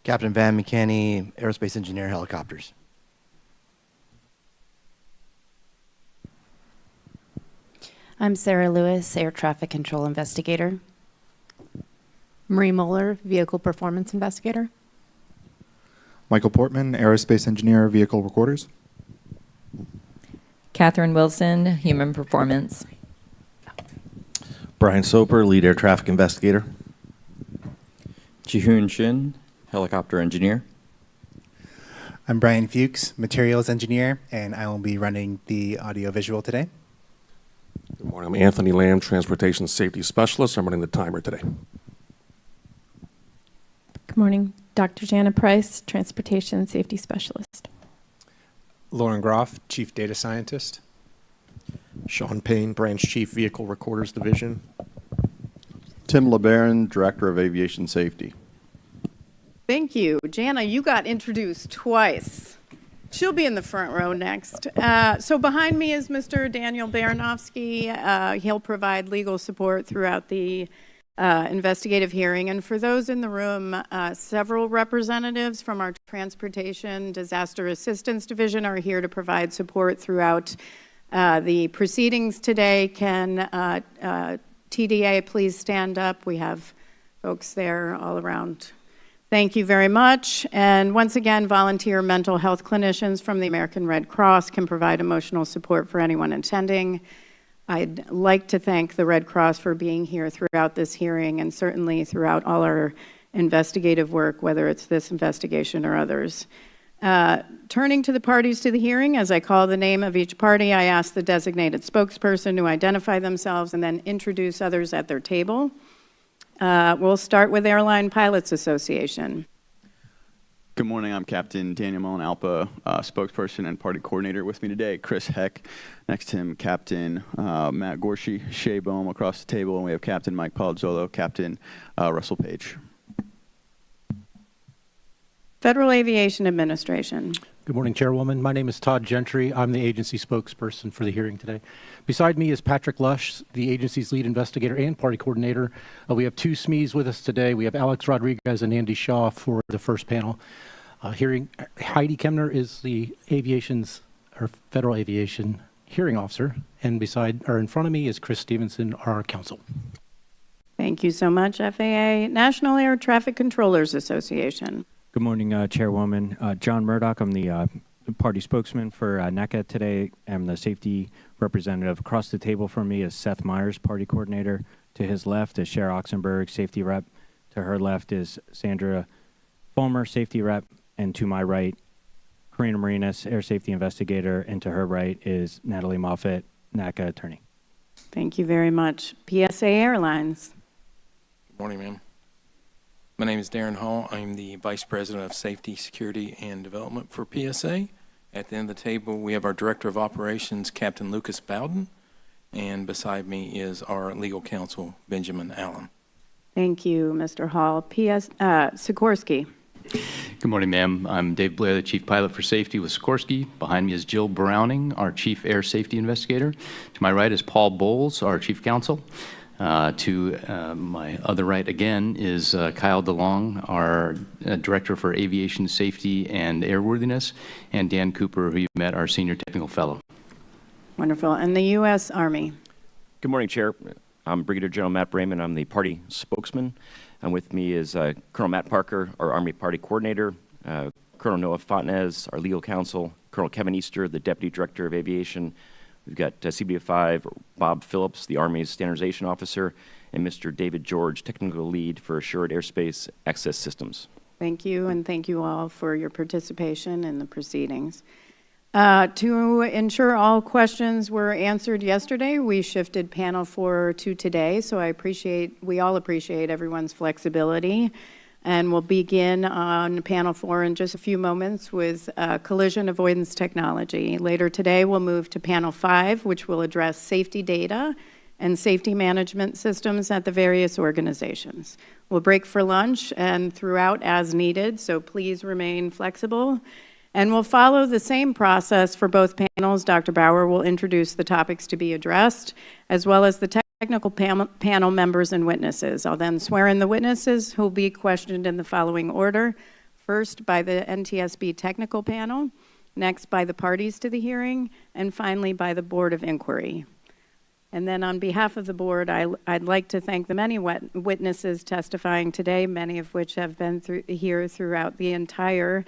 Captain Van McKinney, Aerospace Engineer, Helicopters. I'm Sarah Lewis, Air Traffic Control Investigator. Marie Moeller, Vehicle Performance Investigator. Michael Portman, Aerospace Engineer, Vehicle Recorders. Catherine Wilson, Human Performance. Brian Soper, Lead Air Traffic Investigator. Jihoon Shin, Helicopter Engineer. I'm Brian Fuchs, Materials Engineer, and I will be running the audio-visual today. Good morning. I'm Anthony Lamb, Transportation Safety Specialist. I'm running the timer today. Good morning. Dr. Jana Price, Transportation Safety Specialist. Lauren Groff, Chief Data Scientist. Sean Payne, Branch Chief Vehicle Recorders Division. Tim LeBaron, Director of Aviation Safety. Thank you. Jana, you got introduced twice. She'll be in the front row next. So behind me is Mr. Daniel Baranovsky. He'll provide legal support throughout the investigative hearing. And for those in the room, several representatives from our Transportation Disaster Assistance Division are here to provide support throughout the proceedings today. Can TDA please stand up? We have folks there all around. Thank you very much. And once again, volunteer mental health clinicians from the American Red Cross can provide emotional support for anyone attending. I'd like to thank the Red Cross for being here throughout this hearing and certainly throughout all our investigative work, whether it's this investigation or others. Turning to the parties to the hearing, as I call the name of each party, I ask the designated spokesperson to identify themselves and then introduce others at their table. We'll start with Airline Pilots Association. Good morning. I'm Captain Daniel Mullen Alpa, spokesperson and party coordinator. With me today, Chris Heck. Next to him, Captain Matt Gorshey, Shea Bohm across the table, and we have Captain Mike Palazzolo, Captain Russell Page. Federal Aviation Administration. Good morning, Chairwoman. My name is Todd Gentry. I'm the agency spokesperson for the hearing today. Beside me is Patrick Lush, the agency's lead investigator and party coordinator. We have two SMEs with us today. We have Alex Rodriguez and Andy Shaw for the first panel. Hearing Heidi Kemner is the Federal Aviation hearing officer, and in front of me is Chris Stevenson, our counsel. Thank you so much, FAA. National Air Traffic Controllers Association. Good morning, Chairwoman. John Murdoch, I'm the party spokesman for NACA today. I'm the safety representative. Across the table from me is Seth Myers, party coordinator. To his left is Cher Oxenberg, safety rep. To her left is Sandra Fulmer, safety rep. And to my right, Karina Marinas, air safety investigator. And to her right is Natalie Moffett, NACA attorney. Thank you very much. PSA Airlines. Good morning, ma'am. My name is Darren Hall. I'm the Vice President of Safety, Security, and Development for PSA. At the end of the table, we have our Director of Operations, Captain Lucas Bowden, and beside me is our legal counsel, Benjamin Allen. Thank you, Mr. Hall. Sikorsky. Good morning, ma'am. I'm Dave Blair, the Chief Pilot for Safety with Sikorsky. Behind me is Jill Browning, our Chief Air Safety Investigator. To my right is Paul Bowles, our Chief Counsel. To my other right again is Kyle DeLong, our Director for Aviation Safety and Airworthiness, and Dan Cooper, who you met, our Senior Technical Fellow. Wonderful. And the U.S. Army. Good morning, Chair. I'm Brigadier General Matt Brayman. I'm the party spokesman. And with me is Colonel Matt Parker, our Army Party Coordinator, Colonel Noah Fontenez, our Legal Counsel, Colonel Kevin Easter, the Deputy Director of Aviation. We've got CBF5, Bob Phillips, the Army's Standardization Officer, and Mr. David George, Technical Lead for Assured Airspace Access Systems. Thank you, and thank you all for your participation in the proceedings. To ensure all questions were answered yesterday, we shifted panel 4 to today, so we all appreciate everyone's flexibility. And we'll begin on panel 4 in just a few moments with collision avoidance technology. Later today, we'll move to panel 5, which will address safety data and safety management systems at the various organizations. We'll break for lunch and throughout as needed, so please remain flexible. And we'll follow the same process for both panels. Dr. Bauer will introduce the topics to be addressed, as well as the technical panel members and witnesses. I'll then swear in the witnesses who will be questioned in the following order, first by the NTSB technical panel, next by the parties to the hearing, and finally by the Board of Inquiry. And then on behalf of the board, I'd like to thank the many witnesses testifying today, many of which have been here throughout the entire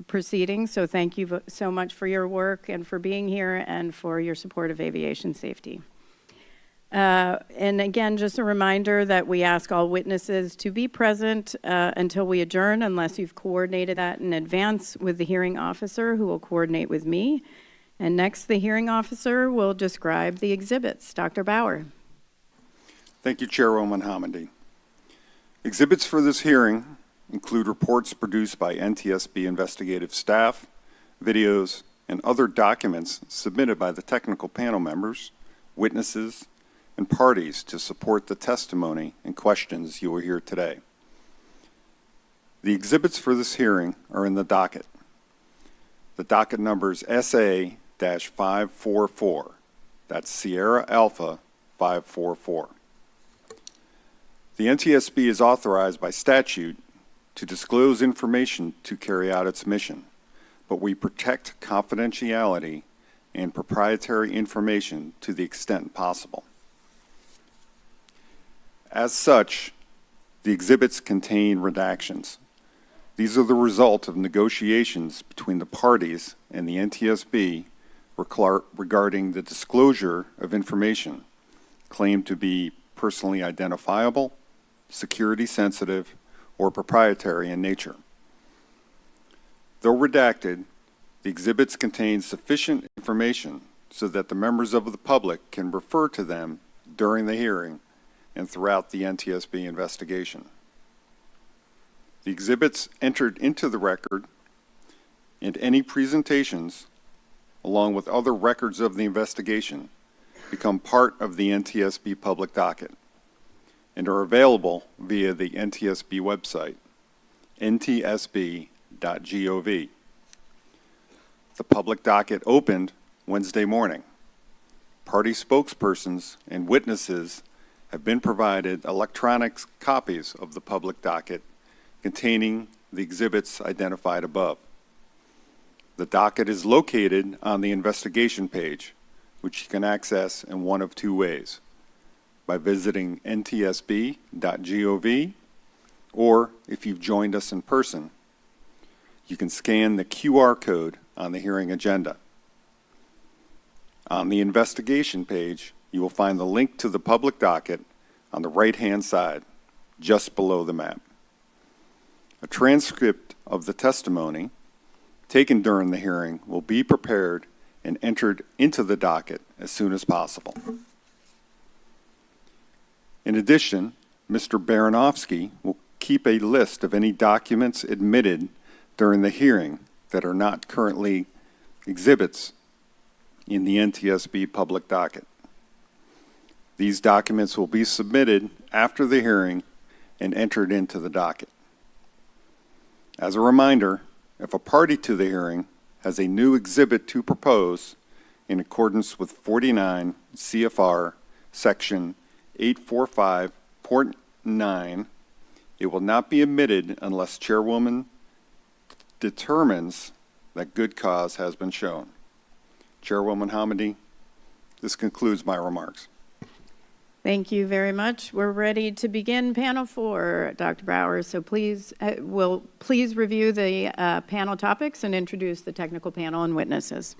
proceedings. So thank you so much for your work and for being here and for your support of aviation safety. And again, just a reminder that we ask all witnesses to be present until we adjourn, unless you've coordinated that in advance with the hearing officer, who will coordinate with me. And next, the hearing officer will describe the exhibits. Dr. Bauer. Thank you, Chairwoman Hamady. Exhibits for this hearing include reports produced by NTSB investigative staff, videos, and other documents submitted by the technical panel members, witnesses, and parties to support the testimony and questions you will hear today. The exhibits for this hearing are in the docket. The docket number is SA-544. That's Sierra Alpha 544. The NTSB is authorized by statute to disclose information to carry out its mission, but we protect confidentiality and proprietary information to the extent possible. As such, the exhibits contain redactions. These are the result of negotiations between the parties and the NTSB regarding the disclosure of information claimed to be personally identifiable, security sensitive, or proprietary in nature. Though redacted, the exhibits contain sufficient information so that the members of the public can refer to them during the hearing and throughout the NTSB investigation. The exhibits entered into the record and any presentations, along with other records of the investigation, become part of the NTSB public docket and are available via the NTSB website, ntsb.gov. The public docket opened Wednesday morning. Party spokespersons and witnesses have been provided electronic copies of the public docket containing the exhibits identified above. The docket is located on the investigation page, which you can access in one of two ways: by visiting ntsb.gov, or if you've joined us in person, you can scan the QR code on the hearing agenda. On the investigation page, you will find the link to the public docket on the right-hand side, just below the map. A transcript of the testimony taken during the hearing will be prepared and entered into the docket as soon as possible. In addition, Mr. Baranowski will keep a list of any documents admitted during the hearing that are not currently exhibits in the NTSB public docket. These documents will be submitted after the hearing and entered into the docket. As a reminder, if a party to the hearing has a new exhibit to propose in accordance with 49 CFR section 845.9, it will not be admitted unless Chairwoman determines that good cause has been shown. Chairwoman Hamady, this concludes my remarks. Thank you very much. We're ready to begin panel 4, Dr. Bauer. So please, please review the panel topics and introduce the technical panel and witnesses.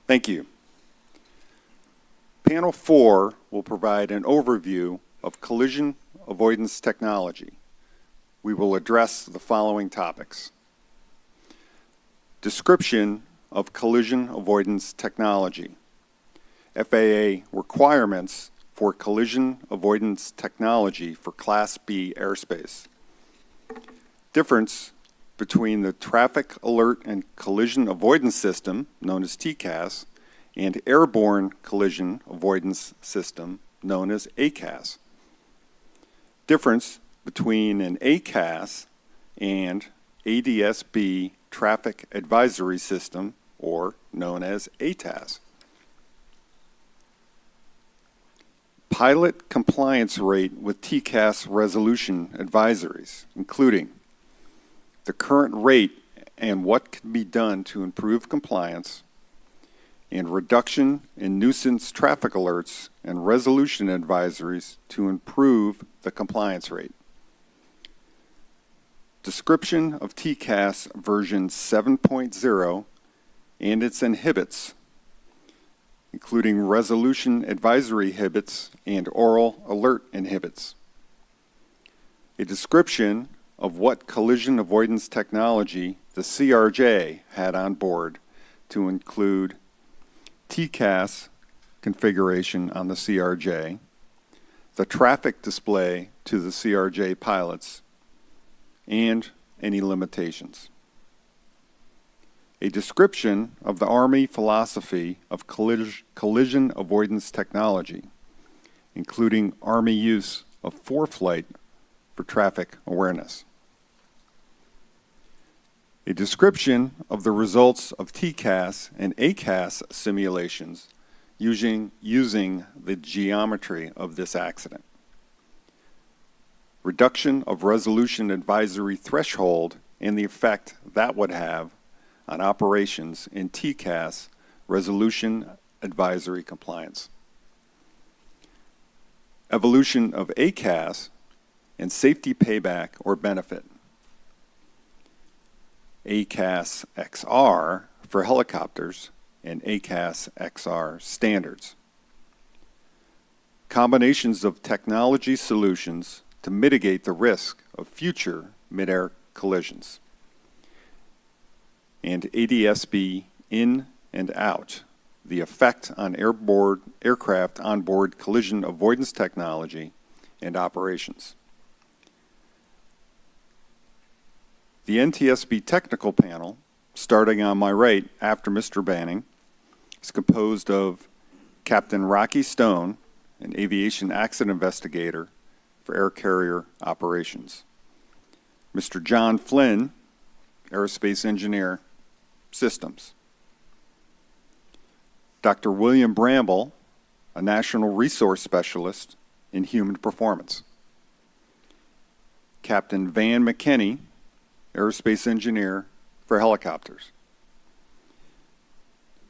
Thank you. Panel 4 will provide an overview of collision avoidance technology. We will address the following topics: description of collision avoidance technology, FAA requirements for collision avoidance technology for Class B airspace, difference between the Traffic Alert and Collision Avoidance System, known as TCAS, and Airborne Collision Avoidance System, known as ACAS, difference between an ACAS and ADSB Traffic Advisory System, or known as ATAS. Pilot compliance rate with TCAS resolution advisories, including the current rate and what can be done to improve compliance, and reduction in nuisance traffic alerts and resolution advisories to improve the compliance rate. Description of TCAS version 7.0 and its inhibits, including resolution advisory inhibits and oral alert inhibits. A description of what collision avoidance technology the CRJ had on board to include TCAS configuration on the CRJ, the traffic display to the CRJ pilots, and any limitations. A description of the Army philosophy of collision avoidance technology, including Army use of ForeFlight for traffic awareness. A description of the results of TCAS and ACAS simulations using the geometry of this accident. Reduction of resolution advisory threshold and the effect that would have on operations in TCAS resolution advisory compliance. Evolution of ACAS and safety payback or benefit. ACAS XR for helicopters and ACAS XR standards. Combinations of technology solutions to mitigate the risk of future mid-air collisions. And NTSB in and out, the effect on aircraft onboard collision avoidance technology and operations. The NTSB technical panel, starting on my right after Mr. Banning, is composed of Captain Rocky Stone, an aviation accident investigator for air carrier operations, Mr. John Flynn, aerospace engineer, systems, Dr. William Bramble, a national resource specialist in human performance, Captain Van McKinney, aerospace engineer for helicopters,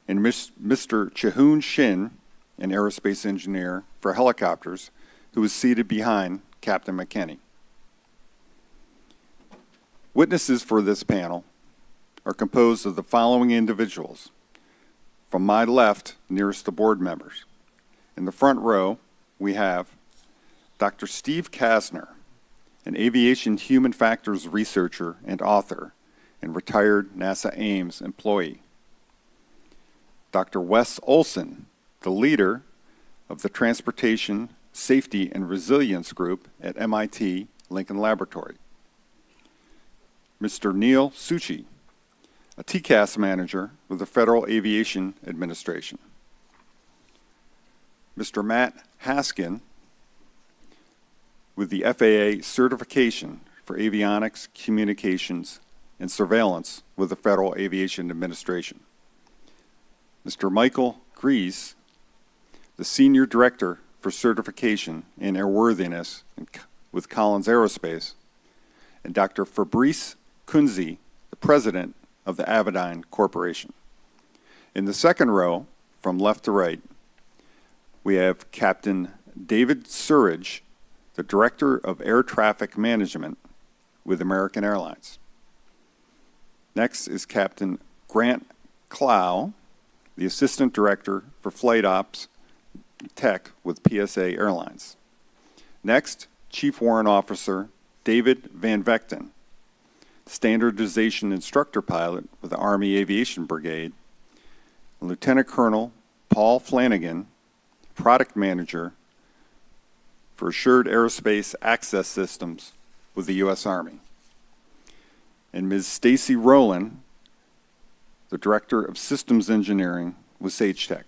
and Mr. Chahoon Shin, an aerospace engineer for helicopters, who is seated behind Captain McKinney. Witnesses for this panel are composed of the following individuals. From my left, nearest the board members. In the front row, we have Dr. Steve Kasner, an aviation human factors researcher and author and retired NASA Ames employee. Dr. Wes Olson, the leader of the Transportation Safety and Resilience Group at MIT Lincoln Laboratory. Mr. Neil Suchi, a TCAS manager with the Federal Aviation Administration. Mr. Matt Haskin, with the FAA certification for avionics, communications, and surveillance with the Federal Aviation Administration. Mr. Michael Grease, the Senior Director for Certification and Airworthiness with Collins Aerospace, and Dr. Fabrice Kunze, the President of the Avidyne Corporation. In the second row, from left to right, we have Captain David Surridge, the Director of Air Traffic Management with American Airlines. Next is Captain Grant Clow, the Assistant Director for Flight Ops Tech with PSA Airlines. Next, Chief Warrant Officer David Van Vechten, Standardization Instructor Pilot with the Army Aviation Brigade. Lieutenant Colonel Paul Flanagan, Product Manager for Assured Aerospace Access Systems with the U.S. Army. And Ms. Stacy Rowland, the Director of Systems Engineering with Sage Tech.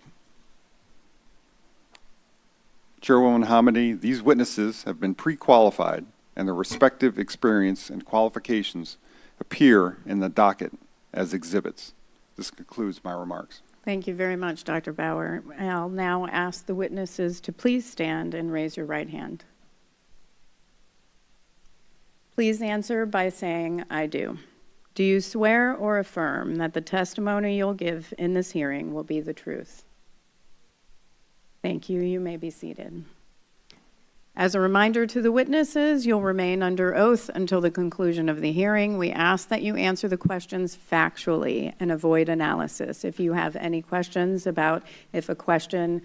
Chairwoman Hamidi, these witnesses have been pre-qualified and their respective experience and qualifications appear in the docket as exhibits. This concludes my remarks. Thank you very much, Dr. Bauer. I'll now ask the witnesses to please stand and raise your right hand. Please answer by saying, "I do." Do you swear or affirm that the testimony you'll give in this hearing will be the truth? Thank you. You may be seated. As a reminder to the witnesses, you'll remain under oath until the conclusion of the hearing. We ask that you answer the questions factually and avoid analysis. If you have any questions about if a question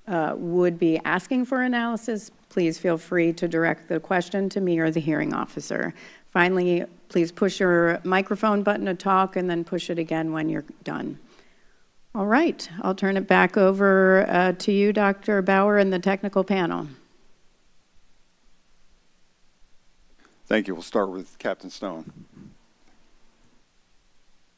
would be asking for analysis, please feel free to direct the question to me or the hearing officer. Finally, please push your microphone button to talk and then push it again when you're done. All right, I'll turn it back over to you, Dr. Bauer, and the technical panel. Thank you. We'll start with Captain Stone.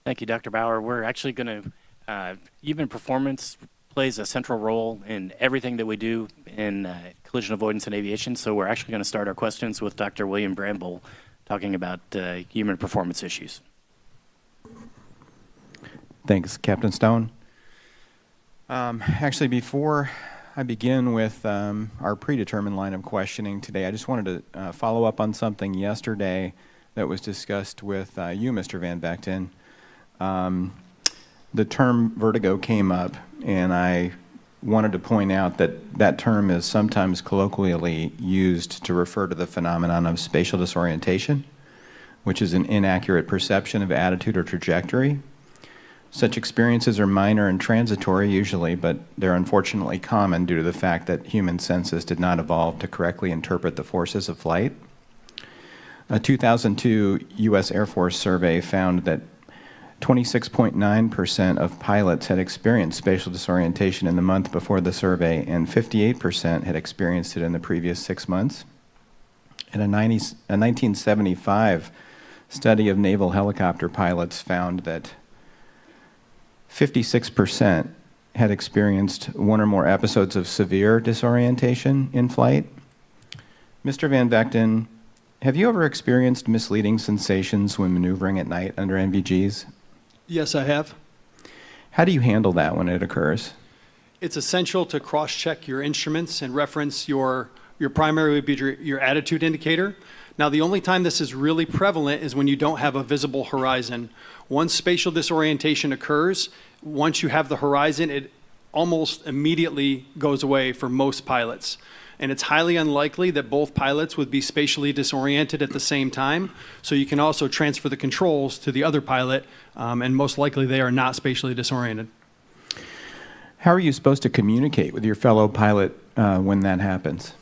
Thank you, Dr. Bauer. We're actually going to, human performance plays a central role in everything that we do in collision avoidance and aviation, so we're actually going to start our questions with Dr. William Bramble talking about human performance issues. Thanks, Captain Stone. Actually, before I begin with our predetermined line of questioning today, I just wanted to follow up on something yesterday that was discussed with you, Mr. Van Vechten. The term vertigo came up, and I wanted to point out that that term is sometimes colloquially used to refer to the phenomenon of spatial disorientation, which is an inaccurate perception of attitude or trajectory. Such experiences are minor and transitory usually, but they're unfortunately common due to the fact that human senses did not evolve to correctly interpret the forces of flight. A 2002 U.S. Air Force survey found that 26.9% of pilots had experienced spatial disorientation in the month before the survey, and 58% had experienced it in the previous 6 months. And a 1975 study of naval helicopter pilots found that 56% had experienced one or more episodes of severe disorientation in flight. Mr. Van Vechten, have you ever experienced misleading sensations when maneuvering at night under NVGs? Yes, I have. How do you handle that when it occurs? It's essential to cross-check your instruments and reference your primary would be your attitude indicator. Now, the only time this is really prevalent is when you don't have a visible horizon. Once spatial disorientation occurs, once you have the horizon, it almost immediately goes away for most pilots. And it's highly unlikely that both pilots would be spatially disoriented at the same time. So you can also transfer the controls to the other pilot, and most likely they are not spatially disoriented. How are you supposed to communicate with your fellow pilot when that happens?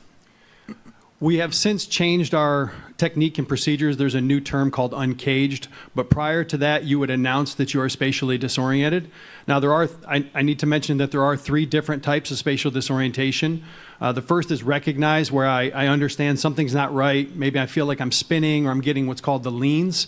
We have since changed our technique and procedures. There's a new term called uncaged, but prior to that, you would announce that you are spatially disoriented. Now, I need to mention that there are 3 different types of spatial disorientation. The first is recognize, where I understand something's not right. Maybe I feel like I'm spinning or I'm getting what's called the leans.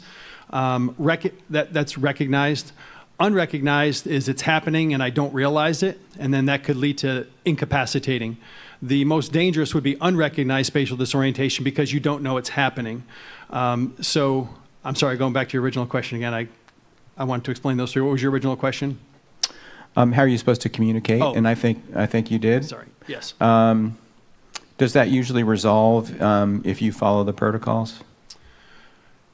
That's recognized. Unrecognized is it's happening and I don't realize it, and then that could lead to incapacitating. The most dangerous would be unrecognized spatial disorientation because you don't know it's happening. So, I'm sorry, going back to your original question again, I wanted to explain those 3. What was your original question? How are you supposed to communicate? Oh. And I think you did. Sorry, yes. Does that usually resolve if you follow the protocols?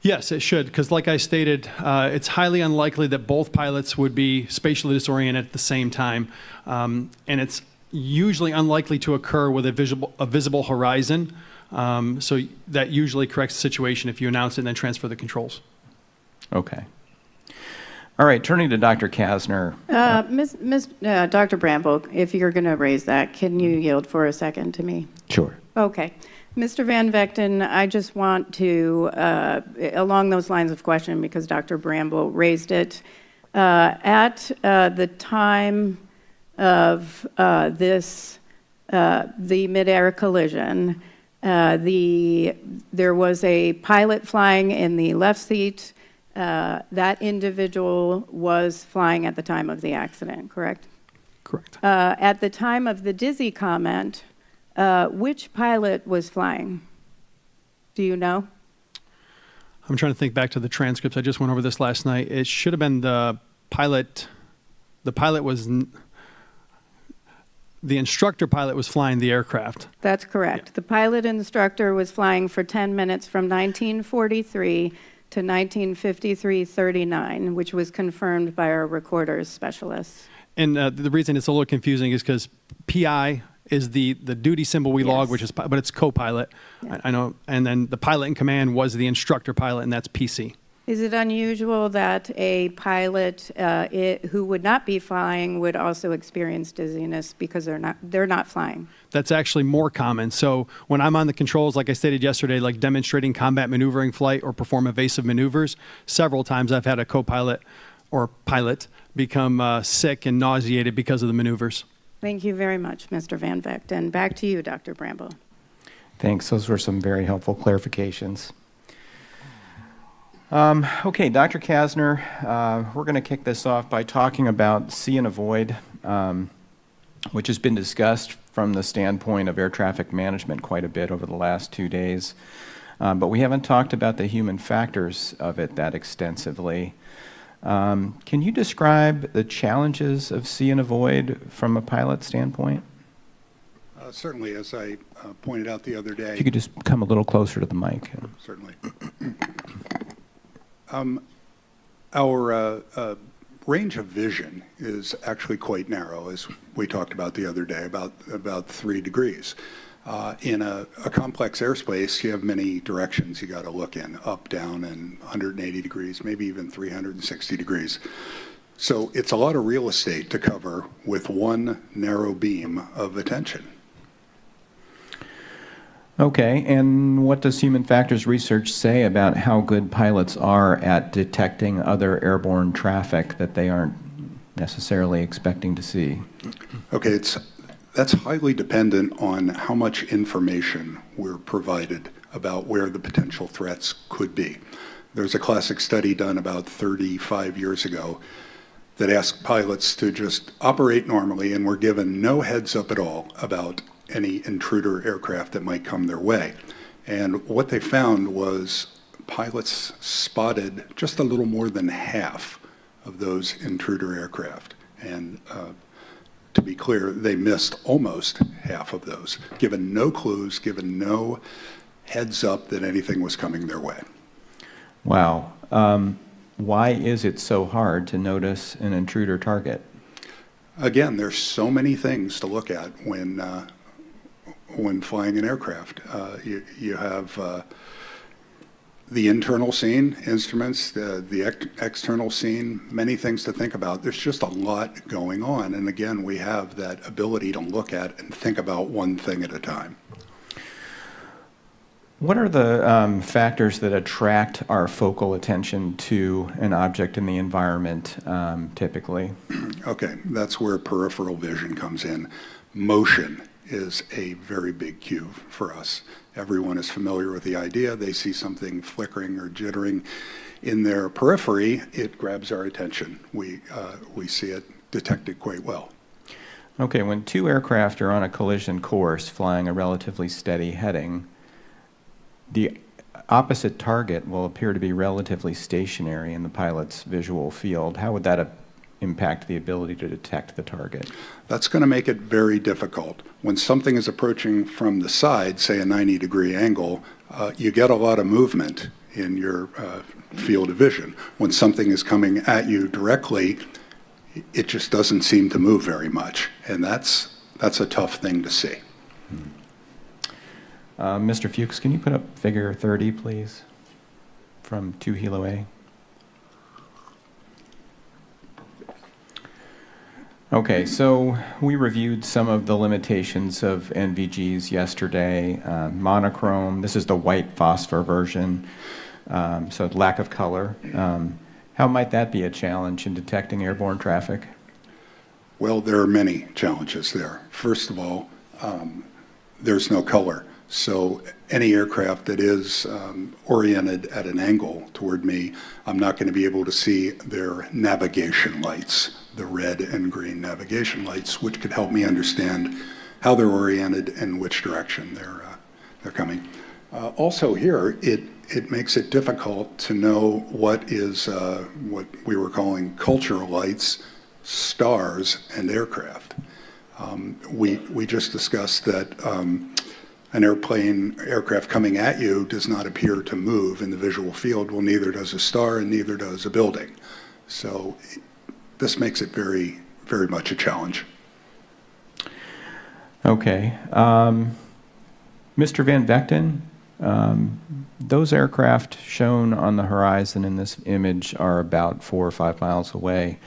Yes, it should, because like I stated, it's highly unlikely that both pilots would be spatially disoriented at the same time. And it's usually unlikely to occur with a visible horizon. So that usually corrects the situation if you announce it and then transfer the controls. Okay. All right, turning to Dr. Kasner. Dr. Bramble, if you're going to raise that, can you yield for a second to me? Sure. Okay. Mr. Van Vechten, I just want to, along those lines of question, because Dr. Bramble raised it, at the time of the Midair collision, there was a pilot flying in the left seat. That individual was flying at the time of the accident, correct? Correct. At the time of the dizzy comment, which pilot was flying? Do you know? I'm trying to think back to the transcripts. I just went over this last night. It should have been the pilot. The pilot was, the instructor pilot was flying the aircraft. That's correct. Yeah. The pilot instructor was flying for 10 minutes from 1943 to 1953-39, which was confirmed by our recorders specialists. And the reason it's a little confusing is because PI is the duty symbol we log, which is, but it's co-pilot. I know. And then the pilot in command was the instructor pilot, and that's PC. Is it unusual that a pilot who would not be flying would also experience dizziness because they're not flying? That's actually more common. So when I'm on the controls, like I stated yesterday, like demonstrating combat maneuvering flight or perform evasive maneuvers, several times I've had a co-pilot or pilot become sick and nauseated because of the maneuvers. Thank you very much, Mr. Van Vecht. And back to you, Dr. Bramble. Thanks. Those were some very helpful clarifications. Okay, Dr. Kasner, we're going to kick this off by talking about see and avoid, which has been discussed from the standpoint of air traffic management quite a bit over the last 2 days. But we haven't talked about the human factors of it that extensively. Can you describe the challenges of see and avoid from a pilot standpoint? Certainly, as I pointed out the other day. If you could just come a little closer to the mic. Certainly. Our range of vision is actually quite narrow, as we talked about the other day, about 3 degrees. In a complex airspace, you have many directions you got to look in, up, down, and 180 degrees, maybe even 360 degrees. So it's a lot of real estate to cover with one narrow beam of attention. Okay, and what does human factors research say about how good pilots are at detecting other airborne traffic that they aren't necessarily expecting to see? Okay, that's highly dependent on how much information we're provided about where the potential threats could be. There's a classic study done about 35 years ago that asked pilots to just operate normally and were given no heads up at all about any intruder aircraft that might come their way. And what they found was pilots spotted just a little more than half of those intruder aircraft. And to be clear, they missed almost half of those, given no clues, given no heads up that anything was coming their way. Wow. Why is it so hard to notice an intruder target? Again, there's so many things to look at when flying an aircraft. You have the internal scene, instruments, the external scene, many things to think about. There's just a lot going on. And again, we have that ability to look at and think about one thing at a time. What are the factors that attract our focal attention to an object in the environment typically? Okay, that's where peripheral vision comes in. Motion is a very big cue for us. Everyone is familiar with the idea. They see something flickering or jittering in their periphery, it grabs our attention. We see it detected quite well. Okay, when 2 aircraft are on a collision course flying a relatively steady heading, the opposite target will appear to be relatively stationary in the pilot's visual field. How would that impact the ability to detect the target? That's going to make it very difficult. When something is approaching from the side, say a 90-degree angle, you get a lot of movement in your field of vision. When something is coming at you directly, it just doesn't seem to move very much, and that's a tough thing to see. Mr. Fuchs, can you put up figure 30, please, from 2 Hilo A? Okay, so we reviewed some of the limitations of NVGs yesterday. Monochrome, this is the white phosphor version, so lack of color. How might that be a challenge in detecting airborne traffic? Well, there are many challenges there. First of all, there's no color. So any aircraft that is oriented at an angle toward me, I'm not going to be able to see their navigation lights, the red and green navigation lights, which could help me understand how they're oriented and which direction they're coming. Also here, it makes it difficult to know what is what we were calling cultural lights, stars, and aircraft. We just discussed that an aircraft coming at you does not appear to move in the visual field. Well, neither does a star and neither does a building. So this makes it very, very much a challenge. Okay. Mr. Van Vechten, those aircraft shown on the horizon in this image are about 4 or 5 miles away.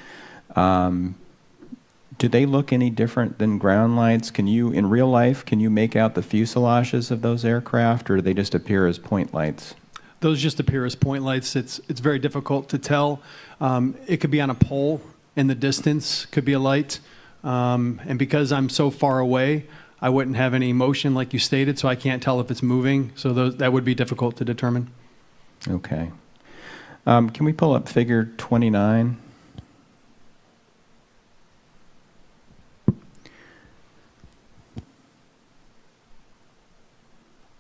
Do they look any different than ground lights? Can you, in real life, can you make out the fuselages of those aircraft, or do they just appear as point lights? Those just appear as point lights. It's very difficult to tell. It could be on a pole in the distance, could be a light. And because I'm so far away, I wouldn't have any motion like you stated, so I can't tell if it's moving. So that would be difficult to determine. Okay. Can we pull up figure 29?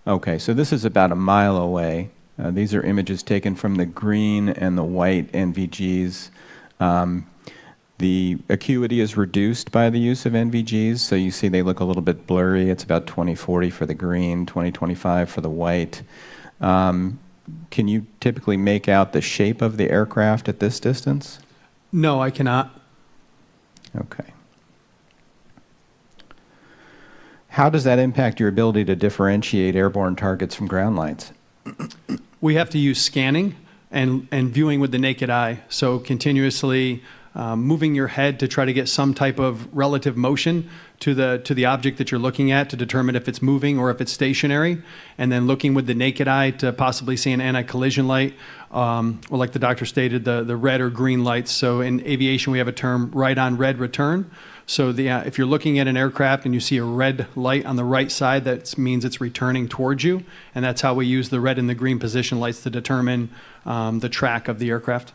Okay, so this is about a mile away. These are images taken from the green and the white NVGs. The acuity is reduced by the use of NVGs, so you see they look a little bit blurry. It's about 2040 for the green, 2025 for the white. Can you typically make out the shape of the aircraft at this distance? No, I cannot. Okay. How does that impact your ability to differentiate airborne targets from ground lights? We have to use scanning and viewing with the naked eye. So continuously moving your head to try to get some type of relative motion to the object that you're looking at to determine if it's moving or if it's stationary, and then looking with the naked eye to possibly see an anti-collision light, or like the doctor stated, the red or green lights. So in aviation, we have a term, right on red return. So if you're looking at an aircraft and you see a red light on the right side, that means it's returning towards you, and that's how we use the red and the green position lights to determine the track of the aircraft.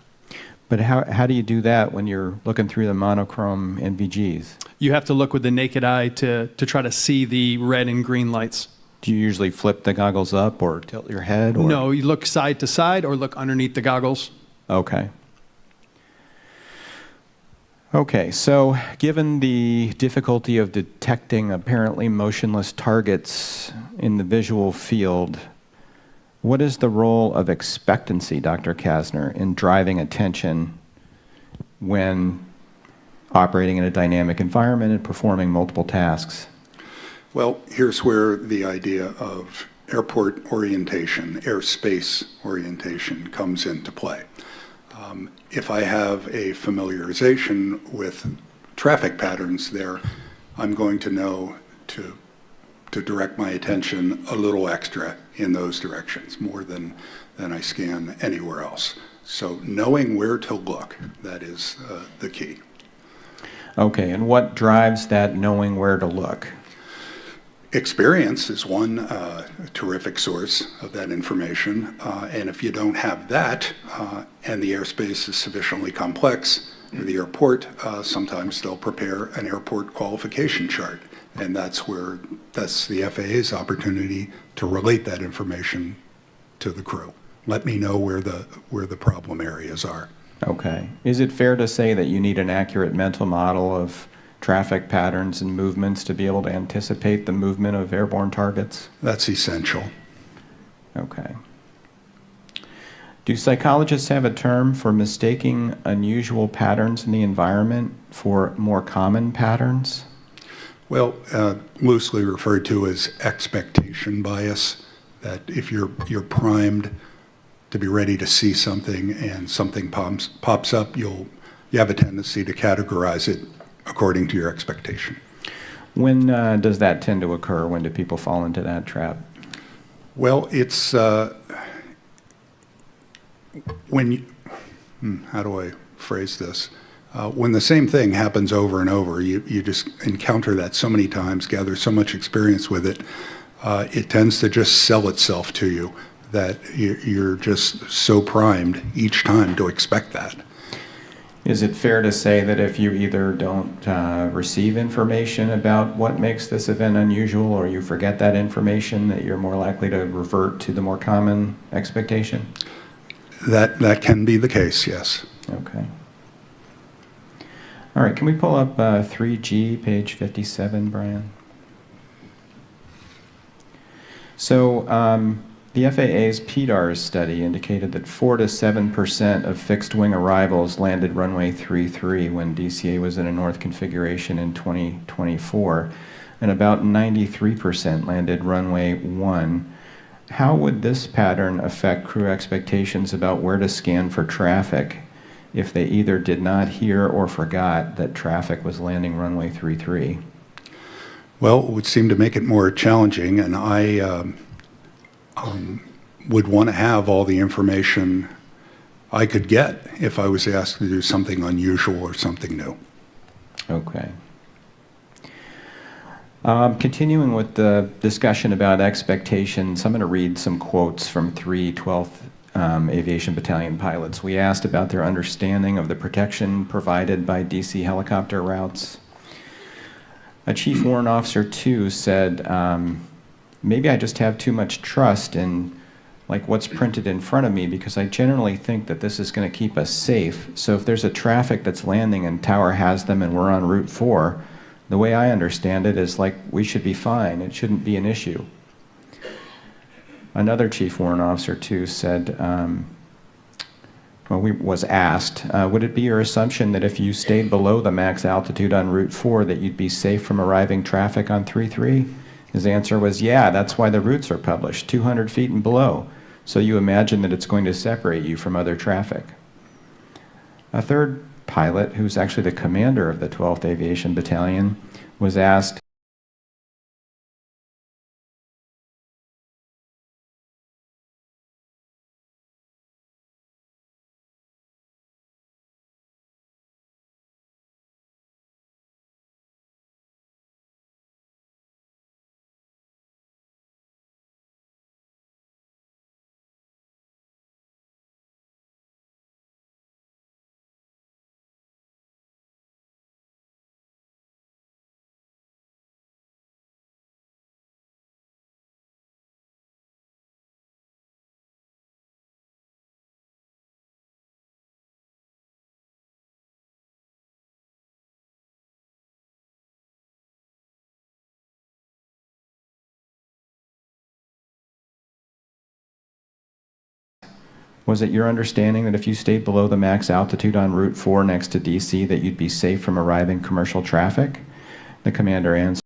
But how do you do that when you're looking through the monochrome NVGs? You have to look with the naked eye to try to see the red and green lights. Do you usually flip the goggles up or tilt your head? Or? No, you look side to side or look underneath the goggles. Okay. Okay, so given the difficulty of detecting apparently motionless targets in the visual field, what is the role of expectancy, Dr. Kasner, in driving attention when operating in a dynamic environment and performing multiple tasks? Well, here's where the idea of airport orientation, airspace orientation comes into play. If I have a familiarization with traffic patterns there, I'm going to know to direct my attention a little extra in those directions, more than I scan anywhere else. So knowing where to look, that is the key. Okay, and what drives that knowing where to look? Experience is one terrific source of that information, and if you don't have that, and the airspace is sufficiently complex, or the airport, sometimes they'll prepare an airport qualification chart, and that's the FAA's opportunity to relate that information to the crew. Let me know where the problem areas are. Okay. Is it fair to say that you need an accurate mental model of traffic patterns and movements to be able to anticipate the movement of airborne targets? That's essential. Okay. Do psychologists have a term for mistaking unusual patterns in the environment for more common patterns? Well, loosely referred to as expectation bias, that if you're primed to be ready to see something and something pops up, you have a tendency to categorize it according to your expectation. When does that tend to occur? When do people fall into that trap? Well, it's when you, how do I phrase this? When the same thing happens over and over, you just encounter that so many times, gather so much experience with it, it tends to just sell itself to you that you're just so primed each time to expect that. Is it fair to say that if you either don't receive information about what makes this event unusual, or you forget that information, that you're more likely to revert to the more common expectation? That can be the case, yes. Okay. All right, can we pull up 3G, page 57, Brian? So the FAA's PDARS study indicated that 4 to 7% of fixed-wing arrivals landed runway 33 when DCA was in a north configuration in 2024, and about 93% landed runway 1. How would this pattern affect crew expectations about where to scan for traffic if they either did not hear or forgot that traffic was landing runway 33? Well, it would seem to make it more challenging, and I would want to have all the information I could get if I was asked to do something unusual or something new. Okay. Continuing with the discussion about expectations, I'm going to read some quotes from 3 12th Aviation Battalion pilots. We asked about their understanding of the protection provided by DC helicopter routes. A Chief Warrant Officer 2 said, maybe I just have too much trust in like what's printed in front of me because I generally think that this is going to keep us safe. So if there's a traffic that's landing and Tower has them and we're on Route 4, the way I understand it is like we should be fine. It shouldn't be an issue. Another Chief Warrant Officer 2 said, was asked, would it be your assumption that if you stayed below the max altitude on Route 4 that you'd be safe from arriving traffic on 33? His answer was, yeah, that's why the routes are published, 200 feet and below. So you imagine that it's going to separate you from other traffic. A third pilot, who's actually the commander of the 12th Aviation Battalion, was asked, was it your understanding that if you stayed below the max altitude on Route 4 next to DC that you'd be safe from arriving commercial traffic? The commander answered,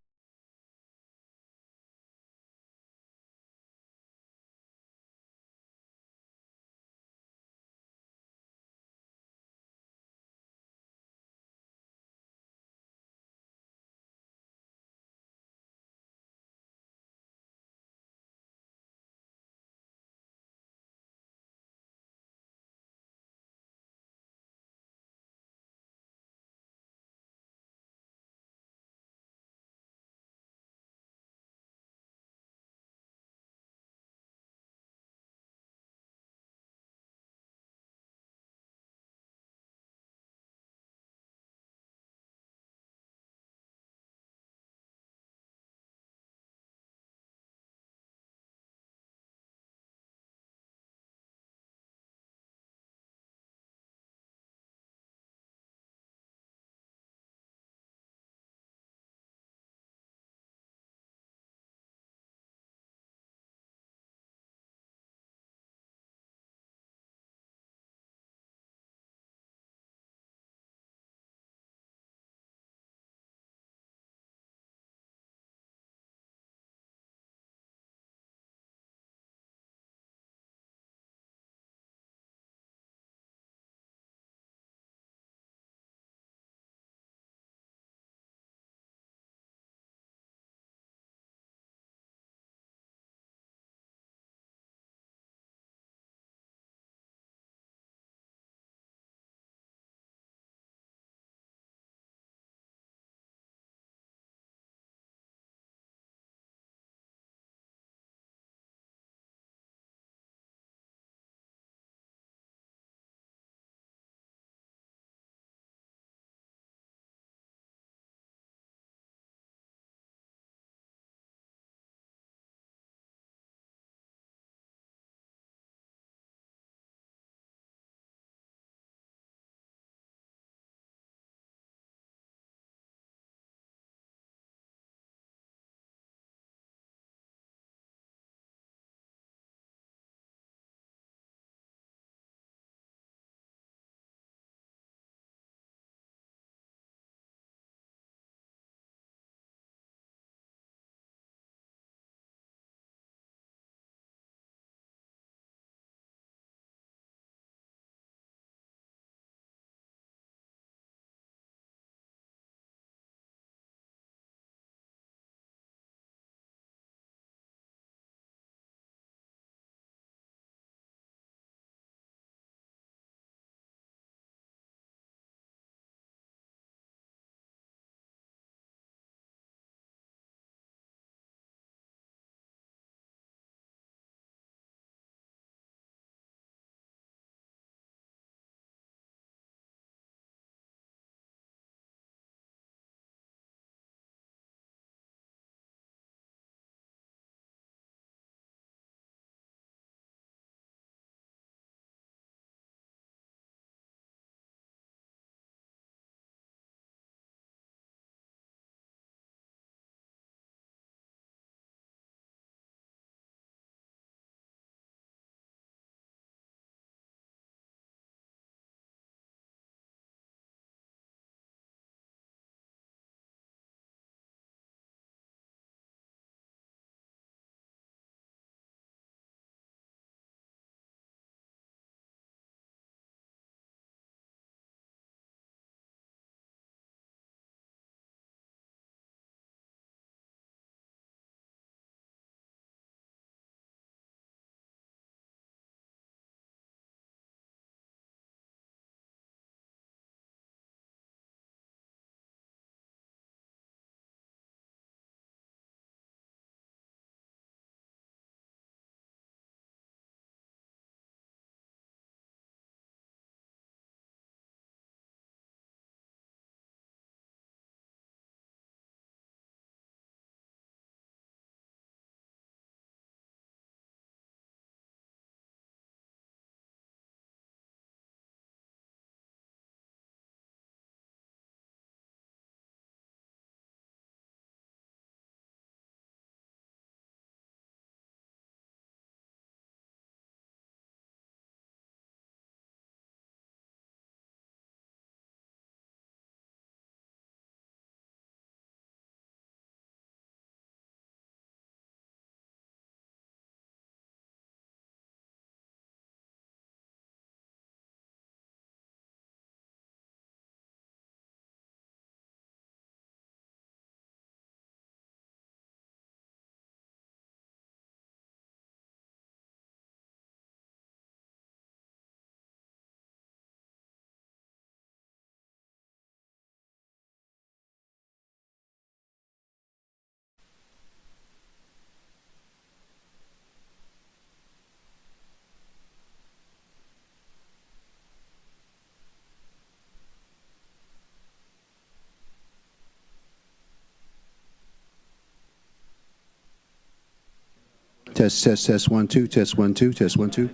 Test 1 2. Test 1 2. Test 1 2.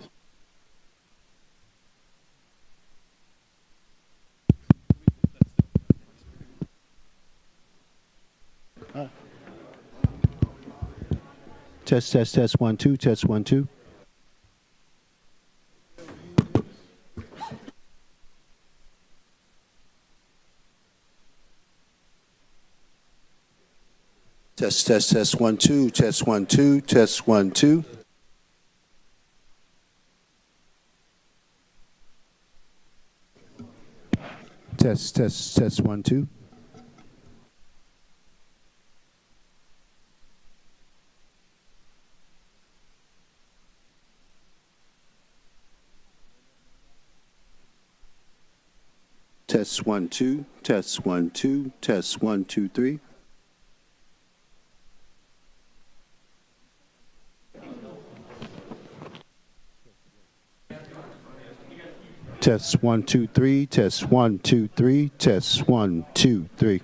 Test 1 2. Test 1 2. Test 1 2. Test 1 2. Test 1 2. Test 1 2. Test 1 2. Test 1 2. Test 1 2 3. Test 1 2 3. Test 1 2 3. Test 1 2 3.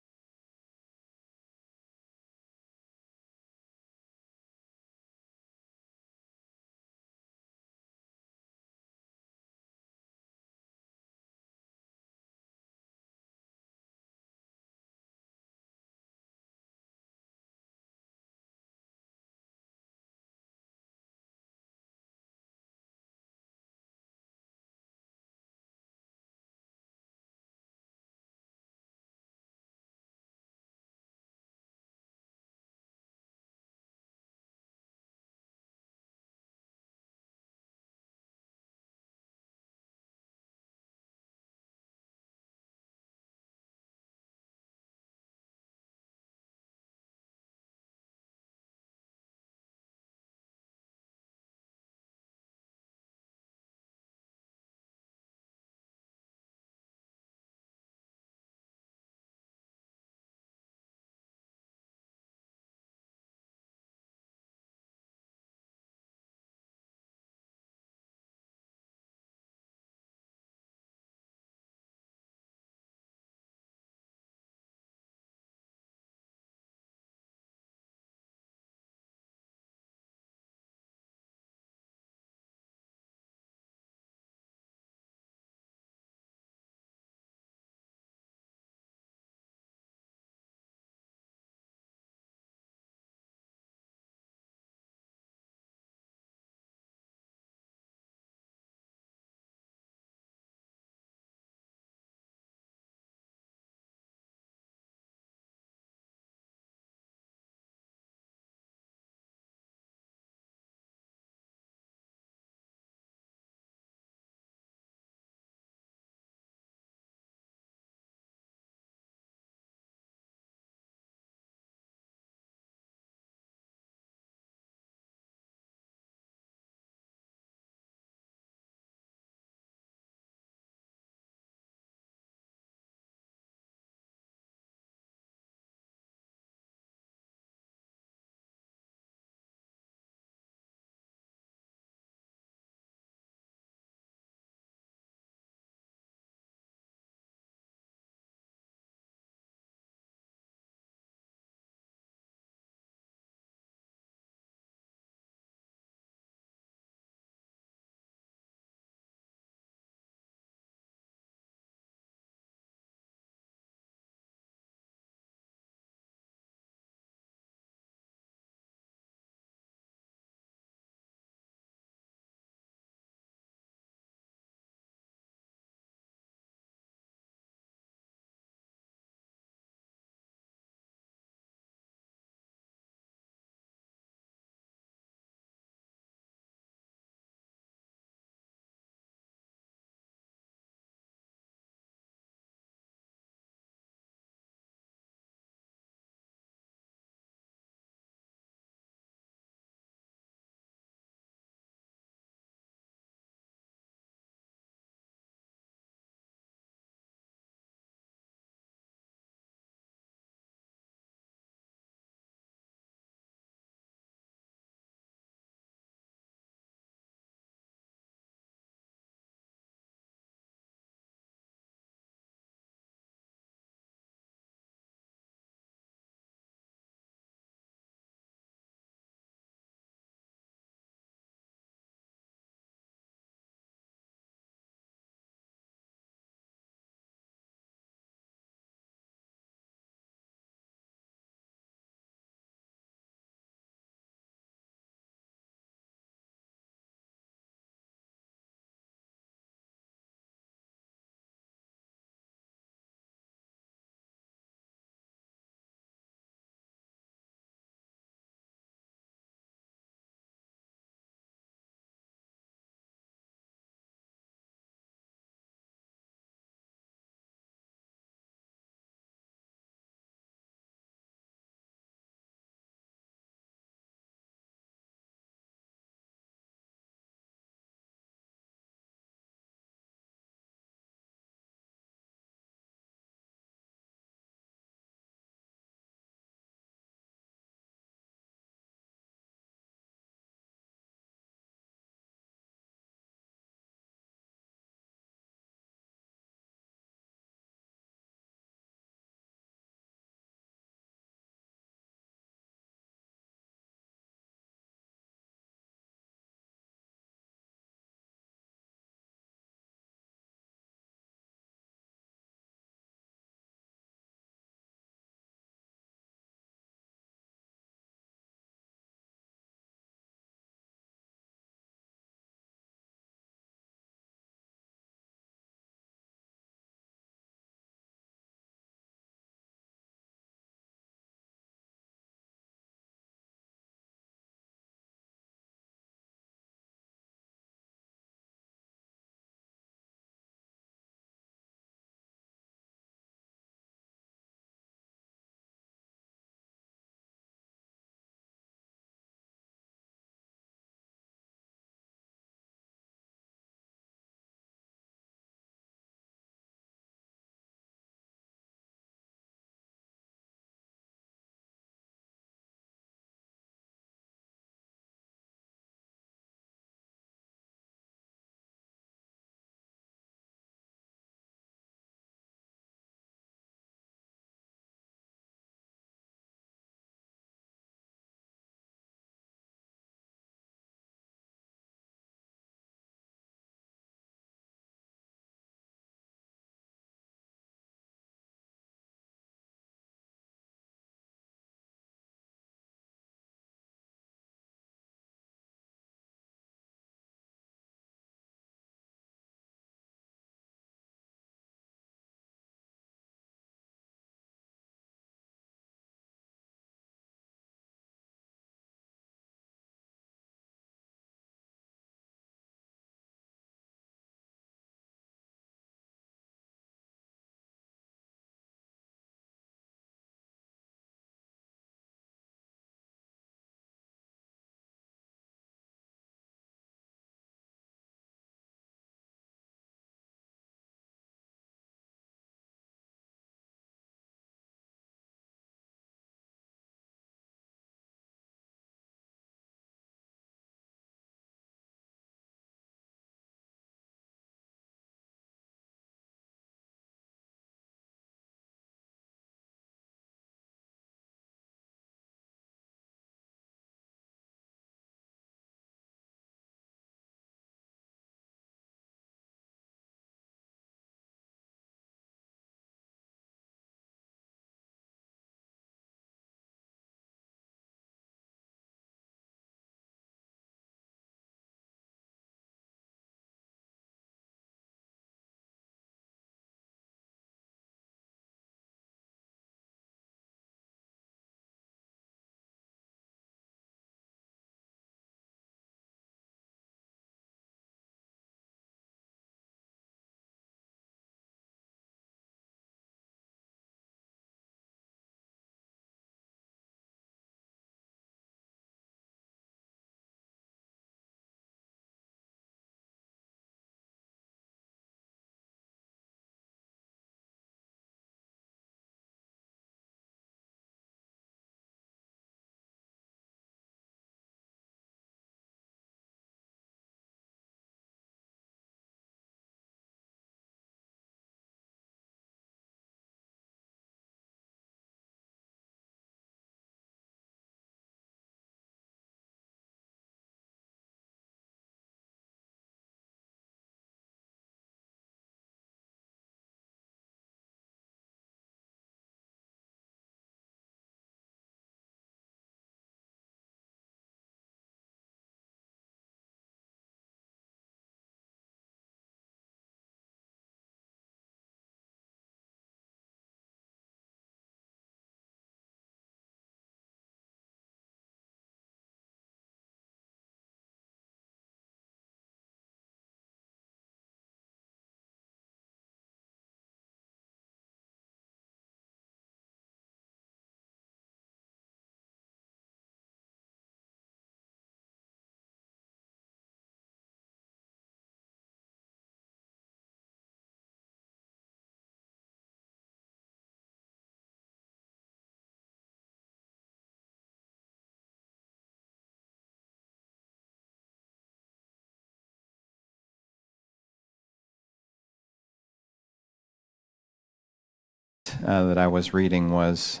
that I was reading was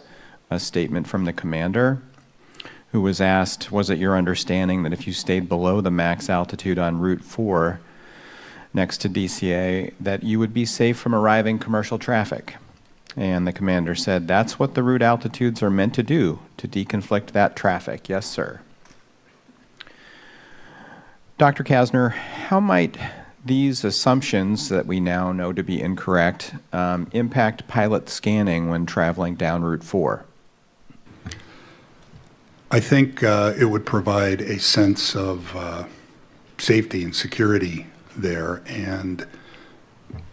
a statement from the commander, who was asked, was it your understanding that if you stayed below the max altitude on Route 4 next to DCA, that you would be safe from arriving commercial traffic? And the commander said, that's what the route altitudes are meant to do, to deconflict that traffic. Yes, sir. Dr. Kasner, how might these assumptions that we now know to be incorrect impact pilot scanning when traveling down Route 4? I think it would provide a sense of safety and security there, and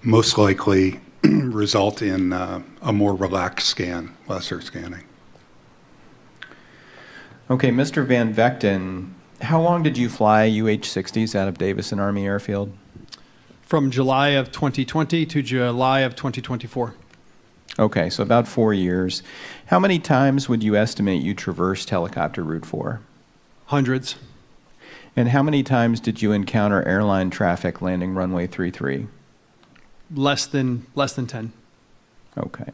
most likely result in a more relaxed scan, lesser scanning. Okay, Mr. Van Vechten, how long did you fly UH-60s out of Davison Army Airfield? From July of 2020 to July of 2024. Okay, so about 4 years. How many times would you estimate you traversed helicopter Route 4? Hundreds. And how many times did you encounter airline traffic landing runway 33? Less than 10. Okay.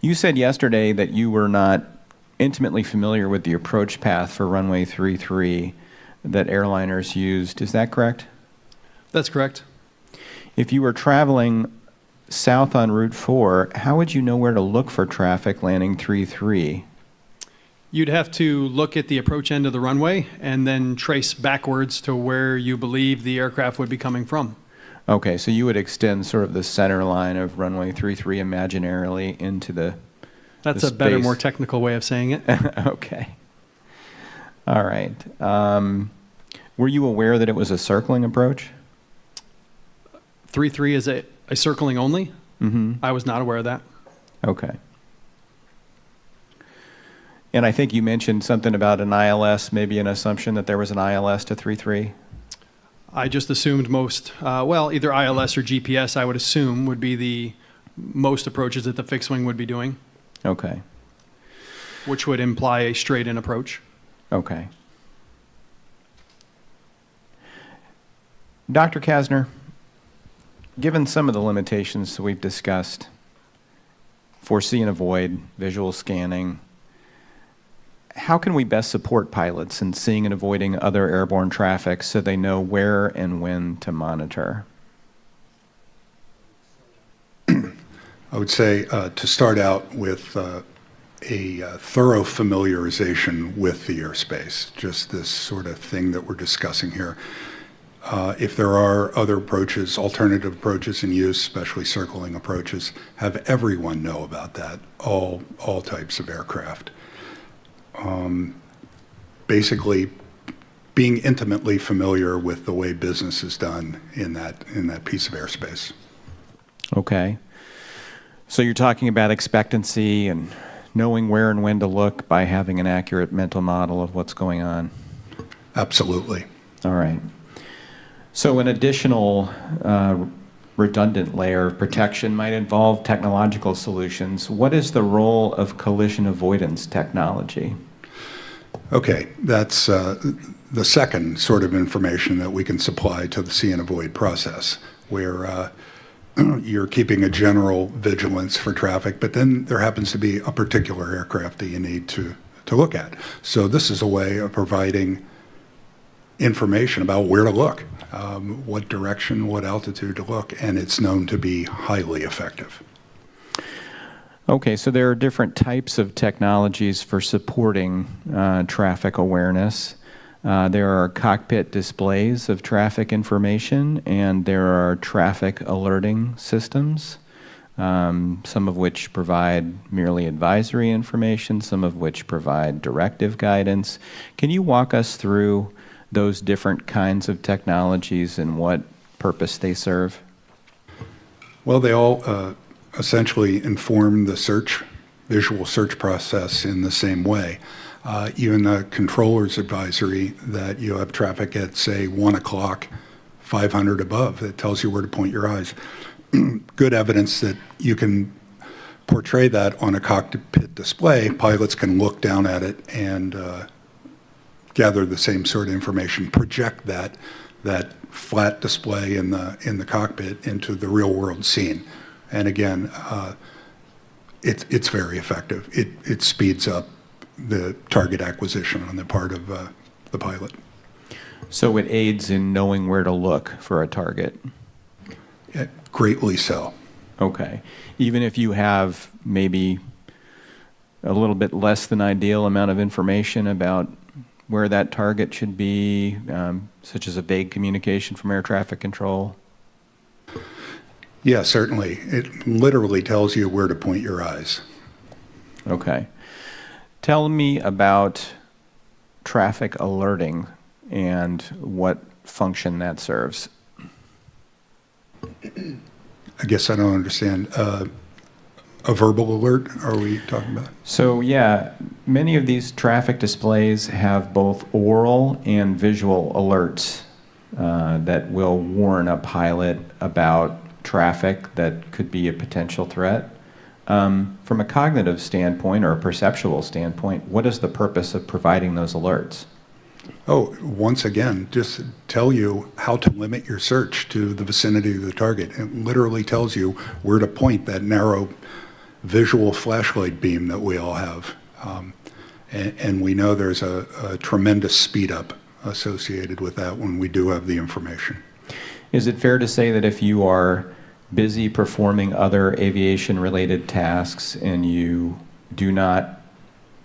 You said yesterday that you were not intimately familiar with the approach path for runway 33 that airliners used. Is that correct? That's correct. If you were traveling south on Route 4, how would you know where to look for traffic landing 33? You'd have to look at the approach end of the runway and then trace backwards to where you believe the aircraft would be coming from. Okay, so you would extend sort of the center line of runway 33 imaginarily into the That's the a better, space. more technical way of saying it. Okay. All right. Were you aware that it was a circling approach? 3-3 is a circling only? Mm-hmm. I was not aware of that. Okay. And I think you mentioned something about an ILS, maybe an assumption that there was an ILS to 3-3? I just assumed most, either ILS or GPS, I would assume, would be the most approaches that the fixed wing would be doing. Okay. Which would imply a straight-in approach. Okay. Dr. Kasner, given some of the limitations that we've discussed, foresee and avoid, visual scanning, how can we best support pilots in seeing and avoiding other airborne traffic so they know where and when to monitor? I would say to start out with a thorough familiarization with the airspace, just this sort of thing that we're discussing here. If there are other approaches, alternative approaches in use, especially circling approaches, have everyone know about that, all types of aircraft. Basically, being intimately familiar with the way business is done in that piece of airspace. Okay. So you're talking about expectancy and knowing where and when to look by having an accurate mental model of what's going on. Absolutely. All right. So an additional redundant layer of protection might involve technological solutions. What is the role of collision avoidance technology? Okay, that's the second sort of information that we can supply to the see and avoid process, where you're keeping a general vigilance for traffic, but then there happens to be a particular aircraft that you need to look at. So this is a way of providing information about where to look, what direction, what altitude to look, and it's known to be highly effective. Okay, so there are different types of technologies for supporting traffic awareness. There are cockpit displays of traffic information, and there are traffic alerting systems, some of which provide merely advisory information, some of which provide directive guidance. Can you walk us through those different kinds of technologies and what purpose they serve? Well, they all essentially inform the visual search process in the same way. Even the controller's advisory that you have traffic at, say, 1 o'clock, 500 above, it tells you where to point your eyes. Good evidence that you can portray that on a cockpit display. Pilots can look down at it and gather the same sort of information, project that flat display in the cockpit into the real world scene, And again, it's very effective. It speeds up the target acquisition on the part of the pilot. So it aids in knowing where to look for a target? Greatly so. Okay. Even if you have maybe a little bit less than ideal amount of information about where that target should be, such as a vague communication from air traffic control? Yeah, certainly. It literally tells you where to point your eyes. Okay. Tell me about traffic alerting and what function that serves. I guess I don't understand. A verbal alert, are we talking about? So yeah, many of these traffic displays have both oral and visual alerts that will warn a pilot about traffic that could be a potential threat. From a cognitive standpoint or a perceptual standpoint, what is the purpose of providing those alerts? Oh, once again, just tell you how to limit your search to the vicinity of the target. It literally tells you where to point that narrow visual flashlight beam that we all have. And we know there's a tremendous speed up associated with that when we do have the information. Is it fair to say that if you are busy performing other aviation-related tasks and you do not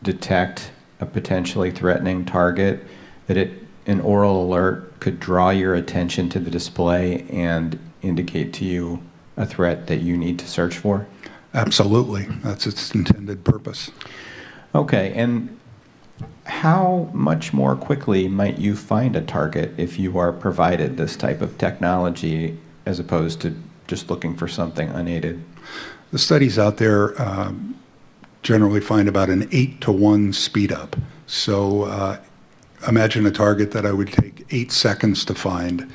detect a potentially threatening target, that an oral alert could draw your attention to the display and indicate to you a threat that you need to search for? Absolutely. That's its intended purpose. Okay, and how much more quickly might you find a target if you are provided this type of technology as opposed to just looking for something unaided? The studies out there generally find about an 8-to-1 speed up. So imagine a target that I would take 8 seconds to find,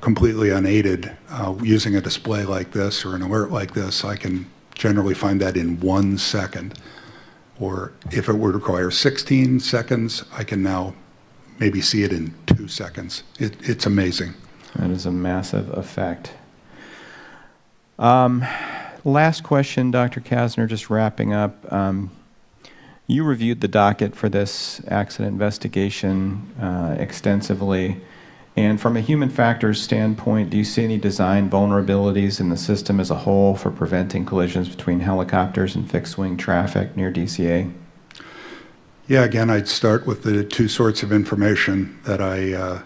completely unaided. Using a display like this or an alert like this, I can generally find that in 1 second. Or if it would require 16 seconds, I can now maybe see it in 2 seconds. It's amazing. That is a massive effect. Last question, Dr. Kasner, just wrapping up. You reviewed the docket for this accident investigation extensively. And from a human factors standpoint, do you see any design vulnerabilities in the system as a whole for preventing collisions between helicopters and fixed-wing traffic near DCA? Yeah, again, I'd start with the two sorts of information that I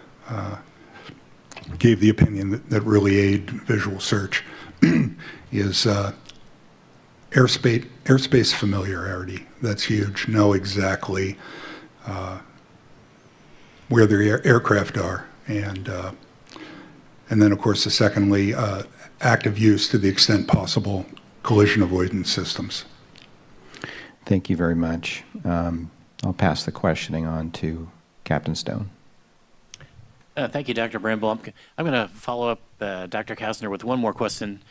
gave the opinion that really aid visual search is airspace familiarity. That's huge. Know exactly where the aircraft are. And then, of course, secondly, active use to the extent possible, collision avoidance systems. Thank you very much. I'll pass the questioning on to Captain Stone. Thank you, Dr. Bramble. I'm going to follow up Dr. Kastner with one more question.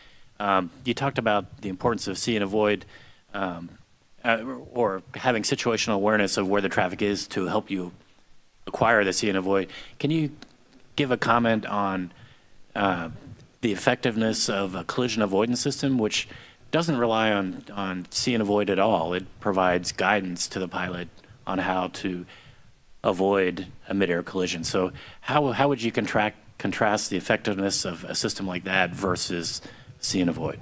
You talked about the importance of see and avoid or having situational awareness of where the traffic is to help you acquire the see and avoid. Can you give a comment on the effectiveness of a collision avoidance system, which doesn't rely on see and avoid at all? It provides guidance to the pilot on how to avoid a midair collision. So how would you contrast the effectiveness of a system like that versus see and avoid?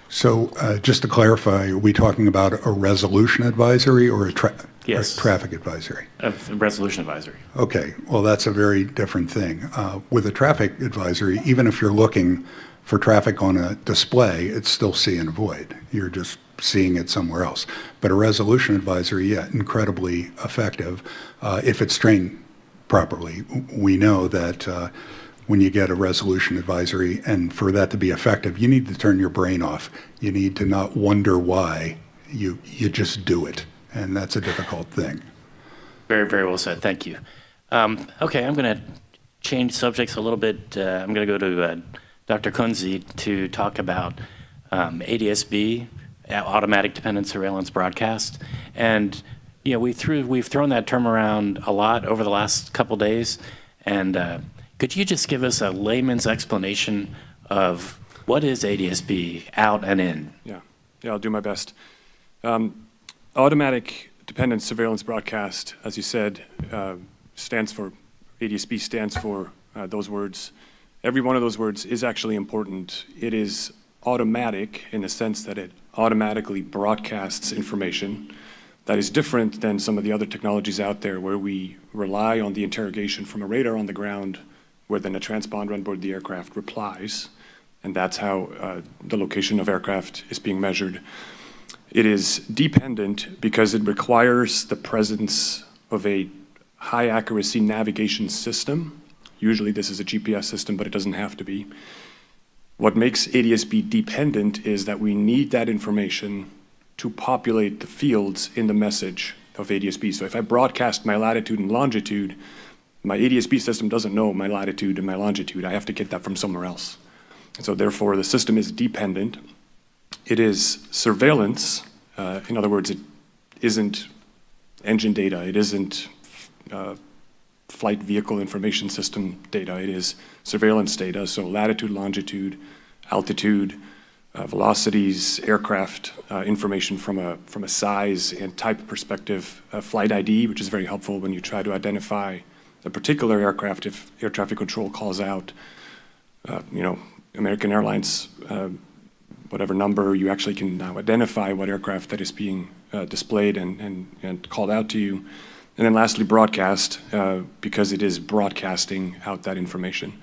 So just to clarify, are we talking about a resolution advisory or a traffic advisory? A resolution advisory. Okay, well, that's a very different thing. With a traffic advisory, even if you're looking for traffic on a display, it's still see and avoid. You're just seeing it somewhere else. But a resolution advisory, yeah, incredibly effective if it's trained properly. We know that when you get a resolution advisory, and for that to be effective, you need to turn your brain off. You need to not wonder why. You just do it, and that's a difficult thing. Very, very well said. Thank you. Okay, I'm going to change subjects a little bit. I'm going to go to Dr. Kunze to talk about ADSB, automatic dependent surveillance broadcast. And you know, we've thrown that term around a lot over the last couple days. And could you just give us a layman's explanation of What is ADSB out and in? Yeah, I'll do my best. Automatic dependent surveillance broadcast, as you said, stands for, ADSB stands for those words. Every one of those words is actually important. It is automatic in the sense that it automatically broadcasts information. That is different than some of the other technologies out there where we rely on the interrogation from a radar on the ground, where then a transponder on board the aircraft replies, and that's how the location of aircraft is being measured. It is dependent because it requires the presence of a high accuracy navigation system. Usually this is a GPS system, but it doesn't have to be. What makes ADSB dependent is that we need that information to populate the fields in the message of ADSB. So if I broadcast my latitude and longitude, my ADSB system doesn't know my latitude and my longitude. I have to get that from somewhere else. And so therefore the system is dependent. It is surveillance. In other words, it isn't engine data. It isn't flight vehicle information system data. It is surveillance data. So latitude, longitude, altitude, velocities, aircraft information from a size and type perspective, flight ID, which is very helpful when you try to identify a particular aircraft. If air traffic control calls out, American Airlines, whatever number, you actually can now identify what aircraft that is being displayed and called out to you. And then lastly, broadcast, because it is broadcasting out that information.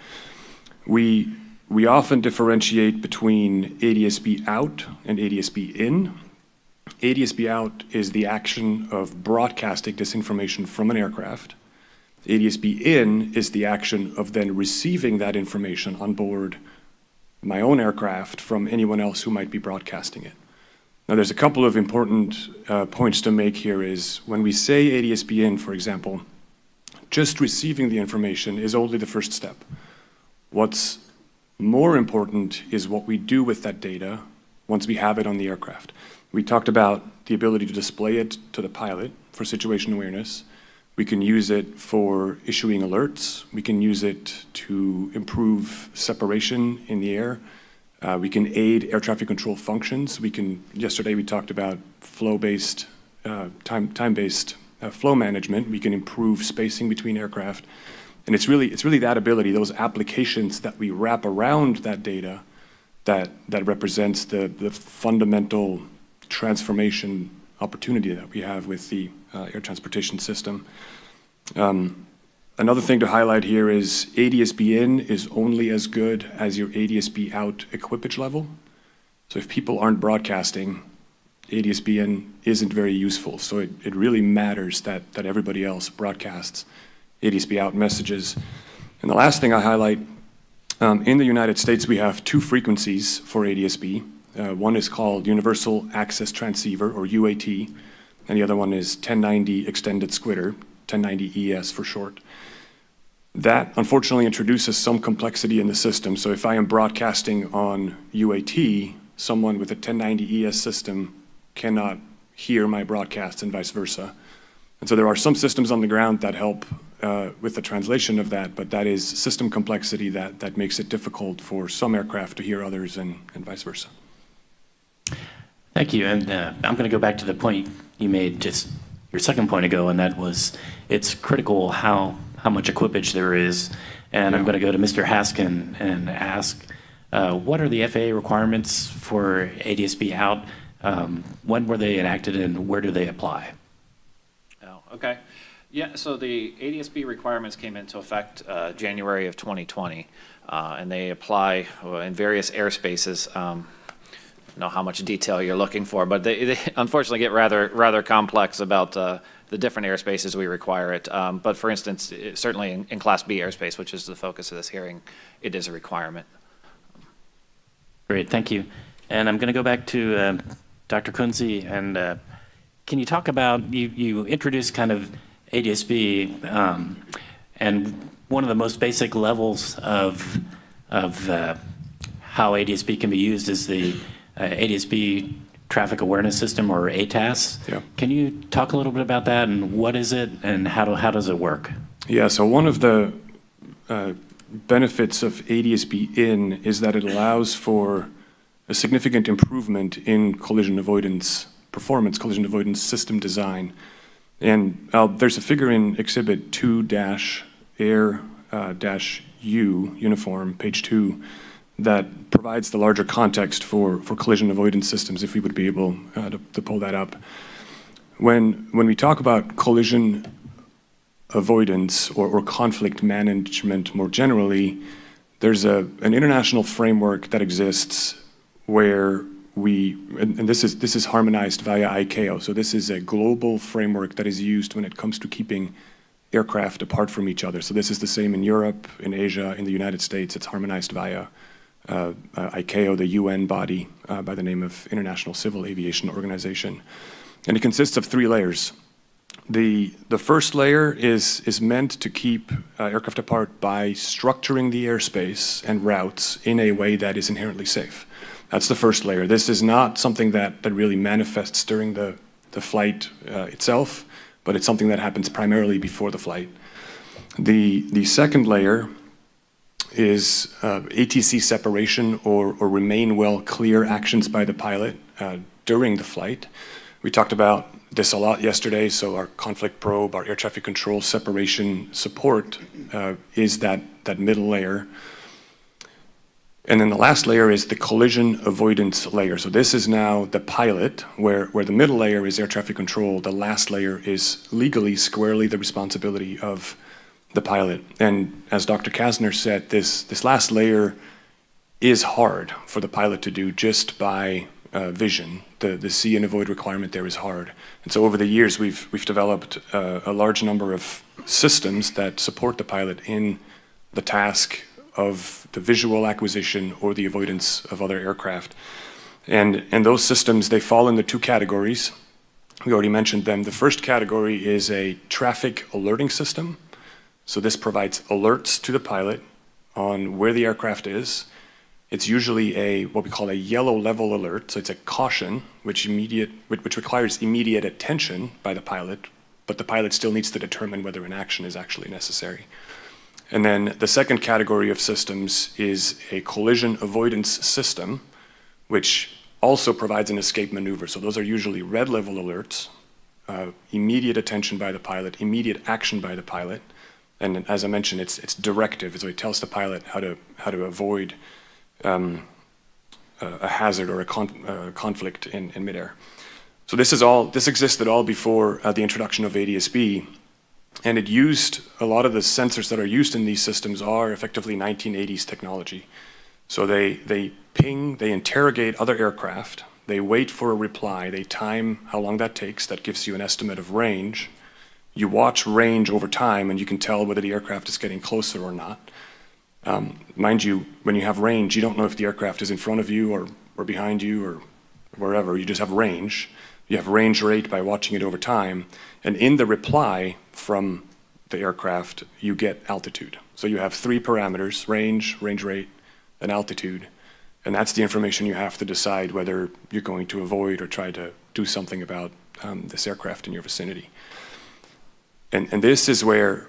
We often differentiate between ADSB out and ADSB in. ADSB out is the action of broadcasting this information from an aircraft. ADSB in is the action of then receiving that information on board my own aircraft from anyone else who might be broadcasting it. Now, there's a couple of important points to make here is when we say ADSB in, for example, just receiving the information is only the first step. What's more important is what we do with that data once we have it on the aircraft. We talked about the ability to display it to the pilot for situation awareness. We can use it for issuing alerts. We can use it to improve separation in the air. We can aid air traffic control functions. Yesterday we talked about flow-based, time-based flow management. We can improve spacing between aircraft. And it's really that ability, those applications that we wrap around that data that represents the fundamental transformation opportunity that we have with the air transportation system. Another thing to highlight here is ADSB in is only as good as your ADSB out equipage level. So if people aren't broadcasting, ADSB in isn't very useful. So it really matters that everybody else broadcasts ADSB out messages. And the last thing I highlight, in the United States we have two frequencies for ADSB. One is called Universal Access Transceiver, or UAT, and the other one is 1090 Extended Squitter, 1090 ES for short. That unfortunately introduces some complexity in the system. So if I am broadcasting on UAT, someone with a 1090 ES system cannot hear my broadcasts and vice versa. And so there are some systems on the ground that help with the translation of that, but that is system complexity that makes it difficult for some aircraft to hear others and vice versa. Thank you. And I'm going to go back to the point you made just your second point ago, and that was it's critical how much equipage there is. And I'm going to go to Mr. Haskin and ask, what are the FAA requirements for ADSB out? When were they enacted and where do they apply? Oh, okay. Yeah, so the ADSB requirements came into effect January of 2020, and they apply in various airspaces. I don't know how much detail you're looking for, but they unfortunately get rather complex about the different airspaces we require it. But for instance, certainly in Class B airspace, which is the focus of this hearing, it is a requirement. Great, thank you. And I'm going to go back to Dr. Kunze, and can you talk about, you introduced kind of ADSB, and one of the most basic levels of how ADSB can be used is the ADSB Traffic Awareness System, or ATAS. Yeah. Can you talk a little bit about that, and what is it, and how does it work? Yeah, so one of the benefits of ADSB in is that it allows for a significant improvement in collision avoidance performance, collision avoidance system design. And there's a figure in Exhibit 2-Air-U uniform, page 2, that provides the larger context for collision avoidance systems, if we would be able to pull that up. When we talk about collision avoidance or conflict management more generally, there's an international framework that exists where and this is harmonized via ICAO. So this is a global framework that is used when it comes to keeping aircraft apart from each other. So this is the same in Europe, in Asia, in the United States. It's harmonized via ICAO, the UN body by the name of International Civil Aviation Organization. And it consists of 3 layers. The first layer is meant to keep aircraft apart by structuring the airspace and routes in a way that is inherently safe. That's the first layer. This is not something that really manifests during the flight itself, but it's something that happens primarily before the flight. The second layer is ATC separation or remain well clear actions by the pilot during the flight. We talked about this a lot yesterday, so our conflict probe, our air traffic control separation support is that middle layer. And then the last layer is the collision avoidance layer. So this is now the pilot, where the middle layer is air traffic control. The last layer is legally, squarely the responsibility of the pilot. And as Dr. Kasner said, this last layer is hard for the pilot to do just by vision. The see and avoid requirement there is hard. And so over the years, we've developed a large number of systems that support the pilot in the task of the visual acquisition or the avoidance of other aircraft. And those systems, they fall into 2 categories. We already mentioned them. The first category is a traffic alerting system. So this provides alerts to the pilot on where the aircraft is. It's usually what we call a yellow level alert. So it's a caution, which requires immediate attention by the pilot, but the pilot still needs to determine whether an action is actually necessary. And then the second category of systems is a collision avoidance system, which also provides an escape maneuver. So those are usually red level alerts, immediate attention by the pilot, immediate action by the pilot. And as I mentioned, it's directive. So it tells the pilot how to avoid a hazard or a conflict in midair. So this existed all before the introduction of ADSB. And it used, a lot of the sensors that are used in these systems are effectively 1980s technology. So they ping, they interrogate other aircraft, they wait for a reply, they time how long that takes, that gives you an estimate of range. You watch range over time and you can tell whether the aircraft is getting closer or not. Mind you, when you have range, you don't know if the aircraft is in front of you or behind you or wherever, you just have range. You have range rate by watching it over time. And in the reply from the aircraft, you get altitude. So you have 3 parameters, range rate, and altitude. And that's the information you have to decide whether you're going to avoid or try to do something about this aircraft in your vicinity. And this is where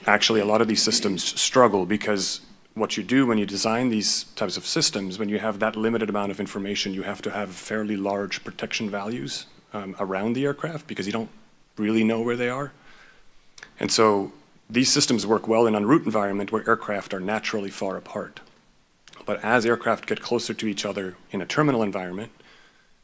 actually a lot of these systems struggle, because what you do when you design these types of systems, when you have that limited amount of information, you have to have fairly large protection values around the aircraft, because you don't really know where they are. And so these systems work well in en route environment where aircraft are naturally far apart. But as aircraft get closer to each other in a terminal environment,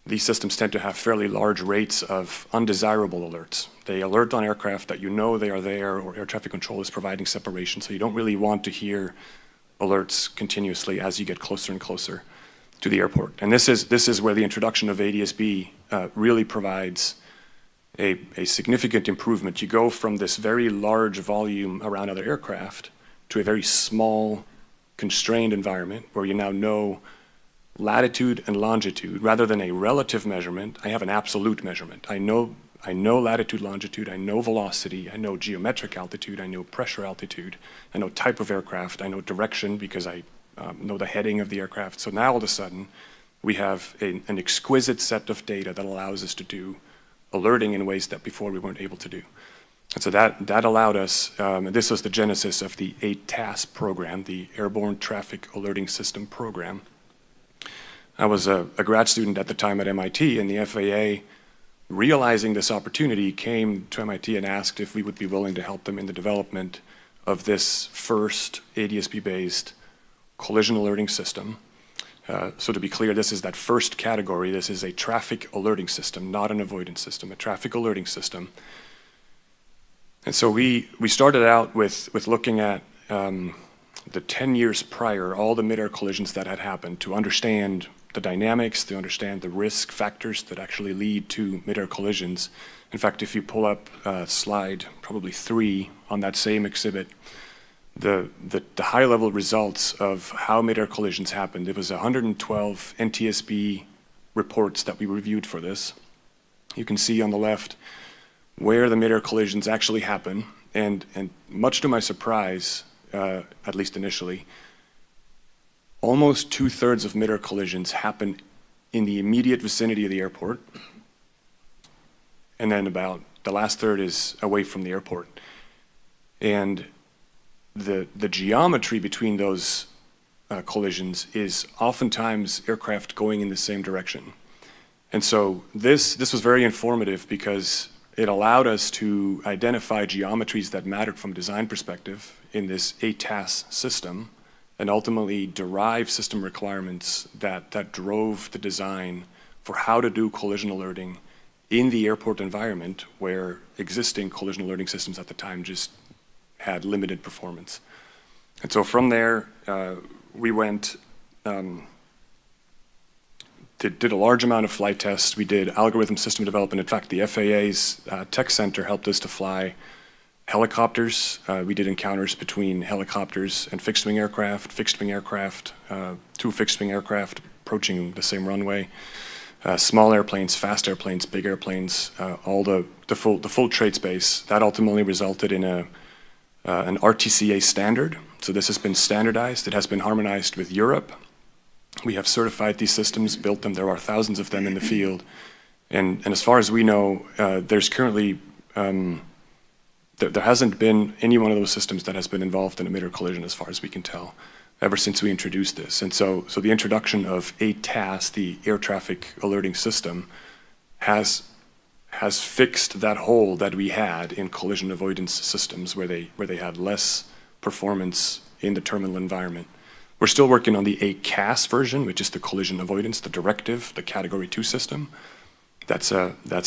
these systems tend to have fairly large rates of undesirable alerts. They alert on aircraft that you know they are there, or air traffic control is providing separation, so you don't really want to hear alerts continuously as you get closer and closer to the airport. And this is where the introduction of ADSB really provides a significant improvement. You go from this very large volume around other aircraft to a very small, constrained environment where you now know latitude and longitude. Rather than a relative measurement, I have an absolute measurement. I know latitude, longitude, I know velocity, I know geometric altitude, I know pressure altitude, I know type of aircraft, I know direction because I know the heading of the aircraft. So now all of a sudden, we have an exquisite set of data that allows us to do alerting in ways that before we weren't able to do. And so that allowed us, and this was the genesis of the ATAS program, the Airborne Traffic Alerting System program. I was a grad student at the time at MIT, and the FAA, realizing this opportunity, came to MIT and asked if we would be willing to help them in the development of this first ADSB-based collision alerting system. So to be clear, this is that first category. This is a traffic alerting system, not an avoidance system, a traffic alerting system. And so we started out with looking at the 10 years prior, all the midair collisions that had happened, to understand the dynamics, to understand the risk factors that actually lead to midair collisions. In fact, if you pull up slide probably 3 on that same exhibit, the high-level results of how midair collisions happened, it was 112 NTSB reports that we reviewed for this. You can see on the left where the midair collisions actually happen, and much to my surprise, at least initially, almost 2/3 of midair collisions happen in the immediate vicinity of the airport, and then about the last third is away from the airport. And the geometry between those collisions is oftentimes aircraft going in the same direction. And so this was very informative because it allowed us to identify geometries that mattered from a design perspective in this ATAS system, and ultimately derive system requirements that drove the design for how to do collision alerting in the airport environment, where existing collision alerting systems at the time just had limited performance. And so from there, we went, did a large amount of flight tests. We did algorithm system development. In fact, the FAA's tech center helped us to fly helicopters. We did encounters between helicopters and fixed-wing aircraft, two fixed-wing aircraft approaching the same runway, small airplanes, fast airplanes, big airplanes, all the full trade space. That ultimately resulted in an RTCA standard. So this has been standardized. It has been harmonized with Europe. We have certified these systems, built them. There are thousands of them in the field. And as far as we know, there's currently, there hasn't been any one of those systems that has been involved in a midair collision, as far as we can tell, ever since we introduced this. And so the introduction of ATAS, the air traffic alerting system, has fixed that hole that we had in collision avoidance systems, where they had less performance in the terminal environment. We're still working on the ACAS version, which is the collision avoidance, the directive, the Category 2 system. That's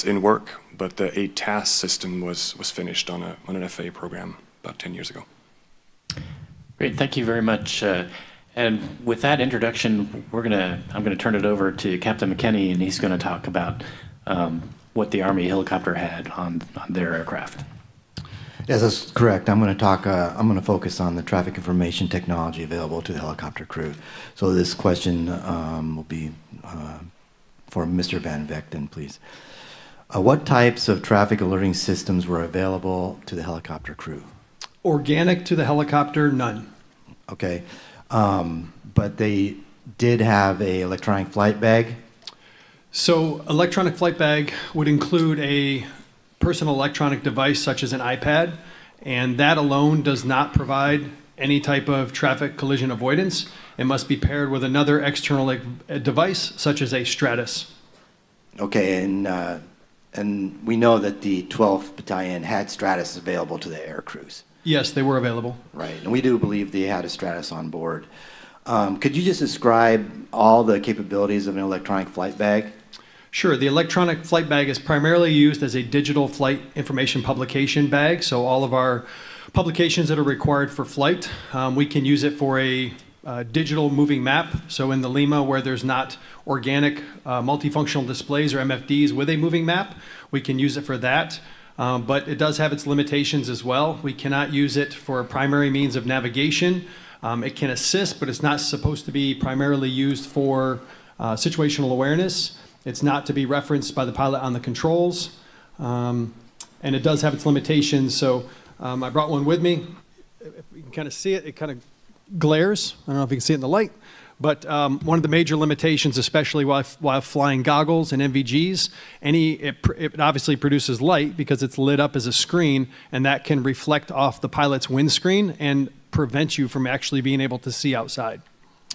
in work, but the ATAS system was finished on an FAA program about 10 years ago. Great, thank you very much. And with that introduction, I'm gonna turn it over to Captain McKinney, and he's gonna talk about what the Army helicopter had on their aircraft. Yes, that's correct. I'm going to focus on the traffic information technology available to the helicopter crew. So this question will be for Mr. Van Vechten, please. What types of traffic alerting systems were available to the helicopter crew? Organic to the helicopter, none. Okay. But they did have a electronic flight bag? So electronic flight bag would include a personal electronic device such as an iPad, and that alone does not provide any type of traffic collision avoidance. It must be paired with another external device such as a Stratus. Okay, and we know that the 12th Battalion had Stratus available to the air crews. Yes, they were available. Right, and we do believe they had a Stratus on board. Could you just describe all the capabilities of an electronic flight bag? Sure. The electronic flight bag is primarily used as a digital flight information publication bag. So all of our publications that are required for flight, we can use it for a digital moving map. So in the Lima, where there's not organic multifunctional displays or MFDs with a moving map, we can use it for that. But it does have its limitations as well. We cannot use it for a primary means of navigation. It can assist, but it's not supposed to be primarily used for situational awareness. It's not to be referenced by the pilot on the controls, and it does have its limitations. So I brought one with me. If you can kind of see it, it kind of glares. I don't know if you can see it in the light, But one of the major limitations, especially while flying goggles and NVGs, it obviously produces light because it's lit up as a screen, and that can reflect off the pilot's windscreen and prevent you from actually being able to see outside.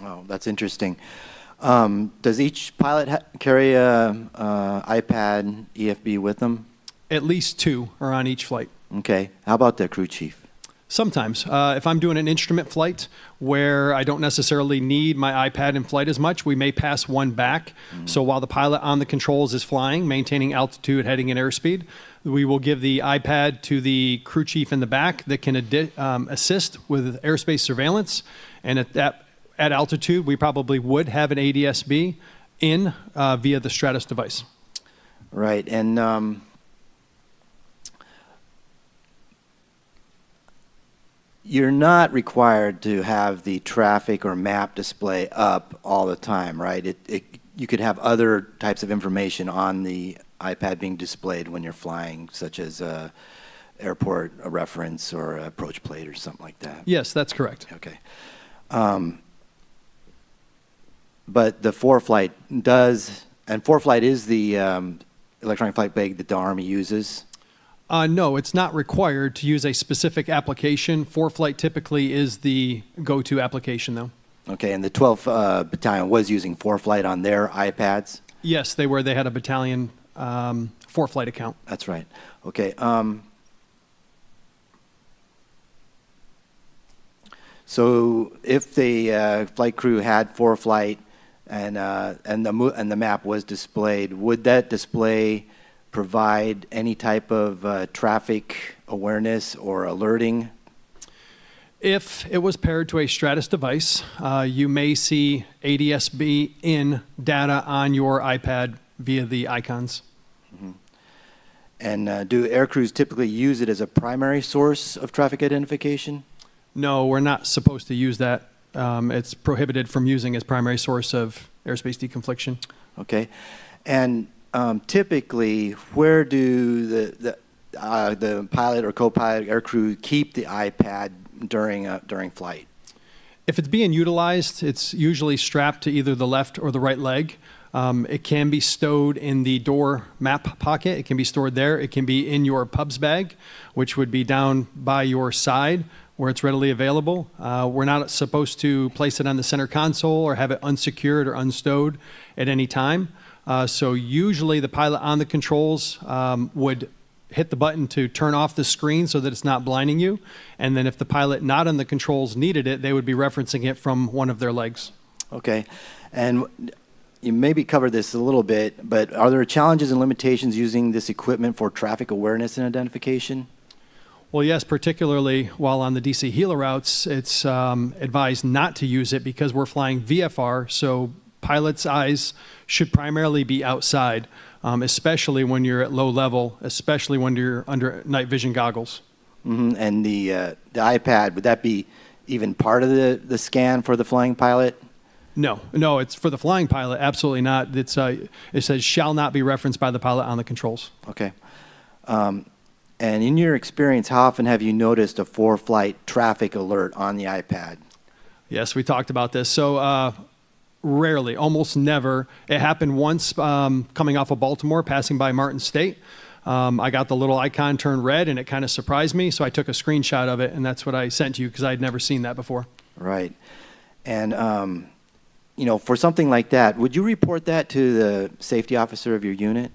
Oh, that's interesting. Does each pilot carry a iPad EFB with them? At least 2 are on each flight. Okay. How about the crew chief? Sometimes. If I'm doing an instrument flight where I don't necessarily need my iPad in flight as much, we may pass one back. So while the pilot on the controls is flying, maintaining altitude, heading, and airspeed, we will give the iPad to the crew chief in the back that can assist with airspace surveillance. And at altitude, we probably would have an ADSB in via the Stratus device. Right. And you're not required to have the traffic or map display up all the time, right? You could have other types of information on the iPad being displayed when you're flying, such as airport reference or approach plate or something like that. Yes, that's correct. Okay. But the ForeFlight does, and ForeFlight is the electronic flight bag that the Army uses. No, it's not required to use a specific application. ForeFlight typically is the go-to application, though. Okay, and the 12th Battalion was using ForeFlight on their iPads? Yes, they were. They had a battalion ForeFlight account. That's right. Okay. So if the flight crew had ForeFlight and the map was displayed, would that display provide any type of traffic awareness or alerting? If it was paired to a Stratus device, you may see ADSB in data on your iPad via the icons. Mm-hmm. And do air crews typically use it as a primary source of traffic identification? No, we're not supposed to use that. It's prohibited from using as primary source of airspace deconfliction. Okay. And typically, where do the pilot or co-pilot air crew keep the iPad during flight? If it's being utilized, it's usually strapped to either the left or the right leg. It can be stowed in the door map pocket. It can be stored there. It can be in your pubs bag, which would be down by your side where it's readily available. We're not supposed to place it on the center console or have it unsecured or unstowed at any time. So usually the pilot on the controls would hit the button to turn off the screen so that it's not blinding you. And then if the pilot not on the controls needed it, they would be referencing it from one of their legs. Okay. And you maybe covered this a little bit, but are there challenges and limitations using this equipment for traffic awareness and identification? Well, yes, particularly while on the DC Hela routes, it's advised not to use it because we're flying VFR, so pilots' eyes should primarily be outside, especially when you're at low level, especially when you're under night vision goggles. Mm-hmm. And the iPad, would that be even part of the scan for the flying pilot? No, it's for the flying pilot, absolutely not. It says shall not be referenced by the pilot on the controls. Okay. And in your experience, how often have you noticed a ForeFlight traffic alert on the iPad? Yes, we talked about this. So rarely, almost never. It happened once coming off of Baltimore, passing by Martin State. I got the little icon turn red, and it kind of surprised me, so I took a screenshot of it, and that's what I sent you because I had never seen that before. Right. And, for something like that, would you report that to the safety officer of your unit?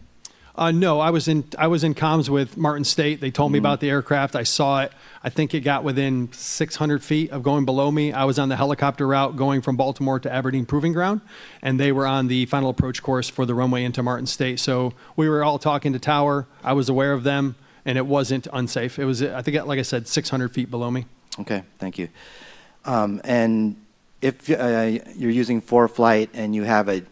No, I was in comms with Martin State. They told me about the aircraft. I saw it. I think it got within 600 feet of going below me. I was on the helicopter route going from Baltimore to Aberdeen Proving Ground, and they were on the final approach course for the runway into Martin State. So we were all talking to tower. I was aware of them, and it wasn't unsafe. It was, I think, like I said, 600 feet below me. Okay, thank you. And if you're using ForeFlight and you have a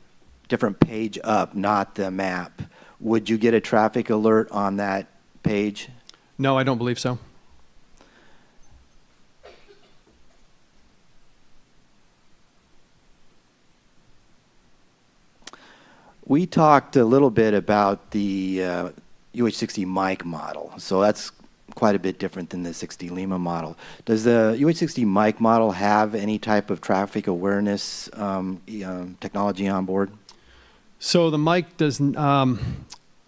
different page up, not the map, would you get a traffic alert on that page? No, I don't believe so. We talked a little bit about the UH-60 mic model. So that's quite a bit different than the 60 Lima model. Does the UH-60 Mike model have any type of traffic awareness technology on board? So the Mike does.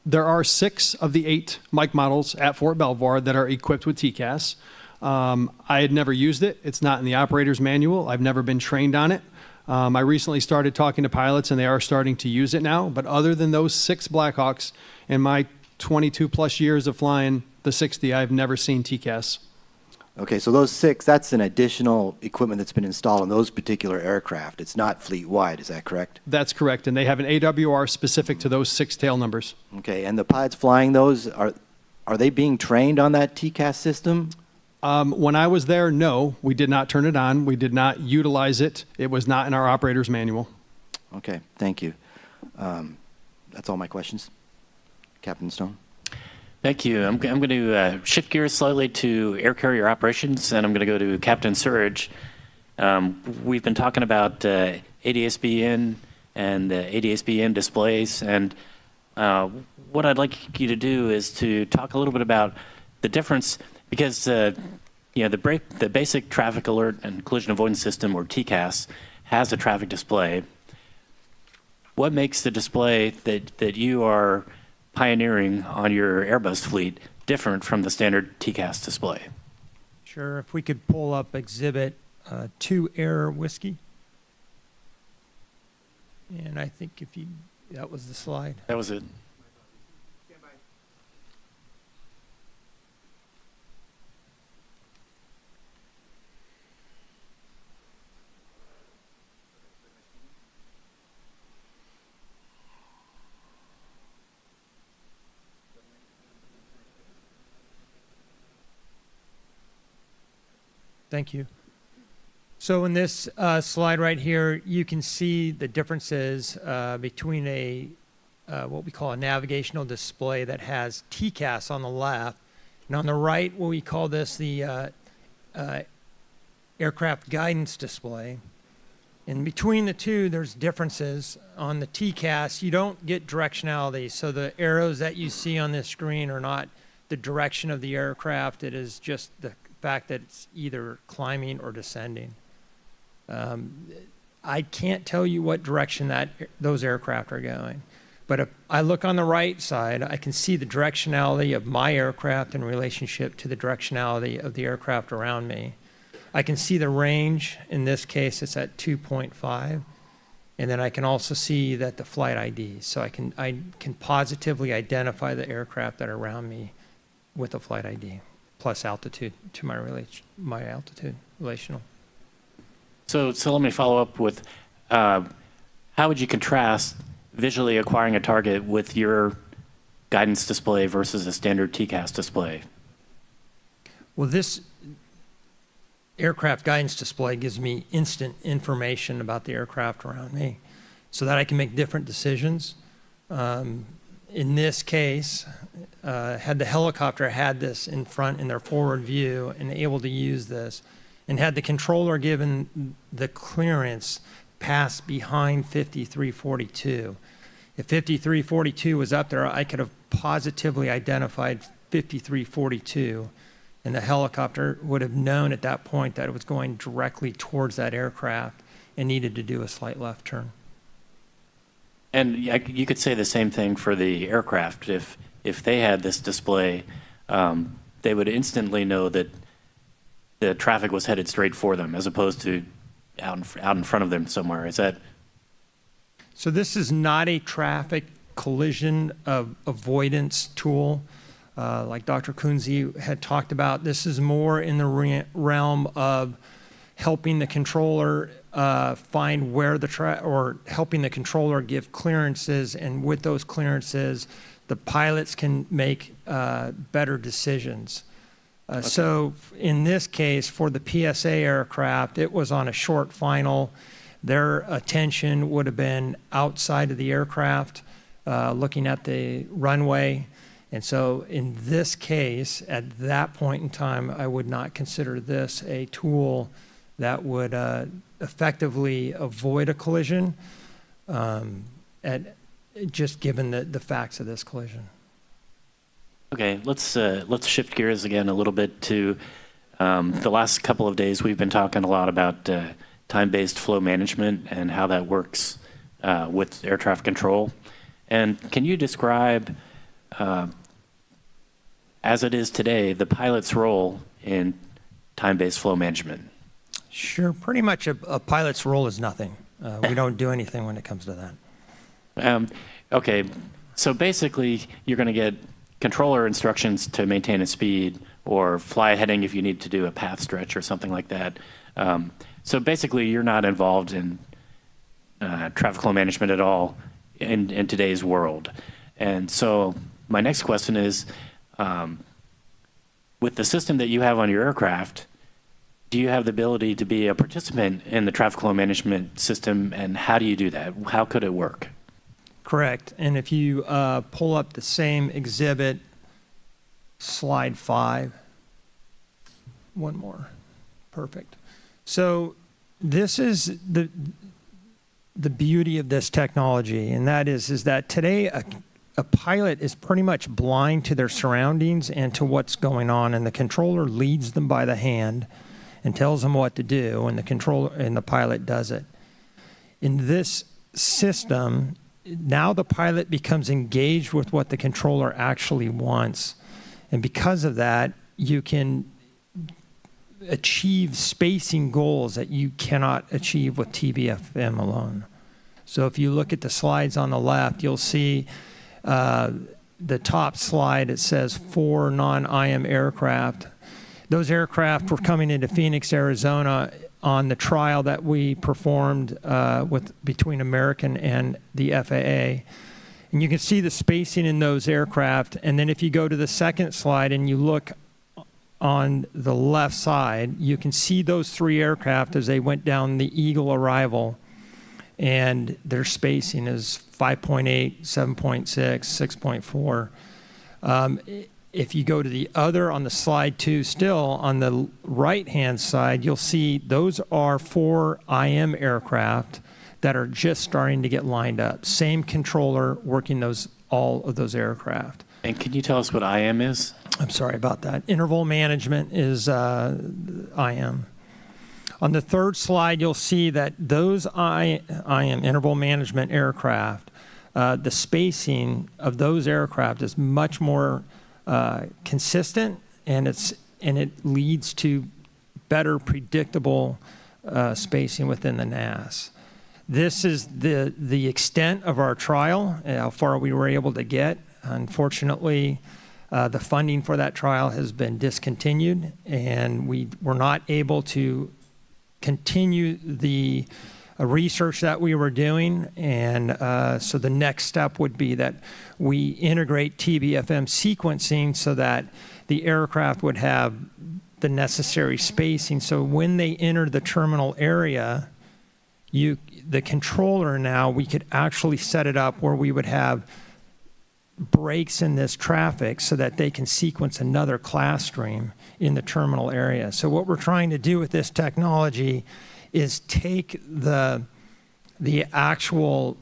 There are 6 of the 8 Mike models at Fort Belvoir that are equipped with TCAS. I had never used it. It's not in the operator's manual. I've never been trained on it. I recently started talking to pilots, and they are starting to use it now. But other than those 6 Blackhawks in my 22 plus years of flying the 60, I've never seen TCAS. Okay, so those 6, that's an additional equipment that's been installed on those particular aircraft. It's not fleet-wide, is that correct? That's correct, and they have an AWR specific to those 6 tail numbers. Okay, and the pilots flying those, are they being trained on that TCAS system? When I was there, no, we did not turn it on. We did not utilize it. It was not in our operator's manual. Okay, thank you. That's all my questions. Captain Stone. Thank you. I'm going to shift gears slightly to air carrier operations, and I'm going to go to Captain Surridge. We've been talking about ADS-B and the ADS-B displays, and what I'd like you to do is to talk a little bit about the difference, because the basic traffic alert and collision avoidance system, or TCAS, has a traffic display. What makes the display that you are pioneering on your Airbus fleet different from the standard TCAS display? Sure. If we could pull up Exhibit 2 Air Whiskey. And I think if you, that was the slide. That was it. Thank you. So in this slide right here, you can see the differences between a what we call a navigational display that has TCAS on the left, and on the right, what we call this the aircraft guidance display. And between the two, there's differences. On the TCAS, you don't get directionality, so the arrows that you see on this screen are not the direction of the aircraft. It is just the fact that it's either climbing or descending. I can't tell you what direction those aircraft are going, but if I look on the right side, I can see the directionality of my aircraft in relationship to the directionality of the aircraft around me. I can see the range. In this case, it's at 2.5, and then I can also see that the flight ID. So I can positively identify the aircraft that are around me with the flight ID plus altitude to my altitude relational. So let me follow up with, how would you contrast visually acquiring a target with your guidance display versus a standard TCAS display? Well, this aircraft guidance display gives me instant information about the aircraft around me so that I can make different decisions. In this case, had the helicopter had this in front in their forward view and able to use this, and had the controller given the clearance pass behind 5342. If 5342 was up there, I could have positively identified 5342, and the helicopter would have known at that point that it was going directly towards that aircraft and needed to do a slight left turn. And you could say the same thing for the aircraft. If they had this display, they would instantly know that the traffic was headed straight for them, as opposed to out in front of them somewhere. Is that? So this is not a traffic collision avoidance tool, like Dr. Kunze had talked about. This is more in the realm of helping the controller find where or helping the controller give clearances, and with those clearances, the pilots can make better decisions. Okay. So in this case, for the PSA aircraft, it was on a short final. Their attention would have been outside of the aircraft, looking at the runway. And so in this case, at that point in time, I would not consider this a tool that would effectively avoid a collision, just given the facts of this collision. Okay, let's shift gears again a little bit to the last couple of days. We've been talking a lot about time-based flow management and how that works with air traffic control. And can you describe, as it is today, the pilot's role in time-based flow management? Sure. Pretty much a pilot's role is nothing. We don't do anything when it comes to that. Okay, so basically you're going to get controller instructions to maintain a speed or fly a heading if you need to do a path stretch or something like that. So basically you're not involved in traffic flow management at all in today's world. And so my next question is, with the system that you have on your aircraft, do you have the ability to be a participant in the traffic flow management system, and how do you do that? How could it work? Correct. And if you pull up the same exhibit, slide 5, one more. Perfect. So this is the beauty of this technology, and that is that today a pilot is pretty much blind to their surroundings and to what's going on, and the controller leads them by the hand and tells them what to do, and the pilot does it. In this system, now the pilot becomes engaged with what the controller actually wants, and because of that, you can achieve spacing goals that you cannot achieve with TBFM alone. So if you look at the slides on the left, you'll see the top slide, it says 4 non-IM aircraft. Those aircraft were coming into Phoenix, Arizona on the trial that we performed between American and the FAA. And you can see the spacing in those aircraft. And then if you go to the second slide and you look on the left side, you can see those 3 aircraft as they went down the Eagle arrival. And their spacing is 5.8, 7.6, 6.4. If you go to the other on the slide 2 still, on the right-hand side, you'll see those are 4 IM aircraft that are just starting to get lined up. Same controller working all of those aircraft. And can you tell us what IM is? I'm sorry about that. Interval management is IM. On the third slide, you'll see that those IM, interval management aircraft, the spacing of those aircraft is much more consistent, and it leads to better predictable spacing within the NAS. This is the extent of our trial, how far we were able to get. Unfortunately, the funding for that trial has been discontinued, and we were not able to continue the research that we were doing. And so the next step would be that we integrate TBFM sequencing so that the aircraft would have the necessary spacing. So when they enter the terminal area, the controller now, we could actually set it up where we would have breaks in this traffic so that they can sequence another class stream in the terminal area. So what we're trying to do with this technology is take the actual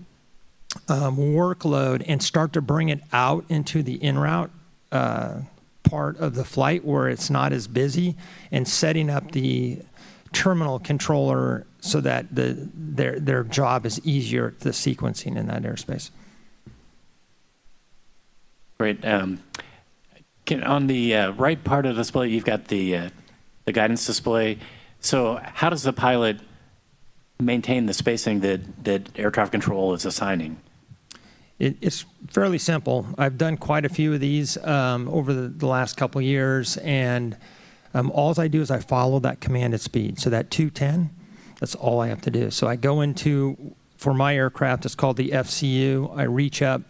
workload and start to bring it out into the en route part of the flight where it's not as busy, and setting up the terminal controller so that their job is easier, the sequencing in that airspace. Great. On the right part of the display, you've got the guidance display. So how does the pilot maintain the spacing that air traffic control is assigning? It's fairly simple. I've done quite a few of these over the last couple of years, and all I do is I follow that commanded speed. So that 210, that's all I have to do. So I go into, for my aircraft, it's called the FCU. I reach up,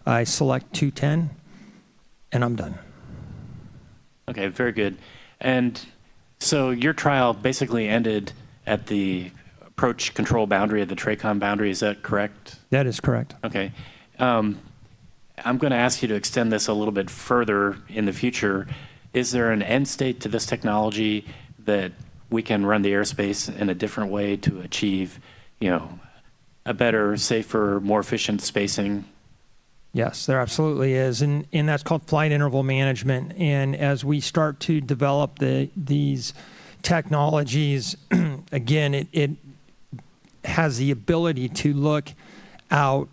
I select 210, and I'm done. Okay, very good. And so your trial basically ended at the approach control boundary of the TRACON boundary, is that correct? That is correct. Okay. I'm going to ask you to extend this a little bit further in the future. Is there an end state to this technology that we can run the airspace in a different way to achieve, a better, safer, more efficient spacing? Yes, there absolutely is, and that's called flight interval management. And as we start to develop these technologies, again, it has the ability to look out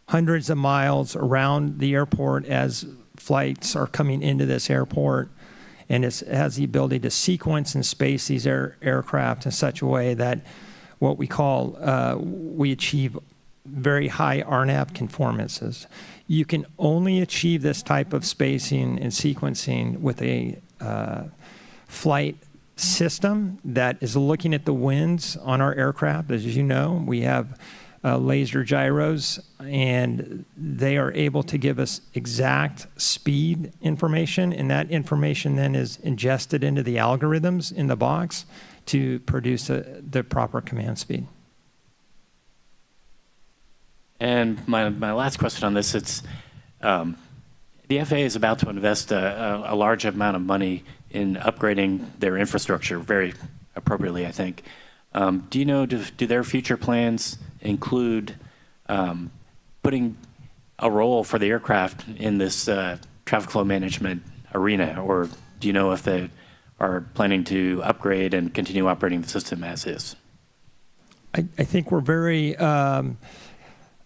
hundreds of miles around the airport as flights are coming into this airport, and it has the ability to sequence and space these aircraft in such a way that what we call we achieve very high RNAV conformances. You can only achieve this type of spacing and sequencing with a flight system that is looking at the winds on our aircraft. As you know, we have laser gyros, and they are able to give us exact speed information, and that information then is ingested into the algorithms in the box to produce the proper command speed. And my last question on this, it's the FAA is about to invest a large amount of money in upgrading their infrastructure, very appropriately, I think. Do you know, do their future plans include putting a role for the aircraft in this traffic flow management arena, or do you know if they are planning to upgrade and continue operating the system as is? I think we're very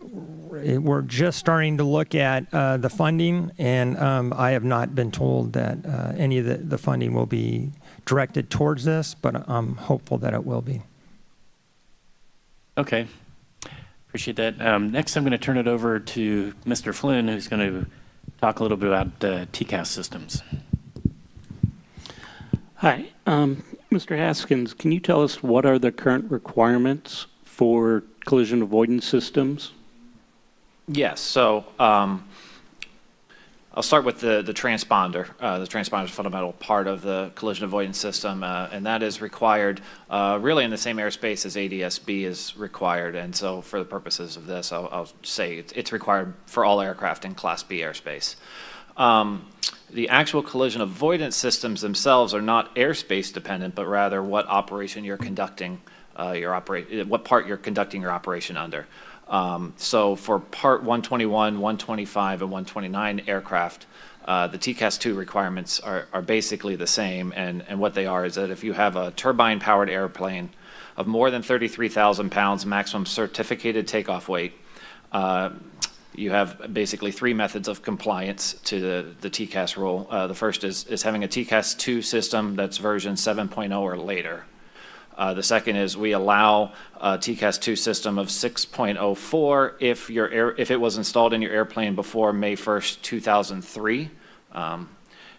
we're just starting to look at the funding, and I have not been told that any of the funding will be directed towards this, but I'm hopeful that it will be. Okay, appreciate that. Next, I'm going to turn it over to Mr. Flynn, who's going to talk a little bit about TCAS systems. Hi, Mr. Haskins, can you tell us what are the current requirements for collision avoidance systems? Yes, so I'll start with the transponder. The transponder is a fundamental part of the collision avoidance system, and that is required really in the same airspace as ADSB is required. And so for the purposes of this, I'll say it's required for all aircraft in Class B airspace. The actual collision avoidance systems themselves are not airspace dependent, but rather what operation you're conducting, what part you're conducting your operation under. So for Part 121, 125, and 129 aircraft, the TCAS 2 requirements are basically the same, and what they are is that if you have a turbine-powered airplane of more than 33,000 pounds maximum certificated takeoff weight, you have basically three methods of compliance to the TCAS rule. The first is having a TCAS 2 system that's version 7.0 or later. The second is we allow a TCAS 2 system of 6.04 if it was installed in your airplane before May 1st, 2003. And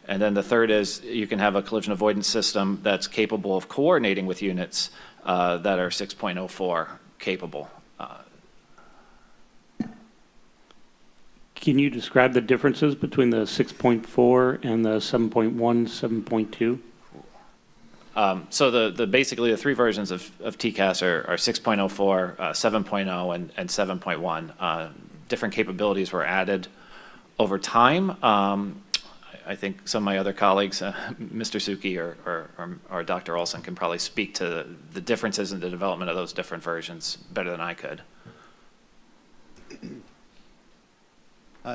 then the third is you can have a collision avoidance system that's capable of coordinating with units that are 6.04 capable. Can you describe the differences between the 6.4 and the 7.1, 7.2? So basically the three versions of TCAS are 6.04, 7.0, and 7.1. Different capabilities were added over time. I think some of my other colleagues, Mr. Suki or Dr. Olson, can probably speak to the differences in the development of those different versions better than I could.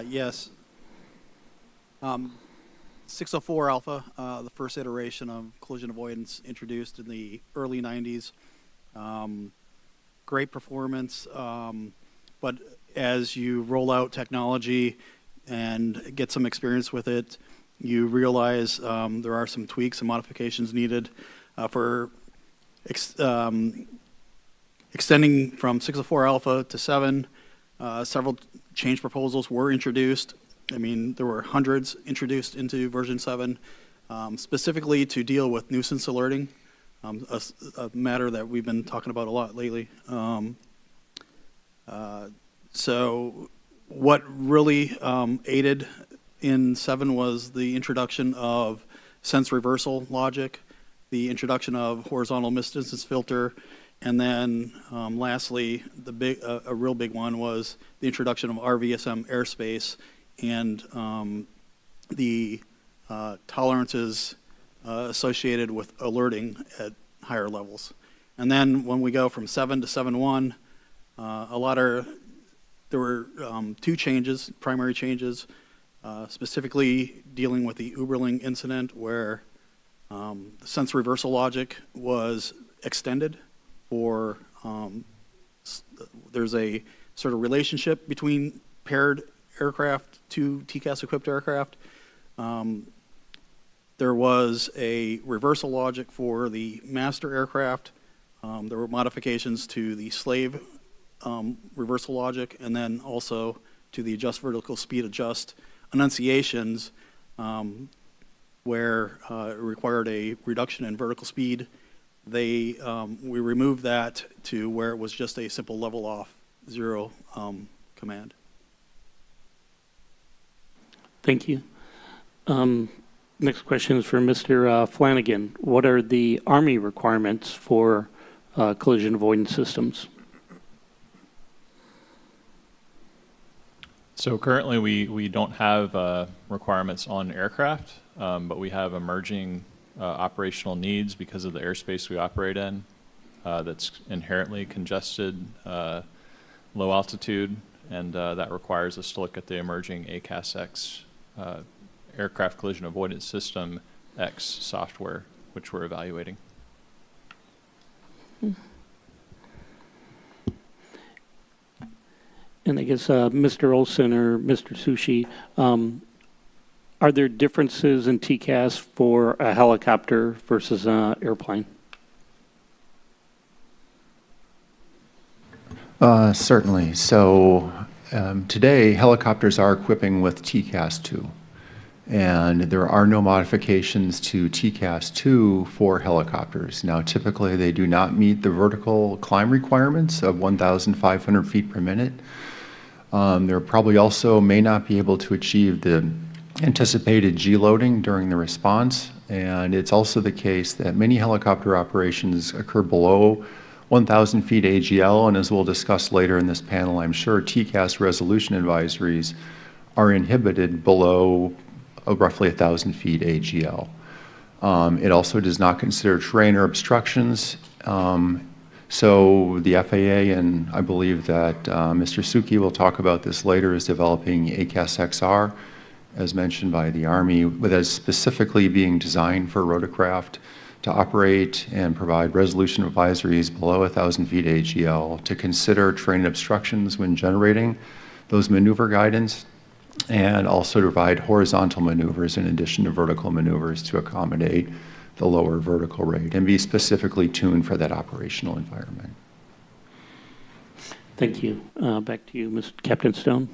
Yes. 604 Alpha, the first iteration of collision avoidance introduced in the early 90s. Great performance, but as you roll out technology and get some experience with it, you realize there are some tweaks and modifications needed for extending from 604 Alpha to 7. Several change proposals were introduced. I mean, there were hundreds introduced into version 7, specifically to deal with nuisance alerting, a matter that we've been talking about a lot lately. So what really aided in 7 was the introduction of sense reversal logic, the introduction of horizontal misdistance filter, and then lastly, a real big one was the introduction of RVSM airspace and the tolerances associated with alerting at higher levels. And then when we go from 7 to 7.1, a lot of there were two changes, primary changes, specifically dealing with the Uberling incident where the sense reversal logic was extended for, there's a sort of relationship between paired aircraft to TCAS-equipped aircraft. There was a reversal logic for the master aircraft. There were modifications to the slave reversal logic, and then also to the adjust vertical speed adjust enunciations where it required a reduction in vertical speed. We removed that to where it was just a simple level off zero command. Thank you. Next question is for Mr. Flanagan. What are the Army requirements for collision avoidance systems? So currently we don't have requirements on aircraft, but we have emerging operational needs because of the airspace we operate in that's inherently congested, low altitude, and that requires us to look at the emerging ACAS-X Aircraft Collision Avoidance System X software, which we're evaluating. And I guess Mr. Olson or Mr. Sushi, are there differences in TCAS for a helicopter versus an airplane? Certainly. So today, helicopters are equipping with TCAS-2. And there are no modifications to TCAS-2 for helicopters. Now, typically, they do not meet the vertical climb requirements of 1,500 feet per minute. They probably also may not be able to achieve the anticipated G-loading during the response. And it's also the case that many helicopter operations occur below 1,000 feet AGL. And as we'll discuss later in this panel, I'm sure TCAS resolution advisories are inhibited below roughly 1,000 feet AGL. It also does not consider terrain or obstructions. So the FAA, and I believe that Mr. Suki will talk about this later, is developing ACAS-XR, as mentioned by the Army, that is specifically being designed for rotorcraft to operate and provide resolution advisories below 1,000 feet AGL to consider terrain obstructions when generating those maneuver guidance, and also to provide horizontal maneuvers in addition to vertical maneuvers to accommodate the lower vertical rate and be specifically tuned for that operational environment. Thank you. Back to you, Mr. Captain Stone.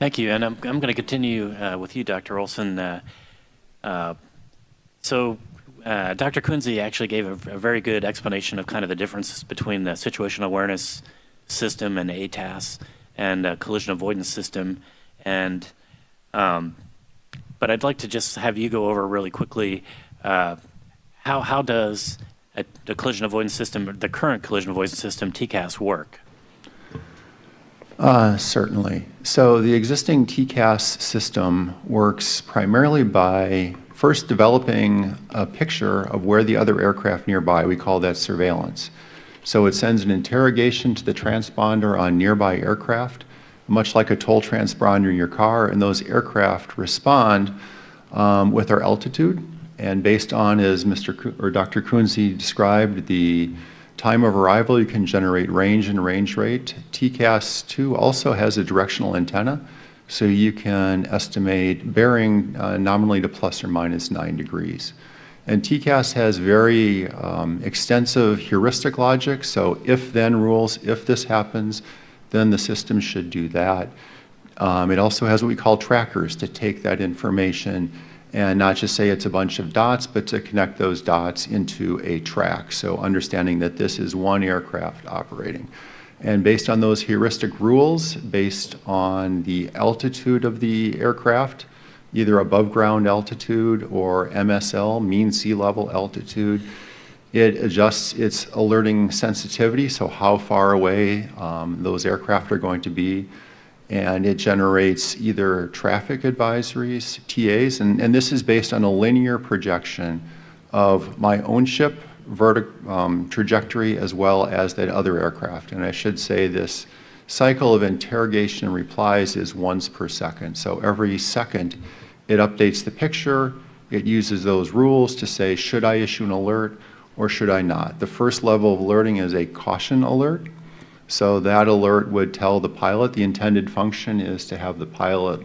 Thank you, and I'm going to continue with you, Dr. Olson. Dr. Kunze actually gave a very good explanation of kind of the differences between the situational awareness system and ATAS and collision avoidance system. And, but I'd like to just have you go over really quickly, how does the collision avoidance system, the current collision avoidance system, TCAS, work? Certainly. So the existing TCAS system works primarily by first developing a picture of where the other aircraft nearby, we call that surveillance. So it sends an interrogation to the transponder on nearby aircraft, much like a toll transponder in your car, and those aircraft respond with their altitude. And based on, as Dr. Kunze described, the time of arrival, you can generate range and range rate. TCAS-2 also has a directional antenna, so you can estimate bearing nominally to plus or minus 9 degrees. And TCAS has very extensive heuristic logic, so if-then rules. If this happens, then the system should do that. It also has what we call trackers to take that information and not just say it's a bunch of dots, but to connect those dots into a track. So understanding that this is one aircraft operating. And based on those heuristic rules, based on the altitude of the aircraft, either above ground altitude or MSL, mean sea level altitude, it adjusts its alerting sensitivity, so how far away those aircraft are going to be, and it generates either traffic advisories, TAs, and this is based on a linear projection of my own ship trajectory as well as that other aircraft. And I should say this cycle of interrogation and replies is once per second. So every second, it updates the picture. It uses those rules to say, should I issue an alert or should I not? The first level of alerting is a caution alert. So that alert would tell the pilot the intended function is to have the pilot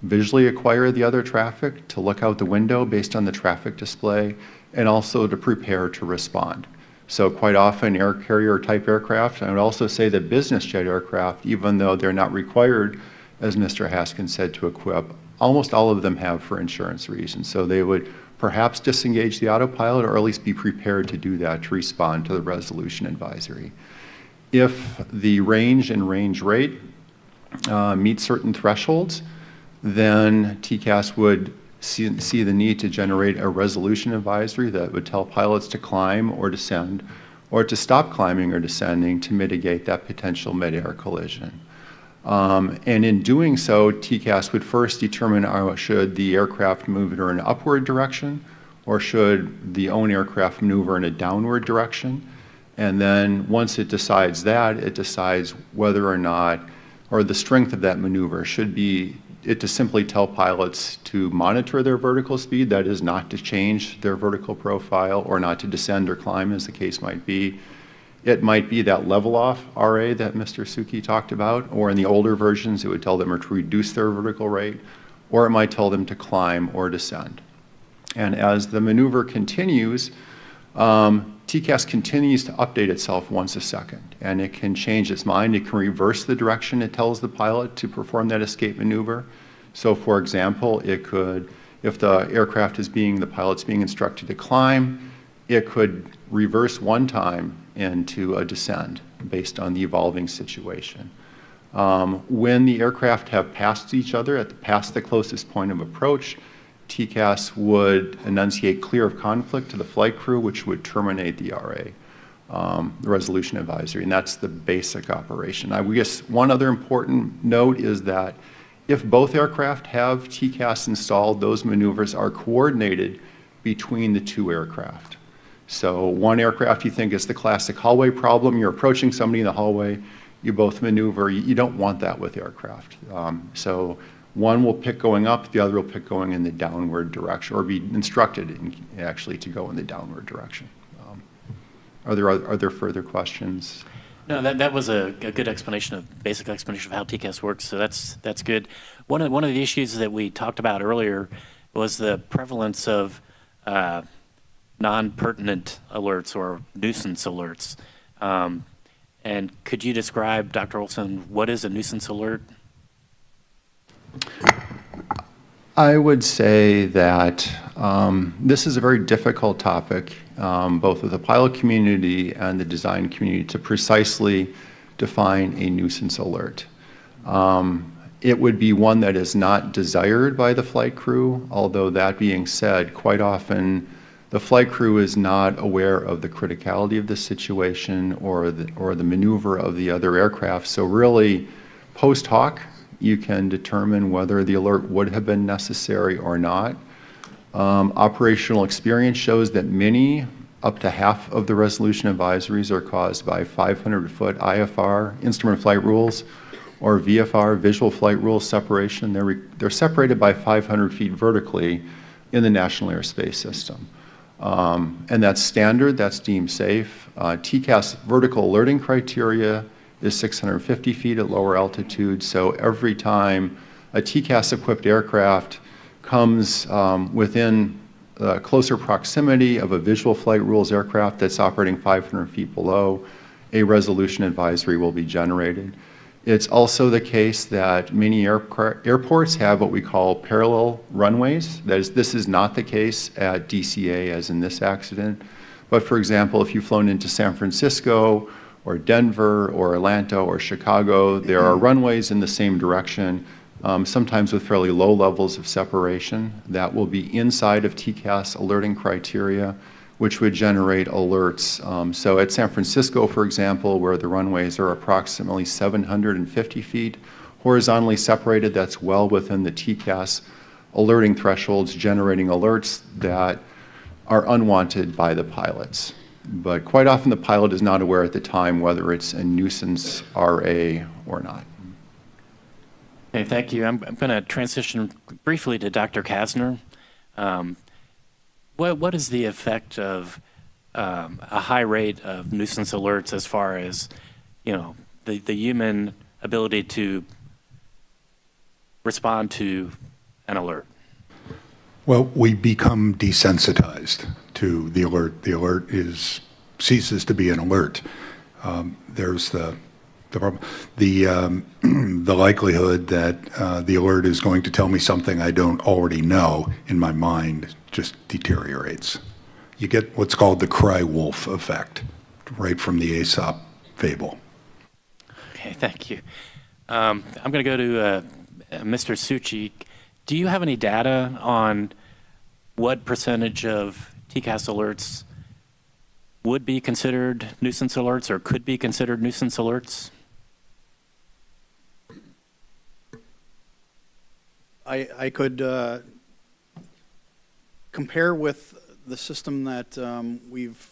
visually acquire the other traffic, to look out the window based on the traffic display, and also to prepare to respond. So quite often air carrier type aircraft, I would also say that business jet aircraft, even though they're not required, as Mr. Haskins said, to equip, almost all of them have for insurance reasons. So they would perhaps disengage the autopilot or at least be prepared to do that to respond to the resolution advisory. If the range and range rate meet certain thresholds, then TCAS would see the need to generate a resolution advisory that would tell pilots to climb or descend, or to stop climbing or descending to mitigate that potential mid-air collision. And in doing so, TCAS would first determine should the aircraft move in an upward direction, or should the own aircraft maneuver in a downward direction. And then once it decides that, it decides whether or not, or the strength of that maneuver should be it to simply tell pilots to monitor their vertical speed, that is not to change their vertical profile or not to descend or climb as the case might be. It might be that level off RA that Mr. Suki talked about, or in the older versions it would tell them to reduce their vertical rate, or it might tell them to climb or descend. And as the maneuver continues, TCAS continues to update itself once a second, and it can change its mind. It can reverse the direction it tells the pilot to perform that escape maneuver. So for example, it could, if the aircraft is the pilot's being instructed to climb, it could reverse one time into a descend based on the evolving situation. When the aircraft have passed each other, past the closest point of approach, TCAS would enunciate clear of conflict to the flight crew, which would terminate the RA, the resolution advisory, and that's the basic operation. I guess one other important note is that if both aircraft have TCAS installed, those maneuvers are coordinated between the two aircraft. So one aircraft you think is the classic hallway problem, you're approaching somebody in the hallway, you both maneuver, you don't want that with aircraft. So one will pick going up, the other will pick going in the downward direction, or be instructed actually to go in the downward direction. Are there further questions? No, that was a good explanation basic explanation of how TCAS works, so that's good. One of the issues that we talked about earlier was the prevalence of non-pertinent alerts or nuisance alerts. And could you describe, Dr. Olson, what is a nuisance alert? I would say that this is a very difficult topic, both with the pilot community and the design community, to precisely define a nuisance alert. It would be one that is not desired by the flight crew, although that being said, quite often the flight crew is not aware of the criticality of the situation or the maneuver of the other aircraft. So really, post hoc, you can determine whether the alert would have been necessary or not. Operational experience shows that many, up to half of the resolution advisories are caused by 500-foot IFR, instrument flight rules, or VFR, visual flight rules separation. They're separated by 500 feet vertically in the National Airspace System. And that's standard, that's deemed safe. TCAS vertical alerting criteria is 650 feet at lower altitude. So every time a TCAS-equipped aircraft comes within closer proximity of a visual flight rules aircraft that's operating 500 feet below, a resolution advisory will be generated. It's also the case that many airports have what we call parallel runways. That is, this is not the case at DCA as in this accident. But for example, if you've flown into San Francisco or Denver or Atlanta or Chicago, there are runways in the same direction, sometimes with fairly low levels of separation. That will be inside of TCAS alerting criteria, which would generate alerts. So at San Francisco, for example, where the runways are approximately 750 feet horizontally separated, that's well within the TCAS alerting thresholds, generating alerts that are unwanted by the pilots. But quite often the pilot is not aware at the time whether it's a nuisance RA or not. Okay, thank you. I'm going to transition briefly to Dr. Kasner. What is the effect of a high rate of nuisance alerts as far as, the human ability to respond to an alert? Well, we become desensitized to the alert. The alert ceases to be an alert. There's the problem. The likelihood that the alert is going to tell me something I don't already know in my mind just deteriorates. You get what's called the cry wolf effect, right from the Aesop fable. Okay, thank you. I'm going to go to Mr. Suchi. Do you have any data on what percentage of TCAS alerts would be considered nuisance alerts or could be considered nuisance alerts? I could compare with the system that we've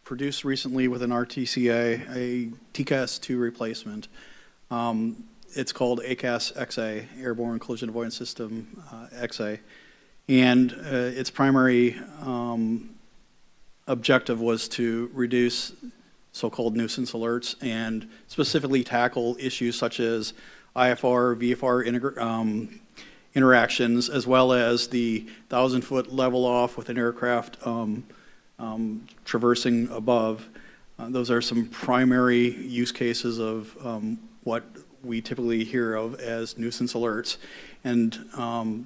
produced recently with an RTCA, a TCAS-2 replacement. It's called ACAS XA, Airborne Collision Avoidance System XA. And its primary objective was to reduce so-called nuisance alerts and specifically tackle issues such as IFR, VFR interactions, as well as the 1,000-foot level off with an aircraft traversing above. Those are some primary use cases of what we typically hear of as nuisance alerts. And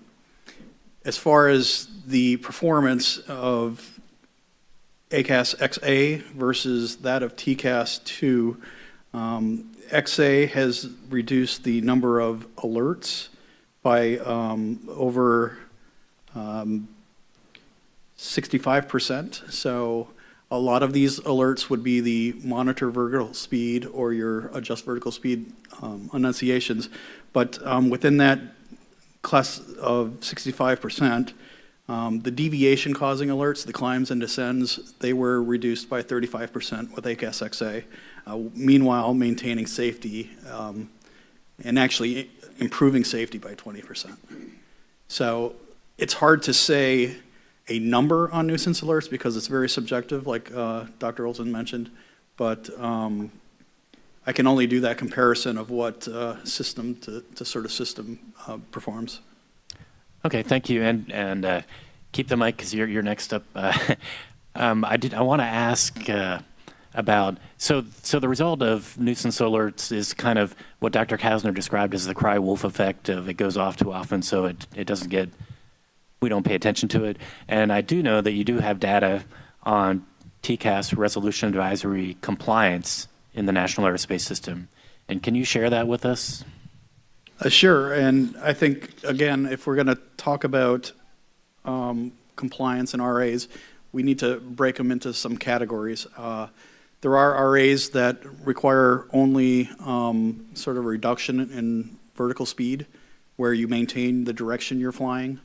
as far as the performance of ACAS XA versus that of TCAS-2, XA has reduced the number of alerts by over 65%. So a lot of these alerts would be the monitor vertical speed or your adjust vertical speed enunciations. But within that class of 65%, the deviation causing alerts, the climbs and descends, they were reduced by 35% with ACAS XA. Meanwhile, maintaining safety and actually improving safety by 20%. So it's hard to say a number on nuisance alerts because it's very subjective, like Dr. Olson mentioned, but I can only do that comparison of what system to sort of system performs. Okay, thank you, and keep the mic because you're next up. I want to ask about so the result of nuisance alerts is kind of what Dr. Kasner described as the cry wolf effect of it goes off too often, so it doesn't get, we don't pay attention to it. And I do know that you do have data on TCAS resolution advisory compliance in the National Aerospace System, and can you share that with us? Sure, and I think, again, if we're going to talk about compliance and RAs, we need to break them into some categories. There are RAs that require only sort of a reduction in vertical speed where you maintain the direction you're flying.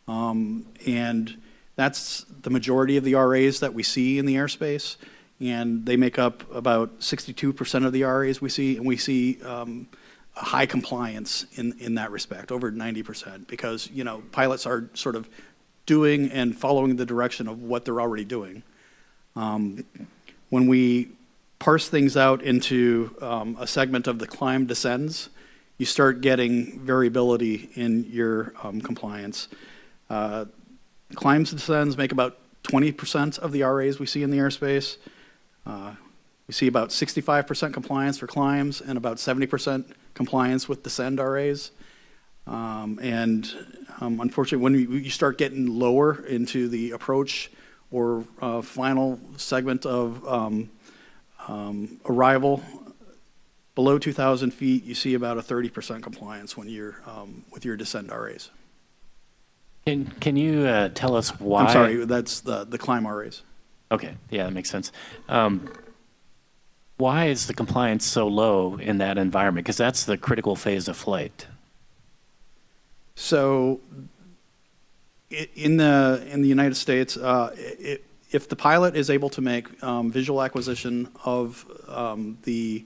And that's the majority of the RAs that we see in the airspace. And they make up about 62% of the RAs we see. And we see a high compliance in that respect, over 90%, because, pilots are sort of doing and following the direction of what they're already doing. When we parse things out into a segment of the climb descends, you start getting variability in your compliance. Climbs and descends make about 20% of the RAs we see in the airspace. We see about 65% compliance for climbs and about 70% compliance with descend RAs. Unfortunately, when you start getting lower into the approach or final segment of arrival, below 2,000 feet, you see about a 30% compliance when you're with your descend RAs. Can you tell us why? I'm sorry, that's the climb RAs. Okay, yeah, that makes sense. Why is the compliance so low in that environment? Because that's the critical phase of flight. So, in the United States, if the pilot is able to make visual acquisition of the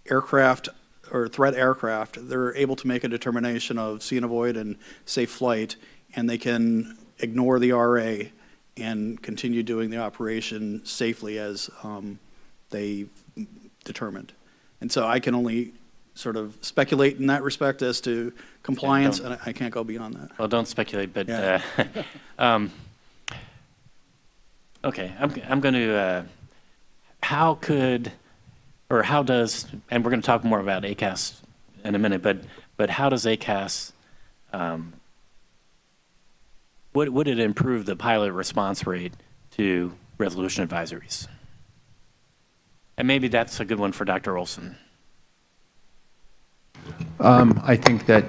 aircraft or threat aircraft, they're able to make a determination of see and avoid and safe flight, and they can ignore the RA and continue doing the operation safely as they determined. And so I can only sort of speculate in that respect as to compliance, and I can't go beyond that. Well, don't speculate, but Yeah. okay, I'm going to. How could, or how does, and we're going to talk more about ACAS in a minute, but how does ACAS, would it improve the pilot response rate to resolution advisories? And maybe that's a good one for Dr. Olson. I think that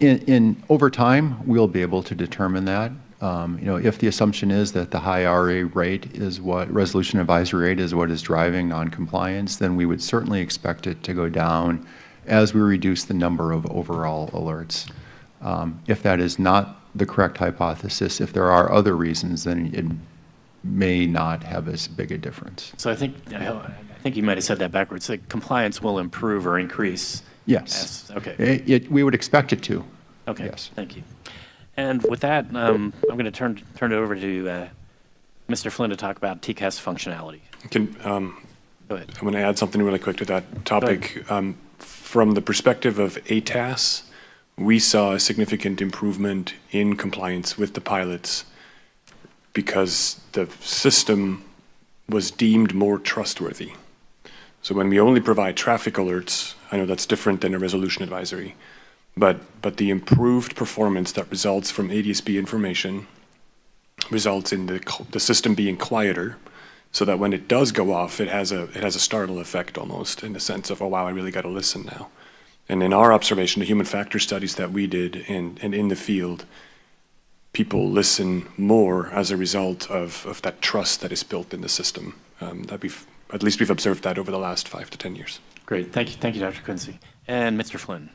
in over time, we'll be able to determine that. If the assumption is that the high RA rate is what, resolution advisory rate is what is driving noncompliance, then we would certainly expect it to go down as we reduce the number of overall alerts. If that is not the correct hypothesis, if there are other reasons, then it may not have as big a difference. So I think you might have said that backwards. That compliance will improve or increase. Yes. Okay. We would expect it to. Okay. Yes. Thank you. And with that, I'm going to turn it over to Mr. Flynn to talk about TCAS functionality. Go ahead. I'm going to add something really quick to that topic. From the perspective of ATAS, we saw a significant improvement in compliance with the pilots because the system was deemed more trustworthy. So when we only provide traffic alerts, I know that's different than a resolution advisory, but the improved performance that results from ADSB information results in the system being quieter, so that when it does go off, it has a startle effect almost, in the sense of, oh wow, I really got to listen now. And in our observation, the human factor studies that we did and in the field, people listen more as a result of that trust that is built in the system. At least we've observed that over the last 5 to 10 years. Great. Thank you, Dr. Quincy. And Mr. Flynn.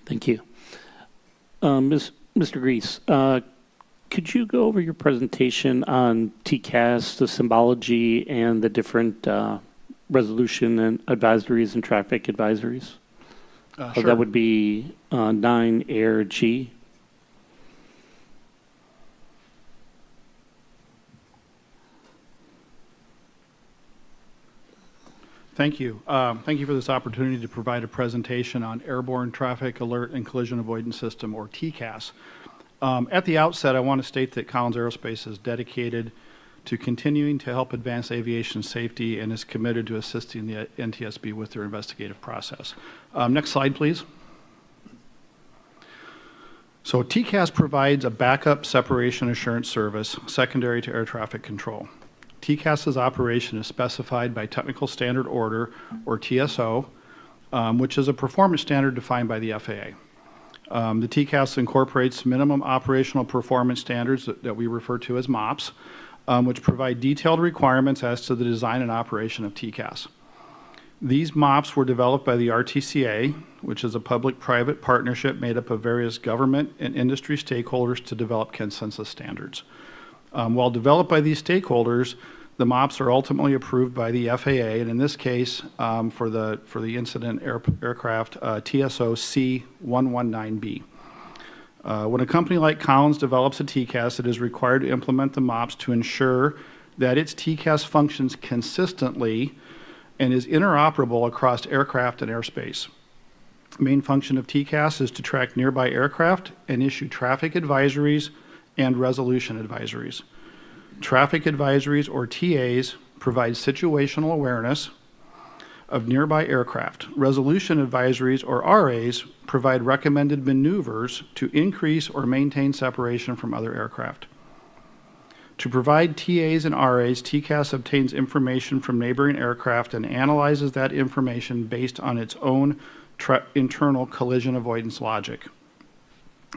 Thank you. Mr. Grease, could you go over your presentation on TCAS, the symbology, and the different resolution and advisories and traffic advisories? Sure. That would be 9 Air G. Thank you. Thank you for this opportunity to provide a presentation on Airborne Traffic Alert and Collision Avoidance System, or TCAS. At the outset, I want to state that Collins Aerospace is dedicated to continuing to help advance aviation safety and is committed to assisting the NTSB with their investigative process. Next slide, please. So TCAS provides a backup separation assurance service secondary to air traffic control. TCAS's operation is specified by Technical Standard Order, or TSO, which is a performance standard defined by the FAA. The TCAS incorporates minimum operational performance standards that we refer to as MOPS, which provide detailed requirements as to the design and operation of TCAS. These MOPS were developed by the RTCA, which is a public-private partnership made up of various government and industry stakeholders to develop consensus standards. While developed by these stakeholders, the MOPS are ultimately approved by the FAA, and in this case, for the incident aircraft, TSO C119B. When a company like Collins develops a TCAS, it is required to implement the MOPS to ensure that its TCAS functions consistently and is interoperable across aircraft and airspace. The main function of TCAS is to track nearby aircraft and issue traffic advisories and resolution advisories. Traffic advisories, or TAs, provide situational awareness of nearby aircraft. Resolution advisories, or RAs, provide recommended maneuvers to increase or maintain separation from other aircraft. To provide TAs and RAs, TCAS obtains information from neighboring aircraft and analyzes that information based on its own internal collision avoidance logic.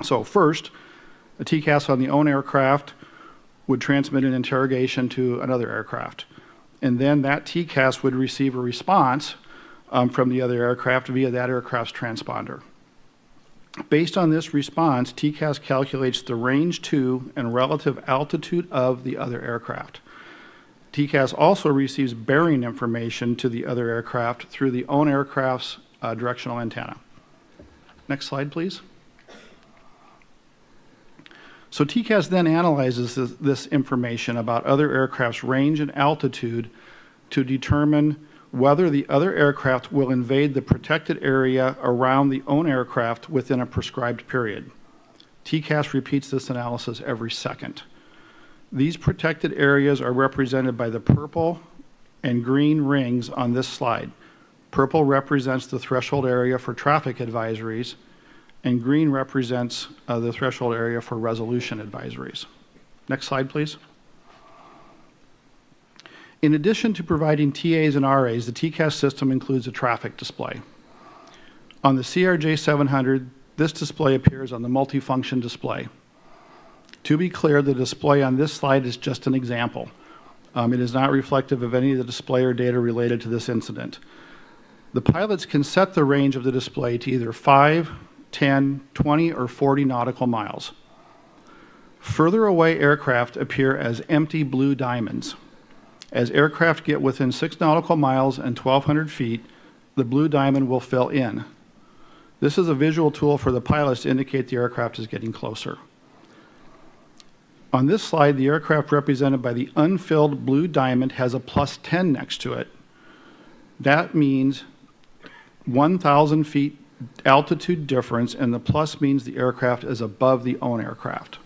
So first, a TCAS on the own aircraft would transmit an interrogation to another aircraft. And then that TCAS would receive a response from the other aircraft via that aircraft's transponder. Based on this response, TCAS calculates the range to and relative altitude of the other aircraft. TCAS also receives bearing information to the other aircraft through the own aircraft's directional antenna. Next slide, please. So TCAS then analyzes this information about other aircraft's range and altitude to determine whether the other aircraft will invade the protected area around the own aircraft within a prescribed period. TCAS repeats this analysis every second. These protected areas are represented by the purple and green rings on this slide. Purple represents the threshold area for traffic advisories, and green represents the threshold area for resolution advisories. Next slide, please. In addition to providing TAs and RAs, the TCAS system includes a traffic display. On the CRJ 700, this display appears on the multifunction display. To be clear, the display on this slide is just an example. It is not reflective of any of the display or data related to this incident. The pilots can set the range of the display to either 5, 10, 20, or 40 nautical miles. Further away aircraft appear as empty blue diamonds. As aircraft get within 6 nautical miles and 1,200 feet, the blue diamond will fill in. This is a visual tool for the pilots to indicate the aircraft is getting closer. On this slide, the aircraft represented by the unfilled blue diamond has a +10 next to it. That means 1,000 feet altitude difference, and the plus means the aircraft is above the own aircraft.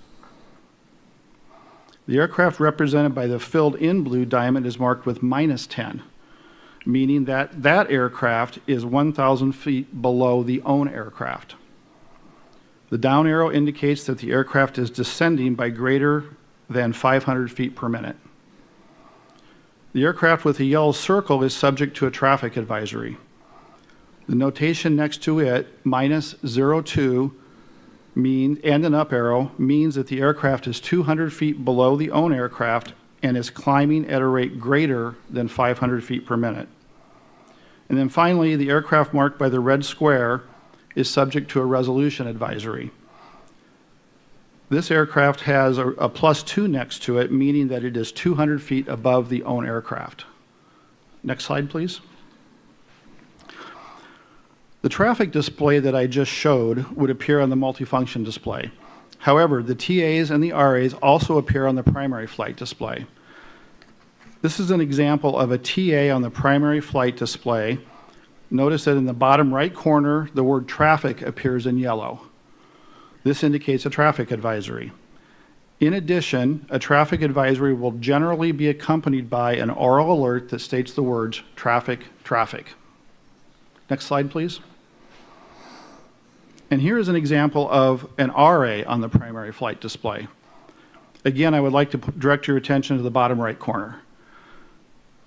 The aircraft represented by the filled in blue diamond is marked with -10, meaning that that aircraft is 1,000 feet below the own aircraft. The down arrow indicates that the aircraft is descending by greater than 500 feet per minute. The aircraft with a yellow circle is subject to a traffic advisory. The notation next to it, -02, and an up arrow, means that the aircraft is 200 feet below the own aircraft and is climbing at a rate greater than 500 feet per minute. And then finally, the aircraft marked by the red square is subject to a resolution advisory. This aircraft has a +2 next to it, meaning that it is 200 feet above the own aircraft. Next slide, please. The traffic display that I just showed would appear on the multifunction display. However, the TAs and the RAs also appear on the primary flight display. This is an example of a TA on the primary flight display. Notice that in the bottom right corner, the word traffic appears in yellow. This indicates a traffic advisory. In addition, a traffic advisory will generally be accompanied by an oral alert that states the words traffic, traffic. Next slide, please. And here is an example of an RA on the primary flight display. Again, I would like to direct your attention to the bottom right corner.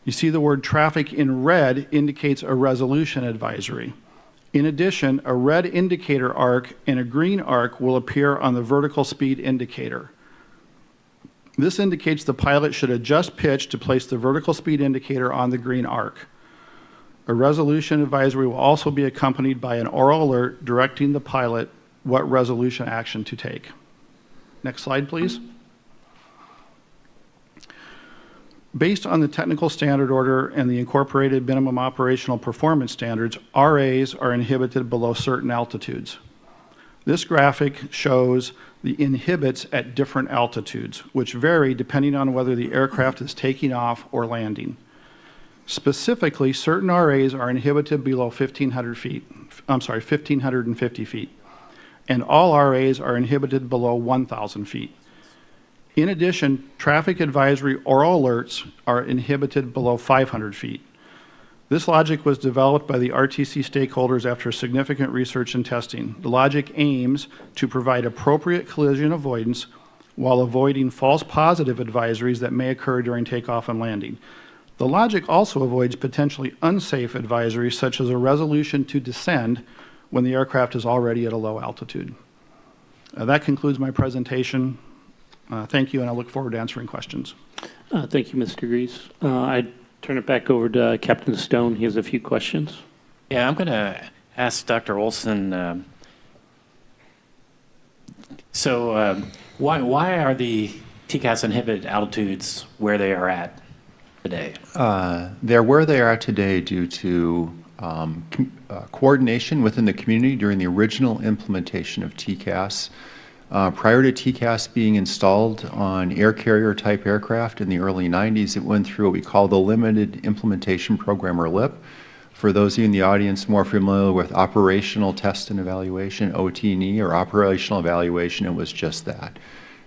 You see the word traffic in red indicates a resolution advisory. In addition, a red indicator arc and a green arc will appear on the vertical speed indicator. This indicates the pilot should adjust pitch to place the vertical speed indicator on the green arc. A resolution advisory will also be accompanied by an oral alert directing the pilot what resolution action to take. Next slide, please. Based on the technical standard order and the incorporated minimum operational performance standards, RAs are inhibited below certain altitudes. This graphic shows the inhibits at different altitudes, which vary depending on whether the aircraft is taking off or landing. Specifically, certain RAs are inhibited below 1,550 feet, and all RAs are inhibited below 1,000 feet. In addition, traffic advisory oral alerts are inhibited below 500 feet. This logic was developed by the RTC stakeholders after significant research and testing. The logic aims to provide appropriate collision avoidance while avoiding false positive advisories that may occur during takeoff and landing. The logic also avoids potentially unsafe advisories such as a resolution to descend when the aircraft is already at a low altitude. That concludes my presentation. Thank you, and I look forward to answering questions. Thank you, Mr. Grease. I turn it back over to Captain Stone. He has a few questions. Yeah, I'm going to ask Dr. Olson. Why are the TCAS inhibited altitudes where they are at today? They're where they are today due to coordination within the community during the original implementation of TCAS. Prior to TCAS being installed on air carrier type aircraft in the early 90s, it went through what we call the Limited Implementation Program, or LIP. For those of you in the audience more familiar with operational test and evaluation, OT&E, or operational evaluation, it was just that.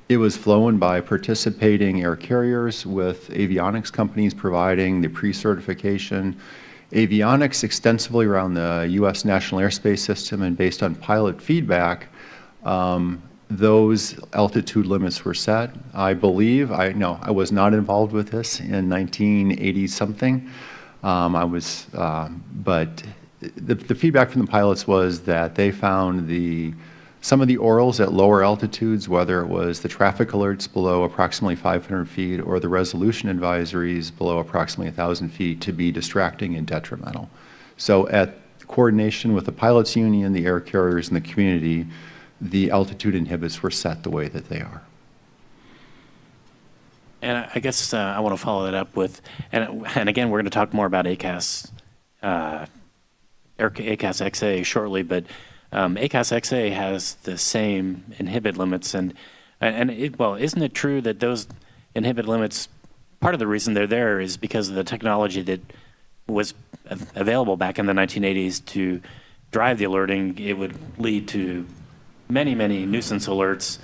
It was flown by participating air carriers with avionics companies providing the pre-certification avionics extensively around the U.S. National Airspace System, and based on pilot feedback, those altitude limits were set. I believe, I was not involved with this in 1980 something. But the feedback from the pilots was that they found some of the orals at lower altitudes, whether it was the traffic alerts below approximately 500 feet or the resolution advisories below approximately 1,000 feet, to be distracting and detrimental. So at coordination with the pilots union, the air carriers, and the community, the altitude inhibits were set the way that they are. And I guess I want to follow that up with, and again, we're going to talk more about ACAS, ACAS XA shortly, but ACAS XA has the same inhibit limits, well, isn't it true that those inhibit limits, part of the reason they're there is because of the technology that was available back in the 1980s to drive the alerting? It would lead to many, many nuisance alerts,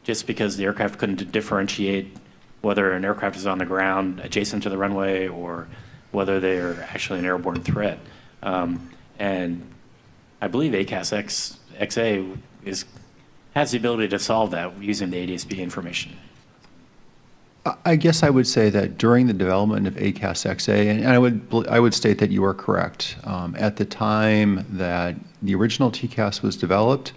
just because the aircraft couldn't differentiate whether an aircraft is on the ground adjacent to the runway or whether they're actually an airborne threat. And I believe ACAS XA has the ability to solve that using the ADSB information. I guess I would say that during the development of ACAS XA, and I would state that you are correct. At the time that the original TCAS was developed,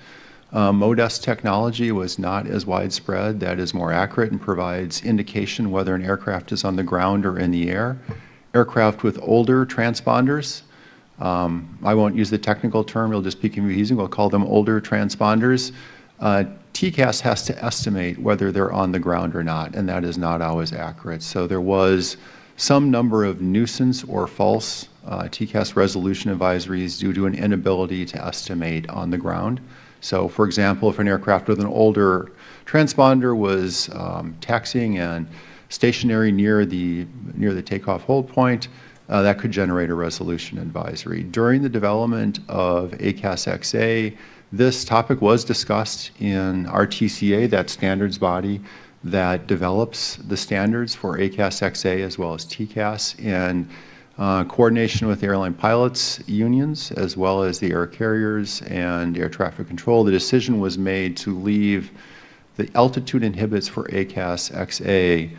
MODES technology was not as widespread. That is more accurate and provides indication whether an aircraft is on the ground or in the air. Aircraft with older transponders, I won't use the technical term, it'll just be confusing, we'll call them older transponders. TCAS has to estimate whether they're on the ground or not, and that is not always accurate. So there was some number of nuisance or false TCAS resolution advisories due to an inability to estimate on the ground. So for example, if an aircraft with an older transponder was taxiing and stationary near the takeoff hold point, that could generate a resolution advisory. During the development of ACAS XA, this topic was discussed in RTCA, that standards body that develops the standards for ACAS XA as well as TCAS, in coordination with airline pilots unions as well as the air carriers and air traffic control. The decision was made to leave the altitude inhibits for ACAS XA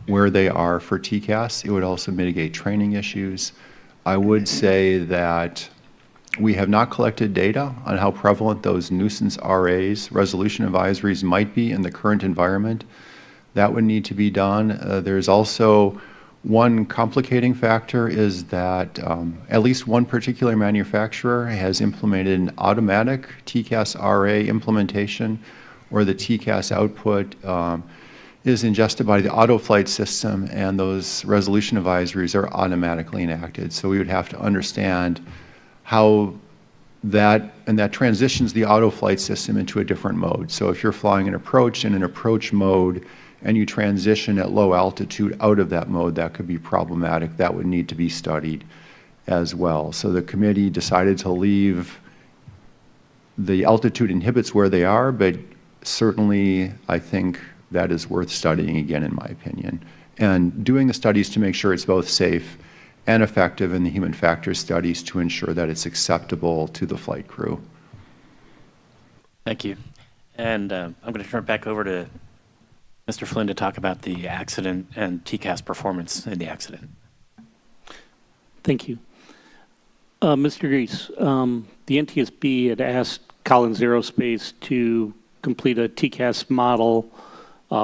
where they are for TCAS. It would also mitigate training issues. I would say that we have not collected data on how prevalent those nuisance RAs, resolution advisories, might be in the current environment. That would need to be done. There's also one complicating factor is that at least one particular manufacturer has implemented an automatic TCAS RA implementation, where the TCAS output is ingested by the auto flight system, and those resolution advisories are automatically enacted. So we would have to understand how that transitions the auto flight system into a different mode. So if you're flying an approach in an approach mode and you transition at low altitude out of that mode, that could be problematic. That would need to be studied as well. So the committee decided to leave the altitude inhibits where they are, but certainly I think that is worth studying again, in my opinion, and doing the studies to make sure it's both safe and effective in the human factors studies to ensure that it's acceptable to the flight crew. Thank you. And I'm going to turn it back over to Mr. Flynn to talk about the accident and TCAS performance in the accident. Thank you. Mr. Grease, the NTSB had asked Collins Aerospace to complete a TCAS model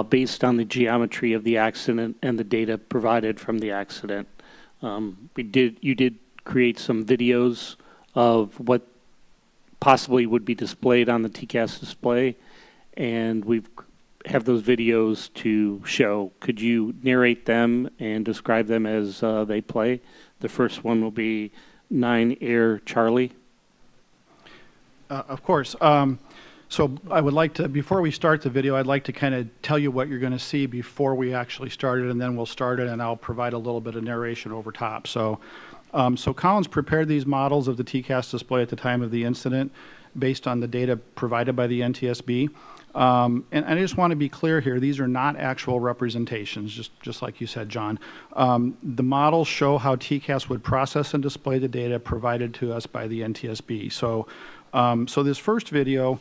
based on the geometry of the accident and the data provided from the accident. You did create some videos of what possibly would be displayed on the TCAS display, and we've have those videos to show. Could you narrate them and describe them as they play? The first one will be 9 Air Charlie. Of course. So I would like to, before we start the video, I'd like to kind of tell you what you're going to see before we actually start it, and then we'll start it, and I'll provide a little bit of narration over top. So Collins prepared these models of the TCAS display at the time of the incident based on the data provided by the NTSB. And I just want to be clear here, these are not actual representations, just like you said, John. The models show how TCAS would process and display the data provided to us by the NTSB. So this first video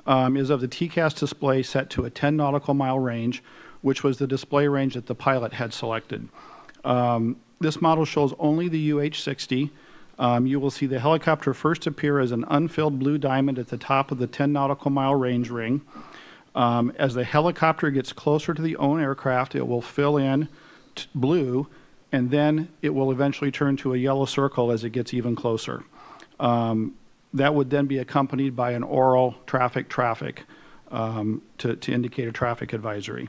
is of the TCAS display set to a 10 nautical mile range, which was the display range that the pilot had selected. This model shows only the UH-60. You will see the helicopter first appear as an unfilled blue diamond at the top of the 10 nautical mile range ring. As the helicopter gets closer to the own aircraft, it will fill in blue, and then it will eventually turn to a yellow circle as it gets even closer. That would then be accompanied by an oral traffic to indicate a traffic advisory.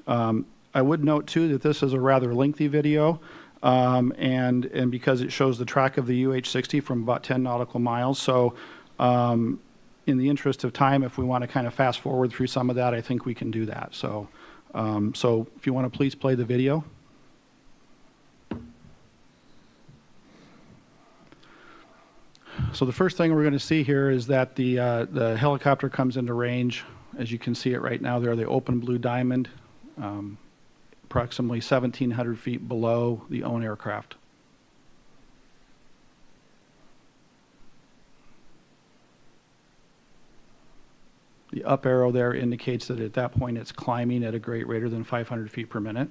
I would note too that this is a rather lengthy video, and because it shows the track of the UH-60 from about 10 nautical miles. So in the interest of time, if we want to kind of fast forward through some of that, I think we can do that. So if you want to please play the video. So the first thing we're going to see here is that the helicopter comes into range. As you can see it right now there, the open blue diamond, approximately 1,700 feet below the own aircraft. The up arrow there indicates that at that point it's climbing at a rate greater than 500 feet per minute.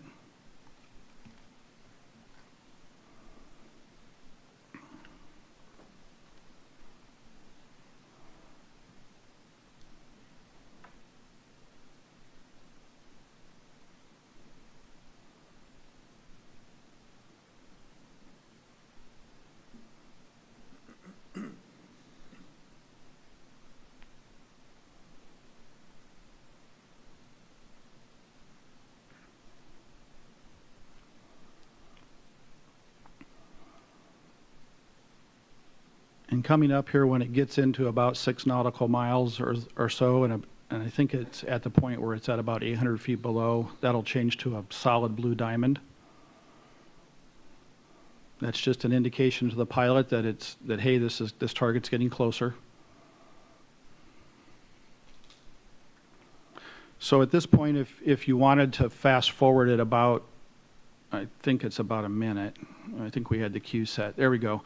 And coming up here when it gets into about 6 nautical miles or so, and I think it's at the point where it's at about 800 feet below, that'll change to a solid blue diamond. That's just an indication to the pilot that hey, this target's getting closer. So at this point, if you wanted to fast forward at about, I think it's about a minute. I think we had the cue set. There we go.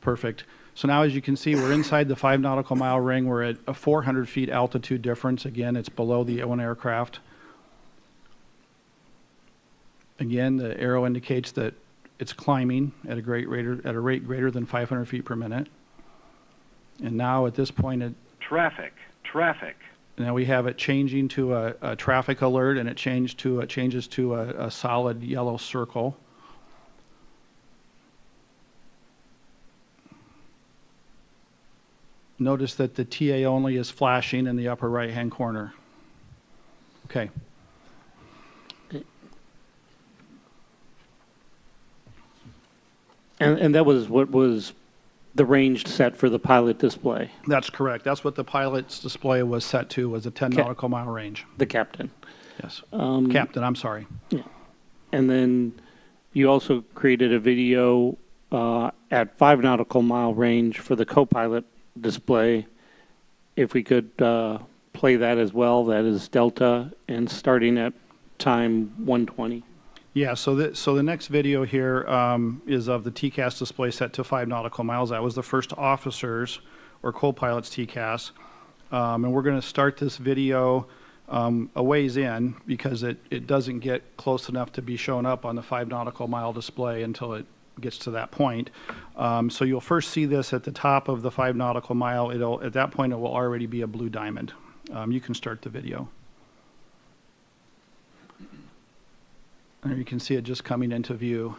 Perfect. So now, as you can see, we're inside the 5 nautical mile ring. We're at a 400 feet altitude difference. Again, it's below the own aircraft. Again, the arrow indicates that it's climbing at a rate greater than 500 feet per minute. And now, at this point, traffic. Now we have it changing to a traffic alert, and it changes to a solid yellow circle. Notice that the TA only is flashing in the upper right-hand corner. Okay. And that was what was the range set for the pilot display? That's correct. That's what the pilot's display was set to, was a 10 nautical mile range. The captain. Yes. Captain, I'm sorry. Yeah. And then you also created a video at 5 nautical mile range for the co-pilot display. If we could play that as well, that is Delta, and starting at time 120. Yeah, so the next video here is of the TCAS display set to 5 nautical miles. That was the first officers or co-pilot's TCAS. And we're going to start this video a ways in because it doesn't get close enough to be shown up on the 5 nautical mile display until it gets to that point. So you'll first see this at the top of the 5 nautical mile. At that point, it will already be a blue diamond. You can start the video. And you can see it just coming into view.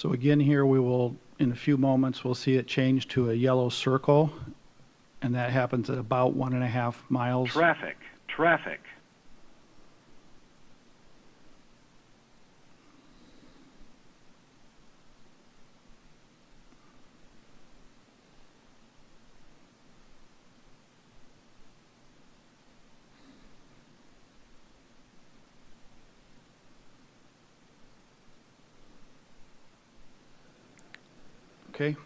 So again, here we will, in a few moments, we'll see it change to a yellow circle, and that happens at about 1.5 miles. Traffic. Okay.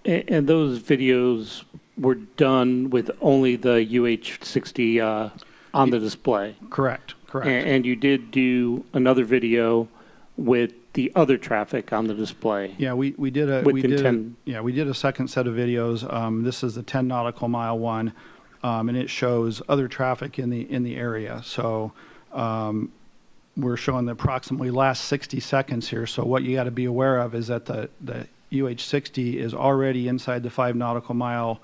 And those videos were done with only the UH-60 on the display? Correct. And you did do another video with the other traffic on the display? Yeah, we did a second set of videos. This is the 10 nautical mile one, and it shows other traffic in the area. So we're showing the approximately last 60 seconds here. So what you got to be aware of is that the UH-60 is already inside the 5 nautical mile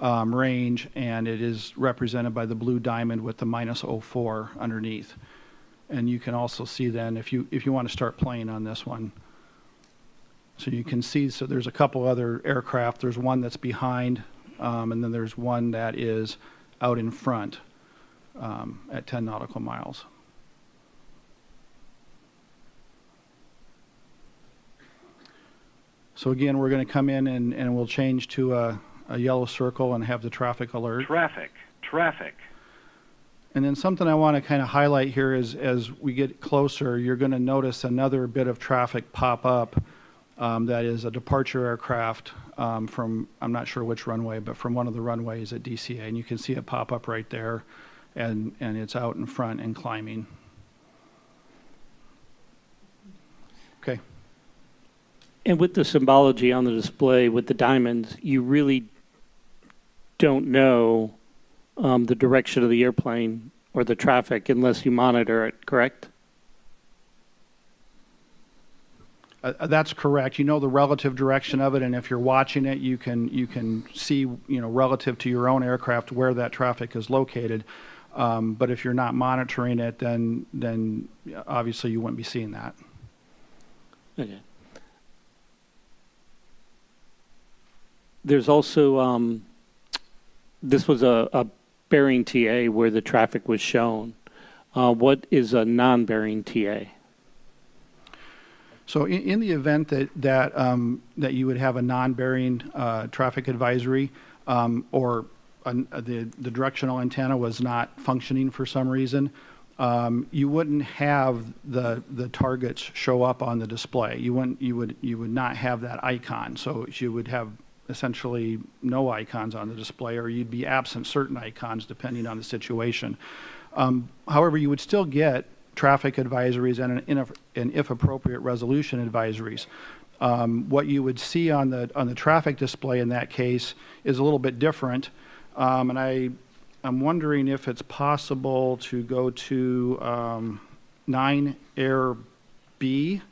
range, and it is represented by the blue diamond with the -04 underneath. And you can also see then if you want to start playing on this one. So you can see, so there's a couple other aircraft. There's one that's behind, and then there's one that is out in front at 10 nautical miles. So again, we're going to come in and we'll change to a yellow circle and have the traffic alert. Traffic. And then something I want to kind of highlight here is as we get closer, you're going to notice another bit of traffic pop up that is a departure aircraft from, I'm not sure which runway, but from one of the runways at DCA. And you can see it pop up right there, and it's out in front and climbing. Okay. And with the symbology on the display with the diamonds, you really don't know the direction of the airplane or the traffic unless you monitor it, correct? That's correct. You know the relative direction of it, and if you're watching it, you can see, relative to your own aircraft where that traffic is located. But if you're not monitoring it, then obviously you wouldn't be seeing that. Okay. There's also, this was a bearing TA where the traffic was shown. What is a non-bearing TA? So in the event that you would have a non-bearing traffic advisory, or the directional antenna was not functioning for some reason, you wouldn't have the targets show up on the display. You would not have that icon. So you would have essentially no icons on the display, or you'd be absent certain icons depending on the situation. However, you would still get traffic advisories and if appropriate, resolution advisories. What you would see on the traffic display in that case is a little bit different, and I'm wondering if it's possible to go to 9 Air B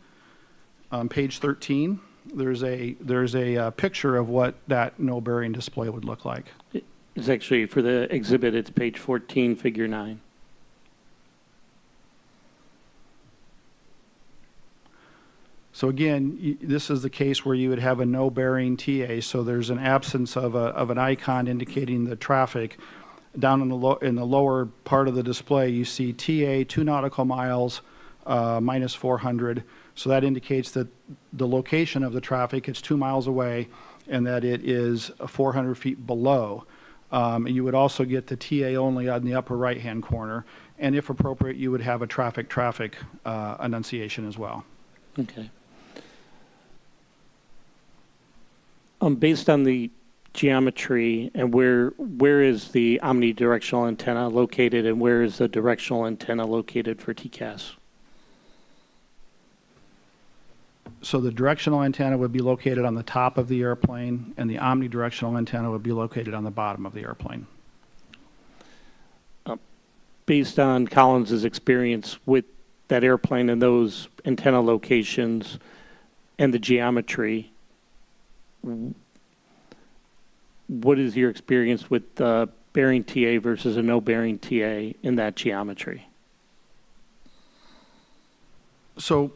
on page 13. There's a picture of what that no bearing display would look like. It's actually for the exhibit. It's page 14, figure 9. So again, this is the case where you would have a no bearing TA. So there's an absence of an icon indicating the traffic. Down in the lower part of the display, you see TA 2 nautical miles -400. So that indicates that the location of the traffic is 2 miles away and that it is 400 feet below. And you would also get the TA only on the upper right-hand corner. And if appropriate, you would have a traffic enunciation as well. Okay. Based on the geometry and where is the omnidirectional antenna located and where is the directional antenna located for TCAS? So the directional antenna would be located on the top of the airplane, and the omnidirectional antenna would be located on the bottom of the airplane. Based on Collins's experience with that airplane and those antenna locations and the geometry, what is your experience with the bearing TA versus a no bearing TA in that geometry? So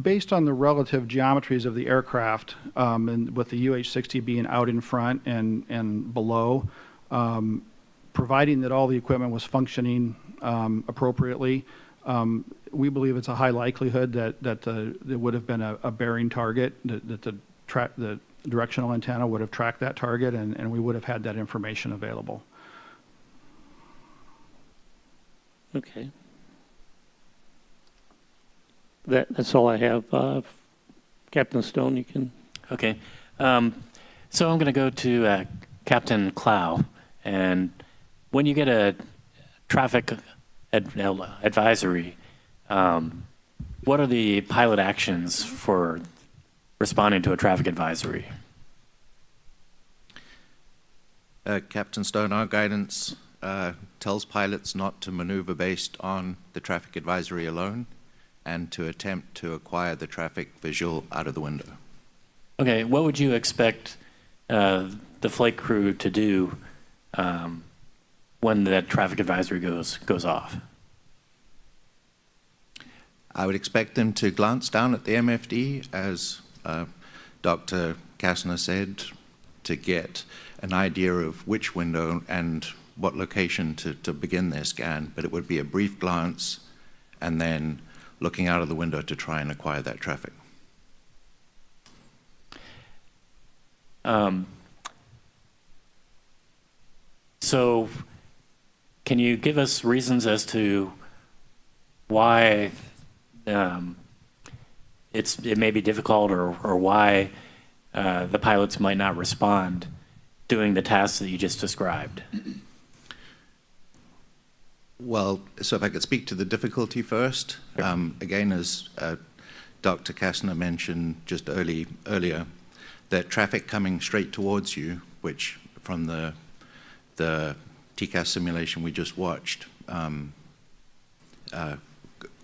based on the relative geometries of the aircraft, and with the UH-60 being out in front and below, providing that all the equipment was functioning appropriately, we believe it's a high likelihood that there would have been a bearing target, that the directional antenna would have tracked that target, and we would have had that information available. Okay. That's all I have. Captain Stone, you can. Okay. So I'm going to go to Captain Clow. And when you get a traffic advisory, what are the pilot actions for responding to a traffic advisory? Captain Stone, our guidance tells pilots not to maneuver based on the traffic advisory alone and to attempt to acquire the traffic visual out of the window. Okay, what would you expect the flight crew to do when that traffic advisory goes off? I would expect them to glance down at the MFD, as Dr. Kastner said, to get an idea of which window and what location to begin their scan, but it would be a brief glance and then looking out of the window to try and acquire that traffic. So can you give us reasons as to why it may be difficult, or why the pilots might not respond doing the tasks that you just described? Well, so if I could speak to the difficulty first. Again, as Dr. Kastner mentioned just earlier, that traffic coming straight towards you, which from the TCAS simulation we just watched,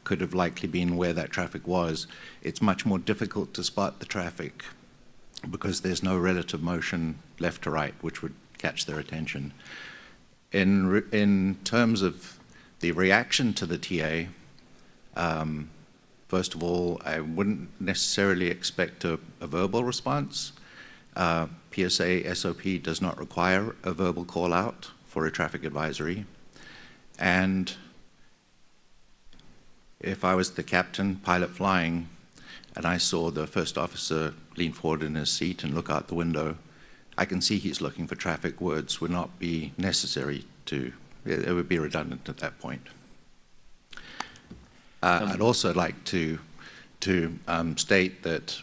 could have likely been where that traffic was. It's much more difficult to spot the traffic because there's no relative motion left to right, which would catch their attention. In terms of the reaction to the TA, first of all, I wouldn't necessarily expect a verbal response. PSA SOP does not require a verbal call out for a traffic advisory. And if I was the captain, pilot flying, and I saw the first officer lean forward in his seat and look out the window, I can see he's looking for traffic. Words would not be necessary to, it would be redundant at that point. I'd also like to state that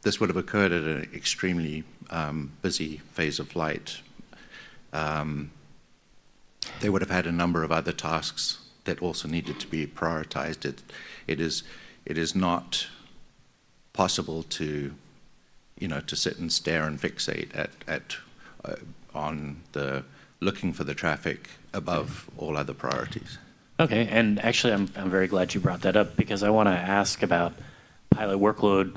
this would have occurred at an extremely busy phase of flight. They would have had a number of other tasks that also needed to be prioritized. It is not possible to, to sit and stare and fixate on the looking for the traffic above all other priorities. Okay, and actually I'm very glad you brought that up, because I want to ask about pilot workload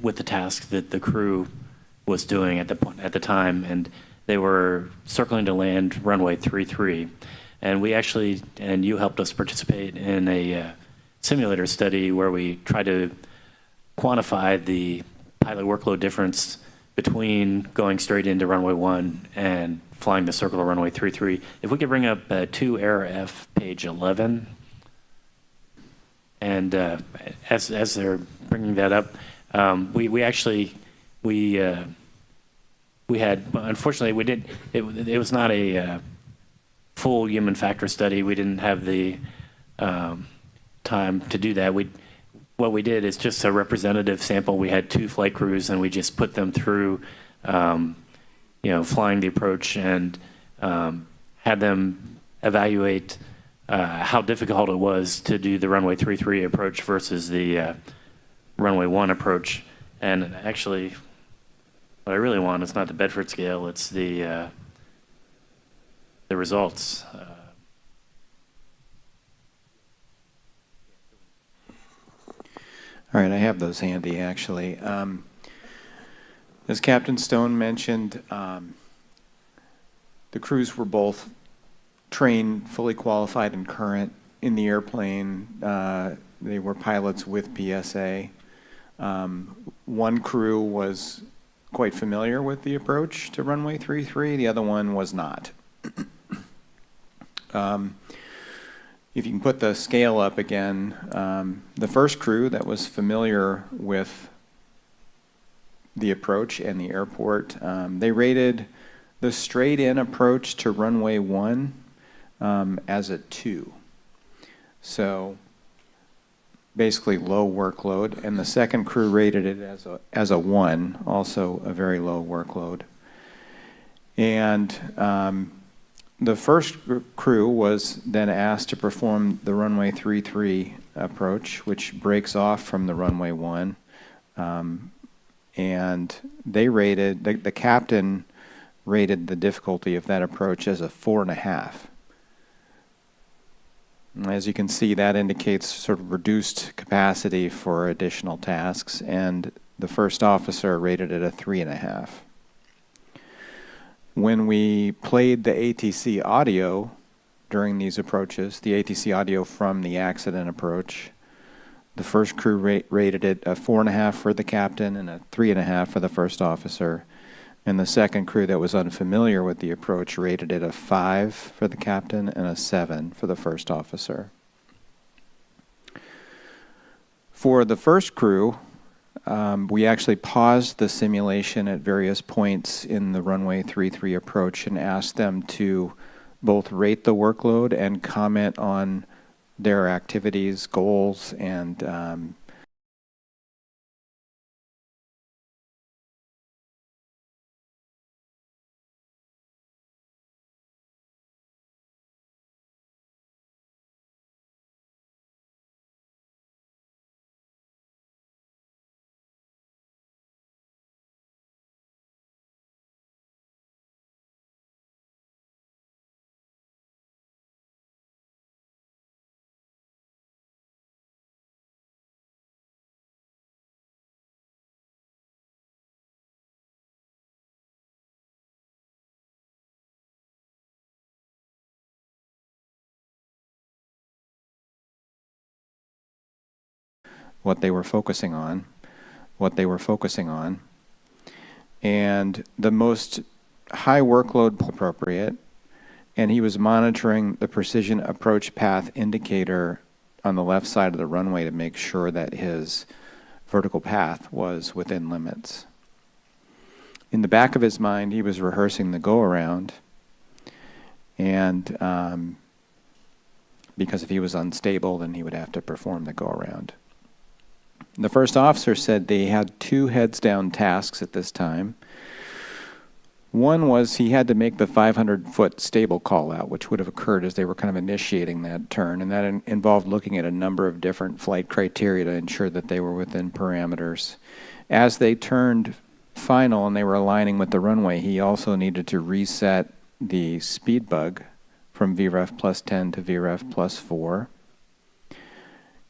with the task that the crew was doing at the time, and they were circling to land runway 33. And we actually, and you helped us participate in a simulator study where we tried to quantify the pilot workload difference between going straight into runway 1 and flying the circle to runway 33. If we could bring up 2 Air F page 11. And as they're bringing that up, we had, unfortunately, it was not a full human factor study. We didn't have the time to do that. What we did is just a representative sample. We had 2 flight crews, and we just put them through, flying the approach, and had them evaluate how difficult it was to do the runway 33 approach versus the runway 1 approach. And actually, what I really want is not the Bedford scale; it's the results. All right, I have those handy, actually. As Captain Stone mentioned, the crews were both trained, fully qualified, and current in the airplane. They were pilots with PSA. One crew was quite familiar with the approach to runway 33. The other one was not. If you can put the scale up again, the first crew that was familiar with the approach and the airport, they rated the straight-in approach to runway 1 as a 2. So basically low workload, and the second crew rated it as a 1, also a very low workload. And the first crew was then asked to perform the runway 33 approach, which breaks off from the runway 1. And they rated, the captain rated the difficulty of that approach as a 4.5. As you can see, that indicates sort of reduced capacity for additional tasks, and the first officer rated it a 3.5. When we played the ATC audio during these approaches, the ATC audio from the accident approach, the first crew rated it a 4.5 for the captain and a 3.5 for the first officer. And the second crew that was unfamiliar with the approach rated it a 5 for the captain and a 7 for the first officer. For the first crew, we actually paused the simulation at various points in the runway 33 approach and asked them to both rate the workload and comment on their activities, goals, and what they were focusing on, and the most high workload appropriate, and he was monitoring the precision approach path indicator on the left side of the runway to make sure that his vertical path was within limits. In the back of his mind, he was rehearsing the go-around, and because if he was unstable, then he would have to perform the go-around. The first officer said they had 2 heads-down tasks at this time. One was he had to make the 500-foot stable call-out, which would have occurred as they were kind of initiating that turn, and that involved looking at a number of different flight criteria to ensure that they were within parameters. As they turned final and they were aligning with the runway, he also needed to reset the speed bug from VREF plus 10 to VREF plus 4.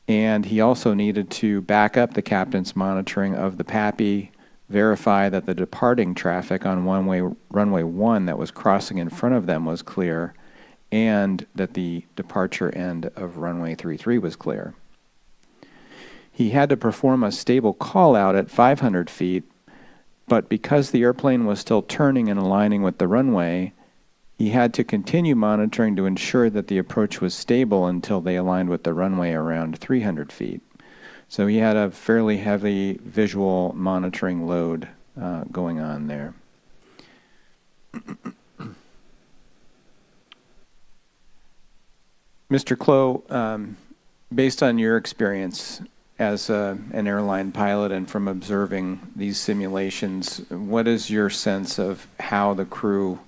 And he also needed to back up the captain's monitoring of the PAPI, verify that the departing traffic on runway 1 that was crossing in front of them was clear, and that the departure end of runway 33 was clear. He had to perform a stable call out at 500 feet, but because the airplane was still turning and aligning with the runway, he had to continue monitoring to ensure that the approach was stable until they aligned with the runway around 300 feet. So he had a fairly heavy visual monitoring load going on there. Mr. Clow, based on your experience as an airline pilot and from observing these simulations, what is your sense of how the crew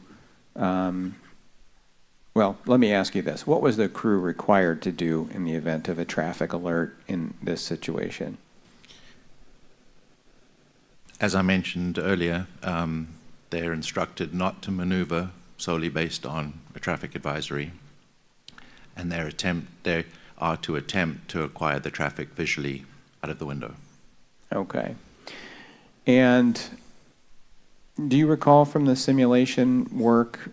well, let me ask you this. What was the crew required to do in the event of a traffic alert in this situation? As I mentioned earlier, they're instructed not to maneuver solely based on a traffic advisory, and they are to attempt to acquire the traffic visually out of the window. Okay. And do you recall from the simulation work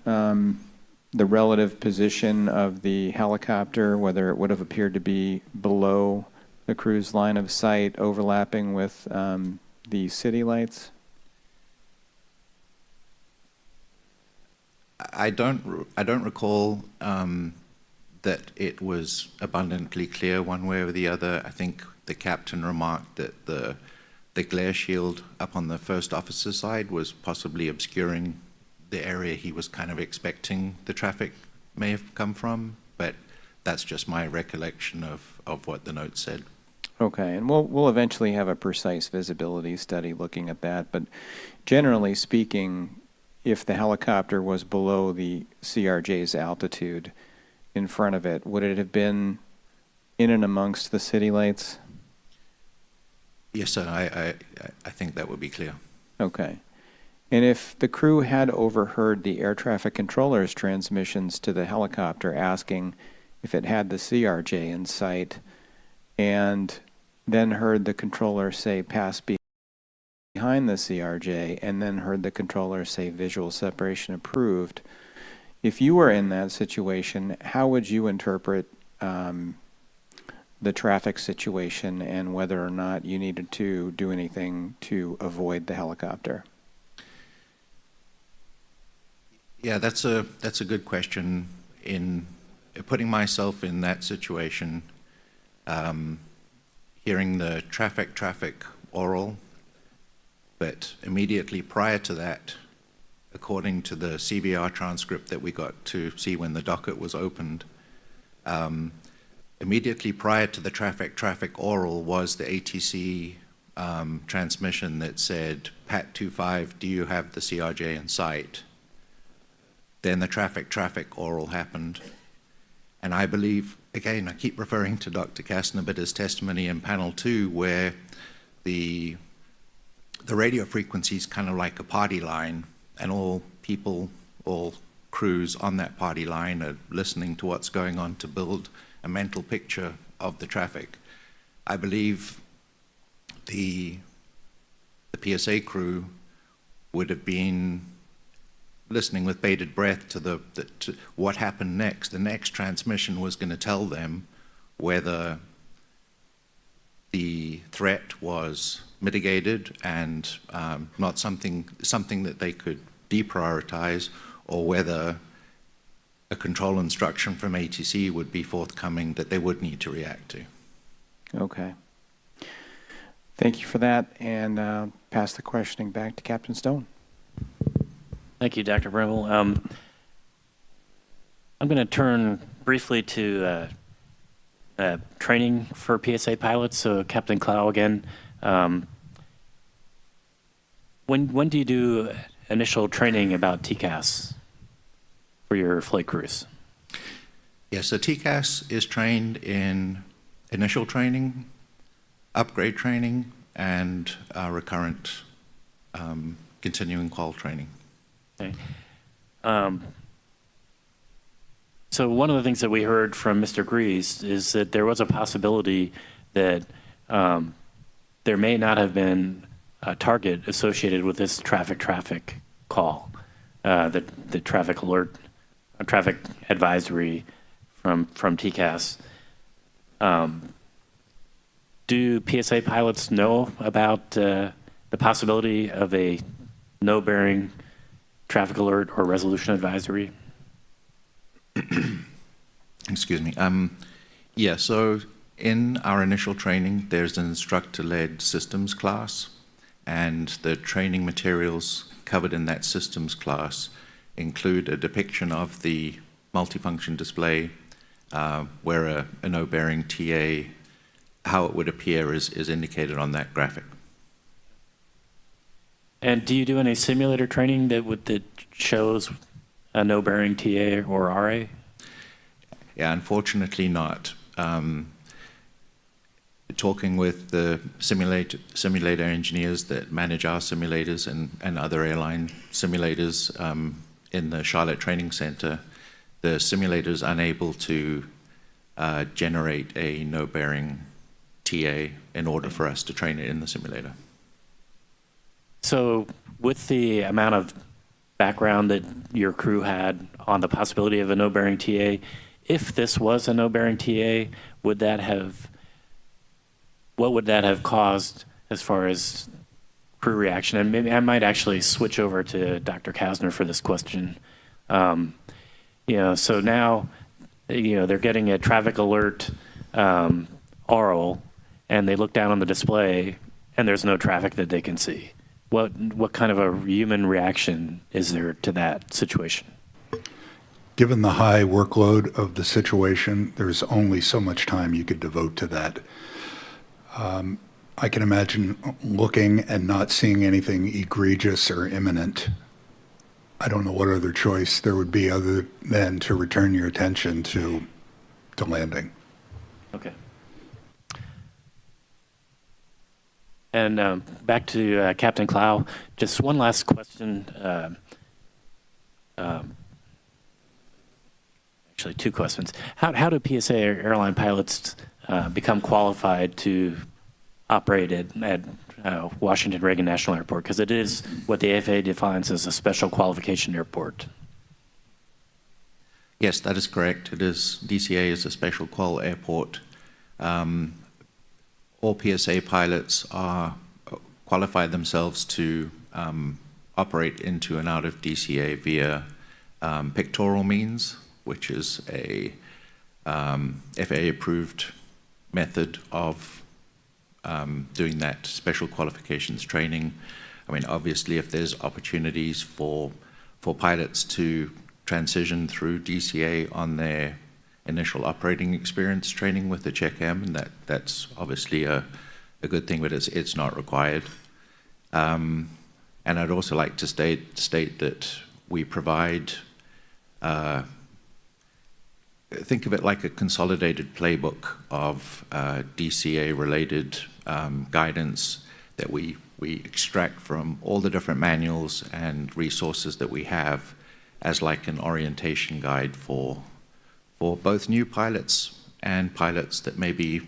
the relative position of the helicopter, whether it would have appeared to be below the crew's line of sight, overlapping with the city lights? I don't recall that it was abundantly clear one way or the other. I think the captain remarked that the glare shield up on the first officer's side was possibly obscuring the area he was kind of expecting the traffic may have come from, but that's just my recollection of what the note said. Okay, and we'll eventually have a precise visibility study looking at that, but generally speaking, if the helicopter was below the CRJ's altitude in front of it, would it have been in and amongst the city lights? Yes, sir, I think that would be clear. Okay. And if the crew had overheard the air traffic controller's transmissions to the helicopter asking if it had the CRJ in sight, and then heard the controller say pass behind the CRJ, and then heard the controller say visual separation approved, if you were in that situation, how would you interpret the traffic situation and whether or not you needed to do anything to avoid the helicopter? Yeah, that's a good question. In putting myself in that situation, hearing the traffic oral, but immediately prior to that, according to the CVR transcript that we got to see when the docket was opened, immediately prior to the traffic oral was the ATC transmission that said, Pat 25, do you have the CRJ in sight? Then the traffic oral happened. And I believe, again, I keep referring to Dr. Kastner, but his testimony in panel 2, where the radio frequency is kind of like a party line, and all crews on that party line are listening to what's going on to build a mental picture of the traffic. I believe the PSA crew would have been listening with bated breath to what happened next. The next transmission was going to tell them whether the threat was mitigated and not something that they could deprioritize, or whether a control instruction from ATC would be forthcoming that they would need to react to. Okay. Thank you for that, and pass the questioning back to Captain Stone. Thank you, Dr. Bremel. I'm going to turn briefly to training for PSA pilots. So Captain Clow again. When do you do initial training about TCAS for your flight crews? Yes, so TCAS is trained in initial training, upgrade training, and recurrent continuing qual training. Okay. So one of the things that we heard from Mr. Grease is that there was a possibility that there may not have been a target associated with this traffic call, the traffic alert, traffic advisory from TCAS. Do PSA pilots know about the possibility of a no-bearing traffic alert or resolution advisory? Excuse me. Yeah, so in our initial training, there's an instructor-led systems class, and the training materials covered in that systems class include a depiction of the multifunction display, where a no-bearing TA, how it would appear is indicated on that graphic. And do you do any simulator training that shows a no-bearing TA or RA? Yeah, unfortunately not. Talking with the simulator engineers that manage our simulators and other airline simulators in the Charlotte Training Center, the simulator is unable to generate a no-bearing TA in order for us to train it in the simulator. So with the amount of background that your crew had on the possibility of a no-bearing TA. If this was a no-bearing TA, what would that have caused as far as crew reaction? And maybe I might actually switch over to Dr. Kasner for this question. So now, they're getting a traffic alert oral, and they look down on the display, and there's no traffic that they can see. What kind of a human reaction is there to that situation? Given the high workload of the situation, there's only so much time you could devote to that. I can imagine looking and not seeing anything egregious or imminent. I don't know what other choice there would be other than to return your attention to landing. Okay. And back to Captain Clow, just one last question. Actually, two questions. How do PSA airline pilots become qualified to operate at Washington Reagan National Airport? Because it is what the FAA defines as a special qualification airport. Yes, that is correct. It is, DCA is a special qual airport. All PSA pilots qualify themselves to operate into and out of DCA via pictorial means, which is a FAA-approved method of doing that special qualifications training. I mean, obviously, if there's opportunities for pilots to transition through DCA on their initial operating experience training with the CheckM, and that's obviously a good thing, but it's not required. And I'd also like to state that we provide, think of it like a consolidated playbook of DCA-related guidance that we extract from all the different manuals and resources that we have as like an orientation guide for both new pilots and pilots that maybe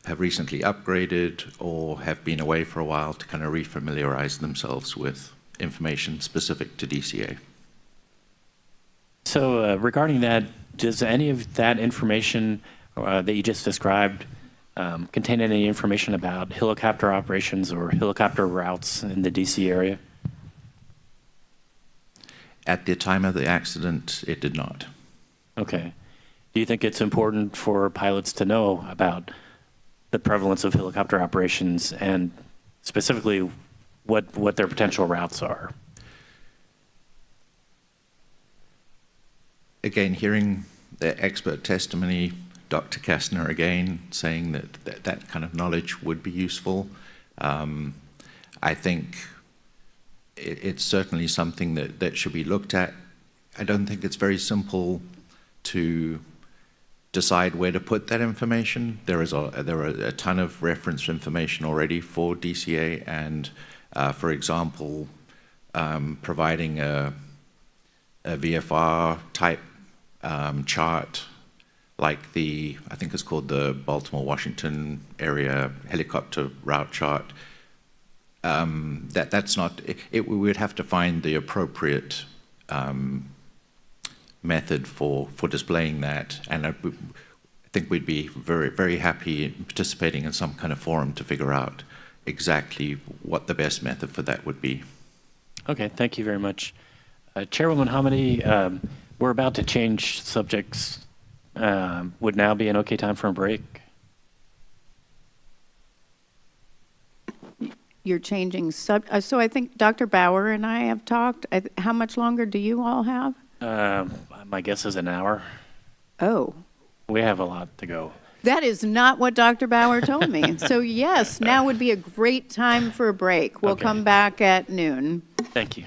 have recently upgraded or have been away for a while to kind of refamiliarize themselves with information specific to DCA. So regarding that, does any of that information that you just described contain any information about helicopter operations or helicopter routes in the DC area? At the time of the accident, it did not. Okay. Do you think it's important for pilots to know about the prevalence of helicopter operations and specifically what their potential routes are? Again, hearing the expert testimony, Dr. Kastner again saying that kind of knowledge would be useful. I think it's certainly something that should be looked at. I don't think it's very simple to decide where to put that information. There are a ton of reference information already for DCA, and for example, providing a VFR type chart like I think it's called the Baltimore-Washington area helicopter route chart. That's not, we would have to find the appropriate method for displaying that, and I think we'd be very, very happy in participating in some kind of forum to figure out exactly what the best method for that would be. Okay, thank you very much. Chairwoman Hamady, we're about to change subjects. Would now be an okay time for a break? You're changing so I think Dr. Bauer and I have talked. How much longer do you all have? My guess is an hour. Oh. We have a lot to go. That is not what Dr. Bauer told me. So yes, now would be a great time for a break. We'll come back at noon. Thank you.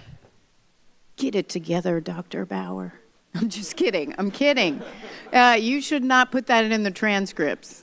Get it together, Dr. Bauer. I'm just kidding. I'm kidding. You should not put that in the transcripts.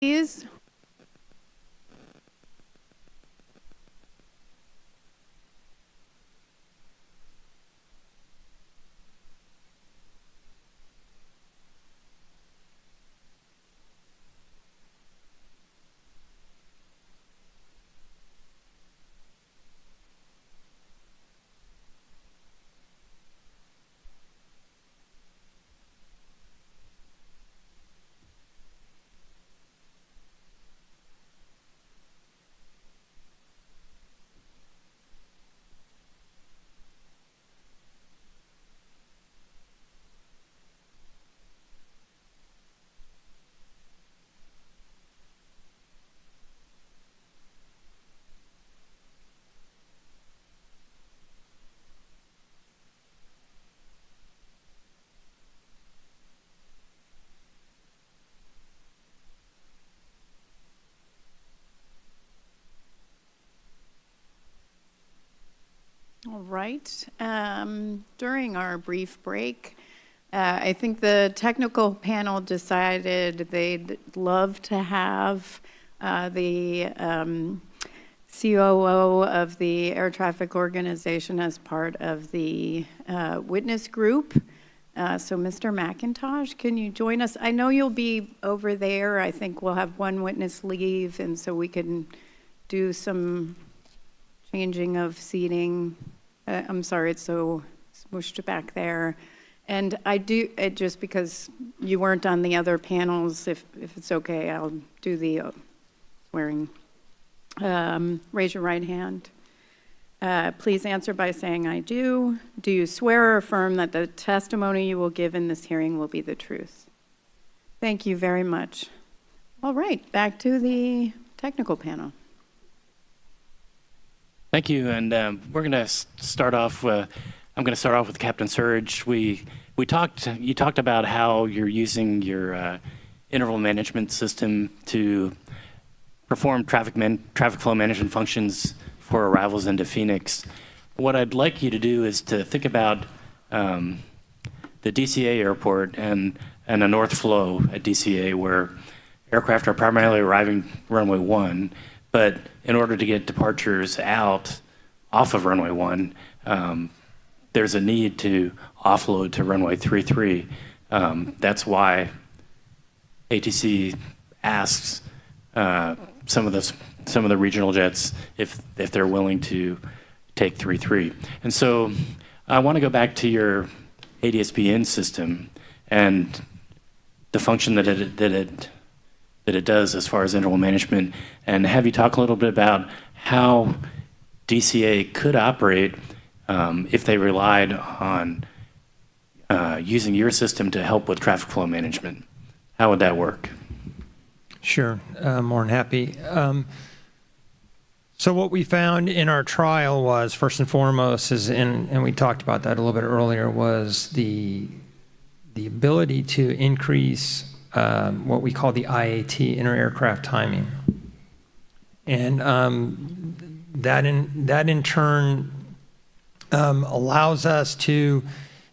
please. All right. During our brief break, I think the technical panel decided they'd love to have the COO of the Air Traffic Organization as part of the witness group. So Mr. McIntosh, can you join us? I know you'll be over there. I think we'll have one witness leave, and so we can do some changing of seating. I'm sorry, it's so smooshed back there. And I do, just because you weren't on the other panels, if it's okay, I'll do the swearing. Raise your right hand. Please answer by saying, I do. Do you swear or affirm that the testimony you will give in this hearing will be the truth? Thank you very much. All right, back to the technical panel. Thank you, and we're going to start off. I'm going to start off with Captain Surge. You talked about how you're using your interval management system to perform traffic flow management functions for arrivals into Phoenix. What I'd like you to do is to think about the DCA airport and a north flow at DCA where aircraft are primarily arriving runway 1, but in order to get departures out off of runway 1, there's a need to offload to runway 33. That's why ATC asks some of the regional jets if they're willing to take 33. And so I want to go back to your ADS-B system and the function that it does as far as interval management, and have you talk a little bit about how DCA could operate if they relied on using your system to help with traffic flow management. How would that work? Sure, more than happy. So what we found in our trial was, first and foremost, and we talked about that a little bit earlier, was the ability to increase what we call the IAT, inter-aircraft timing. And that in turn allows us to,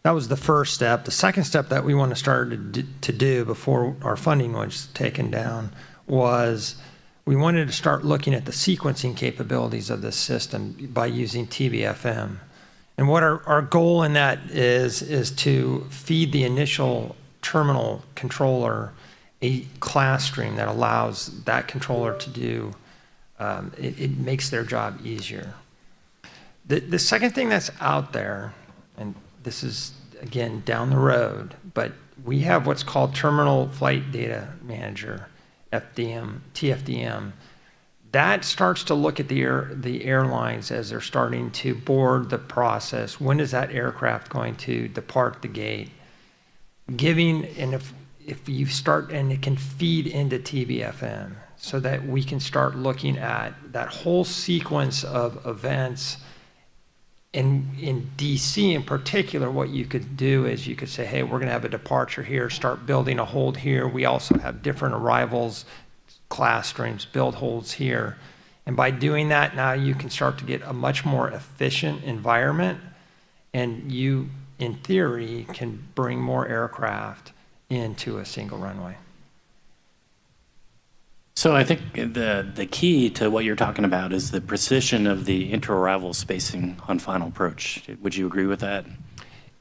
that was the first step. The second step that we want to start to do before our funding was taken down was we wanted to start looking at the sequencing capabilities of this system by using TBFM. And what our goal in that is to feed the initial terminal controller a class stream that allows that controller to do, it makes their job easier. The second thing that's out there, and this is, again, down the road, but we have what's called Terminal Flight Data Manager, FDM, TFDM. That starts to look at the airlines as they're starting to board the process. When is that aircraft going to depart the gate? And if you start, and it can feed into TBFM so that we can start looking at that whole sequence of events. In DC in particular, what you could do is you could say, hey, we're going to have a departure here, start building a hold here. We also have different arrivals, class streams, build holds here. And by doing that, now you can start to get a much more efficient environment, and you, in theory, can bring more aircraft into a single runway. So I think the key to what you're talking about is the precision of the inter-arrival spacing on final approach. Would you agree with that?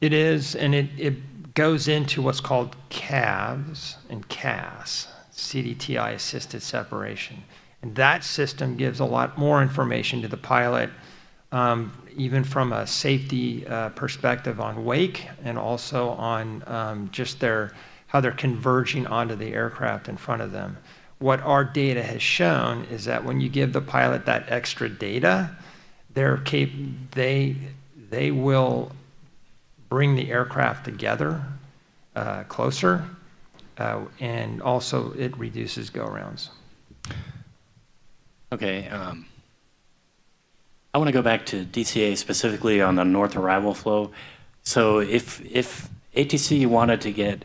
It is, and it goes into what's called CAVS and CAS, CDTI assisted separation. And that system gives a lot more information to the pilot, even from a safety perspective on wake and also on just how they're converging onto the aircraft in front of them. What our data has shown is that when you give the pilot that extra data, they will bring the aircraft together closer, and also it reduces go-rounds. Okay. I want to go back to DCA specifically on the north arrival flow. So if ATC wanted to get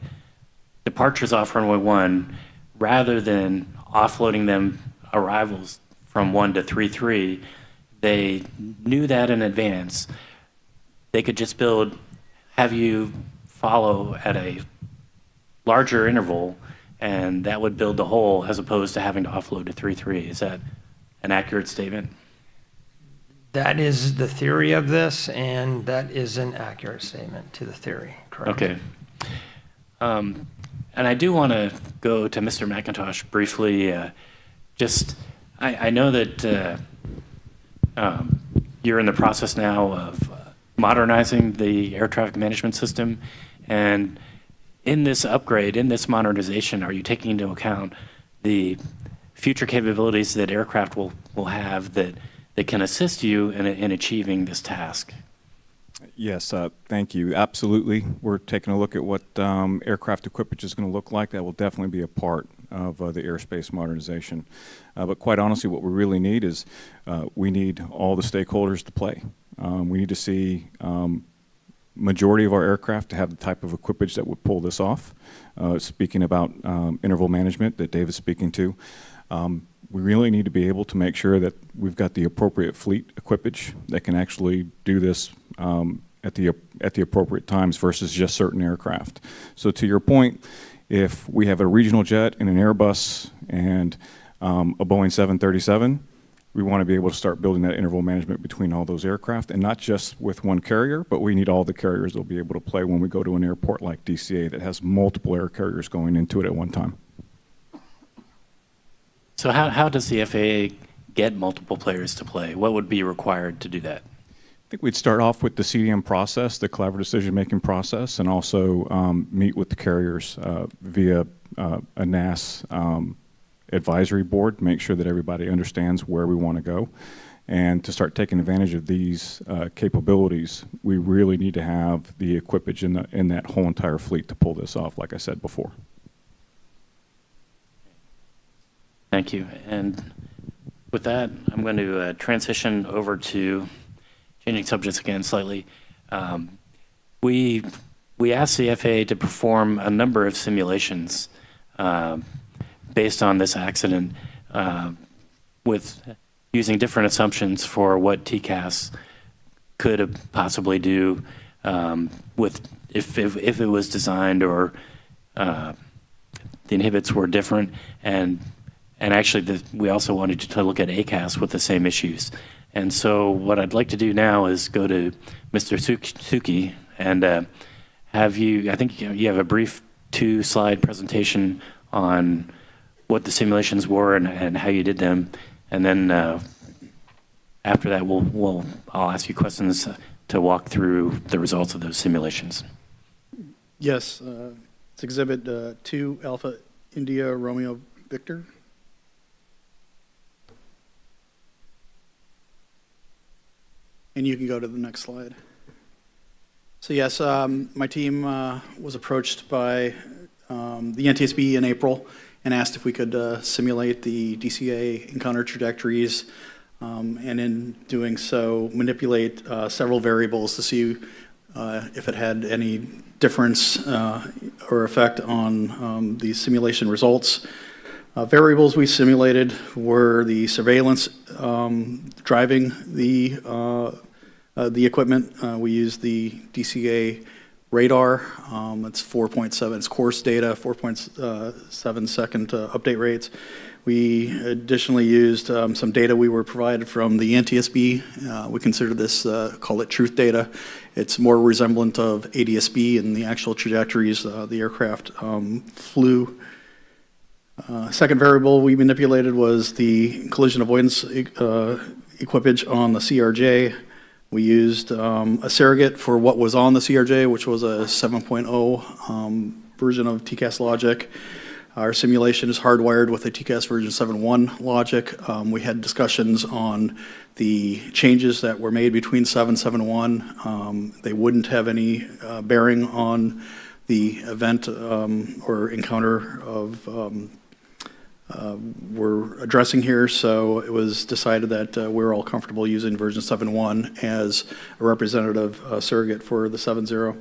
departures off runway 1, rather than offloading them arrivals from 1 to 3-3, they knew that in advance. They could just have you follow at a larger interval, and that would build the hole as opposed to having to offload to 3-3. Is that an accurate statement? That is the theory of this, and that is an accurate statement to the theory, correct? Okay. And I do want to go to Mr. McIntosh briefly. I know that you're in the process now of modernizing the air traffic management system, and in this upgrade, in this modernization, are you taking into account the future capabilities that aircraft will have that can assist you in achieving this task? Yes, thank you. Absolutely. We're taking a look at what aircraft equipage is going to look like. That will definitely be a part of the airspace modernization. But quite honestly, what we really need is we need all the stakeholders to play. We need to see majority of our aircraft to have the type of equipage that would pull this off. Speaking about interval management that David's speaking to, we really need to be able to make sure that we've got the appropriate fleet equipage that can actually do this at the appropriate times versus just certain aircraft. So to your point, if we have a regional jet and an Airbus and a Boeing 737, we want to be able to start building that interval management between all those aircraft, and not just with one carrier, but we need all the carriers that will be able to play when we go to an airport like DCA that has multiple air carriers going into it at one time. So how does the FAA get multiple players to play? What would be required to do that? I think we'd start off with the CDM process, the collaborative decision-making process, and also meet with the carriers via a NAS advisory board, make sure that everybody understands where we want to go. And to start taking advantage of these capabilities, we really need to have the equipage in that whole entire fleet to pull this off, like I said before. Thank you. And with that, I'm going to transition over to changing subjects again slightly. We asked the FAA to perform a number of simulations based on this accident with using different assumptions for what TCAS could possibly do with if it was designed or the inhibits were different, and actually we also wanted to look at ACAS with the same issues. And so what I'd like to do now is go to Mr. Suki and have you, I think you have a brief 2-slide presentation on what the simulations were and how you did them. And then after that, I'll ask you questions to walk through the results of those simulations. Yes, it's Exhibit 2, Alpha India Romeo Victor. And you can go to the next slide. So yes, my team was approached by the NTSB in April and asked if we could simulate the DCA encounter trajectories, and in doing so, manipulate several variables to see if it had any difference or effect on the simulation results. Variables we simulated were the surveillance driving the equipment. We used the DCA radar. It's 4.7, it's course data, 4.7 second update rates. We additionally used some data we were provided from the NTSB. We consider this, call it truth data. It's more resemblant of ADSB and the actual trajectories the aircraft flew. Second variable we manipulated was the collision avoidance equipage on the CRJ. We used a surrogate for what was on the CRJ, which was a 7.0 version of TCAS logic. Our simulation is hardwired with a TCAS version 7.1 logic. We had discussions on the changes that were made between 7.1. They wouldn't have any bearing on the event or encounter of we're addressing here, so it was decided that we're all comfortable using version 7.1 as a representative surrogate for the 7.0.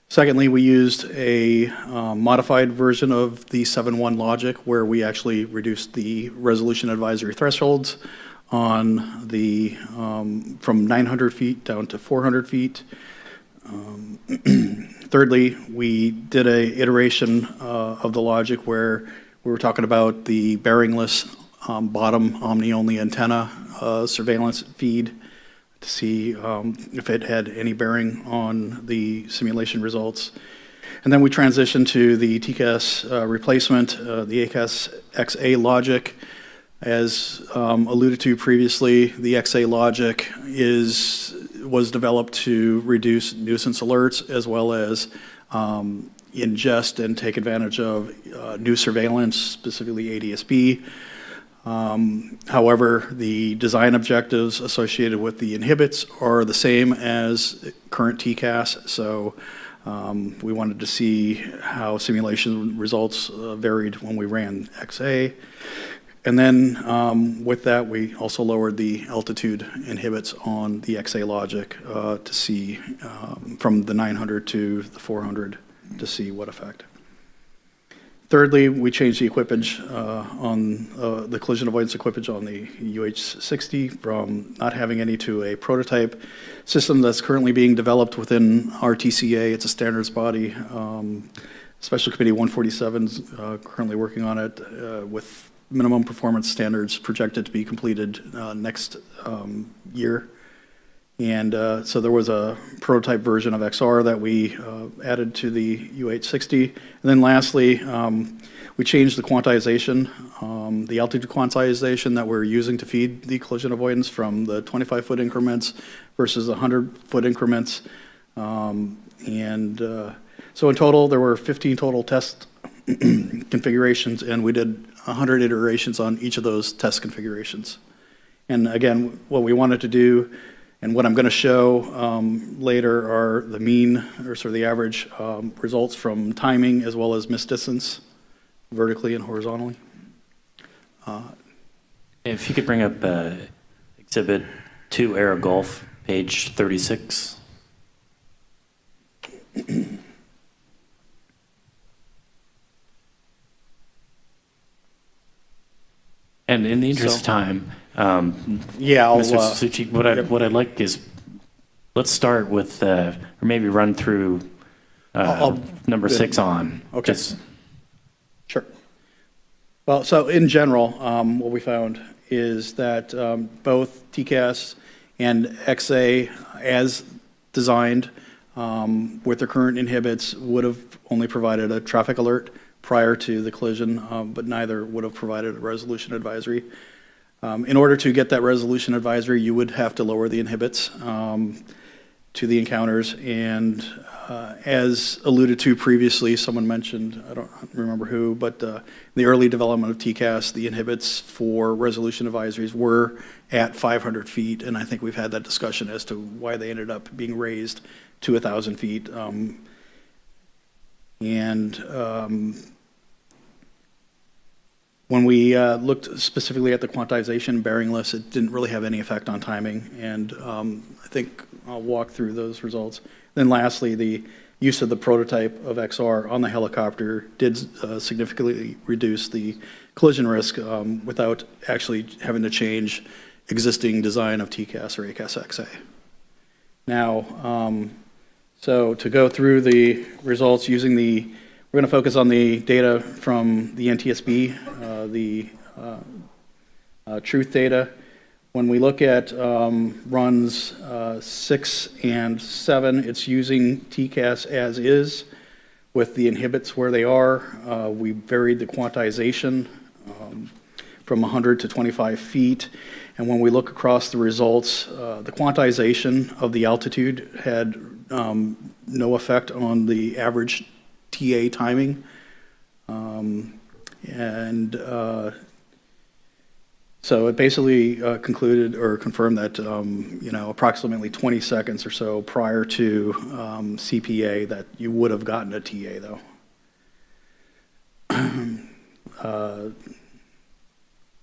Secondly, we used a modified version of the 7.1 logic where we actually reduced the resolution advisory thresholds on the from 900 feet down to 400 feet. Thirdly, we did a iteration of the logic where we were talking about the bearingless bottom omni-only antenna surveillance feed to see if it had any bearing on the simulation results. And then we transitioned to the TCAS replacement, the ACAS XA logic. As alluded to previously, the XA logic was developed to reduce nuisance alerts as well as ingest and take advantage of new surveillance, specifically ADSB. However, the design objectives associated with the inhibits are the same as current TCAS, so we wanted to see how simulation results varied when we ran XA. And then with that, we also lowered the altitude inhibits on the XA logic to see from the 900 to the 400 to see what effect. Thirdly, we changed the equipage on the collision avoidance equipage on the UH-60 from not having any to a prototype system that's currently being developed within RTCA. It's a standards body. Special Committee 147's currently working on it with minimum performance standards projected to be completed next year. And so there was a prototype version of XR that we added to the UH-60. And then lastly, we changed the quantization, the altitude quantization that we're using to feed the collision avoidance from the 25-foot increments versus 100-foot increments. So in total, there were 15 total test configurations, and we did 100 iterations on each of those test configurations. And again, what we wanted to do and what I'm going to show later are the mean, or sort of the average results from timing as well as missed distance, vertically and horizontally. If you could bring up Exhibit 2, Aero Golf, page 36. And in the interest of time, yeah, Mr. Suchi, what I'd like is, let's start with, or maybe run through number 6 on. Okay. Sure. Well, so in general, what we found is that both TCAS and XA, as designed with their current inhibits, would have only provided a traffic alert prior to the collision, but neither would have provided a resolution advisory. In order to get that resolution advisory, you would have to lower the inhibits to the encounters. And as alluded to previously, someone mentioned, I don't remember who, but in the early development of TCAS, the inhibits for resolution advisories were at 500 feet. And I think we've had that discussion as to why they ended up being raised to 1,000 feet. When we looked specifically at the quantization bearingless, it didn't really have any effect on timing, and I think I'll walk through those results. Then lastly, the use of the prototype of XR on the helicopter did significantly reduce the collision risk without actually having to change existing design of TCAS or ACAS XA. Now, so to go through the results using we're going to focus on the data from the NTSB, the truth data. When we look at runs 6 and 7, it's using TCAS as is with the inhibits where they are. We varied the quantization from 100 to 25 feet. And when we look across the results, the quantization of the altitude had no effect on the average TA timing. So it basically concluded or confirmed that, approximately 20 seconds or so prior to CPA that you would have gotten a TA, though.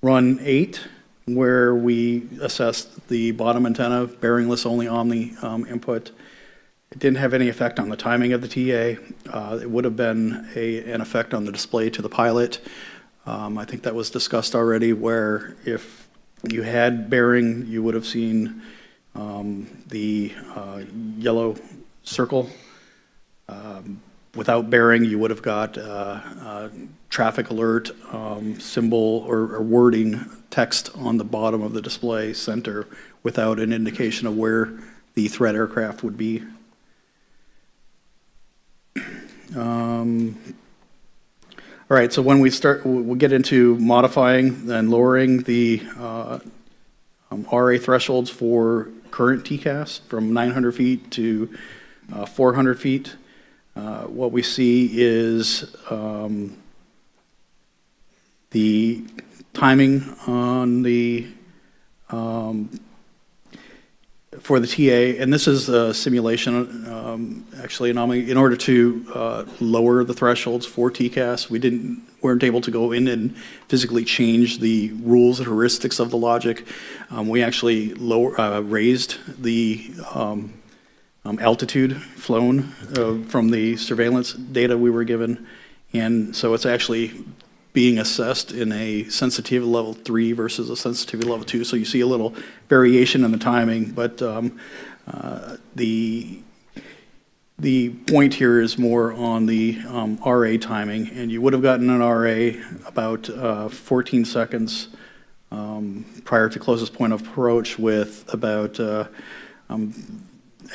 Run 8, where we assessed the bottom antenna, bearingless only omni input. It didn't have any effect on the timing of the TA. It would have been an effect on the display to the pilot. I think that was discussed already, where if you had bearing, you would have seen the yellow circle. Without bearing, you would have got traffic alert symbol or wording text on the bottom of the display center without an indication of where the threat aircraft would be. All right, so when we'll get into modifying and lowering the RA thresholds for current TCAS from 900 feet to 400 feet. What we see is the timing on the for the TA, and this is a simulation, actually, in order to lower the thresholds for TCAS, we weren't able to go in and physically change the rules and heuristics of the logic. We actually raised the altitude flown from the surveillance data we were given, and so it's actually being assessed in a sensitivity level 3 versus a sensitivity level 2. So you see a little variation in the timing, but the point here is more on the RA timing, and you would have gotten an RA about 14 seconds prior to closest point of approach with about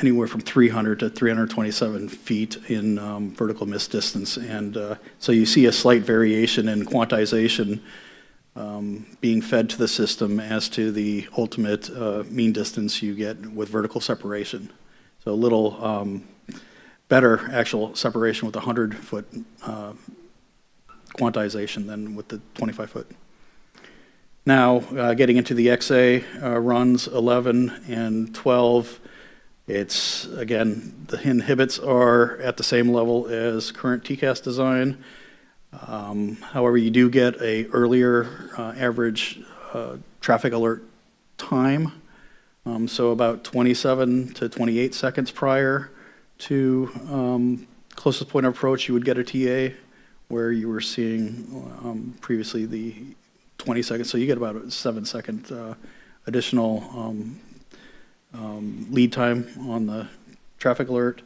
anywhere from 300 to 327 feet in vertical mist distance. And so you see a slight variation in quantization being fed to the system as to the ultimate mean distance you get with vertical separation. So a little better actual separation with 100-foot quantization than with the 25-foot. Now, getting into the XA runs 11 and 12, it's, again, the inhibits are at the same level as current TCAS design. However, you do get a earlier average traffic alert time, so about 27 to 28 seconds prior to closest point of approach, you would get a TA, where you were seeing previously the 20 seconds. So you get about a 7-second additional lead time on the traffic alert.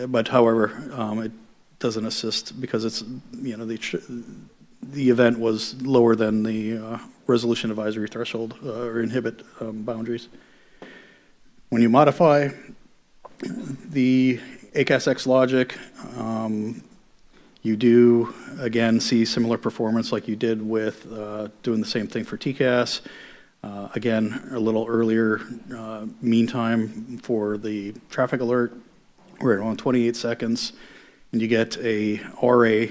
But however, it doesn't assist because it's, the event was lower than the resolution advisory threshold or inhibit boundaries. When you modify the ACAS-X logic, you do, again, see similar performance like you did with doing the same thing for TCAS. Again, a little earlier mean time for the traffic alert. We're on 28 seconds, and you get a RA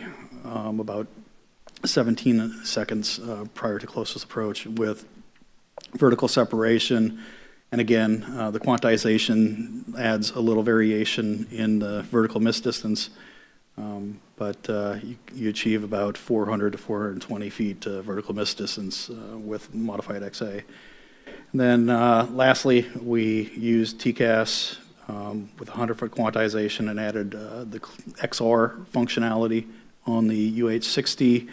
about 17 seconds prior to closest approach with vertical separation. And again, the quantization adds a little variation in the vertical mist distance, but you achieve about 400 to 420 feet vertical mist distance with modified XA. And then lastly, we used TCAS with 100-foot quantization and added the XR functionality on the UH-60.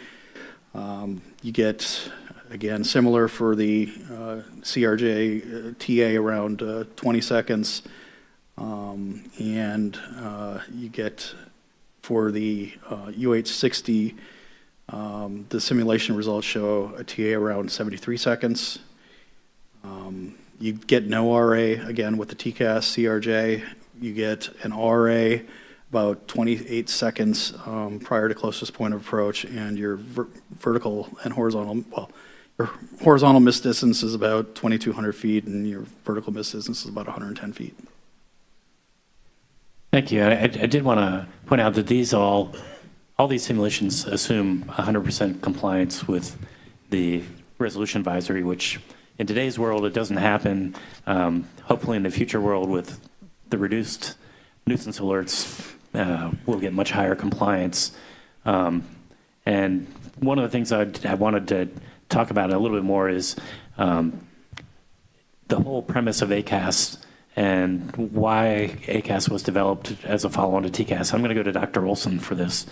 You get, again, similar for the CRJ TA around 20 seconds, and you get for the UH-60 The simulation results show a TA around 73 seconds. You get no RA, again, with the TCAS CRJ. You get an RA about 28 seconds prior to closest point of approach, and your vertical and horizontal, well, your horizontal missed distance is about 2,200 feet, and your vertical missed distance is about 110 feet. Thank you. I did want to point out that all these simulations assume 100% compliance with the resolution advisory, which in today's world, it doesn't happen. Hopefully in the future world with the reduced nuisance alerts, we'll get much higher compliance. And one of the things I wanted to talk about a little bit more is the whole premise of ACAS and why ACAS was developed as a follow-on to TCAS. I'm going to go to Dr. Olson for this.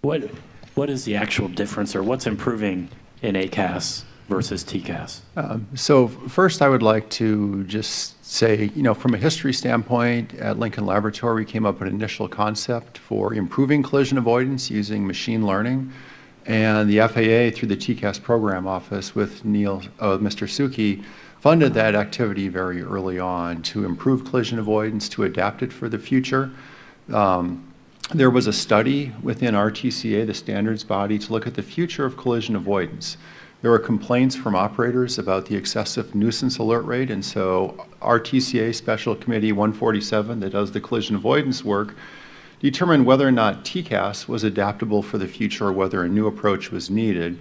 What is the actual difference, or what's improving in ACAS versus TCAS? So first, I would like to just say, from a history standpoint, at Lincoln Laboratory, we came up with an initial concept for improving collision avoidance using machine learning. And the FAA, through the TCAS program office with Mr. Suki, funded that activity very early on to improve collision avoidance, to adapt it for the future. There was a study within RTCA, the standards body, to look at the future of collision avoidance. There were complaints from operators about the excessive nuisance alert rate, and so RTCA Special Committee 147 that does the collision avoidance work determined whether or not TCAS was adaptable for the future or whether a new approach was needed.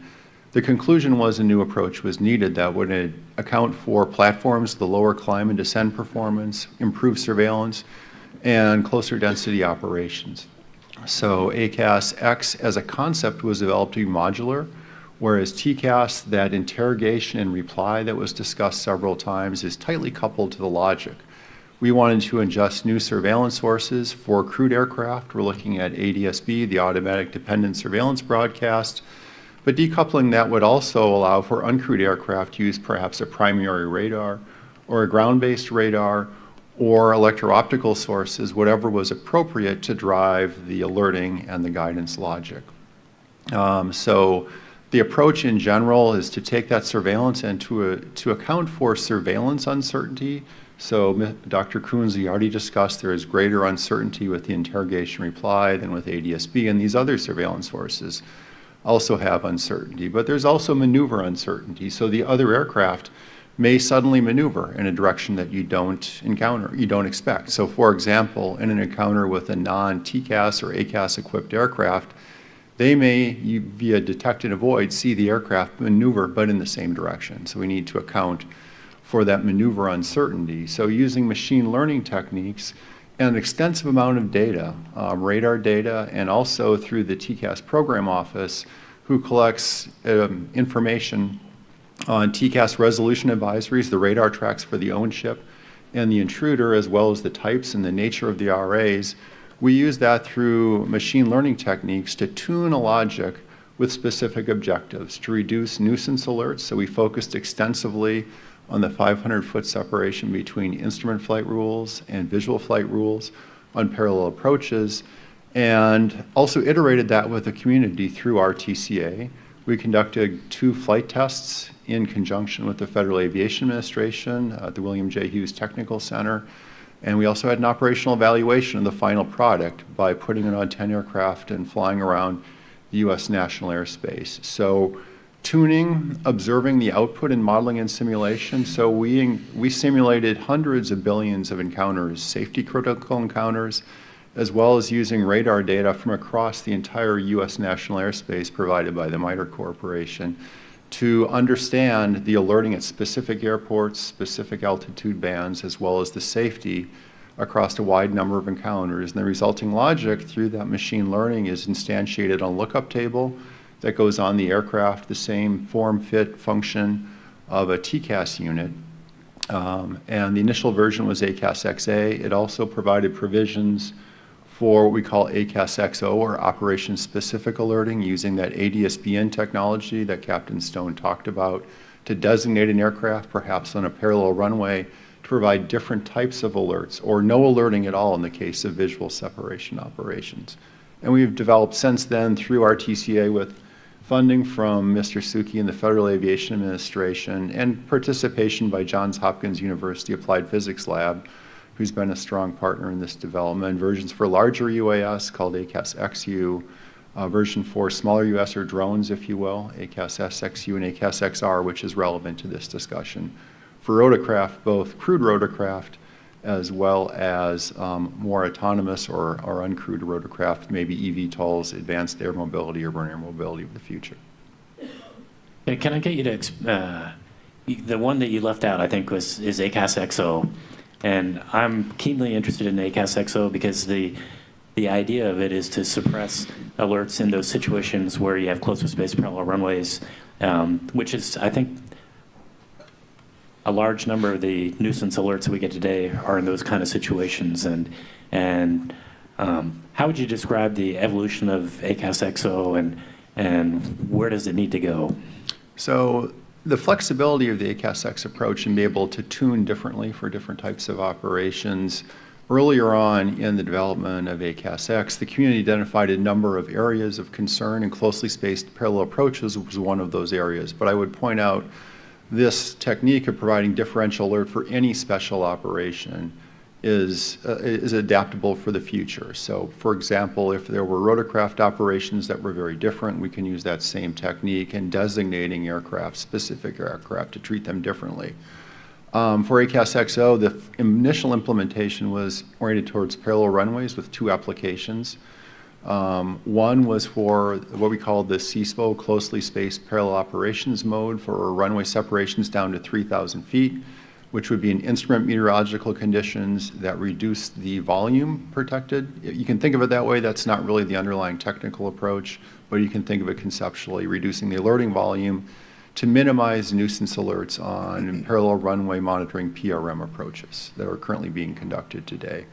The conclusion was a new approach was needed that would account for platforms, the lower climb and descend performance, improve surveillance, and closer density operations. So ACAS X as a concept was developed to be modular, whereas TCAS, that interrogation and reply that was discussed several times, is tightly coupled to the logic. We wanted to ingest new surveillance sources for crewed aircraft. We're looking at ADSB, the Automatic Dependent Surveillance Broadcast, but decoupling that would also allow for uncrewed aircraft to use perhaps a primary radar or a ground-based radar or electro-optical sources, whatever was appropriate to drive the alerting and the guidance logic. So the approach in general is to take that surveillance and to account for surveillance uncertainty. So Dr. Kunze already discussed there is greater uncertainty with the interrogation reply than with ADSB, and these other surveillance sources also have uncertainty. But there's also maneuver uncertainty. So the other aircraft may suddenly maneuver in a direction that you don't encounter, you don't expect. So for example, in an encounter with a non-TCAS or ACAS equipped aircraft, they may, via detect and avoid, see the aircraft maneuver, but in the same direction. So we need to account for that maneuver uncertainty. So using machine learning techniques and an extensive amount of data, radar data, and also through the TCAS program office, who collects information on TCAS resolution advisories, the radar tracks for the own ship and the intruder, as well as the types and the nature of the RAs. We use that through machine learning techniques to tune a logic with specific objectives, to reduce nuisance alerts. So we focused extensively on the 500-foot separation between instrument flight rules and visual flight rules on parallel approaches, and also iterated that with the community through RTCA. We conducted 2 flight tests in conjunction with the Federal Aviation Administration at the William J. Hughes Technical Center. And we also had an operational evaluation of the final product by putting it on 10 aircraft and flying around the U.S. national airspace. So tuning, observing the output in modeling and simulation. So we simulated hundreds of billions of encounters, safety critical encounters, as well as using radar data from across the entire U.S. national airspace provided by the Midair Corporation to understand the alerting at specific airports, specific altitude bands, as well as the safety across a wide number of encounters. And the resulting logic through that machine learning is instantiated on a lookup table that goes on the aircraft, the same form, fit, function of a TCAS unit. And the initial version was ACAS XA. It also provided provisions for what we call ACAS XO, or operation-specific alerting, using that ADSBN technology that Captain Stone talked about to designate an aircraft, perhaps on a parallel runway, to provide different types of alerts, or no alerting at all in the case of visual separation operations. And we've developed since then through our TCA with funding from Mr. Suki and the Federal Aviation Administration and participation by Johns Hopkins University Applied Physics Lab, who's been a strong partner in this development. Versions for larger UAS called ACAS XU, version for smaller UAS or drones, if you will, ACAS SXU and ACAS XR, which is relevant to this discussion. For rotorcraft, both crewed rotorcraft as well as more autonomous or uncrewed rotorcraft, maybe eVTOLs, advanced air mobility, urban air mobility of the future. Can I get you to, the one that you left out, I think, is ACAS XO. And I'm keenly interested in ACAS XO because the idea of it is to suppress alerts in those situations where you have close to space parallel runways, which is, I think, a large number of the nuisance alerts that we get today are in those kind of situations. And how would you describe the evolution of ACAS XO and where does it need to go? So the flexibility of the ACAS-X approach and be able to tune differently for different types of operations. Earlier on in the development of ACAS-X, the community identified a number of areas of concern, and closely spaced parallel approaches was one of those areas. But I would point out this technique of providing differential alert for any special operation is adaptable for the future. So, for example, if there were rotorcraft operations that were very different, we can use that same technique in designating aircraft, specific aircraft, to treat them differently. For ACAS XO, the initial implementation was oriented towards parallel runways with two applications. One was for what we call the CSPO, closely spaced parallel operations mode, for runway separations down to 3,000 feet, which would be in instrument meteorological conditions that reduce the volume protected. You can think of it that way. That's not really the underlying technical approach, but you can think of it conceptually, reducing the alerting volume to minimize nuisance alerts on parallel runway monitoring PRM approaches that are currently being conducted today.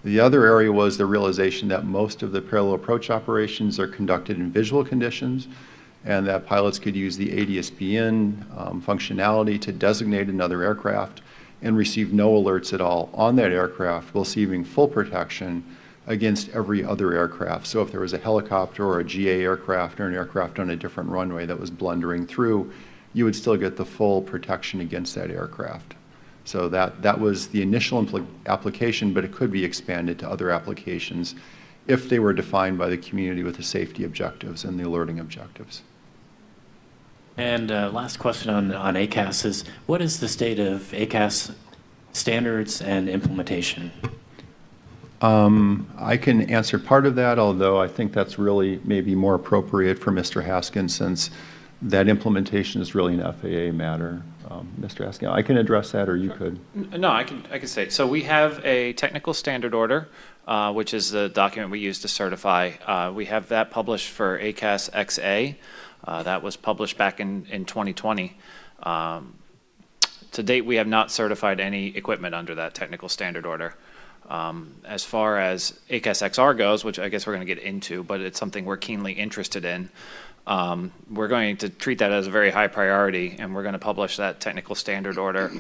The other area was the realization that most of the parallel approach operations are conducted in visual conditions, and that pilots could use the ADS-B-in functionality to designate another aircraft and receive no alerts at all on that aircraft, receiving full protection against every other aircraft. So if there was a helicopter or a GA aircraft or an aircraft on a different runway that was blundering through, you would still get the full protection against that aircraft. So that was the initial application, but it could be expanded to other applications if they were defined by the community with the safety objectives and the alerting objectives. And last question on ACAS is, what is the state of ACAS standards and implementation? I can answer part of that, although I think that's really maybe more appropriate for Mr. Haskins, since that implementation is really an FAA matter. Mr. Haskins, I can address that, or you could. No, I can say. So we have a technical standard order, which is the document we use to certify. We have that published for ACAS XA. That was published back in 2020. To date, we have not certified any equipment under that technical standard order. As far as ACAS XR goes, which I guess we're going to get into, but it's something we're keenly interested in, we're going to treat that as a very high priority, and we're going to publish that technical standard order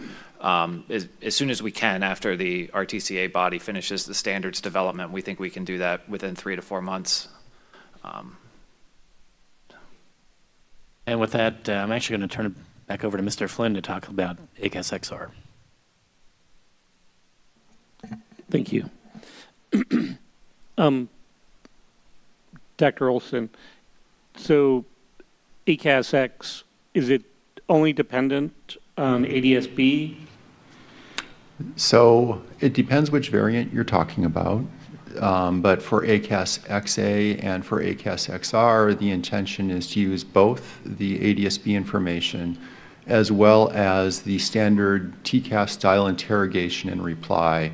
as soon as we can after the RTCA body finishes the standards development. We think we can do that within 3 to 4 months. And with that, I'm actually going to turn it back over to Mr. Flynn to talk about ACAS XR. Thank you. Dr. Olson, so ACAS-X, is it only dependent on ADS-B? So it depends which variant you're talking about. But for ACAS XA and for ACAS XR, the intention is to use both the ADS-B information as well as the standard TCAS style interrogation and reply.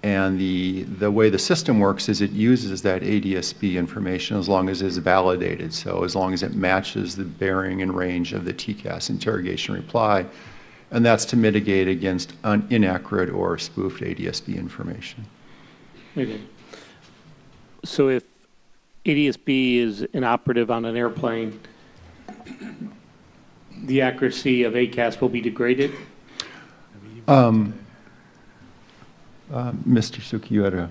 And the way the system works is it uses that ADS-B information as long as it's validated. So as long as it matches the bearing and range of the TCAS interrogation reply. And that's to mitigate against inaccurate or spoofed ADS-B information. Okay. So if ADS-B is inoperative on an airplane, the accuracy of ACAS will be degraded? Mr. Suki, you had a...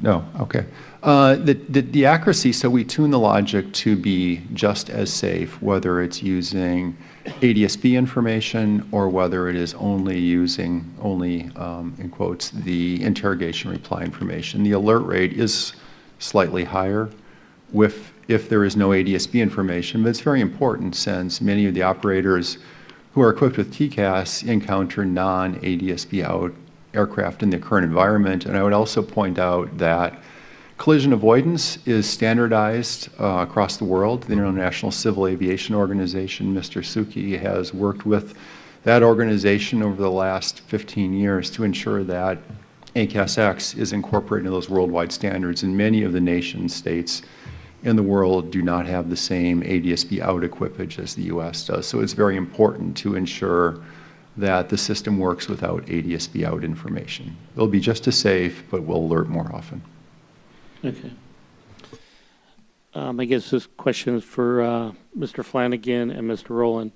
No, okay. The accuracy, so we tune the logic to be just as safe, whether it's using ADSB information or whether it is only using, in quotes, the interrogation reply information. The alert rate is slightly higher if there is no ADSB information, but it's very important since many of the operators who are equipped with TCAS encounter non-ADSB out aircraft in the current environment. And I would also point out that collision avoidance is standardized across the world. The International Civil Aviation Organization, Mr. Suki, has worked with that organization over the last 15 years to ensure that ACAS-X is incorporated into those worldwide standards. And many of the nation states in the world do not have the same ADSB out equipage as the U.S. does. So it's very important to ensure that the system works without ADSB out information. It'll be just as safe, but we'll alert more often. Okay. I guess this question is for Mr. Flanagan and Mr. Rowland.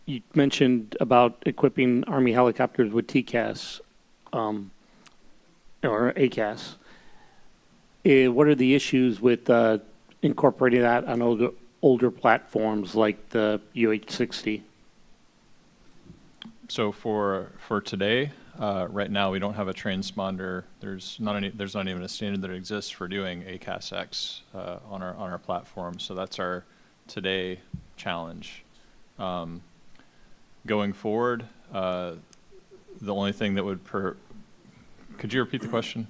You mentioned about equipping Army helicopters with TCAS or ACAS. What are the issues with incorporating that on older platforms like the UH-60? So for today, right now we don't have a transponder. There's not even a standard that exists for doing ACAS-X on our platform. So that's our today challenge. Going forward, the only thing that would could you repeat the question?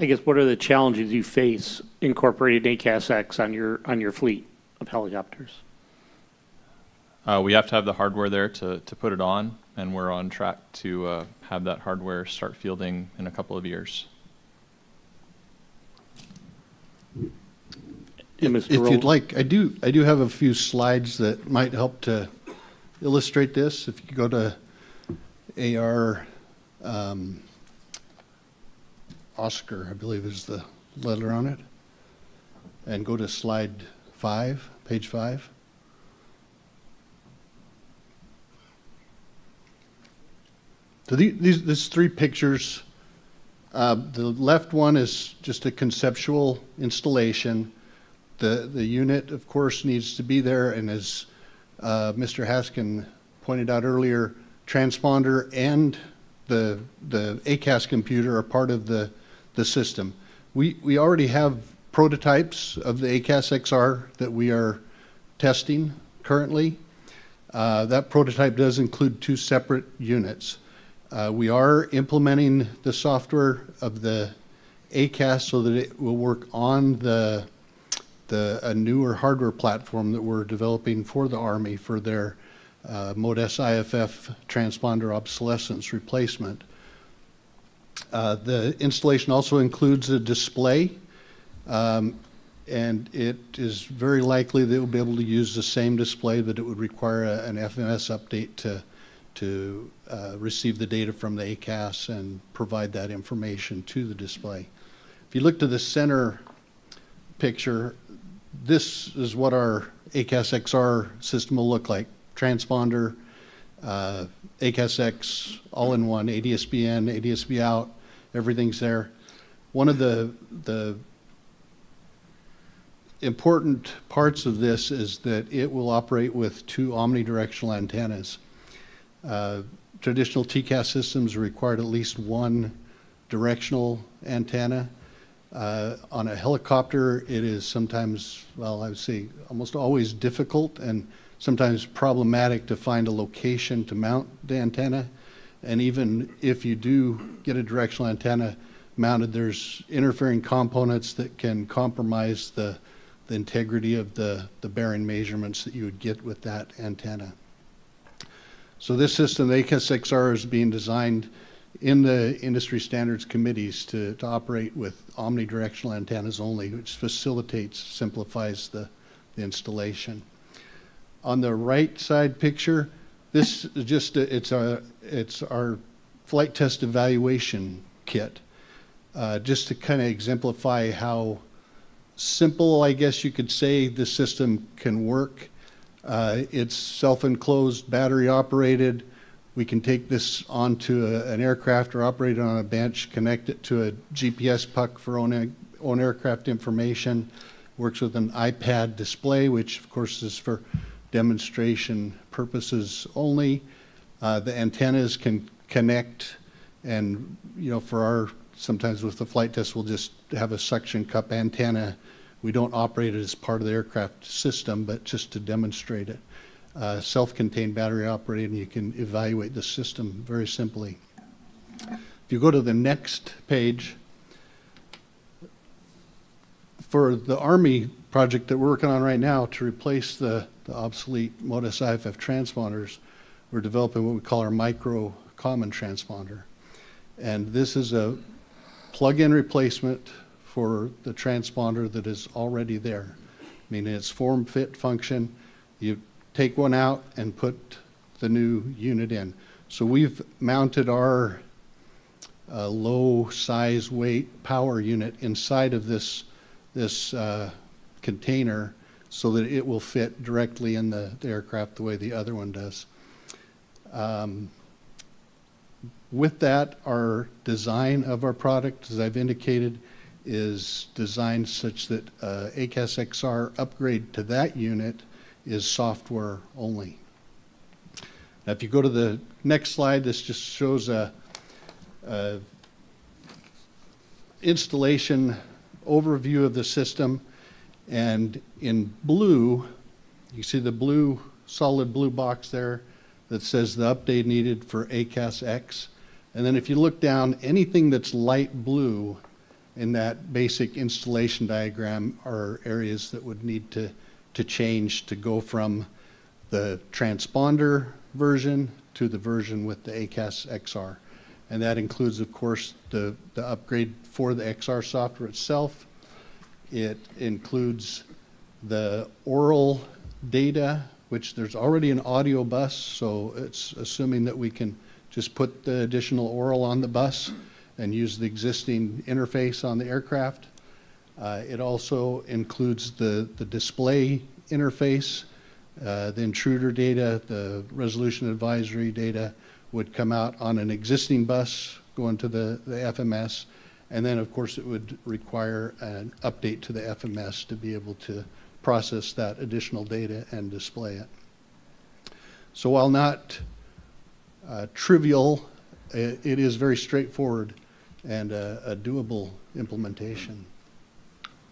I guess what are the challenges you face incorporating ACAS-X on your fleet of helicopters? We have to have the hardware there to put it on, and we're on track to have that hardware start fielding in a couple of years. If you'd like, I do have a few slides that might help to illustrate this. If you go to AR Oscar, I believe is the letter on it, and go to slide 5, page 5. So these three pictures, the left one is just a conceptual installation. The unit, of course, needs to be there, and as Mr. Haskin pointed out earlier, transponder and the ACAS computer are part of the system. We already have prototypes of the ACAS XR that we are testing currently. That prototype does include 2 separate units. We are implementing the software of the ACAS so that it will work on a newer hardware platform that we're developing for the Army for their Mode S IFF transponder obsolescence replacement. The installation also includes a display, and it is very likely that it will be able to use the same display, but it would require an FMS update to receive the data from the ACAS and provide that information to the display. If you look to the center picture, this is what our ACAS XR system will look like. Transponder, ACAS-X, all in one, ADSB in, ADSB out, everything's there. One of the important parts of this is that it will operate with 2 omnidirectional antennas. Traditional TCAS systems required at least 1 directional antenna. On a helicopter, it is sometimes, well, I would say almost always difficult and sometimes problematic to find a location to mount the antenna. And even if you do get a directional antenna mounted, there's interfering components that can compromise the integrity of the bearing measurements that you would get with that antenna. So this system, the ACAS XR, is being designed in the industry standards committees to operate with omnidirectional antennas only, which facilitates, simplifies the installation. On the right side picture, this is just it's our flight test evaluation kit, just to kind of exemplify how simple, I guess you could say, the system can work. It's self-enclosed, battery operated. We can take this onto an aircraft or operate it on a bench, connect it to a GPS puck for own aircraft information. Works with an iPad display, which of course is for demonstration purposes only. The antennas can connect, and for sometimes with the flight test, we'll just have a suction cup antenna. We don't operate it as part of the aircraft system, but just to demonstrate it. Self-contained battery operated, and you can evaluate the system very simply. If you go to the next page, for the Army project that we're working on right now to replace the obsolete Modus IFF transponders, we're developing what we call our micro common transponder. And this is a plug-in replacement for the transponder that is already there. Meaning it's form, fit, function. You take one out and put the new unit in. So we've mounted our low size, weight, power unit inside of this container so that it will fit directly in the aircraft the way the other one does. With that, our design of our product, as I've indicated, is designed such that ACAS XR upgrade to that unit is software only. Now, if you go to the next slide, this just shows a installation overview of the system. And in blue, you see the solid blue box there that says the update needed for ACAS X. And then if you look down, anything that's light blue in that basic installation diagram are areas that would need to change to go from the transponder version to the version with the ACAS XR. And that includes, of course, the upgrade for the XR software itself. It includes the oral data, which there's already an audio bus, so it's assuming that we can just put the additional oral on the bus and use the existing interface on the aircraft. It also includes the display interface, the intruder data, the resolution advisory data would come out on an existing bus going to the FMS. And then, of course, it would require an update to the FMS to be able to process that additional data and display it. So while not trivial, it is very straightforward and a doable implementation.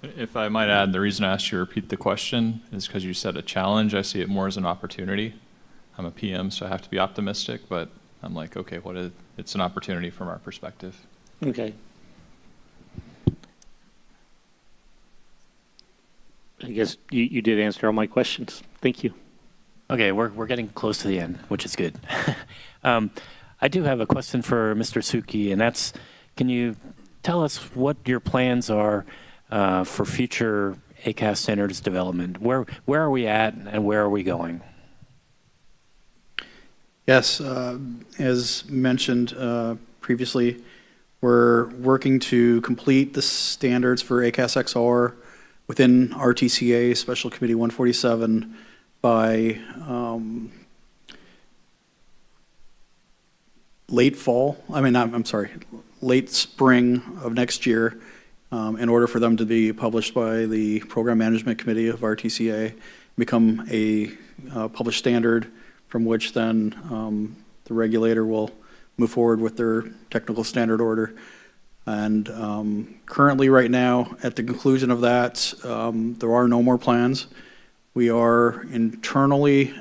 If I might add, the reason I asked you to repeat the question is because you said a challenge. I see it more as an opportunity. I'm a PM, so I have to be optimistic, but I'm like, okay, it's an opportunity from our perspective. Okay. I guess you did answer all my questions. Thank you. Okay, we're getting close to the end, which is good. I do have a question for Mr. Suki, and that's, can you tell us what your plans are for future ACAS standards development? Where are we at and where are we going? Yes, as mentioned previously, we're working to complete the standards for ACAS XR within RTCA Special Committee 147 by late spring of next year, in order for them to be published by the Program Management Committee of RTCA, become a published standard from which then the regulator will move forward with their technical standard order. And currently right now, at the conclusion of that, there are no more plans. We are internally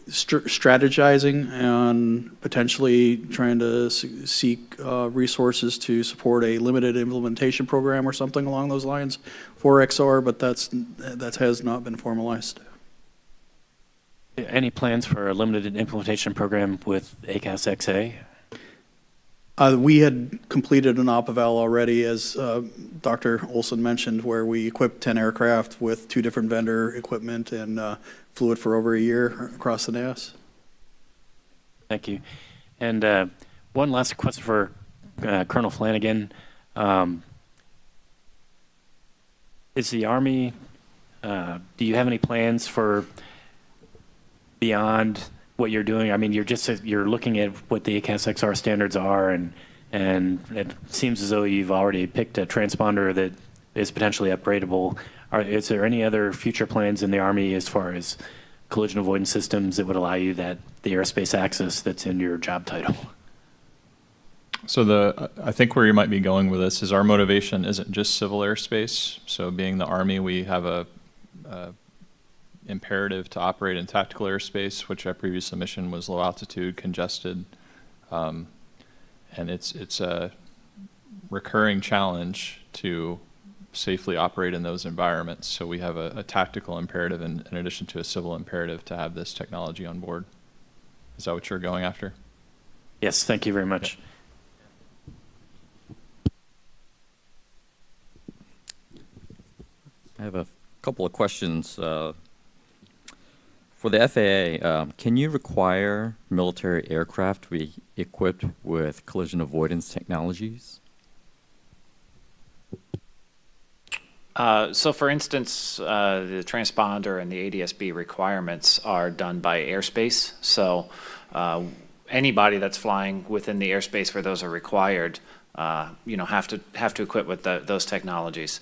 strategizing and potentially trying to seek resources to support a limited implementation program or something along those lines for XR, but that has not been formalized. Any plans for a limited implementation program with ACAS XA? We had completed an op-eval already, as Dr. Olson mentioned, where we equipped 10 aircraft with 2 different vendor equipment and flew it for over a year across the NAS. Thank you. And one last question for Colonel Flanagan. Is the Army, do you have any plans for beyond what you're doing? I mean, you're looking at what the ACAS XR standards are, and it seems as though you've already picked a transponder that is potentially upgradable. Is there any other future plans in the Army as far as collision avoidance systems that would allow you the airspace access that's in your job title? So I think where you might be going with this is our motivation isn't just civil airspace. So being the Army, we have a imperative to operate in tactical airspace, which I previously mentioned was low altitude, congested, and it's a recurring challenge to safely operate in those environments. So we have a tactical imperative in addition to a civil imperative to have this technology on board. Is that what you're going after? Yes, thank you very much. Yeah. I have a couple of questions. For the FAA, can you require military aircraft to be equipped with collision avoidance technologies? So for instance, the transponder and the ADSB requirements are done by airspace. So anybody that's flying within the airspace where those are required, have to equip with those technologies.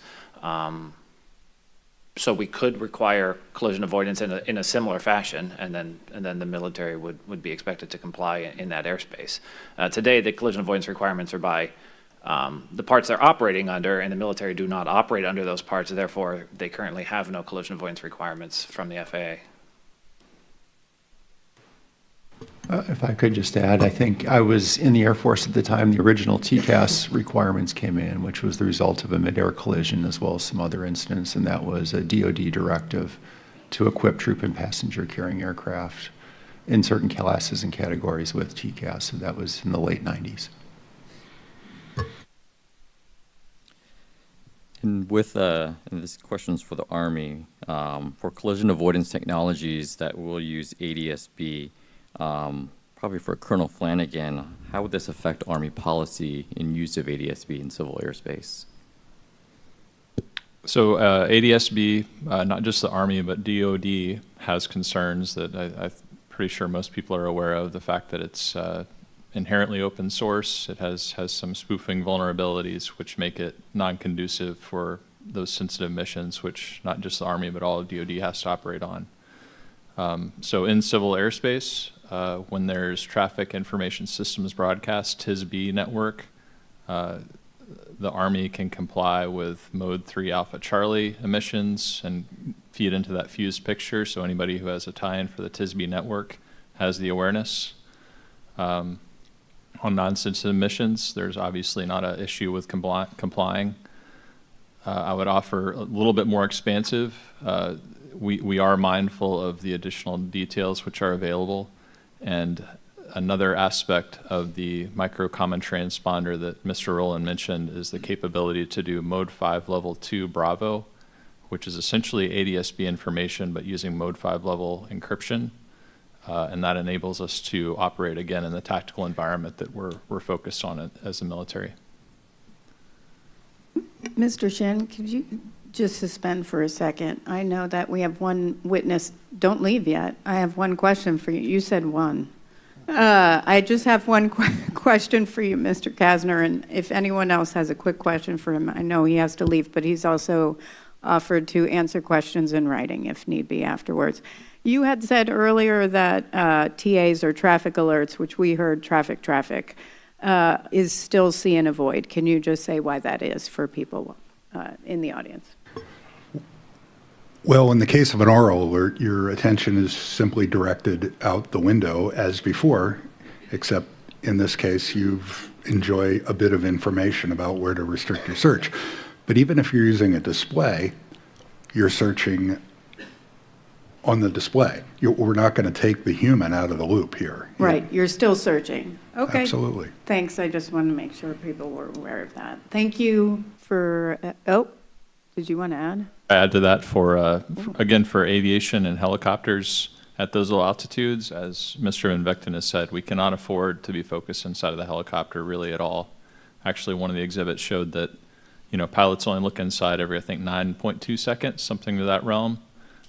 So we could require collision avoidance in a similar fashion, and then the military would be expected to comply in that airspace. Today, the collision avoidance requirements are by the parts they're operating under, and the military do not operate under those parts. Therefore, they currently have no collision avoidance requirements from the FAA. If I could just add, I think I was in the Air Force at the time the original TCAS requirements came in, which was the result of a midair collision as well as some other incidents, and that was a DoD directive to equip troop and passenger carrying aircraft in certain classes and categories with TCAS. So that was in the late 90s. And and this question's for the Army, for collision avoidance technologies that will use ADSB, probably for Colonel Flanagan, how would this affect Army policy in use of ADSB in civil airspace? So ADSB, not just the Army, but DoD has concerns that I'm pretty sure most people are aware of, the fact that it's inherently open source. It has some spoofing vulnerabilities which make it non-conducive for those sensitive missions, which not just the Army, but all of DoD has to operate on. So in civil airspace, when there's traffic information systems broadcast, TSB network, the Army can comply with mode 3 Alpha Charlie emissions and feed into that fused picture, so anybody who has a tie-in for the TSB network has the awareness. On non-sensitive missions, there's obviously not an issue with complying. I would offer a little bit more expansive. We are mindful of the additional details which are available, and another aspect of the micro common transponder that Mr. Rowland mentioned is the capability to do mode 5 level 2 Bravo, which is essentially ADSB information but using mode 5 level encryption, and that enables us to operate again in the tactical environment that we're focused on as a military. Mr. Shin, could you just suspend for a second? I know that we have one witness. Don't leave yet. I have one question for you. You said one. I just have one question for you, Mr. Kasner, and if anyone else has a quick question for him, I know he has to leave, but he's also offered to answer questions in writing if need be afterwards. You had said earlier that TAs or traffic alerts, which we heard traffic, is still see and avoid. Can you just say why that is for people in the audience? Well, in the case of an oral alert, your attention is simply directed out the window as before, except in this case, you enjoy a bit of information about where to restrict your search. But even if you're using a display, you're searching on the display. We're not going to take the human out of the loop here. Right, you're still searching. Okay. Absolutely. Thanks, I just wanted to make sure people were aware of that. Thank you for, oh, did you want to add? Add to that again, for aviation and helicopters at those low altitudes, as Mr. Van Vechten has said, we cannot afford to be focused inside of the helicopter really at all. Actually, one of the exhibits showed that, pilots only look inside every, I think, 9.2 seconds, something to that realm.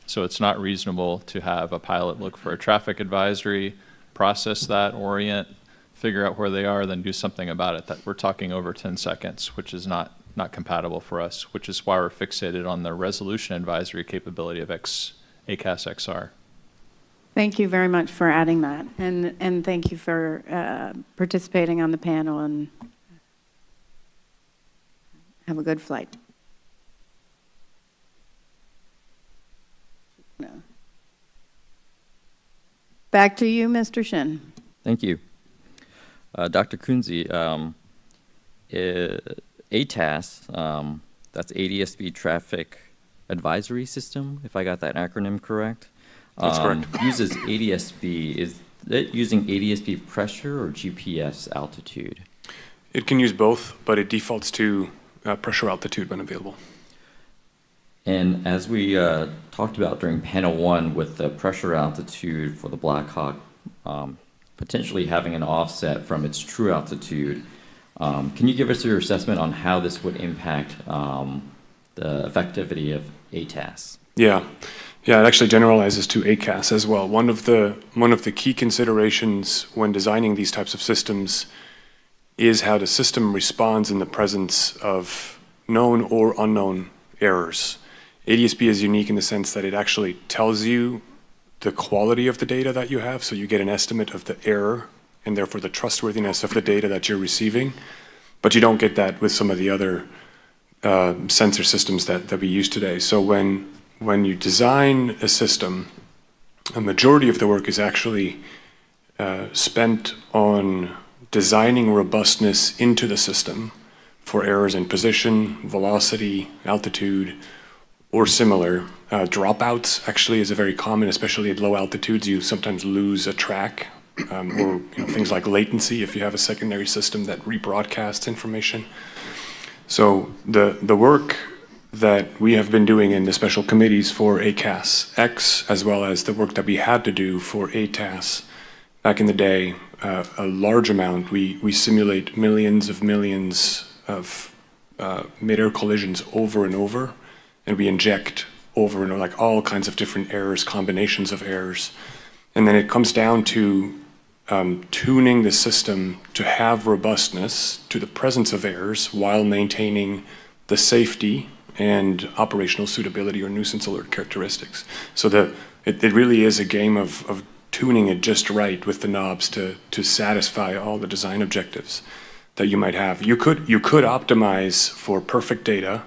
So it's not reasonable to have a pilot look for a traffic advisory, process that, orient, figure out where they are, then do something about it. That we're talking over 10 seconds, which is not compatible for us, which is why we're fixated on the resolution advisory capability of ACAS XR. Thank you very much for adding that, and thank you for participating on the panel, and have a good flight. No. Back to you, Mr. Shin. Thank you. Dr. Kunze, ATAS, that's ADSB Traffic Advisory System, if I got that acronym correct. That's correct. Uses ADSB. Is it using ADSB pressure or GPS altitude? It can use both, but it defaults to pressure altitude when available. And as we talked about during panel 1 with the pressure altitude for the Black Hawk, potentially having an offset from its true altitude, can you give us your assessment on how this would impact the effectivity of ATAS? Yeah, it actually generalizes to ACAS as well. One of the key considerations when designing these types of systems is how the system responds in the presence of known or unknown errors. ADSB is unique in the sense that it actually tells you the quality of the data that you have, so you get an estimate of the error and therefore the trustworthiness of the data that you're receiving, but you don't get that with some of the other sensor systems that we use today. So when you design a system, a majority of the work is actually spent on designing robustness into the system for errors in position, velocity, altitude, or similar. Dropouts actually is a very common, especially at low altitudes. You sometimes lose a track, or things like latency if you have a secondary system that rebroadcasts information. So the work that we have been doing in the special committees for ACAS X, as well as the work that we had to do for ATAS back in the day, a large amount, we simulate millions of mid-air collisions over and over, and we inject over and over, like all kinds of different errors, combinations of errors. And then it comes down to tuning the system to have robustness to the presence of errors while maintaining the safety and operational suitability or nuisance alert characteristics. So it really is a game of tuning it just right with the knobs to satisfy all the design objectives that you might have. You could optimize for perfect data,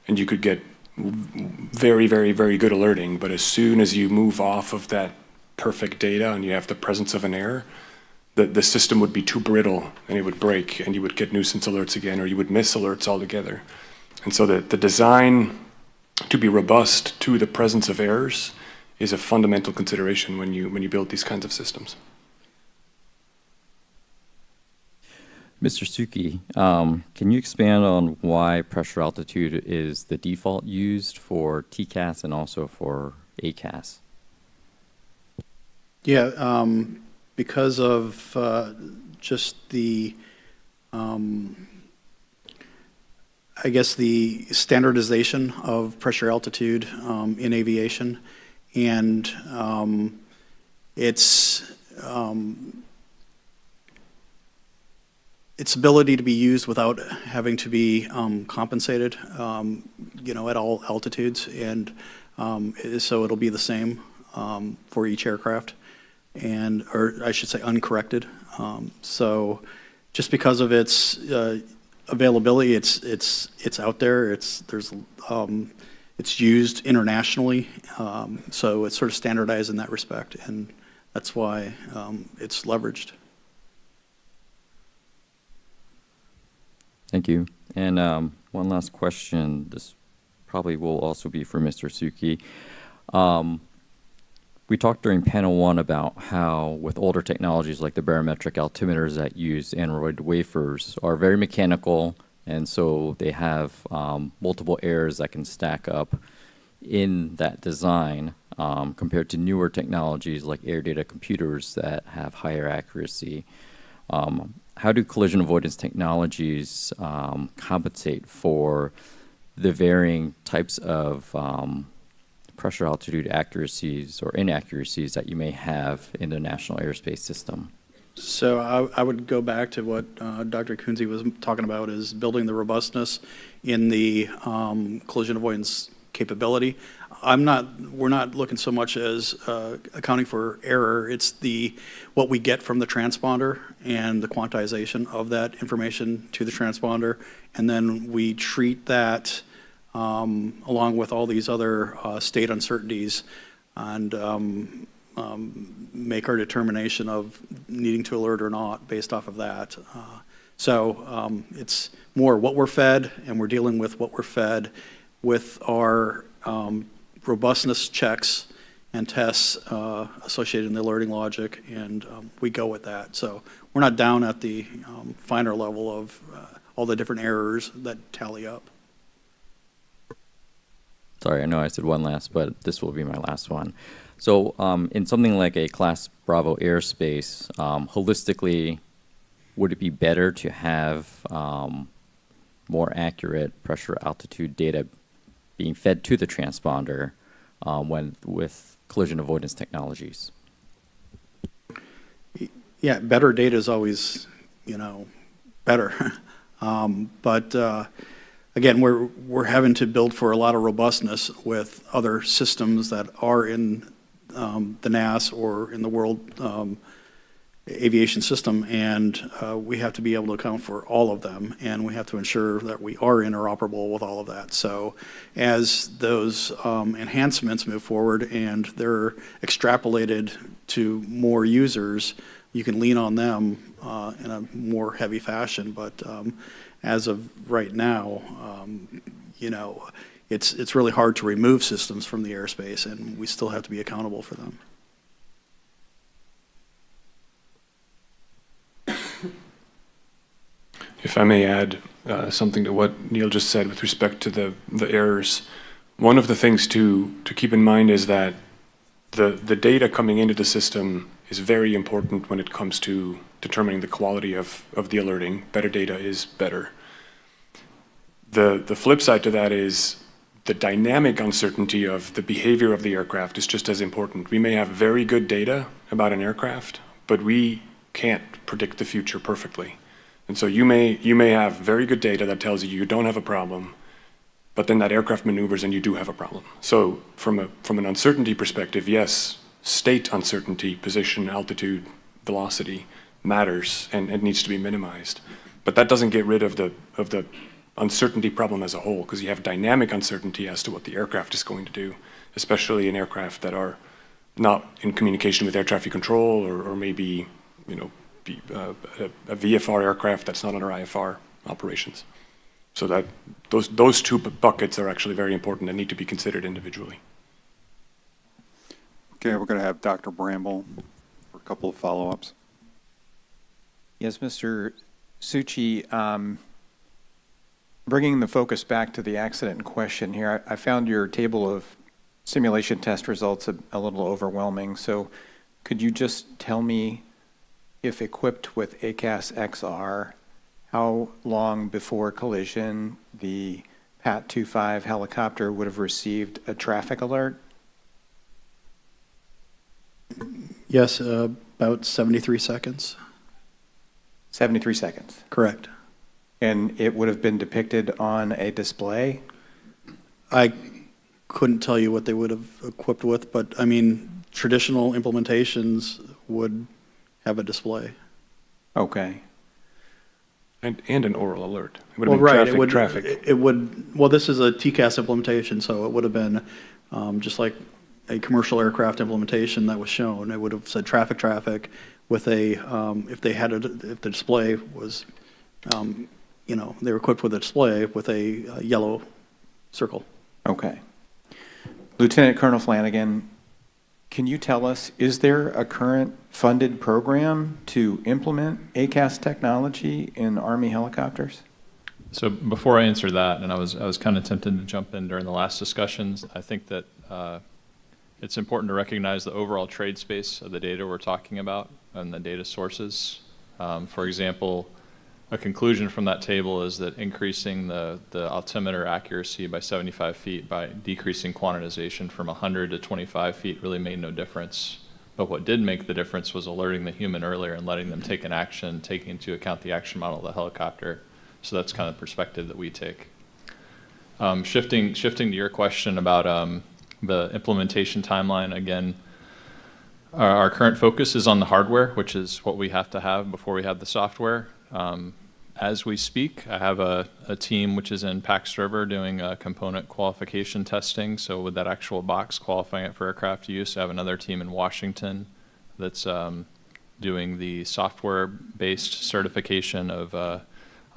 and you could get very, very, very good alerting, but as soon as you move off of that perfect data and you have the presence of an error, the system would be too brittle and it would break and you would get nuisance alerts again, or you would miss alerts altogether. And so the design to be robust to the presence of errors is a fundamental consideration when you build these kinds of systems. Mr. Suki, can you expand on why pressure altitude is the default used for TCAS and also for ACAS? Yeah, because of just the, I guess the standardization of pressure altitude in aviation, and its ability to be used without having to be compensated, at all altitudes, and so it'll be the same for each aircraft, or I should say uncorrected. So just because of its availability, it's out there. It's used internationally, so it's sort of standardized in that respect, and that's why it's leveraged. Thank you. And one last question. This probably will also be for Mr. Suki. We talked during panel 1 about how with older technologies like the barometric altimeters that use Android wafers are very mechanical, and so they have multiple errors that can stack up in that design compared to newer technologies like air data computers that have higher accuracy. How do collision avoidance technologies compensate for the varying types of pressure altitude accuracies or inaccuracies that you may have in the national airspace system? So I would go back to what Dr. Kunze was talking about, is building the robustness in the collision avoidance capability. We're not looking so much as accounting for error. It's what we get from the transponder and the quantization of that information to the transponder, and then we treat that along with all these other state uncertainties, and make our determination of needing to alert or not based off of that. So it's more what we're fed, and we're dealing with what we're fed with our robustness checks and tests associated in the alerting logic, and we go with that. So we're not down at the finer level of all the different errors that tally up. Sorry, I know I said one last, but this will be my last one. So in something like a Class Bravo airspace, holistically, would it be better to have more accurate pressure altitude data being fed to the transponder with collision avoidance technologies? Yeah, better data is always, better. But again, we're having to build for a lot of robustness with other systems that are in the NAS or in the world aviation system, and we have to be able to account for all of them, and we have to ensure that we are interoperable with all of that. So as those enhancements move forward and they're extrapolated to more users, you can lean on them in a more heavy fashion. But as of right now, it's really hard to remove systems from the airspace, and we still have to be accountable for them. If I may add something to what Neil just said with respect to the errors, one of the things to keep in mind is that the data coming into the system is very important when it comes to determining the quality of the alerting. Better data is better. The flip side to that is the dynamic uncertainty of the behavior of the aircraft is just as important. We may have very good data about an aircraft, but we can't predict the future perfectly. And so you may have very good data that tells you don't have a problem, but then that aircraft maneuvers and you do have a problem. So from an uncertainty perspective, yes, state uncertainty, position, altitude, velocity matters and it needs to be minimized. But that doesn't get rid of the uncertainty problem as a whole, because you have dynamic uncertainty as to what the aircraft is going to do, especially in aircraft that are not in communication with air traffic control or maybe, a VFR aircraft that's not under IFR operations. So that those two buckets are actually very important and need to be considered individually. Okay, we're going to have Dr. Bramble for a couple of follow-ups. Yes, Mr. Suchi, bringing the focus back to the accident in question here, I found your table of simulation test results a little overwhelming. So could you just tell me, if equipped with ACAS XR, how long before collision the PAT-25 helicopter would have received a traffic alert? Yes, about 73 seconds. 73 seconds? Correct. And it would have been depicted on a display? I couldn't tell you what they would have equipped with, but I mean, traditional implementations would have a display. Okay. And an oral alert. It would Well, have been right. traffic. It would. Well, this is a TCAS implementation, so it would have been just like a commercial aircraft implementation that was shown. It would have said traffic with a if the display was, they were equipped with a display with a yellow circle. Okay. Lieutenant Colonel Flanagan, can you tell us, is there a current funded program to implement ACAS technology in Army helicopters? So before I answer that, and I was kind of tempted to jump in during the last discussions, I think that it's important to recognize the overall trade space of the data we're talking about and the data sources. For example, a conclusion from that table is that increasing the altimeter accuracy by 75 feet by decreasing quantization from 100 to 25 feet really made no difference. But what did make the difference was alerting the human earlier and letting them take an action, taking into account the action model of the helicopter. So that's kind of the perspective that we take. Shifting to your question about the implementation timeline, again, our current focus is on the hardware, which is what we have to have before we have the software. As we speak, I have a team which is in Pax River doing component qualification testing. So with that actual box qualifying it for aircraft use, I have another team in Washington that's doing the software-based certification of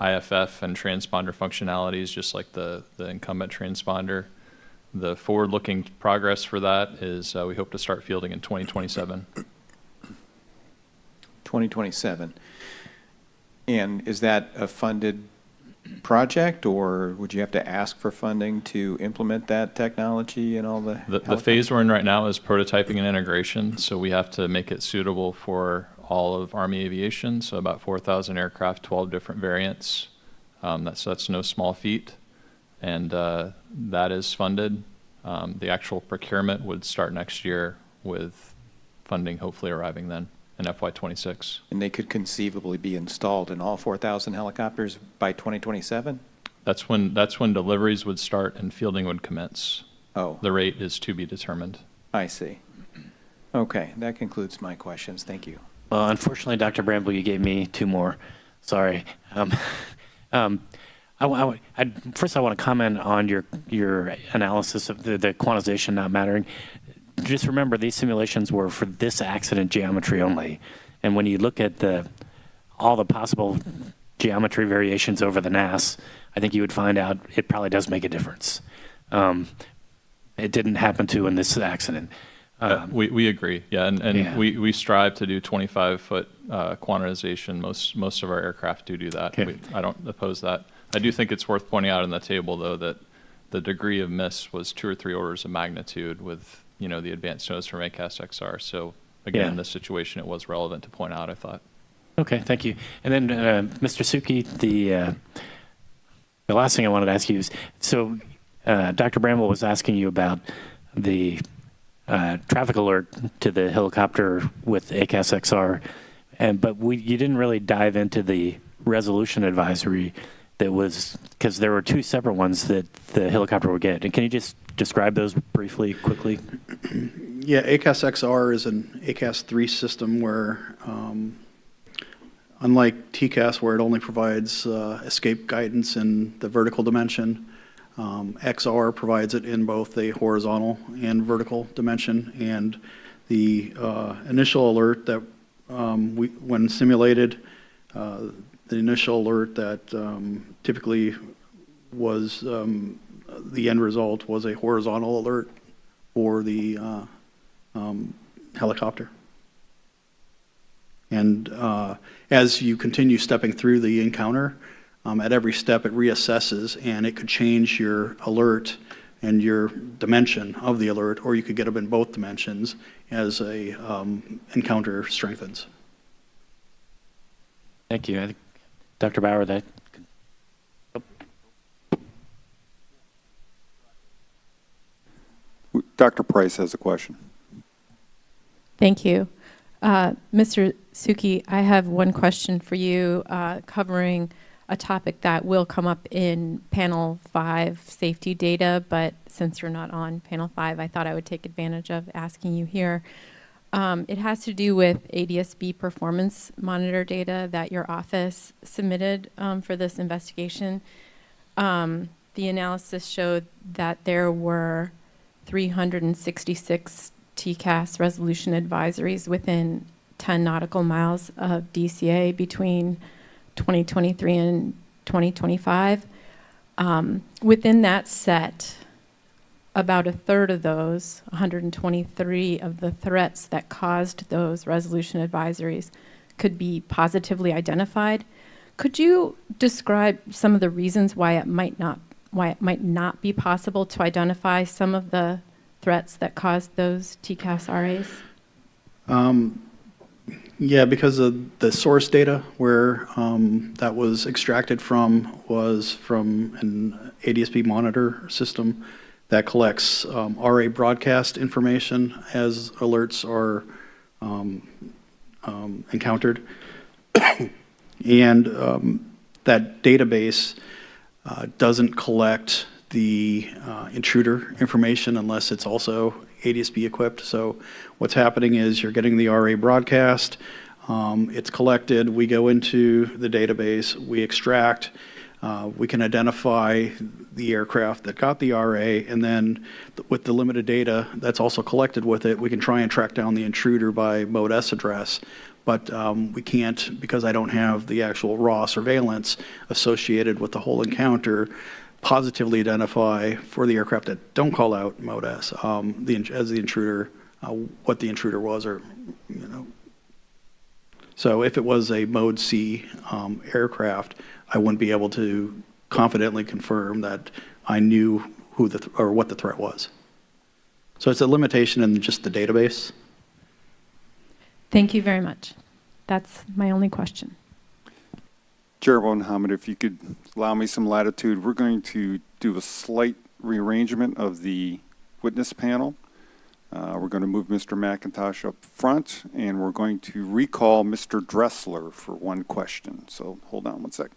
IFF and transponder functionalities, just like the incumbent transponder. The forward-looking progress for that is we hope to start fielding in 2027. 2027. And is that a funded project, or would you have to ask for funding to implement that technology and all the? The phase we're in right now is prototyping and integration, so we have to make it suitable for all of Army aviation, so about 4,000 aircraft, 12 different variants. That's no small feat, and that is funded. The actual procurement would start next year with funding hopefully arriving then in FY26. And they could conceivably be installed in all 4,000 helicopters by 2027? That's when deliveries would start and fielding would commence. Oh. The rate is to be determined. I see. Okay, that concludes my questions. Thank you. Well, unfortunately, Dr. Bramble, you gave me two more. Sorry. First, I want to comment on your analysis of the quantization not mattering. Just remember, these simulations were for this accident geometry only. And when you look at all the possible geometry variations over the NAS, I think you would find out it probably does make a difference. It didn't happen to in this accident. We agree, yeah, and yeah. we strive to do 25-foot quantization. Most of our aircraft do that. Okay. I don't oppose that. I do think it's worth pointing out in the table, though, that the degree of miss was 2 or 3 orders of magnitude with the advanced notice from ACAS XR. So again, Yeah. in this situation, it was relevant to point out, I thought. Okay, thank you. And then, Mr. Suki, the last thing I wanted to ask you is, so Dr. Bramble was asking you about the traffic alert to the helicopter with ACAS XR, but you didn't really dive into the resolution advisory that was, because there were 2 separate ones that the helicopter would get. And can you just describe those briefly, quickly? Yeah, ACAS XR is an ACAS 3 system where, unlike TCAS, where it only provides escape guidance in the vertical dimension, XR provides it in both the horizontal and vertical dimension. And the initial alert that when simulated, the initial alert that typically was the end result was a horizontal alert for the helicopter. And as you continue stepping through the encounter, at every step it reassesses, and it could change your alert and your dimension of the alert, or you could get them in both dimensions as a encounter strengthens. Thank you. I think, Dr. Bauer, that. Dr. Price has a question. Thank you. Mr. Suki, I have one question for you covering a topic that will come up in panel 5, safety data, but since you're not on panel 5, I thought I would take advantage of asking you here. It has to do with ADSB performance monitor data that your office submitted for this investigation. The analysis showed that there were 366 TCAS resolution advisories within 10 nautical miles of DCA between 2023 and 2025. Within that set, about a third of those, 123 of the threats that caused those resolution advisories, could be positively identified. Could you describe some of the reasons why it might not be possible to identify some of the threats that caused those TCAS RAs? Yeah, because of the source data where that was extracted from was from an ADSB monitor system that collects RA broadcast information as alerts are encountered. And that database doesn't collect the intruder information unless it's also ADSB equipped. So what's happening is you're getting the RA broadcast, it's collected, we go into the database, we extract, we can identify the aircraft that got the RA, and then with the limited data that's also collected with it, we can try and track down the intruder by mode S address. But we can't, because I don't have the actual raw surveillance associated with the whole encounter, positively identify for the aircraft that don't call out mode S as the intruder, what the intruder was, or So if it was a mode C aircraft, I wouldn't be able to confidently confirm that I knew who or what the threat was. So it's a limitation in just the database. Thank you very much. That's my only question. Chairwoman Hamid, if you could allow me some latitude, we're going to do a slight rearrangement of the witness panel. We're going to move Mr. McIntosh up front, and we're going to recall Mr. Dressler for one question. So hold on one second.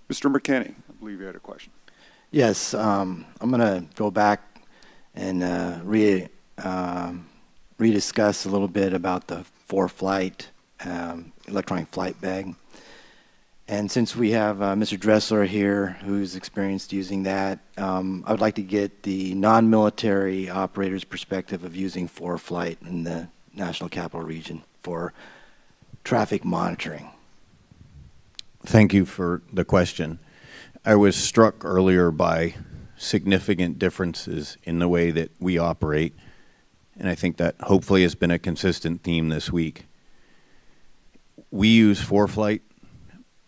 Mr. McKinney, I believe you had a question. Yes, I'm going to go back and rediscuss a little bit about the for-flight electronic flight bag. And since we have Mr. Dressler here, who's experienced using that, I would like to get the non-military operator's perspective of using for-flight in the National Capital Region for traffic monitoring. Thank you for the question. I was struck earlier by significant differences in the way that we operate, and I think that hopefully has been a consistent theme this week. We use for-flight.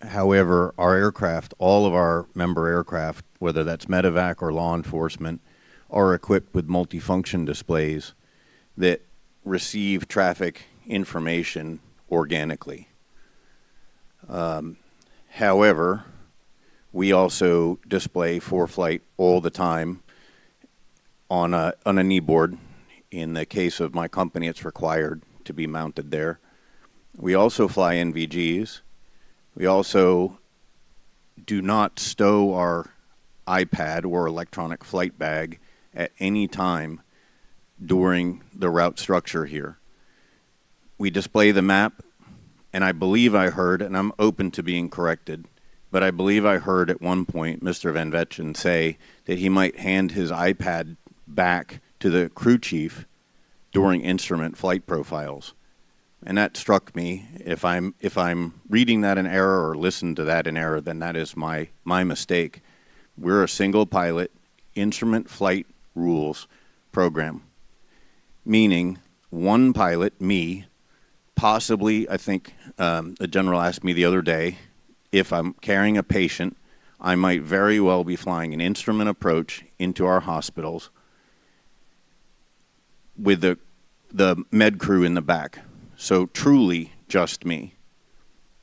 However, our aircraft, all of our member aircraft, whether that's medevac or law enforcement, are equipped with multifunction displays that receive traffic information organically. However, we also display for-flight all the time on a knee board. In the case of my company, it's required to be mounted there. We also fly NVGs. We also do not stow our iPad or electronic flight bag at any time during the route structure here. We display the map, and I believe I heard, and I'm open to being corrected, but I believe I heard at one point Mr. Van Vetchen say that he might hand his iPad back to the crew chief during instrument flight profiles. And that struck me. If I'm reading that in error or listen to that in error, then that is my mistake. We're a single pilot instrument flight rules program, meaning one pilot, me, possibly, I think the general asked me the other day, if I'm carrying a patient, I might very well be flying an instrument approach into our hospitals with the med crew in the back. So truly just me.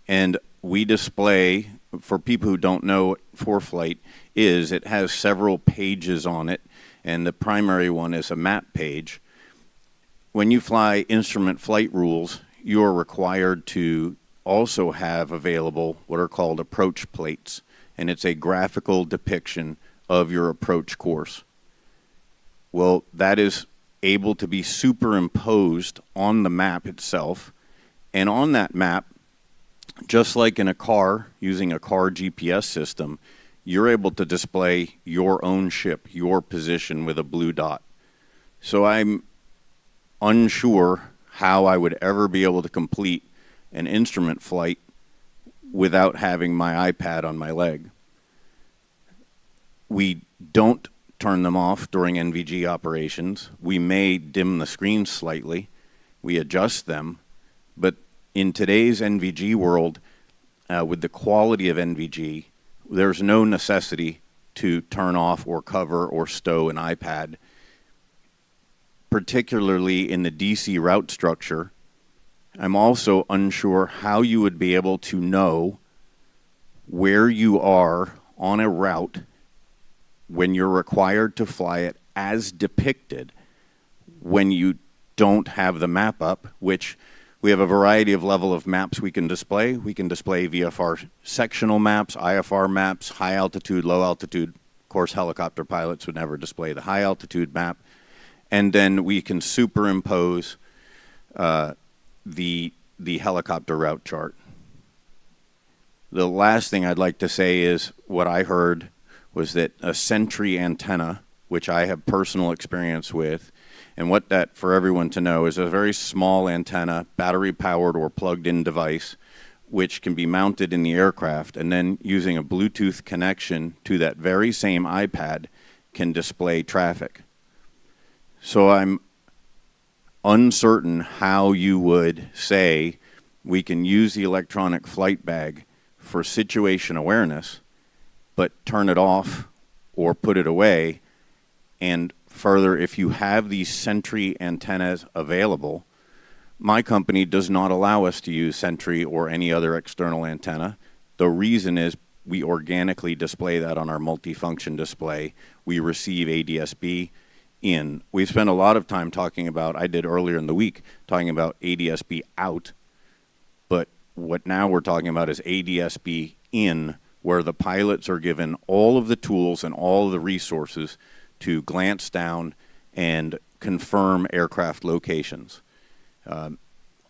And we display, for people who don't know what for-flight is, it has several pages on it, and the primary one is a map page. When you fly instrument flight rules, you are required to also have available what are called approach plates, and it's a graphical depiction of your approach course. Well, that is able to be superimposed on the map itself, and on that map, just like in a car, using a car GPS system, you're able to display your own ship, your position with a blue dot. So I'm unsure how I would ever be able to complete an instrument flight without having my iPad on my leg. We don't turn them off during NVG operations. We may dim the screen slightly. We adjust them. But in today's NVG world, with the quality of NVG, there's no necessity to turn off or cover or stow an iPad. Particularly in the DC route structure, I'm also unsure how you would be able to know where you are on a route when you're required to fly it as depicted when you don't have the map up, which we have a variety of level of maps we can display. We can display VFR sectional maps, IFR maps, high altitude, low altitude. Of course, helicopter pilots would never display the high altitude map. And then we can superimpose the helicopter route chart. The last thing I'd like to say is what I heard was that a Sentry antenna, which I have personal experience with, and what that, for everyone to know, is a very small antenna, battery-powered or plugged-in device, which can be mounted in the aircraft, and then using a Bluetooth connection to that very same iPad can display traffic. So I'm uncertain how you would say we can use the electronic flight bag for situation awareness, but turn it off or put it away. And further, if you have these Sentry antennas available, my company does not allow us to use Sentry or any other external antenna. The reason is we organically display that on our multifunction display. We receive ADSB in. We spent a lot of time talking about, I did earlier in the week, talking about ADSB out, but what now we're talking about is ADSB in, where the pilots are given all of the tools and all of the resources to glance down and confirm aircraft locations.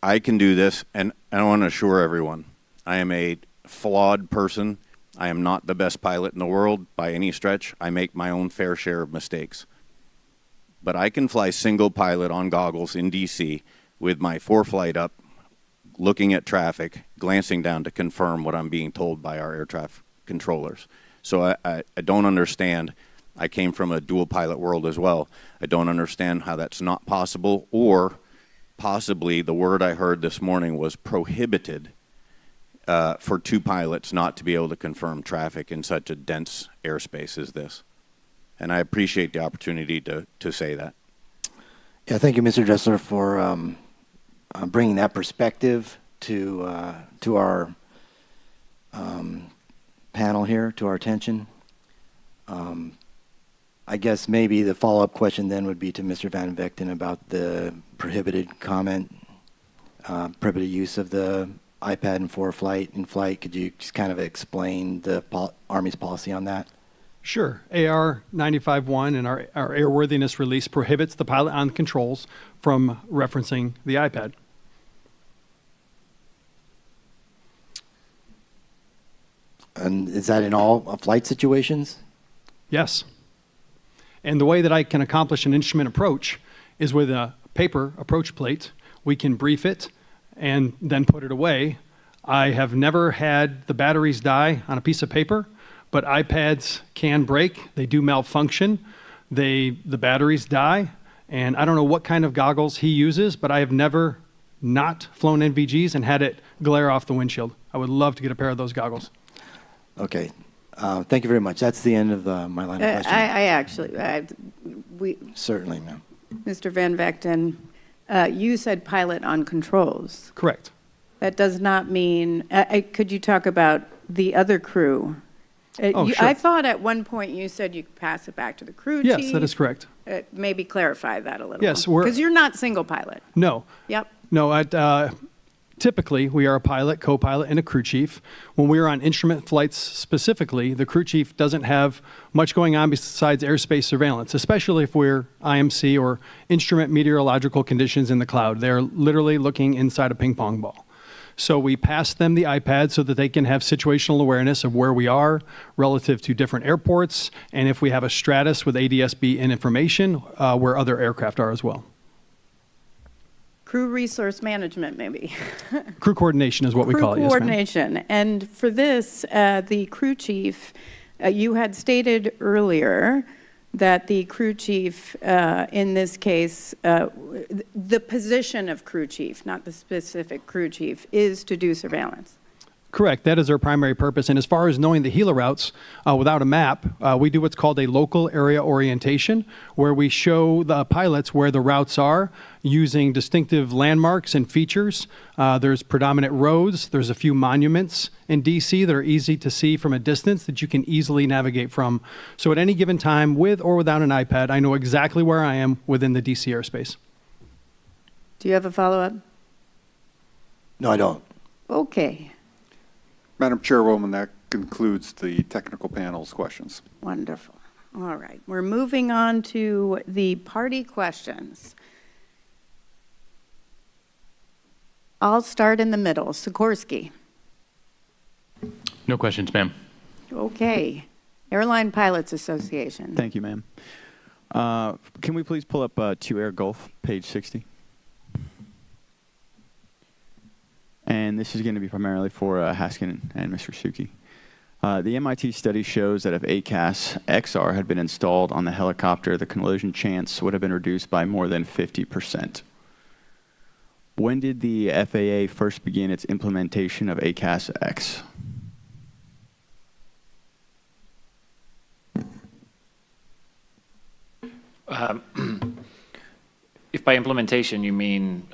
I can do this, and I want to assure everyone, I am a flawed person. I am not the best pilot in the world by any stretch. I make my own fair share of mistakes. But I can fly single pilot on goggles in DC with my fore-flight up, looking at traffic, glancing down to confirm what I'm being told by our air traffic controllers. So I don't understand. I came from a dual pilot world as well. I don't understand how that's not possible, or possibly the word I heard this morning was prohibited for two pilots not to be able to confirm traffic in such a dense airspace as this. And I appreciate the opportunity to say that. Yeah, thank you, Mr. Dressler, for bringing that perspective to our panel here, to our attention. I guess maybe the follow-up question then would be to Mr. Van Vechten about the prohibited comment, prohibited use of the iPad in flight. Could you just kind of explain the Army's policy on that? Sure. AR 95-1 and our airworthiness release prohibits the pilot on controls from referencing the iPad. And is that in all flight situations? Yes. And the way that I can accomplish an instrument approach is with a paper approach plate. We can brief it and then put it away. I have never had the batteries die on a piece of paper, but iPads can break. They do malfunction. The batteries die. And I don't know what kind of goggles he uses, but I have never not flown NVGs and had it glare off the windshield. I would love to get a pair of those goggles. Okay. Thank you very much. That's the end of my line of questioning. Certainly, ma'am. Mr. Van Vechten, you said pilot on controls. Correct. That does not mean, could you talk about the other crew? Sure. I thought at one point you said you could pass it back to the crew chief. Yes, that is correct. Maybe clarify that a little. Yes, because you're not single pilot. No. Yep. No, typically, we are a pilot, co-pilot, and a crew chief. When we are on instrument flights specifically, the crew chief doesn't have much going on besides airspace surveillance, especially if we're IMC or instrument meteorological conditions in the cloud. They're literally looking inside a ping pong ball. So we pass them the iPad so that they can have situational awareness of where we are relative to different airports, and if we have a stratus with ADSB in information, where other aircraft are as well. Crew resource management, maybe. Crew coordination is what we call it. Crew Yes, ma'am. coordination. And for this, the crew chief, you had stated earlier that the crew chief, in this case, the position of crew chief, not the specific crew chief, is to do surveillance. Correct. That is our primary purpose. And as far as knowing the HELA routes without a map, we do what's called a local area orientation, where we show the pilots where the routes are using distinctive landmarks and features. There's predominant roads. There's a few monuments in DC that are easy to see from a distance that you can easily navigate from. So at any given time, with or without an iPad, I know exactly where I am within the DC airspace. Do you have a follow-up? No, I don't. Okay. Madam Chairwoman, that concludes the technical panel's questions. Wonderful. All right. We're moving on to the party questions. I'll start in the middle. Sikorsky. No questions, ma'am. Okay. Airline Pilots Association. Thank you, ma'am. Can we please pull up 2 Air Gulf, page 60? And this is going to be primarily for Haskin and Mr. Suki. The MIT study shows that if ACAS XR had been installed on the helicopter, the collision chance would have been reduced by more than 50%. When did the FAA first begin its implementation of ACAS X? If by implementation you mean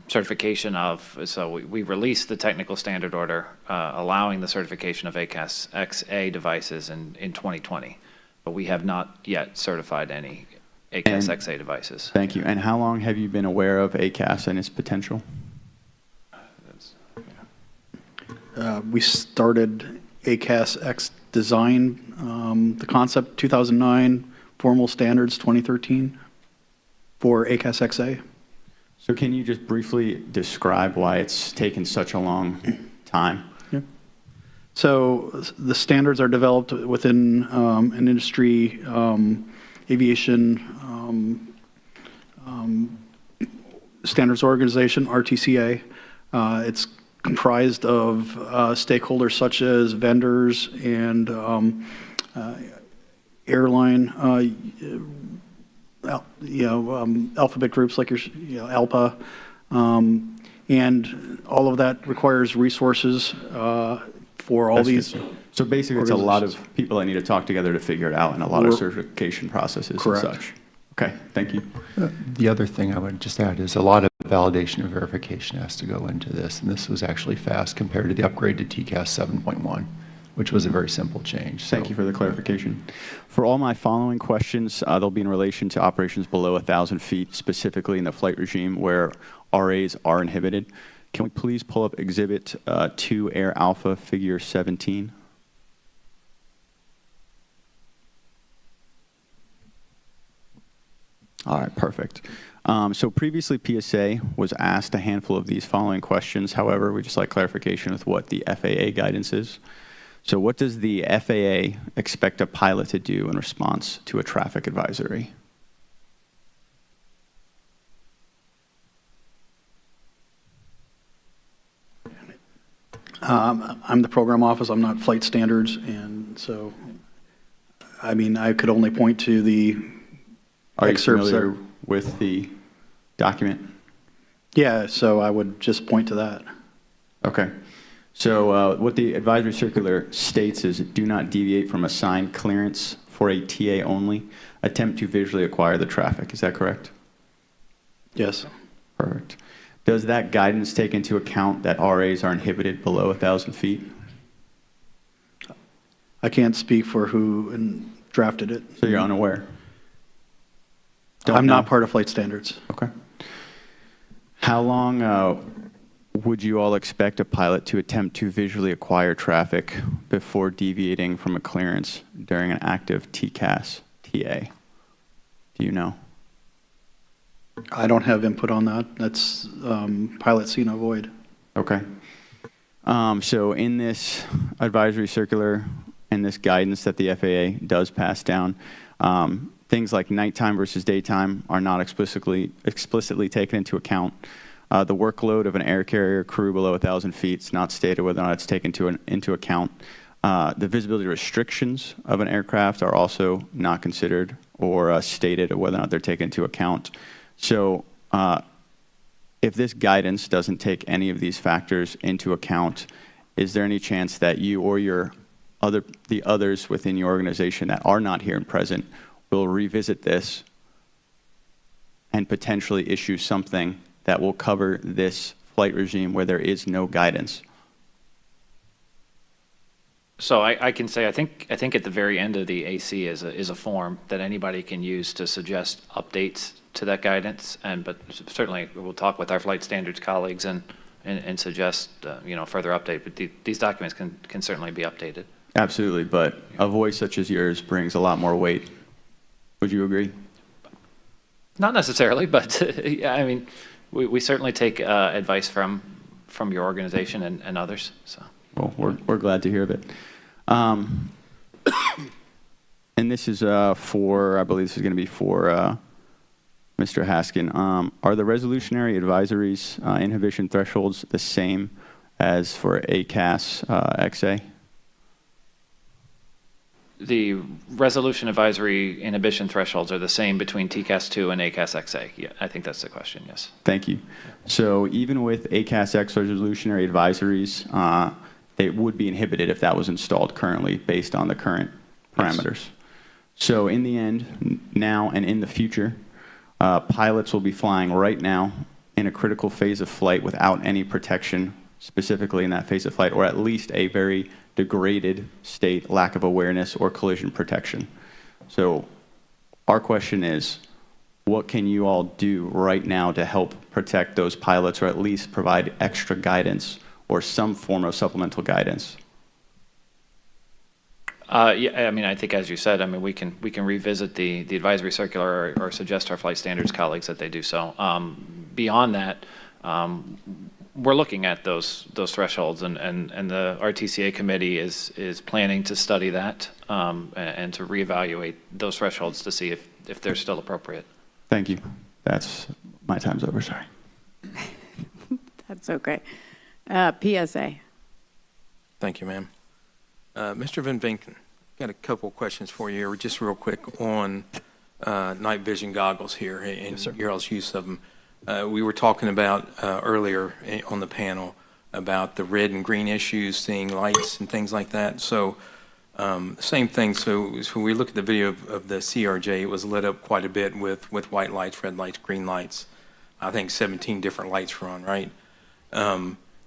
certification of, so we released the technical standard order allowing the certification of ACAS XA devices in 2020, but we have not yet certified any ACAS XA devices. Thank you. And how long have you been aware of ACAS and its potential? We started ACAS X design, the concept 2009, formal standards 2013. For ACAS XA. So can you just briefly describe why it's taken such a long time? Yeah. So the standards are developed within an industry aviation standards organization, RTCA. It's comprised of stakeholders such as vendors and airline alphabet groups like your, ALPA, and all of that requires resources for all That's these. good. So basically, it's a lot of people that need to talk together to figure it out, and a lot of certification processes Correct. and such. Okay, thank you. The other thing I would just add is a lot of validation and verification has to go into this, and this was actually fast compared to the upgrade to TCAS 7.1. Which was a very simple change. So. Thank you for the clarification. For all my following questions, they'll be in relation to operations below 1,000 feet, specifically in the flight regime where RAs are inhibited. Can we please pull up Exhibit 2 Air Alpha, Figure 17? All right, perfect. So previously PSA was asked a handful of these following questions. However, we just like clarification with what the FAA guidance is. So what does the FAA expect a pilot to do in response to a traffic advisory? I'm the program office, I'm not flight standards, and so, I mean, I could only point to the Are you excerpts familiar there. with the document? Yeah, so I would just point to that. Okay. So what the advisory circular states is do not deviate from assigned clearance for a TA only. Attempt to visually acquire the traffic. Is that correct? Yes. Perfect. Does that guidance take into account that RAs are inhibited below 1,000 feet? I can't speak for who drafted it. So you're unaware? I'm not part of flight standards. Okay. How long would you all expect a pilot to attempt to visually acquire traffic before deviating from a clearance during an active TCAS TA? Do you know? I don't have input on that. That's pilot see no void. Okay. So in this advisory circular and this guidance that the FAA does pass down, things like nighttime versus daytime are not explicitly taken into account. The workload of an air carrier crew below 1,000 feet is not stated whether or not it's taken into account. The visibility restrictions of an aircraft are also not considered or stated whether or not they're taken into account. So if this guidance doesn't take any of these factors into account, is there any chance that you or the others within your organization that are not here and present will revisit this and potentially issue something that will cover this flight regime where there is no guidance? So I can say I think at the very end of the AC is a form that anybody can use to suggest updates to that guidance, but certainly we'll talk with our flight standards colleagues and suggest further update. But these documents can certainly be updated. Absolutely, but a voice such as yours brings a lot more weight. Would you agree? Not necessarily, but yeah, I mean, we certainly take advice from your organization and others. So. Well, we're glad to hear of it. And this is I believe this is going to be for Mr. Haskin. Are the resolutionary advisories inhibition thresholds the same as for ACAS XA? The resolution advisory inhibition thresholds are the same between TCAS 2 and ACAS XA. Yeah, I think that's the question, yes. Thank you. So even with ACAS X resolutionary advisories, they would be inhibited if that was installed currently based on the current parameters. Yes. So in the end, now and in the future, pilots will be flying right now in a critical phase of flight without any protection specifically in that phase of flight, or at least a very degraded state, lack of awareness or collision protection. So our question is, what can you all do right now to help protect those pilots, or at least provide extra guidance or some form of supplemental guidance? Yeah, I mean, I think as you said, I mean, we can revisit the advisory circular or suggest our flight standards colleagues that they do so. Beyond that, we're looking at those thresholds, and the RTCA committee is planning to study that and to reevaluate those thresholds to see if they're still appropriate. Thank you. My time's over, sorry. That's okay. PSA. Thank you, ma'am. Mr. Van Vinken, got a couple questions for you here, just real quick on night vision goggles here and your all's use of them. We were talking about earlier on the panel about the red and green issues, seeing lights and things like that. So same thing. So when we look at the video of the CRJ, it was lit up quite a bit with white lights, red lights, green lights. I think 17 different lights were on, right?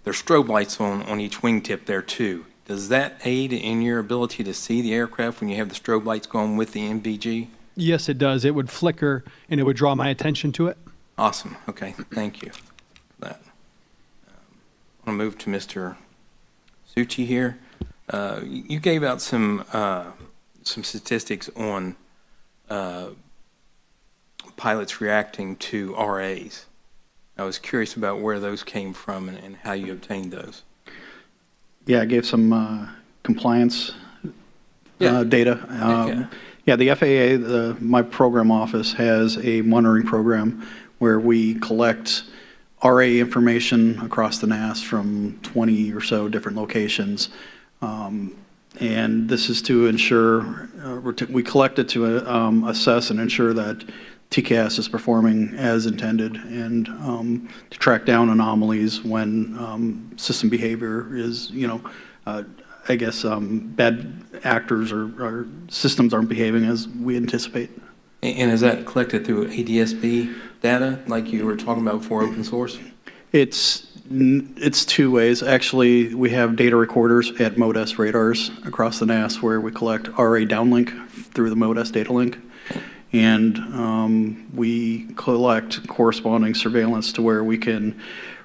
There's strobe lights on each wingtip there too. Does that aid in your ability to see the aircraft when you have the strobe lights going with the MVG? Yes, it does. It would flicker and it would draw my attention to it. Awesome. Okay. Thank you for that. I'm going to move to Mr. Suchi here. You gave out some statistics on pilots reacting to RAs. I was curious about where those came from and how you obtained those. Yeah, I gave some compliance data. Yeah, the FAA, my program office, has a monitoring program where we collect RA information across the NAS from 20 or so different locations. And this is to ensure, we collect it to assess and ensure that TCAS is performing as intended, and to track down anomalies when system behavior is, I guess, bad actors or systems aren't behaving as we anticipate. And is that collected through ADSB data, like you were talking about before, open source? It's two ways. Actually, we have data recorders at MODES radars across the NAS where we collect RA downlink through the MODES data link. And we collect corresponding surveillance to where we can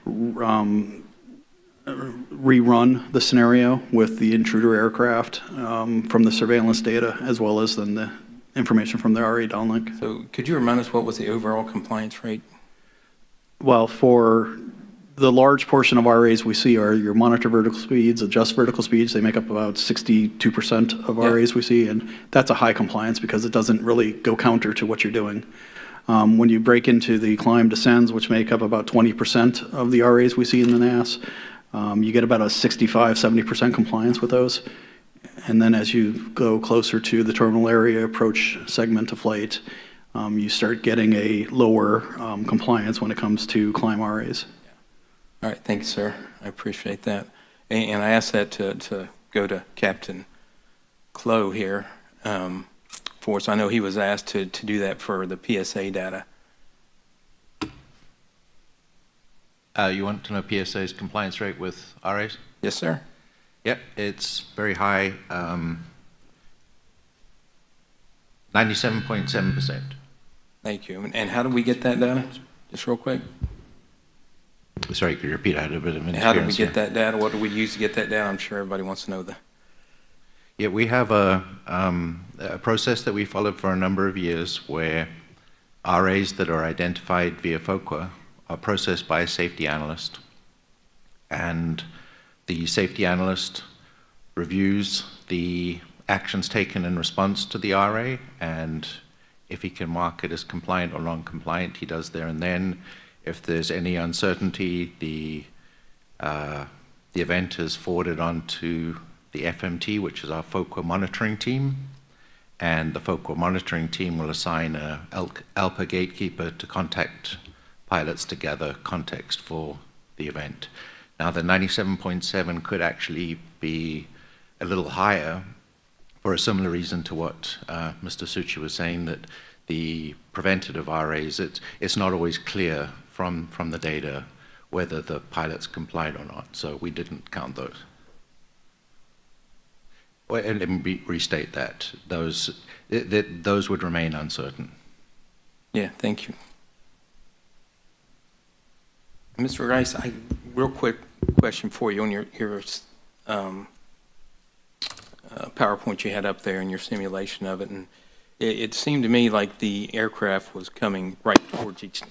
rerun the scenario with the intruder aircraft from the surveillance data, as well as then the information from the RA downlink. So could you remind us what was the overall compliance rate? Well, for the large portion of RAs we see are your monitor vertical speeds, adjust vertical speeds. They make up about 62% of RAs we see, and that's a high compliance because it doesn't really go counter to what you're doing. When you break into the climb descends, which make up about 20% of the RAs we see in the NAS, you get about a 65-70% compliance with those. And then as you go closer to the terminal area approach segment of flight, you start getting a lower compliance when it comes to climb RAs. All right, thank you, sir. I appreciate that. And I asked that to go to Captain Clow here for us. I know he was asked to do that for the PSA data. You want to know PSA's compliance rate with RAs? Yes, sir. Yep, it's very high, 97.7%. Thank you. And how do we get that data? Just real quick. Sorry, could you repeat? I had a bit of an How do we interference get here. that data? What do we use to get that data? I'm sure everybody wants to know that. Yeah, we have a process that we followed for a number of years where RAs that are identified via FOQA are processed by a safety analyst. And the safety analyst reviews the actions taken in response to the RA, and if he can mark it as compliant or non-compliant, he does there and then. If there's any uncertainty, the event is forwarded on to the FMT, which is our FOQA monitoring team, and the FOQA monitoring team will assign a ALPA gatekeeper to contact pilots to gather context for the event. Now, the 97.7 could actually be a little higher for a similar reason to what Mr. Suchi was saying, that the preventative RAs, it's not always clear from the data whether the pilots complied or not, so we didn't count those. Well, and let me restate that. Those would remain uncertain. Yeah, thank you. Mr. Rice, real quick question for you on your PowerPoint you had up there and your simulation of it, and it seemed to me like the aircraft was coming right towards each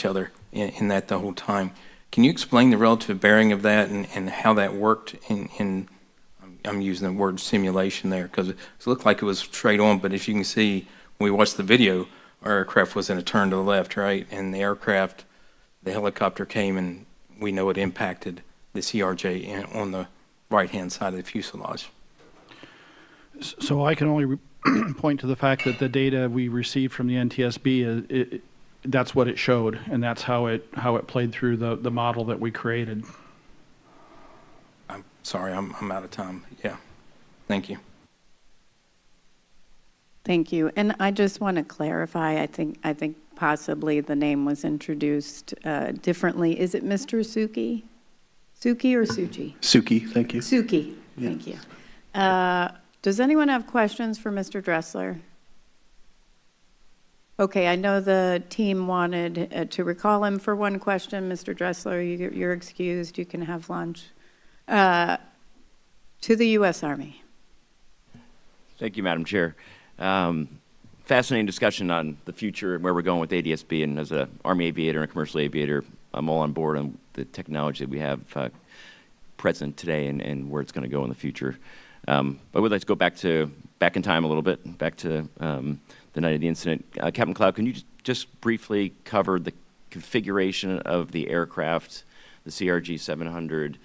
other in that the whole time. Can you explain the relative bearing of that and how that worked in I'm using the word simulation there because it looked like it was straight on, but as you can see when we watched the video, our aircraft was in a turn to the left, right? And the helicopter came and we know it impacted the CRJ on the right-hand side of the fuselage. So I can only point to the fact that the data we received from the NTSB, that's what it showed, and that's how it played through the model that we created. I'm sorry, I'm out of time. Yeah, thank you. Thank you. And I just want to clarify, I think possibly the name was introduced differently. Is it Mr. Suki? Suki or Suchi? Suki, thank you. Suki, Yeah. thank you. Does anyone have questions for Mr. Dressler? Okay, I know the team wanted to recall him for one question. Mr. Dressler, you're excused. You can have lunch. To the U.S. Army. Thank you, Madam Chair. Fascinating discussion on the future and where we're going with ADSB. And as an Army aviator and a commercial aviator, I'm all on board on the technology that we have present today and where it's going to go in the future. I would like to go back in time a little bit, back to the night of the incident. Captain Cloud, can you just briefly cover the configuration of the aircraft, the CRJ 700,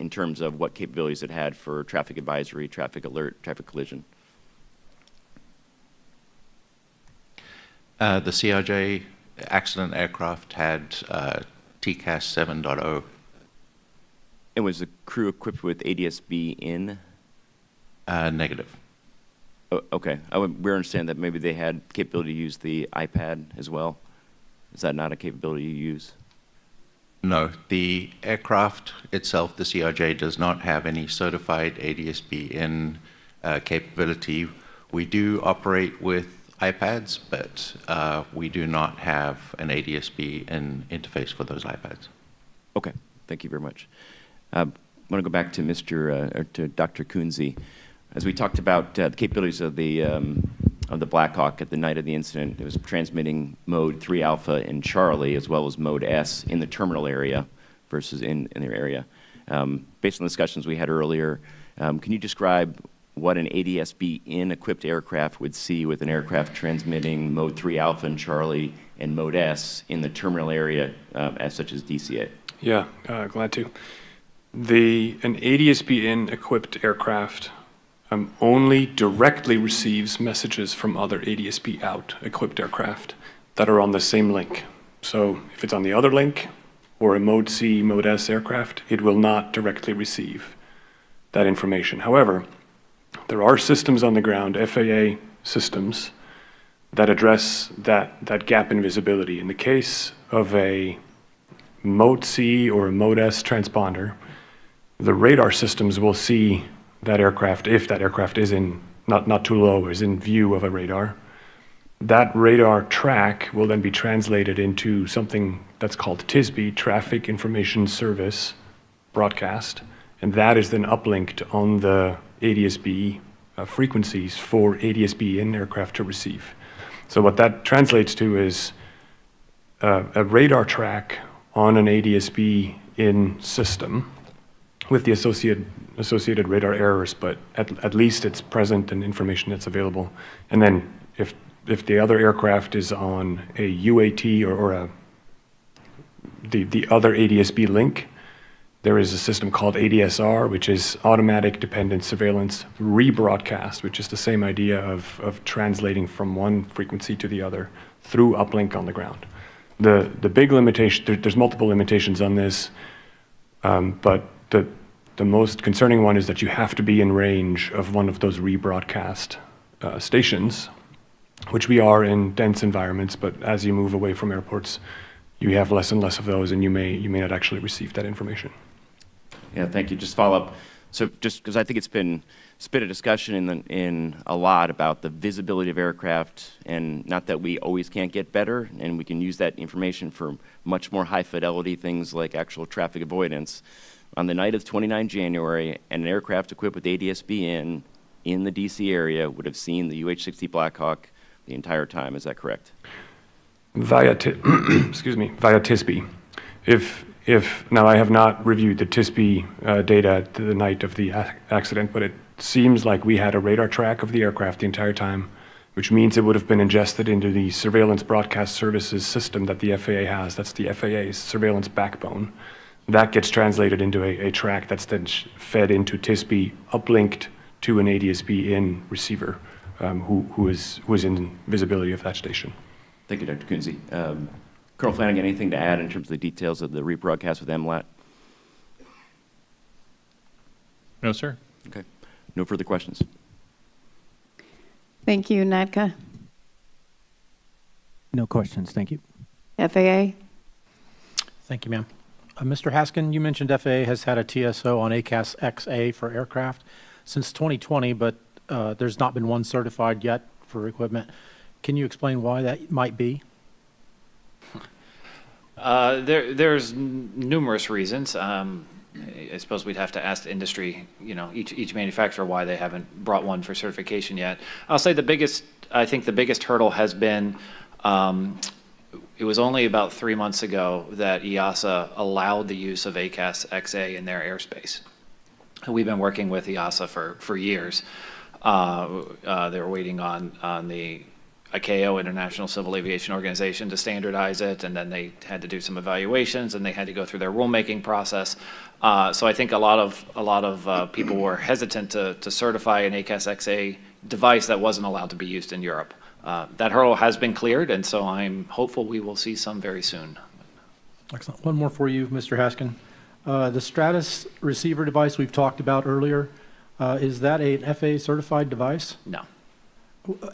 in terms of what capabilities it had for traffic advisory, traffic alert, traffic collision? The CRJ accident aircraft had TCAS 7.0. And was the crew equipped with ADSB in? Negative. Oh, okay. We understand that maybe they had capability to use the iPad as well. Is that not a capability you use? No, the aircraft itself, the CRJ, does not have any certified ADSB in capability. We do operate with iPads, but we do not have an ADSB in interface for those iPads. Okay, thank you very much. I want to go back to to Dr. Kunze. As we talked about the capabilities of the the Black Hawk at the night of the incident. It was transmitting mode 3 alpha in Charlie as well as mode S in the terminal area versus in their area. Based on discussions we had earlier, can you describe what an ADS-B in equipped aircraft would see with an aircraft transmitting mode 3 alpha in Charlie and mode S in the terminal area as such as DCA? Yeah, glad to. An ADS-B in equipped aircraft only directly receives messages from other ADS-B out equipped aircraft that are on the same link. So if it's on the other link or a mode C, mode S aircraft, it will not directly receive that information. However, there are systems on the ground, FAA systems, that address that gap in visibility. In the case of a mode C or a mode S transponder, the radar systems will see that aircraft, if that aircraft is in, not too low, is in view of a radar. That radar track will then be translated into something that's called TSB, Traffic Information Service broadcast, and that is then uplinked on the ADS-B frequencies for ADS-B in aircraft to receive. So what that translates to is a radar track on an ADS-B in system with the associated radar errors, but at least it's present and information that's available. And then if the other aircraft is on a UAT or the other ADS-B link, there is a system called ADSR, which is Automatic Dependent Surveillance Rebroadcast, which is the same idea of translating from one frequency to the other through uplink on the ground. The big limitation, there's multiple limitations on this, but the most concerning one is that you have to be in range of one of those rebroadcast stations, which we are in dense environments, but as you move away from airports, you have less and less of those, and you may not actually receive that information. Yeah, thank you. Just follow up. So just because I think it's been a discussion in a lot about the visibility of aircraft, and not that we always can't get better, and we can use that information for much more high fidelity things like actual traffic avoidance. On the night of 29 January, an aircraft equipped with ADS-B in the DC area would have seen the UH-60 Black Hawk the entire time. Is that correct? Via TSB. Now I have not reviewed the TSB data the night of the accident, but it seems like we had a radar track of the aircraft the entire time, which means it would have been ingested into the surveillance broadcast services system that the FAA has. That's the FAA's surveillance backbone. That gets translated into a track that's then fed into TSB, uplinked to an ADS-B in receiver who is in visibility of that station. Thank you, Dr. Kunze. Colonel Flanagan, anything to add in terms of the details of the rebroadcast with MLAT? No, sir. Okay. No further questions. Thank you, NADCA. No questions, thank you. FAA. Thank you, ma'am. Mr. Haskin, you mentioned FAA has had a TSO on ACAS XA for aircraft since 2020, but there's not been one certified yet for equipment. Can you explain why that might be? There's numerous reasons. I suppose we'd have to ask the industry, each manufacturer why they haven't brought one for certification yet. I'll say I think the biggest hurdle has been, it was only about 3 months ago that EASA allowed the use of ACAS XA in their airspace. We've been working with EASA for years. They were waiting on the ICAO, International Civil Aviation Organization, to standardize it, and then they had to do some evaluations, and they had to go through their rulemaking process. So I think a lot of people were hesitant to certify an ACAS XA device that wasn't allowed to be used in Europe. That hurdle has been cleared, and so I'm hopeful we will see some very soon. Excellent. One more for you, Mr. Haskin. The Stratus receiver device we've talked about earlier, is that an FAA certified device? No.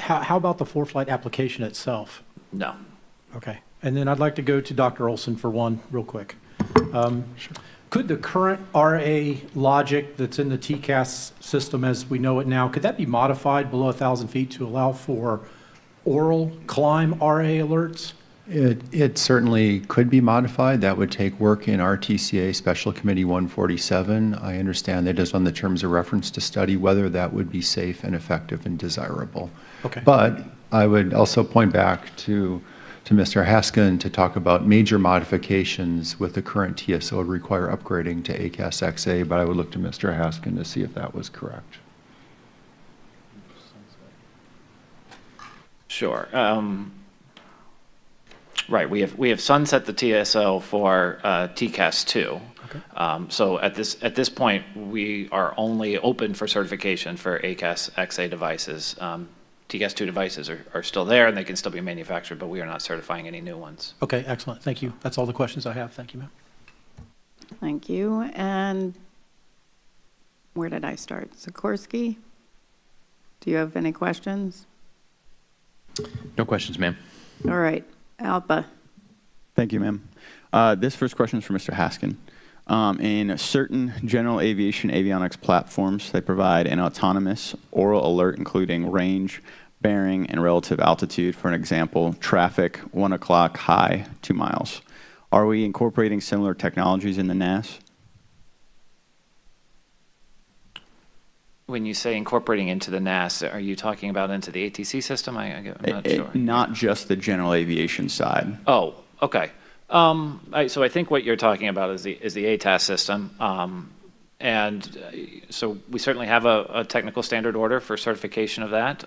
How about the for-flight application itself? No. Okay. And then I'd like to go to Dr. Olson for one real quick. Sure. Could the current RA logic that's in the TCAS system as we know it now, could that be modified below 1,000 feet to allow for oral climb RA alerts It certainly could be modified. That would take work in RTCA Special Committee 147. I understand that is on the terms of reference to study whether that would be safe and effective and desirable. Okay. But I would also point back to Mr. Haskin to talk about major modifications with the current TSO would require upgrading to ACAS XA, but I would look to Mr. Haskin to see if that was correct. Sure. Right, we have sunset the TSO for TCAS 2. Okay. So at this point, we are only open for certification for ACAS XA devices. TCAS 2 devices are still there and they can still be manufactured, but we are not certifying any new ones. Okay, excellent. Thank you. That's all the questions I have. Thank you, ma'am. Thank you. And where did I start? Sikorsky? Do you have any questions? No questions, ma'am. All right. Alpa. Thank you, ma'am. This first question is for Mr. Haskin. In certain general aviation avionics platforms, they provide an autonomous oral alert including range, bearing, and relative altitude. For an example, traffic, 1 o'clock, high, 2 miles. Are we incorporating similar technologies in the NAS? When you say incorporating into the NAS, are you talking about into the ATC system? I'm not sure. Not just the general aviation side. Oh, okay. So I think what you're talking about is the ATAS system. So we certainly have a technical standard order for certification of that.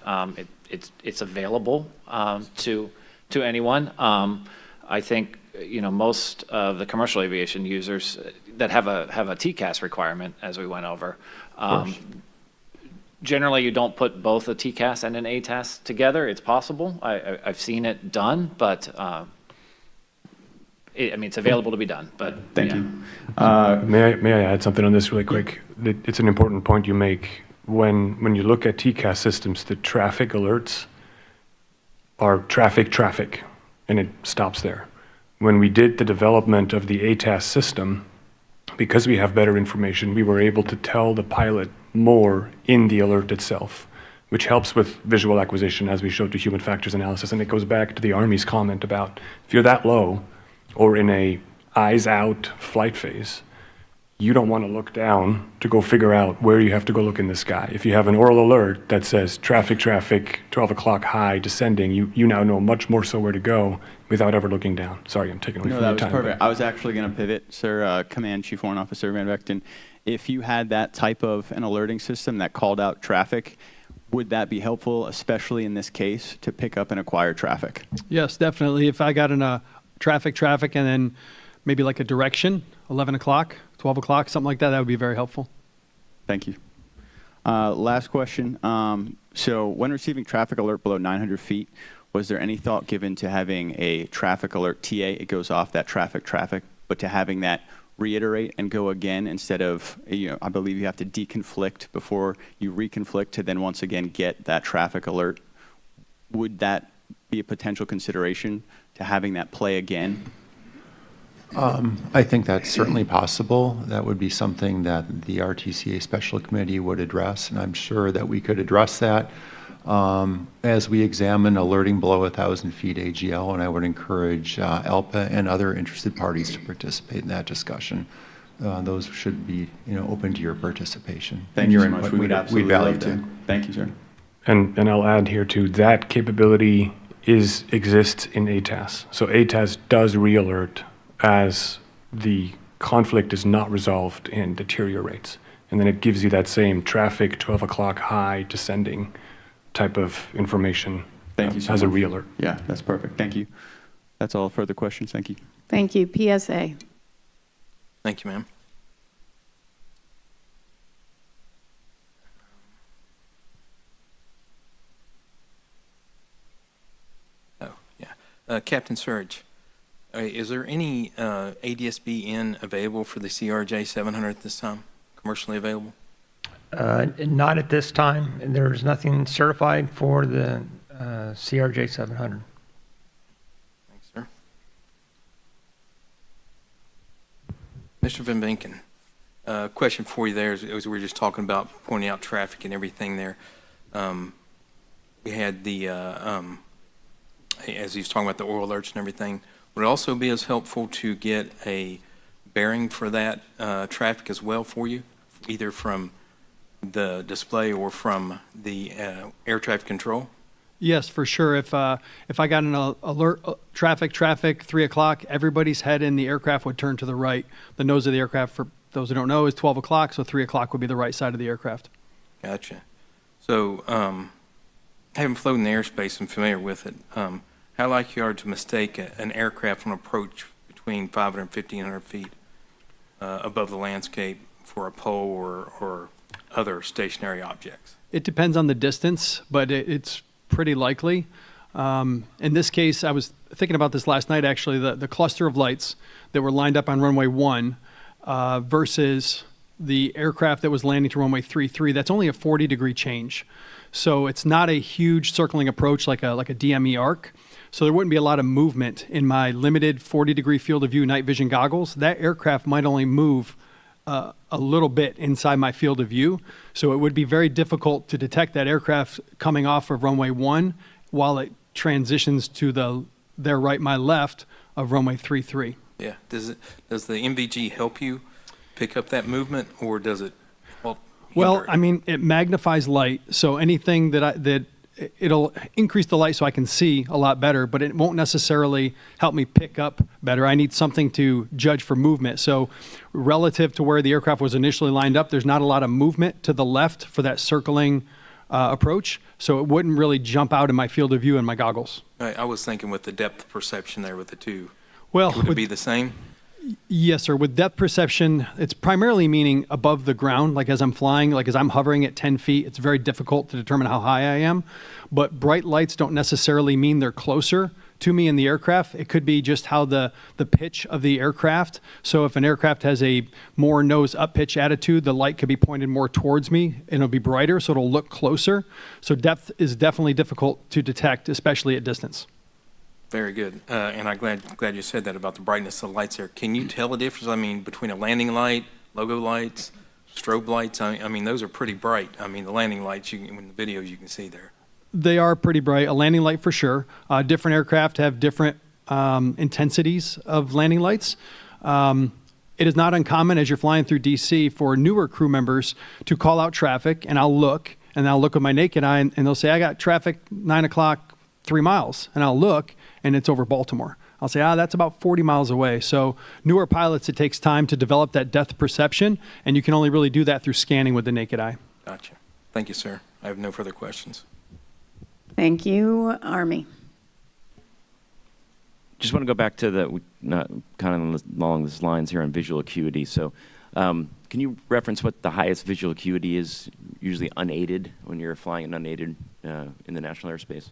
It's available to anyone. I think most of the commercial aviation users that have a TCAS requirement, as we went over. Generally, you don't put both a TCAS and an ATAS together. It's possible. I've seen it done, but it's available to be done. But Thank you. May I add something on this really quick? It's an important point you make. When you look at TCAS systems, the traffic alerts are traffic, and it stops there. When we did the development of the ATAS system, because we have better information, we were able to tell the pilot more in the alert itself, which helps with visual acquisition, as we showed to human factors analysis. And it goes back to the Army's comment about if you're that low or in a eyes out flight phase, you don't want to look down to go figure out where you have to go look in the sky. If you have an oral alert that says traffic, 12 o'clock high, descending, you now know much more so where to go without ever looking down. Sorry, I'm taking away from your time. No, that was perfect. I was actually going to pivot, sir, Command Chief Warrant Officer Van Vechten. If you had that type of an alerting system that called out traffic, would that be helpful, especially in this case, to pick up and acquire traffic? Yes, definitely. If I got in a traffic, and then maybe like a direction, 11 o'clock, 12 o'clock, something like that, that would be very helpful. Thank you. Last question. So when receiving traffic alert below 900 feet, was there any thought given to having a traffic alert TA? It goes off that traffic, but to having that reiterate and go again instead of, I believe you have to deconflict before you reconflict to then once again get that traffic alert. Would that be a potential consideration to having that play again? I think that's certainly possible. That would be something that the RTCA Special Committee would address, and I'm sure that we could address that as we examine alerting below 1,000 feet AGL, and I would encourage ALPA and other interested parties to participate in that discussion. Those should be, open to your participation. Thank you so much. We would absolutely love to. Thank you, sir. And I'll add here too, that capability exists in ATAS. So ATAS does re-alert as the conflict is not resolved and deteriorates. And then it gives you that same traffic, 12 o'clock high, descending type of information. Thank you so as a much. re-alert. Yeah, that's perfect. Thank you. That's all further questions. Thank you. Thank you. PSA. Thank you, ma'am. Captain Surge, is there any ADSB-N available for the CRJ 700 at this time, commercially available? Not at this time. There's nothing certified for the CRJ 700. Thanks, sir. Mr. Van Vinken, question for you there, as we were just talking about pointing out traffic and everything there. We had the as he's talking about the oil alerts and everything, would it also be as helpful to get a bearing for that traffic as well for you, either from the display or from the air traffic control? Yes, for sure. If I got an alert, traffic, 3 o'clock, everybody's head in the aircraft would turn to the right. The nose of the aircraft, for those who don't know, is 12 o'clock, so 3 o'clock would be the right side of the aircraft. Gotcha. So, having flown in the airspace and familiar with it, how likely you are to mistake an aircraft on approach between 500 and 1,500 feet above the landscape for a pole or other stationary objects? It depends on the distance, but it's pretty likely. In this case, I was thinking about this last night, actually, the cluster of lights that were lined up on runway 1 versus the aircraft that was landing to runway 33, that's only a 40-degree change. So it's not a huge circling approach like a DME arc. So there wouldn't be a lot of movement in my limited 40-degree field of view night vision goggles. That aircraft might only move a little bit inside my field of view. So it would be very difficult to detect that aircraft coming off of runway 1 while it transitions to their right, my left of runway 33. Yeah. Does the MVG help you pick up that movement, or does it? Well, I mean, it magnifies light, so anything that it'll increase the light so I can see a lot better, but it won't necessarily help me pick up better. I need something to judge for movement. So relative to where the aircraft was initially lined up, there's not a lot of movement to the left for that circling approach, so it wouldn't really jump out in my field of view in my goggles. I was thinking with the depth perception there with the two. Well, would it be the same? Yes, sir. With depth perception, it's primarily meaning above the ground, like as I'm flying, like as I'm hovering at 10 feet, it's very difficult to determine how high I am. But bright lights don't necessarily mean they're closer to me in the aircraft. It could be just how the pitch of the aircraft. So if an aircraft has a more nose up pitch attitude, the light could be pointed more towards me and it'll be brighter, so it'll look closer. So depth is definitely difficult to detect, especially at distance. Very good. And I'm glad you said that about the brightness of the lights there. Can you tell the difference, I mean, between a landing light, logo lights, strobe lights? I mean, those are pretty bright. I mean, the landing lights, in the videos you can see there. They are pretty bright. A landing light for sure. Different aircraft have different intensities of landing lights. It is not uncommon as you're flying through DC for newer crew members to call out traffic, and I'll look with my naked eye, and they'll say, I got traffic 9 o'clock, 3 miles. And I'll look, and it's over Baltimore. I'll say, that's about 40 miles away. So newer pilots, it takes time to develop that depth perception, and you can only really do that through scanning with the naked eye. Gotcha. Thank you, sir. I have no further questions. Thank you. Army. Just want to go back to kind of along these lines here on visual acuity. So can you reference what the highest visual acuity is, usually unaided, when you're flying an unaided in the national airspace?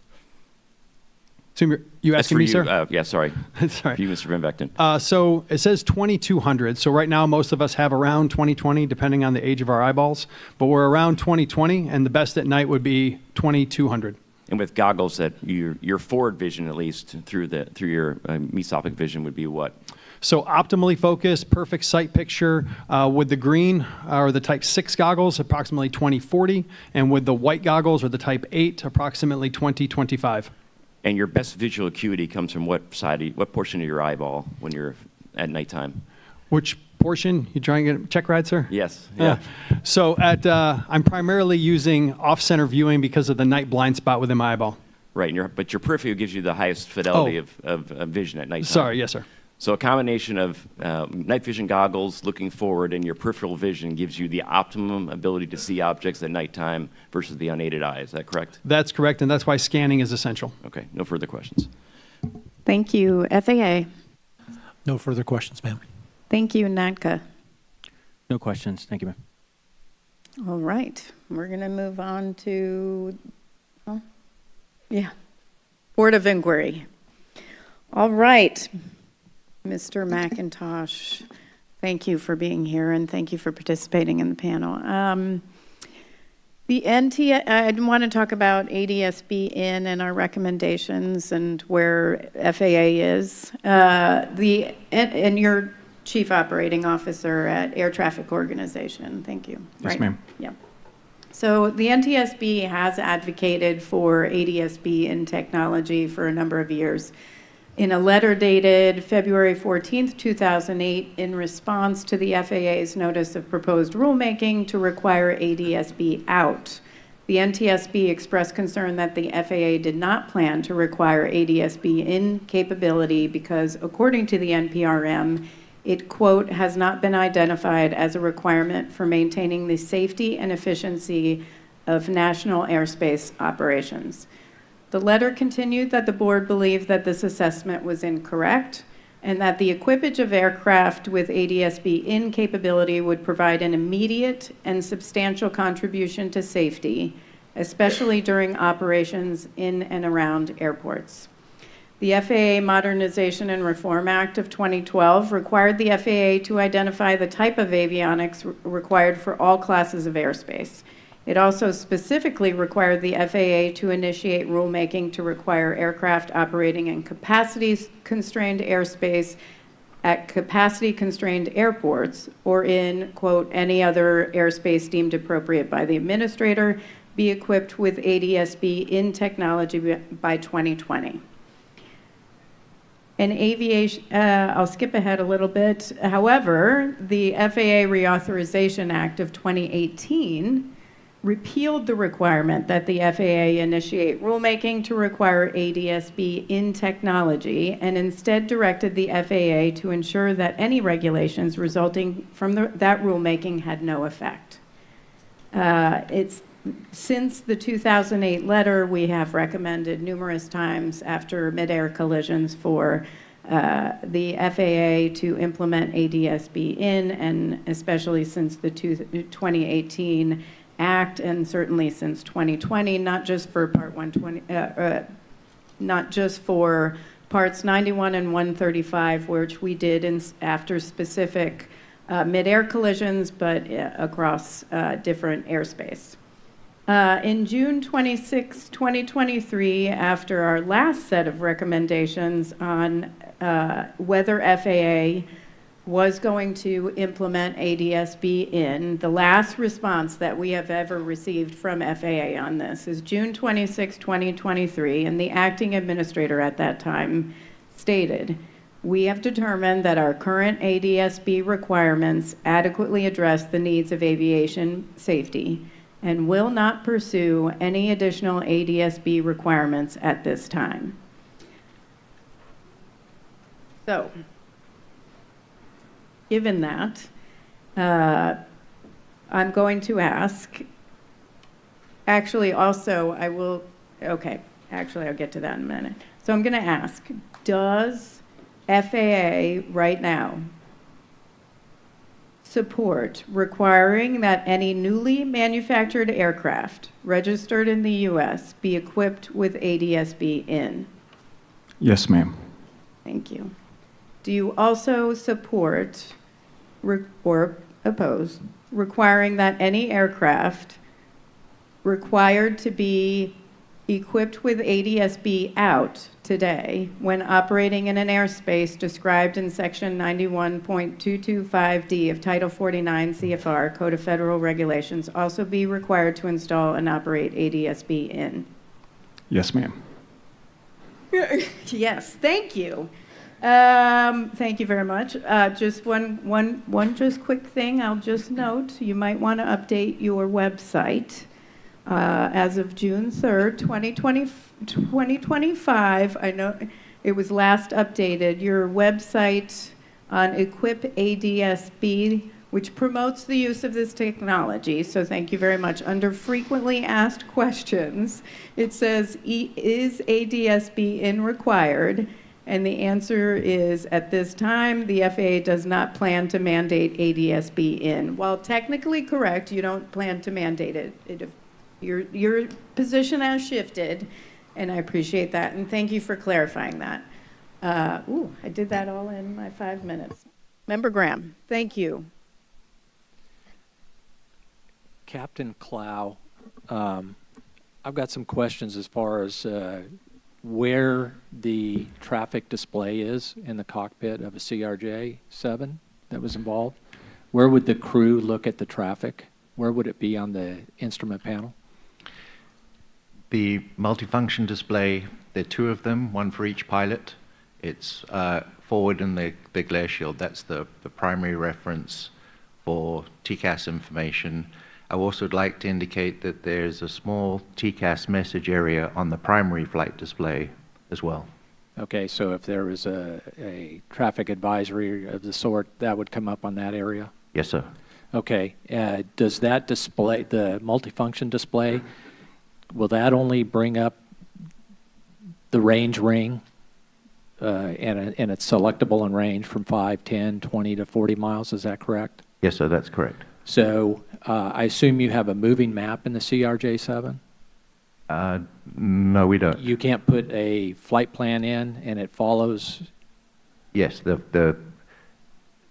So you asking me, sir? Yeah, sorry. Sorry. For you, Mr. Van Vechten. So it says 2200. So right now, most of us have around 2020, depending on the age of our eyeballs. But we're around 2020, and the best at night would be 2200. And with goggles, that your forward vision, at least through your mesopic vision, would be what? So optimally focused, perfect sight picture with the green or the Type 6 goggles, approximately 2040, and with the white goggles or the Type 8, approximately 2025. And your best visual acuity comes from what portion of your eyeball when you're at nighttime? Which portion? You trying to get a check ride, sir? Yes. Yeah. So I'm primarily using off-center viewing because of the night blind spot within my eyeball. Right, but your peripheral gives you the highest fidelity of vision at nighttime. Sorry, yes, sir. So a combination of night vision goggles looking forward and your peripheral vision gives you the optimum ability to see objects at nighttime versus the unaided eye. Is that correct? That's correct, and that's why scanning is essential. Okay, no further questions. Thank you. FAA. No further questions, ma'am. Thank you. NADCA. No questions. Thank you, ma'am. All right. We're going to move on to, Board of Inquiry. All right. Mr. McIntosh, thank you for being here and thank you for participating in the panel. I want to talk about ADSB in and our recommendations and where FAA is. And your Chief Operating Officer at Air Traffic Organization. Thank you. Yes, ma'am. Yeah. So the NTSB has advocated for ADSB in technology for a number of years. In a letter dated February 14th, 2008, in response to the FAA's notice of proposed rulemaking to require ADSB out, the NTSB expressed concern that the FAA did not plan to require ADSB in capability because, according to the NPRM, it, quote, has not been identified as a requirement for maintaining the safety and efficiency of national airspace operations. The letter continued that the board believed that this assessment was incorrect and that the equipage of aircraft with ADSB in capability would provide an immediate and substantial contribution to safety, especially during operations in and around airports. The FAA Modernization and Reform Act of 2012 required the FAA to identify the type of avionics required for all classes of airspace. It also specifically required the FAA to initiate rulemaking to require aircraft operating in capacity-constrained airspace at capacity-constrained airports or in, quote, any other airspace deemed appropriate by the administrator be equipped with ADSB in technology by 2020. And aviation, I'll skip ahead a little bit. However, the FAA Reauthorization Act of 2018 repealed the requirement that the FAA initiate rulemaking to require ADSB in technology and instead directed the FAA to ensure that any regulations resulting from that rulemaking had no effect. Since the 2008 letter, we have recommended numerous times after midair collisions for the FAA to implement ADSB in, and especially since the 2018 Act, and certainly since 2020, not just for Part 120, not just for Parts 91 and 135, which we did after specific midair collisions, but across different airspace. In June 26, 2023, after our last set of recommendations on whether FAA was going to implement ADSB in, the last response that we have ever received from FAA on this is June 26, 2023, and the acting administrator at that time stated, "We have determined that our current ADSB requirements adequately address the needs of aviation safety and will not pursue any additional ADSB requirements at this time." So, given that, I'm going to ask, actually also I will, okay, actually I'll get to that in a minute. So I'm going to ask, does FAA right now support requiring that any newly manufactured aircraft registered in the U.S. be equipped with ADSB in? Yes, ma'am. Thank you. Do you also support or oppose requiring that any aircraft required to be equipped with ADSB out today when operating in an airspace described in Section 91.225D of Title 49 CFR, Code of Federal Regulations, also be required to install and operate ADSB in? Yes, ma'am. Yes, thank you. Thank you very much. Just one just quick thing I'll just note. You might want to update your website. As of June 3rd, 2025, I know it was last updated, your website on Equip ADSB, which promotes the use of this technology, so thank you very much. Under frequently asked questions, it says, is ADSB in required? And the answer is, at this time, the FAA does not plan to mandate ADSB in. While technically correct, you don't plan to mandate it. Your position has shifted, and I appreciate that. And thank you for clarifying that. I did that all in my 5 minutes. Member Graham, thank you. Captain Clow, I've got some questions as far as where the traffic display is in the cockpit of a CRJ-7 that was involved. Where would the crew look at the traffic? Where would it be on the instrument panel? The multifunction display, there are two of them, one for each pilot. It's forward in the glare shield. That's the primary reference for TCAS information. I also would like to indicate that there's a small TCAS message area on the primary flight display as well. Okay, so if there was a traffic advisory of the sort, that would come up on that area? Yes, sir. Okay, does that display, the multifunction display, will that only bring up the range ring, and it's selectable in range from 5, 10, 20 to 40 miles, is that correct? Yes, sir, that's correct. So I assume you have a moving map in the CRJ-7? No, we don't. You can't put a flight plan in and it follows? Yes,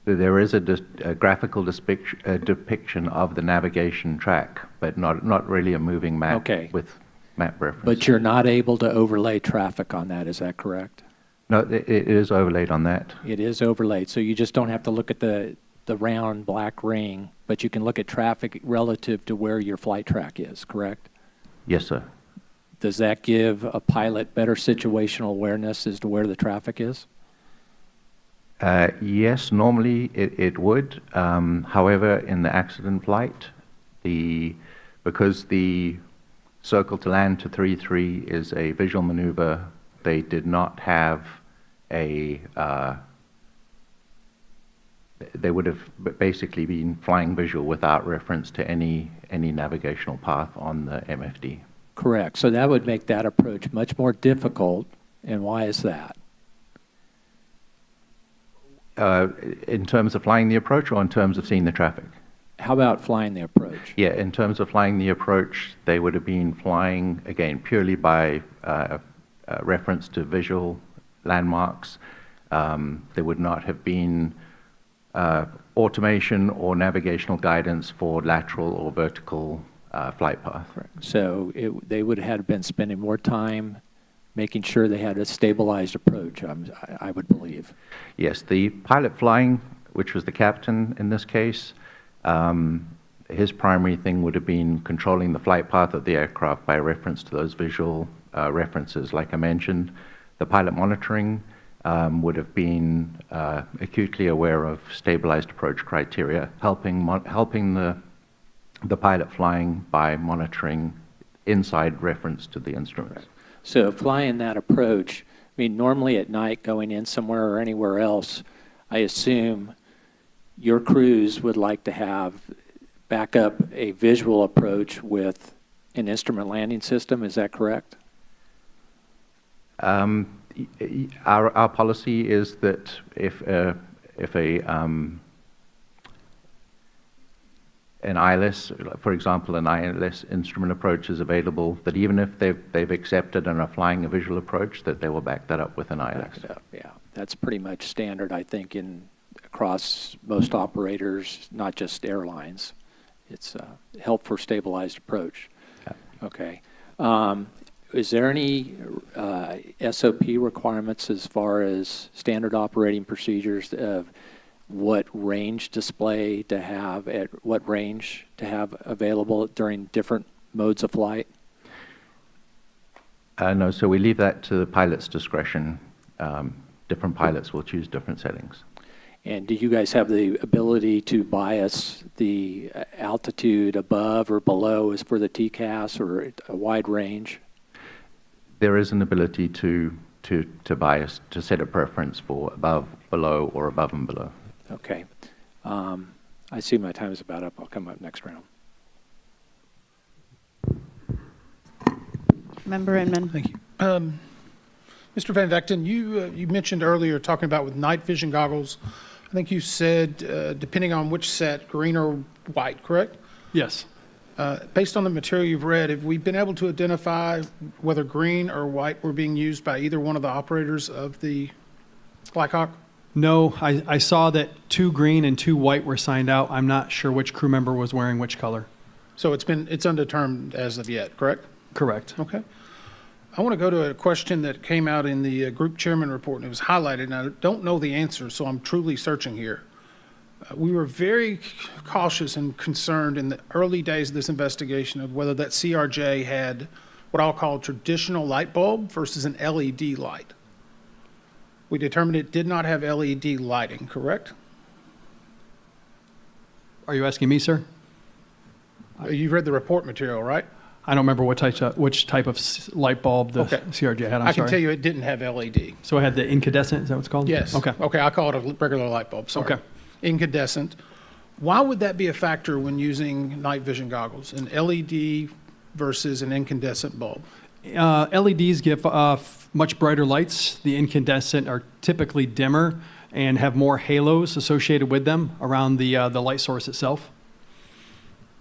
there is a graphical depiction of the navigation track, but not really a moving map with map reference. But you're not able to overlay traffic on that, is that correct? No, it is overlaid on that. It is overlaid, so you just don't have to look at the round black ring, but you can look at traffic relative to where your flight track is, correct? Yes, sir. Does that give a pilot better situational awareness as to where the traffic is? Yes, normally it would. However, in the accident flight, because the circle to land to 3-3 is a visual maneuver, they did not have a they would have basically been flying visual without reference to any navigational path on the MFD. Correct. So that would make that approach much more difficult. And why is that? In terms of flying the approach or in terms of seeing the traffic? How about flying the approach? Yeah, in terms of flying the approach, they would have been flying, again, purely by reference to visual landmarks. There would not have been automation or navigational guidance for lateral or vertical flight path. So they would have been spending more time making sure they had a stabilized approach, I would believe. Yes, the pilot flying, which was the captain in this case, his primary thing would have been controlling the flight path of the aircraft by reference to those visual references. Like I mentioned, the pilot monitoring would have been acutely aware of stabilized approach criteria, helping the pilot flying by monitoring inside reference to the instruments. So flying that approach, I mean, normally at night going in somewhere or anywhere else, I assume your crews would like to have back up a visual approach with an instrument landing system. Is that correct? Our policy is that if an ILS, for example, an ILS instrument approach is available, that even if they've accepted and are flying a visual approach, that they will back that up with an ILS. Back it up, yeah. That's pretty much standard, I think, across most operators, not just airlines. It's help for stabilized approach. Yeah. Okay. Is there any SOP requirements as far as standard operating procedures of what range display to have, at what range to have available during different modes of flight? No, so we leave that to the pilot's discretion. Different pilots will choose different settings. And do you guys have the ability to bias the altitude above or below as for the TCAS, or a wide range? There is an ability to bias, to set a preference for above, below, or above and below. Okay. I see my time is about up. I'll come up next round. Member Inman. Thank you. Mr. Van Vechten, you mentioned earlier talking about with night vision goggles, I think you said depending on which set, green or white, correct? Yes. Based on the material you've read, have we been able to identify whether green or white were being used by either one of the operators of the Black Hawk? No, I saw that 2 green and 2 white were signed out. I'm not sure which crew member was wearing which color. So it's undetermined as of yet, correct? Correct. Okay. I want to go to a question that came out in the group chairman report, and it was highlighted, and I don't know the answer, so I'm truly searching here. We were very cautious and concerned in the early days of this investigation of whether that CRJ had what I'll call a traditional light bulb versus an LED light. We determined it did not have LED lighting, correct? Are you asking me, sir? You've read the report material, right? I don't remember which type of light bulb the CRJ had. I can tell you it didn't have LED. So it had the incandescent, is that what it's called? Yes. Okay. Okay, I call it a regular light bulb, sorry. Okay. Incandescent. Why would that be a factor when using night vision goggles, an LED versus an incandescent bulb? LEDs give much brighter lights. The incandescent are typically dimmer and have more halos associated with them around the light source itself.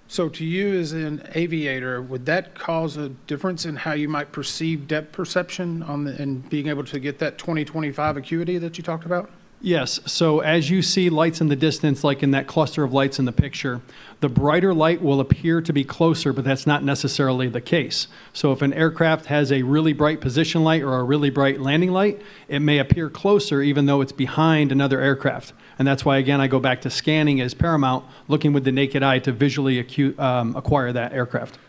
So to you as an aviator, would that cause a difference in how you might perceive depth perception and being able to get that 20/25 acuity that you talked about? Yes, so as you see lights in the distance, like in that cluster of lights in the picture, the brighter light will appear to be closer, but that's not necessarily the case. So if an aircraft has a really bright position light or a really bright landing light, it may appear closer even though it's behind another aircraft. And that's why, again, I go back to scanning as paramount, looking with the naked eye to visually acquire that aircraft.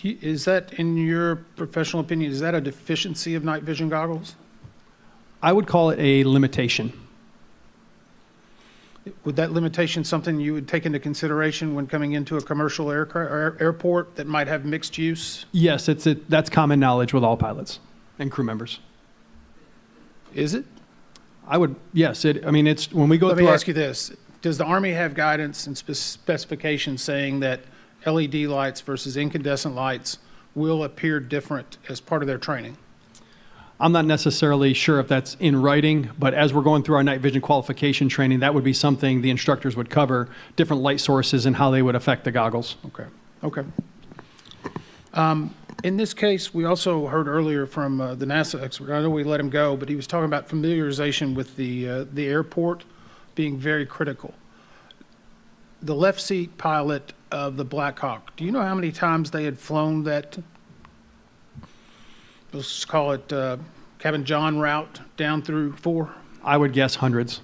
Is that, in your professional opinion, is that a deficiency of night vision goggles? I would call it a limitation. Would that limitation something you would take into consideration when coming into a commercial airport that might have mixed use? Yes, that's common knowledge with all pilots and crew members. Is it? Yes. It's when we go Let through. me ask you this: does the Army have guidance and specifications saying that LED lights versus incandescent lights will appear different as part of their training? I'm not necessarily sure if that's in writing, but as we're going through our night vision qualification training, that would be something the instructors would cover, different light sources and how they would affect the goggles. Okay. In this case, we also heard earlier from the NASA expert. I know we let him go, but he was talking about familiarization with the airport being very critical. The left seat pilot of the Black Hawk, do you know how many times they had flown that, let's call it Cabin John route down through 4? I would guess hundreds.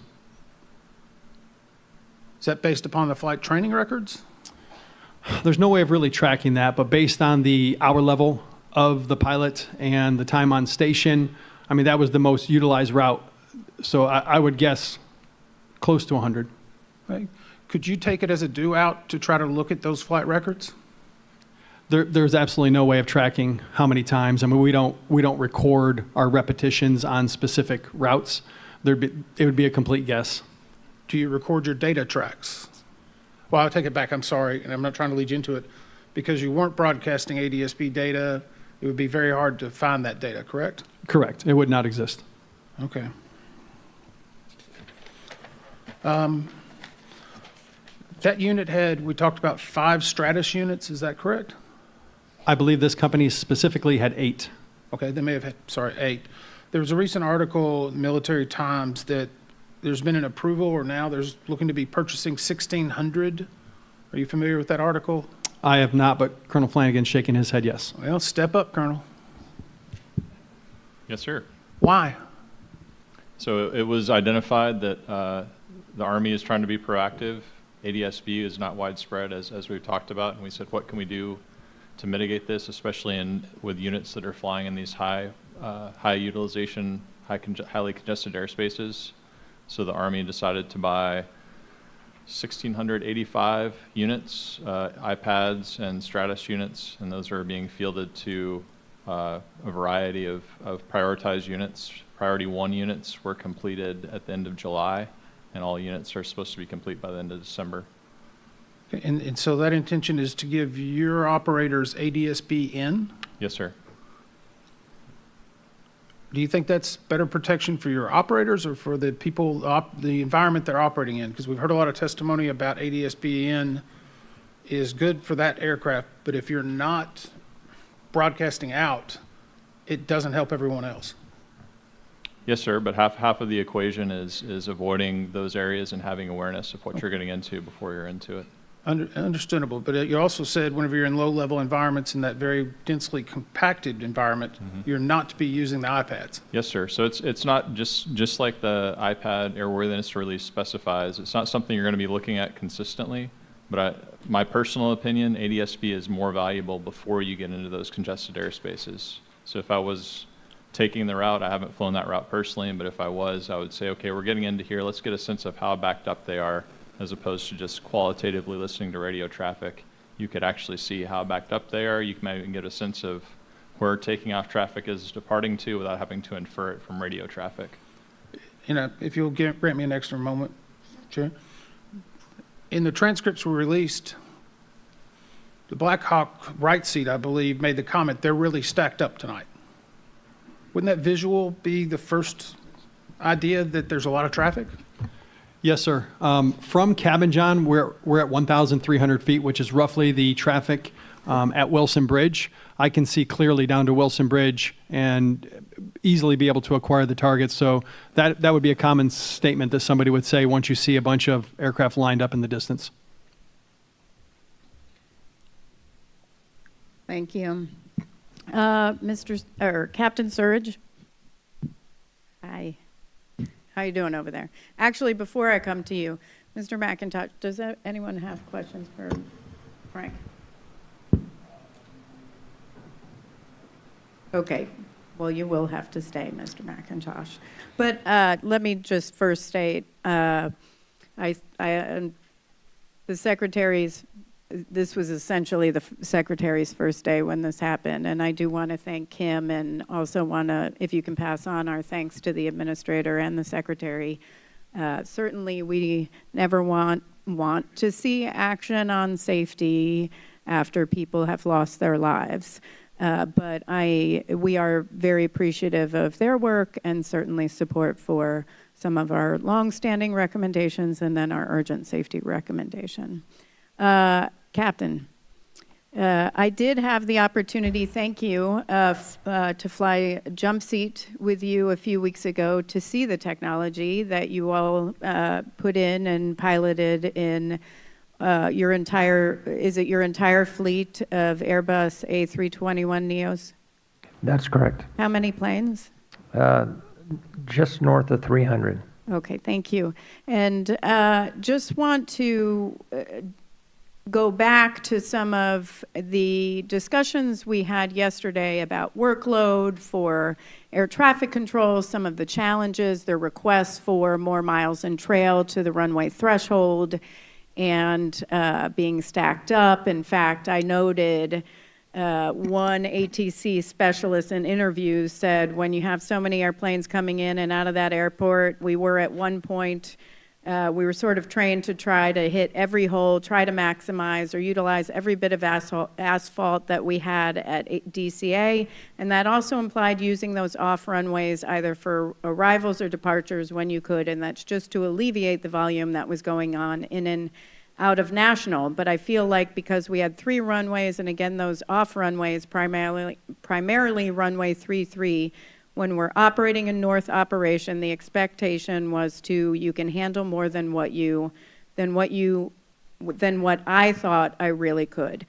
Is that based upon the flight training records? There's no way of really tracking that, but based on the hour level of the pilot and the time on station, that was the most utilized route. So I would guess close to 100. Right. Could you take it as a do-out to try to look at those flight records? There's absolutely no way of tracking how many times. We don't record our repetitions on specific routes. It would be a complete guess. Do you record your data tracks? Well, I'll take it back. I'm sorry, and I'm not trying to lead you into it. Because you weren't broadcasting ADSB data, it would be very hard to find that data, correct? Correct. It would not exist. Okay. That unit had, we talked about 5 Stratus units, is that correct? I believe this company specifically had 8. Okay, they may have had, 8. There was a recent article in Military Times that there's been an approval, or now there's looking to be purchasing 1,600. Are you familiar with that article? I have not, but Colonel Flanagan's shaking his head yes. Well, step up, Colonel. Yes, sir. Why? So it was identified that the Army is trying to be proactive. ADSB is not widespread, as we've talked about, and we said, what can we do to mitigate this, especially with units that are flying in these high utilization, highly congested airspaces. So the Army decided to buy 1,685 units, iPads and Stratus units, and those are being fielded to a variety of prioritized units. Priority 1 units were completed at the end of July, and all units are supposed to be complete by the end of December. And so that intention is to give your operators ADSB in? Yes, sir. Do you think that's better protection for your operators or for the people, the environment they're operating in? Because we've heard a lot of testimony about ADSB in is good for that aircraft, but if you're not broadcasting out, it doesn't help everyone else. Yes, sir, but half of the equation is avoiding those areas and having awareness of what you're getting into before you're into it. Understandable, but you also said whenever you're in low-level environments in that very densely compacted environment, you're not to be using the iPads. Yes, sir. So it's not just like the iPad airworthiness release specifies. It's not something you're going to be looking at consistently. But my personal opinion, ADSB is more valuable before you get into those congested airspaces. So if I was taking the route, I haven't flown that route personally, but if I was, I would say, okay, we're getting into here. Let's get a sense of how backed up they are, as opposed to just qualitatively listening to radio traffic. You could actually see how backed up they are. You can maybe get a sense of where taking off traffic is departing to without having to infer it from radio traffic. You know, if you'll grant me an extra moment, Chair. In the transcripts were released, the Black Hawk right seat, I believe, made the comment, they're really stacked up tonight. Wouldn't that visual be the first idea that there's a lot of traffic? Yes, sir. From Cabin John, we're at 1,300 feet, which is roughly the traffic at Wilson Bridge. I can see clearly down to Wilson Bridge and easily be able to acquire the targets. So that would be a common statement that somebody would say once you see a bunch of aircraft lined up in the distance. Thank you. Captain Surridge. Hi. How you doing over there? Actually, before I come to you, Mr. McIntosh, does anyone have questions for Frank? Okay. Well, you will have to stay, Mr. McIntosh. But let me just first state, the Secretary's, this was essentially the Secretary's first day when this happened, and I do want to thank him and also want to, if you can pass on our thanks to the Administrator and the Secretary. Certainly, we never want to see action on safety after people have lost their lives. But we are very appreciative of their work and certainly support for some of our longstanding recommendations and then our urgent safety recommendation. Captain, I did have the opportunity, thank you, to fly jump seat with you a few weeks ago to see the technology that you all put in and piloted in your entire fleet of Airbus A321neos? That's correct. How many planes? Just north of 300. Okay, thank you. And just want to go back to some of the discussions we had yesterday about workload for air traffic control, some of the challenges, their requests for more miles in trail to the runway threshold, and being stacked up. In fact, I noted one ATC specialist in interviews said when you have so many airplanes coming in and out of that airport, we were at one point, we were sort of trained to try to hit every hole, try to maximize or utilize every bit of asphalt that we had at DCA, and that also implied using those off runways either for arrivals or departures when you could, and that's just to alleviate the volume that was going on in and out of National. But I feel like because we had 3 runways, and again those off runways, primarily runway 33, when we're operating a north operation, the expectation was you can handle more than what I thought I really could.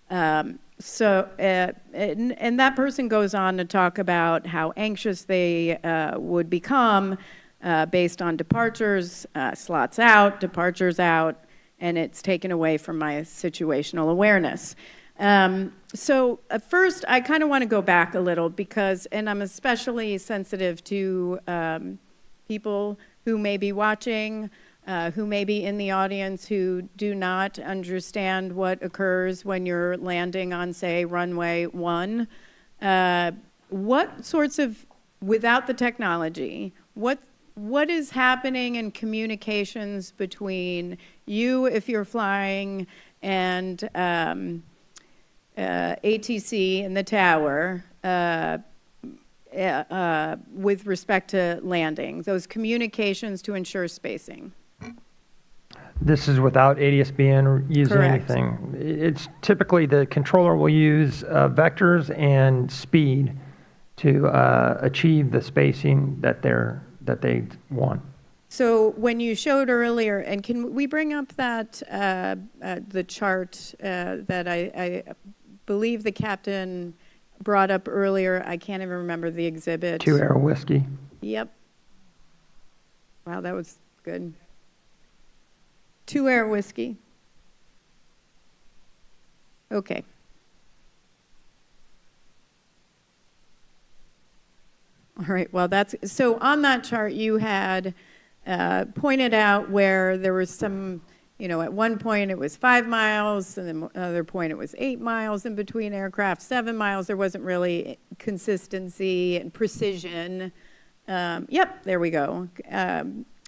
And that person goes on to talk about how anxious they would become based on departures, slots out, departures out, and it's taken away from my situational awareness. So first, I kind of want to go back a little because, and I'm especially sensitive to people who may be watching, who may be in the audience who do not understand what occurs when you're landing on, say, runway 1. What sorts of, without the technology, what is happening in communications between you, if you're flying, and ATC in the tower with respect to landing, those communications to ensure spacing? This is without ADSBN using Correct. anything. It's typically the controller will use vectors and speed to achieve the spacing that they want. So when you showed earlier, and can we bring up that the chart that I believe the captain brought up earlier? I can't even remember the exhibit. 2 Arrow Whiskey. Yep. Wow, that was good. 2 Arrow Whiskey. Okay. All right, well, so on that chart you had pointed out where there was some, at one point it was 5 miles, and then another point it was 8 miles in between aircraft, 7 miles. There wasn't really consistency and precision. Yep, there we go.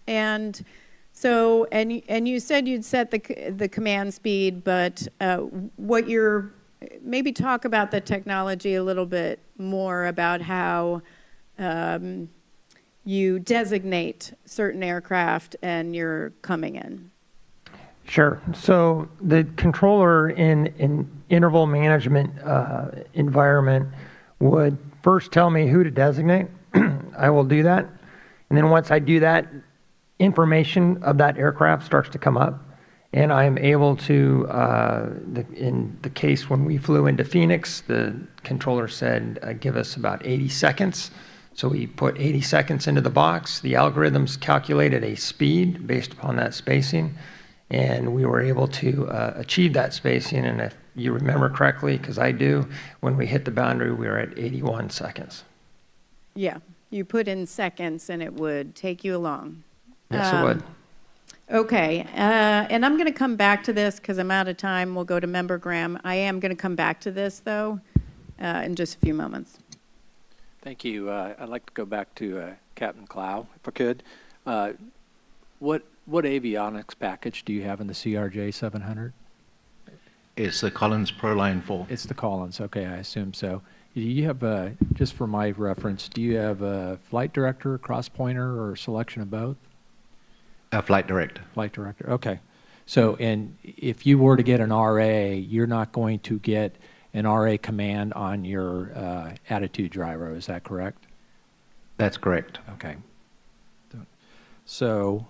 And so, and you said you'd set the command speed, but maybe talk about the technology a little bit more about how you designate certain aircraft and you're coming in. Sure. So the controller in an interval management environment would first tell me who to designate. I will do that. And then once I do that, information of that aircraft starts to come up. And I'm able to, in the case when we flew into Phoenix, the controller said, give us about 80 seconds. So we put 80 seconds into the box. The algorithms calculated a speed based upon that spacing, and we were able to achieve that spacing. And if you remember correctly, because I do, when we hit the boundary, we were at 81 seconds. Yeah, you put in seconds, and it would take you along. Yes, it would. Okay, and I'm going to come back to this because I'm out of time. We'll go to Member Graham. I am going to come back to this, though, in just a few moments. Thank you. I'd like to go back to Captain Clow, if I could. What avionics package do you have in the CRJ 700? It's the Collins ProLine 4. It's the Collins. Okay, I assume so. Do you have, just for my reference, do you have a flight director, cross pointer, or selection of both? A flight director. Flight director. Okay. So, and if you were to get an RA, you're not going to get an RA command on your attitude gyro, is that correct? That's correct. Okay. So,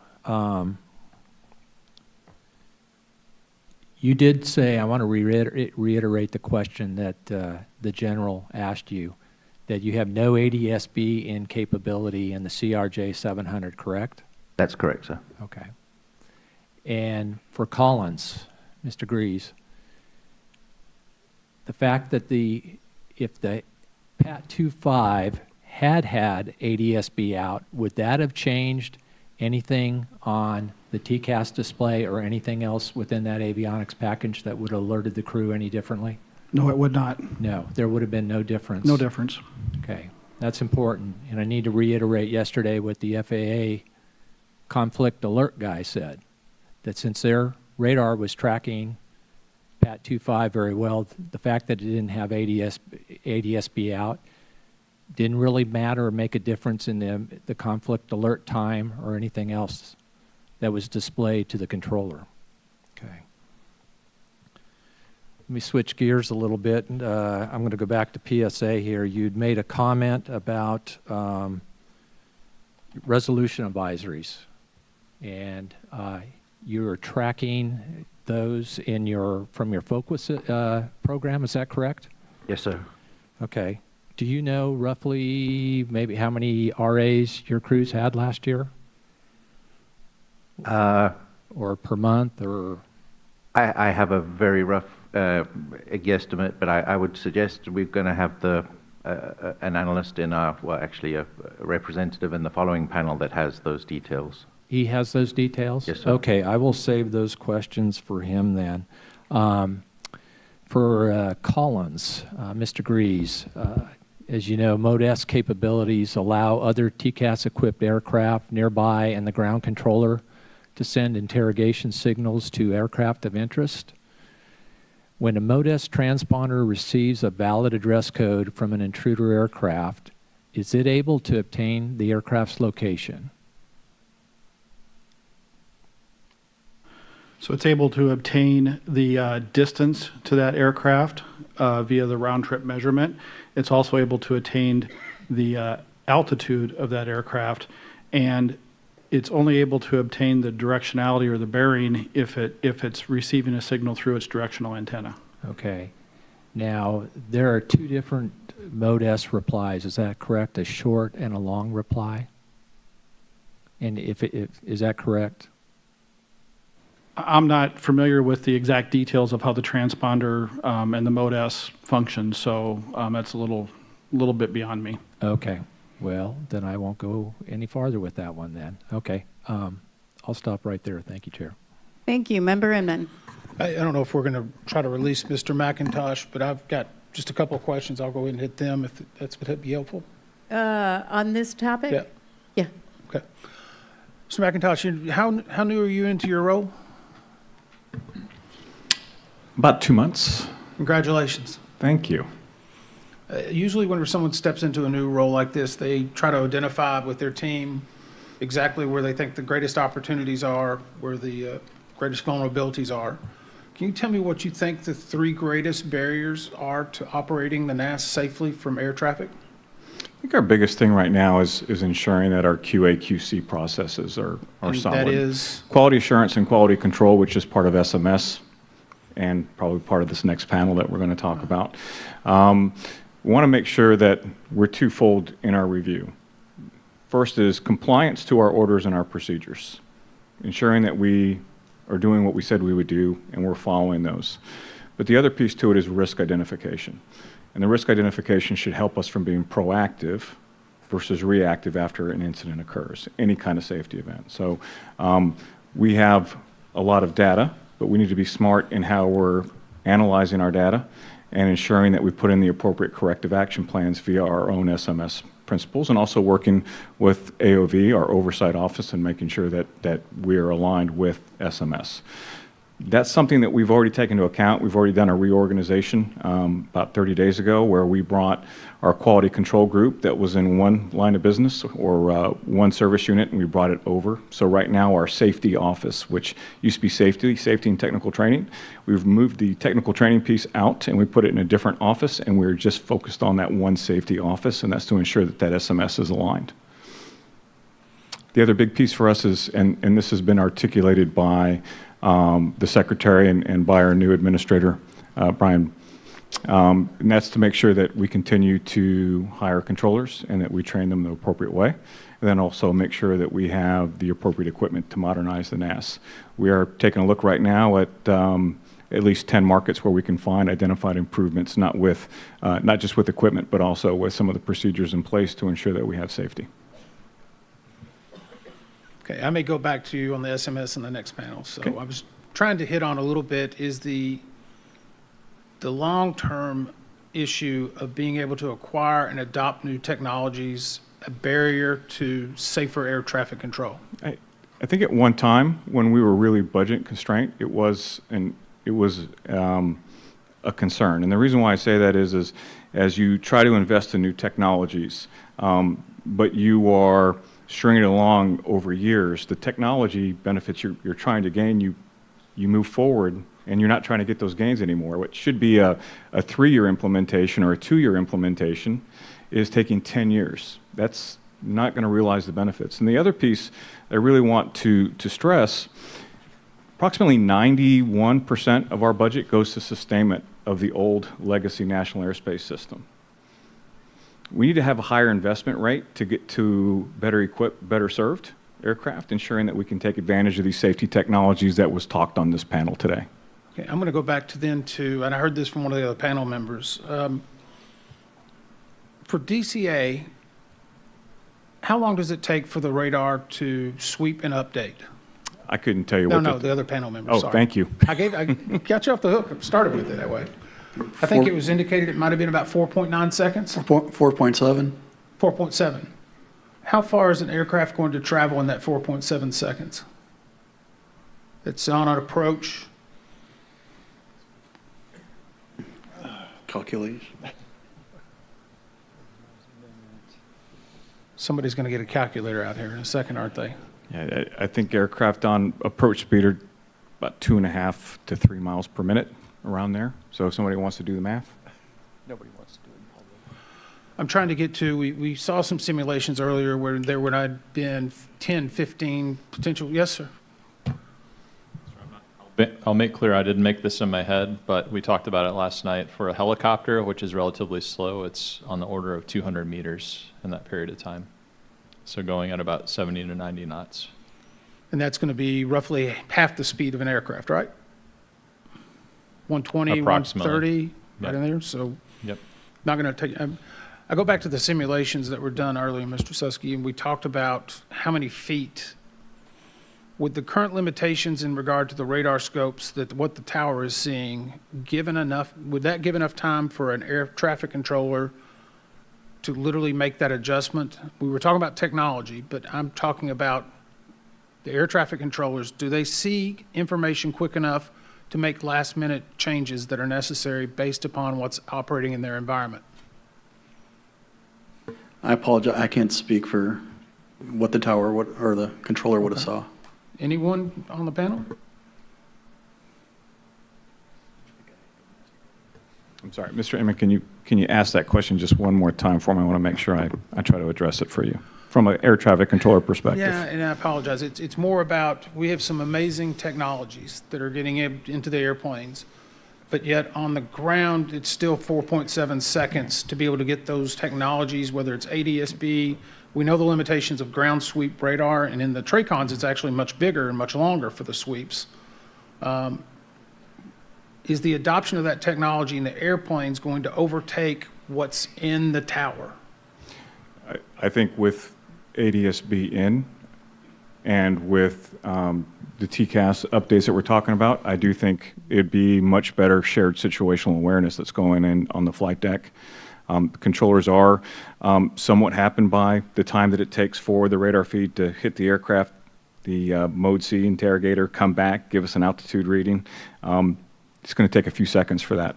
you did say, I want to reiterate the question that the General asked you, that you have no ADSB in capability in the CRJ 700, correct? That's correct, sir. Okay. And for Collins, Mr. Grease, the fact that if the PAT 25 had ADSB out, would that have changed anything on the TCAS display or anything else within that avionics package that would have alerted the crew any differently? No, it would not. No, there would have been no difference. No difference. Okay, that's important. And I need to reiterate yesterday what the FAA conflict alert guy said, that since their radar was tracking PAT 25 very well, the fact that it didn't have ADSB out didn't really matter or make a difference in the conflict alert time or anything else that was displayed to the controller. Okay. Let me switch gears a little bit. And, I'm going to go back to PSA here. You'd made a comment about resolution advisories, and you are tracking those from your Focus program. Is that correct? Yes, sir. Okay. Do you know roughly maybe how many RAs your crews had last year? Or per month, or? I have a very rough guesstimate, but I would suggest we're going to have an analyst in our, well, actually a representative in the following panel that has those details. He has those details? Yes, sir. Okay, I will save those questions for him then. For Collins, Mr. Grease, as you know, Mode S capabilities allow other TCAS-equipped aircraft nearby and the ground controller to send interrogation signals to aircraft of interest. When a Mode S transponder receives a valid address code from an intruder aircraft, is it able to obtain the aircraft's location? So it's able to obtain the distance to that aircraft via the round trip measurement. It's also able to attain the altitude of that aircraft. And it's only able to obtain the directionality or the bearing if it's receiving a signal through its directional antenna. Okay. Now, there are two different Mode S replies. Is that correct? A short and a long reply? And is that correct? I'm not familiar with the exact details of how the transponder and the Mode S function, so that's a little bit beyond me. Okay. Well, then I won't go any farther with that one then. Okay. I'll stop right there. Thank you, Chair. Thank you. Member Inman. I don't know if we're going to try to release Mr. McIntosh, but I've got just a couple of questions. I'll go ahead and hit them if that's would be helpful. On this topic? Yeah. Yeah. Okay. Mr. McIntosh, how new are you into your role? About 2 months. Congratulations. Thank you. Usually when someone steps into a new role like this, they try to identify with their team exactly where they think the greatest opportunities are, where the greatest vulnerabilities are. Can you tell me what you think the 3 greatest barriers are to operating the NAS safely from air traffic? I think our biggest thing right now is ensuring that our QA/QC processes are And solid. that is? Quality assurance and quality control, which is part of SMS and probably part of this next panel that we're going to talk about. We want to make sure that we're twofold in our review. First is compliance to our orders and our procedures, ensuring that we are doing what we said we would do and we're following those. But the other piece to it is risk identification. And the risk identification should help us from being proactive versus reactive after an incident occurs, any kind of safety event. So we have a lot of data, but we need to be smart in how we're analyzing our data and ensuring that we put in the appropriate corrective action plans via our own SMS principles, and also working with AOV, our oversight office, and making sure that we are aligned with SMS. That's something that we've already taken into account. We've already done a reorganization about 30 days ago where we brought our quality control group that was in one line of business or one service unit, and we brought it over. So right now our safety office, which used to be safety and technical training, we've moved the technical training piece out and we put it in a different office, and we're just focused on that one safety office, and that's to ensure that that SMS is aligned. The other big piece for us is, and this has been articulated by the Secretary and by our new Administrator, Brian, and that's to make sure that we continue to hire controllers and that we train them the appropriate way, and then also make sure that we have the appropriate equipment to modernize the NAS. We are taking a look right now at least 10 markets where we can find identified improvements, not just with equipment, but also with some of the procedures in place to ensure that we have safety. Okay, I may go back to you on the SMS in the next panel. So Okay. I was trying to hit on a little bit is the long-term issue of being able to acquire and adopt new technologies a barrier to safer air traffic control? I think at one time when we were really budget constrained, it was a concern. And the reason why I say that is as you try to invest in new technologies, but you are stringing it along over years, the technology benefits you're trying to gain, you move forward and you're not trying to get those gains anymore. What should be a 3-year implementation or a 2-year implementation is taking 10 years. That's not going to realize the benefits. And the other piece I really want to stress, approximately 91% of our budget goes to sustainment of the old legacy national airspace system. We need to have a higher investment rate to get to better equipped, better served aircraft, ensuring that we can take advantage of these safety technologies that was talked on this panel today. Okay, I'm going to go back and I heard this from one of the other panel members. For DCA, how long does it take for the radar to sweep and update? I couldn't tell you No, the other panel member. Oh, sorry. thank you. I got you off the hook. Started with it that way. I think it was indicated it might have been about 4.9 seconds. 4.7. 4.7. How far is an aircraft going to travel in that 4.7 seconds? It's on an approach. Calculation. Somebody's going to get a calculator out here in a second, aren't they? Yeah, I think aircraft on approach speed are about 2.5 to 3 miles per minute, around there. So if somebody wants to do the math. Nobody wants to do it in public. I'm trying to get to, we saw some simulations earlier where there would have been 10, 15 potential, yes, sir? I'll make clear, I didn't make this in my head, but we talked about it last night. For a helicopter, which is relatively slow, it's on the order of 200 meters in that period of time. So going at about 70 to 90 knots. And that's going to be roughly half the speed of an aircraft, right? 120, Approximately. 130, right Yep. in there, so. Yep. Not going to take, I go back to the simulations that were done earlier, Mr. Susky, and we talked about how many feet. With the current limitations in regard to the radar scopes that what the tower is seeing, would that give enough time for an air traffic controller to literally make that adjustment? We were talking about technology, but I'm talking about the air traffic controllers. Do they see information quick enough to make last-minute changes that are necessary based upon what's operating in their environment? I apologize. I can't speak for what the tower or the controller would have saw. Anyone on the panel? I'm sorry, Mr. Emmett, can you ask that question just one more time for me? I want to make sure I try to address it for you from an air traffic controller perspective. Yeah, and I apologize. It's more about, we have some amazing technologies that are getting into the airplanes, but yet on the ground, it's still 4.7 seconds to be able to get those technologies, whether it's ADSB. We know the limitations of ground sweep radar, and in the TRACONs, it's actually much bigger and much longer for the sweeps. Is the adoption of that technology in the airplanes going to overtake what's in the tower? I think with ADSB in and with the TCAS updates that we're talking about, I do think it'd be much better shared situational awareness that's going in on the flight deck. Controllers are somewhat hampered by the time that it takes for the radar feed to hit the aircraft, the Mode C interrogator, come back, give us an altitude reading. It's going to take a few seconds for that.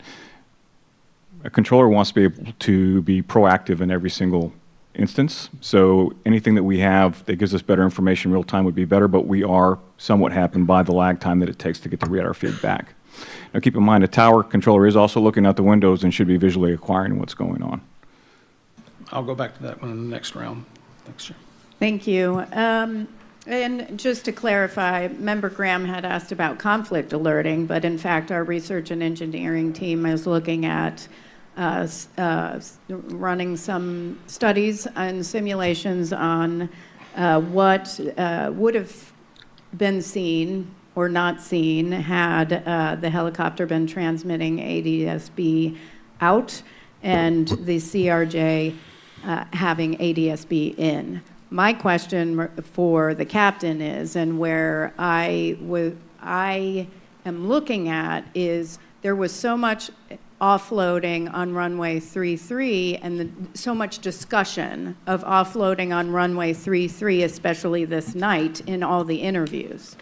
A controller wants to be able to be proactive in every single instance. So anything that we have that gives us better information real time would be better, but we are somewhat hampered by the lag time that it takes to get the radar feed back. Now keep in mind, a tower controller is also looking out the windows and should be visually acquiring what's going on. I'll go back to that one in the next round. Thanks, Chair. Thank you. And just to clarify, Member Graham had asked about conflict alerting, but in fact, our research and engineering team is looking at running some studies and simulations on what would have been seen or not seen had the helicopter been transmitting ADSB out and the CRJ having ADSB in. My question for the captain is, and where I am looking at is, there was so much offloading on runway 33 and so much discussion of offloading on runway 33, especially this night in all the interviews.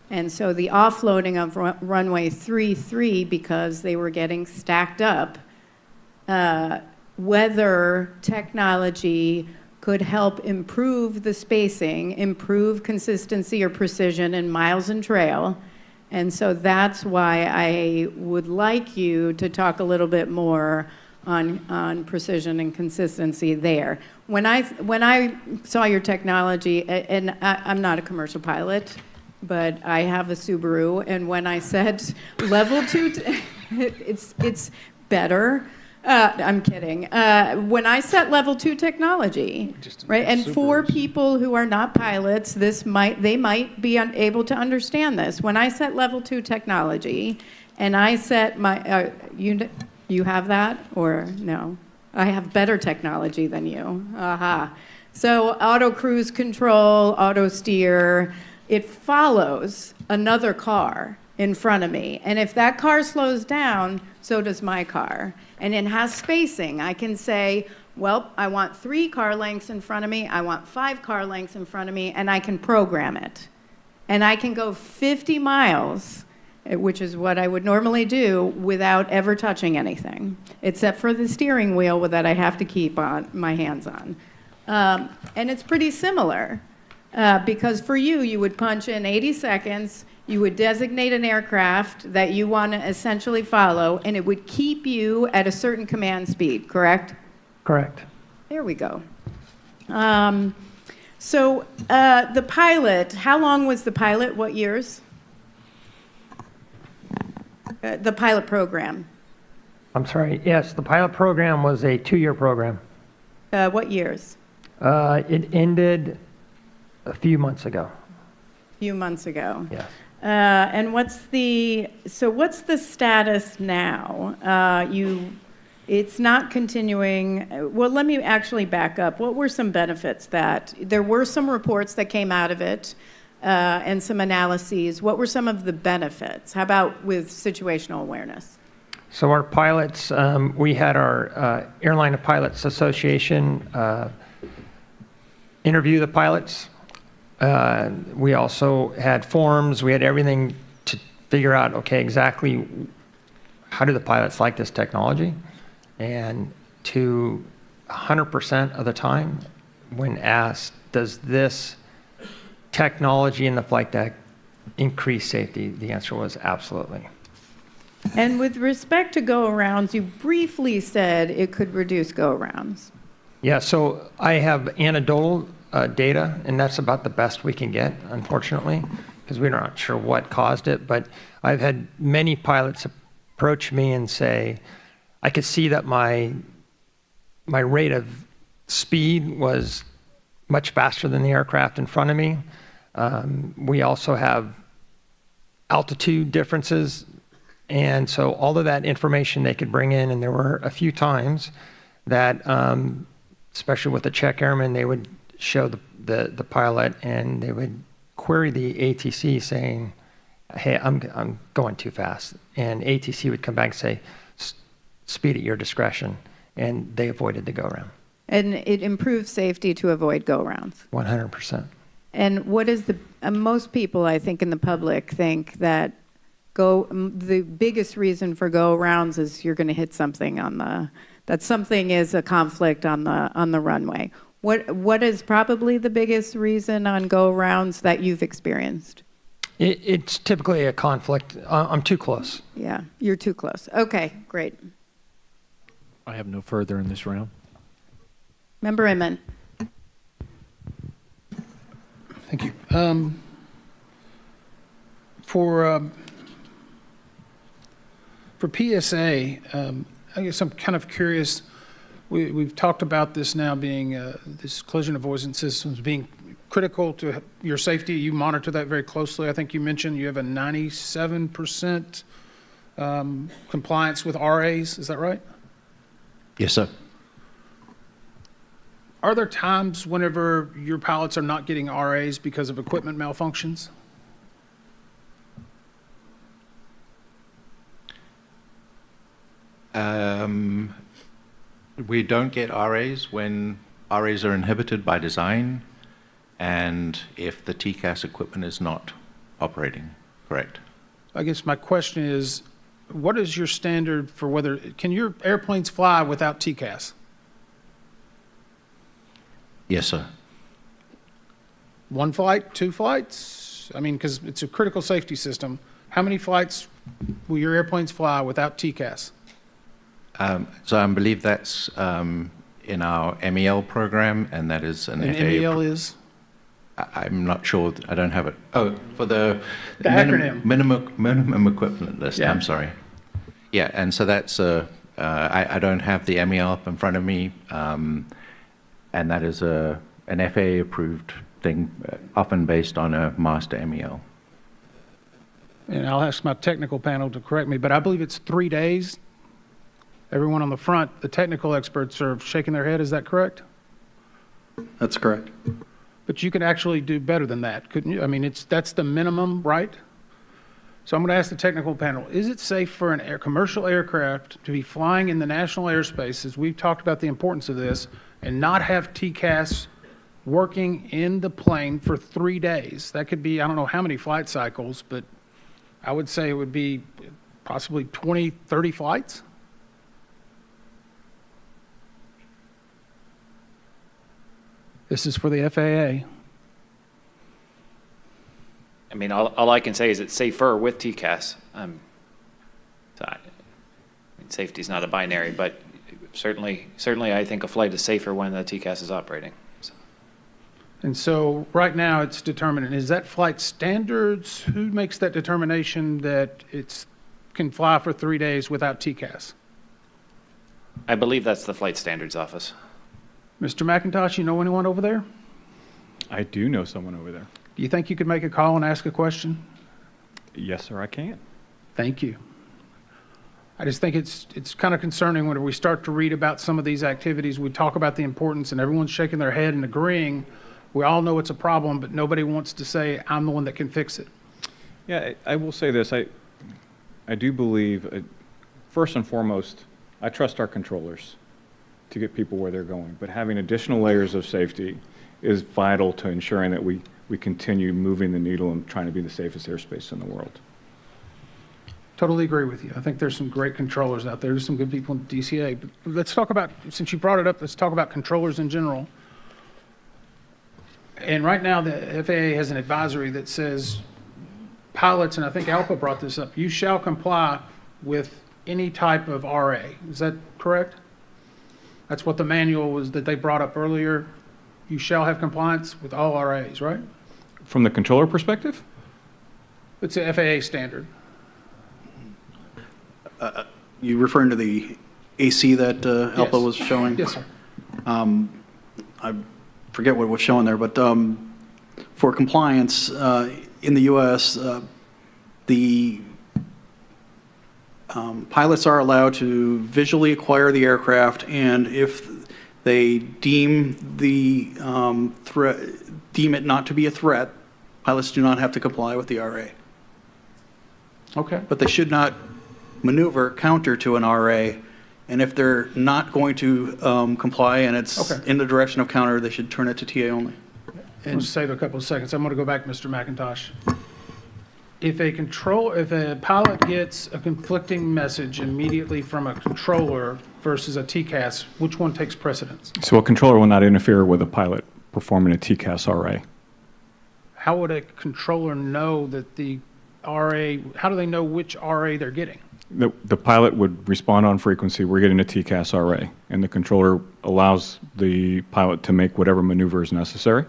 And so the offloading of runway 33, because they were getting stacked up, whether technology could help improve the spacing, improve consistency or precision in miles and trail. And so that's why I would like you to talk a little bit more on precision and consistency there. When I saw your technology, and I'm not a commercial pilot, but I have a Subaru, and when I said level 2, it's better. I'm kidding. When I set level 2 technology, right, and for people who are not pilots, they might be unable to understand this. When I set level 2 technology, and I set my, you have that or no? I have better technology than you. Aha. So auto cruise control, auto steer, it follows another car in front of me, and if that car slows down, so does my car. And it has spacing. I can say, well, I want 3 car lengths in front of me, I want 5 car lengths in front of me, and I can program it. And I can go 50 miles, which is what I would normally do, without ever touching anything, except for the steering wheel that I have to keep my hands on. And it's pretty similar, because for you would punch in 80 seconds, you would designate an aircraft that you want to essentially follow, and it would keep you at a certain command speed, correct? Correct. There we go. So the pilot, how long was the pilot? What years? The pilot program. I'm sorry. Yes, the pilot program was a 2-year program. What years? It ended a few months ago. Few months ago. Yes. And what's the status now? It's not continuing. Well, let me actually back up. What were some benefits that there were some reports that came out of it and some analyses? What were some of the benefits? How about with situational awareness? So our pilots, we had our Airline of Pilots Association interview the pilots. We also had forums. We had everything to figure out, okay, exactly how do the pilots like this technology? And to 100% of the time, when asked, does this technology in the flight deck increase safety? The answer was absolutely. And with respect to go-arounds, you briefly said it could reduce go-arounds. Yeah, so I have anecdotal data, and that's about the best we can get, unfortunately, because we're not sure what caused it. But I've had many pilots approach me and say, I could see that my rate of speed was much faster than the aircraft in front of me. We also have altitude differences. And so all of that information they could bring in, and there were a few times that, especially with the check airman, they would show the pilot and they would query the ATC saying, hey, I'm going too fast. And ATC would come back and say, speed at your discretion. And they avoided the go-around. And it improves safety to avoid go-arounds. 100%. And what is most people, I think, in the public think that the biggest reason for go-arounds is you're going to hit something that something is a conflict on the runway. What is probably the biggest reason on go-arounds that you've experienced? It's typically a conflict. I'm too close. Yeah, you're too close. Okay, great. I have no further in this round. Member Inman. Thank you. For PSA, I guess I'm kind of curious. We've talked about this now being this collision avoidance systems being critical to your safety. You monitor that very closely. I think you mentioned you have a 97% compliance with RAs. Is that right? Yes, sir. Are there times whenever your pilots are not getting RAs because of equipment malfunctions? We don't get RAs when RAs are inhibited by design and if the TCAS equipment is not operating, correct? I guess my question is, what is your standard for can your airplanes fly without TCAS? Yes, sir. 1 flight, 2 flights? I mean, because it's a critical safety system. How many flights will your airplanes fly without TCAS? So I believe that's in our MEL program, and that is an FAA. MEL is? I'm not sure. I don't have it. Oh, for the acronym. Minimum equipment list. Yeah. I'm sorry. Yeah, and so that's I don't have the MEL up in front of me, and that is an FAA approved thing, often based on a master MEL. And I'll ask my technical panel to correct me, but I believe it's 3 days. Everyone on the front, the technical experts are shaking their head. Is that correct? That's correct. But you can actually do better than that, couldn't you? I mean, that's the minimum, right? So I'm going to ask the technical panel, is it safe for a commercial aircraft to be flying in the national airspace, as we've talked about the importance of this, and not have TCAS working in the plane for 3 days? That could be, I don't know how many flight cycles, but I would say it would be possibly 20, 30 flights. This is for the FAA. I mean, all I can say is it's safer with TCAS. Safety is not a binary, but certainly, I think a flight is safer when the TCAS is operating. So. And so right now it's determining, is that flight standards? Who makes that determination that it's can fly for 3 days without TCAS? I believe that's the Flight Standards Office. Mr. McIntosh, you know anyone over there? I do know someone over there. Do you think you could make a call and ask a question? Yes, sir, I can. Thank you. I just think it's kind of concerning whenever we start to read about some of these activities. We talk about the importance and everyone's shaking their head and agreeing. We all know it's a problem, but nobody wants to say, I'm the one that can fix it. Yeah, I will say this. I do believe, first and foremost, I trust our controllers to get people where they're going. But having additional layers of safety is vital to ensuring that we continue moving the needle and trying to be the safest airspace in the world. Totally agree with you. I think there's some great controllers out there. There's some good people in DCA. But let's talk about, since you brought it up, let's talk about controllers in general. And right now, the FAA has an advisory that says pilots, and I think ALPA brought this up, you shall comply with any type of RA. Is that correct? That's what the manual was that they brought up earlier. You shall have compliance with all RAs, right? From the controller perspective? It's a FAA standard. You referring to the AC that ALPA was showing? Yes, sir. I forget what was shown there, but for compliance in the U.S., the pilots are allowed to visually acquire the aircraft, and if they deem it not to be a threat, pilots do not have to comply with the RA. Okay. But they should not maneuver counter to an RA, and if they're not going to comply and it's in the direction of counter, they should turn it to TA only. And just save a couple of seconds. I'm going to go back, Mr. McIntosh. If a pilot gets a conflicting message immediately from a controller versus a TCAS, which one takes precedence? So a controller will not interfere with a pilot performing a TCAS RA. How would a controller know that the RA, how do they know which RA they're getting? The pilot would respond on frequency, we're getting a TCAS RA, and the controller allows the pilot to make whatever maneuver is necessary,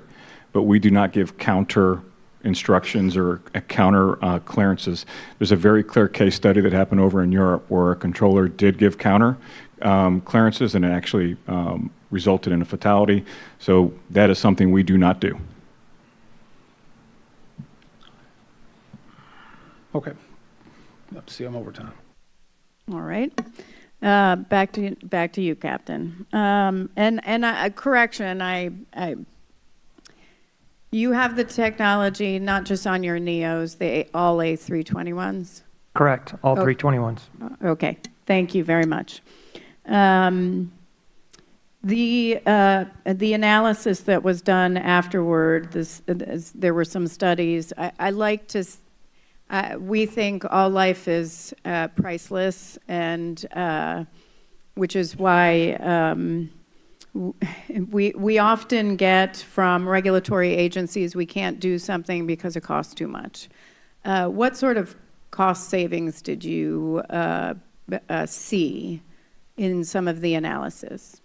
but we do not give counter instructions or counter clearances. There's a very clear case study that happened over in Europe where a controller did give counter clearances, and it actually resulted in a fatality. So that is something we do not do. Okay. See, I'm over time. All right. Back to you, Captain. And correction, you have the technology not just on your NEOs, all A321s? Correct, all 321s. Okay, thank you very much. The analysis that was done afterward, there were some studies. I like to, we think all life is priceless, and which is why we often get from regulatory agencies, we can't do something because it costs too much. What sort of cost savings did you see in some of the analysis?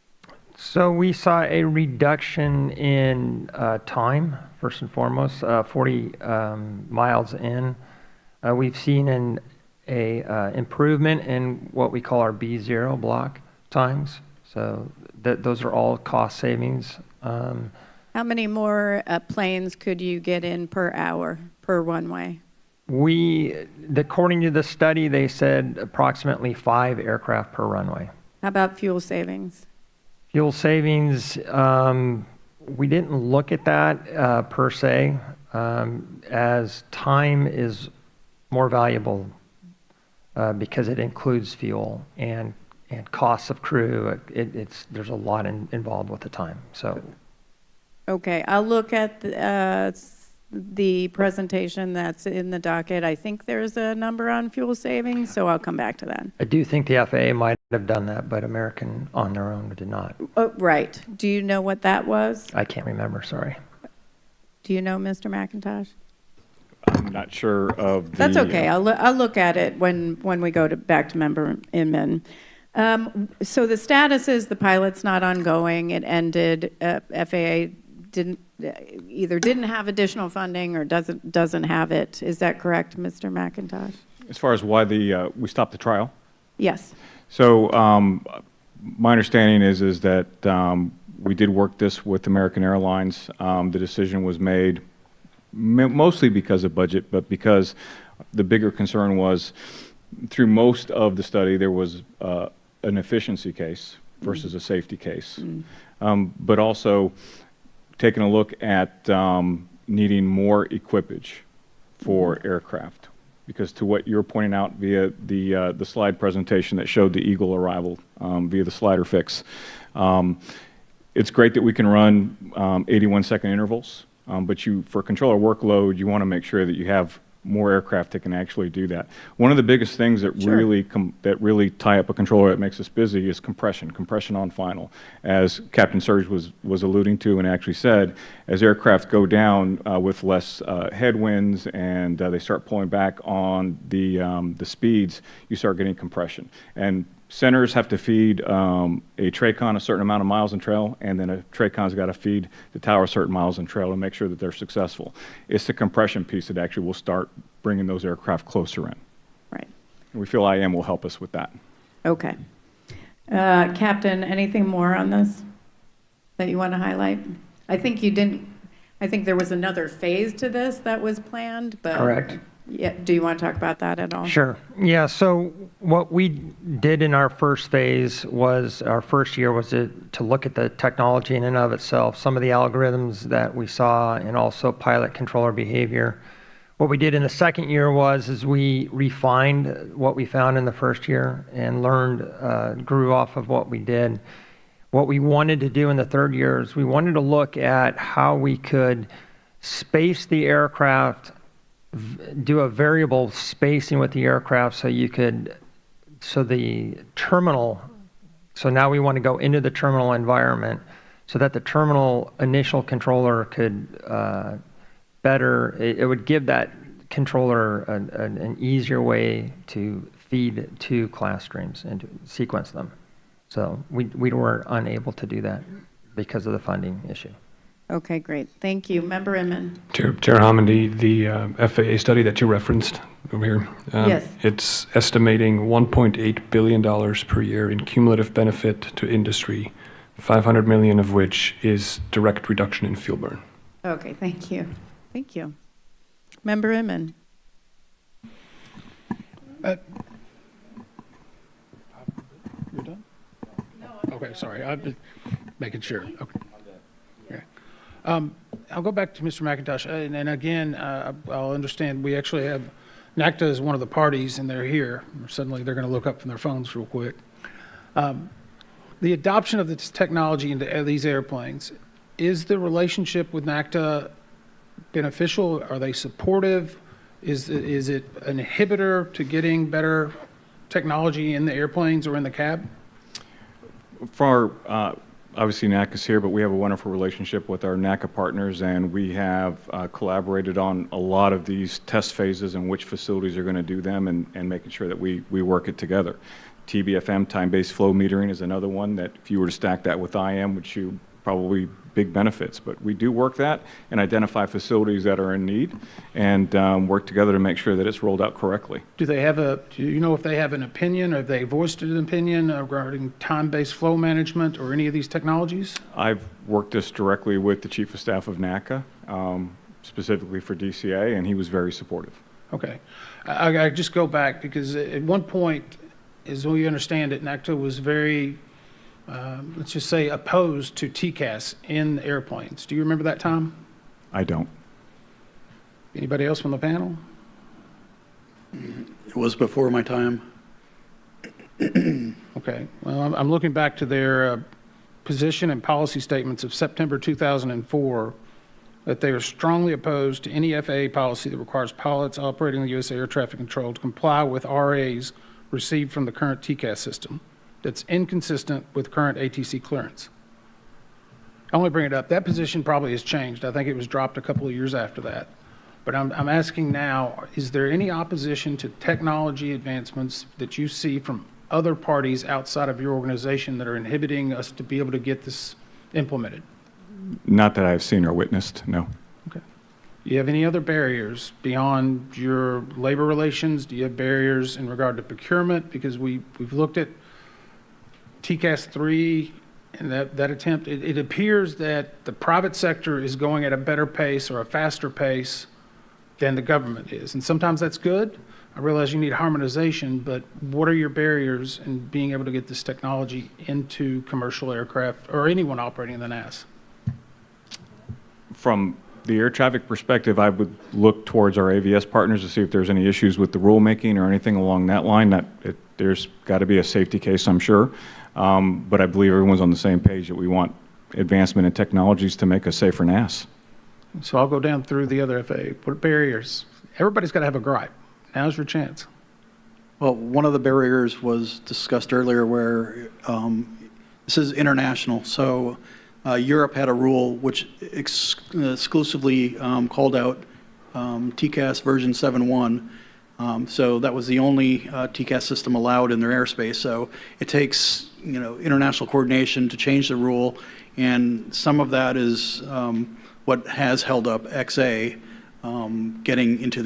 So we saw a reduction in time, first and foremost, 40 miles in. We've seen an improvement in what we call our B0 block times. So those are all cost savings. How many more planes could you get in per hour, per runway? According to the study, they said approximately 5 aircraft per runway. How about fuel savings? Fuel savings, we didn't look at that per se, as time is more valuable because it includes fuel and costs of crew. There's a lot involved with the time. So, okay, I'll look at the presentation that's in the docket. I think there's a number on fuel savings, so I'll come back to that. I do think the FAA might have done that, but American on their own did not. Oh, right. Do you know what that was? I can't remember, sorry. Do you know, Mr. McIntosh? I'm not sure of the... That's okay. I'll look at it when we go back to member Inman. So the status is the pilot's not ongoing. It ended. FAA either didn't have additional funding or doesn't have it. Is that correct, Mr. McIntosh? As far as why we stopped the trial? Yes. So my understanding is that we did work this with American Airlines. The decision was made mostly because of budget, but because the bigger concern was through most of the study there was an efficiency case versus a safety case, but also taking a look at needing more equipage for aircraft. Because to what you're pointing out via the slide presentation that showed the Eagle arrival via the slider fix, it's great that we can run 81-second intervals, but for controller workload, you want to make sure that you have more aircraft that can actually do that. One of the biggest things that really tie up a controller that makes us busy is compression on final. As Captain Surge was alluding to and actually said, as aircraft go down with less headwinds and they start pulling back on the speeds, you start getting compression. And centers have to feed a TRACON a certain amount of miles in trail, and then a TRACON's got to feed the tower a certain miles in trail to make sure that they're successful. It's the compression piece that actually will start bringing those aircraft closer in. Right. And we feel IM will help us with that. Okay. Captain, anything more on this that you want to highlight? I think you didn't. I think there was another phase to this that was planned, but. Correct. Yeah, do you want to talk about that at all? Sure. Yeah, so what we did in our first phase was, our first year was to look at the technology in and of itself, some of the algorithms that we saw, and also pilot controller behavior. What we did in the second year is we refined what we found in the first year and learned, grew off of what we did. What we wanted to do in the third year is we wanted to look at how we could space the aircraft, do a variable spacing with the aircraft so the terminal, so now we want to go into the terminal environment so that the terminal initial controller could it would give that controller an easier way to feed two class streams and to sequence them. So we were unable to do that because of the funding issue. Okay, great. Thank you. Member Inman. Chair Hammondy, the FAA study that you referenced over here, yes. It's estimating $1.8 billion per year in cumulative benefit to industry, 500 million of which is direct reduction in fuel burn. Okay, thank you. Thank you. Member Inman. You're done? Okay, sorry. I'm just making sure. Okay. I'll go back to Mr. McIntosh, and again, I'll understand we actually have, NACTA is one of the parties, and they're here. Suddenly they're going to look up from their phones real quick. The adoption of this technology into these airplanes, is the relationship with NACTA beneficial? Are they supportive? Is it an inhibitor to getting better technology in the airplanes or in the cab? For obviously, NACA's here, but we have a wonderful relationship with our NACA partners, and we have collaborated on a lot of these test phases and which facilities are going to do them and making sure that we work it together. TBFM, time-based flow metering, is another one that if you were to stack that with IM, would you probably big benefits. But we do work that and identify facilities that are in need and work together to make sure that it's rolled out correctly. Do you know if they have an opinion, or have they voiced an opinion regarding time-based flow management or any of these technologies? I've worked this directly with the Chief of Staff of NACA, specifically for DCA, and he was very supportive. Okay. I just go back because at one point, as we understand it, NACTA was very, let's just say, opposed to TCAS in airplanes. Do you remember that time? I don't. Anybody else from the panel? It was before my time. Okay. Well, I'm looking back to their position and policy statements of September 2004, that they are strongly opposed to any FAA policy that requires pilots operating the U.S. air traffic control to comply with RAs received from the current TCAS system that's inconsistent with current ATC clearance. I only bring it up. That position probably has changed. I think it was dropped a couple of years after that. But I'm asking now, is there any opposition to technology advancements that you see from other parties outside of your organization that are inhibiting us to be able to get this implemented? Not that I've seen or witnessed, no. Okay. Do you have any other barriers beyond your labor relations? Do you have barriers in regard to procurement? Because we've looked at TCAS 3 and that attempt. It appears that the private sector is going at a better pace or a faster pace than the government is. And sometimes that's good. I realize you need harmonization, but what are your barriers in being able to get this technology into commercial aircraft or anyone operating in the NAS? From the air traffic perspective, I would look towards our AVS partners to see if there's any issues with the rulemaking or anything along that line. There's got to be a safety case, I'm sure. But I believe everyone's on the same page that we want advancement in technologies to make a safer NAS. So I'll go down through the other FAA. What barriers? Everybody's got to have a gripe. Now's your chance. Well, one of the barriers was discussed earlier where this is international. So Europe had a rule which exclusively called out TCAS version 7.1. So that was the only TCAS system allowed in their airspace. So it takes international coordination to change the rule, and some of that is what has held up XA getting into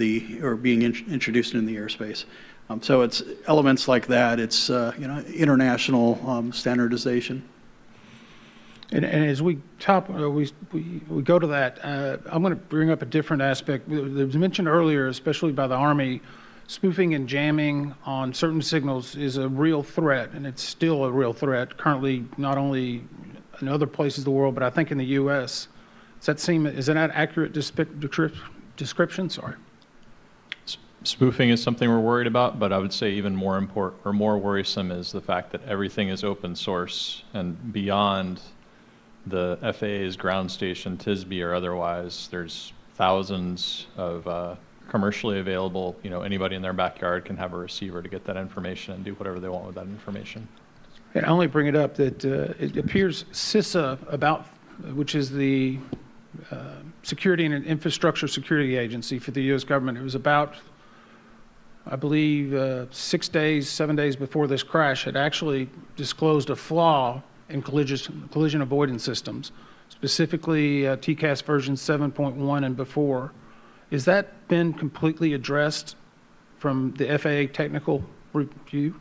being introduced in the airspace. So it's elements like that. It's international standardization. And as we go to that, I'm going to bring up a different aspect. It was mentioned earlier, especially by the Army, spoofing and jamming on certain signals is a real threat, and it's still a real threat currently, not only in other places of the world, but I think in the U.S. Is that an accurate description? Sorry. Spoofing is something we're worried about, but I would say even more worrisome is the fact that everything is open source and beyond the FAA's ground station, TSB or otherwise. There's thousands of commercially available. Anybody in their backyard can have a receiver to get that information and do whatever they want with that information. And I only bring it up that it appears CISA, which is the Security and Infrastructure Security Agency for the U.S. government. It was about, I believe, 7 days before this crash, had actually disclosed a flaw in collision avoidance systems, specifically TCAS version 7.1 and before. Has that been completely addressed from the FAA technical review?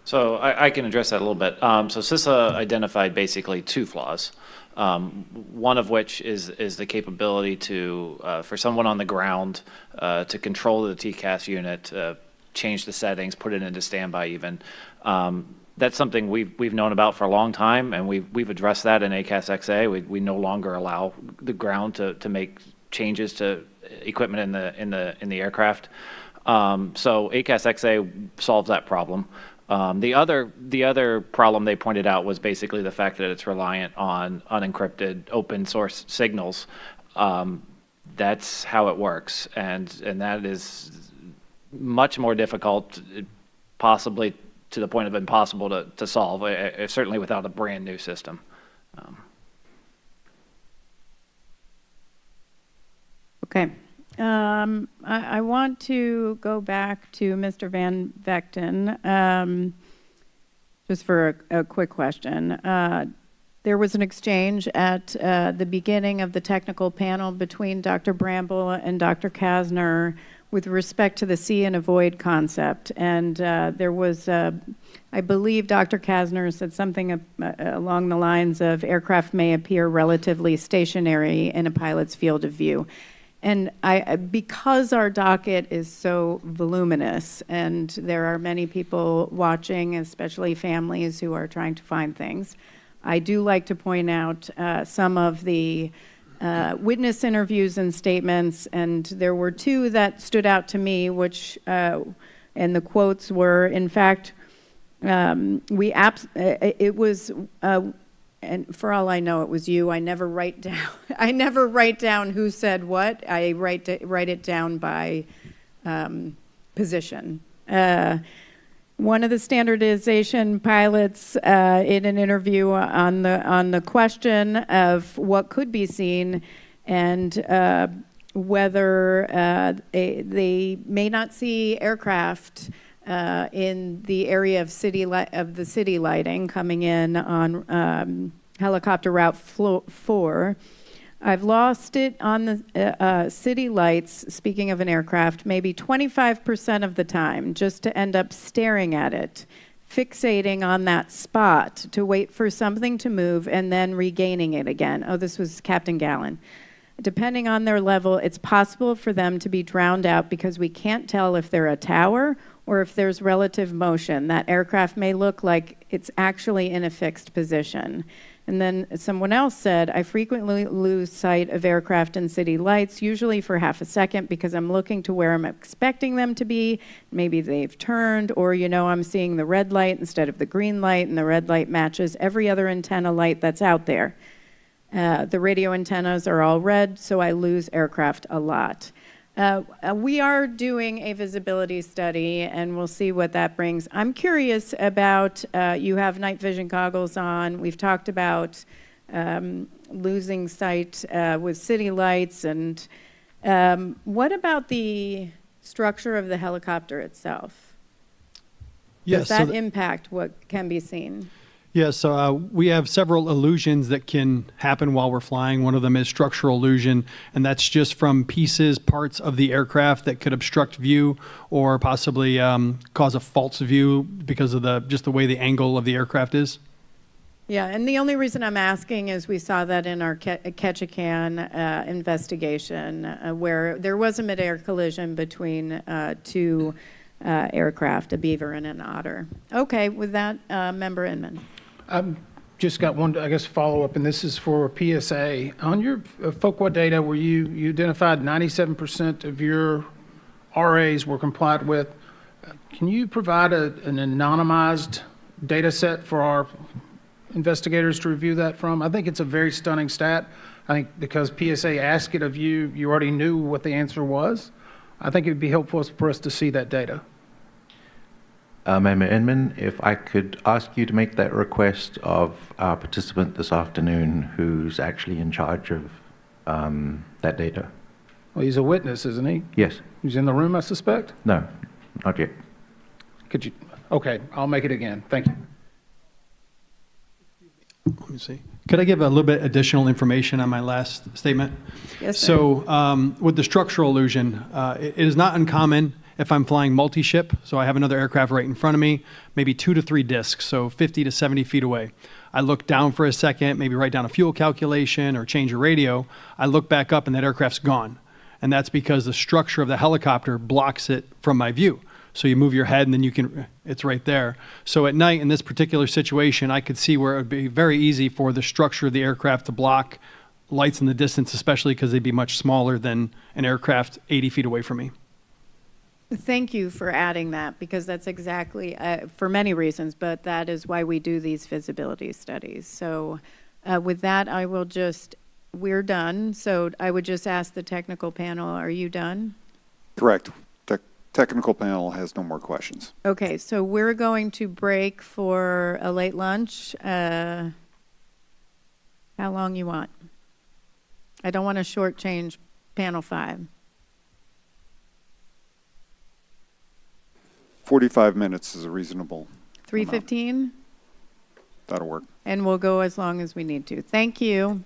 So I can address that a little bit. So CISA identified basically two flaws. One of which is the capability for someone on the ground to control the TCAS unit, change the settings, put it into standby even. That's something we've known about for a long time, and we've addressed that in ACAS XA. We no longer allow the ground to make changes to equipment in the aircraft. So ACAS XA solves that problem. The other problem they pointed out was basically the fact that it's reliant on unencrypted open source signals. That's how it works, and that is much more difficult, possibly to the point of impossible to solve, certainly without a brand new system. Okay. I want to go back to Mr. Van Vechten, just for a quick question. There was an exchange at the beginning of the technical panel between Dr. Bramble and Dr. Kasner with respect to the see and avoid concept. And there was, I believe Dr. Kasner said something along the lines of aircraft may appear relatively stationary in a pilot's field of view. And because our docket is so voluminous and there are many people watching, especially families who are trying to find things, I do like to point out some of the witness interviews and statements, and there were two that stood out to me, which, and the quotes were, in fact, it was, and for all I know, it was you. I never write down who said what. I write it down by position. One of the standardization pilots in an interview on the question of what could be seen and whether they may not see aircraft in the area of the city lighting coming in on helicopter route 4. I've lost it on the city lights, speaking of an aircraft, maybe 25% of the time, just to end up staring at it, fixating on that spot to wait for something to move and then regaining it again. Oh, this was Captain Gallen. Depending on their level, it's possible for them to be drowned out because we can't tell if they're a tower or if there's relative motion. That aircraft may look like it's actually in a fixed position. And then someone else said, I frequently lose sight of aircraft and city lights, usually for half a second because I'm looking to where I'm expecting them to be. Maybe they've turned, or, I'm seeing the red light instead of the green light, and the red light matches every other antenna light that's out there. The radio antennas are all red, so I lose aircraft a lot. We are doing a visibility study, and we'll see what that brings. I'm curious about, you have night vision goggles on. We've talked about losing sight with city lights. And what about the structure of the helicopter itself? Yes, Does that impact what can be seen? Yeah, so we have several illusions that can happen while we're flying. One of them is structural illusion, and that's just from parts of the aircraft that could obstruct view or possibly cause a false view because of just the way the angle of the aircraft is. Yeah, and the only reason I'm asking is we saw that in our Ketchikan investigation where there was a midair collision between two aircraft, a beaver and an otter. Okay, with that, Member Inman. I've just got one, I guess, follow-up, and this is for PSA. On your FOQA data where you identified 97% of your RAs were complied with, can you provide an anonymized data set for our investigators to review that from? I think it's a very stunning stat. I think because PSA asked it of you, you already knew what the answer was. I think it would be helpful for us to see that data. Member Inman, if I could ask you to make that request of our participant this afternoon who's actually in charge of that data. Well, he's a witness, isn't he? Yes. He's in the room, I suspect? No, not yet. Could you? Okay, I'll make it again. Thank you. Let me see. Could I give a little bit additional information on my last statement? Yes, sir. So with the structural illusion, it is not uncommon if I'm flying multi-ship, so I have another aircraft right in front of me, maybe 2 to 3 discs, so 50 to 70 feet away. I look down for a second, maybe write down a fuel calculation or change a radio. I look back up and that aircraft's gone. And that's because the structure of the helicopter blocks it from my view. So you move your head and then it's right there. So at night in this particular situation, I could see where it would be very easy for the structure of the aircraft to block lights in the distance, especially because they'd be much smaller than an aircraft 80 feet away from me. Thank you for adding that, because that's exactly, for many reasons, but that is why we do these visibility studies. So with that, we're done. So I would just ask the technical panel, are you done? Correct. The technical panel has no more questions. Okay, so we're going to break for a late lunch. How long you want? I don't want to shortchange panel 5. 45 minutes is a reasonable. 3:15? That'll work. And we'll go as long as we need to. Thank you.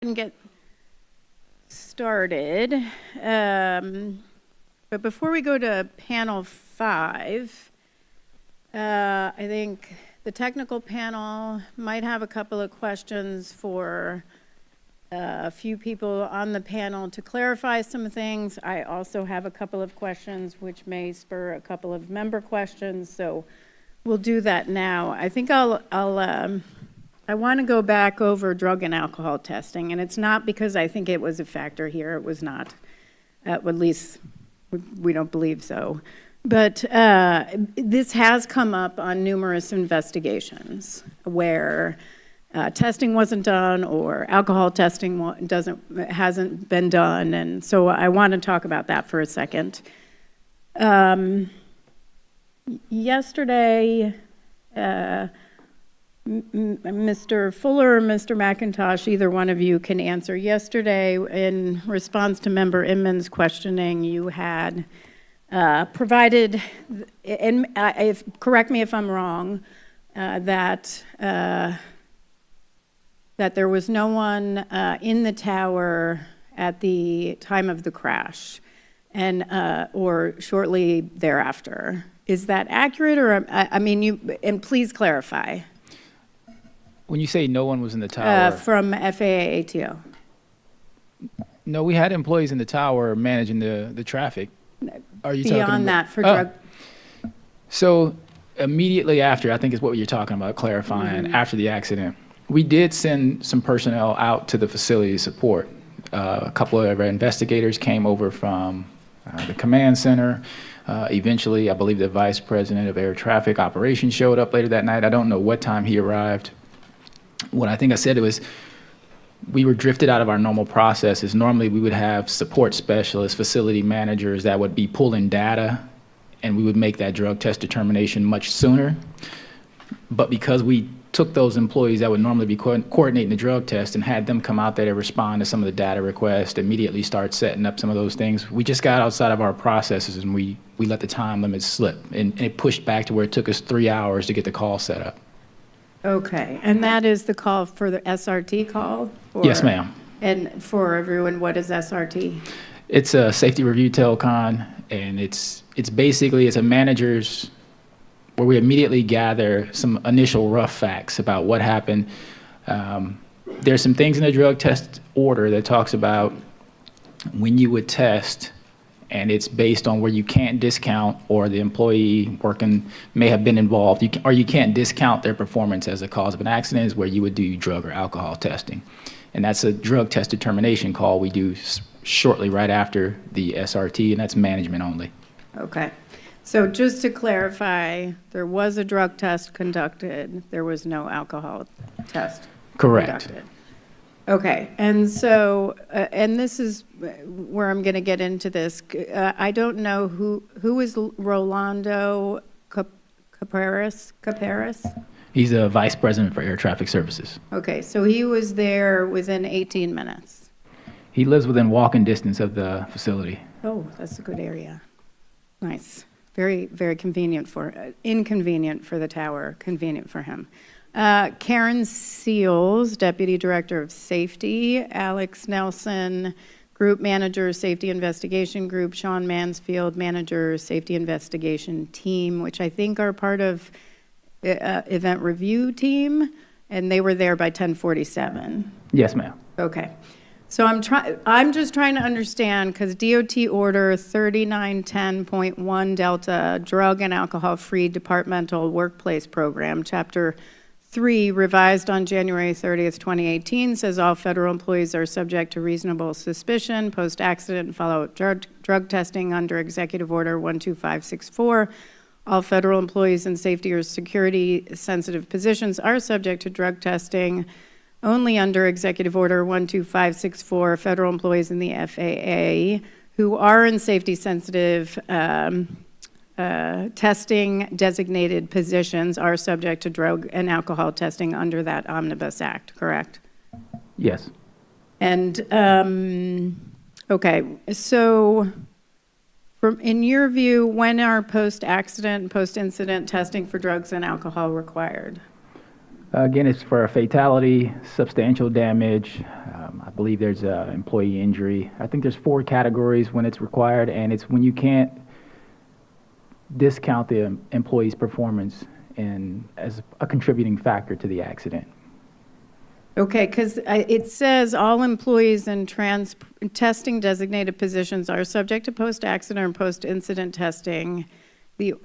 and get started. But before we go to panel 5, I think the technical panel might have a couple of questions for a few people on the panel to clarify some things. I also have a couple of questions which may spur a couple of member questions, so we'll do that now. I think I want to go back over drug and alcohol testing, and it's not because I think it was a factor here. It was not. At least we don't believe so. But this has come up on numerous investigations where testing wasn't done or alcohol testing hasn't been done, and so I want to talk about that for a second. Yesterday, Mr. Fuller or Mr. McIntosh, either one of you can answer. Yesterday, in response to Member Inman's questioning, you had provided, and correct me if I'm wrong, that there was no one in the tower at the time of the crash, and or shortly thereafter. Is that accurate, or I mean, and please clarify. When you say no one was in the tower? From FAA ATO. No, we had employees in the tower managing the traffic. Are you Beyond talking that, for drug? So immediately after, I think is what you're talking about, clarifying, after the accident, we did send some personnel out to the facility to support. A couple of our investigators came over from the command center. Eventually, I believe the vice president of air traffic operations showed up later that night. I don't know what time he arrived. What I think I said it was, we were drifted out of our normal processes. Normally, we would have support specialists, facility managers that would be pulling data, and we would make that drug test determination much sooner. But because we took those employees that would normally be coordinating the drug test and had them come out there to respond to some of the data requests, immediately start setting up some of those things, we just got outside of our processes, and we let the time limit slip. And it pushed back to where it took us 3 hours to get the call set up. Okay, and that is the call for the SRT call? Yes, ma'am. And for everyone, what is SRT? It's a safety review telecon, and it's basically, it's a manager's, where we immediately gather some initial rough facts about what happened. There's some things in the drug test order that talks about when you would test, and it's based on where you can't discount, or the employee working may have been involved, or you can't discount their performance as a cause of an accident, is where you would do drug or alcohol testing. And that's a drug test determination call we do shortly right after the SRT, and that's management only. Okay. So just to clarify, there was a drug test conducted, there was no alcohol test Correct. conducted. Okay, and so, and this is where I'm going to get into this. I don't know who is Rolando Caparis? He's the vice president for air traffic services. Okay, so he was there within 18 minutes. He lives within walking distance of the facility. Oh, that's a good area. Nice. Very, very convenient inconvenient for the tower, convenient for him. Karen Seals, Deputy Director of Safety. Alex Nelson, Group Manager, Safety Investigation Group. Sean Mansfield, Manager, Safety Investigation Team, which I think are part of Event Review Team, and they were there by 10:47. Yes, ma'am. Okay. So I'm just trying to understand, because DOT Order 3910.1 Delta, Drug and Alcohol-Free Departmental Workplace Program, Chapter 3, revised on January 30th, 2018, says all federal employees are subject to reasonable suspicion, post-accident and follow-up drug testing under Executive Order 12564. All federal employees in safety or security-sensitive positions are subject to drug testing only under Executive Order 12564. Federal employees in the FAA who are in safety-sensitive testing designated positions are subject to drug and alcohol testing under that Omnibus Act, correct? Yes. And, okay, so in your view, when are post-accident and post-incident testing for drugs and alcohol required? Again, it's for a fatality, substantial damage. I believe there's employee injury. I think there's 4 categories when it's required, and it's when you can't discount the employee's performance as a contributing factor to the accident. Okay, because it says all employees in testing designated positions are subject to post-accident or post-incident testing.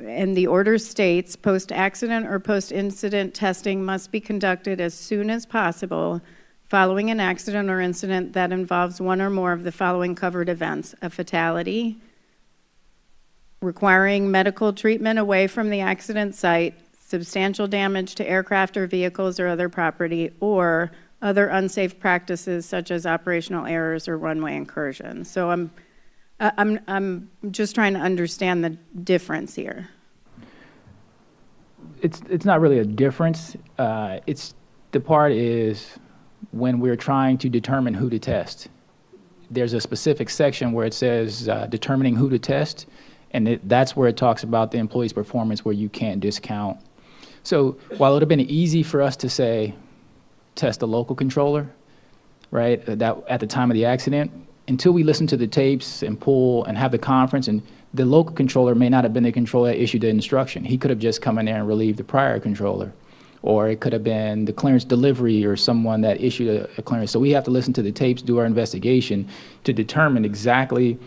And the order states post-accident or post-incident testing must be conducted as soon as possible following an accident or incident that involves one or more of the following covered events: a fatality, requiring medical treatment away from the accident site, substantial damage to aircraft or vehicles or other property, or other unsafe practices such as operational errors or runway incursions. So I'm just trying to understand the difference here. It's not really a difference. The part is when we're trying to determine who to test. There's a specific section where it says determining who to test, and that's where it talks about the employee's performance where you can't discount. So while it would have been easy for us to say, test the local controller, right, that at the time of the accident, until we listen to the tapes and pull and have the conference, and the local controller may not have been the controller that issued the instruction. He could have just come in there and relieved the prior controller. Or it could have been the clearance delivery or someone that issued a clearance. So we have to listen to the tapes, do our investigation to determine exactly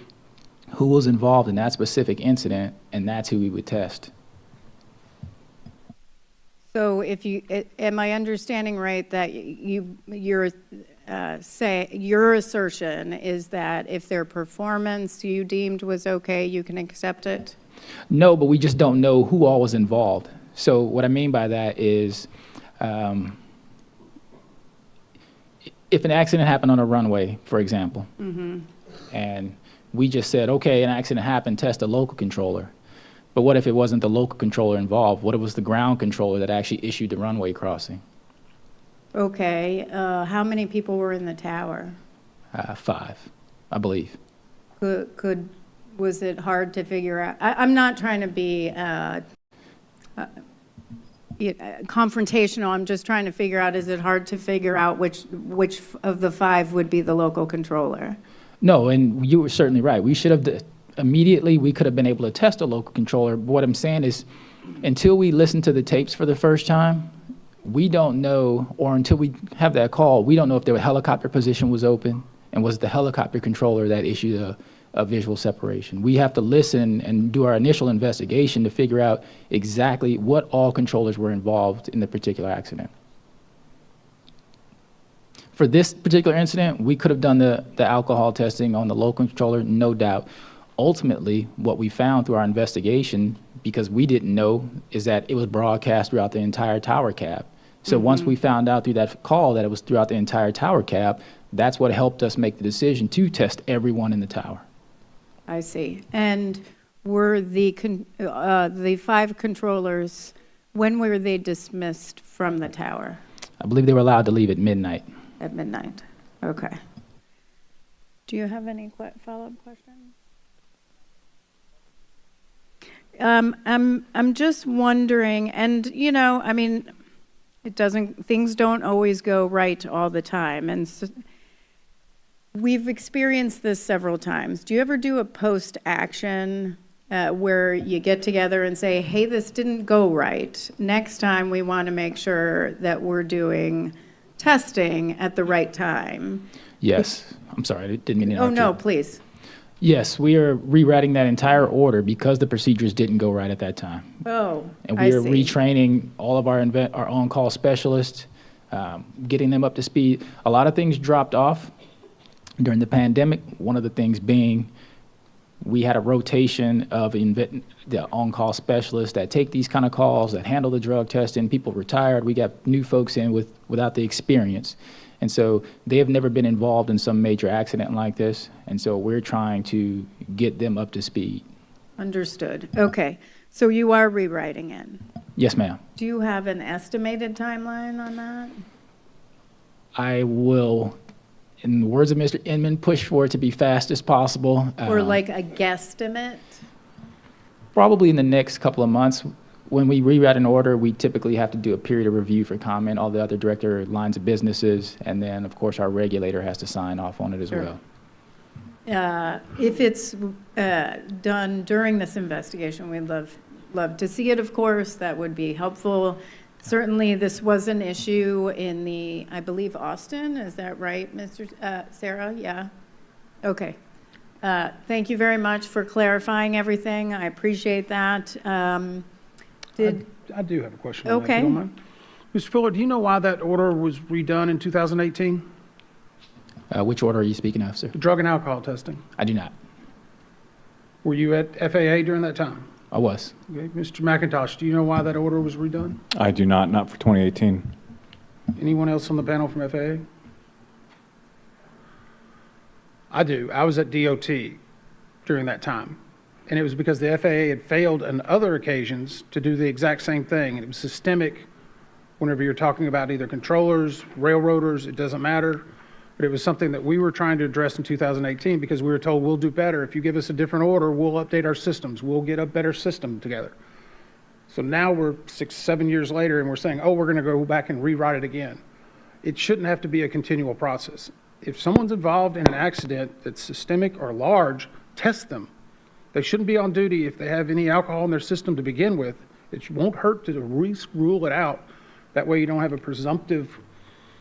who was involved in that specific incident, and that's who we would test. So am I understanding right that your assertion is that if their performance you deemed was okay, you can accept it? No, but we just don't know who all was involved. So what I mean by that is if an accident happened on a runway, for example, and we just said, okay, an accident happened, test a local controller. But what if it wasn't the local controller involved? What if it was the ground controller that actually issued the runway crossing? Okay. How many people were in the tower? 5, I believe. Was it hard to figure out? I'm not trying to be confrontational. I'm just trying to figure out, is it hard to figure out which of the 5 would be the local controller? No, and you were certainly right. We should have immediately, we could have been able to test a local controller. But what I'm saying is, until we listen to the tapes for the first time, we don't know, or until we have that call, we don't know if the helicopter position was open and was the helicopter controller that issued a visual separation. We have to listen and do our initial investigation to figure out exactly what all controllers were involved in the particular accident. For this particular incident, we could have done the alcohol testing on the local controller, no doubt. Ultimately, what we found through our investigation, because we didn't know, is that it was broadcast throughout the entire tower cab. So once we found out through that call that it was throughout the entire tower cab, that's what helped us make the decision to test everyone in the tower. I see. And were the 5 controllers, when were they dismissed from the tower? I believe they were allowed to leave at midnight. At midnight. Okay. Do you have any follow-up questions? I'm just wondering, and I mean, things don't always go right all the time, and so we've experienced this several times. Do you ever do a post-action where you get together and say, hey, this didn't go right. Next time we want to make sure that we're doing testing at the right time? Yes. I'm sorry, I didn't mean to interrupt you. Oh, no, you. please. Yes, we are rewriting that entire order because the procedures didn't go right at that time. Oh, and we are retraining all of our on-call specialists, getting them up to speed. A lot of things dropped off during the pandemic. One of the things being we had a rotation of the on-call specialists that take these kind of calls, that handle the drug testing. People retired. We got new folks in without the experience. And so they have never been involved in some major accident like this. And so we're trying to get them up to speed. Understood. Okay. So you are rewriting it? Yes, ma'am. Do you have an estimated timeline on that? I will, in the words of Mr. Inman, push for it to be fast as possible. Or like a guesstimate? Probably in the next couple of months. when we rewrite an order, we typically have to do a period of review for comment, all the other director lines of businesses, and then, of course, our regulator has to sign off on it as Sure. well. If it's done during this investigation, we'd love to see it, of course. That would be helpful. Certainly, this was an issue in the, I believe, Austin. Is that right, Mr. Sarah? Yeah? Okay. Thank you very much for clarifying everything. I appreciate that. I do have a question on that, if Okay. you don't mind. Mr. Fuller, do you know why that order was redone in 2018? Which order are you speaking of, sir? The drug and alcohol testing. I do not. Were you at FAA during that time? I was. Okay. Mr. McIntosh, do you know why that order was redone? I do not for 2018. Anyone else on the panel from FAA? I do. I was at DOT during that time. And it was because the FAA had failed on other occasions to do the exact same thing. And it was systemic whenever you're talking about either controllers, railroaders, it doesn't matter. But it was something that we were trying to address in 2018 because we were told we'll do better. If you give us a different order, we'll update our systems. We'll get a better system together. So now we're 6, 7 years later and we're saying, oh, we're going to go back and rewrite it again. It shouldn't have to be a continual process. If someone's involved in an accident that's systemic or large, test them. They shouldn't be on duty if they have any alcohol in their system to begin with. It won't hurt to rule it out. That way you don't have a presumptive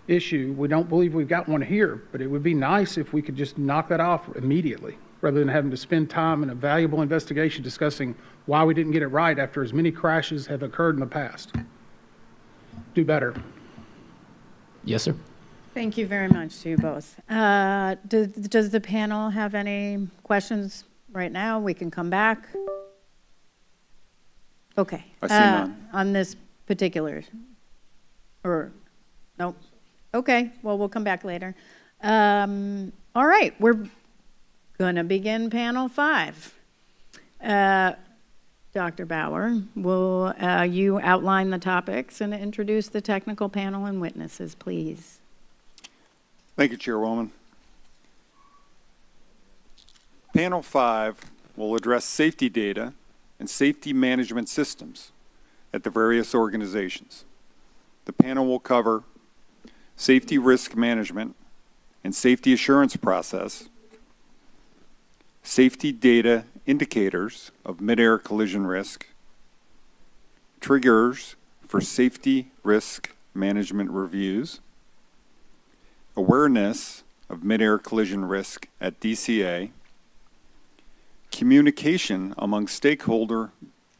issue. We don't believe we've got one here, but it would be nice if we could just knock that off immediately rather than having to spend time in a valuable investigation discussing why we didn't get it right after as many crashes have occurred in the past. Do better. Yes, sir. Thank you very much to you both. Does the panel have any questions right now? We can come back. Okay. I see none. On this particular, or, nope. Okay, well, we'll come back later. All right, we're going to begin panel 5. Dr. Bauer, will you outline the topics and introduce the technical panel and witnesses, please? Thank you, Chairwoman. Panel 5 will address safety data and safety management systems at the various organizations. The panel will cover safety risk management and safety assurance process, safety data indicators of midair collision risk, triggers for safety risk management reviews, awareness of midair collision risk at DCA, communication among stakeholder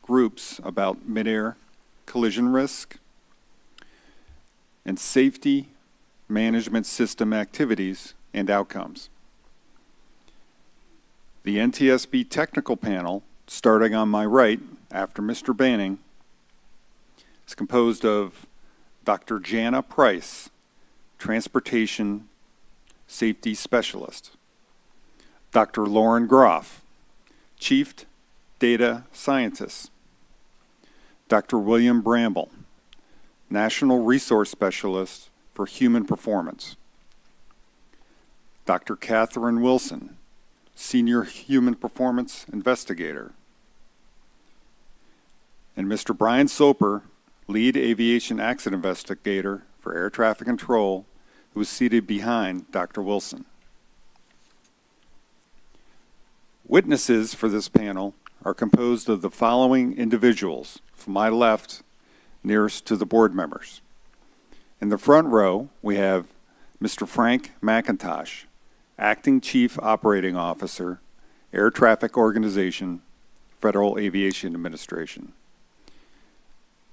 groups about midair collision risk, and safety management system activities and outcomes. The NTSB technical panel, starting on my right after Mr. Banning, is composed of Dr. Jana Price, Transportation Safety Specialist, Dr. Lauren Groff, Chief Data Scientist, Dr. William Bramble, National Resource Specialist for Human Performance, Dr. Catherine Wilson, Senior Human Performance Investigator, and Mr. Brian Soper, Lead Aviation Accident Investigator for Air Traffic Control, who is seated behind Dr. Wilson. Witnesses for this panel are composed of the following individuals. From my left, nearest to the board members. In the front row, we have Mr. Frank McIntosh, Acting Chief Operating Officer, Air Traffic Organization, Federal Aviation Administration.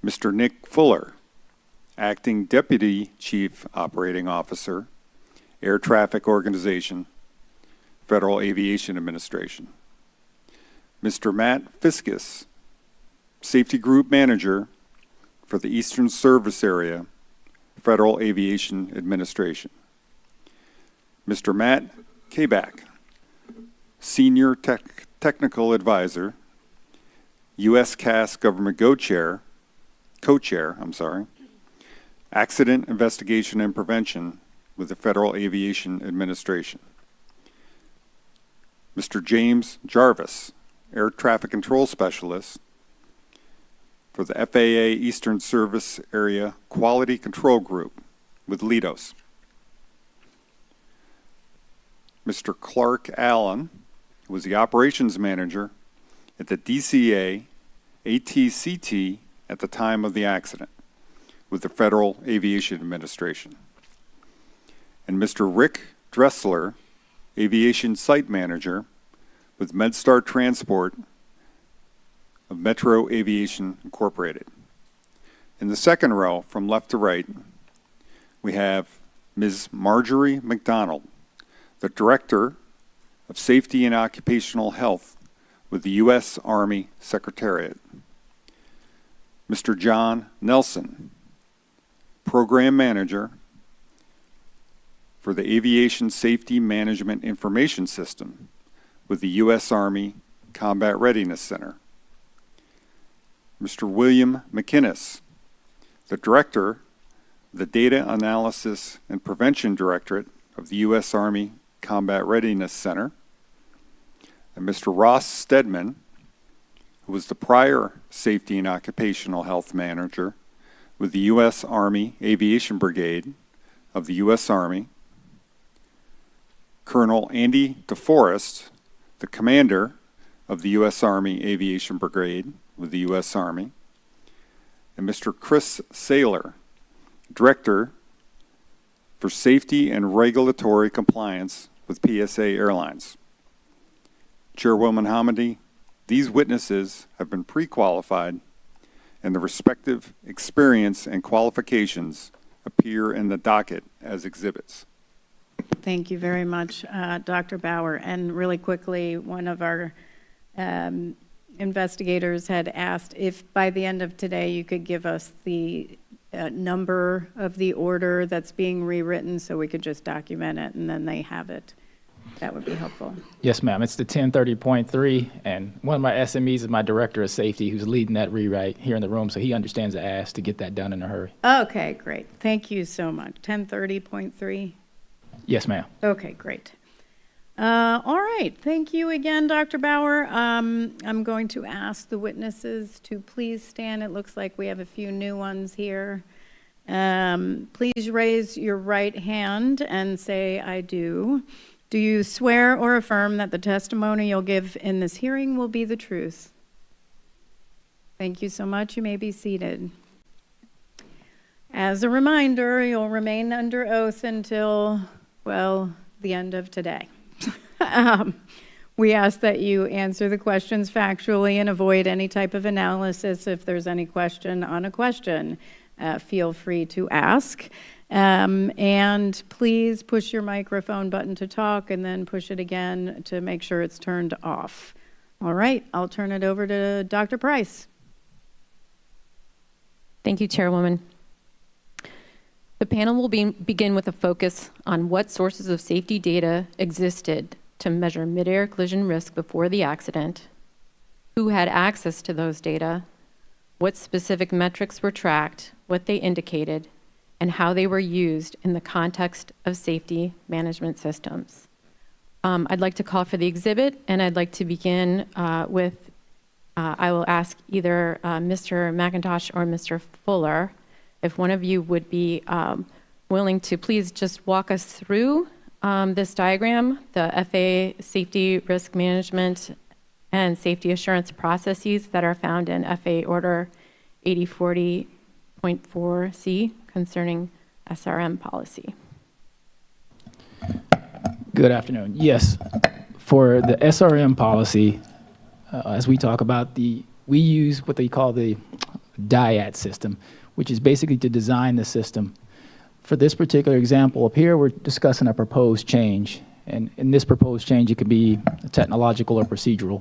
Mr. Nick Fuller, Acting Deputy Chief Operating Officer, Air Traffic Organization, Federal Aviation Administration. Mr. Matt Fiskus, Safety Group Manager for the Eastern Service Area, Federal Aviation Administration. Mr. Matt Kabak, Senior Technical Advisor, USCAS Government Co-Chair, Accident Investigation and Prevention with the Federal Aviation Administration. Mr. James Jarvis, Air Traffic Control Specialist, for the FAA Eastern Service Area Quality Control Group with Lidos. Mr. Clark Allen was the operations manager at the DCA ATCT at the time of the accident with the Federal Aviation Administration. And Mr. Rick Dressler, aviation site manager with MedStar Transport of Metro Aviation Incorporated. In the second row, from left to right, we have Ms. Marjorie McDonald, the Director of Safety and Occupational Health with the U.S. Army Secretariat. Mr. John Nelson, Program Manager for the Aviation Safety Management Information System with the U.S. Army Combat Readiness Center. Mr. William McInnes, the Director of the Data Analysis and Prevention Directorate of the U.S. Army Combat Readiness Center. And Mr. Ross Stedman, who was the prior Safety and Occupational Health Manager with the U.S. Army Aviation Brigade of the U.S. Army. Colonel Andy DeForest, the Commander of the U.S. Army Aviation Brigade with the U.S. Army. And Mr. Chris Saylor, Director for Safety and Regulatory Compliance with PSA Airlines. Chairwoman Hamady, these witnesses have been pre-qualified and the respective experience and qualifications appear in the docket as exhibits. Thank you very much, Dr. Bauer. And really quickly, one of our investigators had asked if by the end of today you could give us the number of the order that's being rewritten so we could just document it and then they have it. That would be helpful. Yes, ma'am. It's the 1030.3, and one of my SMEs is my director of safety who's leading that rewrite here in the room, so he understands the ask to get that done in a hurry. Okay, great. Thank you so much. 1030.3? Yes, ma'am. Okay, great. All right. Thank you again, Dr. Bauer. I'm going to ask the witnesses to please stand. It looks like we have a few new ones here. Please raise your right hand and say, I do. Do you swear or affirm that the testimony you'll give in this hearing will be the truth? Thank you so much. You may be seated. As a reminder, you'll remain under oath until, well, the end of today. We ask that you answer the questions factually and avoid any type of analysis. If there's any question on a question, feel free to ask. And please push your microphone button to talk and then push it again to make sure it's turned off. All right, I'll turn it over to Dr. Price. Thank you, Chairwoman. The panel will begin with a focus on what sources of safety data existed to measure midair collision risk before the accident, who had access to those data, what specific metrics were tracked, what they indicated, and how they were used in the context of safety management systems. I'd like to call for the exhibit, and I'd like to begin with, I will ask either Mr. McIntosh or Mr. Fuller, if one of you would be willing to please just walk us through this diagram, the FAA safety risk management and safety assurance processes that are found in FAA Order 8040.4C concerning SRM policy. Good afternoon. Yes, for the SRM policy, as we talk about, we use what they call the DIAT system, which is basically to design the system. For this particular example up here, we're discussing a proposed change. And in this proposed change, it could be technological or procedural.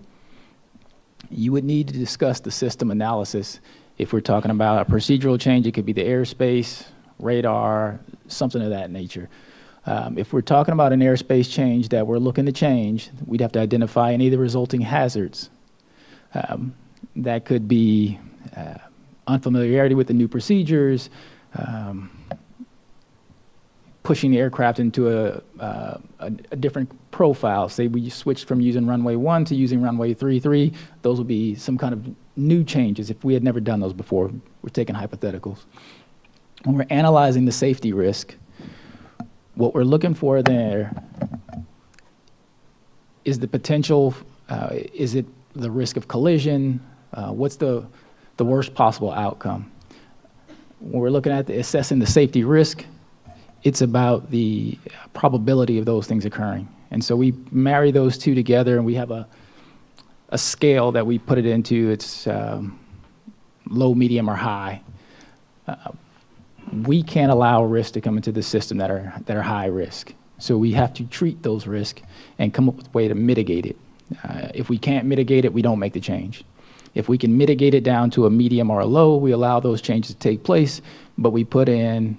You would need to discuss the system analysis. If we're talking about a procedural change, it could be the airspace, radar, something of that nature. If we're talking about an airspace change that we're looking to change, we'd have to identify any of the resulting hazards. That could be unfamiliarity with the new procedures, pushing the aircraft into a different profile. Say we switched from using runway 1 to using runway 3, those will be some kind of new changes if we had never done those before. We're taking hypotheticals. When we're analyzing the safety risk, what we're looking for there is the potential, is it the risk of collision? What's the worst possible outcome? When we're looking at assessing the safety risk, it's about the probability of those things occurring. And so we marry those two together, and we have a scale that we put it into. It's low, medium, or high. We can't allow risks to come into the system that are high risk. So we have to treat those risks and come up with a way to mitigate it. If we can't mitigate it, we don't make the change. If we can mitigate it down to a medium or a low, we allow those changes to take place, but we put in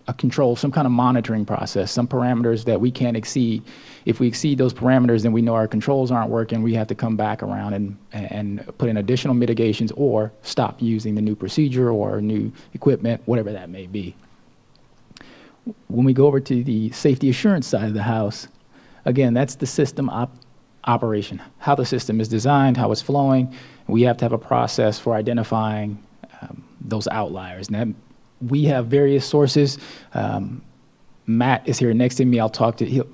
a control, some kind of monitoring process, some parameters that we can't exceed. If we exceed those parameters, then we know our controls aren't working. We have to come back around and put in additional mitigations or stop using the new procedure or new equipment, whatever that may be. When we go over to the safety assurance side of the house, again, that's the system operation, how the system is designed, how it's flowing. We have to have a process for identifying those outliers. And that, we have various sources. Matt is here next to me. I'll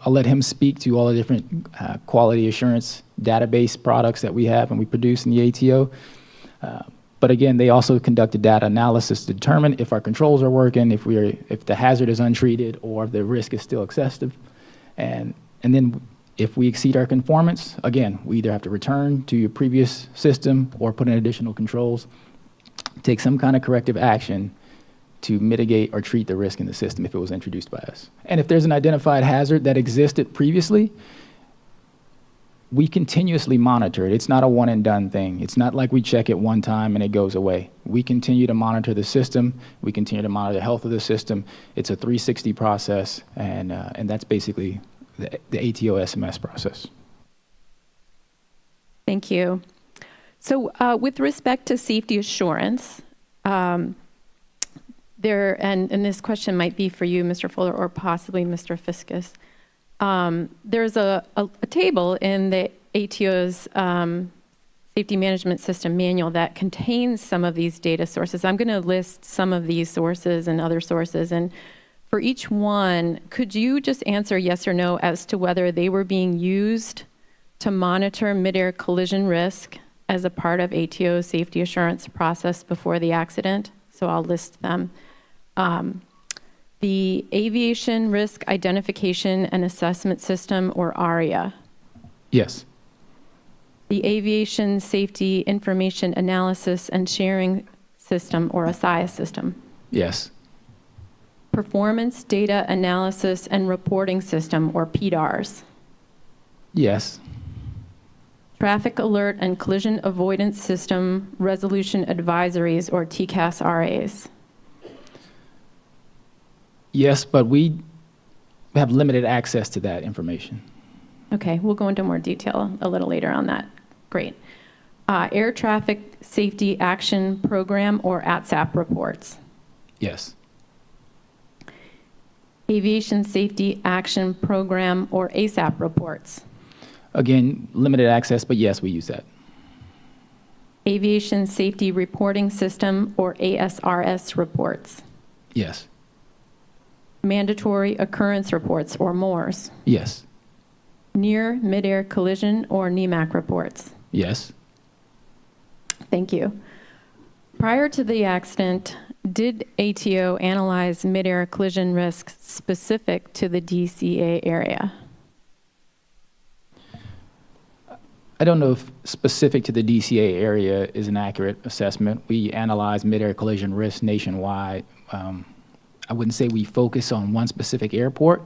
let him speak to all the different quality assurance database products that we have and we produce in the ATO. But again, they also conduct a data analysis to determine if our controls are working, if the hazard is untreated, or if the risk is still excessive. And then if we exceed our conformance, again, we either have to return to your previous system or put in additional controls, take some kind of corrective action to mitigate or treat the risk in the system if it was introduced by us. And if there's an identified hazard that existed previously, we continuously monitor it. It's not a one and done thing. It's not like we check it one time and it goes away. We continue to monitor the system. We continue to monitor the health of the system. It's a 360 process, and that's basically the ATO SMS process. Thank you. So with respect to safety assurance, and this question might be for you, Mr. Fuller, or possibly Mr. Fiscus. There's a table in the ATO's Safety Management System Manual that contains some of these data sources. I'm going to list some of these sources and other sources. And for each one, could you just answer yes or no as to whether they were being used to monitor midair collision risk as a part of ATO's safety assurance process before the accident? So I'll list them. The Aviation Risk Identification and Assessment System, or ARIA. Yes. The Aviation Safety Information Analysis and Sharing System, or ASIA system. Yes. Performance Data Analysis and Reporting System, or PDARS. Yes. Traffic Alert and Collision Avoidance System Resolution Advisories, or TCAS-RAs. Yes, but we have limited access to that information. Okay, we'll go into more detail a little later on that. Great. Air Traffic Safety Action Program, or ATSAP reports. Yes. Aviation Safety Action Program, or ASAP reports. Again, limited access, but yes, we use that. Aviation Safety Reporting System, or ASRS reports. Yes. Mandatory Occurrence Reports, or MORS. Yes. Near Midair Collision, or NEMAC reports. Yes. Thank you. Prior to the accident, did ATO analyze midair collision risks specific to the DCA area? I don't know if specific to the DCA area is an accurate assessment. We analyze midair collision risk nationwide. I wouldn't say we focus on one specific airport.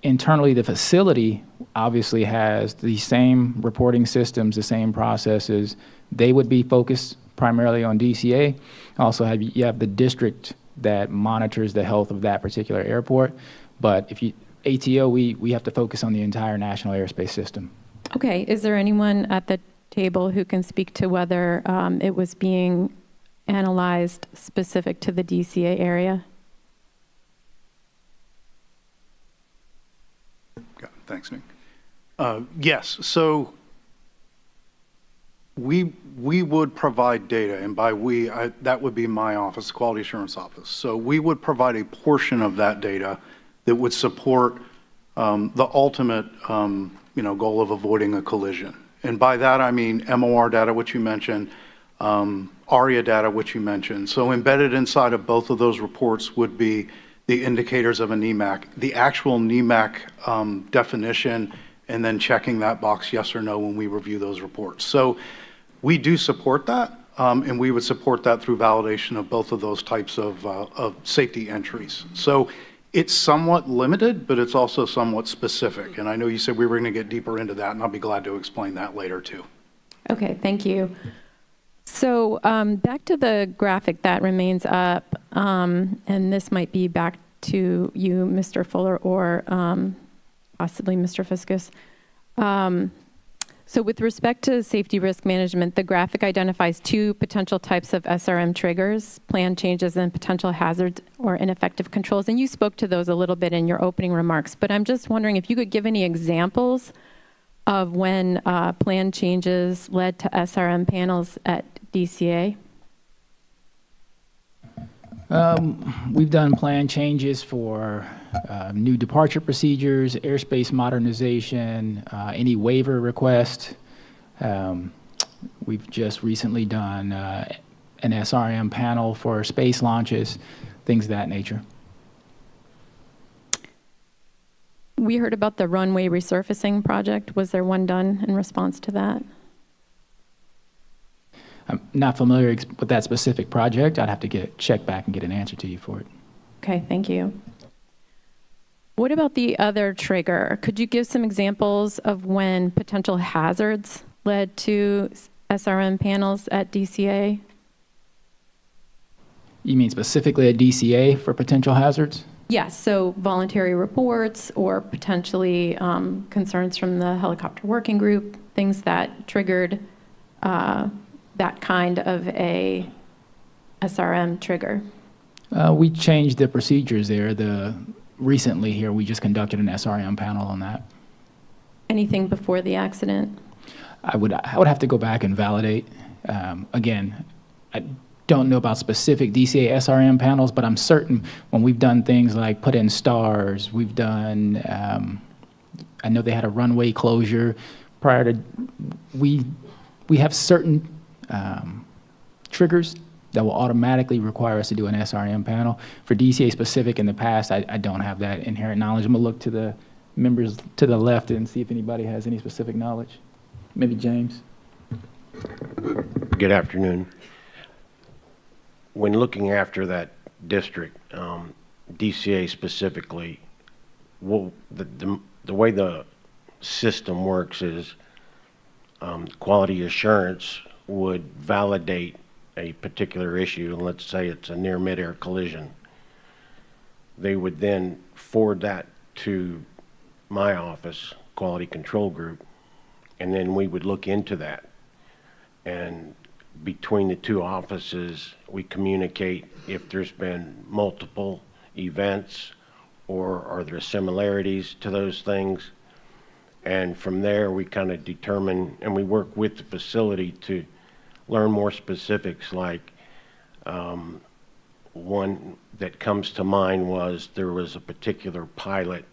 Internally, the facility obviously has the same reporting systems, the same processes. They would be focused primarily on DCA. Also, you have the district that monitors the health of that particular airport. But if you ATO, we have to focus on the entire national airspace system. Okay, is there anyone at the table who can speak to whether it was being analyzed specific to the DCA area? Thanks, Nick. Yes, so we would provide data, and by we, that would be my office, Quality Assurance Office. So we would provide a portion of that data that would support the ultimate goal of avoiding a collision. And by that I mean MOR data, which you mentioned, ARIA data, which you mentioned. So embedded inside of both of those reports would be the indicators of a NEMAC, the actual NEMAC definition, and then checking that box yes or no when we review those reports. So we do support that, and we would support that through validation of both of those types of safety entries. So it's somewhat limited, but it's also somewhat specific. And I know you said we were going to get deeper into that, and I'll be glad to explain that later too. Okay, thank you. So back to the graphic that remains up, and this might be back to you, Mr. Fuller, or possibly Mr. Fiscus. So with respect to safety risk management, the graphic identifies two potential types of SRM triggers, plan changes and potential hazards or ineffective controls. And you spoke to those a little bit in your opening remarks, but I'm just wondering if you could give any examples of when plan changes led to SRM panels at DCA. We've done plan changes for new departure procedures, airspace modernization, any waiver request. We've just recently done an SRM panel for space launches, things of that nature. We heard about the runway resurfacing project. Was there one done in response to that? I'm not familiar with that specific project. I'd have to check back and get an answer to you for it. Okay, thank you. What about the other trigger? Could you give some examples of when potential hazards led to SRM panels at DCA? You mean specifically at DCA for potential hazards? Yes, so voluntary reports or potentially concerns from the helicopter working group, things that triggered that kind of a SRM trigger. We changed the procedures there. Recently here, we just conducted an SRM panel on that. Anything before the accident? I would have to go back and validate. Again, I don't know about specific DCA SRM panels, but I'm certain when we've done things like put in stars, we've done, I know they had a runway closure prior to, we have certain triggers that will automatically require us to do an SRM panel. For DCA specific in the past, I don't have that inherent knowledge. I'm gonna look to the members to the left and see if anybody has any specific knowledge. Maybe James. Good afternoon. When looking after that district, DCA specifically, the way the system works is quality assurance would validate a particular issue, and let's say it's a near midair collision. They would then forward that to my office, Quality Control Group, and then we would look into that. And between the two offices, we communicate if there's been multiple events or are there similarities to those things. And from there, we kind of determine, and we work with the facility to learn more specifics, like one that comes to mind was there was a particular pilot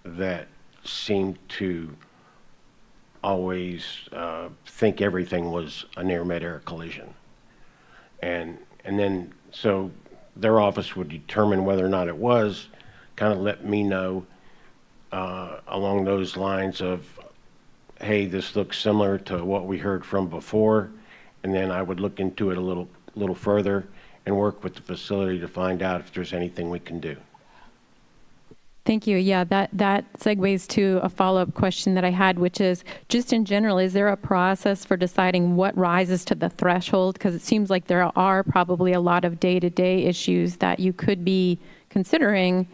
that seemed to always think everything was a near midair collision. And then, so their office would determine whether or not it was, kind of let me know along those lines of, hey, this looks similar to what we heard from before. And then I would look into it a little further and work with the facility to find out if there's anything we can do. Thank you. Yeah, that segues to a follow-up question that I had, which is just in general, is there a process for deciding what rises to the threshold? Because it seems like there are probably a lot of day-to-day issues that you could be considering.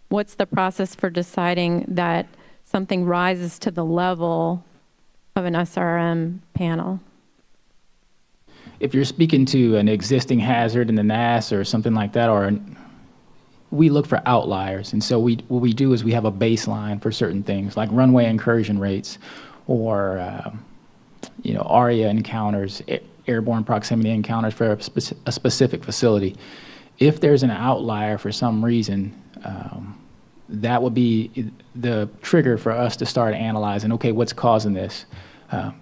What's the process for deciding that something rises to the level of an SRM panel? If you're speaking to an existing hazard in the NAS or something like that, or we look for outliers. And so what we do is we have a baseline for certain things like runway incursion rates or, ARIA encounters, airborne proximity encounters for a specific facility. If there's an outlier for some reason, that would be the trigger for us to start analyzing, okay, what's causing this?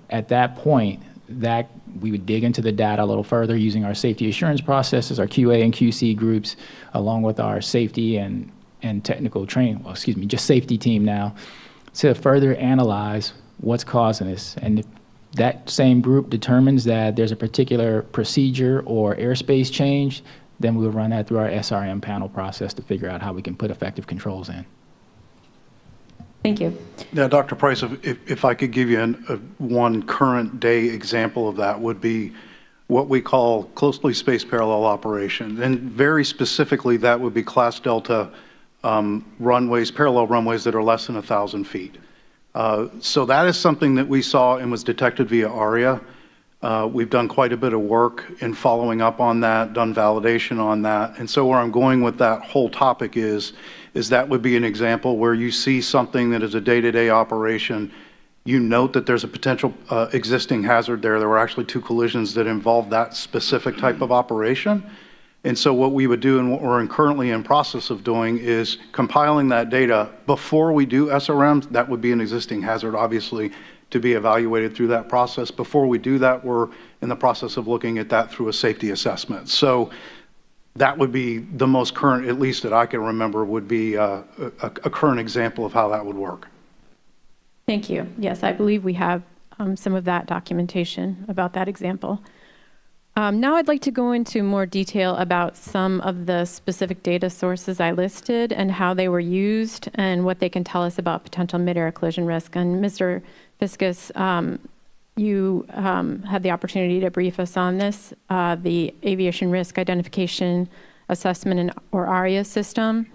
At that point, we would dig into the data a little further using our safety assurance processes, our QA and QC groups, along with our safety and technical training, just safety team now, to further analyze what's causing this. And if that same group determines that there's a particular procedure or airspace change, then we'll run that through our SRM panel process to figure out how we can put effective controls in. Thank you. Yeah, Dr. Price, if I could give you one current day example of that would be what we call closely spaced parallel operation. And very specifically, that would be Class Delta runways, parallel runways that are less than 1,000 feet. So that is something that we saw and was detected via ARIA. We've done quite a bit of work in following up on that, done validation on that. And so where I'm going with that whole topic is that would be an example where you see something that is a day-to-day operation. You note that there's a potential existing hazard there. There were actually 2 collisions that involved that specific type of operation. And so what we would do and what we're currently in process of doing is compiling that data before we do SRMs. That would be an existing hazard, obviously, to be evaluated through that process. Before we do that, we're in the process of looking at that through a safety assessment. So that would be the most current, at least that I can remember, would be a current example of how that would work. Thank you. Yes, I believe we have some of that documentation about that example. Now I'd like to go into more detail about some of the specific data sources I listed and how they were used and what they can tell us about potential mid-air collision risk. And Mr. Fiscus, you had the opportunity to brief us on this, the Aviation Risk Identification Assessment or ARIA system.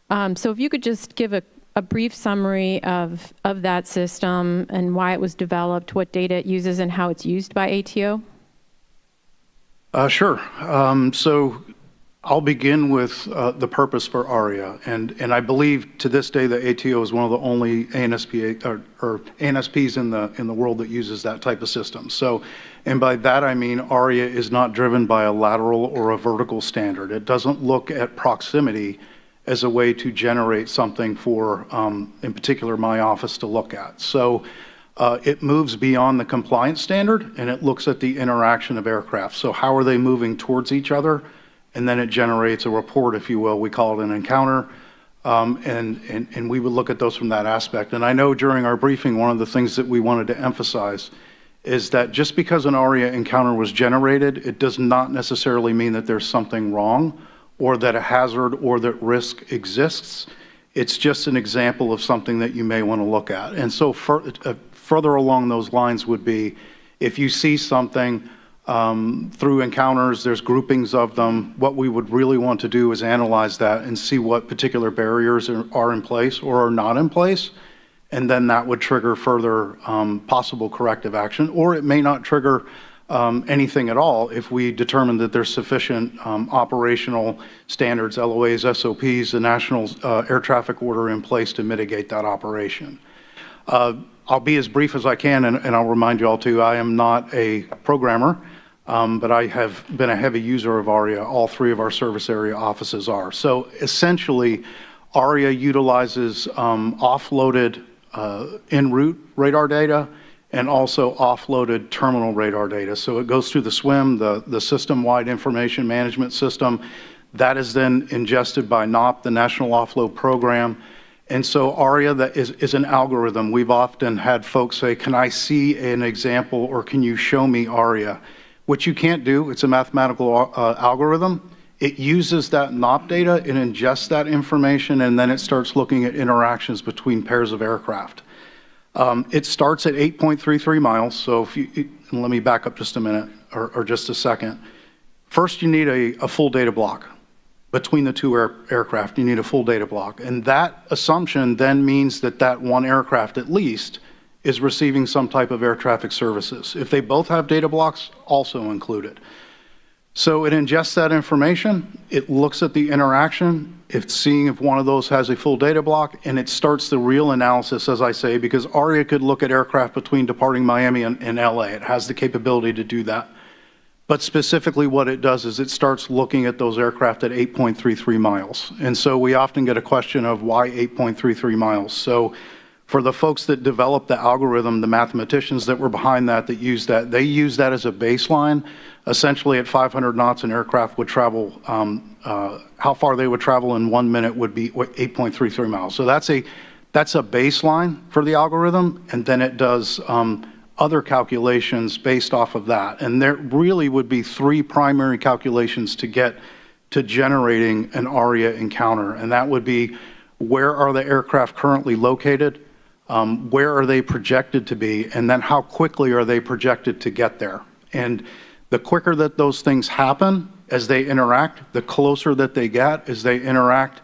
So if you could just give a brief summary of that system and why it was developed, what data it uses, and how it's used by ATO. Sure. So I'll begin with the purpose for ARIA, and I believe to this day that ATO is one of the only ANSP or ANSPs in the world that uses that type of system. So, and by that I mean ARIA is not driven by a lateral or a vertical standard. It doesn't look at proximity as a way to generate something for, in particular, my office to look at. So. It moves beyond the compliance standard and it looks at the interaction of aircraft. So how are they moving towards each other? And then it generates a report, if you will. We call it an encounter. And we would look at those from that aspect. And I know during our briefing, one of the things that we wanted to emphasize is that just because an ARIA encounter was generated, it does not necessarily mean that there's something wrong or that a hazard or that risk exists. It's just an example of something that you may want to look at. And so further along those lines would be if you see something through encounters, there's groupings of them, what we would really want to do is analyze that and see what particular barriers are in place or are not in place. And then that would trigger further possible corrective action, or it may not trigger anything at all if we determine that there's sufficient operational standards, LOAs, SOPs, the National Air Traffic Order in place to mitigate that operation. I'll be as brief as I can, and I'll remind you all too, I am not a programmer, but I have been a heavy user of ARIA. All 3 of our service area offices are. So essentially, ARIA utilizes offloaded en route radar data and also offloaded terminal radar data. So it goes through the SWIM, the system-wide information management system. That is then ingested by NOP, the National Offload Program. And so ARIA is an algorithm. We've often had folks say, can I see an example or can you show me ARIA? Which you can't do. It's a mathematical algorithm. It uses that NOP data and ingests that information, and then it starts looking at interactions between pairs of aircraft. It starts at 8.33 miles. So let me back up just a minute or just a second. First, you need a full data block. Between the 2 aircraft, you need a full data block. And that assumption then means that that one aircraft at least is receiving some type of air traffic services. If they both have data blocks, also included. So it ingests that information, it looks at the interaction, it's seeing if one of those has a full data block, and it starts the real analysis, as I say, because ARIA could look at aircraft between departing Miami and LA. It has the capability to do that. But specifically what it does is it starts looking at those aircraft at 8.33 miles. And so we often get a question of why 8.33 miles. So for the folks that developed the algorithm, the mathematicians that were behind that use that, they use that as a baseline. Essentially at 500 knots, an aircraft would travel, how far they would travel in 1 minute would be 8.33 miles. So that's a baseline for the algorithm, and then it does other calculations based off of that. And there really would be 3 primary calculations to get to generating an ARIA encounter. And that would be, where are the aircraft currently located? Where are they projected to be? And then how quickly are they projected to get there? And the quicker that those things happen as they interact, the closer that they get as they interact,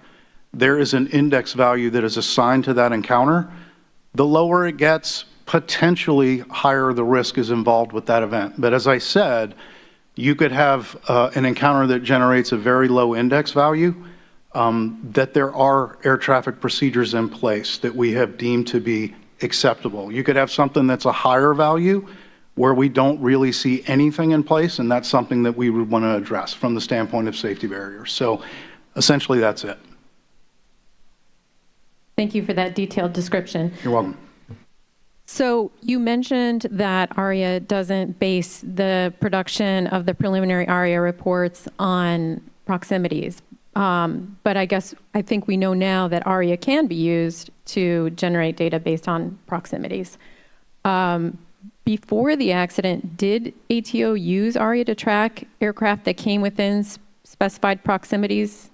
there is an index value that is assigned to that encounter. The lower it gets, potentially higher the risk is involved with that event. But as I said, you could have an encounter that generates a very low index value, that there are air traffic procedures in place that we have deemed to be acceptable. You could have something that's a higher value where we don't really see anything in place, and that's something that we would want to address from the standpoint of safety barriers. So essentially that's it. Thank you for that detailed description. You're welcome. So you mentioned that ARIA doesn't base the production of the preliminary ARIA reports on proximities. But I think we know now that ARIA can be used to generate data based on proximities. Before the accident, did ATO use ARIA to track aircraft that came within specified proximities?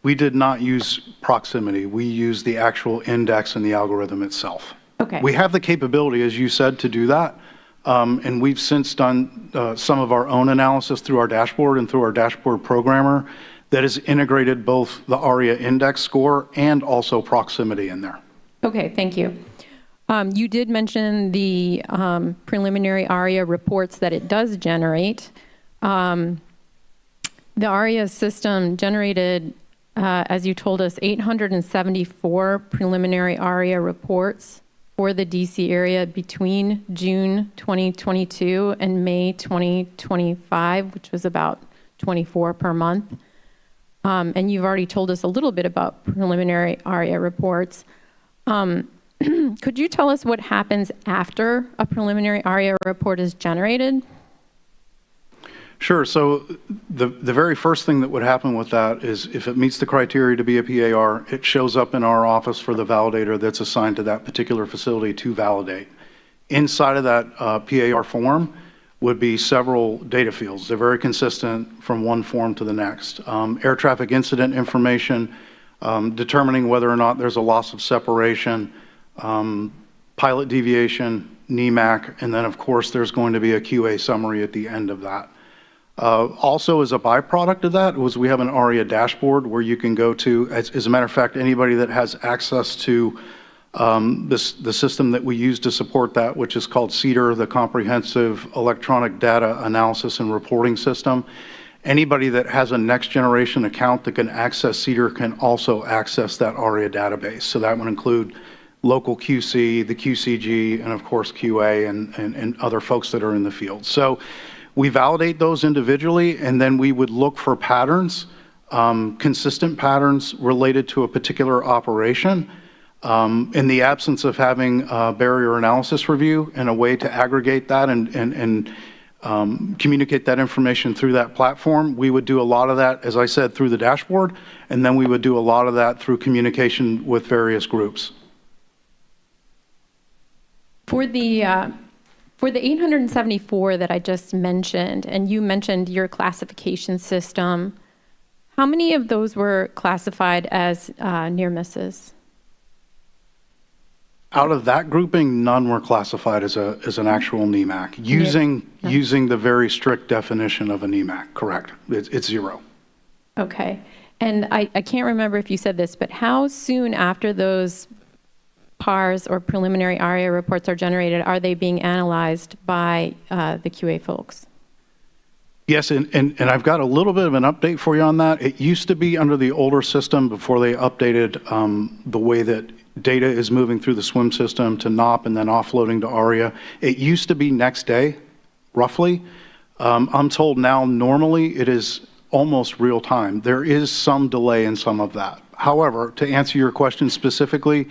We did not use proximity. We used the actual index and the algorithm itself. Okay. We have the capability, as you said, to do that. And we've since done some of our own analysis through our dashboard and through our dashboard programmer that has integrated both the ARIA index score and also proximity in there. Okay, thank you. You did mention the preliminary ARIA reports that it does generate. The ARIA system generated, as you told us, 874 preliminary ARIA reports for the DC area between June 2022 and May 2025, which was about 24 per month. And you've already told us a little bit about preliminary ARIA reports. Could you tell us what happens after a preliminary ARIA report is generated? Sure. So the very first thing that would happen with that is if it meets the criteria to be a PAR, it shows up in our office for the validator that's assigned to that particular facility to validate. Inside of that PAR form would be several data fields. They're very consistent from one form to the next. Air traffic incident information, determining whether or not there's a loss of separation, pilot deviation, NEMAC, and then of course there's going to be a QA summary at the end of that. Also, as a byproduct of that, was we have an ARIA dashboard where you can go to, as a matter of fact, anybody that has access to the system that we use to support that, which is called CEDAR, the Comprehensive Electronic Data Analysis and Reporting System. Anybody that has a next generation account that can access CEDAR can also access that ARIA database. So that would include local QC, the QCG, and of course QA and other folks that are in the field. So we validate those individually, and then we would look for patterns, consistent patterns related to a particular operation. In the absence of having a barrier analysis review and a way to aggregate that and communicate that information through that platform, we would do a lot of that, as I said, through the dashboard, and then we would do a lot of that through communication with various groups. For the 874 that I just mentioned, and you mentioned your classification system, how many of those were classified as near misses? Out of that grouping, none were classified as an actual NEMAC, using the very strict definition of a NEMAC, correct. It's 0. Okay. And I can't remember if you said this, but how soon after those PARs or preliminary ARIA reports are generated, are they being analyzed by the QA folks? Yes, and I've got a little bit of an update for you on that. It used to be under the older system before they updated the way that data is moving through the SWIM system to NOP and then offloading to ARIA. It used to be next day, roughly. I'm told now normally it is almost real time. There is some delay in some of that. However, to answer your question specifically,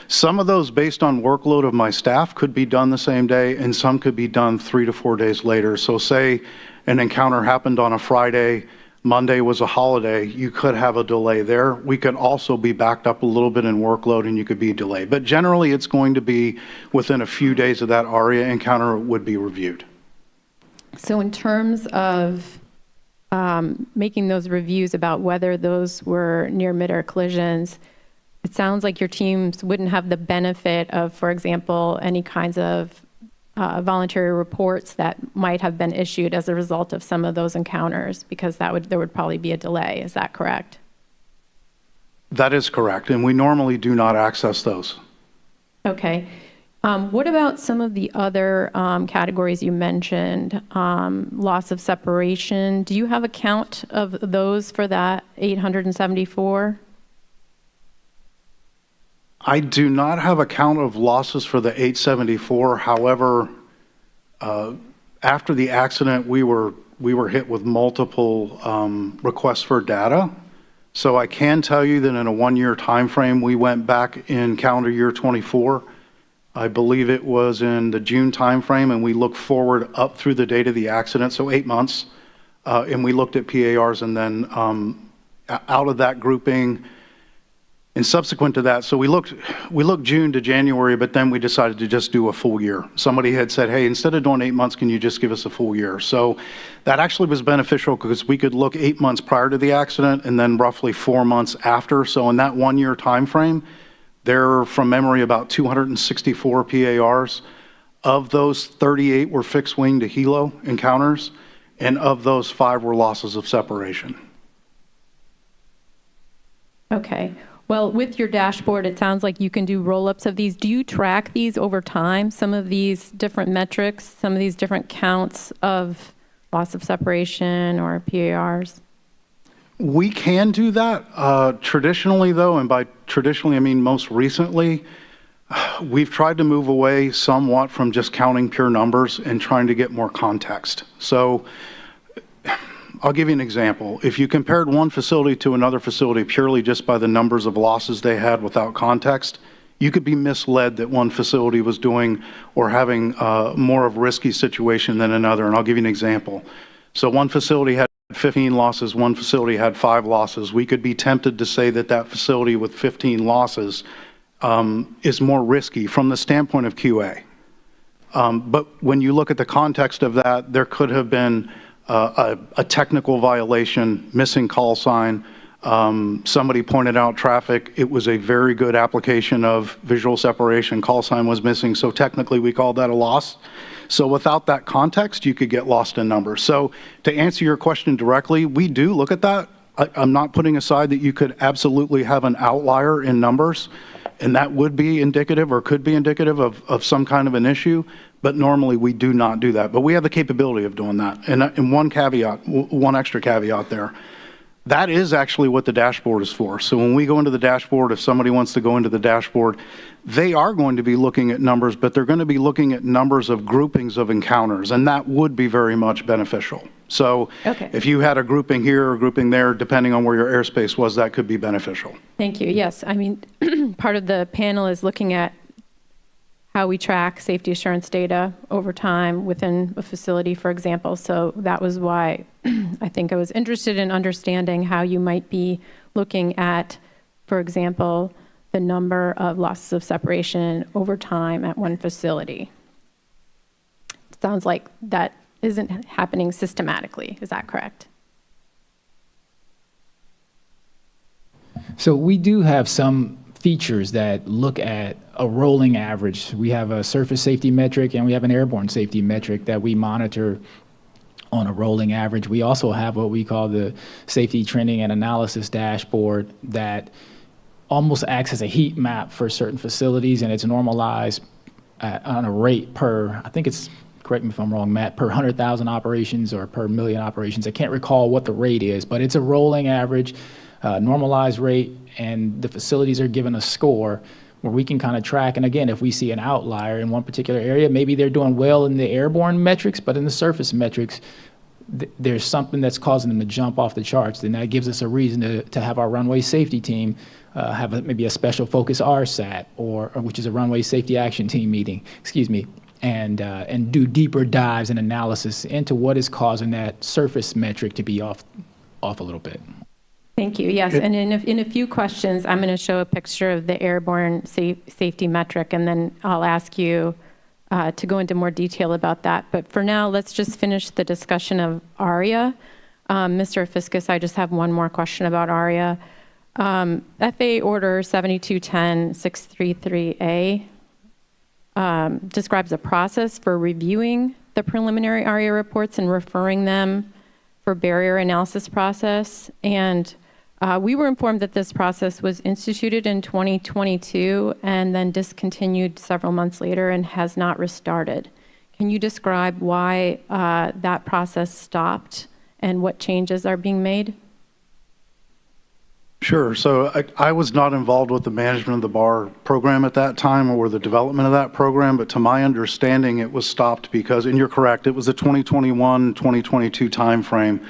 some of those based on workload of my staff could be done the same day and some could be done 3 to 4 days later. So say an encounter happened on a Friday, Monday was a holiday, you could have a delay there. We could also be backed up a little bit in workload and you could be delayed. But generally it's going to be within a few days of that ARIA encounter would be reviewed. So in terms of making those reviews about whether those were near midair collisions, it sounds like your teams wouldn't have the benefit of, for example, any kinds of voluntary reports that might have been issued as a result of some of those encounters, because there would probably be a delay. Is that correct? That is correct, and we normally do not access those. Okay. What about some of the other categories you mentioned? Loss of separation. Do you have a count of those for that 874? I do not have a count of losses for the 874. However, after the accident, we were hit with multiple requests for data. So I can tell you that in a 1-year time frame, we went back in calendar year 24. I believe it was in the June time frame, and we looked forward up through the date of the accident, so 8 months, and we looked at PARs, and then out of that grouping. And subsequent to that, so we looked June to January, but then we decided to just do a full year. Somebody had said, hey, instead of doing 8 months, can you just give us a full year? So that actually was beneficial because we could look 8 months prior to the accident and then roughly 4 months after. So in that 1-year time frame, there are, from memory, about 264 PARs. Of those, 38 were fixed wing to helo encounters, and of those, 5 were losses of separation. Okay. Well, with your dashboard, it sounds like you can do roll-ups of these. Do you track these over time, some of these different metrics, some of these different counts of loss of separation or PARs? We can do that. Traditionally, though, and by traditionally I mean most recently, we've tried to move away somewhat from just counting pure numbers and trying to get more context. So I'll give you an example. If you compared one facility to another facility purely just by the numbers of losses they had without context, you could be misled that one facility was doing or having more of a risky situation than another. And I'll give you an example. So one facility had 15 losses, one facility had 5 losses. We could be tempted to say that that facility with 15 losses is more risky from the standpoint of QA. But when you look at the context of that, there could have been a technical violation, missing call sign. Somebody pointed out traffic. It was a very good application of visual separation. Call sign was missing, so technically we called that a loss. So without that context, you could get lost in numbers. So to answer your question directly, we do look at that. I'm not putting aside that you could absolutely have an outlier in numbers, and that would be indicative or could be indicative of some kind of an issue. But normally we do not do that. But we have the capability of doing that. And one caveat, one extra caveat there. That is actually what the dashboard is for. So when we go into the dashboard, if somebody wants to go into the dashboard, they are going to be looking at numbers, but they're going to be looking at numbers of groupings of encounters, and that would be very much beneficial. So if you had a grouping here or grouping there, depending on where your airspace was, that could be beneficial. Thank you. Yes. I mean, part of the panel is looking at how we track safety assurance data over time within a facility, for example. So that was why I think I was interested in understanding how you might be looking at, for example, the number of losses of separation over time at one facility. It sounds like that isn't happening systematically. Is that correct? So we do have some features that look at a rolling average. We have a surface safety metric and we have an airborne safety metric that we monitor on a rolling average. We also have what we call the safety trending and analysis dashboard that almost acts as a heat map for certain facilities, and it's normalized on a rate per, I think it's correct me if I'm wrong, Matt, per 100,000 operations or per million operations. I can't recall what the rate is, but it's a rolling average, normalized rate, and the facilities are given a score where we can kind of track. And again, if we see an outlier in one particular area, maybe they're doing well in the airborne metrics, but in the surface metrics, there's something that's causing them to jump off the charts. Then that gives us a reason to have our runway safety team have maybe a special focus RSAT, or which is a runway safety action team meeting, excuse me, and do deeper dives and analysis into what is causing that surface metric to be off a little bit. Thank you. Yes, and in a few questions, I'm going to show a picture of the airborne safety metric, and then I'll ask you to go into more detail about that. But for now, let's just finish the discussion of ARIA. Mr. Fiscus, I just have one more question about ARIA. FAA Order 7210-633A describes a process for reviewing the preliminary ARIA reports and referring them for barrier analysis process. And we were informed that this process was instituted in 2022 and then discontinued several months later and has not restarted. Can you describe why that process stopped and what changes are being made? Sure. So I was not involved with the management of the BAR program at that time or the development of that program, but to my understanding, it was stopped because, and you're correct, it was the 2021-2022 timeframe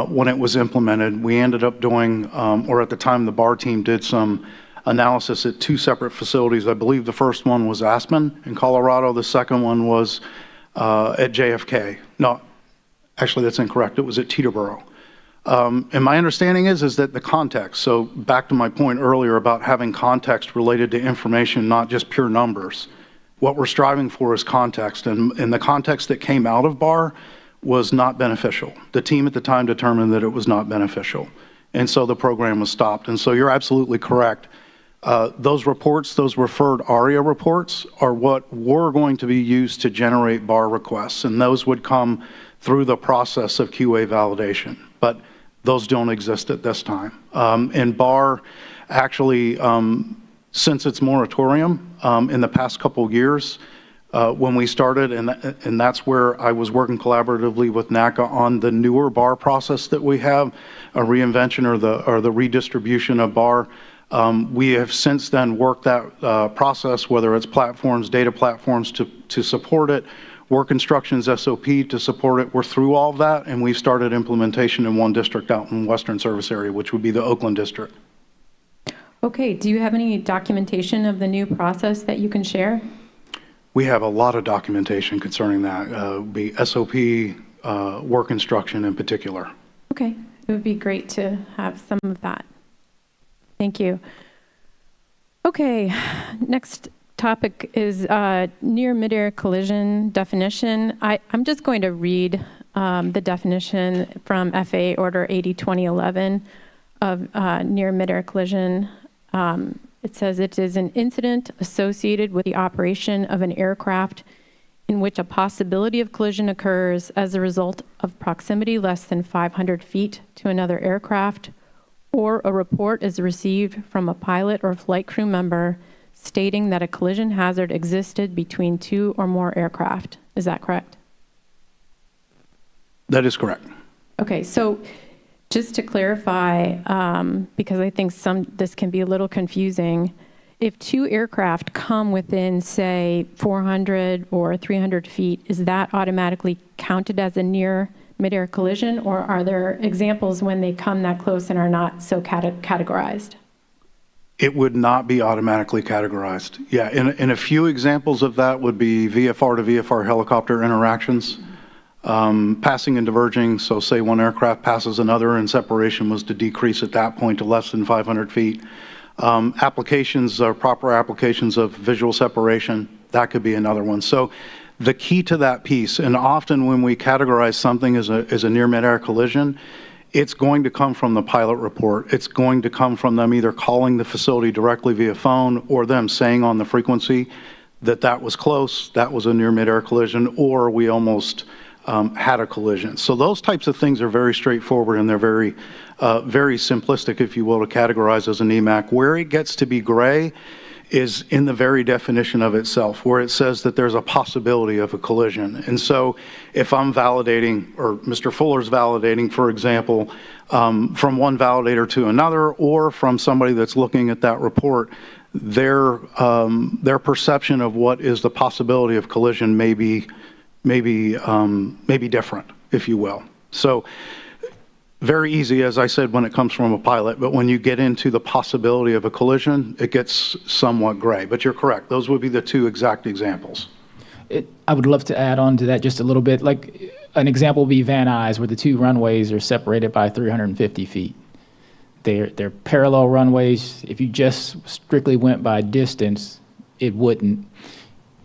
when it was implemented. We ended up doing, or at the time the BAR team did some analysis at two separate facilities. I believe the first one was Aspen in Colorado. The second one was at JFK. No, actually that's incorrect. It was at Teterboro. And my understanding is that the context, so back to my point earlier about having context related to information, not just pure numbers. What we're striving for is context, and the context that came out of BAR was not beneficial. The team at the time determined that it was not beneficial, and so the program was stopped. And so you're absolutely correct. Those reports, those referred ARIA reports, are what were going to be used to generate BAR requests, and those would come through the process of QA validation. But those don't exist at this time. And BAR actually, since its moratorium in the past couple of years, when we started, and that's where I was working collaboratively with NACA on the newer BAR process that we have, a reinvention or the redistribution of BAR. We have since then worked that process, whether it's platforms, data platforms to support it, work instructions SOP to support it. We're through all of that, and we've started implementation in one district out in Western Service Area, which would be the Oakland district. Okay, do you have any documentation of the new process that you can share? We have a lot of documentation concerning that, be SOP, work instruction in particular. Okay, it would be great to have some of that. Thank you. Okay, next topic is near midair collision definition. I'm just going to read the definition from FAA Order 80-2011 of near midair collision. It says it is an incident associated with the operation of an aircraft in which a possibility of collision occurs as a result of proximity less than 500 feet to another aircraft, or a report is received from a pilot or flight crew member stating that a collision hazard existed between two or more aircraft. Is that correct? That is correct. Okay, so just to clarify, because I think this can be a little confusing, if two aircraft come within, say, 400 or 300 feet, is that automatically counted as a near midair collision, or are there examples when they come that close and are not so categorized? It would not be automatically categorized. Yeah, and a few examples of that would be VFR to VFR helicopter interactions, passing and diverging. So say one aircraft passes another and separation was to decrease at that point to less than 500 feet. Applications or proper applications of visual separation, that could be another one. So the key to that piece, and often when we categorize something as a near midair collision, it's going to come from the pilot report. It's going to come from them either calling the facility directly via phone or them saying on the frequency that that was close, that was a near midair collision, or we almost had a collision. So those types of things are very straightforward, and they're very simplistic, if you will, to categorize as an EMAC. Where it gets to be gray is in the very definition of itself, where it says that there's a possibility of a collision. And so if I'm validating, or Mr. Fuller's validating, for example, from one validator to another, or from somebody that's looking at that report, their perception of what is the possibility of collision may be different, if you will. So very easy, as I said, when it comes from a pilot, but when you get into the possibility of a collision, it gets somewhat gray. But you're correct. Those would be the two exact examples. I would love to add on to that just a little bit. Like an example would be Van Nuys, where the two runways are separated by 350 feet. They're parallel runways. If you just strictly went by distance, they wouldn't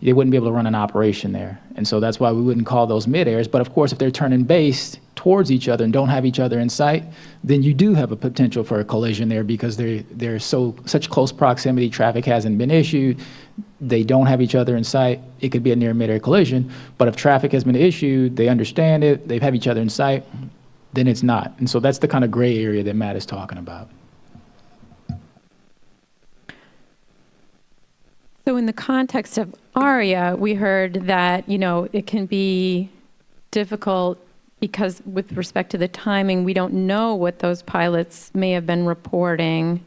be able to run an operation there. And so that's why we wouldn't call those mid-airs. But of course, if they're turning base towards each other and don't have each other in sight, then you do have a potential for a collision there, because they're such close proximity, traffic hasn't been issued, they don't have each other in sight. It could be a near mid-air collision. But if traffic has been issued, they understand it, they have each other in sight, then it's not. And so that's the kind of gray area that Matt is talking about. So in the context of ARIA, we heard that, it can be difficult because with respect to the timing, we don't know what those pilots may have been reporting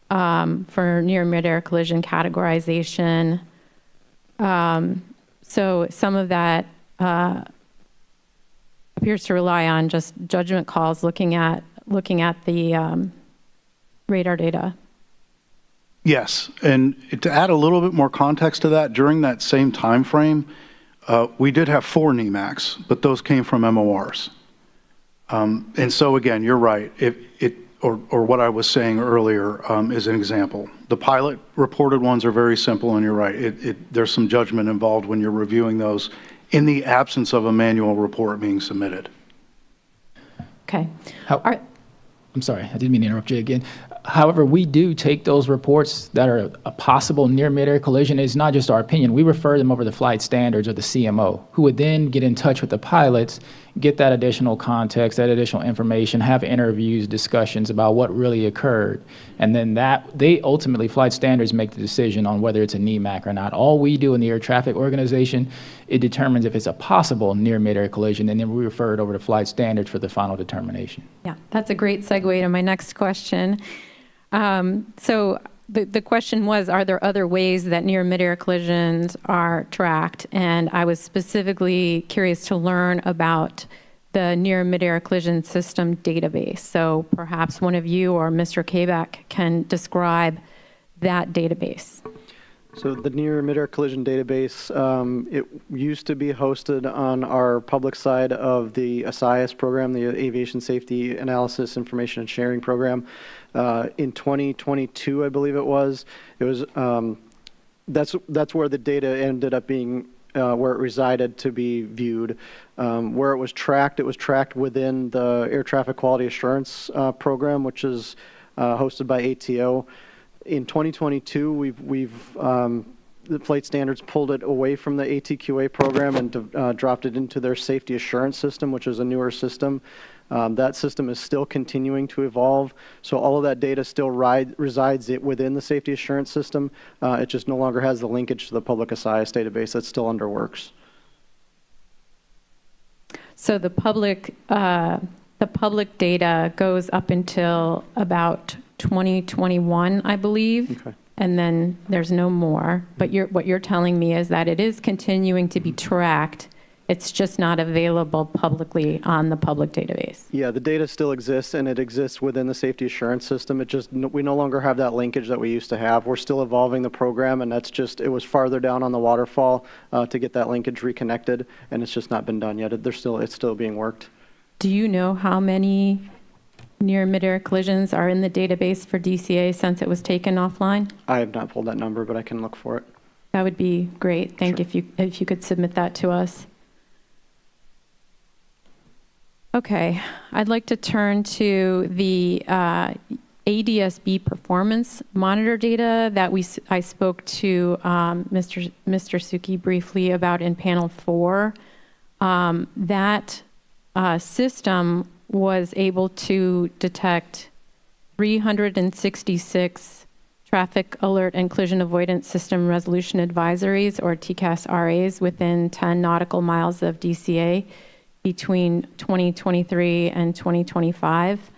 for near mid-air collision categorization. So some of that appears to rely on just judgment calls, looking at the radar data. Yes, and to add a little bit more context to that, during that same time frame, we did have 4 NEMACs, but those came from MORs. And so again, you're right. Or what I was saying earlier is an example. The pilot reported ones are very simple, and you're right. There's some judgment involved when you're reviewing those in the absence of a manual report being submitted. Okay. I'm sorry, I didn't mean to interrupt you again. However, we do take those reports that are a possible near mid-air collision. It's not just our opinion. We refer them over to flight standards or the CMO, who would then get in touch with the pilots, get that additional context, that additional information, have interviews, discussions about what really occurred. And then they ultimately, flight standards, make the decision on whether it's a NEMAC or not. All we do in the air traffic organization, it determines if it's a possible near mid-air collision, and then we refer it over to flight standards for the final determination. Yeah, that's a great segue to my next question. So the question was, are there other ways that near mid-air collisions are tracked? And I was specifically curious to learn about the near mid-air collision system database. So perhaps one of you or Mr. Kabak can describe that database. So the near mid-air collision database, it used to be hosted on our public side of the ASIAS program, the Aviation Safety Analysis Information and Sharing Program. In 2022, I believe it was that's where the data ended up being, where it resided to be viewed. Where it was tracked within the Air Traffic Quality Assurance program, which is hosted by ATO. In 2022, we've the flight standards pulled it away from the ATQA program and dropped it into their safety assurance system, which is a newer system. That system is still continuing to evolve, so all of that data still resides within the safety assurance system. It just no longer has the linkage to the public ASIAS database. That's still under works. So the public data goes up until about 2021, I believe. Okay. And then there's no more. But what you're telling me is that it is continuing to be tracked. It's just not available publicly on the public database. Yeah, the data still exists, and it exists within the safety assurance system. We no longer have that linkage that we used to have. We're still evolving the program, and it was farther down on the waterfall to get that linkage reconnected, and it's just not been done yet. It's still being worked. Do you know how many near mid-air collisions are in the database for DCA since it was taken offline? I have not pulled that number, but I can look for it. That would be great. Thank you if you could submit that to us. Okay, I'd like to turn to the ADSB performance monitor data that I spoke to Mr. Suki briefly about in panel 4. That system was able to detect 366 Traffic Alert and Collision Avoidance System Resolution Advisories, or TCAS RAs, within 10 nautical miles of DCA between 2023 and 2025.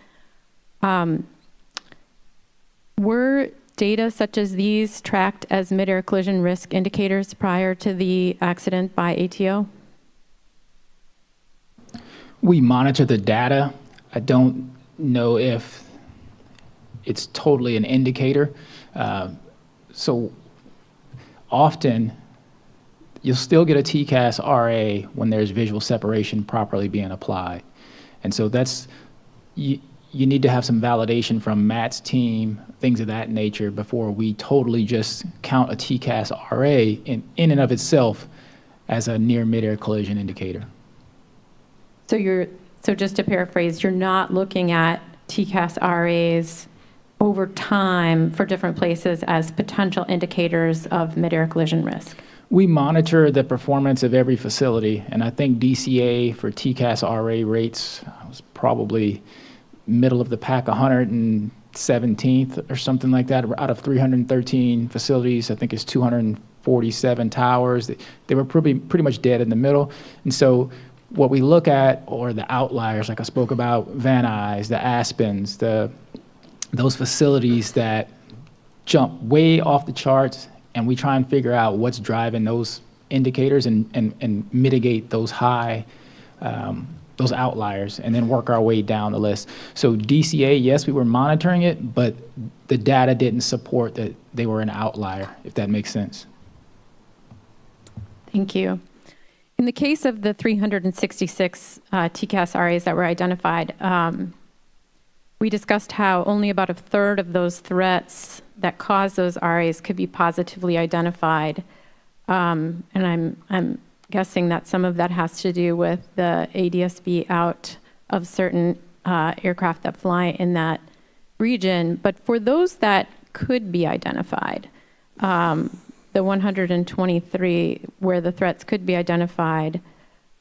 Were data such as these tracked as mid-air collision risk indicators prior to the accident by ATO? We monitor the data. I don't know if it's totally an indicator. So often, you'll still get a TCAS RA when there's visual separation properly being applied. And so that's, you need to have some validation from Matt's team, things of that nature, before we totally just count a TCAS RA in and of itself as a near mid-air collision indicator. So just to paraphrase, you're not looking at TCAS RAs over time for different places as potential indicators of mid-air collision risk? We monitor the performance of every facility, and I think DCA for TCAS RA rates was probably middle of the pack, 117th or something like that. Out of 313 facilities, I think it's 247 towers. They were pretty much dead in the middle. And so what we look at are the outliers, like I spoke about, Van Nuys, the Aspens, those facilities that jump way off the charts, and we try and figure out what's driving those indicators and mitigate those high, those outliers, and then work our way down the list. So DCA, yes, we were monitoring it, but the data didn't support that they were an outlier, if that makes sense. Thank you. In the case of the 366 TCAS RAs that were identified, we discussed how only about a third of those threats that cause those RAs could be positively identified. And I'm guessing that some of that has to do with the ADSB out of certain aircraft that fly in that region. But for those that could be identified, the 123 where the threats could be identified,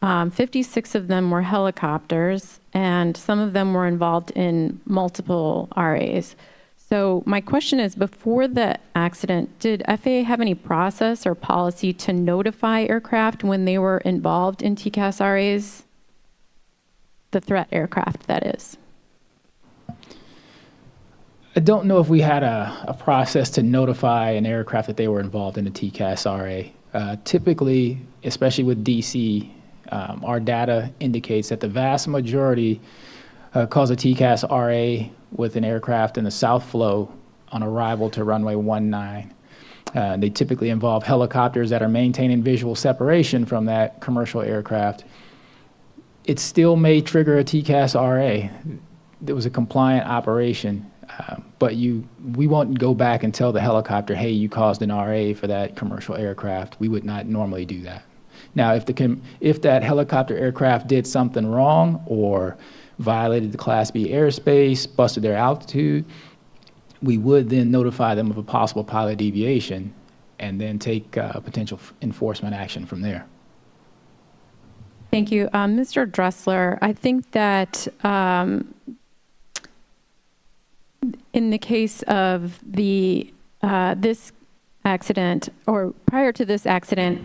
56 of them were helicopters, and some of them were involved in multiple RAs. So my question is, before the accident, did FAA have any process or policy to notify aircraft when they were involved in TCAS RAs? The threat aircraft, that is. I don't know if we had a process to notify an aircraft that they were involved in a TCAS RA. Typically, especially with DC, our data indicates that the vast majority cause a TCAS RA with an aircraft in the south flow on arrival to runway 19. They typically involve helicopters that are maintaining visual separation from that commercial aircraft. It still may trigger a TCAS RA. It was a compliant operation, but we won't go back and tell the helicopter, hey, you caused an RA for that commercial aircraft. We would not normally do that. Now, if that helicopter aircraft did something wrong or violated the Class B airspace, busted their altitude, we would then notify them of a possible pilot deviation and then take potential enforcement action from there. Thank you. Mr. Dressler, I think that in the case of this accident, or prior to this accident,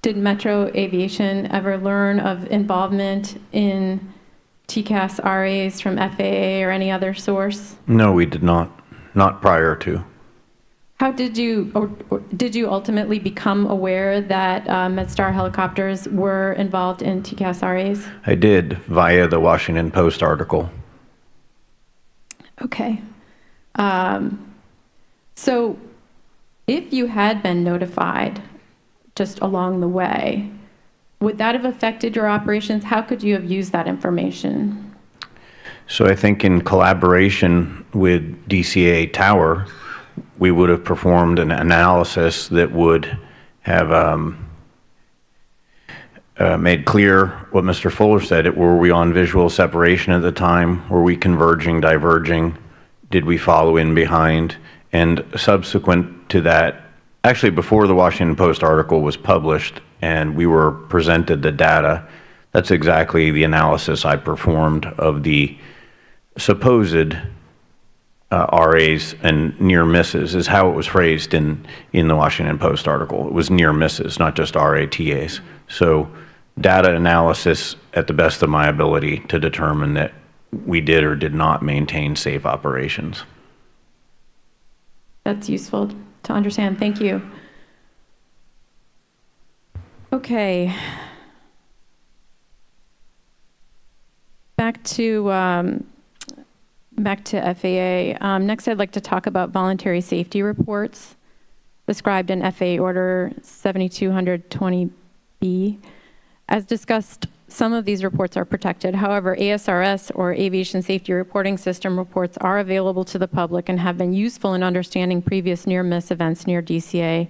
did Metro Aviation ever learn of involvement in TCAS RAs from FAA or any other source? No, we did not. Not prior to. How did you, or did you ultimately become aware that MedStar helicopters were involved in TCAS RAs? I did, via the Washington Post article. Okay. So if you had been notified just along the way, would that have affected your operations? How could you have used that information? So I think in collaboration with DCA Tower, we would have performed an analysis that would have made clear what Mr. Fuller said. Were we on visual separation at the time? Were we converging, diverging? Did we follow in behind? And subsequent to that, actually before the Washington Post article was published and we were presented the data, that's exactly the analysis I performed of the supposed RAs and near misses is how it was phrased in the Washington Post article. It was near misses, not just RATAs. So data analysis at the best of my ability to determine that we did or did not maintain safe operations. That's useful to understand. Thank you. Okay. Back to FAA. Next, I'd like to talk about voluntary safety reports described in FAA Order 7220B. As discussed, some of these reports are protected. However, ASRS, or Aviation Safety Reporting System reports, are available to the public and have been useful in understanding previous near-miss events near DCA.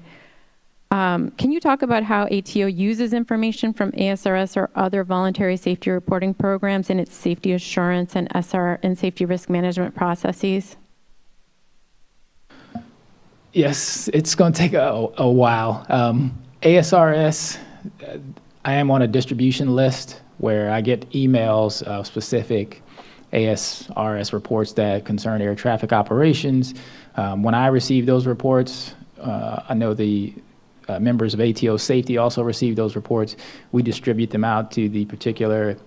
Can you talk about how ATO uses information from ASRS or other voluntary safety reporting programs in its safety assurance and safety risk management processes? Yes, it's going to take a while. ASRS, I am on a distribution list where I get emails of specific ASRS reports that concern air traffic operations. When I receive those reports, I know the members of ATO safety also receive those reports. We distribute them out to the particular,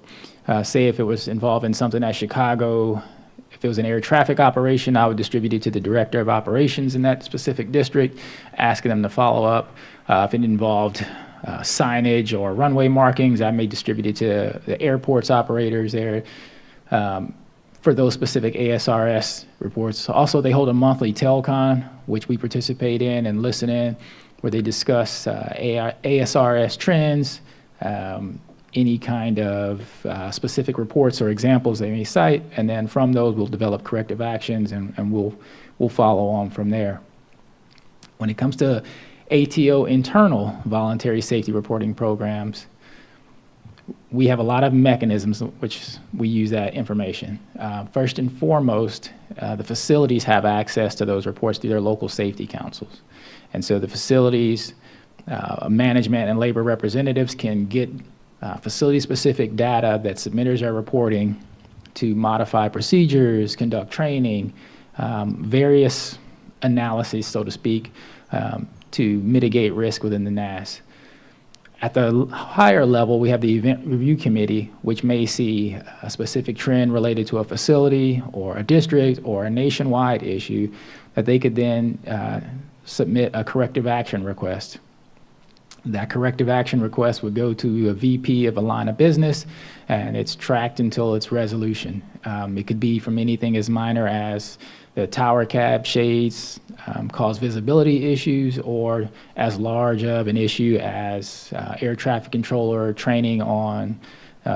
say if it was involved in something at Chicago, if it was an air traffic operation, I would distribute it to the director of operations in that specific district, asking them to follow up. If it involved signage or runway markings, I may distribute it to the airport's operators there for those specific ASRS reports. Also, they hold a monthly telcon, which we participate in and listen in, where they discuss ASRS trends, any kind of specific reports or examples they may cite, and then from those we'll develop corrective actions and we'll follow on from there. When it comes to ATO internal voluntary safety reporting programs, we have a lot of mechanisms which we use that information. First and foremost, the facilities have access to those reports through their local safety councils. And so the facilities, management and labor representatives can get facility-specific data that submitters are reporting to modify procedures, conduct training, various analyses, so to speak, to mitigate risk within the NAS. At the higher level, we have the Event Review Committee, which may see a specific trend related to a facility or a district or a nationwide issue that they could then submit a corrective action request. That corrective action request would go to a VP of a line of business, and it's tracked until its resolution. It could be from anything as minor as the tower cab shades cause visibility issues, or as large of an issue as air traffic controller training on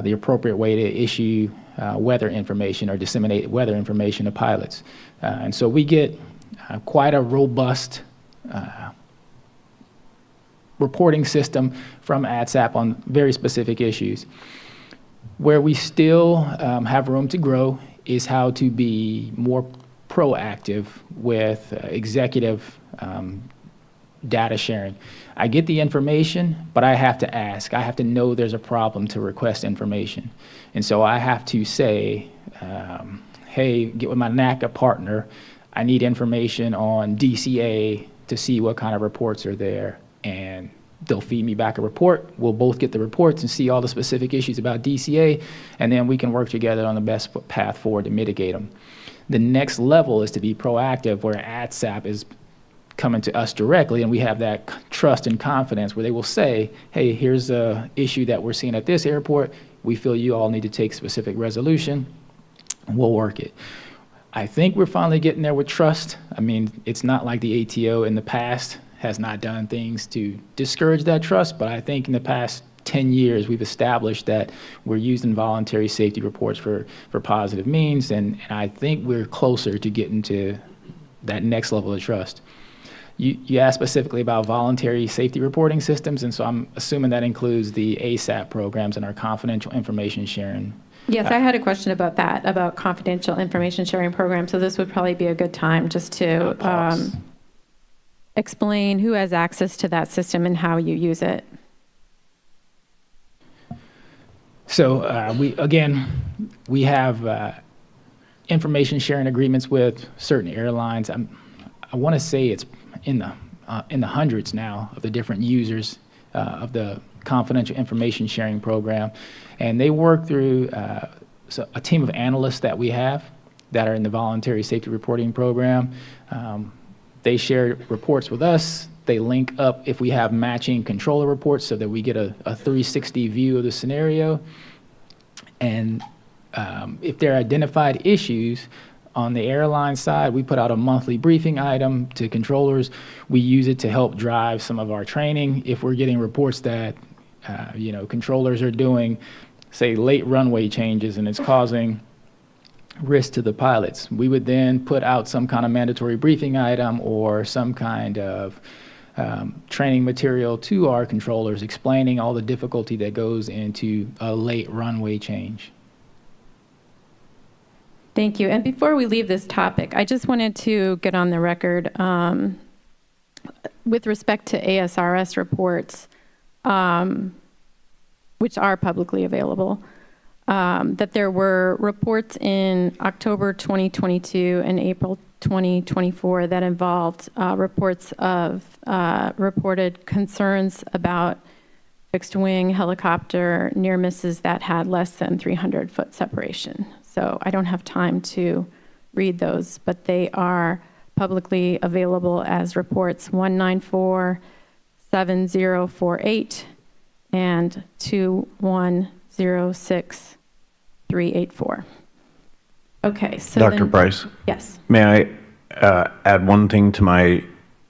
the appropriate way to issue weather information or disseminate weather information to pilots. And so we get quite a robust reporting system from ATSAP on very specific issues. Where we still have room to grow is how to be more proactive with executive data sharing. I get the information, but I have to ask. I have to know there's a problem to request information. And so I have to say, hey, get with my NACA partner. I need information on DCA to see what kind of reports are there. And they'll feed me back a report. We'll both get the reports and see all the specific issues about DCA, and then we can work together on the best path forward to mitigate them. The next level is to be proactive, where ATSAP is coming to us directly, and we have that trust and confidence where they will say, hey, here's an issue that we're seeing at this airport. We feel you all need to take specific resolution, and we'll work it. I think we're finally getting there with trust. I mean, it's not like the ATO in the past has not done things to discourage that trust, but I think in the past 10 years we've established that we're using voluntary safety reports for positive means, and I think we're closer to getting to that next level of trust. You asked specifically about voluntary safety reporting systems, and so I'm assuming that includes the ASAP programs and our confidential information sharing. Yes, I had a question about that, about confidential information sharing programs, so this would probably be a good time just to explain who has access to that system and how you use it. So we have information sharing agreements with certain airlines. I want to say it's in the hundreds now of the different users of the confidential information sharing program, and they work through a team of analysts that we have that are in the voluntary safety reporting program. They share reports with us. They link up if we have matching controller reports so that we get a 360 view of the scenario. And if there are identified issues on the airline side, we put out a monthly briefing item to controllers. We use it to help drive some of our training. If we're getting reports that controllers are doing, say, late runway changes and it's causing risk to the pilots, we would then put out some kind of mandatory briefing item or some kind of training material to our controllers explaining all the difficulty that goes into a late runway change. Thank you. And before we leave this topic, I just wanted to get on the record with respect to ASRS reports, which are publicly available, that there were reports in October 2022 and April 2024 that involved reports of reported concerns about fixed wing helicopter near misses that had less than 300-foot separation. So I don't have time to read those, but they are publicly available as reports 1947048 and 2106384. Okay, so Dr. Price? Yes. May I add one thing to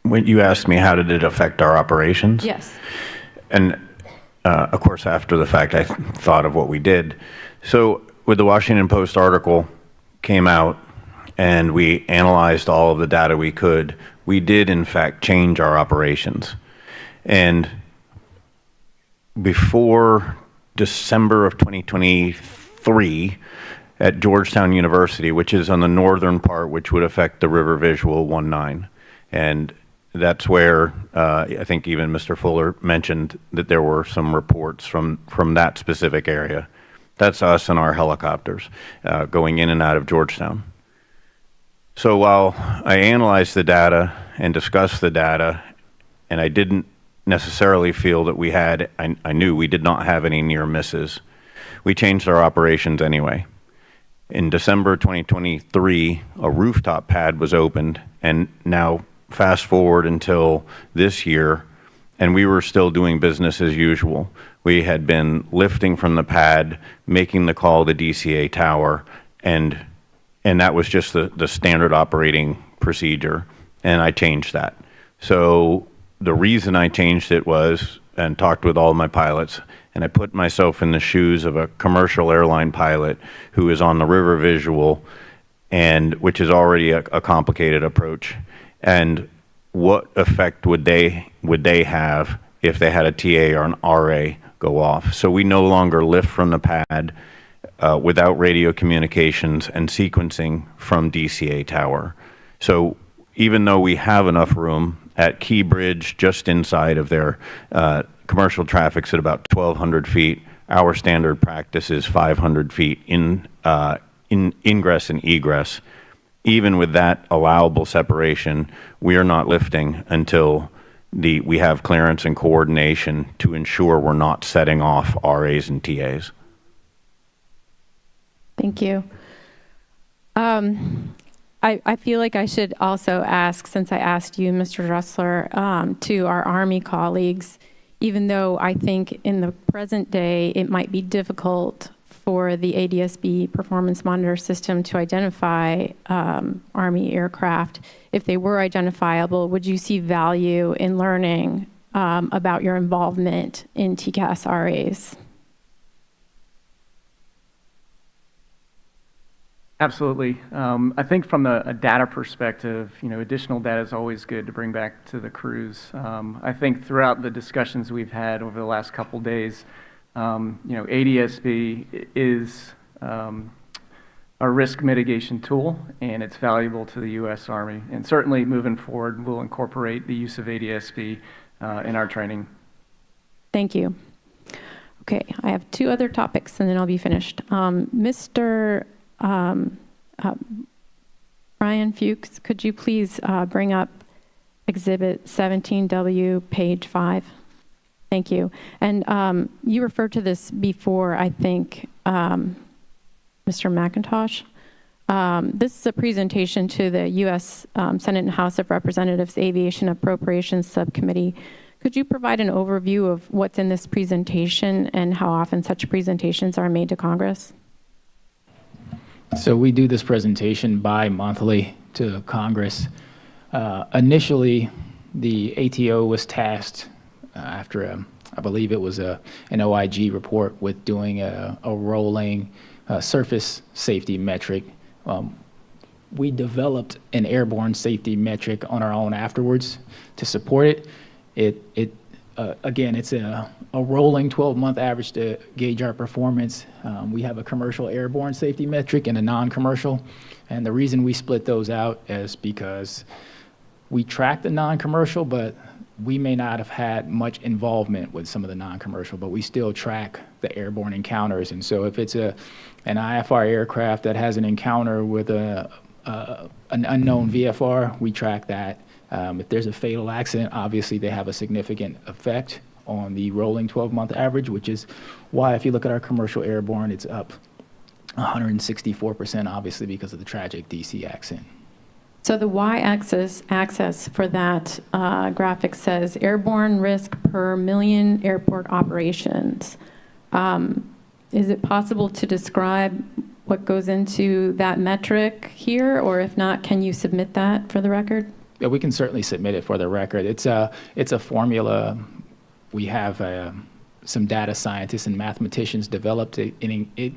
when you asked me how did it affect our operations? Yes. And of course, after the fact, I thought of what we did. So with the Washington Post article came out and we analyzed all of the data we could, we did in fact change our operations. And before December of 2023, at Georgetown University, which is on the northern part, which would affect the River Visual 19. And that's where I think even Mr. Fuller mentioned that there were some reports from that specific area. That's us and our helicopters going in and out of Georgetown. So while I analyzed the data and discussed the data, and I didn't necessarily feel that we had, I knew we did not have any near misses, we changed our operations anyway. In December 2023, a rooftop pad was opened, and now fast forward until this year, and we were still doing business as usual. We had been lifting from the pad, making the call to DCA tower, and that was just the standard operating procedure, and I changed that. So the reason I changed it was, and talked with all my pilots, and I put myself in the shoes of a commercial airline pilot who is on the River Visual, and which is already a complicated approach. And what effect would they have if they had a TA or an RA go off? So we no longer lift from the pad without radio communications and sequencing from DCA tower. So even though we have enough room at Key Bridge, just inside of their commercial traffic's at about 1,200 feet. Our standard practice is 500 feet in ingress and egress. Even with that allowable separation, we are not lifting until we have clearance and coordination to ensure we're not setting off RAs and TAs. Thank you. I feel like I should also ask, since I asked you, Mr. Dressler, to our Army colleagues, even though I think in the present day it might be difficult for the ADSB performance monitor system to identify Army aircraft, if they were identifiable, would you see value in learning about your involvement in TCAS RAs? Absolutely. I think from a data perspective, additional data is always good to bring back to the crews. I think throughout the discussions we've had over the last couple days, ADSB is a risk mitigation tool, and it's valuable to the U.S. Army. And certainly moving forward, we'll incorporate the use of ADSB in our training. Thank you. Okay, I have two other topics, and then I'll be finished. Mr. Brian Fuchs, could you please bring up Exhibit 17W, page 5? Thank you. And you referred to this before, I think, Mr. McIntosh. This is a presentation to the U.S. Senate and House of Representatives Aviation Appropriations Subcommittee. Could you provide an overview of what's in this presentation and how often such presentations are made to Congress? So we do this presentation bi-monthly to Congress. Initially, the ATO was tasked after I believe it was an OIG report with doing a rolling surface safety metric. We developed an airborne safety metric on our own afterwards to support it. Again, it's a rolling 12-month average to gauge our performance. We have a commercial airborne safety metric and a non-commercial. And the reason we split those out is because we track the non-commercial, but we may not have had much involvement with some of the non-commercial, but we still track the airborne encounters. And so if it's an IFR aircraft that has an encounter with an unknown VFR, we track that. If there's a fatal accident, obviously they have a significant effect on the rolling 12-month average, which is why if you look at our commercial airborne, it's up 164%, obviously because of the tragic DC accident. So the y-axis for that graphic says airborne risk per million airport operations. Is it possible to describe what goes into that metric here, or if not, can you submit that for the record? Yeah, we can certainly submit it for the record. It's a formula. We have some data scientists and mathematicians developed it. It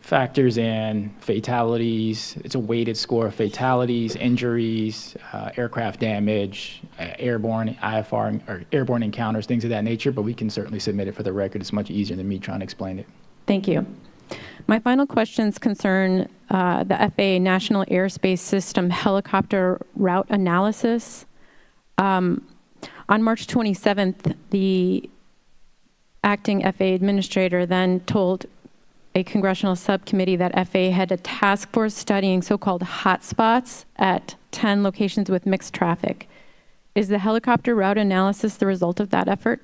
factors in fatalities. It's a weighted score of fatalities, injuries, aircraft damage, airborne IFR or airborne encounters, things of that nature. But we can certainly submit it for the record. It's much easier than me trying to explain it. Thank you. My final questions concern the FAA National Airspace System helicopter route analysis. On March 27th, the acting FAA administrator then told a congressional subcommittee that FAA had a task force studying so-called hotspots at 10 locations with mixed traffic. Is the helicopter route analysis the result of that effort?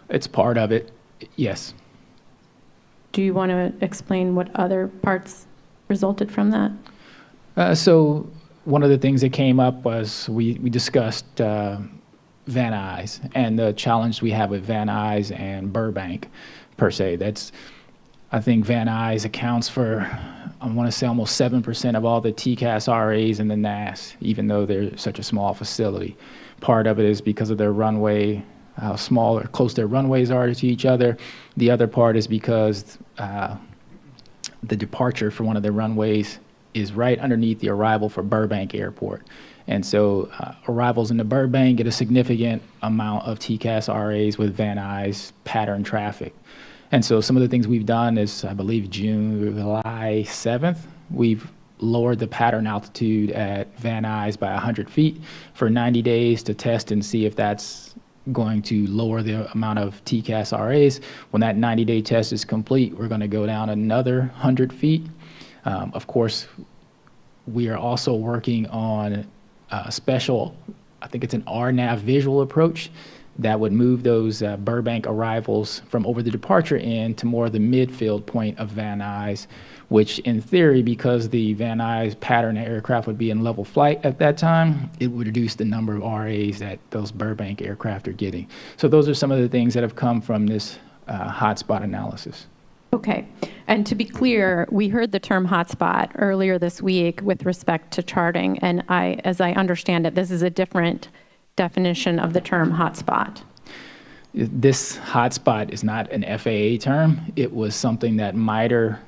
It's part of it, yes. Do you want to explain what other parts resulted from that? So one of the things that came up was we discussed Van Nuys and the challenge we have with Van Nuys and Burbank per se. I think Van Nuys accounts for, I want to say almost 7% of all the TCAS RAs in the NAS, even though they're such a small facility. Part of it is because of their runway, how small or close their runways are to each other. The other part is because the departure for one of the runways is right underneath the arrival for Burbank Airport. And so arrivals into Burbank get a significant amount of TCAS RAs with Van Nuys pattern traffic. And so some of the things we've done is, I believe, July 7th, we've lowered the pattern altitude at Van Nuys by 100 feet for 90 days to test and see if that's going to lower the amount of TCAS RAs. When that 90-day test is complete, we're going to go down another 100 feet. Of course, we are also working on a special, I think it's an RNAV visual approach that would move those Burbank arrivals from over the departure end to more of the midfield point of Van Nuys, which in theory, because the Van Nuys pattern aircraft would be in level flight at that time, it would reduce the number of RAs that those Burbank aircraft are getting. So those are some of the things that have come from this hotspot analysis. Okay. And to be clear, we heard the term hotspot earlier this week with respect to charting, and as I understand it, this is a different definition of the term hotspot. This hotspot is not an FAA term. It was something that Midair,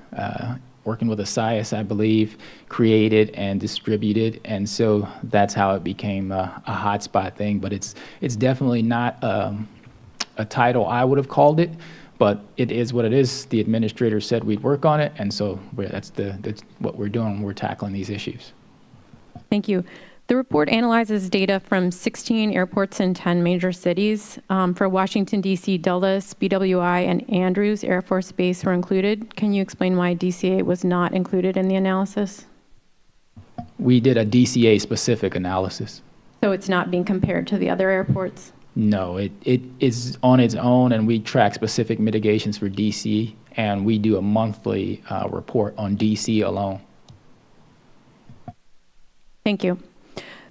working with ASIAS, I believe, created and distributed, and so that's how it became a hotspot thing. But it's definitely not a title I would have called it, but it is what it is. The administrator said we'd work on it, and so that's what we're doing. We're tackling these issues. Thank you. The report analyzes data from 16 airports in 10 major cities. For Washington, D.C., Dulles, BWI, and Andrews Air Force Base were included. Can you explain why DCA was not included in the analysis? We did a DCA-specific analysis. So it's not being compared to the other airports? No, it is on its own, and we track specific mitigations for DC, and we do a monthly report on DC alone. Thank you.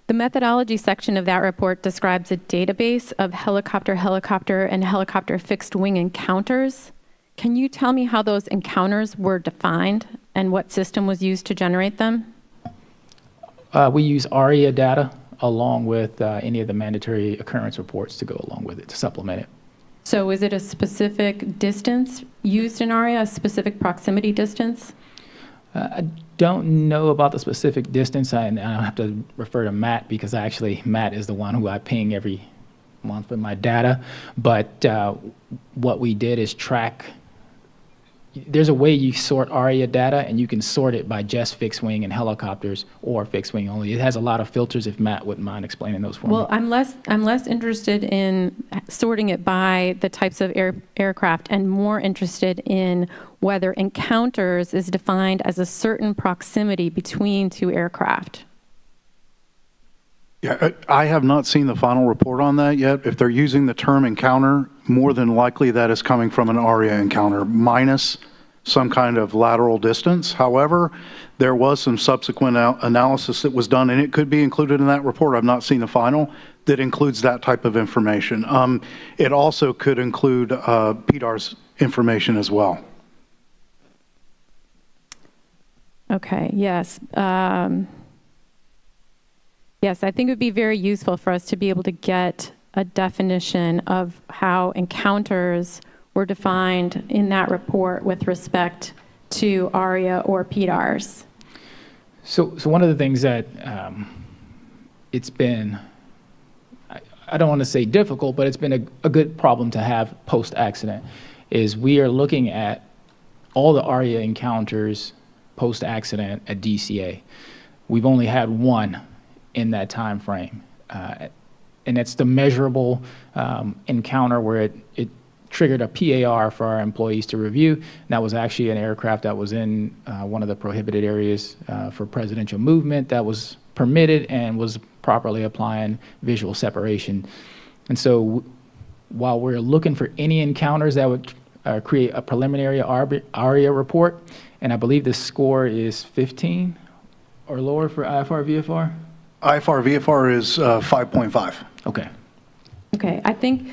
The methodology section of that report describes a database of helicopter, and helicopter fixed wing encounters. Can you tell me how those encounters were defined and what system was used to generate them? We use ARIA data along with any of the mandatory occurrence reports to go along with it, to supplement it. So is it a specific distance used in ARIA, a specific proximity distance? I don't know about the specific distance, and I have to refer to Matt because Matt is the one who I ping every month with my data. But what we did is track. There's a way you sort ARIA data, and you can sort it by just fixed wing and helicopters or fixed wing only. It has a lot of filters. If Matt wouldn't mind explaining those for me. Well, I'm less interested in sorting it by the types of aircraft and more interested in whether encounters is defined as a certain proximity between two aircraft. Yeah, I have not seen the final report on that yet. If they're using the term encounter, more than likely that is coming from an ARIA encounter minus some kind of lateral distance. However, there was some subsequent analysis that was done, and it could be included in that report. I've not seen the final that includes that type of information. It also could include PDAR's information as well. Okay, yes. Yes, I think it would be very useful for us to be able to get a definition of how encounters were defined in that report with respect to ARIA or PDARs. So one of the things that it's been, I don't want to say difficult, but it's been a good problem to have post-accident, is we are looking at all the ARIA encounters post-accident at DCA. We've only had one in that time frame, and it's the measurable encounter where it triggered a PAR for our employees to review. That was actually an aircraft that was in one of the prohibited areas for presidential movement that was permitted and was properly applying visual separation. And so while we're looking for any encounters that would create a preliminary ARIA report, and I believe the score is 15 or lower for IFR VFR? IFR VFR is 5.5. Okay. Okay, I think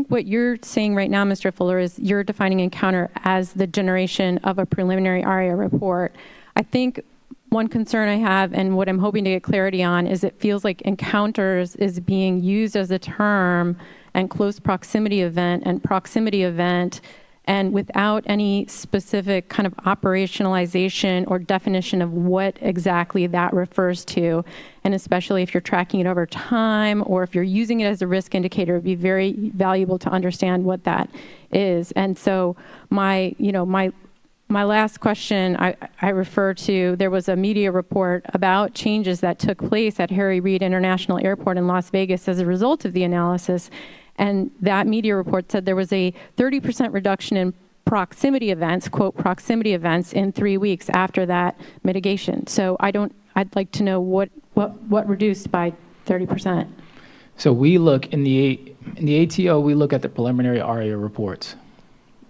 what you're saying right now, Mr. Fuller, is you're defining encounter as the generation of a preliminary ARIA report. I think one concern I have, and what I'm hoping to get clarity on, is it feels like encounters is being used as a term, and close proximity event and proximity event, and without any specific kind of operationalization or definition of what exactly that refers to. And especially if you're tracking it over time, or if you're using it as a risk indicator, it'd be very valuable to understand what that is. And so my last question, I refer to, there was a media report about changes that took place at Harry Reid International Airport in Las Vegas as a result of the analysis. And that media report said there was a 30% reduction in proximity events, quote, proximity events in 3 weeks after that mitigation. So I'd like to know what reduced by 30%. So we look in the ATO, we look at the preliminary ARIA reports.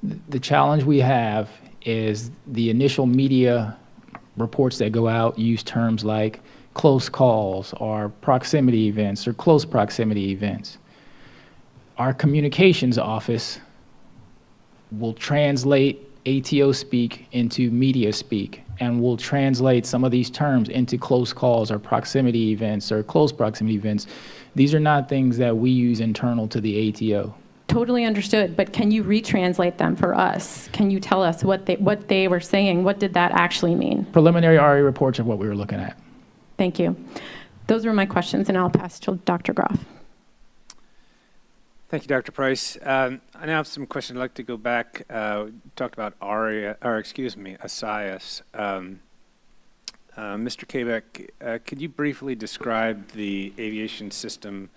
The challenge we have is the initial media reports that go out use terms like close calls or proximity events or close proximity events. Our communications office will translate ATO speak into media speak, and will translate some of these terms into close calls or proximity events or close proximity events. These are not things that we use internal to the ATO. Totally understood, but can you retranslate them for us? Can you tell us what they were saying? What did that actually mean? Preliminary ARIA reports are what we were looking at. Thank you. Those were my questions, and I'll pass to Dr. Groff. Thank you, Dr. Price. I now have some questions. I'd like to go back. Talked about ARIA, or excuse me, ASIAS. Mr. Kabek, could you briefly describe the Aviation System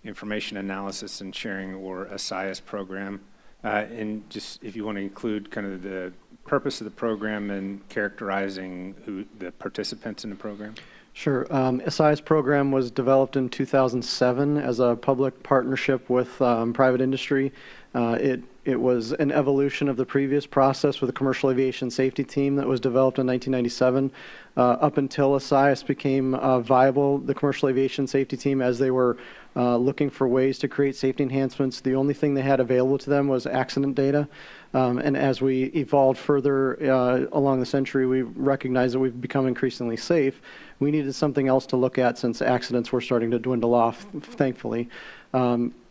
Information Analysis and Sharing, or ASIAS program, and just if you want to include kind of the purpose of the program and characterizing the participants in the program? Sure. ASIAS program was developed in 2007 as a public partnership with private industry. It was an evolution of the previous process with a commercial aviation safety team that was developed in 1997. Up until ASIAS became viable, the commercial aviation safety team, as they were looking for ways to create safety enhancements, the only thing they had available to them was accident data. And as we evolved further along the century, we recognized that we've become increasingly safe. We needed something else to look at since accidents were starting to dwindle off, thankfully.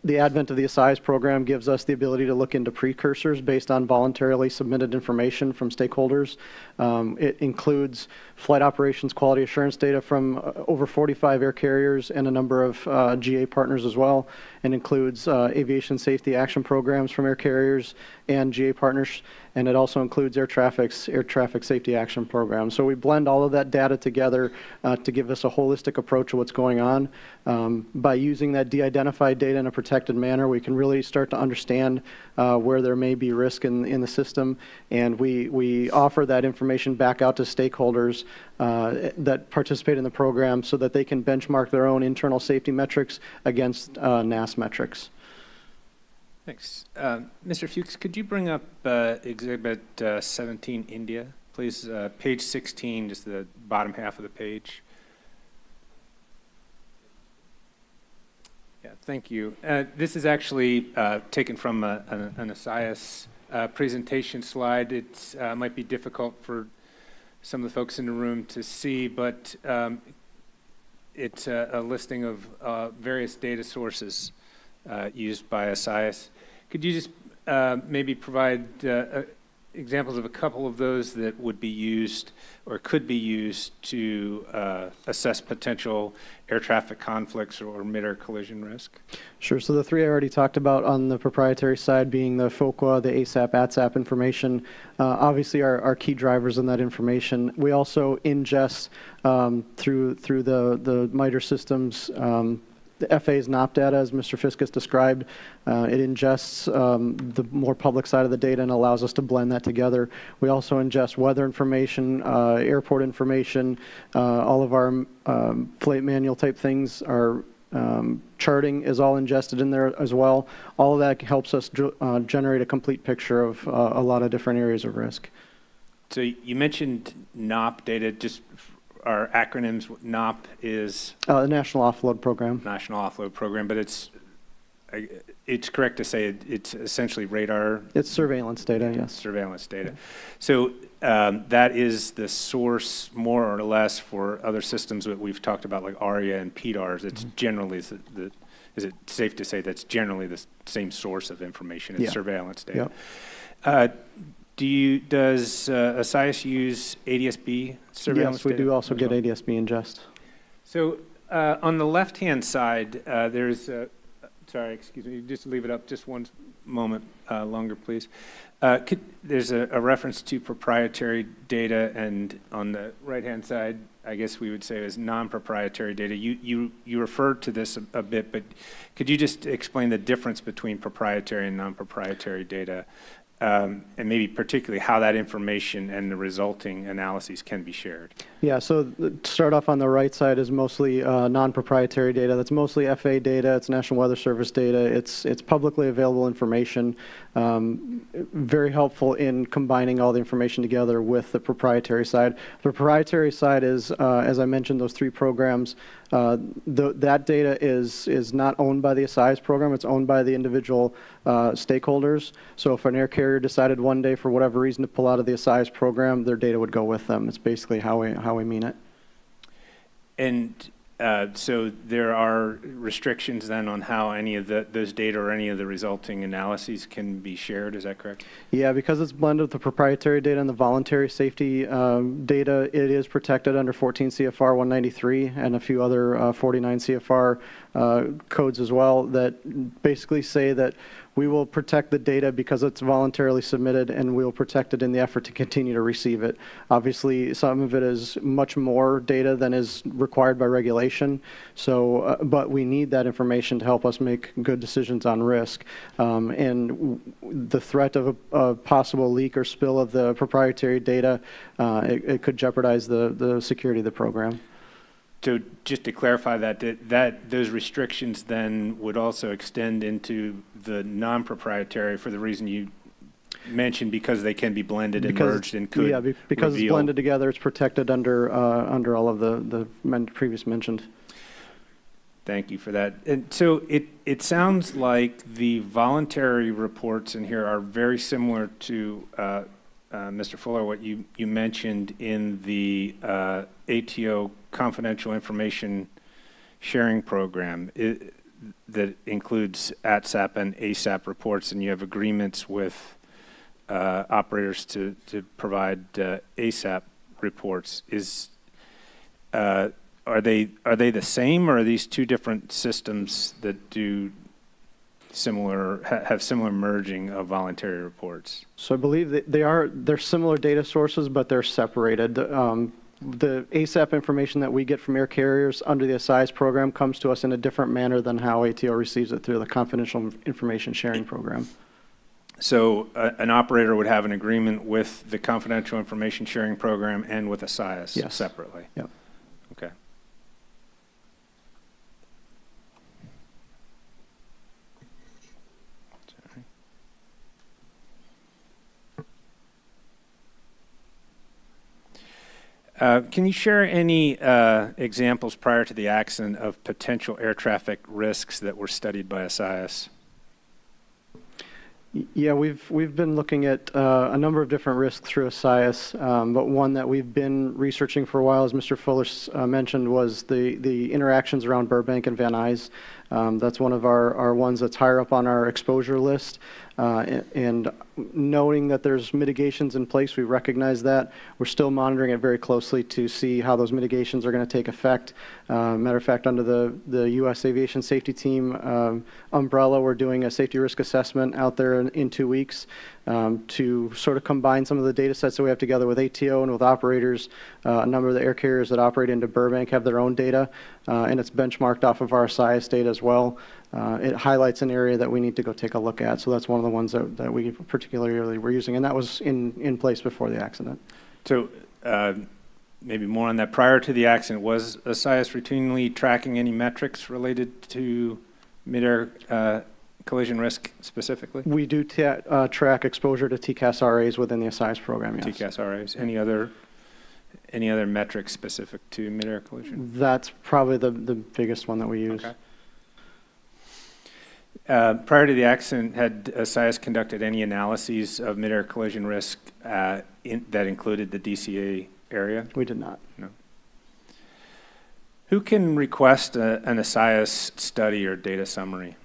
The advent of the ASIAS program gives us the ability to look into precursors based on voluntarily submitted information from stakeholders. It includes flight operations quality assurance data from over 45 air carriers and a number of GA partners as well, and includes aviation safety action programs from air carriers and GA partners, and it also includes air traffic safety action programs. So we blend all of that data together to give us a holistic approach of what's going on. By using that de-identified data in a protected manner, we can really start to understand where there may be risk in the system, and we offer that information back out to stakeholders that participate in the program so that they can benchmark their own internal safety metrics against NAS metrics. Thanks. Mr. Fuchs, could you bring up Exhibit 17, India, please? Page 16, just the bottom half of the page. Yeah, thank you. This is actually taken from an ASIAS presentation slide. It might be difficult for some of the folks in the room to see, but it's a listing of various data sources used by ASIAS. Could you just maybe provide examples of a couple of those that would be used or could be used to assess potential air traffic conflicts or mid-air collision risk? Sure. So the three I already talked about on the proprietary side being the FOQA, the ASAP, ATSAP information, obviously are key drivers in that information. We also ingest through the MITRE systems the FAA's NOP data, as Mr. Fiskus described. It ingests the more public side of the data and allows us to blend that together. We also ingest weather information, airport information, all of our flight manual type things. Our charting is all ingested in there as well. All of that helps us generate a complete picture of a lot of different areas of risk. So you mentioned NOP data, just our acronyms. NOP is? The National Offload Program. National Offload Program, but it's correct to say it's essentially radar? It's surveillance data, yes. Surveillance data. So that is the source, more or less, for other systems that we've talked about, like ARIA and PDARs. It's generally, is it safe to say that's generally the same source of information? It's surveillance data. Yep. Does ASIAS use ADSB surveillance data? Yes, we do also get ADSB ingest. So on the left-hand side, there's, sorry, excuse me, just leave it up just one moment longer, please. There's a reference to proprietary data, and on the right-hand side, I guess we would say is non-proprietary data. You referred to this a bit, but could you just explain the difference between proprietary and non-proprietary data? And maybe particularly how that information and the resulting analyses can be shared. Yeah, so to start off on the right side is mostly non-proprietary data. That's mostly FAA data. It's National Weather Service data. It's publicly available information. Very helpful in combining all the information together with the proprietary side. The proprietary side is, as I mentioned, those three programs. That data is not owned by the ASIAS program. It's owned by the individual stakeholders. So if an air carrier decided one day for whatever reason to pull out of the ASIAS program, their data would go with them. It's basically how we mean it. And so there are restrictions then on how any of those data or any of the resulting analyses can be shared, is that correct? Yeah, because it's blended with the proprietary data and the voluntary safety data, it is protected under 14 CFR 193 and a few other 49 CFR codes as well that basically say that We will protect the data because it's voluntarily submitted, and we will protect it in the effort to continue to receive it. Obviously, some of it is much more data than is required by regulation, so, but we need that information to help us make good decisions on risk. And the threat of a possible leak or spill of the proprietary data, it could jeopardize the security of the program. So just to clarify that those restrictions then would also extend into the non-proprietary for the reason you mentioned, because they can be blended and merged and could because it's reveal. blended together, it's protected under all of the previous mentioned. Thank you for that. And so it sounds like the voluntary reports in here are very similar to Mr. Fuller, what you mentioned in the ATO confidential information sharing program that includes ATSAP and ASAP reports, and you have agreements with operators to provide ASAP reports. Are they the same, or are these two different systems that do have similar merging of voluntary reports? So I believe that they're similar data sources, but they're separated. The ASAP information that we get from air carriers under the ASIS program comes to us in a different manner than how ATO receives it through the confidential information sharing program. So an operator would have an agreement with the confidential information sharing program and with ASIS separately? Yep. Okay. Can you share any examples prior to the accident of potential air traffic risks that were studied by ASIS? Yeah, we've been looking at a number of different risks through ASIS, but one that we've been researching for a while, as Mr. Fuller mentioned, was the interactions around Burbank and Van Nuys. That's one of our ones that's higher up on our exposure list. And knowing that there's mitigations in place, we recognize that. We're still monitoring it very closely to see how those mitigations are going to take effect. Matter of fact, under the U.S. Aviation Safety Team umbrella, we're doing a safety risk assessment out there in 2 weeks to sort of combine some of the data sets that we have together with ATO and with operators. A number of the air carriers that operate into Burbank have their own data, and it's benchmarked off of our ASIS data as well. It highlights an area that we need to go take a look at. So that's one of the ones that we particularly were using, and that was in place before the accident. So maybe more on that. Prior to the accident, was ASIS routinely tracking any metrics related to midair collision risk specifically? We do track exposure to TCAS RAs within the ASIS program, yes. TCAS RAs. Any other metrics specific to midair collision? That's probably the biggest one that we use. Okay. Prior to the accident, had ASIS conducted any analyses of midair collision risk that included the DCA area? We did not. No. Who can request an ASIS study or data summary?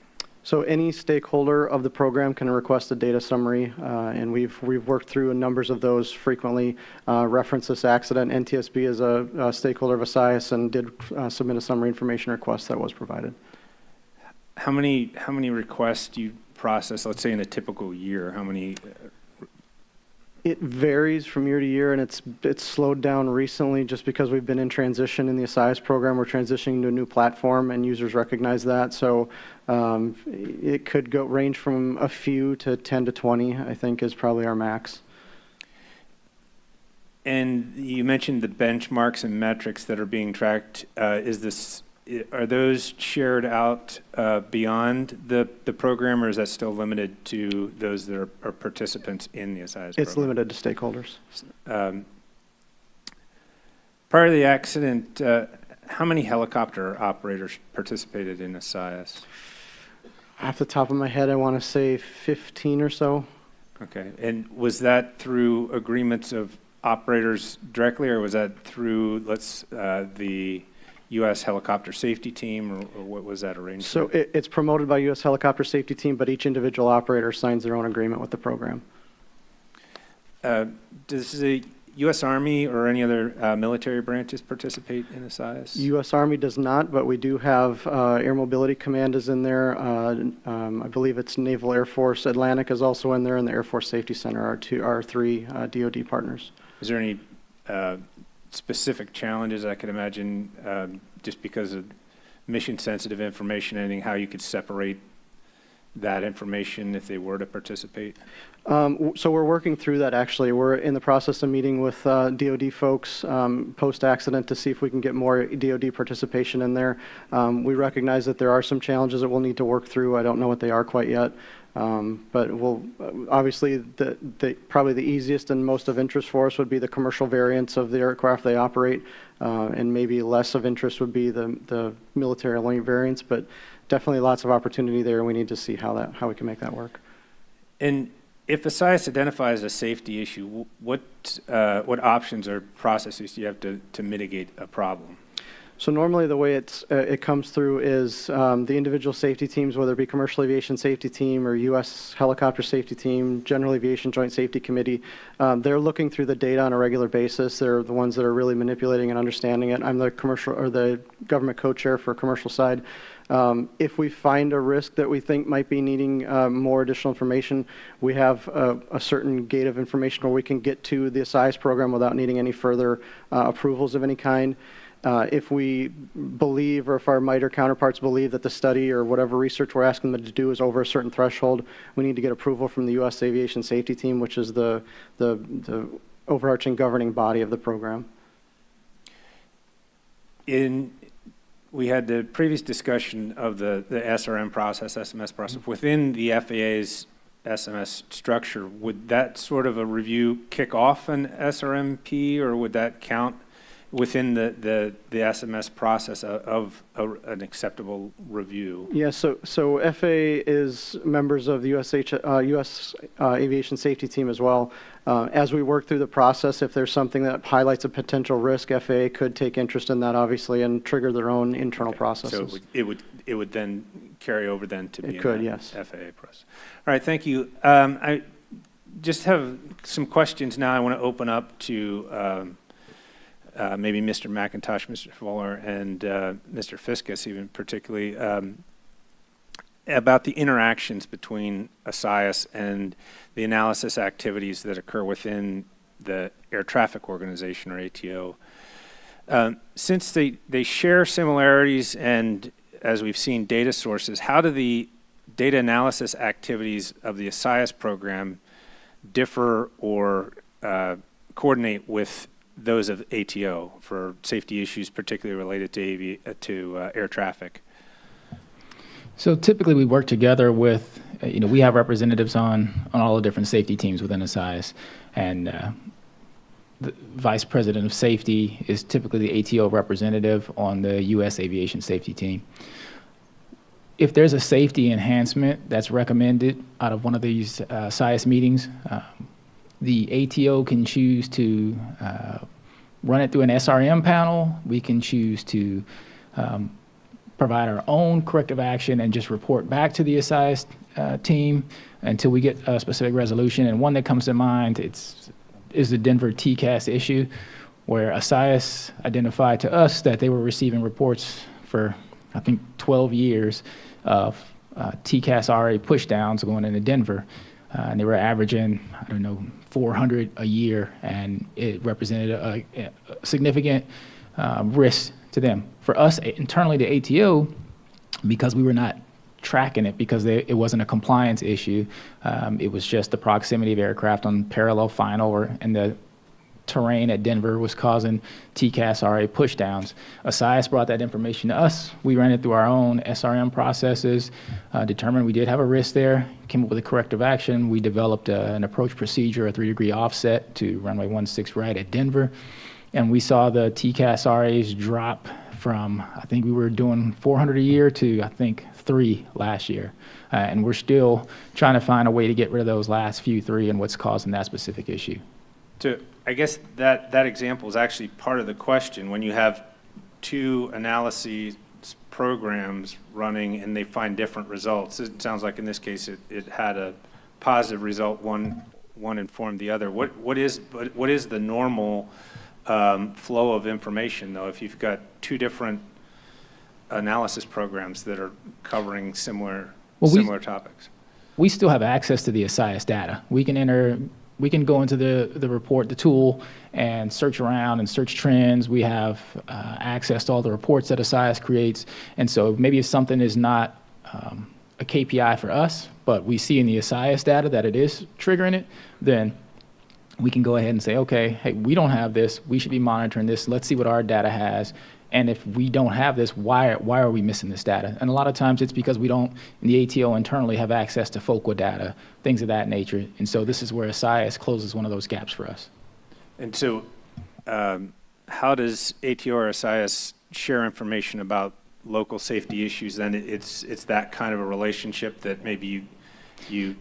So any stakeholder of the program can request a data summary, and we've worked through numbers of those frequently. Reference this accident. NTSB is a stakeholder of ASIS and did submit a summary information request that was provided. How many requests do you process, let's say in a typical year? How many? It varies from year to year, and it's slowed down recently just because we've been in transition in the ASIS program. We're transitioning to a new platform, and users recognize that. So it could range from a few to 10 to 20, I think, is probably our max. And you mentioned the benchmarks and metrics that are being tracked. Are those shared out beyond the program, or is that still limited to those that are participants in the ASIS program? It's limited to stakeholders. Prior to the accident, how many helicopter operators participated in ASIS? Off the top of my head, I want to say 15 or so. Okay. And was that through agreements of operators directly, or was that through the U.S. Helicopter Safety Team, or what was that arrangement? So it's promoted by U.S. Helicopter Safety Team, but each individual operator signs their own agreement with the program. Does the U.S. Army or any other military branches participate in the SIAS? U.S. Army does not, but we do have Air Mobility Command is in there. I believe it's Naval Air Force. Atlantic is also in there, and the Air Force Safety Center are three DoD partners. Is there any specific challenges I could imagine just because of mission-sensitive information, anything, how you could separate that information if they were to participate? So we're working through that, actually. We're in the process of meeting with DoD folks post-accident to see if we can get more DoD participation in there. We recognize that there are some challenges that we'll need to work through. I don't know what they are quite yet. But we'll, obviously, probably the easiest and most of interest for us would be the commercial variants of the aircraft they operate, and maybe less of interest would be the military variants, but definitely lots of opportunity there, and we need to see how we can make that work. And if a SIAS identifies a safety issue, what options or processes do you have to mitigate a problem? So normally the way it comes through is the individual safety teams, whether it be Commercial Aviation Safety Team or U.S. Helicopter Safety Team, General Aviation Joint Safety Committee, they're looking through the data on a regular basis. They're the ones that are really manipulating and understanding it. I'm the commercial or the government co-chair for commercial side. If we find a risk that we think might be needing more additional information, we have a certain gate of information where we can get to the SIAS program without needing any further approvals of any kind. If we believe, or if our MITRE counterparts believe that the study or whatever research we're asking them to do is over a certain threshold, we need to get approval from the U.S. Aviation Safety Team, which is the overarching governing body of the program. We had the previous discussion of the SRM process, SMS process. Within the FAA's SMS structure, would that sort of a review kick off an SRMP, or would that count within the SMS process of an acceptable review? Yeah, so FAA is members of the U.S. Aviation Safety Team as well. As we work through the process, if there's something that highlights a potential risk, FAA could take interest in that, obviously, and trigger their own internal processes. So it would then carry over then to be yes. FAA process. All right, thank you. I just have some questions now I want to open up to maybe Mr. McIntosh, Mr. Fuller, and Mr. Fiskus, even particularly, about the interactions between a SIAS and the analysis activities that occur within the Air Traffic Organization, or ATO. Since they share similarities and, as we've seen, data sources, how do the data analysis activities of the SIAS program differ or coordinate with those of ATO for safety issues, particularly related to air traffic? So typically we work together with, we have representatives on all the different safety teams within the SIAS, and the Vice President of Safety is typically the ATO representative on the U.S. Aviation Safety Team. If there's a safety enhancement that's recommended out of one of these SIAS meetings, the ATO can choose to run it through an SRM panel. We can choose to provide our own corrective action and just report back to the SIAS team until we get a specific resolution. And one that comes to mind is the Denver TCAS issue, where a SIAS identified to us that they were receiving reports for, I think, 12 years of TCAS RA pushdowns going into Denver. And they were averaging, 400 a year, and it represented a significant risk to them. For us, internally to ATO, because we were not tracking it, because it wasn't a compliance issue, it was just the proximity of aircraft on parallel final, and the terrain at Denver was causing TCAS RA pushdowns. SIAS brought that information to us. We ran it through our own SRM processes, determined we did have a risk there, came up with a corrective action. We developed an approach procedure, a 3-degree offset to runway 16 right at Denver, and we saw the TCAS RAs drop from, I think we were doing 400 a year to, I think, 3 last year. And we're still trying to find a way to get rid of those last few 3 and what's causing that specific issue. I guess that example is actually part of the question. When you have 2 analyses programs running and they find different results, it sounds like in this case it had a positive result, one one inform the other. What is the normal flow of information, though, if you've got two different analysis programs that are covering similar topics? We still have access to the ASIAS data. We can go into the report, the tool, and search around and search trends. We have access to all the reports that ASIAS creates. And so maybe if something is not a KPI for us, but we see in the ASIAS data that it is triggering it, then we can go ahead and say, okay, hey, we don't have this. We should be monitoring this. Let's see what our data has. And if we don't have this, why are we missing this data? And a lot of times it's because we don't, in the ATO internally, have access to FOQA data, things of that nature. And so this is where ASIAS closes one of those gaps for us. And so how does ATO or ASIAS share information about local safety issues? Then it's that kind of a relationship that maybe you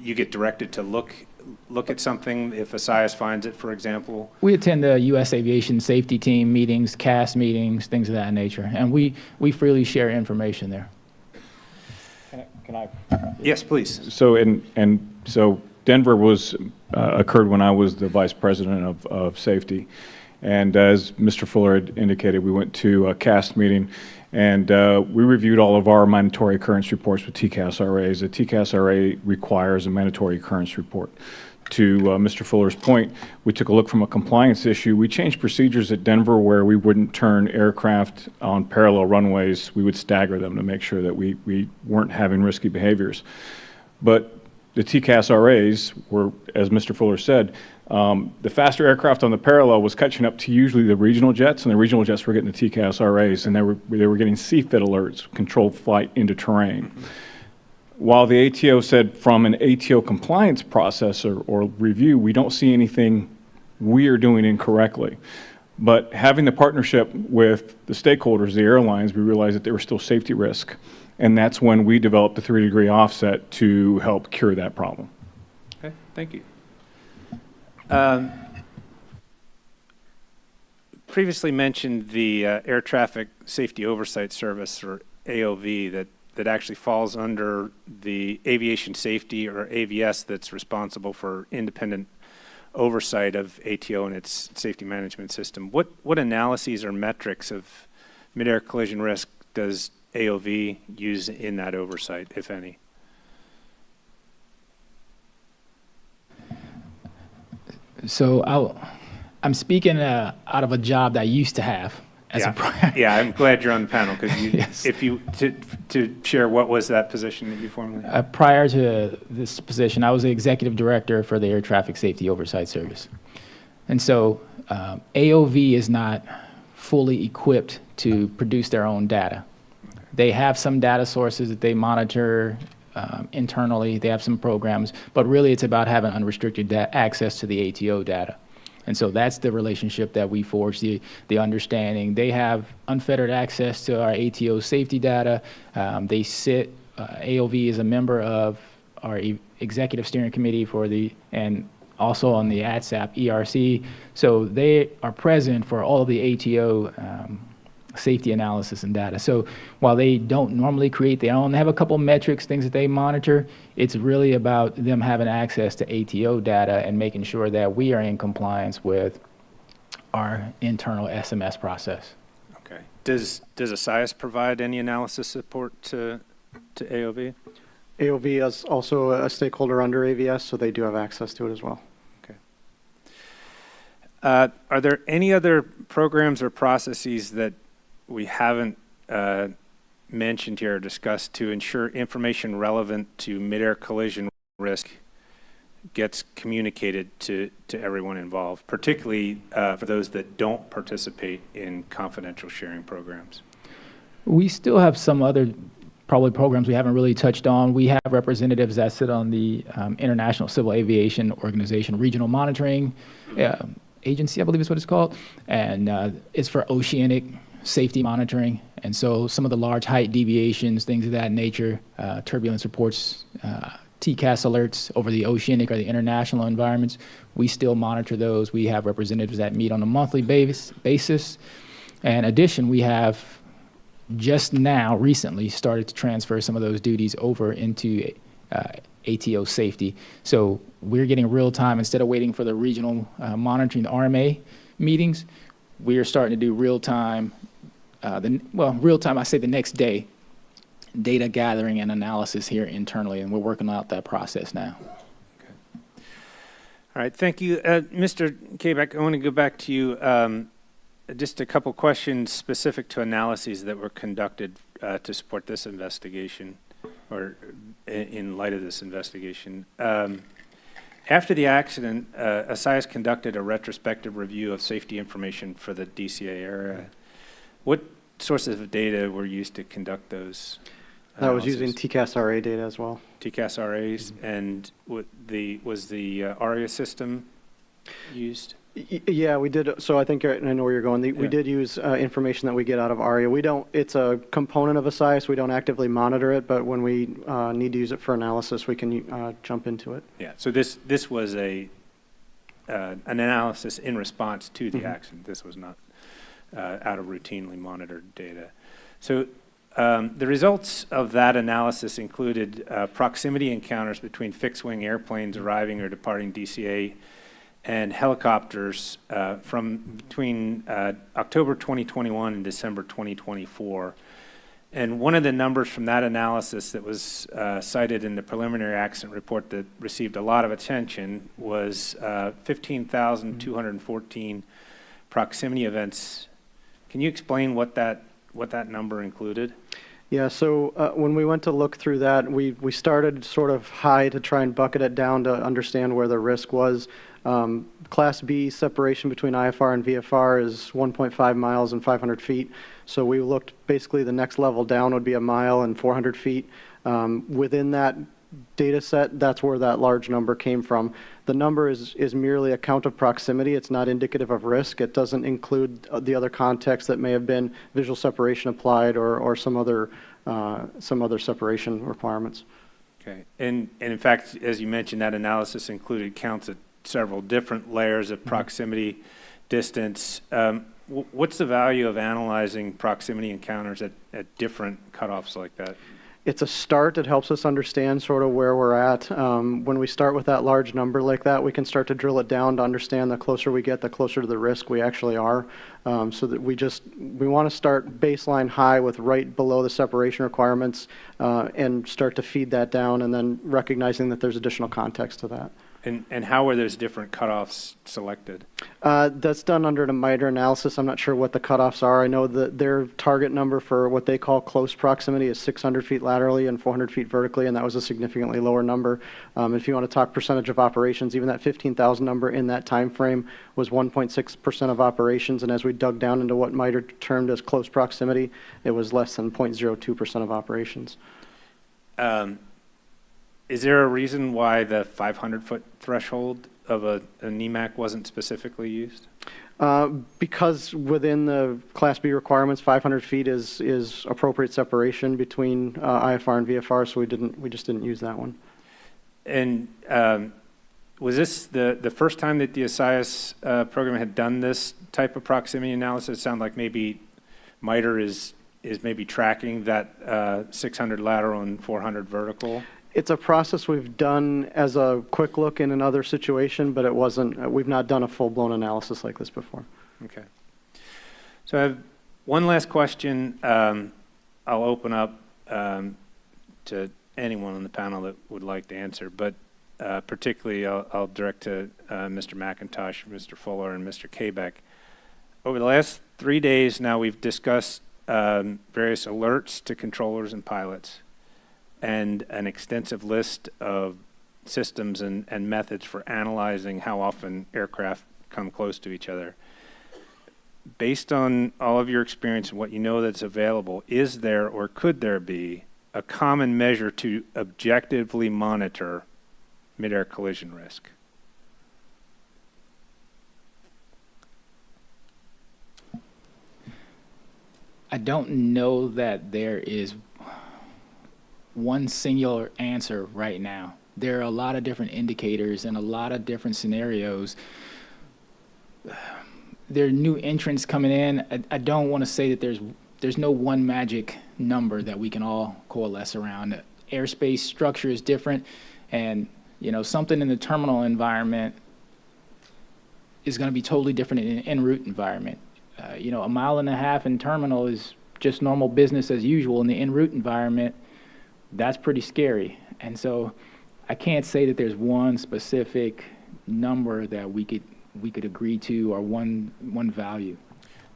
get directed to look at something if ASIAS finds it, for example? We attend the U.S. Aviation Safety Team meetings, CAS meetings, things of that nature, and we freely share information there. Can I? Yes, please. So so Denver occurred when I was the vice president of safety, and as Mr. Fuller had indicated, we went to a CAST meeting, and we reviewed all of our mandatory occurrence reports with TCAS RAs. A TCAS RA requires a mandatory occurrence report. To Mr. Fuller's point, we took a look from a compliance issue. We changed procedures at Denver where we wouldn't turn aircraft on parallel runways. We would stagger them to make sure that we weren't having risky behaviors. But the TCAS RAs were, as Mr. Fuller said, the faster aircraft on the parallel was catching up to usually the regional jets, and the regional jets were getting the TCAS RAs, and they were getting CFIT alerts, controlled flight into terrain. While the ATO said from an ATO compliance process or review, we don't see anything we are doing incorrectly. But having the partnership with the stakeholders, the airlines, we realized that there was still safety risk. And that's when we developed the 3-degree offset to help cure that problem. Okay, thank you. Previously mentioned the Air Traffic Safety Oversight Service, or AOV, that actually falls under the aviation safety, or AVS, that's responsible for independent oversight of ATO and its safety management system. What analyses or metrics of mid-air collision risk does AOV use in that oversight, if any? So I'm speaking out of a job that I used to have. Yeah, I'm glad you're on the panel, because yes. If you to share, what was that position that you formerly had? Prior to this position, I was the executive director for the Air Traffic Safety Oversight Service. And so AOV is not fully equipped to produce their own data. They have some data sources that they monitor internally. They have some programs, but really it's about having unrestricted access to the ATO data. And so that's the relationship that we forge, the understanding. They have unfettered access to our ATO safety data. They sit, AOV is a member of our executive steering committee and also on the ATSAP ERC. So they are present for all of the ATO safety analysis and data. So while they don't normally create their own, they have a couple metrics, things that they monitor. It's really about them having access to ATO data and making sure that we are in compliance with our internal SMS process. Okay. Does ASIAS provide any analysis support to AOV? AOV is also a stakeholder under AVS, so they do have access to it as well. Okay. Are there any other programs or processes that we haven't mentioned here or discussed to ensure information relevant to mid-air collision risk gets communicated to everyone involved, particularly for those that don't participate in confidential sharing programs? We still have some other probably programs we haven't really touched on. We have representatives that sit on the International Civil Aviation Organization Regional Monitoring Agency, I believe is what it's called, and it's for oceanic safety monitoring. And so some of the large height deviations, things of that nature, turbulence reports, TCAS alerts over the oceanic or the international environments, we still monitor those. We have representatives that meet on a monthly basis. In addition, we have just now recently started to transfer some of those duties over into ATO safety. So we're getting real time instead of waiting for the regional monitoring, the RMA meetings. We are starting to do real time, real time, I say the next day, data gathering and analysis here internally, and we're working out that process now. All right, thank you. Mr. Kabak, I want to go back to you. Just a couple questions specific to analyses that were conducted to support this investigation, or in light of this investigation. After the accident, ASIAS conducted a retrospective review of safety information for the DCA area. What sources of data were used to conduct those That was analyses? using TCAS-RA data as well. TCAS-RAs, and was the ARIA system used? Yeah, we did. So I think I know where you're going. We did use information that we get out of ARIA. We don't. It's a component of ASIAS. We don't actively monitor it, but when we need to use it for analysis, we can jump into it. Yeah. So this was an analysis in response to the accident. This was not out of routinely monitored data. So the results of that analysis included proximity encounters between fixed-wing airplanes arriving or departing DCA and helicopters from between October 2021 and December 2024. And one of the numbers from that analysis that was cited in the preliminary accident report that received a lot of attention was 15,214 proximity events. Can you explain what that number included? Yeah, so when we went to look through that, we started sort of high to try and bucket it down to understand where the risk was. Class B separation between IFR and VFR is 1.5 miles and 500 feet. So we looked basically the next level down would be a mile and 400 feet. Within that data set, that's where that large number came from. The number is merely a count of proximity. It's not indicative of risk. It doesn't include the other context that may have been visual separation applied or some other separation requirements. Okay, and in fact, as you mentioned, that analysis included counts at several different layers of proximity distance. What's the value of analyzing proximity encounters at different cutoffs like that? It's a start. It helps us understand sort of where we're at. When we start with that large number like that, we can start to drill it down to understand the closer we get, the closer to the risk we actually are. So that we want to start baseline high with right below the separation requirements and start to feed that down, and then recognizing that there's additional context to that. And how were those different cutoffs selected? That's done under the Midair analysis. I'm not sure what the cutoffs are. I know that their target number for what they call close proximity is 600 feet laterally and 400 feet vertically, and that was a significantly lower number. If you want to talk percentage of operations, even that 15,000 number in that time frame was 1.6% of operations, and as we dug down into what Midair termed as close proximity, it was less than 0.02% of operations. Is there a reason why the 500-foot threshold of a NEMAC wasn't specifically used? Because within the Class B requirements, 500 feet is appropriate separation between IFR and VFR, so we just didn't use that one. And was this the first time that the ASIAS program had done this type of proximity analysis? It sounds like maybe Midair is maybe tracking that 600 lateral and 400 vertical. It's a process we've done as a quick look in another situation, but it wasn't. We've not done a full-blown analysis like this before. Okay. So I have one last question. I'll open up to anyone on the panel that would like to answer, but particularly I'll direct to Mr. McIntosh, Mr. Fuller, and Mr. Kabak. Over the last 3 days now, we've discussed various alerts to controllers and pilots, and an extensive list of systems and methods for analyzing how often aircraft come close to each other. Based on all of your experience and what you know that's available, is there or could there be a common measure to objectively monitor mid-air collision risk? I don't know that there is one singular answer right now. There are a lot of different indicators and a lot of different scenarios. There are new entrants coming in. I don't want to say that there's no one magic number that we can all coalesce around. Airspace structure is different, And, you know, something in the terminal environment is going to be totally different in an en route environment. You know, 1.5 miles in terminal is just normal business as usual. In the en route environment, that's pretty scary. And so I can't say that there's one specific number that we could agree to, or one value.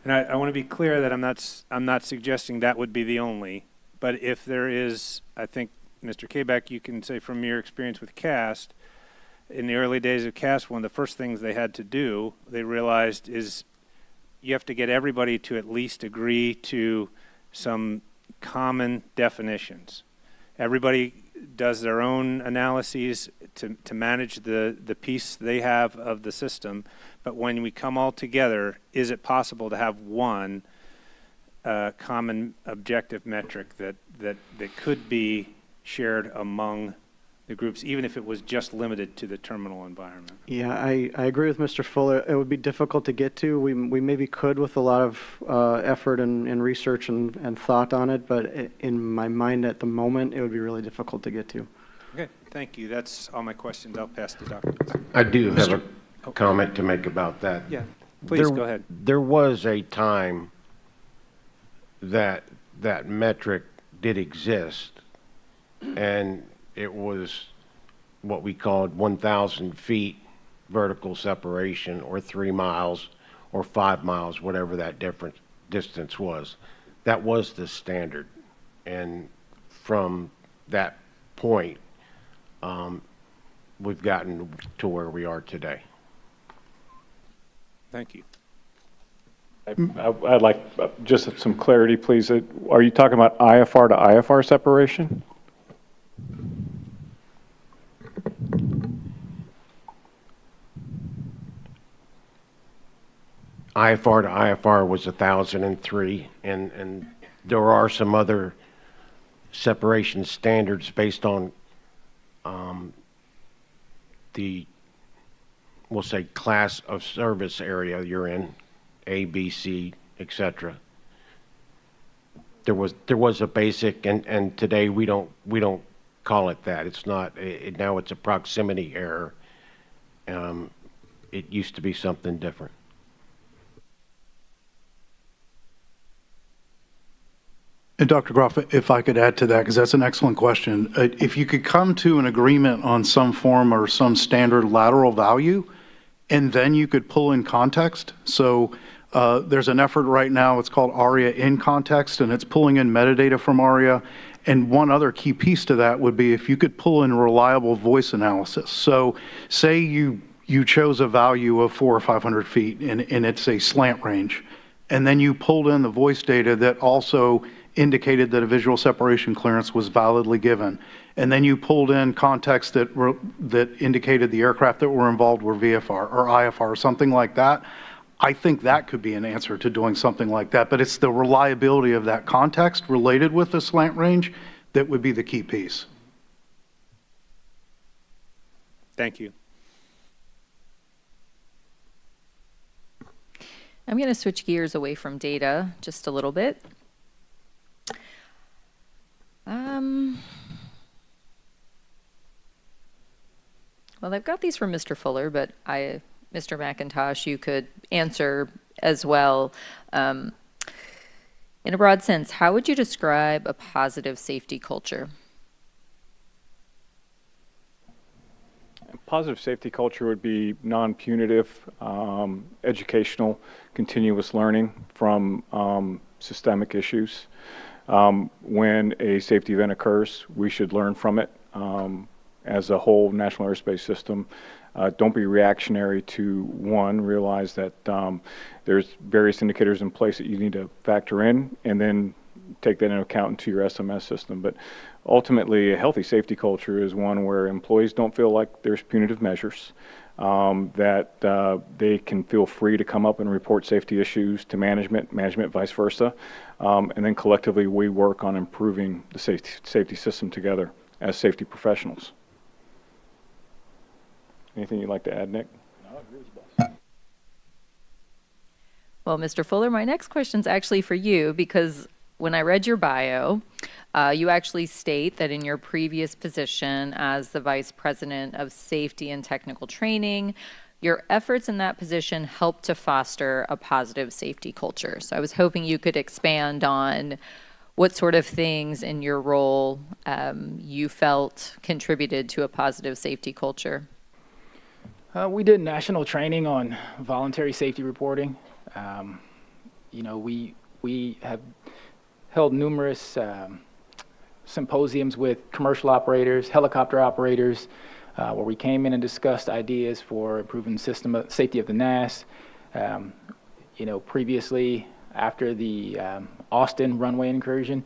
And I want to be clear that I'm not suggesting that would be the only, but if there is, I think, Mr. Kabak, you can say from your experience with CAST, in the early days of CAST, one of the first things they had to do, they realized, is you have to get everybody to at least agree to some common definitions. Everybody does their own analyses to manage the piece they have of the system, but when we come all together, is it possible to have one common objective metric that could be shared among the groups, even if it was just limited to the terminal environment? Yeah, I agree with Mr. Fuller. It would be difficult to get to. We maybe could with a lot of effort and research and thought on it, but in my mind at the moment, it would be really difficult to get to. Okay, thank you. That's all my questions. I'll pass the document. I do have a comment to make about that. Yeah, please go ahead. There was a time that that metric did exist, and it was what we called 1,000 feet vertical separation, or 3 miles, or 5 miles, whatever that different distance was. That was the standard. And from that point, we've gotten to where we are today. Thank you. I'd like just some clarity, please. Are you talking about IFR to IFR separation? IFR to IFR was 1,003, and there are some other separation standards based on the, we'll say, class of service area you're in, A, B, C, etc. There was a basic, and today we don't call it that. It's not. Now it's a proximity error. It used to be something different. And Dr. Groff, if I could add to that, because that's an excellent question. If you could come to an agreement on some form or some standard lateral value, and then you could pull in context. So there's an effort right now, it's called ARIA in context, and it's pulling in metadata from ARIA. And one other key piece to that would be if you could pull in reliable voice analysis. So say you chose a value of 400 or 500 feet, and it's a slant range, and then you pulled in the voice data that also indicated that a visual separation clearance was validly given. And then you pulled in context that indicated the aircraft that were involved were VFR or IFR or something like that. I think that could be an answer to doing something like that, but it's the reliability of that context related with the slant range that would be the key piece. Thank you. I'm going to switch gears away from data just a little bit. Well, I've got these from Mr. Fuller, but Mr. McIntosh, you could answer as well. In a broad sense, how would you describe a positive safety culture? A positive safety culture would be non-punitive, educational, continuous learning from systemic issues. When a safety event occurs, we should learn from it. As a whole national airspace system, don't be reactionary to one, realize that there's various indicators in place that you need to factor in, and then take that into account into your SMS system. But ultimately, a healthy safety culture is one where employees don't feel like there's punitive measures, that they can feel free to come up and report safety issues to management vice versa, and then collectively we work on improving the safety system together as safety professionals. Anything you'd like to add, Nick? No, I agree with you, boss. Well, Mr. Fuller, my next question is actually for you, because when I read your bio, you actually state that in your previous position as the Vice President of Safety and Technical Training, your efforts in that position helped to foster a positive safety culture. So I was hoping you could expand on what sort of things in your role you felt contributed to a positive safety culture. We did national training on voluntary safety reporting. You know, we have held numerous symposiums with commercial operators, helicopter operators, where we came in and discussed ideas for improving system of safety of the NAS. You know, previously, after the Austin runway incursion,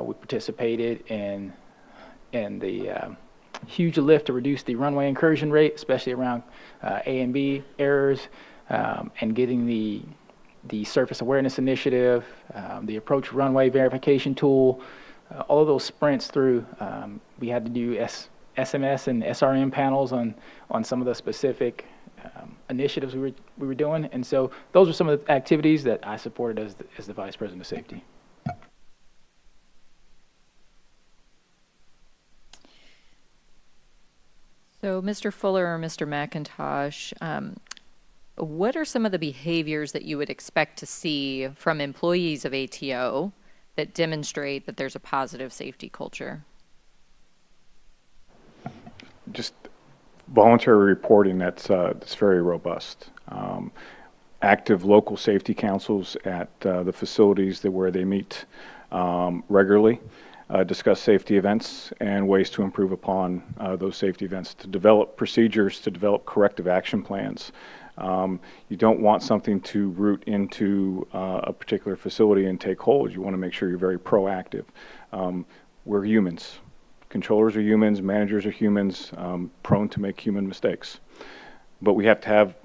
we participated in the huge lift to reduce the runway incursion rate, especially around A and B errors, and getting the surface awareness initiative, the approach runway verification tool, all of those sprints through. We had to do SMS and SRM panels on some of the specific initiatives we were doing, and so those were some of the activities that I supported as the Vice President of Safety. So, Mr. Fuller or Mr. McIntosh, what are some of the behaviors that you would expect to see from employees of ATO that demonstrate that there's a positive safety culture? Just voluntary reporting that's very robust. Active local safety councils at the facilities where they meet regularly, discuss safety events and ways to improve upon those safety events, to develop procedures, to develop corrective action plans. You don't want something to root into a particular facility and take hold. You want to make sure you're very proactive. We're humans. Controllers are humans, managers are humans, prone to make human mistakes. But we have to have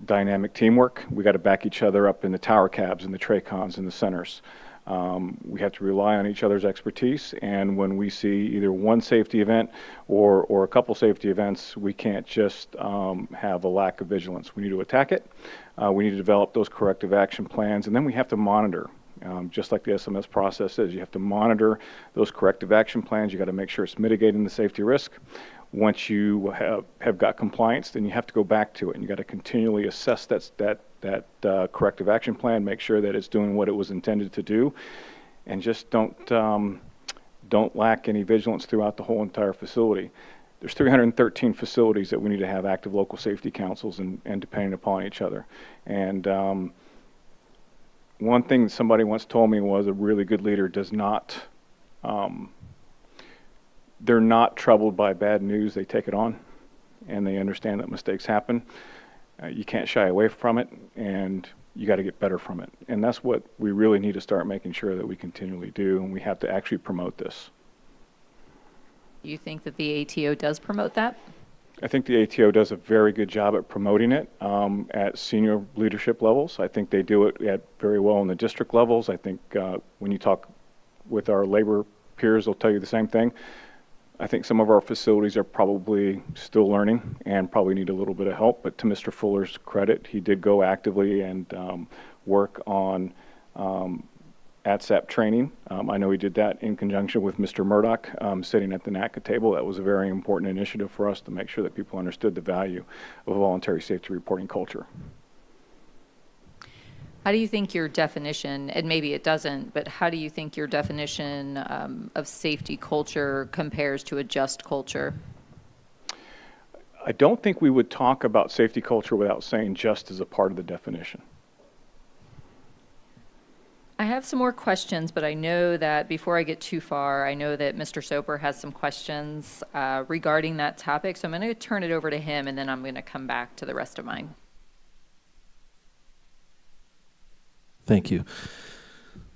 dynamic teamwork. We got to back each other up in the tower cabs and the TRACONs and the centers. We have to rely on each other's expertise, and when we see either one safety event or a couple safety events, we can't just have a lack of vigilance. We need to attack it. We need to develop those corrective action plans, and then we have to monitor. Just like the SMS process is, you have to monitor those corrective action plans. You got to make sure it's mitigating the safety risk. Once you have got compliance, then you have to go back to it, and you got to continually assess that corrective action plan, make sure that it's doing what it was intended to do, and just don't lack any vigilance throughout the whole entire facility. There's 313 facilities that we need to have active local safety councils and depending upon each other. And one thing that somebody once told me was a really good leader does not, they're not troubled by bad news. They take it on, and they understand that mistakes happen. You can't shy away from it, and you got to get better from it. And that's what we really need to start making sure that we continually do, and we have to actually promote this. Do you think that the ATO does promote that? I think the ATO does a very good job at promoting it at senior leadership levels. I think they do it very well in the district levels. I think when you talk with our labor peers, they'll tell you the same thing. I think some of our facilities are probably still learning and probably need a little bit of help, but to Mr. Fuller's credit, he did go actively and work on ATSAP training. I know he did that in conjunction with Mr. Murdoch sitting at the NACA table. That was a very important initiative for us to make sure that people understood the value of a voluntary safety reporting culture. How do you think your definition, and maybe it doesn't, but how do you think your definition of safety culture compares to a just culture? I don't think we would talk about safety culture without saying just as a part of the definition. I have some more questions, but I know that before I get too far, I know that Mr. Soper has some questions regarding that topic, so I'm going to turn it over to him, and then I'm going to come back to the rest of mine. Thank you.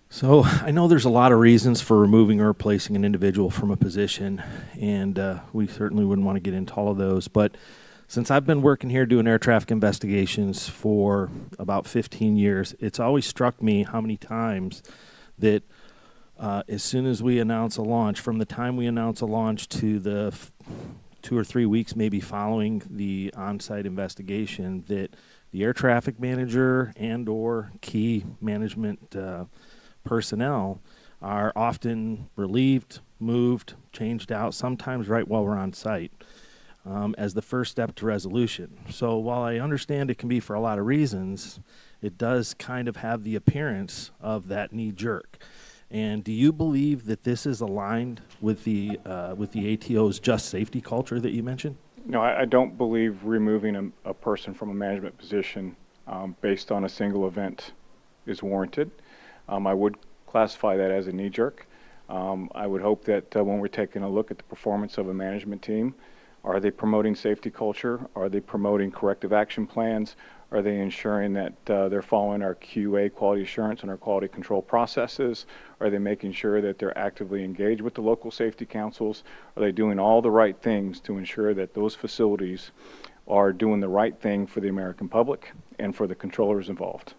So I know there's a lot of reasons for removing or replacing an individual from a position, and we certainly wouldn't want to get into all of those. But since I've been working here doing air traffic investigations for about 15 years, it's always struck me how many times that as soon as we announce a launch, from the time we announce a launch to the 2 or 3 weeks maybe following the on-site investigation, that the air traffic manager and or key management personnel are often relieved, moved, changed out, sometimes right while we're on site, as the first step to resolution. So while I understand it can be for a lot of reasons, it does kind of have the appearance of that knee jerk. And do you believe that this is aligned with the ATO's just safety culture that you mentioned? No, I don't believe removing a person from a management position based on a single event is warranted. I would classify that as a knee jerk. I would hope that when we're taking a look at the performance of a management team, are they promoting safety culture? Are they promoting corrective action plans? Are they ensuring that they're following our QA, quality assurance, and our quality control processes? Are they making sure that they're actively engaged with the local safety councils? Are they doing all the right things to ensure that those facilities are doing the right thing for the American public and for the controllers involved?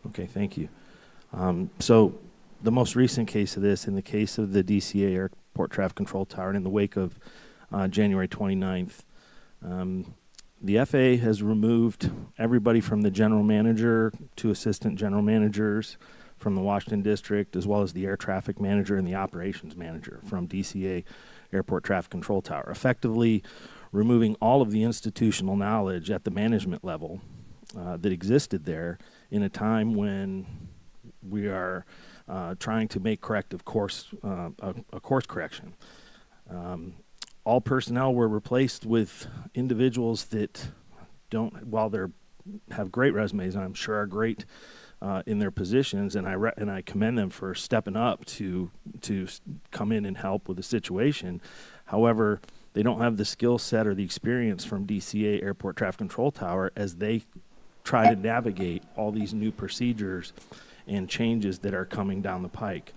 Okay, thank you. So the most recent case of this, in the case of the DCA Airport Traffic Control Tower, and in the wake of January 29th, the FAA has removed everybody from the general manager to assistant general managers from the Washington District, as well as the air traffic manager and the operations manager from DCA Airport Traffic Control Tower, effectively removing all of the institutional knowledge at the management level that existed there in a time when we are trying to make corrective course correction. All personnel were replaced with individuals that don't, while they have great resumes, and I'm sure are great in their positions, and I commend them for stepping up to come in and help with the situation. However, they don't have the skill set or the experience from DCA Airport Traffic Control Tower as they try to navigate all these new procedures and changes that are coming down the pike.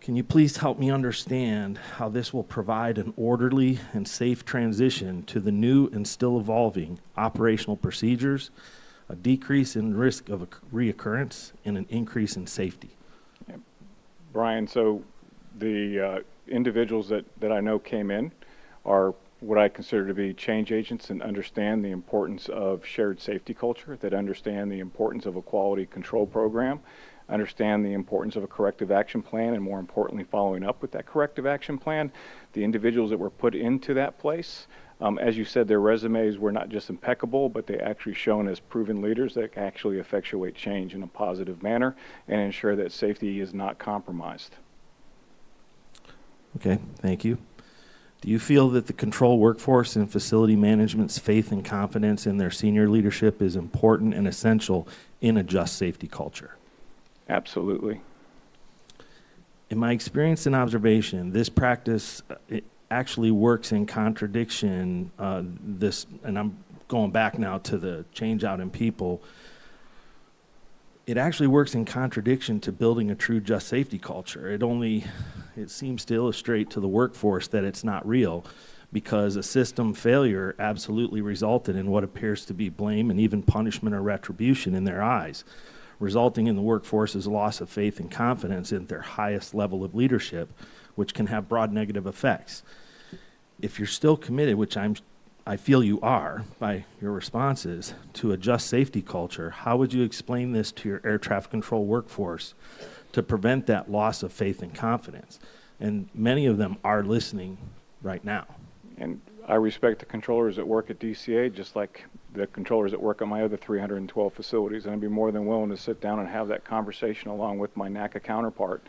Can you please help me understand how this will provide an orderly and safe transition to the new and still evolving operational procedures, a decrease in risk of a reoccurrence, and an increase in safety? Yeah. Brian, so the individuals that I know came in are what I consider to be change agents and understand the importance of shared safety culture, that understand the importance of a quality control program, understand the importance of a corrective action plan, and more importantly, following up with that corrective action plan. The individuals that were put into that place, as you said, their resumes were not just impeccable, but they actually shown as proven leaders that actually effectuate change in a positive manner and ensure that safety is not compromised. Okay, thank you. Do you feel that the control workforce and facility management's faith and confidence in their senior leadership is important and essential in a just safety culture? Absolutely. In my experience and observation, this practice it actually works in contradiction. And I'm going back now to the change out in people. It actually works in contradiction to building a true just safety culture. It seems to illustrate to the workforce that it's not real, because a system failure absolutely resulted in what appears to be blame and even punishment or retribution in their eyes, resulting in the workforce's loss of faith and confidence in their highest level of leadership, which can have broad negative effects. If you're still committed, which I feel you are by your responses, to a just safety culture, how would you explain this to your air traffic control workforce to prevent that loss of faith and confidence? And many of them are listening right now. And I respect the controllers that work at DCA just like the controllers that work on my other 312 facilities, and I'd be more than willing to sit down and have that conversation along with my NACA counterpart.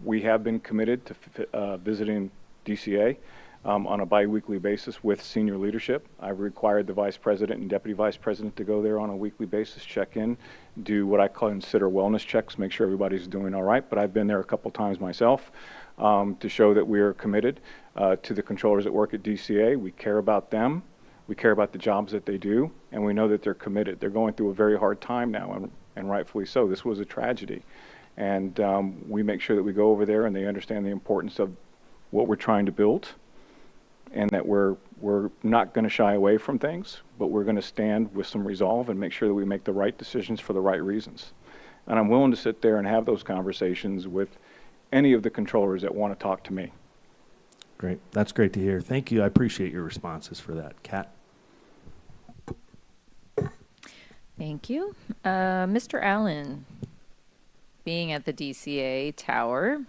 We have been committed to visiting DCA on a bi-weekly basis with senior leadership. I've required the vice president and deputy vice president to go there on a weekly basis, check in, do what I consider wellness checks, make sure everybody's doing all right. But I've been there a couple times myself to show that we are committed to the controllers that work at DCA. We care about them. We care about the jobs that they do, and we know that they're committed. They're going through a very hard time now, and rightfully so. This was a tragedy. And we make sure that we go over there and they understand the importance of what we're trying to build, and that we're not going to shy away from things, but we're going to stand with some resolve and make sure that we make the right decisions for the right reasons. And I'm willing to sit there and have those conversations with any of the controllers that want to talk to me. Great. That's great to hear. Thank you. I appreciate your responses for that. Kat? Thank you. Mr. Allen. being at the DCA tower,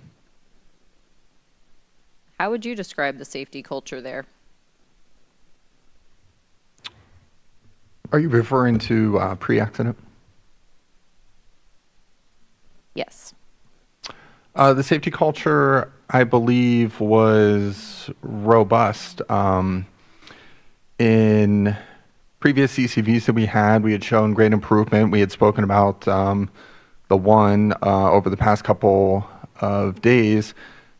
how would you describe the safety culture there? Are you referring to pre-accident? Yes. The safety culture, I believe, was robust. In previous ECVs that we had shown great improvement. We had spoken about the one over the past couple of days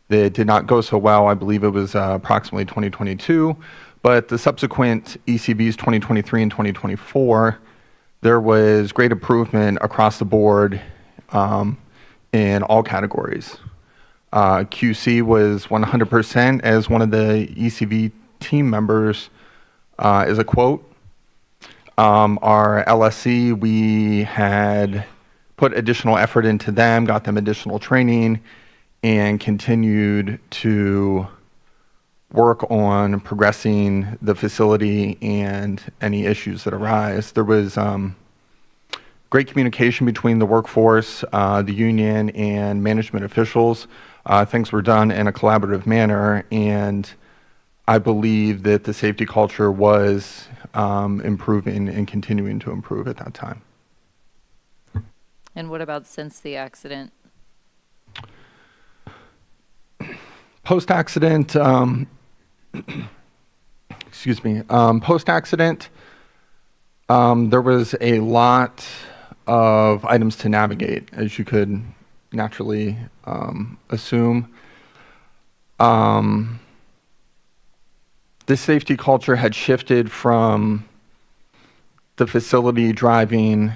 that did not go so well. I believe it was approximately 2022. But the subsequent ECVs 2023 and 2024, there was great improvement across the board in all categories. QC was 100%. As one of the ECV team members as a quote. Our LSC, we had put additional effort into them, got them additional training, and continued to work on progressing the facility and any issues that arise. There was great communication between the workforce, the union, and management officials. Things were done in a collaborative manner, and I believe that the safety culture was improving and continuing to improve at that time. And what about since the accident? Post-accident, excuse me, post-accident, there was a lot of items to navigate, as you could naturally assume. This safety culture had shifted from the facility driving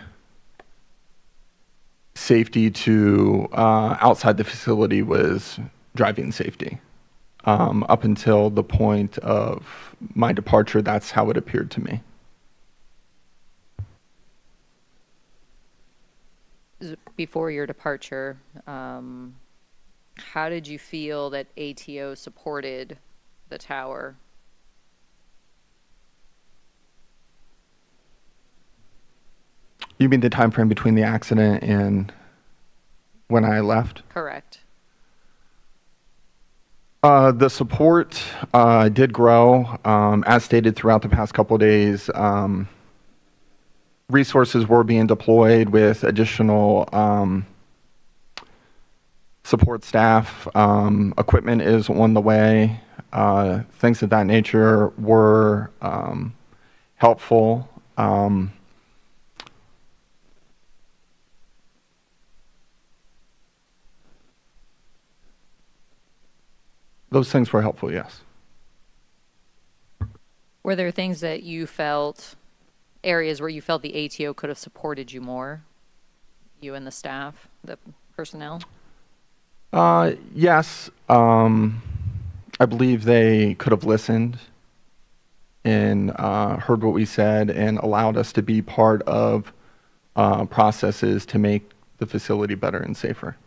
safety to outside the facility was driving safety. Up until the point of my departure, that's how it appeared to me. Before your departure, how did you feel that ATO supported the tower? You mean the time frame between the accident and when I left? Correct. The support did grow. As stated throughout the past couple of days, resources were being deployed with additional support staff. Equipment is on the way. Things of that nature were helpful. Those things were helpful, yes. Were there things that you felt, areas where you felt the ATO could have supported you more? You and the staff, the personnel? Yes. I believe they could have listened and heard what we said and allowed us to be part of processes to make the facility better and safer.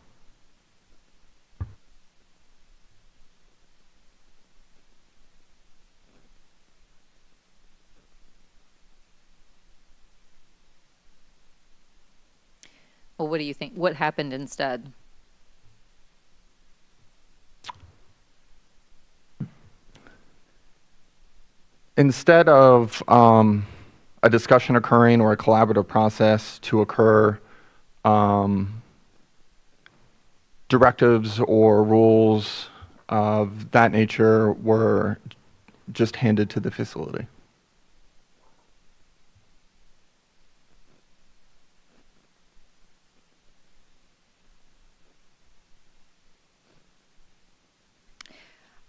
Well, what do you think? What happened instead? Instead of a discussion occurring or a collaborative process to occur, directives or rules of that nature were just handed to the facility.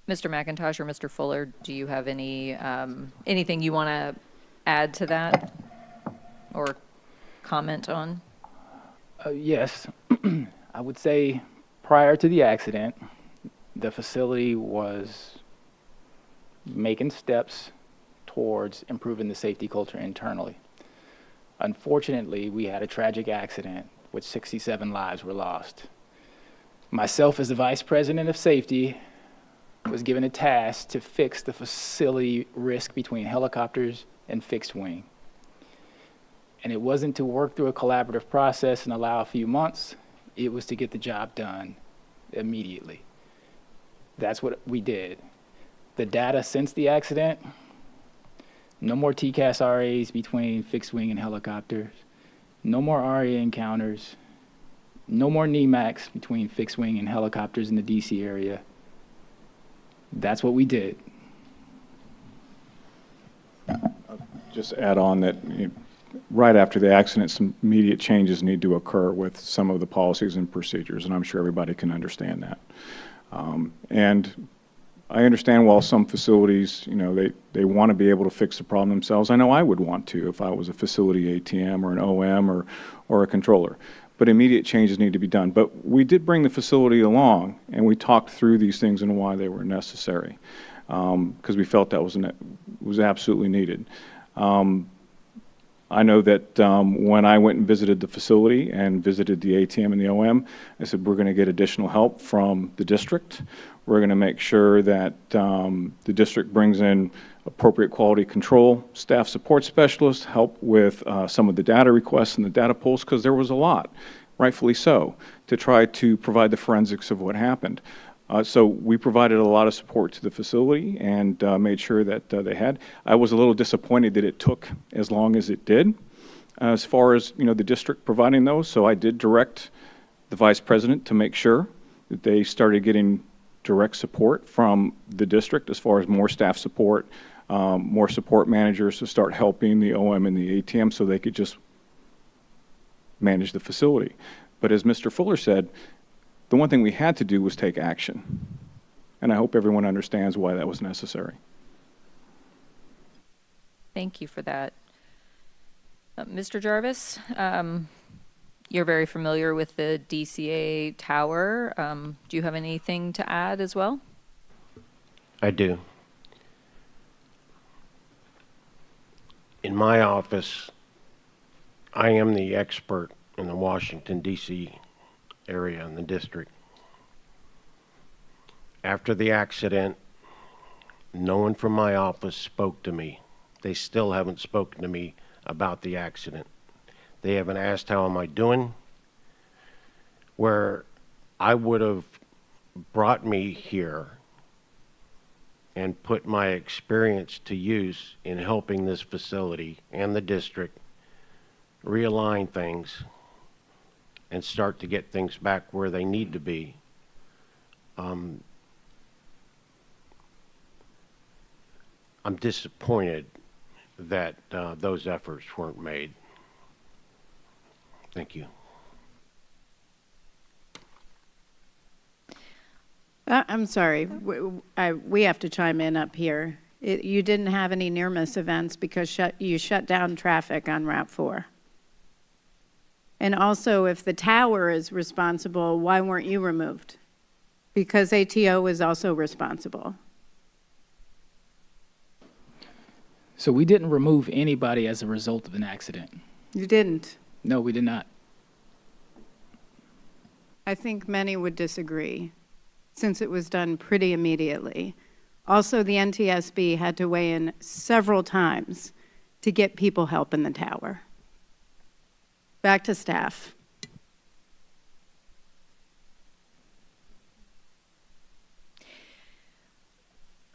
Mr. McIntosh or Mr. Fuller, do you have any anything you want to add to that or comment on? Yes. I would say prior to the accident, the facility was making steps towards improving the safety culture internally. Unfortunately, we had a tragic accident which 67 lives were lost. Myself as the vice president of safety was given a task to fix the facility risk between helicopters and fixed wing. And it wasn't to work through a collaborative process and allow a few months. It was to get the job done immediately. That's what we did. The data since the accident, no more TCAS RAs between fixed wing and helicopters, no more RA encounters, no more NEMACs between fixed wing and helicopters in the DC area. That's what we did. Just add on that right after the accident, some immediate changes need to occur with some of the policies and procedures, and I'm sure everybody can understand that. And I understand while some facilities, they want to be able to fix the problem themselves. I know I would want to if I was a facility ATM or an OM or a controller. But immediate changes need to be done. But we did bring the facility along, and we talked through these things and why they were necessary, because we felt that was absolutely needed. I know that when I went and visited the facility and visited the ATM and the OM, I said, we're going to get additional help from the district. We're going to make sure that the district brings in appropriate quality control, staff support specialists, help with some of the data requests and the data pulls, because there was a lot, rightfully so, to try to provide the forensics of what happened. So we provided a lot of support to the facility and made sure that they had. I was a little disappointed that it took as long as it did as far as the district providing those. So I did direct the vice president to make sure that they started getting direct support from the district as far as more staff support, more support managers to start helping the OM and the ATM so they could just manage the facility. But as Mr. Fuller said, the one thing we had to do was take action. And I hope everyone understands why that was necessary. Thank you for that. Mr. Jarvis, you're very familiar with the DCA tower. Do you have anything to add as well? I do. In my office, I am the expert in the Washington, D.C. area in the district. After the accident, no one from my office spoke to me. They still haven't spoken to me about the accident. They haven't asked how am I doing. Where I would have brought me here and put my experience to use in helping this facility and the district realign things and start to get things back where they need to be. I'm disappointed that those efforts weren't made. Thank you. I'm sorry. We have to chime in up here. You didn't have any near-miss events because you shut down traffic on Route 4. And also, if the tower is responsible, why weren't you removed? Because ATO is also responsible. So we didn't remove anybody as a result of an accident. You didn't. No, we did not. I think many would disagree, since it was done pretty immediately. Also, the NTSB had to weigh in several times to get people help in the tower. Back to staff.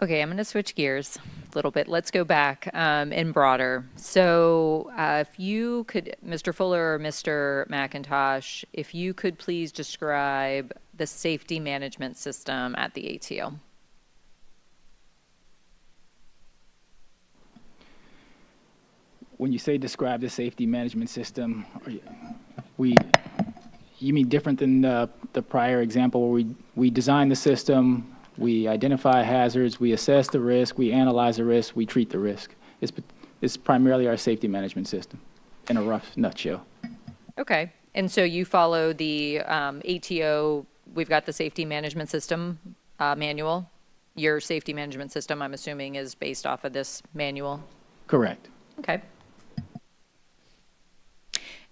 Okay, I'm going to switch gears a little bit. Let's go back and broader. So if you could, Mr. Fuller or Mr. McIntosh, if you could please describe the safety management system at the ATO. When you say describe the safety management system, you mean different than the prior example where we design the system, we identify hazards, we assess the risk, we analyze the risk, we treat the risk. It's primarily our safety management system in a rough nutshell. Okay, and so you follow the ATO, we've got the safety management system manual. Your safety management system, I'm assuming, is based off of this manual? Correct. Okay.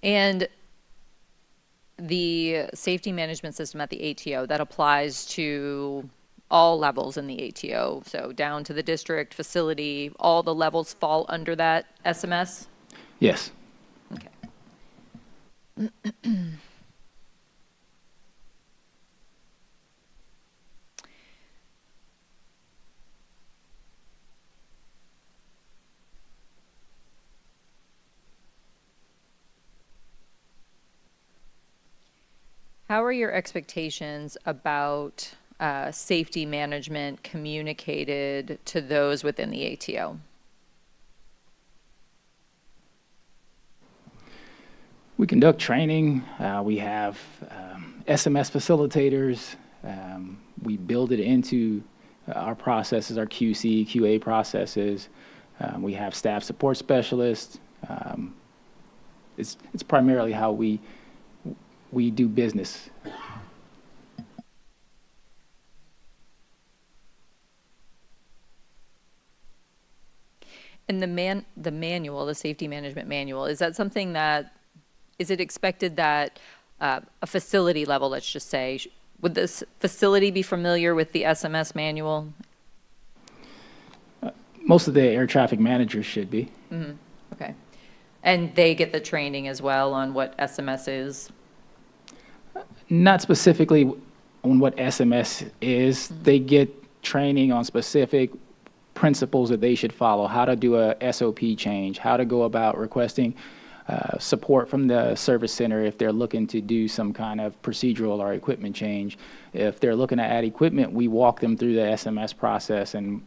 And the safety management system at the ATO, that applies to all levels in the ATO, so down to the district, facility, all the levels fall under that SMS? Yes. Okay. How are your expectations about safety management communicated to those within the ATO? We conduct training. We have SMS facilitators. We build it into our processes, our QC, QA processes. We have staff support specialists. It's primarily how we do business. And the manual, the safety management manual, is that something that, is it expected that a facility level, let's just say, would this facility be familiar with the SMS manual? Most of the air traffic managers should be. Mm-hmm. Okay. And they get the training as well on what SMS is? Not specifically on what SMS is. Mm-hmm. They get training on specific principles that they should follow, how to do a SOP change, how to go about requesting support from the service center if they're looking to do some kind of procedural or equipment change. If they're looking to add equipment, we walk them through the SMS process and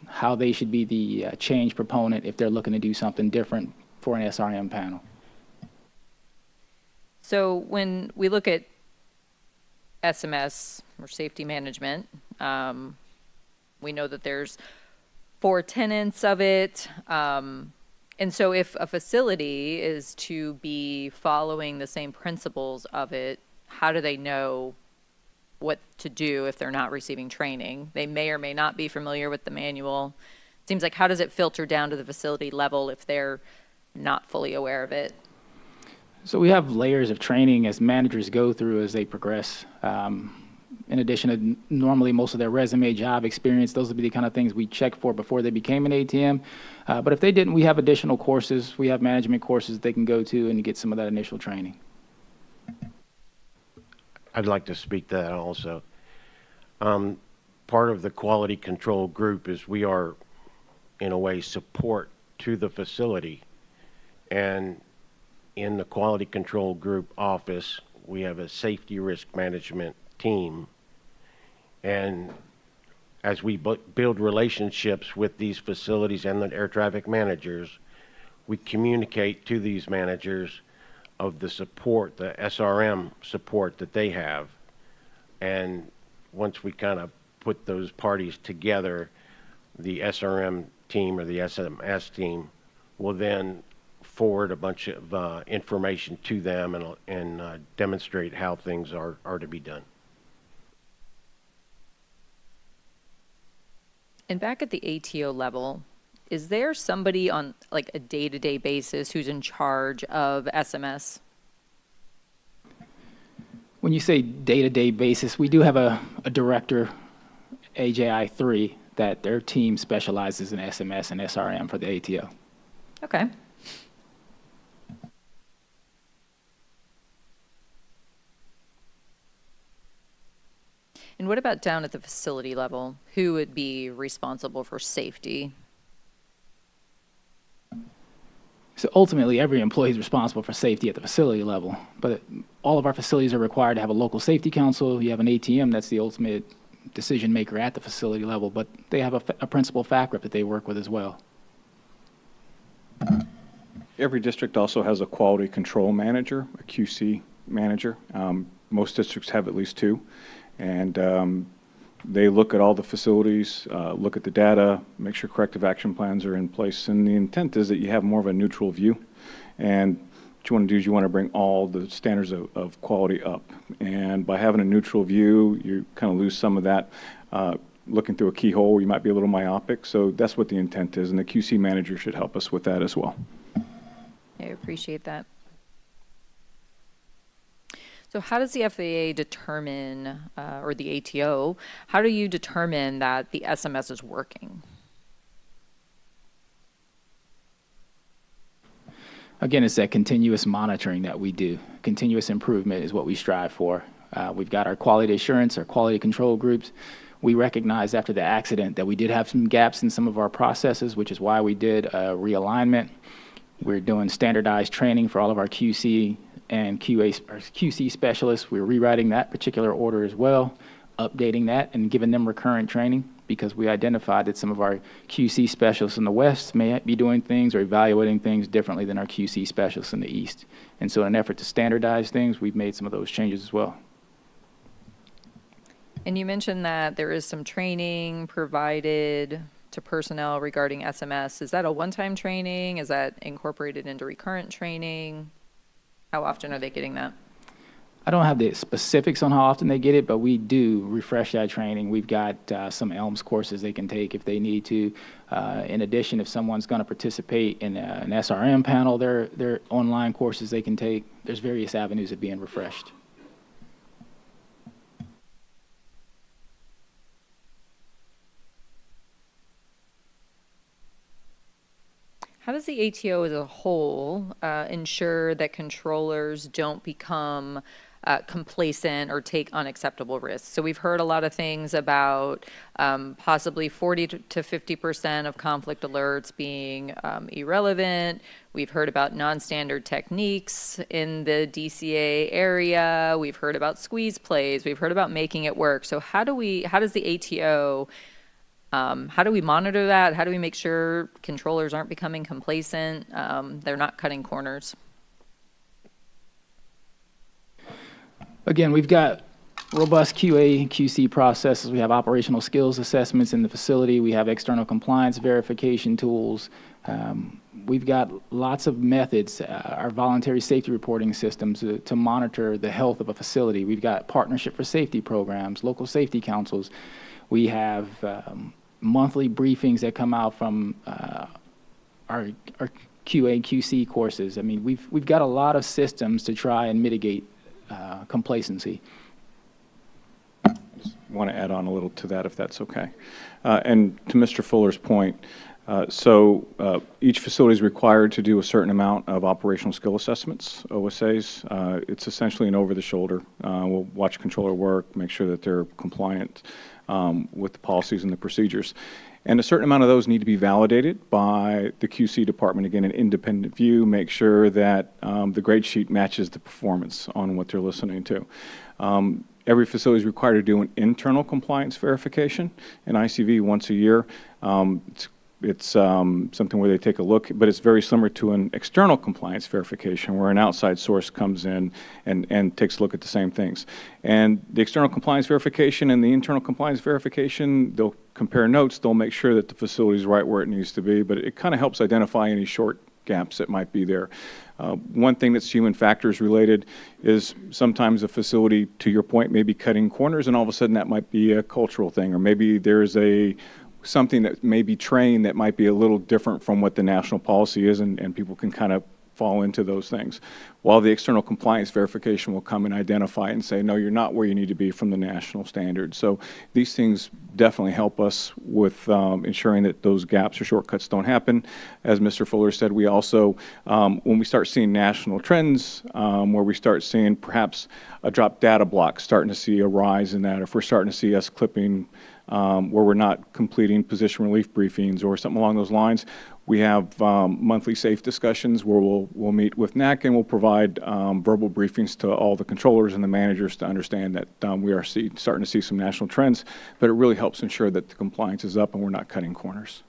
how they should be the change proponent if they're looking to do something different for an SRM panel. So when we look at SMS or safety management, we know that there's 4 tenets of it. And so if a facility is to be following the same principles of it, how do they know what to do if they're not receiving training? They may or may not be familiar with the manual. It seems like, how does it filter down to the facility level if they're not fully aware of it? So we have layers of training as managers go through as they progress. In addition to normally most of their resume, job experience, those would be the kind of things we check for before they became an ATM. But if they didn't, we have additional courses. We have management courses they can go to and get some of that initial training. I'd like to speak to that also. Part of the quality control group is we are, in a way, support to the facility. And in the quality control group office, we have a safety risk management team. And as we build relationships with these facilities and the air traffic managers, we communicate to these managers of the support, the SRM support that they have. And once we kind of put those parties together, the SRM team or the SMS team will then forward a bunch of information to them and demonstrate how things are to be done. And back at the ATO level, is there somebody on like a day-to-day basis who's in charge of SMS? When you say day-to-day basis, we do have a director, AJI3, that their team specializes in SMS and SRM for the ATO. Okay. And what about down at the facility level? Who would be responsible for safety? So ultimately, every employee is responsible for safety at the facility level, but all of our facilities are required to have a local safety council. You have an ATM that's the ultimate decision maker at the facility level, but they have a principal FAC rep that they work with as well. Every district also has a quality control manager, a QC manager. Most districts have at least 2. And they look at all the facilities, look at the data, make sure corrective action plans are in place. And the intent is that you have more of a neutral view. And what you want to do is you want to bring all the standards of quality up. And by having a neutral view, you kind of lose some of that. Looking through a keyhole, you might be a little myopic. So that's what the intent is. And the QC manager should help us with that as well. I appreciate that. So how does the FAA determine, or the ATO, how do you determine that the SMS is working? Again, it's that continuous monitoring that we do. Continuous improvement is what we strive for. We've got our quality assurance, our quality control groups. We recognized after the accident that we did have some gaps in some of our processes, which is why we did a realignment. We're doing standardized training for all of our QC and QC specialists. We're rewriting that particular order as well, updating that and giving them recurrent training, because we identified that some of our QC specialists in the West may be doing things or evaluating things differently than our QC specialists in the East. And so in an effort to standardize things, we've made some of those changes as well. And you mentioned that there is some training provided to personnel regarding SMS. Is that a one-time training? Is that incorporated into recurrent training? How often are they getting that? I don't have the specifics on how often they get it, but we do refresh that training. We've got some ELMS courses they can take if they need to. In addition, if someone's going to participate in an SRM panel, there are online courses they can take. There's various avenues of being refreshed. How does the ATO as a whole ensure that controllers don't become complacent or take unacceptable risks? So we've heard a lot of things about possibly 40 to 50% of conflict alerts being irrelevant. We've heard about non-standard techniques in the DCA area. We've heard about squeeze plays. We've heard about making it work. So how does the ATO how do we monitor that? How do we make sure controllers aren't becoming complacent? They're not cutting corners. Again, we've got robust QA and QC processes. We have operational skills assessments in the facility. We have external compliance verification tools. We've got lots of methods, our voluntary safety reporting systems to monitor the health of a facility. We've got partnership for safety programs, local safety councils. We have monthly briefings that come out from our QA and QC courses. I mean, we've got a lot of systems to try and mitigate complacency. I just want to add on a little to that, if that's okay. And to Mr. Fuller's point, each facility is required to do a certain amount of operational skill assessments, OSAs. It's essentially an over-the-shoulder. We'll watch controller work, make sure that they're compliant with the policies and the procedures. And a certain amount of those need to be validated by the QC department. Again, an independent view, make sure that the grade sheet matches the performance on what they're listening to. Every facility is required to do an internal compliance verification, an ICV once a year. It's something where they take a look, but it's very similar to an external compliance verification where an outside source comes in and takes a look at the same things. And the external compliance verification and the internal compliance verification, they'll compare notes, they'll make sure that the facility is right where it needs to be, but it kind of helps identify any short gaps that might be there. One thing that's human factors related is sometimes a facility, to your point, may be cutting corners, and all of a sudden that might be a cultural thing, or maybe there's something that may be trained that might be a little different from what the national policy is, and people can kind of fall into those things. While the external compliance verification will come and identify and say, no, you're not where you need to be from the national standards. So these things definitely help us with ensuring that those gaps or shortcuts don't happen. As Mr. Fuller said, we also, when we start seeing national trends, where we start seeing perhaps a drop data block, starting to see a rise in that, if we're starting to see us clipping where we're not completing position relief briefings or something along those lines, we have monthly safe discussions where we'll meet with NAC and we'll provide verbal briefings to all the controllers and the managers to understand that we are starting to see some national trends, but it really helps ensure that the compliance is up and we're not cutting corners.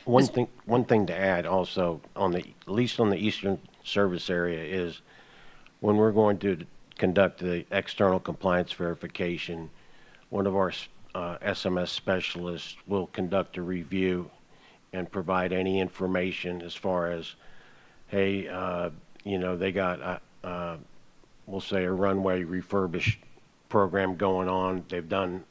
One thing to add also, at least on the Eastern Service area, is when we're going to conduct the external compliance verification, one of our SMS specialists will conduct a review and provide any information as far as, hey, they got, we'll say, a runway refurbish program going on. They've done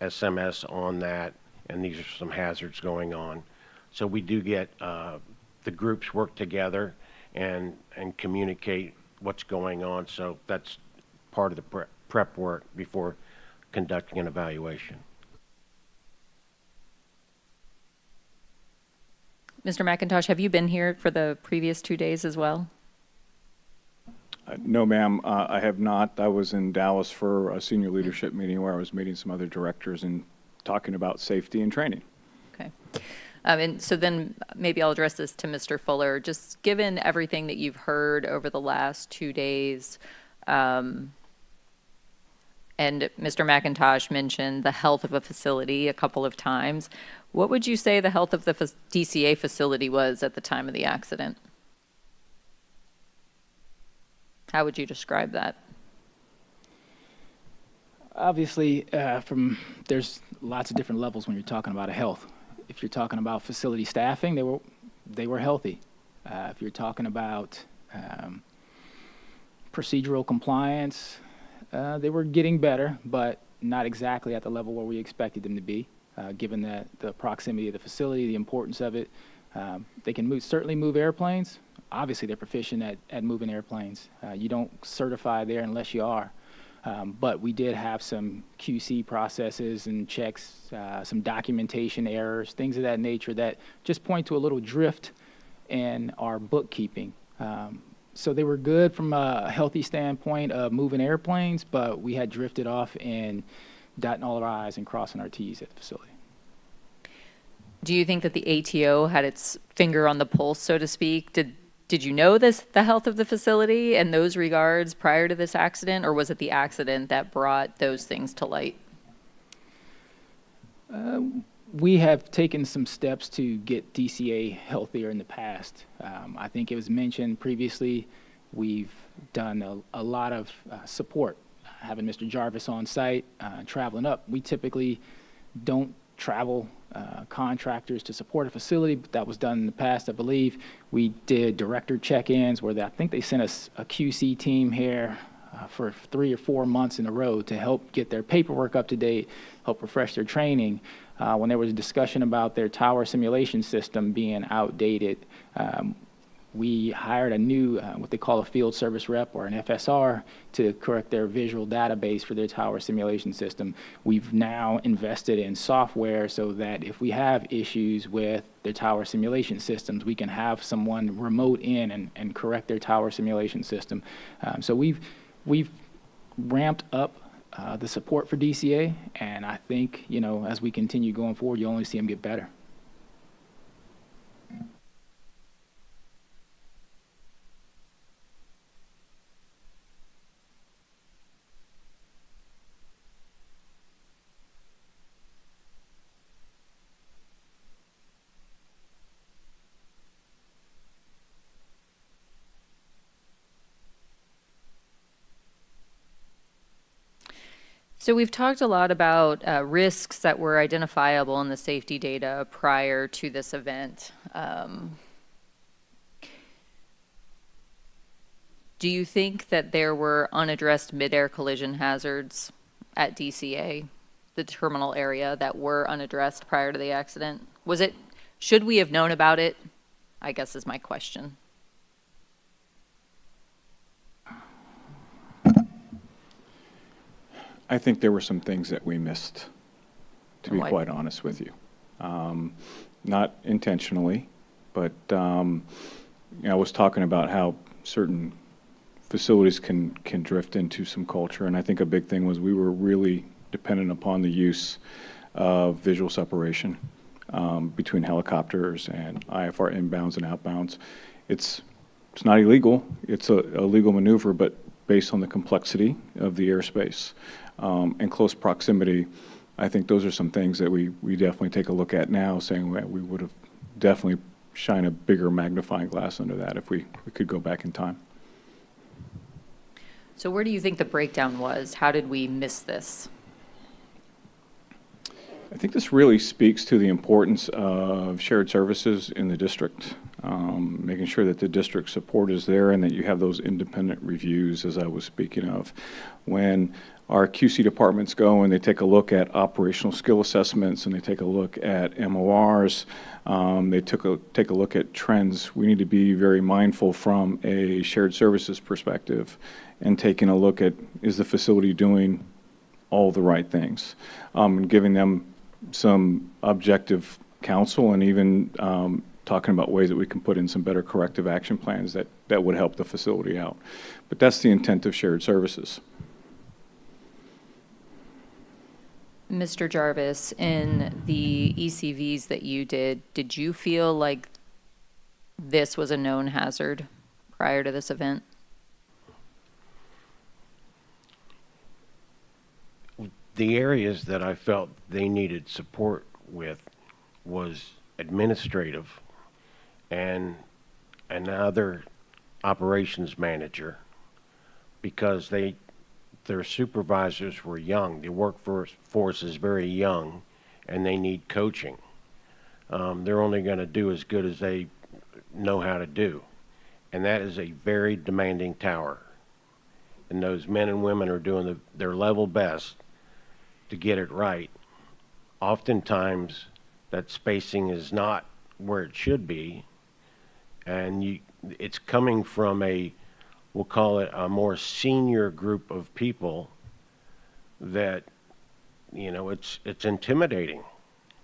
SMS on that, and these are some hazards going on. So we do get the groups work together and communicate what's going on. So that's part of the prep work before conducting an evaluation. Mr. McIntosh, have you been here for the previous 2 days as well? No, ma'am, I have not. I was in Dallas for a senior leadership meeting where I was meeting some other directors and talking about safety and training. Okay. And so then maybe I'll address this to Mr. Fuller. Just given everything that you've heard over the last 2 days, and Mr. McIntosh mentioned the health of a facility a couple of times, what would you say the health of the DCA facility was at the time of the accident? How would you describe that? Obviously, there's lots of different levels when you're talking about health. If you're talking about facility staffing, they were healthy. If you're talking about procedural compliance, they were getting better, but not exactly at the level where we expected them to be, given that the proximity of the facility, the importance of it. They can certainly move airplanes. Obviously, they're proficient at moving airplanes. You don't certify there unless you are. But we did have some QC processes and checks, some documentation errors, things of that nature that just point to a little drift in our bookkeeping. So they were good from a healthy standpoint of moving airplanes, but we had drifted off and dotting all our I's and crossing our T's at the facility. Do you think that the ATO had its finger on the pulse, so to speak? Did you know the health of the facility in those regards prior to this accident, or was it the accident that brought those things to light? We have taken some steps to get DCA healthier in the past. I think it was mentioned previously, we've done a lot of support, having Mr. Jarvis on site, traveling up. We typically don't travel contractors to support a facility, but that was done in the past, I believe. We did director check-ins where I think they sent us a QC team here for 3 or 4 months in a row to help get their paperwork up to date, help refresh their training. When there was a discussion about their tower simulation system being outdated, we hired a new, what they call a field service rep or an FSR to correct their visual database for their tower simulation system. We've now invested in software so that if we have issues with their tower simulation systems, we can have someone remote in and correct their tower simulation system. So we've ramped up the support for DCA, and I think, as we continue going forward, you only see them get better. So we've talked a lot about risks that were identifiable in the safety data prior to this event. Do you think that there were unaddressed mid-air collision hazards at DCA, the terminal area, that were unaddressed prior to the accident? Should we have known about it, I guess is my question. I think there were some things that we missed, to be quite honest with you. Not intentionally, but I was talking about how certain facilities can drift into some culture, and I think a big thing was we were really dependent upon the use of visual separation between helicopters and IFR inbounds and outbounds. It's not illegal. It's a legal maneuver, but based on the complexity of the airspace and close proximity, I think those are some things that we definitely take a look at now, saying that we would have definitely shine a bigger magnifying glass under that if we could go back in time. So where do you think the breakdown was? How did we miss this? I think this really speaks to the importance of shared services in the district, making sure that the district support is there and that you have those independent reviews, as I was speaking of. When our QC departments go and they take a look at operational skill assessments and they take a look at MORs, they take a look at trends, we need to be very mindful from a shared services perspective and taking a look at, is the facility doing all the right things, and giving them some objective counsel and even talking about ways that we can put in some better corrective action plans that would help the facility out. But that's the intent of shared services. Mr. Jarvis, in the ECVs that you did you feel like this was a known hazard prior to this event? The areas that I felt they needed support with was administrative and another operations manager, because their supervisors were young. The workforce is very young, and they need coaching. They're only going to do as good as they know how to do, and that is a very demanding tower. And those men and women are doing their level best to get it right. Oftentimes, that spacing is not where it should be, and it's coming from we'll call it a more senior group of people that, it's intimidating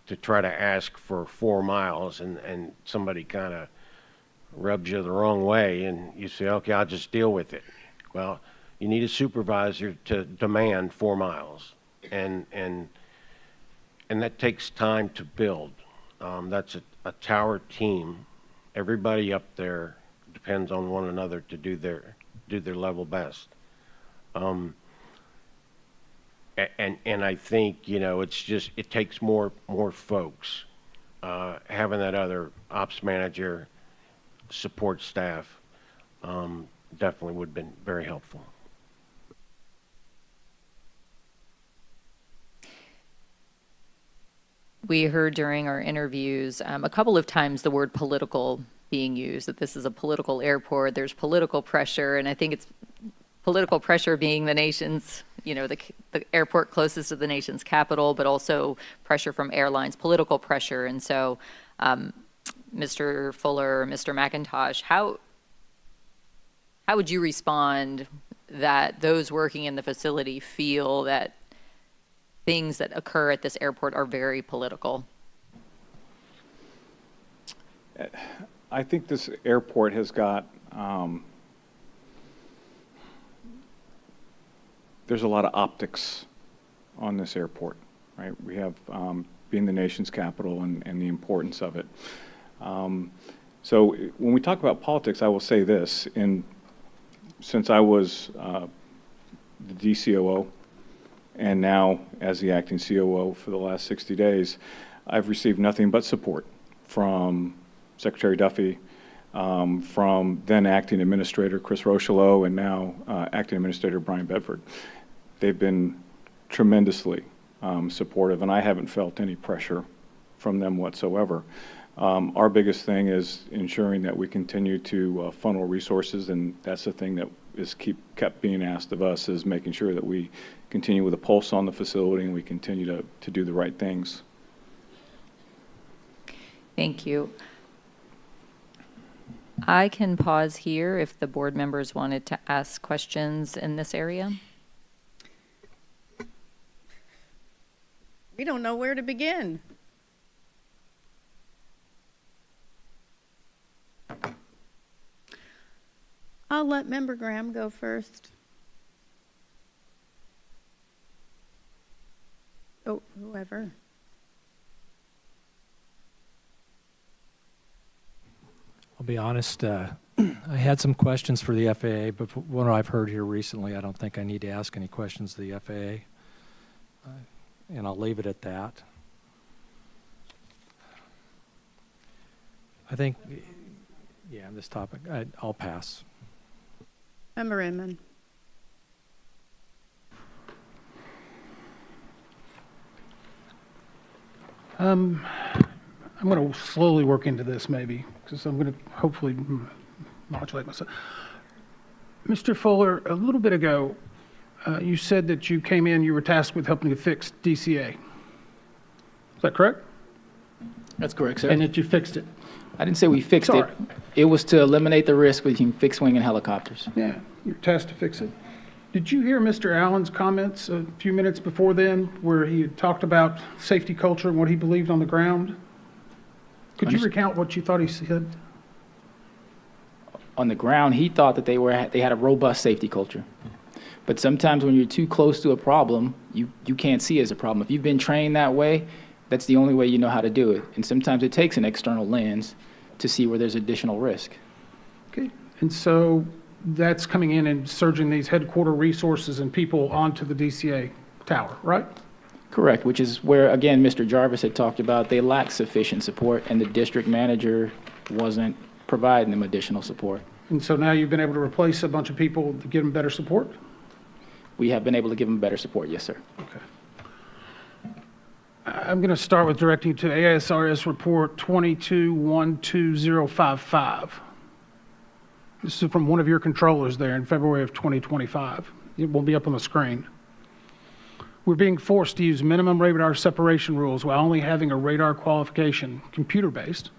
to try to ask for 4 miles and somebody kind of rubs you the wrong way and you say, okay, I'll just deal with it. Well, you need a supervisor to demand 4 miles. And that takes time to build. That's a tower team. Everybody up there depends on one another to do their level best. And I think, it takes more folks. Having that other ops manager, support staff, definitely would have been very helpful. We heard during our interviews a couple of times the word political being used, that this is a political airport, there's political pressure, and I think it's political pressure being the nation's, the airport closest to the nation's capital, but also pressure from airlines, political pressure. And so, Mr. Fuller, Mr. McIntosh, how would you respond that those working in the facility feel that things that occur at this airport are very political? I think this airport has got, there's a lot of optics on this airport, right? We have being the nation's capital and the importance of it. So when we talk about politics, I will say this, since I was the DCOO, and now as the acting COO for the last 60 days, I've received nothing but support from Secretary Duffy, from then acting administrator Chris Rochelot, and now acting administrator Brian Bedford. They've been tremendously supportive, and I haven't felt any pressure from them whatsoever. Our biggest thing is ensuring that we continue to funnel resources, and that's the thing that is kept being asked of us, is making sure that we continue with a pulse on the facility and we continue to do the right things. Thank you. I can pause here if the board members wanted to ask questions in this area. We don't know where to begin. I'll let Member Graham go first. Oh, whoever. I'll be honest, I had some questions for the FAA, but from what I've heard here recently, I don't think I need to ask any questions to the FAA. And I'll leave it at that. I think, yeah, on this topic, I'll pass. Member Inman. I'm going to slowly work into this maybe, because I'm going to hopefully modulate myself. Mr. Fuller, a little bit ago, you said that you came in, you were tasked with helping to fix DCA. Is that correct? That's correct, sir. And that you fixed it? I didn't say we fixed it. It was to eliminate the risk between fixed-wing and helicopters. Yeah, you're tasked to fix it. Did you hear Mr. Allen's comments a few minutes before then, where he had talked about safety culture and what he believed on the ground? Could you recount what you thought he said? On the ground, he thought that they had a robust safety culture. But sometimes when you're too close to a problem, you can't see it as a problem. If you've been trained that way, that's the only way you know how to do it. And sometimes it takes an external lens to see where there's additional risk. Okay. And so that's coming in and surging these headquarter resources and people onto the DCA tower, right? Correct, which is where, again, Mr. Jarvis had talked about they lack sufficient support and the district manager wasn't providing them additional support. And so now you've been able to replace a bunch of people to give them better support? We have been able to give them better support, yes, sir. Okay. I'm going to start with directing you to ASRS report 2212055. This is from one of your controllers there in February of 2025. It will be up on the screen. We're being forced to use minimum radar separation rules while only having a radar qualification, computer-based,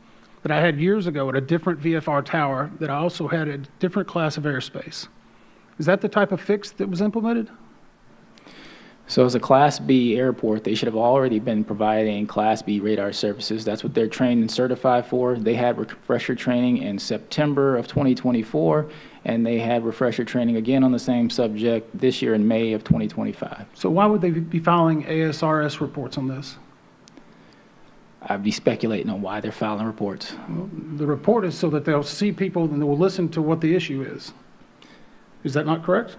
that I had years ago at a different VFR tower that I also had a different class of airspace. Is that the type of fix that was implemented? So as a Class B airport, they should have already been providing Class B radar services. That's what they're trained and certified for. They had refresher training in September of 2024, and they had refresher training again on the same subject this year in May of 2025. So why would they be filing ASRS reports on this? I'd be speculating on why they're filing reports. Well, the report is so that they'll see people and they will listen to what the issue is. Is that not correct?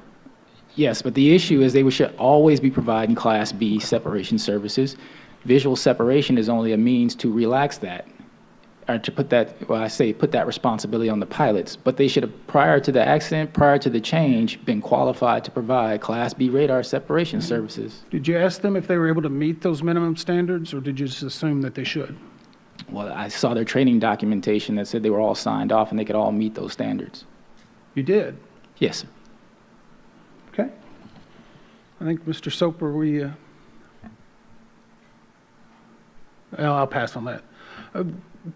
Yes, but the issue is they should always be providing Class B separation services. Visual separation is only a means to relax that, or to put that, well, I say put that responsibility on the pilots. But they should have, prior to the accident, prior to the change, been qualified to provide Class B radar separation services. Did you ask them if they were able to meet those minimum standards, or did you just assume that they should? Well, I saw their training documentation that said they were all signed off and they could all meet those standards. You did? Yes, sir. Okay. I think, Mr. Soper, I'll pass on that.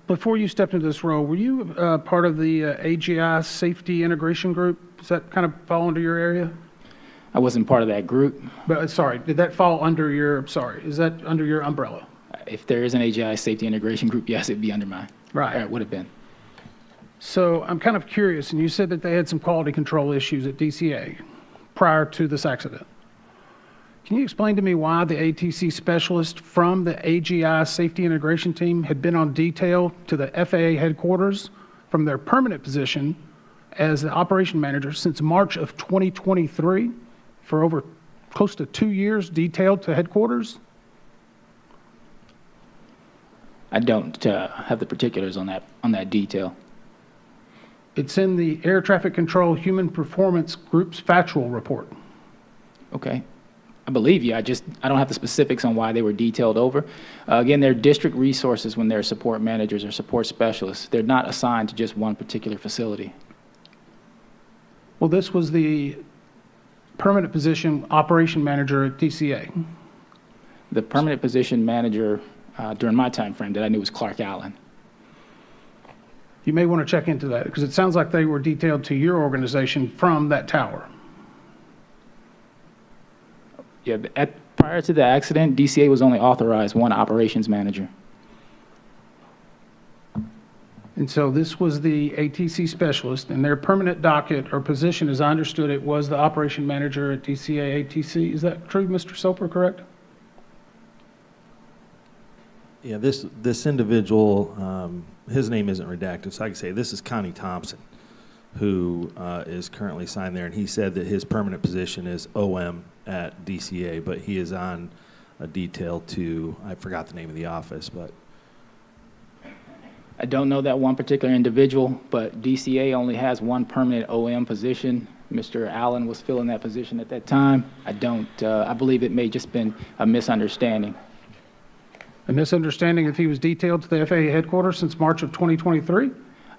Before you stepped into this role, were you part of the AGI Safety Integration Group? Does that kind of fall under your area? I wasn't part of that group. But sorry, did that fall under your, is that under your umbrella? If there is an AGI Safety Integration Group, yes, it'd be under mine. Right. Or it would have been. So I'm kind of curious, and you said that they had some quality control issues at DCA prior to this accident. Can you explain to me why the ATC specialist from the AGI Safety Integration Team had been on detail to the FAA headquarters from their permanent position as the operation manager since March of 2023 for over close to 2 years, detailed to headquarters? I don't have the particulars on that detail. It's in the Air Traffic Control Human Performance Group's factual report. Okay. I believe you. I don't have the specifics on why they were detailed over. Again, they're district resources when they're support managers or support specialists. They're not assigned to just one particular facility. Well, this was the permanent position operation manager at DCA. The permanent position manager during my time frame that I knew was Clark Allen. You may want to check into that because it sounds like they were detailed to your organization from that tower. Yeah, prior to the accident, DCA was only authorized one operations manager. And so this was the ATC specialist, and their permanent docket or position, as I understood it, was the operation manager at DCA ATC. Is that true, Mr. Soper, correct? Yeah, this individual, his name isn't redacted, so I can say this is Connie Thompson, who is currently signed there, and he said that his permanent position is OM at DCA, but he is on a detail to, I forgot the name of the office, but. I don't know that one particular individual, but DCA only has one permanent OM position. Mr. Allen was filling that position at that time. I believe it may just been a misunderstanding. A misunderstanding if he was detailed to the FAA headquarters since March of 2023?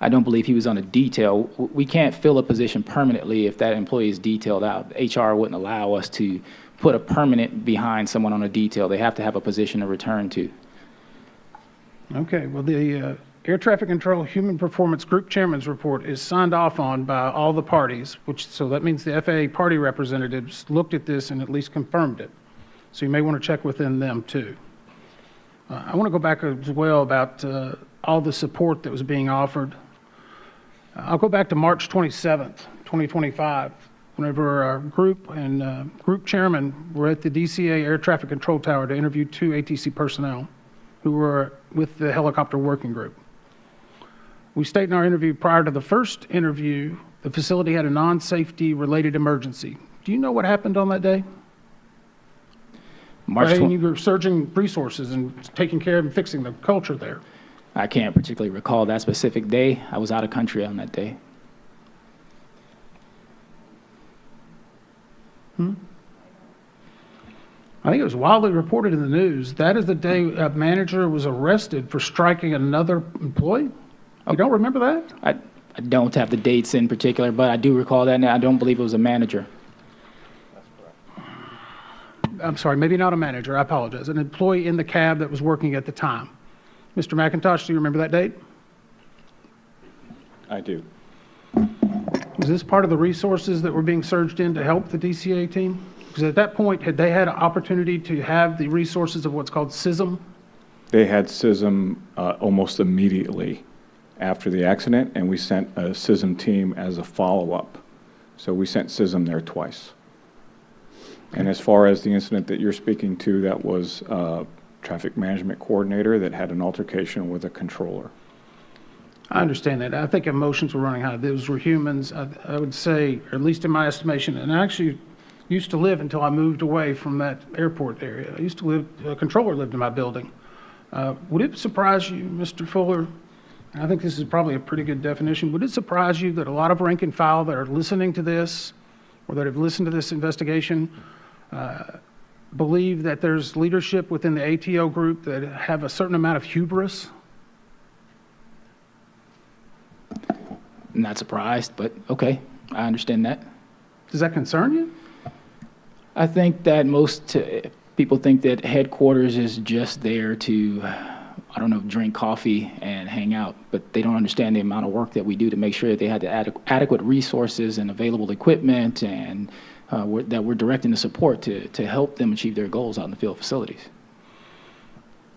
I don't believe he was on a detail. We can't fill a position permanently if that employee is detailed out. HR wouldn't allow us to put a permanent behind someone on a detail. They have to have a position to return to. Okay, well, the Air Traffic Control Human Performance Group Chairman's report is signed off on by all the parties, so that means the FAA party representatives looked at this and at least confirmed it. So you may want to check within them too. I want to go back as well about all the support that was being offered. I'll go back to March 27th, 2025. whenever our group and group chairman were at the DCA Air Traffic Control Tower to interview 2 ATC personnel who were with the helicopter working group. We state in our interview prior to the first interview, the facility had a non-safety related emergency. Do you know what happened on that day? And you were surging resources and taking care of and fixing the culture there. I can't particularly recall that specific day. I was out of country on that day. I think it was widely reported in the news. That is the day a manager was arrested for striking another employee. You don't remember that? I don't have the dates in particular, but I do recall that, and I don't believe it was a manager. I'm sorry, maybe not a manager, I apologize. An employee in the cab that was working at the time. Mr. McIntosh, do you remember that date? I do. Was this part of the resources that were being surged in to help the DCA team? Because at that point, had they had an opportunity to have the resources of what's called CISM? They had CISM almost immediately after the accident, and we sent a CISM team as a follow-up. So we sent CISM there twice. And as far as the incident that you're speaking to, that was a traffic management coordinator that had an altercation with a controller. I understand that. I think emotions were running high. Those were humans, I would say, or at least in my estimation. And I actually used to live until I moved away from that airport area. I used to live, a controller lived in my building. Would it surprise you, Mr. Fuller? I think this is probably a pretty good definition. Would it surprise you that a lot of rank and file that are listening to this or that have listened to this investigation believe that there's leadership within the ATO group that have a certain amount of hubris? I'm not surprised, but okay, I understand that. Does that concern you? I think that most people think that headquarters is just there to, I don't know, drink coffee and hang out, but they don't understand the amount of work that we do to make sure that they had the adequate resources and available equipment, and that we're directing the support to help them achieve their goals out in the field facilities.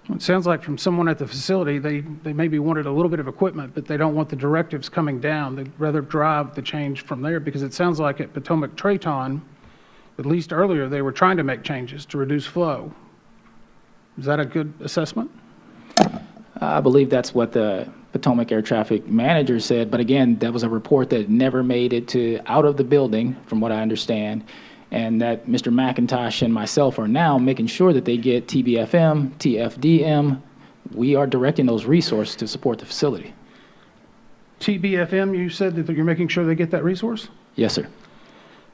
Well, it sounds like from someone at the facility, they maybe wanted a little bit of equipment, but they don't want the directives coming down. They'd rather drive the change from there, because it sounds like at Potomac Traton, at least earlier, they were trying to make changes to reduce flow. Is that a good assessment? I believe that's what the Potomac Air Traffic Manager said, but again, that was a report that never made it out of the building, from what I understand, and that Mr. McIntosh and myself are now making sure that they get TBFM, TFDM. We are directing those resources to support the facility. TBFM, you said that you're making sure they get that resource? Yes, sir.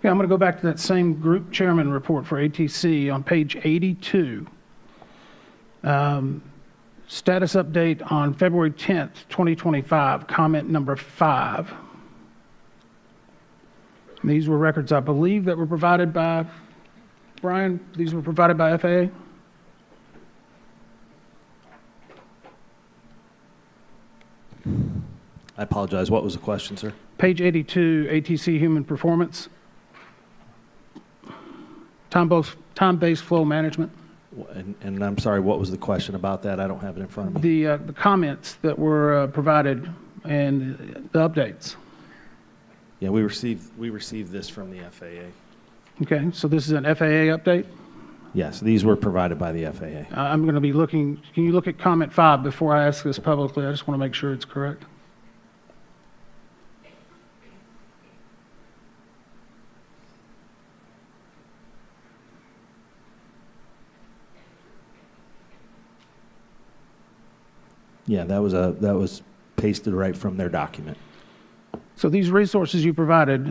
Okay, I'm going to go back to that same group chairman report for ATC on page 82. Status update on February 10th, 2025, comment number 5. And these were records, I believe, that were provided by, Brian, these were provided by FAA? I apologize. What was the question, sir? Page 82, ATC human performance. Time-based flow management. And I'm sorry, what was the question about that? I don't have it in front of me. The comments that were provided and the updates. Yeah, we received this from the FAA. Okay, so this is an FAA update? Yes, these were provided by the FAA. I'm going to be looking, can you look at comment 5 before I ask this publicly? I just want to make sure it's correct. Yeah, that was pasted right from their document. So these resources you provided,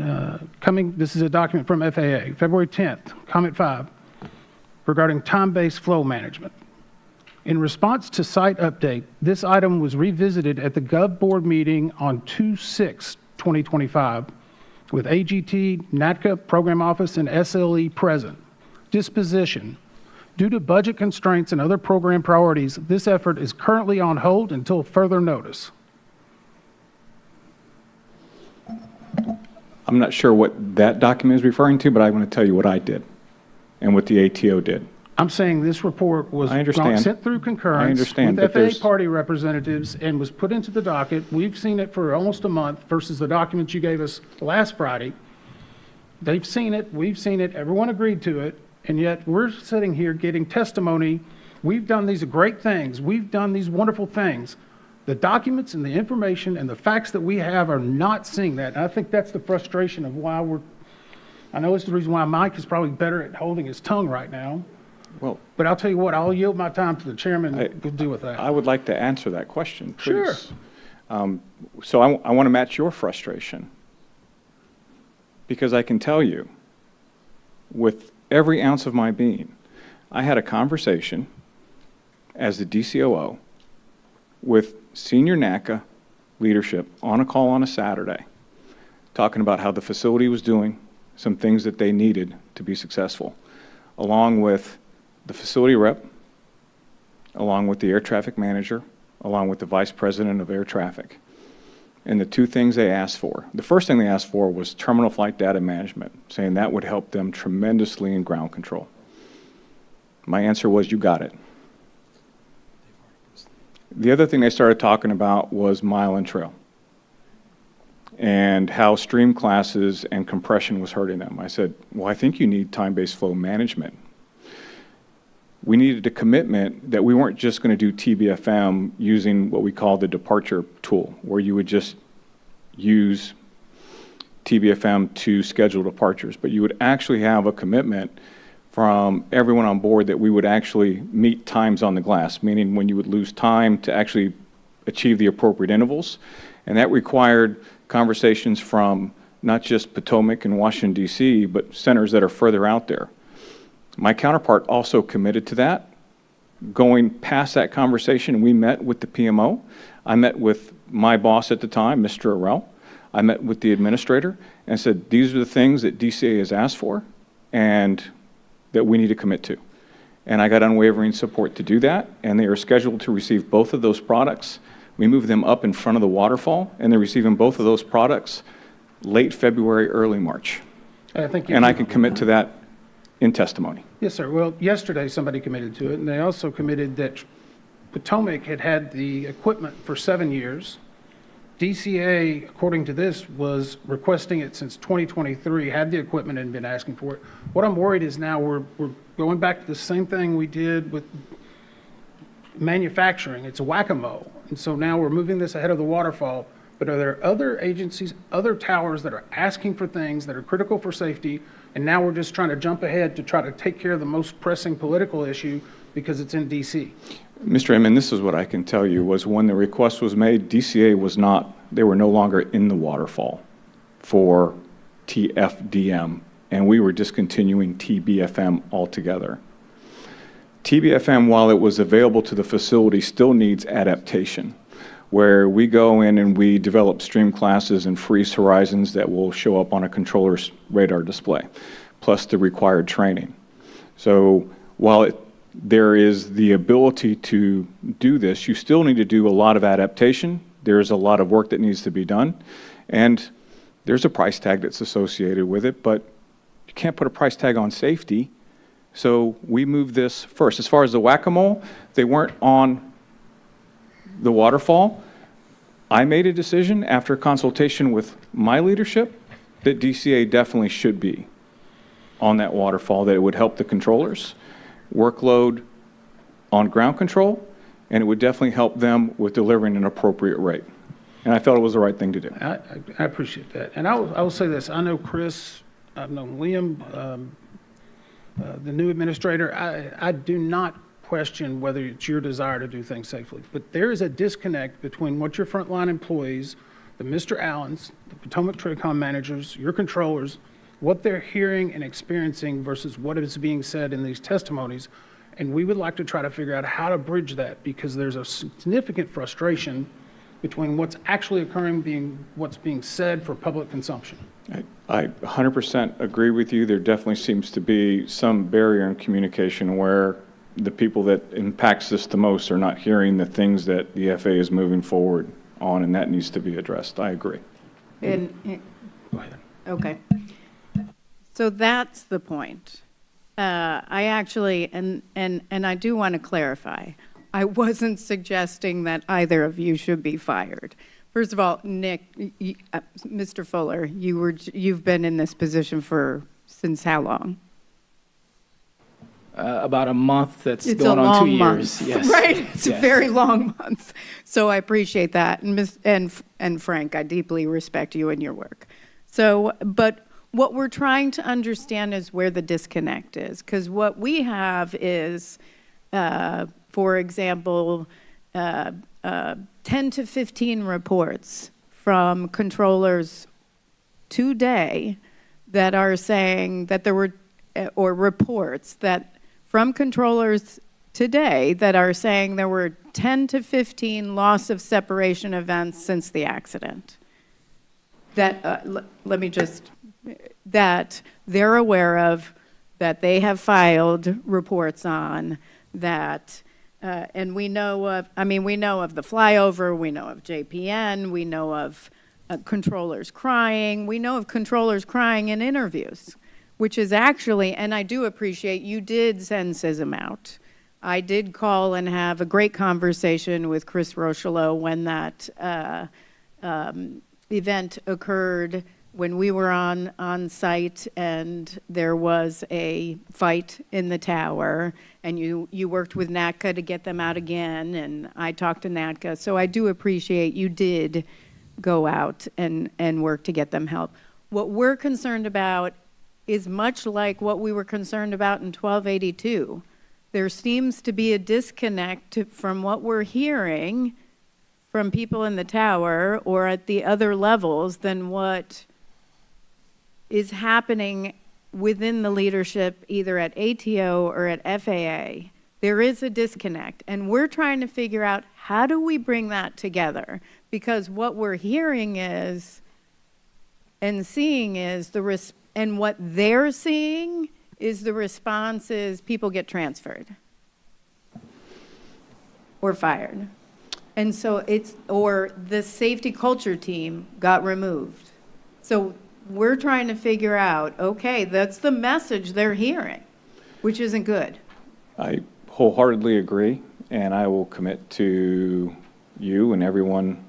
this is a document from FAA, February 10th, comment 5, regarding time-based flow management. In response to site update, this item was revisited at the Gov Board meeting on 2/6/2025 with AGT, NATCA, Program Office, and SLE present. Disposition. Due to budget constraints and other program priorities, this effort is currently on hold until further notice. I'm not sure what that document is referring to, but I want to tell you what I did and what the ATO did. I'm saying this report was sent through concurrence with FAA party representatives and was put into the docket. We've seen it for almost a month versus the documents you gave us last Friday. They've seen it, we've seen it, everyone agreed to it, and yet we're sitting here getting testimony. We've done these great things. We've done these wonderful things. The documents and the information and the facts that we have are not seeing that. And I think that's the frustration of why I know it's the reason why Mike is probably better at holding his tongue right now. Well, but I'll tell you what, I'll yield my time to the chairman to deal with that. I would like to answer that question, please. Sure. So I want to match your frustration, because I can tell you, with every ounce of my being, I had a conversation as the DCOO with senior NACA leadership on a call on a Saturday, talking about how the facility was doing, some things that they needed to be successful, along with the facility rep, along with the air traffic manager, along with the vice president of air traffic. And the two things they asked for, the first thing they asked for was terminal flight data management, saying that would help them tremendously in ground control. My answer was, you got it. The other thing they started talking about was mile and trail, and how stream classes and compression was hurting them. I said, well, I think you need time-based flow management. We needed a commitment that we weren't just going to do TBFM using what we call the departure tool, where you would just use TBFM to schedule departures, but you would actually have a commitment from everyone on board that we would actually meet times on the glass, meaning when you would lose time to actually achieve the appropriate intervals. And that required conversations from not just Potomac and Washington, D.C., but centers that are further out there. My counterpart also committed to that. Going past that conversation, we met with the PMO. I met with my boss at the time, Mr. Arell. I met with the administrator and said, these are the things that DCA has asked for and that we need to commit to. And I got unwavering support to do that, and they are scheduled to receive both of those products. We moved them up in front of the waterfall, and they're receiving both of those products late February, early March. And I can commit to that in testimony. Yes, sir. Well, yesterday somebody committed to it, and they also committed that Potomac had the equipment for 7 years. DCA, according to this, was requesting it since 2023, had the equipment and been asking for it. What I'm worried is now we're going back to the same thing we did with manufacturing. It's a whack-a-mole. And so now we're moving this ahead of the waterfall. But are there other agencies, other towers that are asking for things that are critical for safety, and now we're just trying to jump ahead to try to take care of the most pressing political issue because it's in D.C.? Mr. Inman, this is what I can tell you, was when the request was made, DCA was not, they were no longer in the waterfall for TFDM, and we were discontinuing TBFM altogether. TBFM, while it was available to the facility, still needs adaptation, where we go in and we develop stream classes and freeze horizons that will show up on a controller's radar display, plus the required training. So while there is the ability to do this, you still need to do a lot of adaptation. There's a lot of work that needs to be done, and there's a price tag that's associated with it, but you can't put a price tag on safety. So we moved this first. As far as the whack-a-mole, they weren't on the waterfall. I made a decision after consultation with my leadership that DCA definitely should be on that waterfall, that it would help the controllers workload on ground control, and it would definitely help them with delivering an appropriate rate. And I felt it was the right thing to do. I appreciate that. And I will say this. I know Chris, I've known Liam, the new administrator. I do not question whether it's your desire to do things safely, but there is a disconnect between what your frontline employees, the Mr. Allens, the Potomac Tricom managers, your controllers, what they're hearing and experiencing versus what is being said in these testimonies. And we would like to try to figure out how to bridge that, because there's a significant frustration between what's actually occurring being what's being said for public consumption. I 100% agree with you. There definitely seems to be some barrier in communication where the people that impacts this the most are not hearing the things that the FAA is moving forward on, and that needs to be addressed. I agree. Go ahead. Okay. So that's the point. I actually, and I do want to clarify, I wasn't suggesting that either of you should be fired, First of all, Nick, Mr. Fuller, you've been in this position since how long? About a month. That's It's going a on 2 long years. month, Yes. right? It's Yes. a very long month. So I appreciate that. And Frank, I deeply respect you and your work. So, but what we're trying to understand is where the disconnect is. Because what we have is, for example, 10 to 15 reports from controllers today that are saying that there were, or reports that from controllers today that are saying there were 10 to 15 loss of separation events since the accident. That, let me just, that they're aware of, that they have filed reports on, that, and we know of, we know of the flyover, we know of JPN, we know of controllers crying, we know of controllers crying in interviews, which is actually, and I do appreciate you did send CISM out. I did call and have a great conversation with Chris Rochelot when that event occurred, when we were on site and there was a fight in the tower, and you worked with NATCA to get them out again, and I talked to NATCA. So I do appreciate you did go out and work to get them help. What we're concerned about is much like what we were concerned about in 1282. There seems to be a disconnect from what we're hearing from people in the tower or at the other levels than what is happening within the leadership, either at ATO or at FAA. There is a disconnect, and we're trying to figure out how do we bring that together, because what we're hearing is and seeing is and what they're seeing is the response is people get transferred or fired. And so or the safety culture team got removed. So we're trying to figure out, okay, that's the message they're hearing, which isn't good. I wholeheartedly agree, and I will commit to you and everyone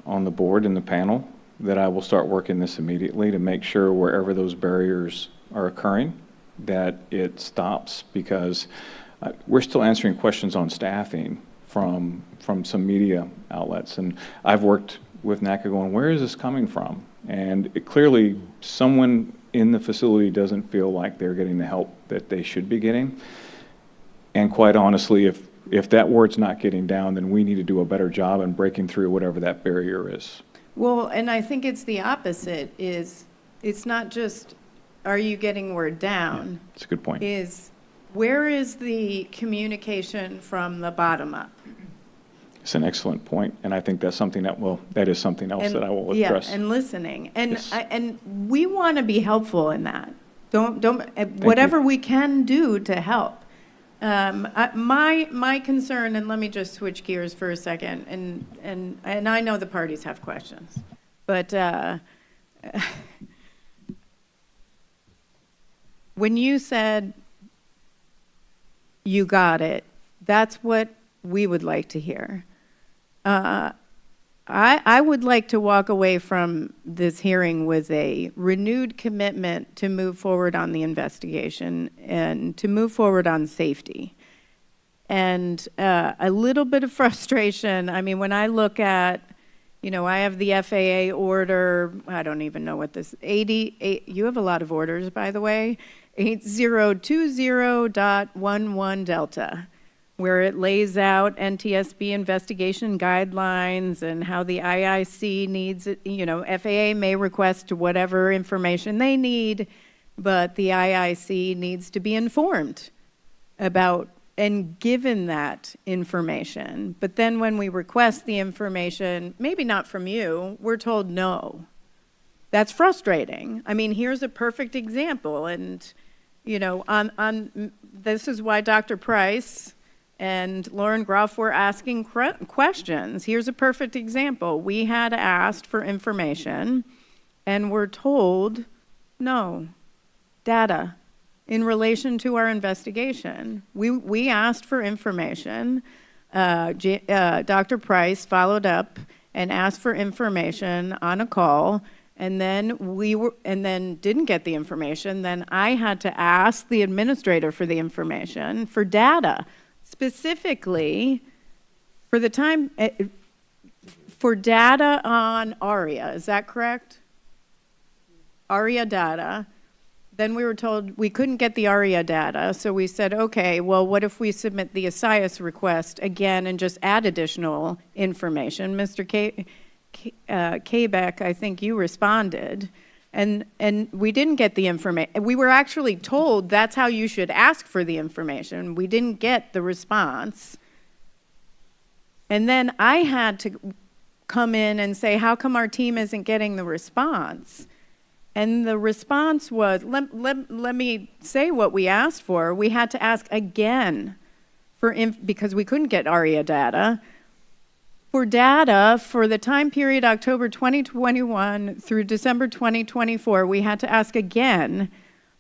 on the board and the panel that I will start working this immediately to make sure wherever those barriers are occurring, that it stops, because we're still answering questions on staffing from some media outlets. And I've worked with NACA going, where is this coming from? And clearly someone in the facility doesn't feel like they're getting the help that they should be getting. And quite honestly, if that word's not getting down, then we need to do a better job in breaking through whatever that barrier is. Well, and I think it's the opposite, is it's not just, are you getting word down? Yeah, that's a good point. Is, where is the communication from the bottom up? It's an excellent point, and I think that's something that is something else that I will address. Yeah, and listening. And, Yes. and we want to be helpful in that. Whatever we can do to help. My concern, and let me just switch gears for a second, and I know the parties have questions, but when you said you got it, that's what we would like to hear. I would like to walk away from this hearing with a renewed commitment to move forward on the investigation and to move forward on safety. And a little bit of frustration. I mean, when I look at, I have the FAA order, I don't even know what this, 88, you have a lot of orders, by the way, 8020.11 Delta, where it lays out NTSB investigation guidelines and how the IIC needs it. FAA may request whatever information they need, but the IIC needs to be informed about and given that information. But then when we request the information, maybe not from you, we're told no. That's frustrating. I mean, here's a perfect example. And, this is why Dr. Price and Lauren Groff were asking questions. Here's a perfect example. We had asked for information and were told no, data in relation to our investigation. We asked for information. Dr. Price followed up and asked for information on a call, and then didn't get the information, then I had to ask the administrator for the information for data, specifically for the time, for data on ARIA. Is that correct? ARIA data. Then we were told we couldn't get the ARIA data, so we said, okay, well, what if we submit the ASIAS request again and just add additional information? Mr. Kaybeck, I think you responded, and we didn't get the information. We were actually told that's how you should ask for the information. We didn't get the response. And then I had to come in and say, how come our team isn't getting the response? And the response was, let me say what we asked for. We had to ask again because we couldn't get ARIA data. For data for the time period October 2021 through December 2024, we had to ask again,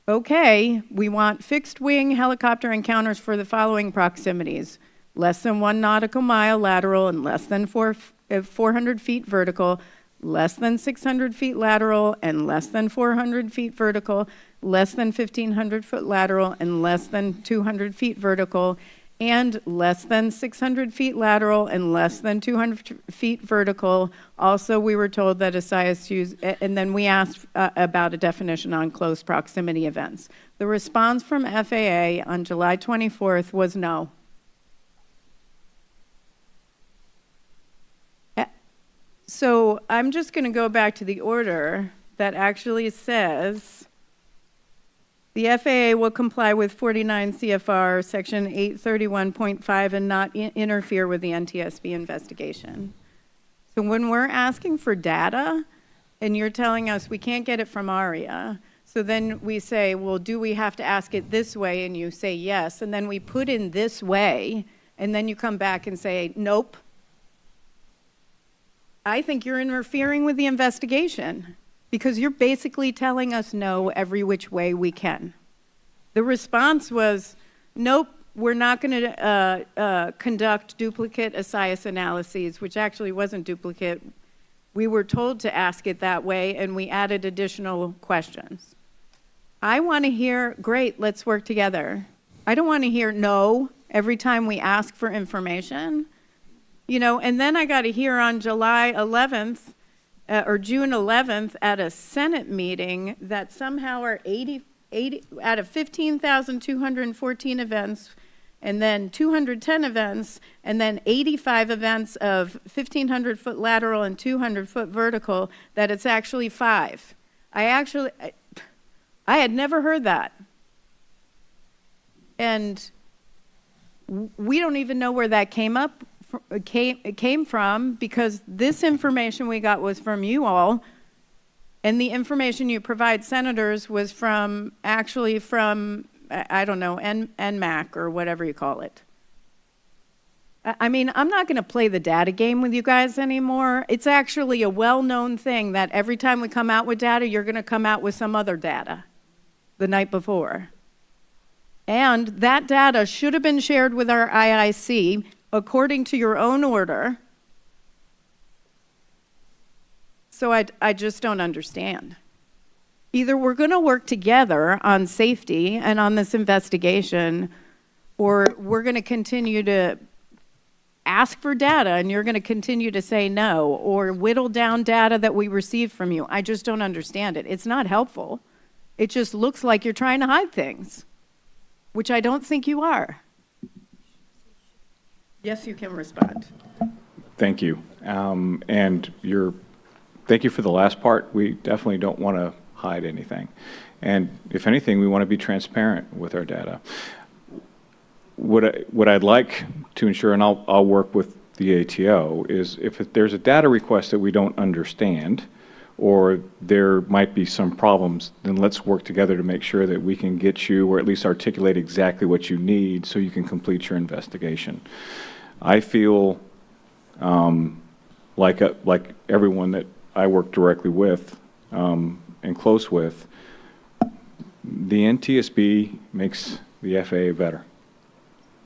okay, we want fixed wing helicopter encounters for the following proximities: less than 1 nautical mile lateral and less than 400 feet vertical, less than 600 feet lateral and less than 400 feet vertical, less than 1,500 foot lateral and less than 200 feet vertical, and less than 600 feet lateral and less than 200 feet vertical. Also, we were told that ASIAS used, and then we asked about a definition on close proximity events. The response from FAA on July 24th was no. So I'm just going to go back to the order that actually says the FAA will comply with 49 CFR section 831.5 and not interfere with the NTSB investigation. So when we're asking for data and you're telling us we can't get it from ARIA, so then we say, well, do we have to ask it this way? And you say yes, and then we put in this way, and then you come back and say, nope. I think you're interfering with the investigation because you're basically telling us no every which way we can. The response was, nope, we're not going to conduct duplicate ASIAS analyses, which actually wasn't duplicate. We were told to ask it that way, and we added additional questions. I want to hear, great, let's work together. I don't want to hear no every time we ask for information. You know, and then I got to hear on July 11th or June 11th at a Senate meeting that somehow our 80 out of 15,214 events, and then 210 events, and then 85 events of 1,500 foot lateral and 200 foot vertical, that it's actually 5. I had never heard that. And we don't even know where that came from, because this information we got was from you all, and the information you provide senators was from, actually from, I don't know, NMAC or whatever you call it. I mean, I'm not going to play the data game with you guys anymore. It's actually a well-known thing that every time we come out with data, you're going to come out with some other data the night before. And that data should have been shared with our IIC according to your own order. So I just don't understand. Either we're going to work together on safety and on this investigation, or we're going to continue to ask for data and you're going to continue to say no, or whittle down data that we received from you. I just don't understand it. It's not helpful. It just looks like you're trying to hide things, which I don't think you are. Yes, you can respond. Thank you. Thank you for the last part. We definitely don't want to hide anything. And if anything, we want to be transparent with our data. What I'd like to ensure, and I'll work with the ATO, is if there's a data request that we don't understand, or there might be some problems, then let's work together to make sure that we can get you, or at least articulate exactly what you need so you can complete your investigation. I feel like everyone that I work directly with and close with, the NTSB makes the FAA better.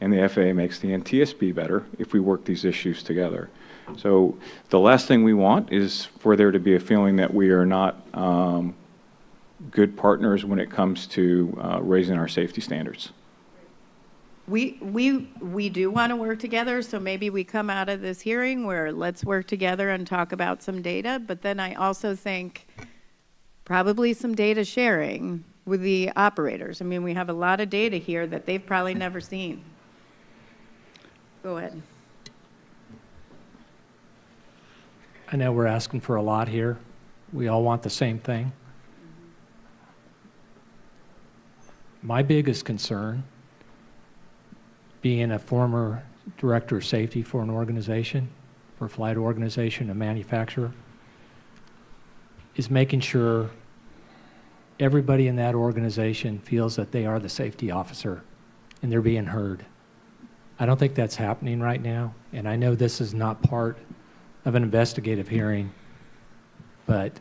And the FAA makes the NTSB better if we work these issues together. So the last thing we want is for there to be a feeling that we are not good partners when it comes to raising our safety standards. We do want to work together, so maybe we come out of this hearing where let's work together and talk about some data, but then I also think probably some data sharing with the operators. I mean, we have a lot of data here that they've probably never seen. Go ahead. I know we're asking for a lot here. We all want the same thing. My biggest concern, being a former director of safety for an organization, for a flight organization, a manufacturer, is making sure everybody in that organization feels that they are the safety officer and they're being heard. I don't think that's happening right now, and I know this is not part of an investigative hearing, but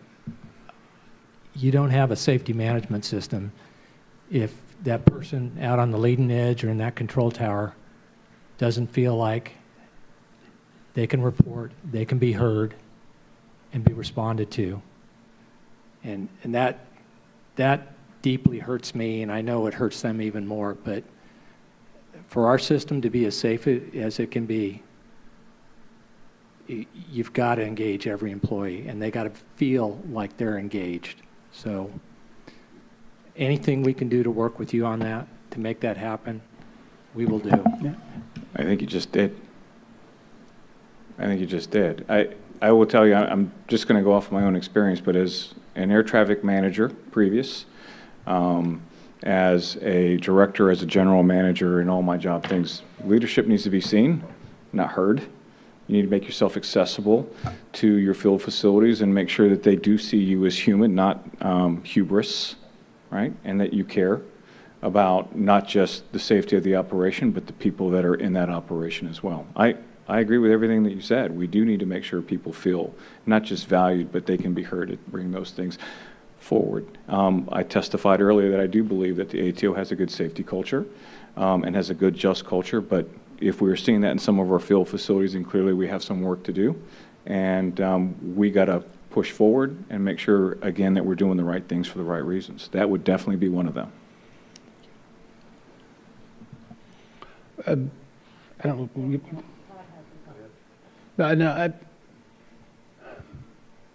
you don't have a safety management system if that person out on the leading edge or in that control tower doesn't feel like they can report, they can be heard, and be responded to. And that deeply hurts me, and I know it hurts them even more, but for our system to be as safe as it can be, you've got to engage every employee, and they got to feel like they're engaged. So anything we can do to work with you on that, to make that happen, we will do. Yeah. I think you just did. I will tell you, I'm just going to go off my own experience, but as an air traffic manager previous, as a director, as a general manager in all my job things, leadership needs to be seen, not heard. You need to make yourself accessible to your field facilities and make sure that they do see you as human, not hubris, right? And that you care about not just the safety of the operation, but the people that are in that operation as well. I agree with everything that you said. We do need to make sure people feel not just valued, but they can be heard and bring those things forward. I testified earlier that I do believe that the ATO has a good safety culture and has a good just culture, but if we're seeing that in some of our field facilities, then clearly we have some work to do. And we got to push forward and make sure, again, that we're doing the right things for the right reasons. That would definitely be one of them. I don't know. No,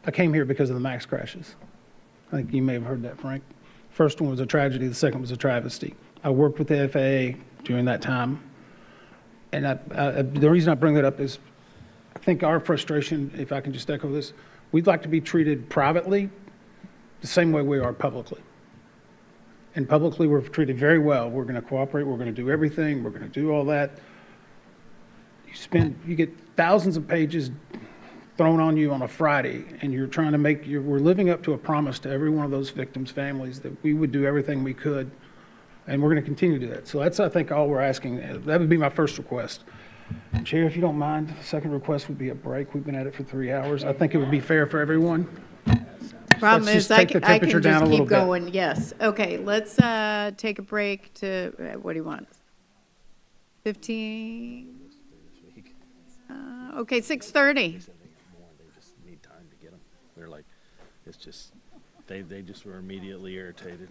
I came here because of the MAX crashes. I think you may have heard that, Frank. First one was a tragedy. The second was a travesty. I worked with the FAA during that time. And the reason I bring that up is I think our frustration, if I can just echo this, we'd like to be treated privately the same way we are publicly. And publicly, we're treated very well. We're going to cooperate. We're going to do everything. We're going to do all that. You get thousands of pages thrown on you on a Friday, and you're trying to we're living up to a promise to every one of those victims' families that we would do everything we could, and we're going to continue to do that. So that's, I think, all we're asking. That would be my first request. Chair, if you don't mind, the second request would be a break. We've been at it for 3 hours. I think it would be fair for everyone. Problem is, I can just keep going. Bit. Yes. Okay, let's take a break to, what do you want? 15? Okay, 6:30. They just need time to get them. They're like, it's just, they just were immediately irritated.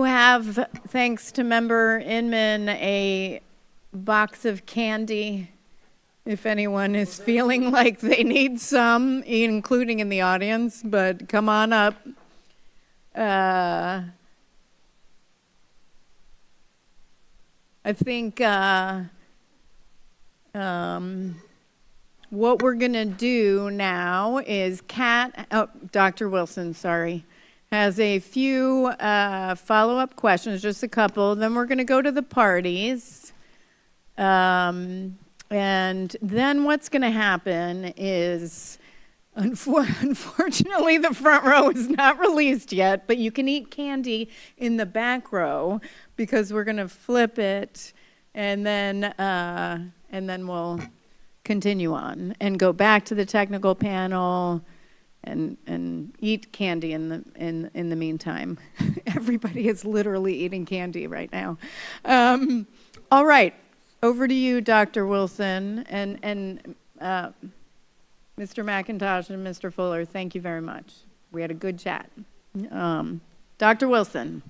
do have, thanks to Member Inman, a box of candy if anyone is feeling like they need some, including in the audience, but come on up. I think what we're going to do now is Dr. Wilson, sorry, has a few follow-up questions, just a couple. Then we're going to go to the parties. And then what's going to happen is, unfortunately, the front row is not released yet, but you can eat candy in the back row because we're going to flip it, and then we'll continue on and go back to the technical panel and eat candy in the meantime. Everybody is literally eating candy right now. All right, over to you, Dr. Wilson, and Mr. McIntosh and Mr. Fuller. Thank you very much. We had a good chat. Dr. Wilson.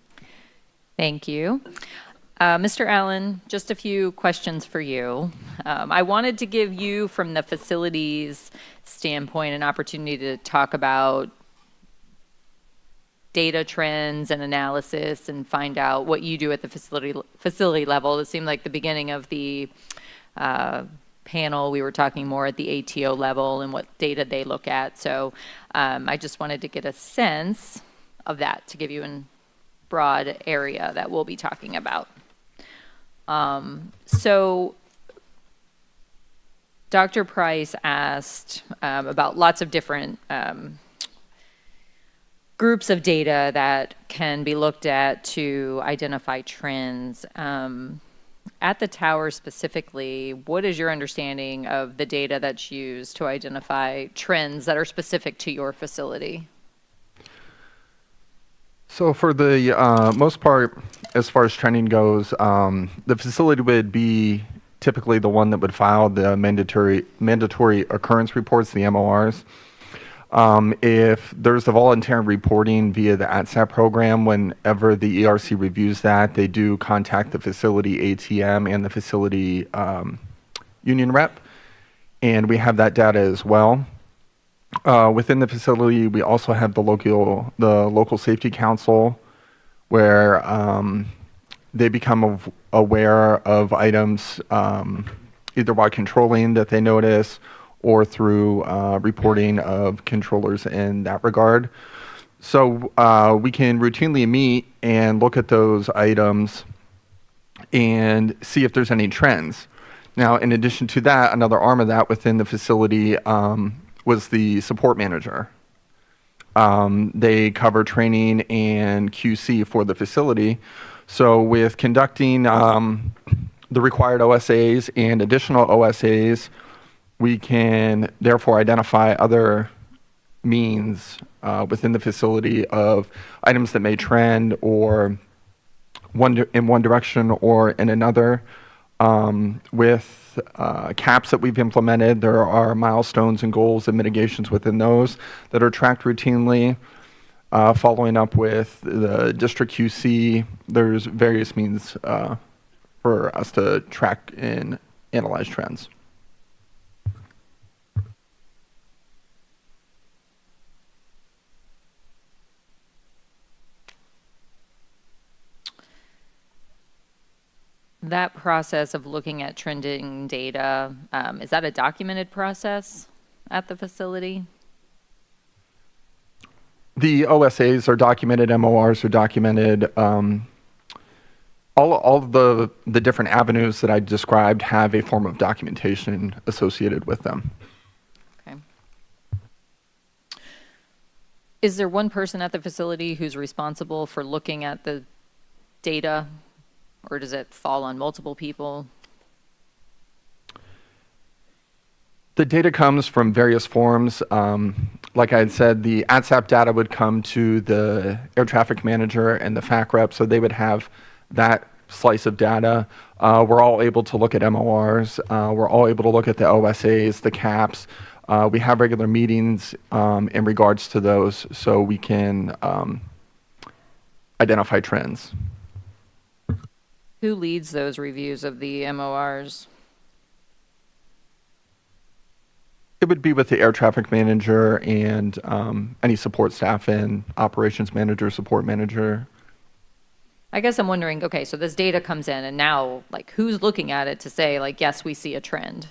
Thank you. Mr. Allen, just a few questions for you. I wanted to give you, from the facilities standpoint, an opportunity to talk about data trends and analysis and find out what you do at the facility level. It seemed like the beginning of the panel, we were talking more at the ATO level and what data they look at. So I just wanted to get a sense of that to give you a broad area that we'll be talking about. So Dr. Price asked about lots of different groups of data that can be looked at to identify trends. At the tower specifically, what is your understanding of the data that's used to identify trends that are specific to your facility? So for the most part, as far as trending goes, the facility would be typically the one that would file the mandatory occurrence reports, the MORs. If there's a voluntary reporting via the ATSAP program, whenever the ERC reviews that, they do contact the facility ATM and the facility union rep, and we have that data as well. Within the facility, we also have the local safety council, where they become aware of items either by controlling that they notice or through reporting of controllers in that regard. So we can routinely meet and look at those items and see if there's any trends. Now, in addition to that, another arm of that within the facility was the support manager. They cover training and QC for the facility. So with conducting the required OSAs and additional OSAs, we can therefore identify other means within the facility of items that may trend or in one direction or in another. With caps that we've implemented, there are milestones and goals and mitigations within those that are tracked routinely. Following up with the district QC, there's various means for us to track and analyze trends. That process of looking at trending data, is that a documented process at the facility? The OSAs are documented, MORs are documented. All of the different avenues that I described have a form of documentation associated with them. Okay. Is there one person at the facility who's responsible for looking at the data, or does it fall on multiple people? The data comes from various forms. Like I had said, the ATSAP data would come to the air traffic manager and the FAC rep, so they would have that slice of data. We're all able to look at MORs. We're all able to look at the OSAs, the caps. We have regular meetings in regards to those, so we can identify trends. Who leads those reviews of the MORs? It would be with the air traffic manager and any support staff and operations manager, support manager. I guess I'm wondering, okay, so this data comes in and now, like, who's looking at it to say, like, yes, we see a trend?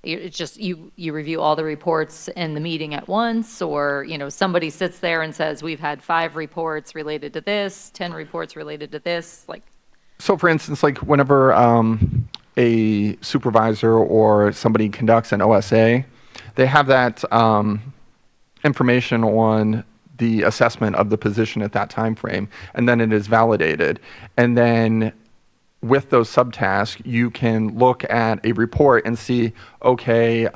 It's just, you review all the reports in the meeting at once, or, you know, somebody sits there and says, we've had 5 reports related to this, 10 reports related to this, like. So for instance, like whenever a supervisor or somebody conducts an OSA, they have that information on the assessment of the position at that time frame, and then it is validated. And then with those subtasks, you can look at a report and see, okay,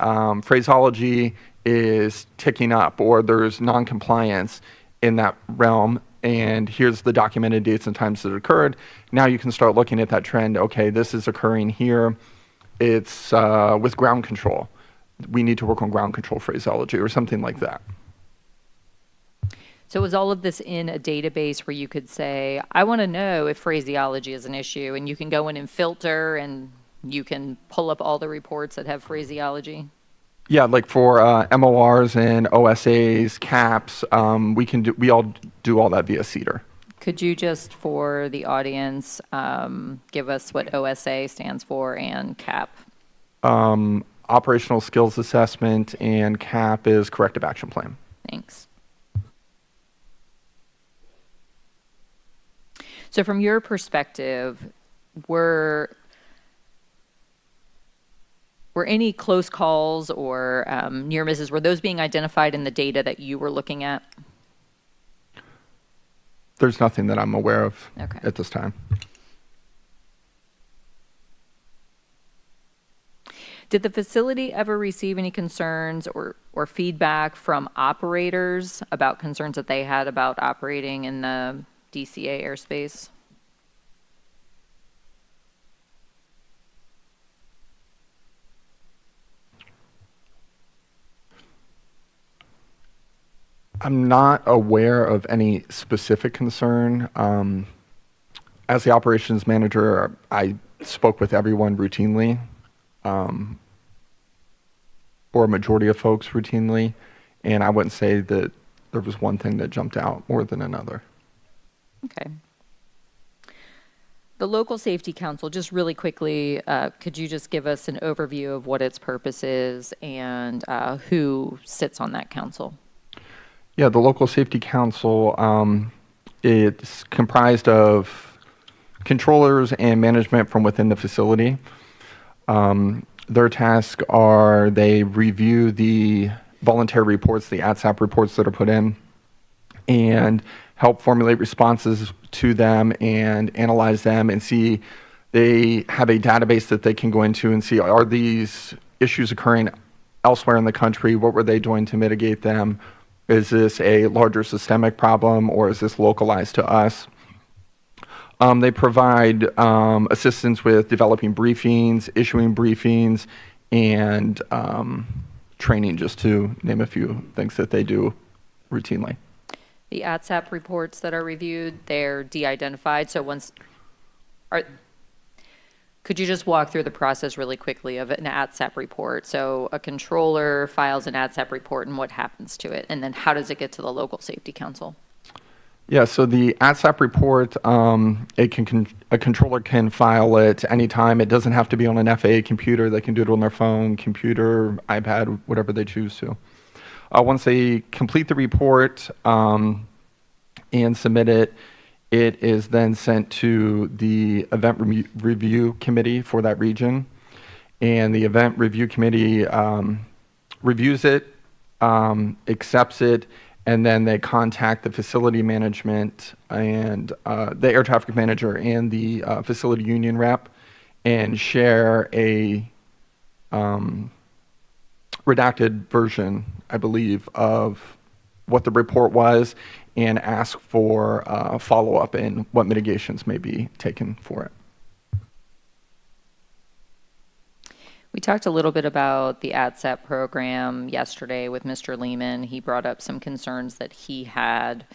phraseology is ticking up, or there's non-compliance in that realm, and here's the documented dates and times that it occurred. Now you can start looking at that trend. Okay, this is occurring here. It's with ground control. We need to work on ground control phraseology or something like that. So is all of this in a database where you could say, I want to know if phraseology is an issue, and you can go in and filter and you can pull up all the reports that have phraseology? Yeah, like for MORs and OSAs, CAPs, we all do all that via CEDAR. Could you just, for the audience, give us what OSA stands for and CAP? Operational Skills Assessment, and CAP is Corrective Action Plan. Thanks. So from your perspective, were any close calls or near misses, were those being identified in the data that you were looking at? There's nothing that I'm aware of Okay. at this time. Did the facility ever receive any concerns or feedback from operators about concerns that they had about operating in the DCA airspace? I'm not aware of any specific concern. As the operations manager, I spoke with everyone routinely, or a majority of folks routinely, and I wouldn't say that there was one thing that jumped out more than another. Okay. The Local Safety Council, just really quickly, could you just give us an overview of what its purpose is and who sits on that council? Yeah, the Local Safety Council, it's comprised of controllers and management from within the facility. Their tasks are they review the voluntary reports, the ATSAP reports that are put in, and help formulate responses to them and analyze them and see. They have a database that they can go into and see, are these issues occurring elsewhere in the country? What were they doing to mitigate them? Is this a larger systemic problem, or is this localized to us? They provide assistance with developing briefings, issuing briefings, and training, just to name a few things that they do routinely. The ATSAP reports that are reviewed, they're de-identified, so could you just walk through the process really quickly of an ATSAP report? So a controller files an ATSAP report and what happens to it, and then how does it get to the Local Safety Council? Yeah, so the ATSAP report, a controller can file it anytime. It doesn't have to be on an FAA computer. They can do it on their phone, computer, iPad, whatever they choose to. Once they complete the report and submit it, it is then sent to the event review committee for that region. And the event review committee reviews it, accepts it, and then they contact the facility management and the air traffic manager and the facility union rep and share a redacted version, I believe, of what the report was and ask for follow-up and what mitigations may be taken for it. We talked a little bit about the ATSAP program yesterday with Mr. Lehman. He brought up some concerns that he had.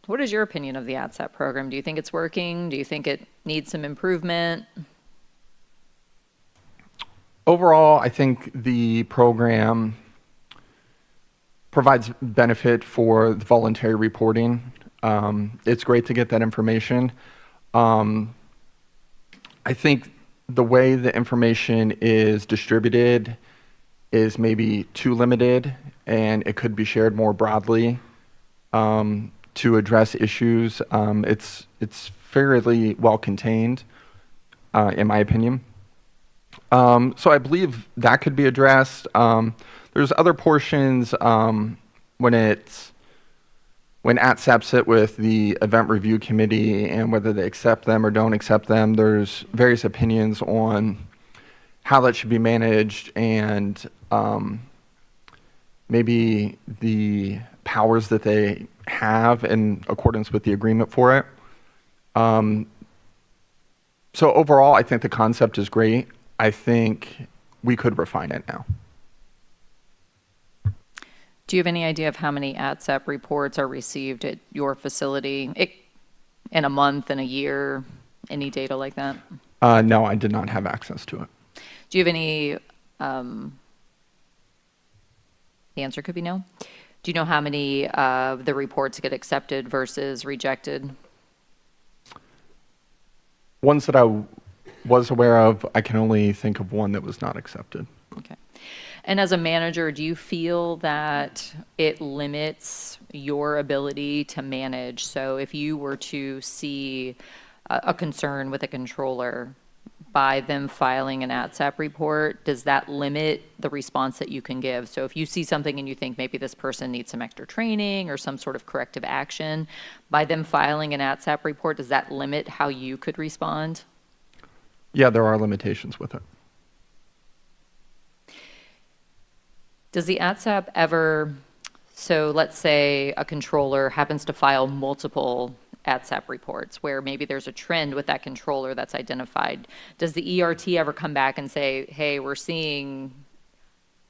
What is your opinion of the ATSAP program? Do you think it's working? Do you think it needs some improvement? Overall, I think the program provides benefit for the voluntary reporting. It's great to get that information. I think the way the information is distributed is maybe too limited, and it could be shared more broadly to address issues. It's fairly well contained, in my opinion. So I believe that could be addressed. There's other portions when ATSAP sit with the event review committee and whether they accept them or don't accept them, there's various opinions on how that should be managed and maybe the powers that they have in accordance with the agreement for it. So overall, I think the concept is great. I think we could refine it now. Do you have any idea of how many ATSAP reports are received at your facility in a month, in a year, any data like that? No, I did not have access to it. Do you have any, the answer could be no. Do you know how many of the reports get accepted versus rejected? Ones that I was aware of, I can only think of one that was not accepted. Okay. And as a manager, do you feel that it limits your ability to manage? So if you were to see a concern with a controller by them filing an ATSAP report, does that limit the response that you can give? So if you see something and you think maybe this person needs some extra training or some sort of corrective action, by them filing an ATSAP report, does that limit how you could respond? Yeah, there are limitations with it. Does the ATSAP ever, so let's say a controller happens to file multiple ATSAP reports where maybe there's a trend with that controller that's identified. Does the ERT ever come back and say, hey, we're seeing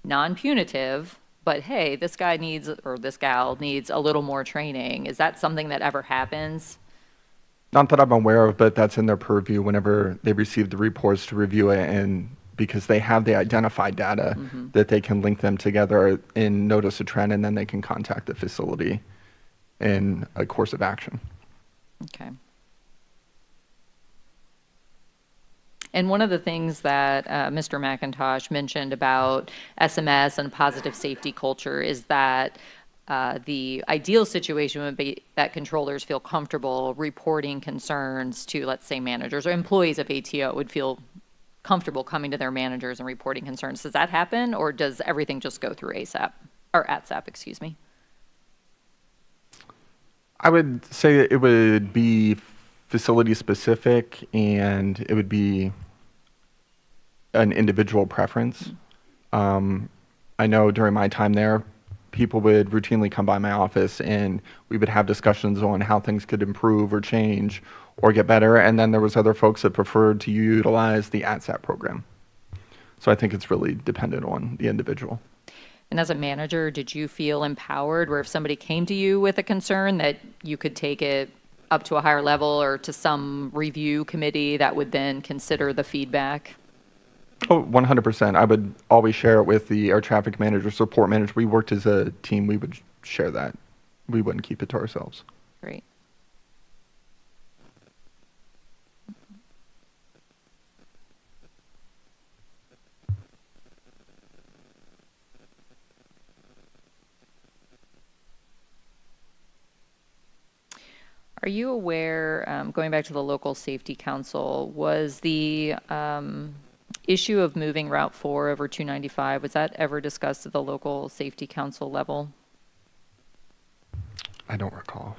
non-punitive, but hey, this guy needs, or this gal needs a little more training? Is that something that ever happens? Not that I'm aware of, but that's in their purview whenever they receive the reports to review it, and because they have the identified data that they can link them together and notice a trend, and then they can contact the facility in a course of action. Okay. And one of the things that Mr. McIntosh mentioned about SMS and positive safety culture is that the ideal situation would be that controllers feel comfortable reporting concerns to, let's say, managers or employees of ATO would feel comfortable coming to their managers and reporting concerns. Does that happen, or does everything just go through ASAP, or ATSAP, excuse me? I would say it would be facility specific, and it would be an individual preference. I know during my time there, people would routinely come by my office and we would have discussions on how things could improve or change or get better. And then there was other folks that preferred to utilize the ATSAP program. So I think it's really dependent on the individual. And as a manager, did you feel empowered where if somebody came to you with a concern that you could take it up to a higher level or to some review committee that would then consider the feedback? Oh, 100%. I would always share it with the air traffic manager, support manager. We worked as a team. We would share that. We wouldn't keep it to ourselves. Great. Are you aware, going back to the local safety council, was the issue of moving Route 4 over 295, was that ever discussed at the local safety council level? I don't recall.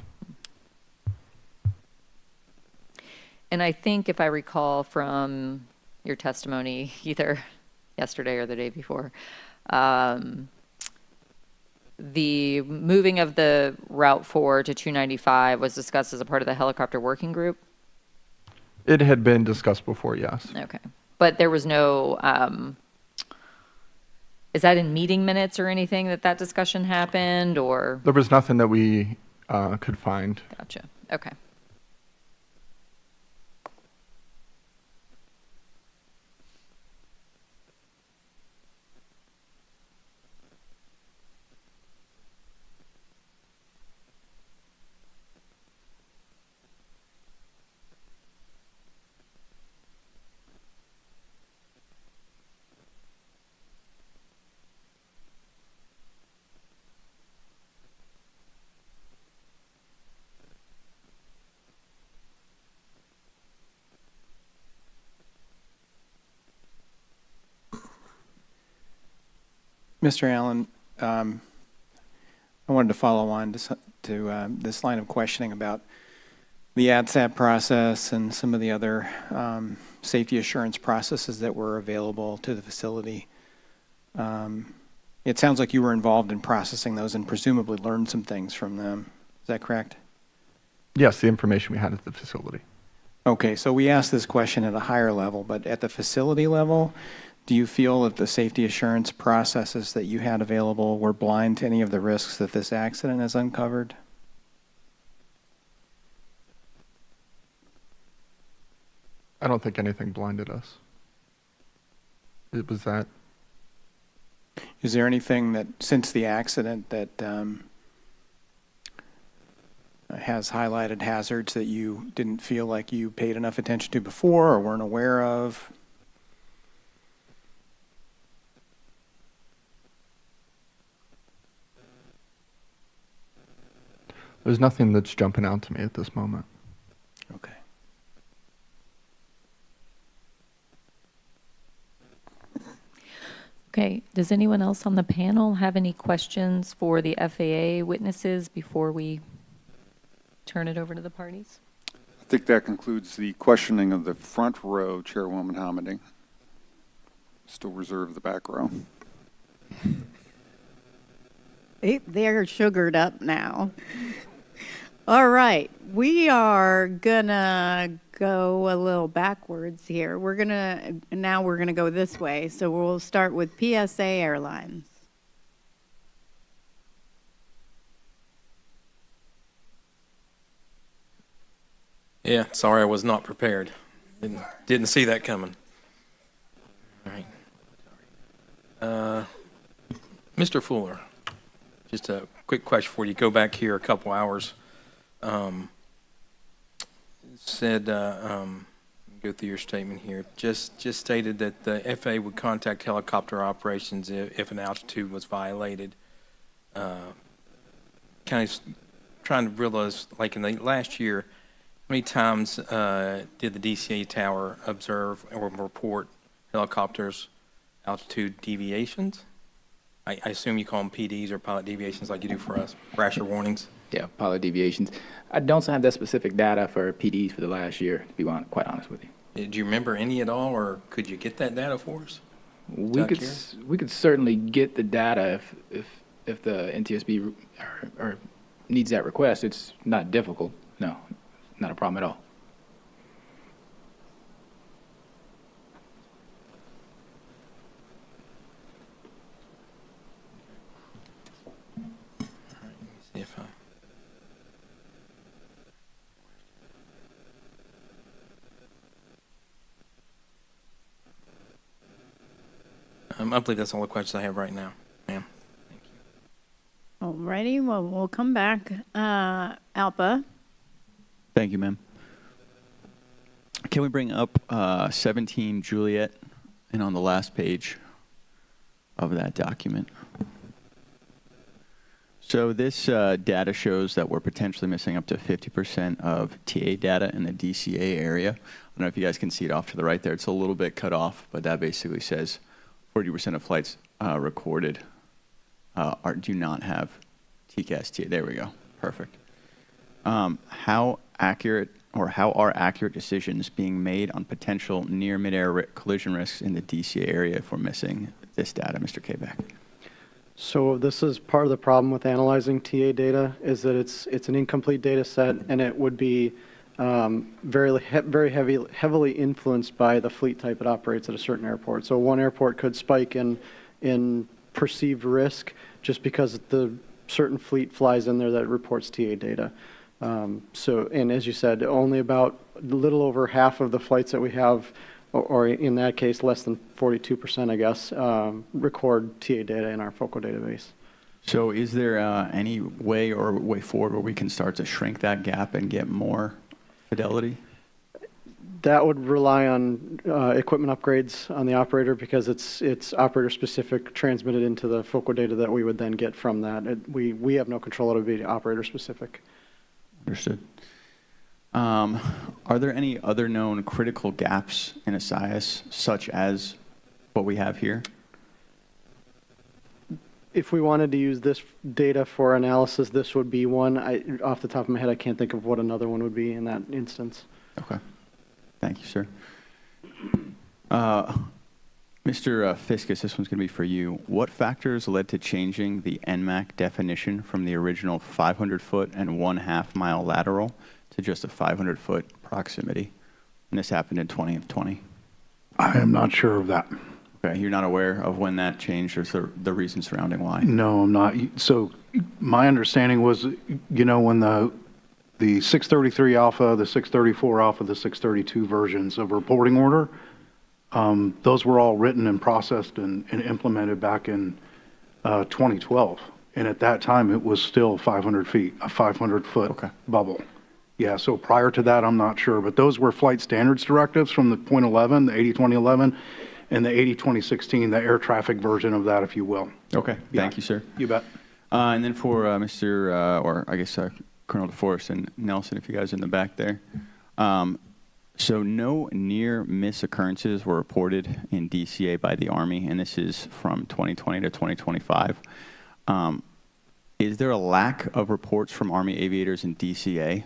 And I think if I recall from your testimony, either yesterday or the day before, the moving of the Route 4 to 295 was discussed as a part of the helicopter working group? It had been discussed before, yes. Okay. But there was no Is that in meeting minutes or anything that discussion happened, or? There was nothing that we could find. Gotcha. Okay. Mr. Allen, I wanted to follow on to this line of questioning about the ADSAP process and some of the other safety assurance processes that were available to the facility. It sounds like you were involved in processing those and presumably learned some things from them. Is that correct? Yes, the information we had at the facility. Okay, so we asked this question at a higher level, but at the facility level, do you feel that the safety assurance processes that you had available were blind to any of the risks that this accident has uncovered? I don't think anything blinded us. It was that. Is there anything that, since the accident, that has highlighted hazards that you didn't feel like you paid enough attention to before or weren't aware of? There's nothing that's jumping out to me at this moment. Okay. Okay, does anyone else on the panel have any questions for the FAA witnesses before we turn it over to the parties? I think that concludes the questioning of the front row, Chairwoman Hamady. Still reserve the back row. They're sugared up now. All right, we are gonna go a little backwards here. Now we're gonna go this way. So we'll start with PSA Airlines. Yeah, sorry I was not prepared. Didn't see that coming. All right. Mr. Fuller, just a quick question before you go back here a couple hours. Said, go through your statement here, just stated that the FAA would contact helicopter operations if an altitude was violated. Kind of trying to realize, like in the last year, how many times did the DCA tower observe or report helicopters altitude deviations? I assume you call them PDs or pilot deviations like you do for us, rasher warnings? Yeah, pilot deviations. I don't have that specific data for PDs for the last year, to be quite honest with you. Do you remember any at all, or could you get that data for us? We could certainly get the data if the NTSB or needs that request. It's not difficult. No, not a problem at all. See if I believe that's all the questions I have right now, ma'am. All righty, well, we'll come back. Alpa. Thank you, ma'am. Can we bring up 17 Juliet and on the last page of that document? So this data shows that we're potentially missing up to 50% of TA data in the DCA area. I don't know if you guys can see it off to the right there. It's a little bit cut off, but that basically says 40% of flights recorded do not have TCAS TA. There we go. Perfect. How accurate or how are accurate decisions being made on potential near midair collision risks in the DCA area if we're missing this data, Mr. Kabak? So this is part of the problem with analyzing TA data, is that it's an incomplete data set, and it would be very heavily influenced by the fleet type it operates at a certain airport. So one airport could spike in perceived risk just because the certain fleet flies in there that reports TA data. And as you said, only about a little over half of the flights that we have, or in that case, less than 42%, I guess, record TA data in our FOCO database. So is there any way or way forward where we can start to shrink that gap and get more fidelity? That would rely on equipment upgrades on the operator because it's operator specific, transmitted into the FOCO data that we would then get from that. We have no control. It would be operator specific. Understood. Are there any other known critical gaps in ASIS, such as what we have here? If we wanted to use this data for analysis, this would be one. Off the top of my head, I can't think of what another one would be in that instance. Okay. Thank you, sir. Mr. Fiscus, this one's going to be for you. What factors led to changing the NMAC definition from the original 500-foot and 1/2 mile lateral to just a 500-foot proximity? And this happened in 2020. I am not sure of that. Okay, you're not aware of when that changed or the reason surrounding why? No, I'm not. So my understanding was, you know, when the 633 Alpha, the 634 Alpha, the 632 versions of reporting order, those were all written and processed and implemented back in 2012. And at that time, it was still 500 feet, a 500-foot bubble. Yeah, so prior to that, I'm not sure. But those were flight standards directives from the .11, the 80-2011, and the 80-2016, the air traffic version of that, if you will. Okay, thank you, sir. You bet. And then for Mr., or I guess Colonel DeForest and Nelson, if you guys are in the back there. So no near-miss occurrences were reported in DCA by the Army, and this is from 2020 to 2025. Is there a lack of reports from Army aviators in DCA?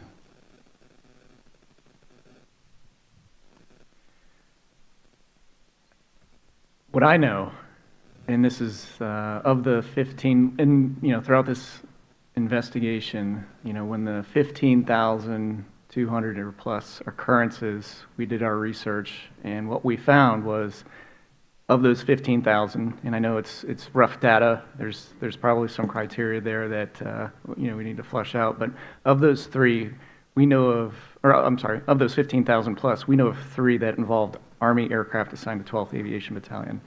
What I know, and this is of the 15, and you know, throughout this investigation, you know, when the 15,200 or plus occurrences, we did our research, and what we found was, of those 15,000, and I know it's rough data. There's probably some criteria there that you know, we need to flush out. But of those three, we know of, or I'm sorry, of those 15,000 plus, we know of 3 that involved Army aircraft assigned to 12th Aviation Battalion,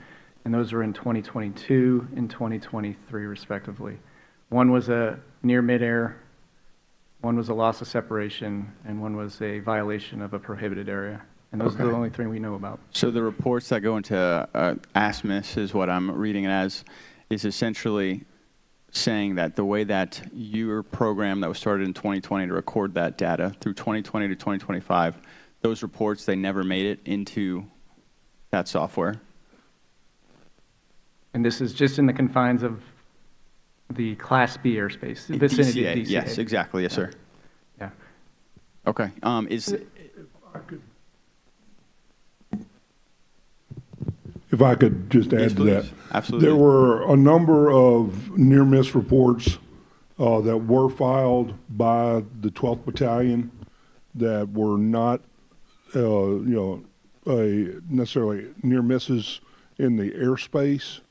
and those were in 2022 and 2023 respectively. One was a near midair, one was a loss of separation, and one was a violation of a prohibited area. And those are the only 3 we know about. So the reports that go into ASMIS is what I'm reading it as, is essentially saying that the way that your program that was started in 2020 to record that data through 2020 to 2025, those reports, they never made it into that software. And this is just in the confines of the Class B airspace, vicinity DCA, of DCA. yes, exactly, yes, sir. Yeah. Okay. If I could just add Yes, to that. please. Absolutely. There were a number of near-miss reports that were filed by the 12th Battalion that were not, you know, necessarily near misses in the airspace,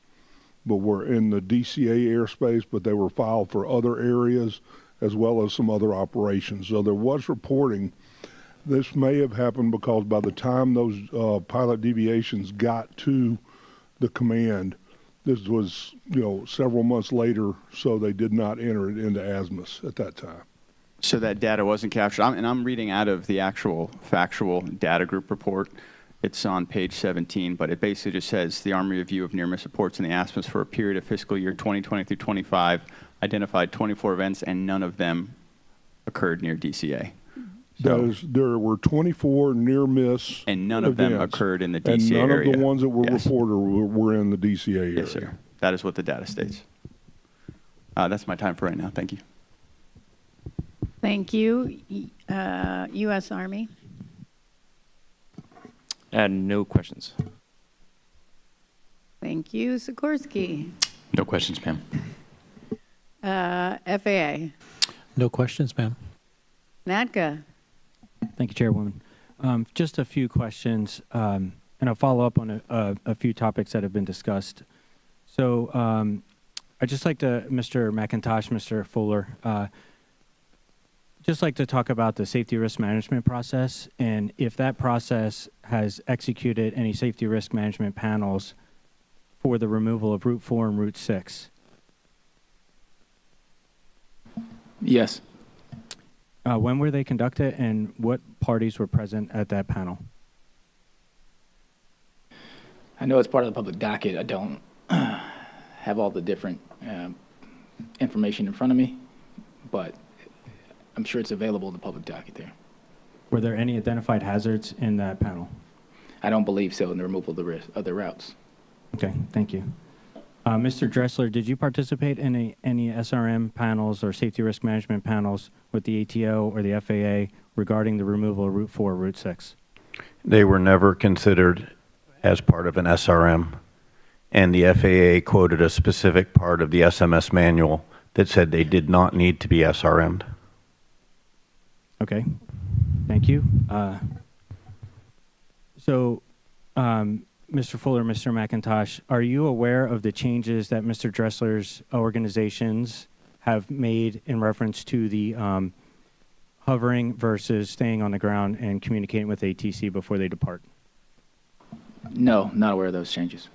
but were in the DCA airspace, but they were filed for other areas as well as some other operations. So there was reporting. This may have happened because by the time those pilot deviations got to the command, this was, you know, several months later, so they did not enter it into ASMIS at that time. So that data wasn't captured. I'm reading out of the actual factual data group report. It's on page 17, but it basically just says the Army review of near-miss reports in the ASMIS for a period of fiscal year 2020 through 25 identified 24 events, and none of them occurred near DCA. So, There were 24 near-miss and none of them events, occurred in the DCA and none area. of the ones that were Yes. reported were in the DCA area. Yes, sir. That is what the data states. That's my time for right now. Thank you. Thank you. U.S. Army. No questions. Thank you. Sikorsky. No questions, ma'am. FAA. No questions, ma'am. NATCA. Thank you, Chairwoman. Just a few questions, and I'll follow up on a few topics that have been discussed. So I'd just like to, Mr. McIntosh, Mr. Fuller, just like to talk about the safety risk management process, and if that process has executed any safety risk management panels for the removal of Route 4 and Route 6. Yes. When were they conducted, and what parties were present at that panel? I know it's part of the public docket. I don't have all the different information in front of me, but I'm sure it's available in the public docket there. Were there any identified hazards in that panel? I don't believe so in the removal of the routes. Okay, thank you. Mr. Dressler, did you participate in any SRM panels or safety risk management panels with the ATO or the FAA regarding the removal of Route 4, Route 6? They were never considered as part of an SRM, and the FAA quoted a specific part of the SMS manual that said they did not need to be SRM'd. Okay, thank you. Mr. Fuller, Mr. McIntosh, are you aware of the changes that Mr. Dressler's organizations have made in reference to the hovering versus staying on the ground and communicating with ATC before they depart? No, not aware of those changes.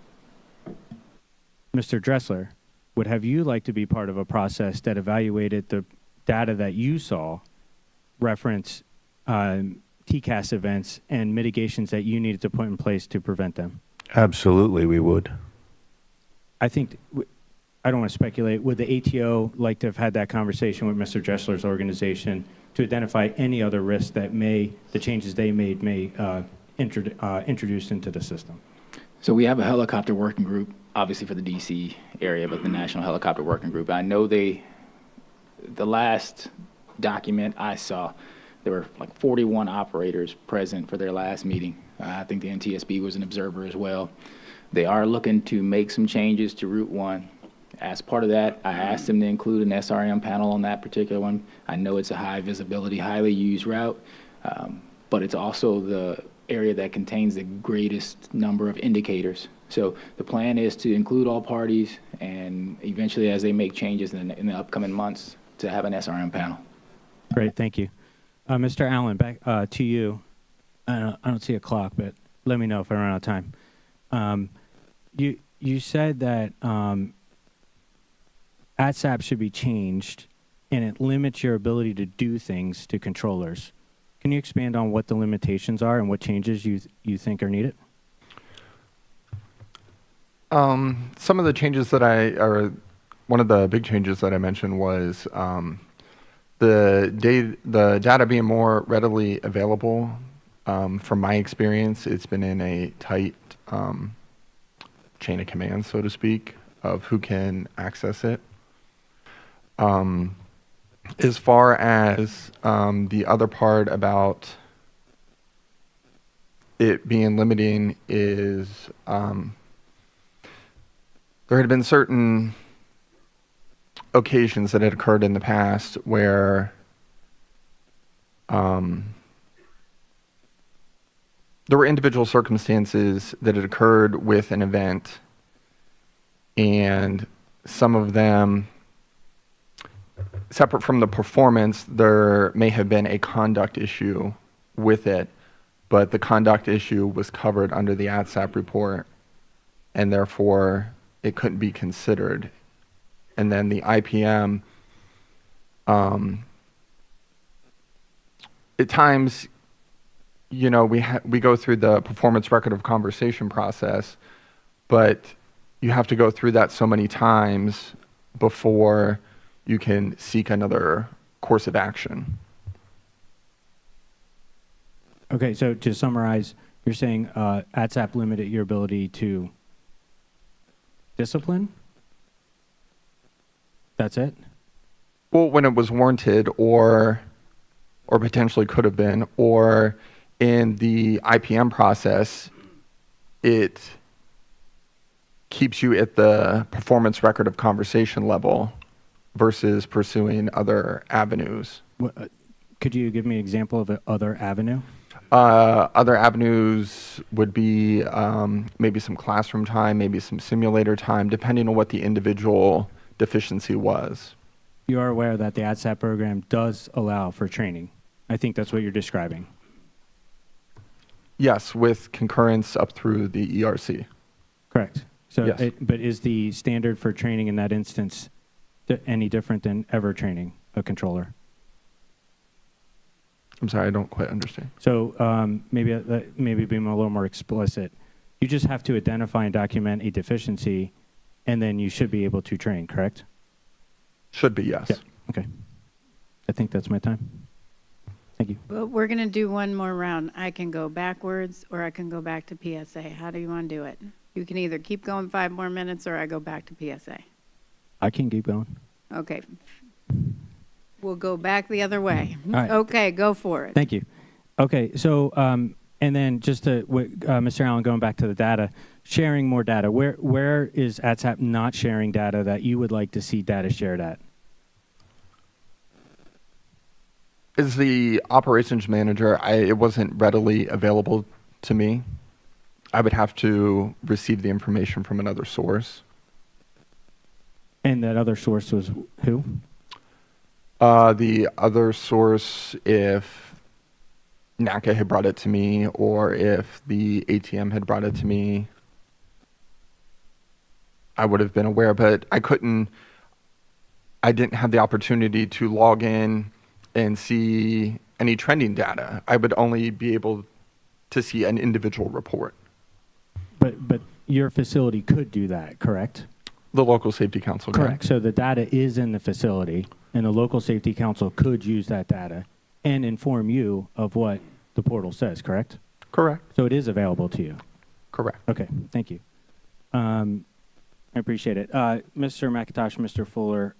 Mr. Dressler, would have you like to be part of a process that evaluated the data that you saw reference TCAS events and mitigations that you needed to put in place to prevent them? Absolutely, we would. I think, I don't want to speculate, would the ATO like to have had that conversation with Mr. Dressler's organization to identify any other risks that the changes they made may introduce into the system? So we have a helicopter working group, obviously for the DC area, but the National Helicopter Working Group. I know the last document I saw, there were like 41 operators present for their last meeting. I think the NTSB was an observer as well. They are looking to make some changes to Route 1. As part of that, I asked them to include an SRM panel on that particular one. I know it's a high visibility, highly used route, but it's also the area that contains the greatest number of indicators. So the plan is to include all parties and eventually, as they make changes in the upcoming months, to have an SRM panel. Great, thank you. Mr. Allen, back to you. I don't see a clock, but let me know if I run out of time. You said that ATSAP should be changed, and it limits your ability to do things to controllers. Can you expand on what the limitations are and what changes you think are needed? Some of the changes that one of the big changes that I mentioned was the data being more readily available. From my experience, it's been in a tight chain of command, so to speak, of who can access it. As far as the other part about it being limiting is there had been certain occasions that had occurred in the past where there were individual circumstances that had occurred with an event, and some of them, separate from the performance, there may have been a conduct issue with it, but the conduct issue was covered under the ATSAP report, and therefore it couldn't be considered. And then the IPM, at times, you know, we go through the performance record of conversation process, but you have to go through that so many times before you can seek another course of action. Okay, so to summarize, you're saying ATSAP limited your ability to discipline? That's it? Well, when it was warranted or potentially could have been, or in the IPM process, it keeps you at the performance record of conversation level versus pursuing other avenues. Could you give me an example of another avenue? Other avenues would be maybe some classroom time, maybe some simulator time, depending on what the individual deficiency was. You are aware that the ADSAT program does allow for training. I think that's what you're describing. Yes, with concurrence up through the ERC. Correct. So, Yes. but is the standard for training in that instance any different than ever training a controller? I'm sorry, I don't quite understand. So maybe being a little more explicit. You just have to identify and document a deficiency, and then you should be able to train, correct? Should be, yes. Yeah. Okay. I think that's my time. Thank you. But we're going to do one more round. I can go backwards or I can go back to PSA. How do you want to do it? You can either keep going 5 more minutes or I go back to PSA. I can keep going. Okay. We'll go back the other way. All right. Okay, go for it. Thank you. Okay, so and then just to Mr. Allen, going back to the data, sharing more data. Where is ADSAP not sharing data that you would like to see data shared at? As the operations manager, it wasn't readily available to me. I would have to receive the information from another source. And that other source was who? The other source, if NACA had brought it to me, or if the ATM had brought it to me, I would have been aware, but I didn't have the opportunity to log in and see any trending data. I would only be able to see an individual report. But your facility could do that, correct? The local safety council. Correct. So the data is in the facility, and the local safety council could use that data and inform you of what the portal says, correct? Correct. So it is available to you? Correct. Okay, thank you. I appreciate it. Mr. McIntosh, Mr. Fuller,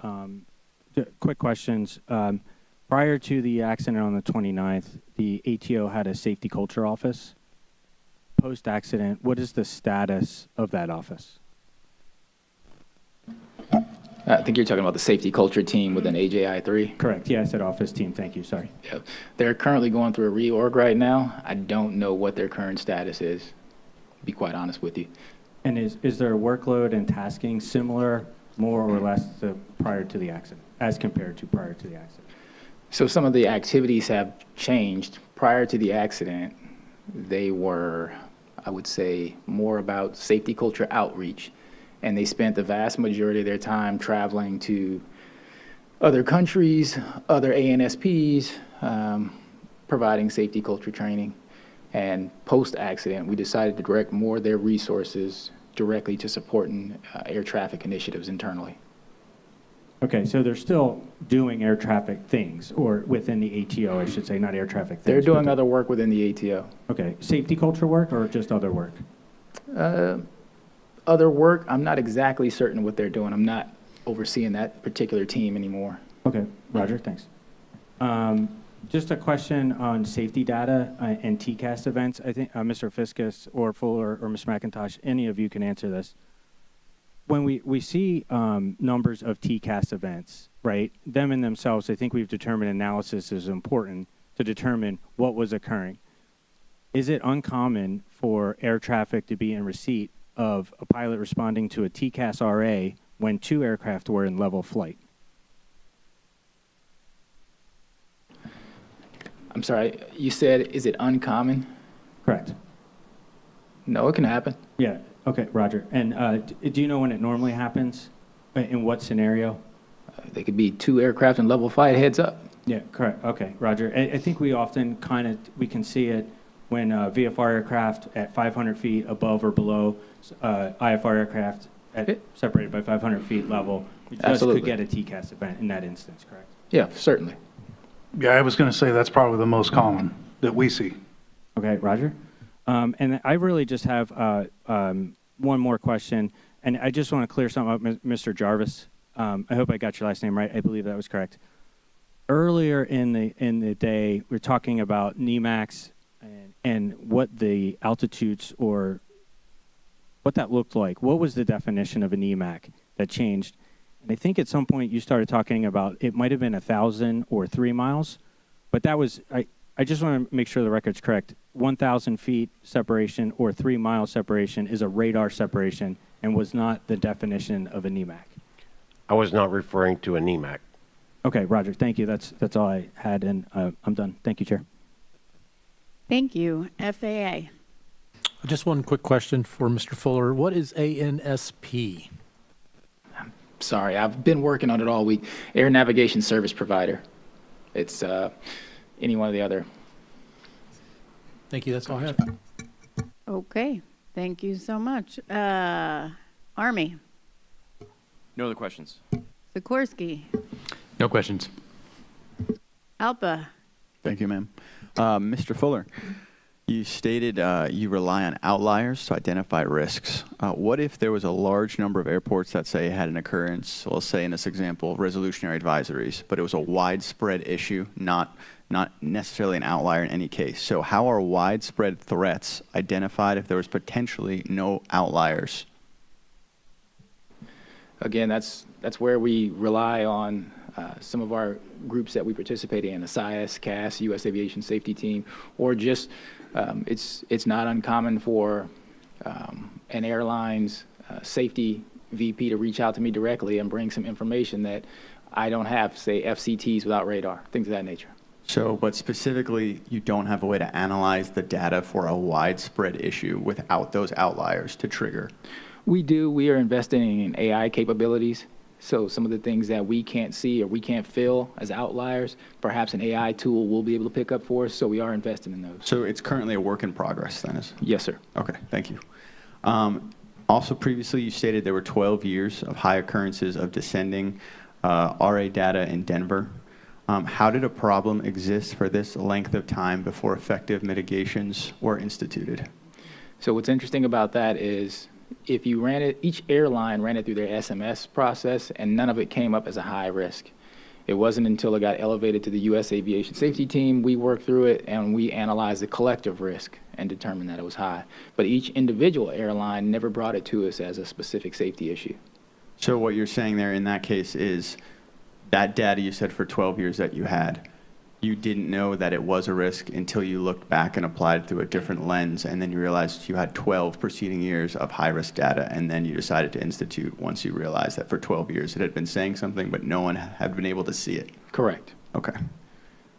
quick questions. Prior to the accident on the 29th, the ATO had a safety culture office. Post-accident, what is the status of that office? I think you're talking about the safety culture team within AJI3. Correct. Yeah, I said office team. Thank you. Sorry. Yeah. They're currently going through a reorg right now. I don't know what their current status is, to be quite honest with you. And is their workload and tasking similar, more or less, prior to the accident, as compared to prior to the accident? So some of the activities have changed. Prior to the accident, they were, I would say, more about safety culture outreach. And they spent the vast majority of their time traveling to other countries, other ANSPs, providing safety culture training. And post-accident, we decided to direct more of their resources directly to supporting air traffic initiatives internally. Okay, so they're still doing air traffic things, or within the ATO, I should say, not air traffic things. They're doing other work within the ATO. Okay, safety culture work or just other work? Other work, I'm not exactly certain what they're doing. I'm not overseeing that particular team anymore. Okay, Roger, thanks. Just a question on safety data and TCAS events. I think Mr. Fiskus or Fuller or Ms. McIntosh, any of you can answer this. When we see numbers of TCAS events, right, them in themselves, I think we've determined analysis is important to determine what was occurring. Is it uncommon for air traffic to be in receipt of a pilot responding to a TCAS RA when 2 aircraft were in level flight? I'm sorry, you said, is it uncommon? Correct. No, it can happen. Yeah, okay, Roger. And do you know when it normally happens? In what scenario? They could be 2 aircraft in level flight heads up. Yeah, correct. Okay, Roger. I think we often we can see it when VFR aircraft at 500 feet above or below IFR aircraft separated by 500 feet level. We just Absolutely. could get a TCAS event in that instance, correct? Yeah, certainly. Yeah, I was going to say that's probably the most common that we see. Okay, Roger. And I really just have one more question, and I just want to clear something up, Mr. Jarvis. I hope I got your last name right. I believe that was correct. Earlier in the day, we were talking about NEMAX and what the altitudes or what that looked like. What was the definition of a NEMAC that changed? And I think at some point you started talking about it might have been 1,000 or 3 miles, but that was, I just want to make sure the record's correct. 1,000 feet separation or 3 mile separation is a radar separation and was not the definition of a NEMAC. I was not referring to a NEMAC. Okay, Roger. Thank you. That's all I had, and I'm done. Thank you, Chair. Thank you. FAA. Just one quick question for Mr. Fuller. What is ANSP? Sorry, I've been working on it all week. Air Navigation Service Provider. It's any one of the other. Thank you. That's all I have. Okay. Thank you so much. Army. No other questions. Sikorsky. No questions. Alpa. Thank you, ma'am. Mr. Fuller, you stated you rely on outliers to identify risks. What if there was a large number of airports that, say, had an occurrence, let's say in this example, resolutionary advisories, but it was a widespread issue, not necessarily an outlier in any case? So how are widespread threats identified if there was potentially no outliers? Again, that's where we rely on some of our groups that we participate in, the SIAS, CAS, U.S. Aviation Safety Team, or just it's not uncommon for an airline's safety VP to reach out to me directly and bring some information that I don't have, say FCTs without radar, things of that nature. So, but specifically, you don't have a way to analyze the data for a widespread issue without those outliers to trigger? We do. We are investing in AI capabilities. So some of the things that we can't see or we can't fill as outliers, perhaps an AI tool will be able to pick up for us. So we are investing in those. So it's currently a work in progress then? Yes, sir. Okay, thank you. Also previously you stated there were 12 years of high occurrences of descending RA data in Denver. How did a problem exist for this length of time before effective mitigations were instituted? So what's interesting about that is if you ran it, each airline ran it through their SMS process, and none of it came up as a high risk. It wasn't until it got elevated to the U.S. Aviation Safety Team, we worked through it, and we analyzed the collective risk and determined that it was high. But each individual airline never brought it to us as a specific safety issue. So what you're saying there in that case is that data you said for 12 years that you had, you didn't know that it was a risk until you looked back and applied through a different lens, and then you realized you had 12 preceding years of high-risk data, and then you decided to institute once you realized that for 12 years it had been saying something, but no one had been able to see it. Correct. Okay.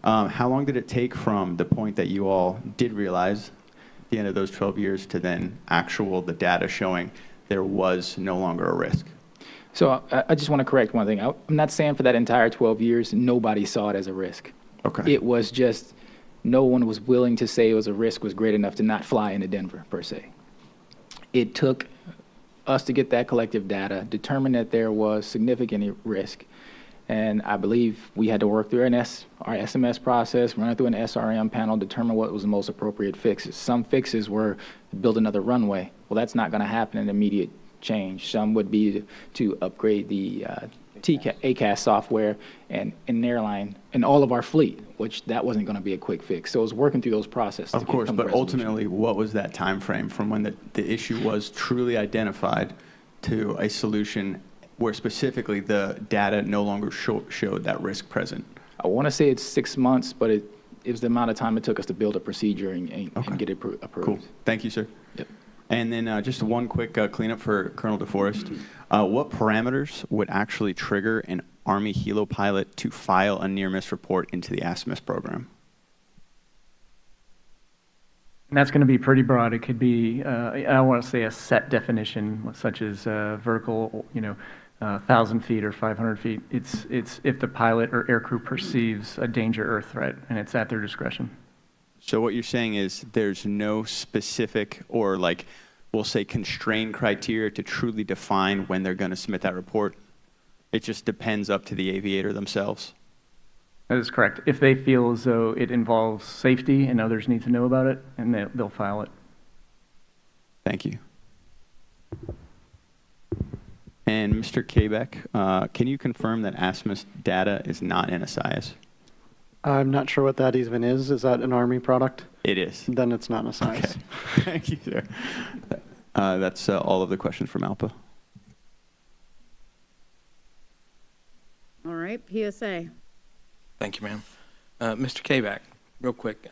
How long did it take from the point that you all did realize at the end of those 12 years to then the data showing there was no longer a risk? So I just want to correct one thing. I'm not saying for that entire 12 years, nobody saw it as a risk. Okay. It was just no one was willing to say it was a risk was great enough to not fly into Denver, per se. It took us to get that collective data, determine that there was significant risk, and I believe we had to work through our SMS process, run it through an SRM panel, determine what was the most appropriate fixes. Some fixes were build another runway. Well, that's not going to happen in immediate change. Some would be to upgrade the ACAS software and an airline and all of our fleet, which that wasn't going to be a quick fix. So it was working through those processes. Of course, but ultimately, what was that time frame from when the issue was truly identified to a solution where specifically the data no longer showed that risk present? I want to say it's 6 months, but it was the amount of time it took us to build a procedure and get it approved. Cool. Thank you, sir. Yep. And then just one quick cleanup for Colonel DeForest. What parameters would actually trigger an Army helo pilot to file a near-miss report into the ASMIS program? And that's going to be pretty broad. It could be, I want to say a set definition, such as vertical, 1,000 feet or 500 feet. It's if the pilot or aircrew perceives a danger or threat, and it's at their discretion. So what you're saying is there's no specific or we'll say constrained criteria to truly define when they're going to submit that report? It just depends up to the aviator themselves? That is correct. If they feel as though it involves safety and others need to know about it, and they'll file it. Thank you. And Mr. Quebec, can you confirm that ASMIS data is not in SIAS? I'm not sure what that even is. Is that an Army product? It is. Then it's not a SIAS. Okay. Thank you, sir. That's all of the questions from ALPA. All right, PSA. Thank you, ma'am. Mr. Kabak, real quick,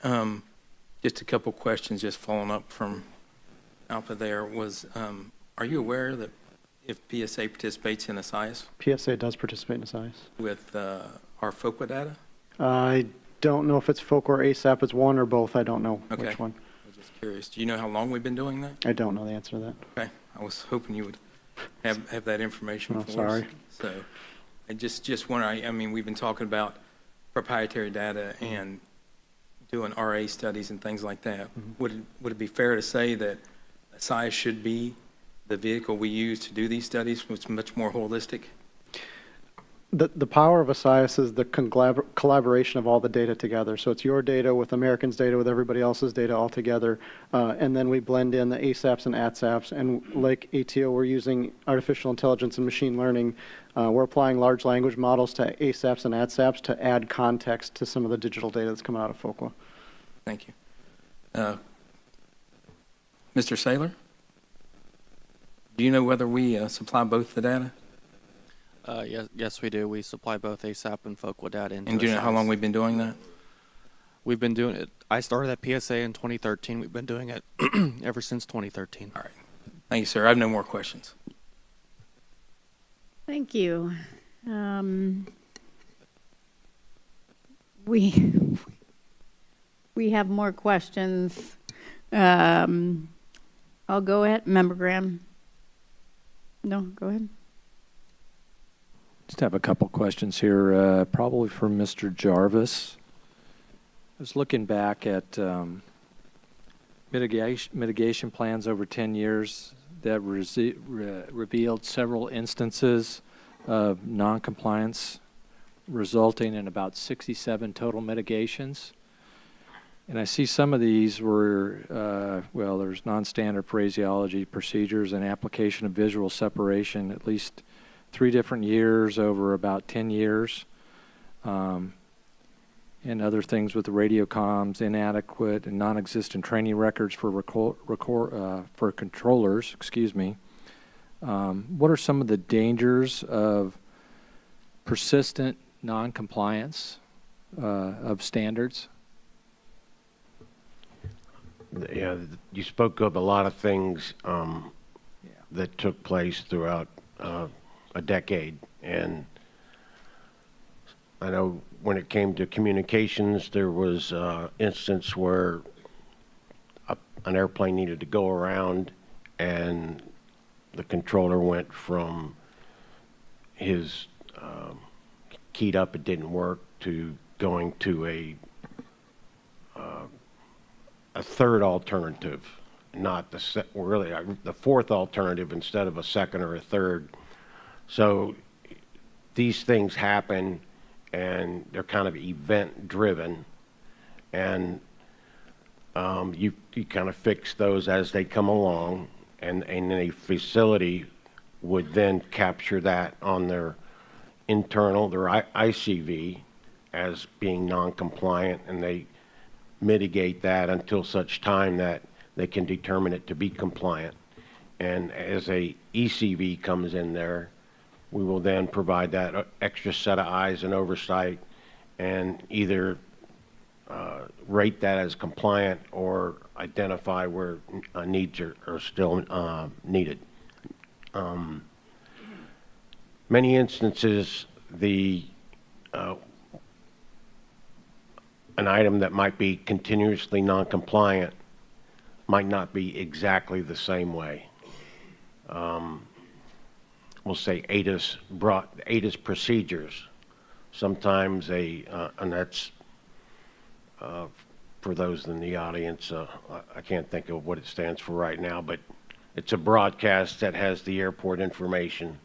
just a couple questions just following up from ALPA there was, are you aware that if PSA participates in SIS PSA does participate in SIS. with our FOQA data? I don't know if it's FOC or ASAP. It's one or both. I don't know Okay. which one. I was just curious. Do you know how long we've been doing that? I don't know the answer to that. Okay. I was hoping you would have that information Oh, for sorry. us. So I just wonder, I mean, we've been talking about proprietary data and doing RA studies and things like that. Would it be fair to say that SIS should be the vehicle we use to do these studies, which is much more holistic? The power of a SIS is the collaboration of all the data together. So it's your data with Americans' data with everybody else's data all together. And then we blend in the ASAPs and ATSAPs. And like ATO, we're using artificial intelligence and machine learning. We're applying large language models to ASAPs and ATSAPs to add context to some of the digital data that's coming out of FOQA. Thank you. Mr. Saylor? Do you know whether we supply both the data? Yes, we do. We supply both ASAP and FOQA data into And do you know how SIS. long we've been doing that? We've been doing it. I started at PSA in 2013. We've been doing it ever since 2013. All right. Thank you, sir. I have no more questions. Thank you. We have more questions. I'll go ahead. Member Graham. No, go ahead. Just have a couple questions here, probably for Mr. Jarvis. I was looking back at mitigation plans over 10 years that revealed several instances of noncompliance, resulting in about 67 total mitigations. And I see some of these were, well, there's non-standard phraseology procedures and application of visual separation, at least 3 different years over about 10 years. And other things with the radio comms, inadequate and non-existent training records for for controllers, excuse me. What are some of the dangers of persistent non-compliance of standards? Yeah, you spoke of a lot of things that took place throughout a decade, and I know when it came to communications, there was instance where an airplane needed to go around, and the controller went from his keyed up, it didn't work, to going to a third alternative, not the fourth alternative instead of a second or a third. So these things happen, and they're kind of event driven, and you kind of fix those as they come along, and a facility would then capture that on their internal, their ICV, as being non-compliant, and they mitigate that until such time that they can determine it to be compliant. And as a ECV comes in there, we will then provide that extra set of eyes and oversight, and either rate that as compliant or identify where needs are still needed. Many instances, an item that might be continuously non-compliant might not be exactly the same way. We'll say ATIS procedures. Sometimes and that's for those in the audience, I can't think of what it stands for right now, but it's a broadcast that has the airport information,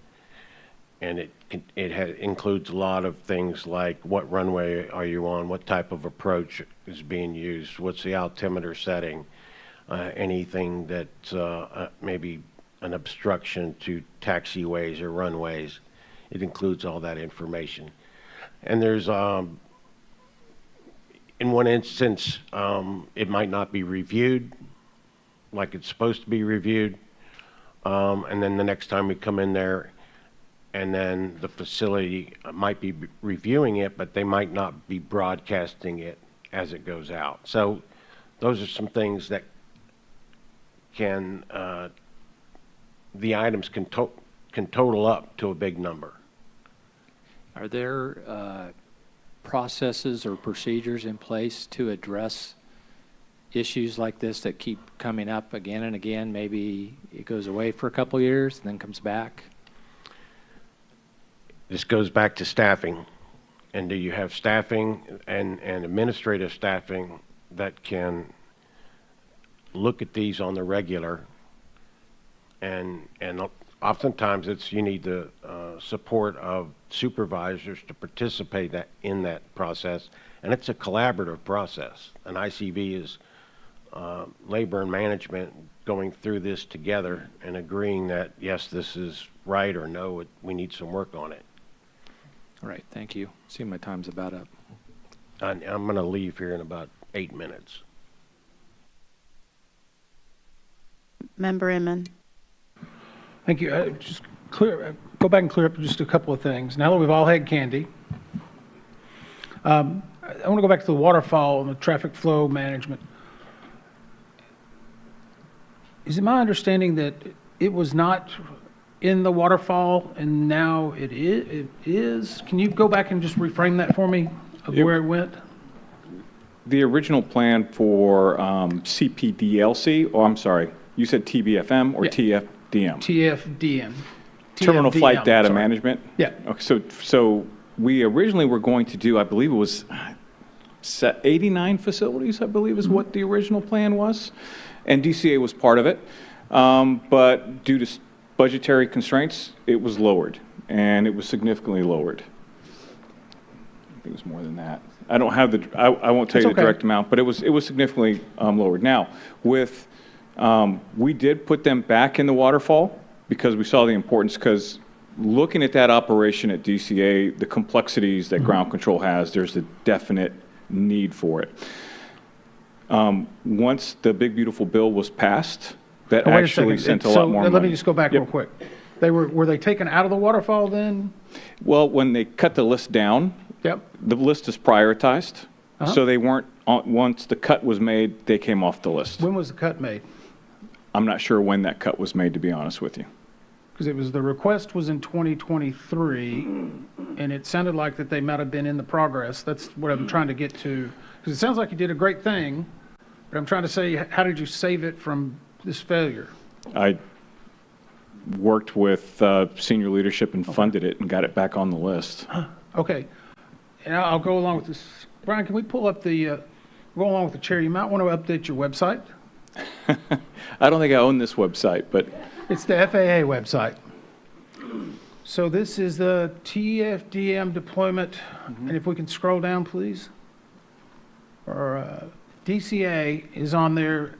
and it includes a lot of things like what runway are you on, what type of approach is being used, what's the altimeter setting, anything that maybe an obstruction to taxiways or runways. It includes all that information. And there's, in one instance, it might not be reviewed like it's supposed to be reviewed. And then the next time we come in there, and then the facility might be reviewing it, but they might not be broadcasting it as it goes out. So those are some things that can, the items can can total up to a big number. Are there processes or procedures in place to address issues like this that keep coming up again and again? Maybe it goes away for a couple of years and then comes back? This goes back to staffing. And do you have staffing and administrative staffing that can look at these on the regular? And oftentimes you need the support of supervisors to participate in that process. And it's a collaborative process. An ICV is labor and management going through this together and agreeing that, yes, this is right, or no, we need some work on it. All right, thank you. See, my time's about up. I'm going to leave here in about 8 minutes. Member Inman. Thank you. Just go back and clear up just a couple of things. Now that we've all had candy, I want to go back to the waterfall and the traffic flow management. Is it my understanding that it was not in the waterfall and now it is? Can you go back and just reframe that for me of where it went? The original plan for CPDLC, oh, I'm sorry, you said TBFM or TFDM? TFDM. Terminal Flight Data sorry. Management? Yeah. Okay, so we originally were going to do, I believe it was 89 facilities, I believe is what the original plan was. And DCA was part of it. But due to budgetary constraints, it was lowered, and it was significantly lowered. I think it was more than that. I don't have the, I won't tell you the direct amount, but it was significantly lowered. Now, with, we did put them back in the waterfall because we saw the importance, because looking at that operation at DCA, the complexities that ground control has, there's a definite need for it. Once the Big Beautiful Bill was passed, that actually sent a lot more money. Let me just go back real quick. Were they taken out of the waterfall then? Well, when they cut the list down, the list is prioritized. So they weren't, once the cut was made, they came off the list. When was the cut made? I'm not sure when that cut was made, to be honest with you. Because it was, the request was in 2023, and it sounded like that they might have been in the progress. That's what I'm trying to get to. Because it sounds like you did a great thing, but I'm trying to say, how did you save it from this failure? I worked with senior leadership and funded it and got it back on the list. Okay. And I'll go along with this. Brian, can we pull up the, go along with the chair, you might want to update your website. I don't think I own this website, but. It's the FAA website. So this is the TFDM deployment. And if we can scroll down, please. Or DCA is on there.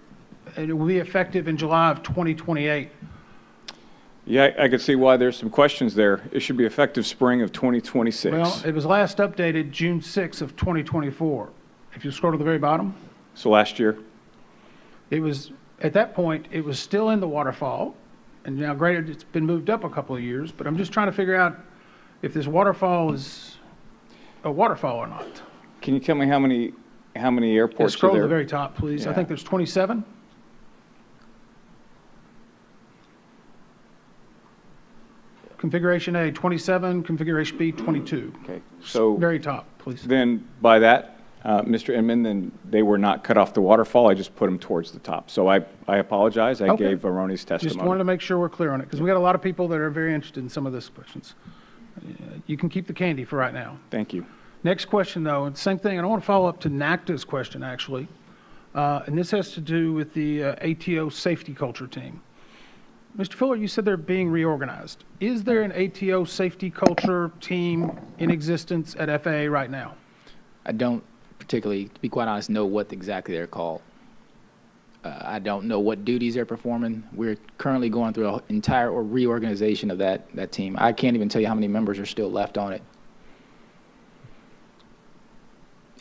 It will be effective in July of 2028. Yeah, I could see why there's some questions there. It should be effective spring of 2026. Well, it was last updated June 6th of 2024. If you scroll to the very bottom. So last year? It was, at that point, it was still in the waterfall. And now, granted, it's been moved up a couple of years, but I'm just trying to figure out if this waterfall is a waterfall or not. Can you tell me how many airports Scroll are there? to the very top, please. Yeah. I think there's 27. Configuration A, 27. Configuration B, 22. Okay. So very top, please. Then by that, Mr. Inman, then they were not cut off the waterfall. I just put them towards the top. So I apologize. I gave erroneous testimony. Just wanted to make sure we're clear on it, because we got a lot of people that are very interested in some of these questions. You can keep the candy for right now. Thank you. Next question, though, same thing. And I want to follow up to NACTA's question, actually. And this has to do with the ATO safety culture team. Mr. Fuller, you said they're being reorganized. Is there an ATO safety culture team in existence at FAA right now? I don't particularly, to be quite honest, know what exactly they're called. I don't know what duties they're performing. We're currently going through an entire reorganization of that team. I can't even tell you how many members are still left on it.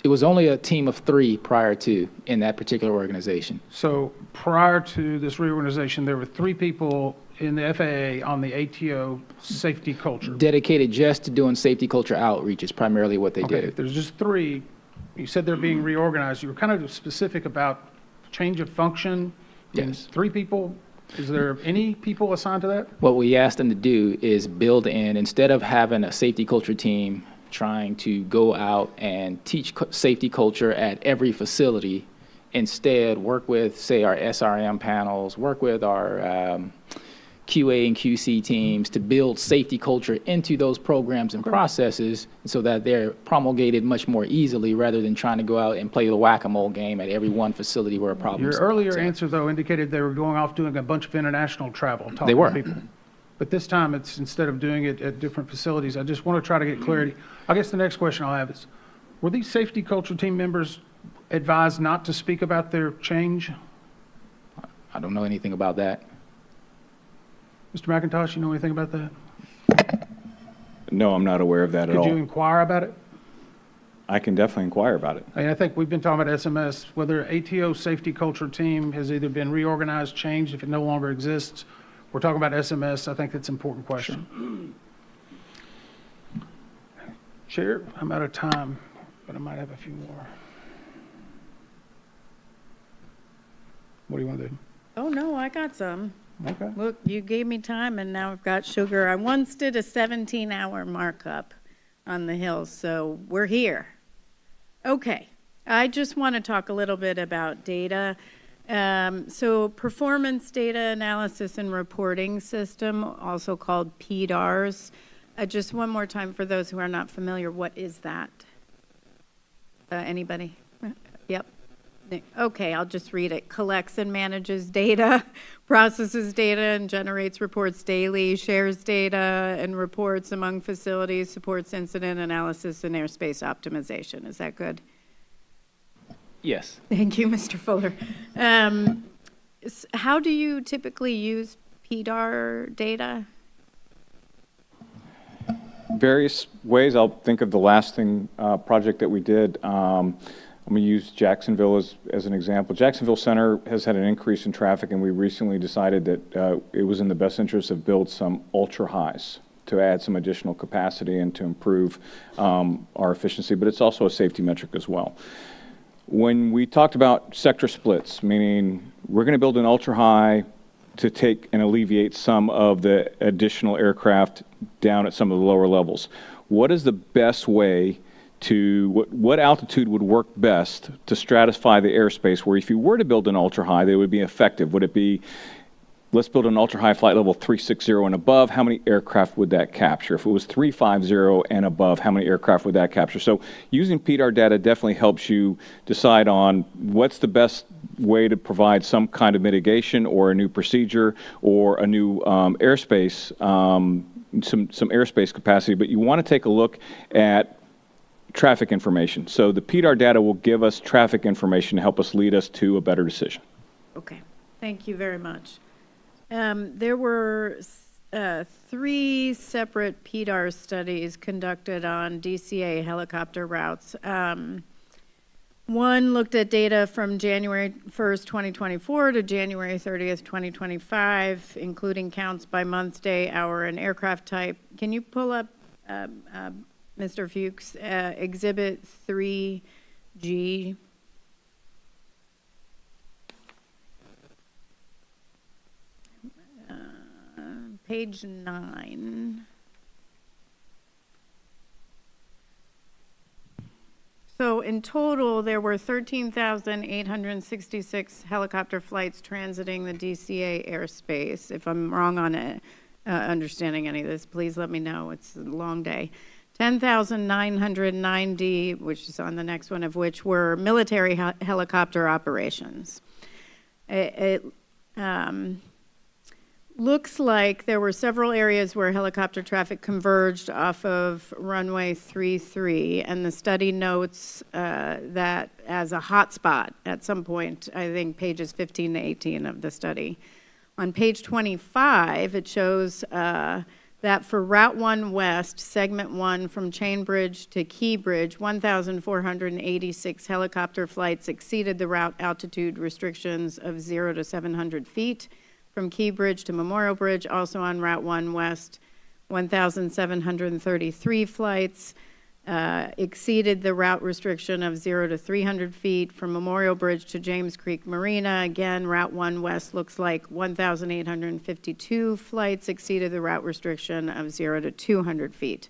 It was only a team of 3 prior to in that particular organization. So prior to this reorganization, there were 3 people in the FAA on the ATO safety culture. Dedicated just to doing safety culture outreach is primarily what they did. If there's just 3, you said they're being reorganized. You were kind of specific about change of function. Yes. 3 people Is there any people assigned to that? What we asked them to do is build in, instead of having a safety culture team trying to go out and teach safety culture at every facility, instead work with, say, our SRM panels, work with our QA and QC teams to build safety culture into those programs and processes so that they're promulgated much more easily rather than trying to go out and play the whack-a-mole game at every one facility where a problem Your is. earlier answer, though, indicated they were going off doing a bunch of international travel, They talking were. to people. But this time, it's instead of doing it at different facilities. I just want to try to get clarity. I guess the next question I'll have is, were these safety culture team members advised not to speak about their change? I don't know anything about that. Mr. McIntosh, you know anything about that? No, I'm not aware of that at Could you all. inquire about it? I can definitely inquire about it. I think we've been talking about SMS, whether ATO safety culture team has either been reorganized, changed, if it no longer exists. We're talking about SMS. I think that's an important question. Chair, I'm out of time, but I might have a few more. What do you want to do? Oh, no, I got some. Okay. Look, you gave me time, and now I've got sugar. I once did a 17-hour markup on the Hill, so we're here. Okay, I just want to talk a little bit about data. So Performance Data Analysis and Reporting System, also called PDARS. Just one more time for those who are not familiar, what is that? Anybody? Yep. Okay, I'll just read it. Collects and manages data, processes data and generates reports daily, shares data and reports among facilities, supports incident analysis and airspace optimization. Is that good? Yes. Thank you, Mr. Fuller. How do you typically use PDAR data? Various ways. I'll think of the last project that we did. I'm going to use Jacksonville as an example. Jacksonville Center has had an increase in traffic, and we recently decided that it was in the best interest of build some ultra highs to add some additional capacity and to improve our efficiency, but it's also a safety metric as well. When we talked about sector splits, meaning we're going to build an ultra high to take and alleviate some of the additional aircraft down at some of the lower levels, what is the best way to, what altitude would work best to stratify the airspace where if you were to build an ultra high, they would be effective? Would it be, let's build an ultra high flight level 360 and above, how many aircraft would that capture? If it was 350 and above, how many aircraft would that capture? So using PDAR data definitely helps you decide on what's the best way to provide some kind of mitigation or a new procedure or a new airspace, some airspace capacity, but you want to take a look at traffic information. So the PDAR data will give us traffic information to help us lead us to a better decision. Okay, thank you very much. There were 3 separate PDAR studies conducted on DCA helicopter routes. One looked at data from January 1st, 2024 to January 30th, 2025, including counts by month, day, hour, and aircraft type. Can you pull up Mr. Fuchs, Exhibit 3G. Page 9. So in total, there were 13,866 helicopter flights transiting the DCA airspace. If I'm wrong on understanding any of this, please let me know. It's a long day. 10,990, which is on the next one, of which were military helicopter operations. It looks like there were several areas where helicopter traffic converged off of runway 33, and the study notes that as a hotspot at some point, I think pages 15 to 18 of the study. On page 25, it shows that for Route 1 West, Segment 1 from Chain Bridge to Key Bridge, 1,486 helicopter flights exceeded the route altitude restrictions of 0 to 700 feet. From Key Bridge to Memorial Bridge, also on Route 1 West, 1,733 flights. exceeded the route restriction of 0 to 300 feet from Memorial Bridge to James Creek Marina. Again, Route 1 West looks like 1,852 flights exceeded the route restriction of 0 to 200 feet.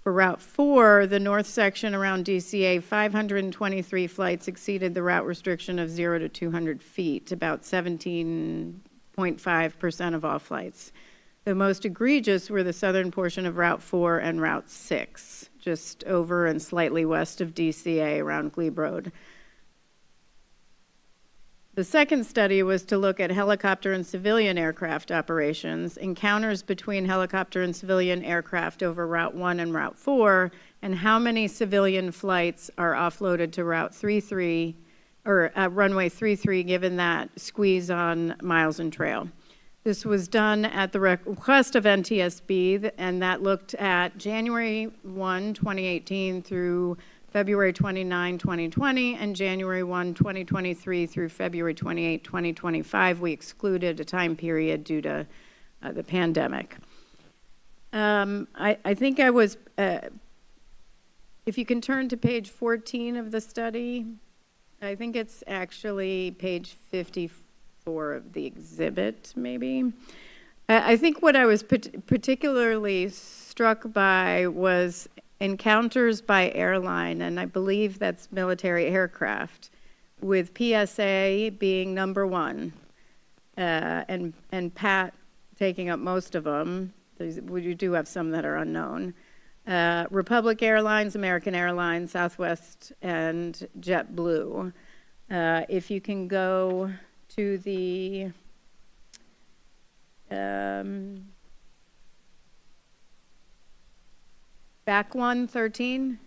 For Route 4, the north section around DCA, 523 flights exceeded the route restriction of 0 to 200 feet, about 17.5% of all flights. The most egregious were the southern portion of Route 4 and Route 6, just over and slightly west of DCA around Glebe Road. The second study was to look at helicopter and civilian aircraft operations, encounters between helicopter and civilian aircraft over Route 1 and Route 4, and how many civilian flights are offloaded to Route 33, or runway 33, given that squeeze on miles and trail. This was done at the request of NTSB, and that looked at January 1, 2018 through February 29, 2020, and January 1, 2023 through February 28, 2025. We excluded a time period due to the pandemic. I think I was, if you can turn to page 14 of the study, I think it's actually page 54 of the exhibit, maybe. I think what I was particularly struck by was encounters by airline, and I believe that's military aircraft, with PSA being number one, and PAT taking up most of them. You do have some that are unknown. Republic Airlines, American Airlines, Southwest, and JetBlue. If you can go to the back one, 13.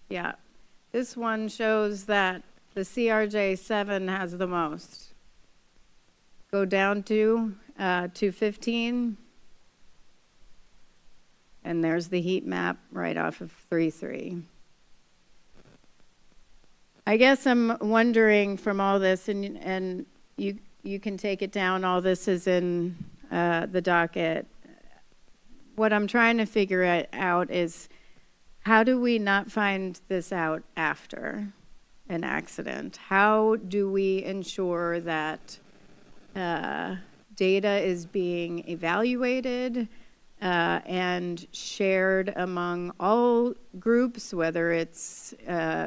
Yeah, this one shows that the CRJ-7 has the most. Go down to 215, and there's the heat map right off of 33. I guess I'm wondering from all this, and you can take it down, all this is in the docket. What I'm trying to figure out is, how do we not find this out after an accident? How do we ensure that data is being evaluated and shared among all groups, whether it's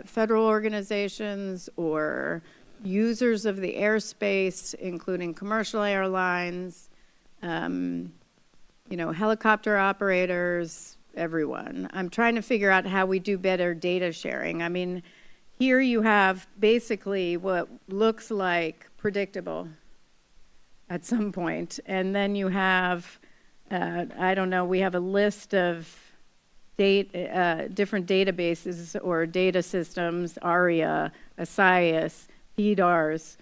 federal organizations or users of the airspace, including commercial airlines, helicopter operators, everyone. I'm trying to figure out how we do better data sharing. I mean, here you have basically what looks like predictable at some point, and then you have, I don't know, we have a list of different databases or data systems, ARIA, ASIAS, PDARS,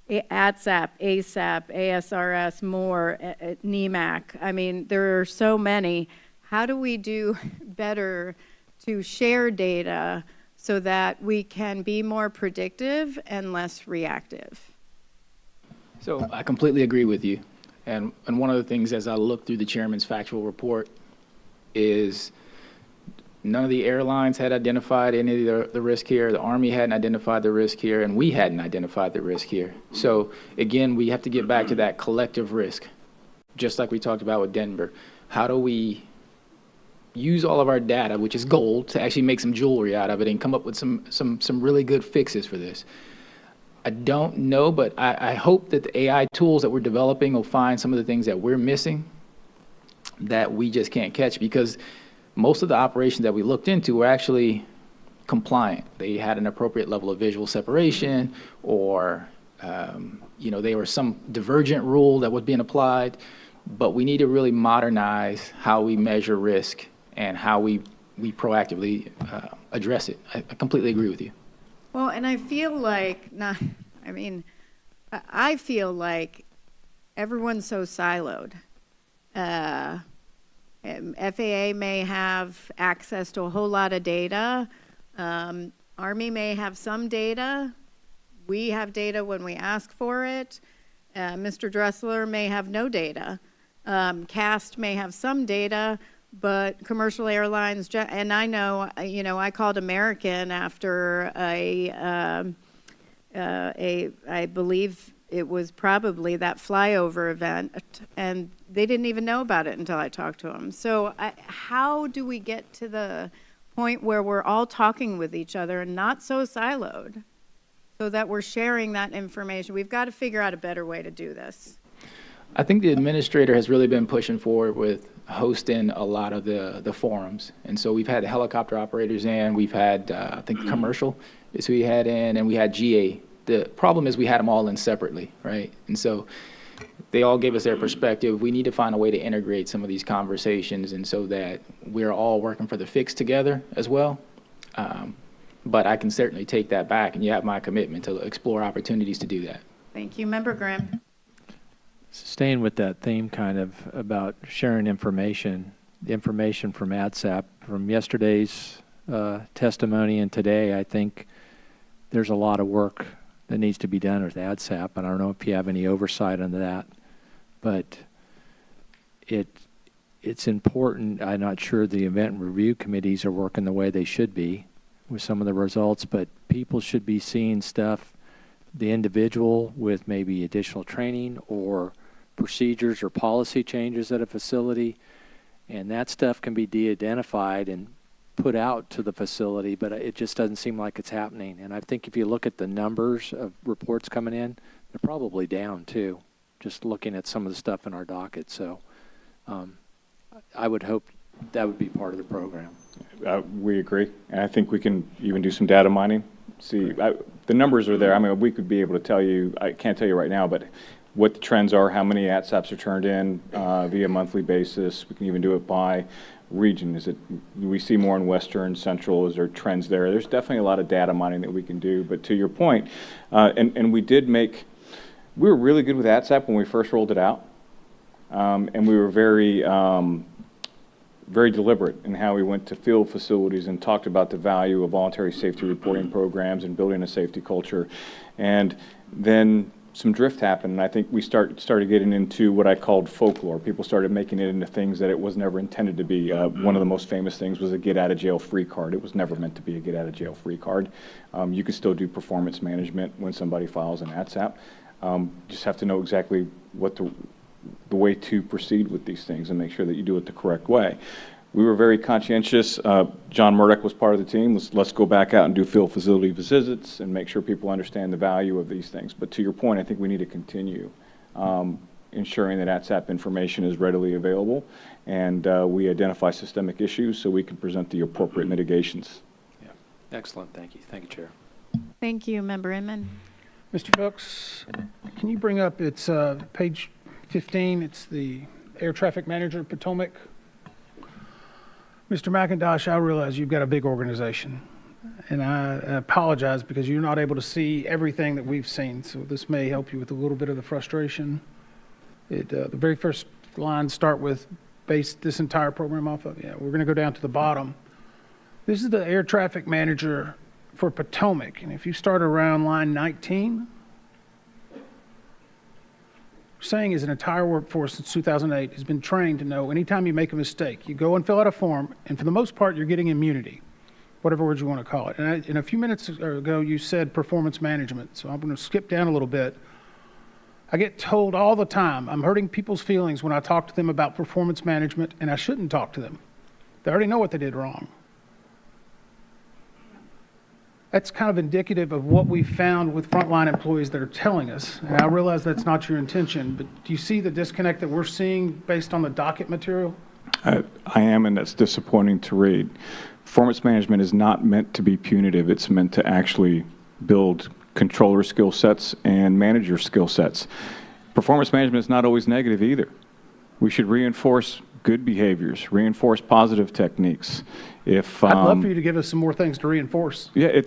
ATSAP, ASAP, ASRS, more, NEMAC. I mean, there are so many. How do we do better to share data so that we can be more predictive and less reactive? So I completely agree with you. And one of the things as I look through the chairman's factual report is none of the airlines had identified any of the risk here. The Army hadn't identified the risk here, and we hadn't identified the risk here. So again, we have to get back to that collective risk, just like we talked about with Denver. How do we use all of our data, which is gold, to actually make some jewelry out of it and come up with some really good fixes for this? I don't know, but I hope that the AI tools that we're developing will find some of the things that we're missing that we just can't catch, because most of the operations that we looked into were actually compliant. They had an appropriate level of visual separation, or they were some divergent rule that was being applied. But we need to really modernize how we measure risk and how we proactively address it. I completely agree with you. Well, and I feel like, I feel like everyone's so siloed. FAA may have access to a whole lot of data. Army may have some data. We have data when we ask for it. Mr. Dressler may have no data. CAST may have some data, but commercial airlines, and I know, I called American after I believe it was probably that flyover event, and they didn't even know about it until I talked to them. So how do we get to the point where we're all talking with each other and not so siloed, so that we're sharing that information? We've got to figure out a better way to do this. I think the administrator has really been pushing forward with hosting a lot of the forums. And so we've had the helicopter operators in, we've had, I think, commercial is who we had in, and we had GA. The problem is we had them all in separately, right? And so they all gave us their perspective. We need to find a way to integrate some of these conversations, and so that we're all working for the fix together as well. But I can certainly take that back, and you have my commitment to explore opportunities to do that. Thank you. Member Grimm. Staying with that theme kind of about sharing information, the information from ADSAP, from yesterday's testimony and today, I think there's a lot of work that needs to be done with ADSAP. And I don't know if you have any oversight on that, but it's important. I'm not sure the event review committees are working the way they should be with some of the results, but people should be seeing stuff, the individual with maybe additional training or procedures or policy changes at a facility, and that stuff can be de-identified and put out to the facility, but it just doesn't seem like it's happening. And I think if you look at the numbers of reports coming in, they're probably down too, just looking at some of the stuff in our docket. So I would hope that would be part of the program. We agree, and I think we can even do some data mining. See, the numbers are there. I mean, we could be able to tell you, I can't tell you right now, but what the trends are, how many ATSAPs are turned in via monthly basis. We can even do it by region. Do we see more in Western, Central? Is there trends there? There's definitely a lot of data mining that we can do. But to your point, and we were really good with ATSAP when we first rolled it out, and we were very deliberate in how we went to field facilities and talked about the value of voluntary safety reporting programs and building a safety culture. And then some drift happened, and I think we started getting into what I called folklore. People started making it into things that it was never intended to be. One of the most famous things was a get-out-of-jail-free card. It was never meant to be a get-out-of-jail-free card. You can still do performance management when somebody files an ATSAP. Just have to know exactly what the way to proceed with these things and make sure that you do it the correct way. We were very conscientious. John Murdoch was part of the team. Let's go back out and do field facility visits and make sure people understand the value of these things. But to your point, I think we need to continue ensuring that ATSAP information is readily available, and we identify systemic issues so we can present the appropriate mitigations. Yeah. Excellent. Thank you. Thank you, Chair. Thank you, Member Inman. Mr. Brooks, can you bring up, it's page 15, it's the Air Traffic Manager, Potomac. Mr. McIntosh, I realize you've got a big organization, and I apologize because you're not able to see everything that we've seen, so this may help you with a little bit of the frustration. The very first lines start with base this entire program off of. Yeah, we're going to go down to the bottom. This is the Air Traffic Manager for Potomac, and if you start around line 19, saying is an entire workforce since 2008 has been trained to know anytime you make a mistake, you go and fill out a form, and for the most part, you're getting immunity, whatever word you want to call it. And a few minutes ago, you said performance management, so I'm going to skip down a little bit. I get told all the time, I'm hurting people's feelings when I talk to them about performance management, and I shouldn't talk to them. They already know what they did wrong. That's kind of indicative of what we found with frontline employees that are telling us. And I realize that's not your intention, but do you see the disconnect that we're seeing based on the docket material? I am, and that's disappointing to read. Performance management is not meant to be punitive. It's meant to actually build controller skill sets and manager skill sets. Performance management is not always negative either. We should reinforce good behaviors, reinforce positive techniques. I'd love for you to give us some more things to reinforce. Yeah,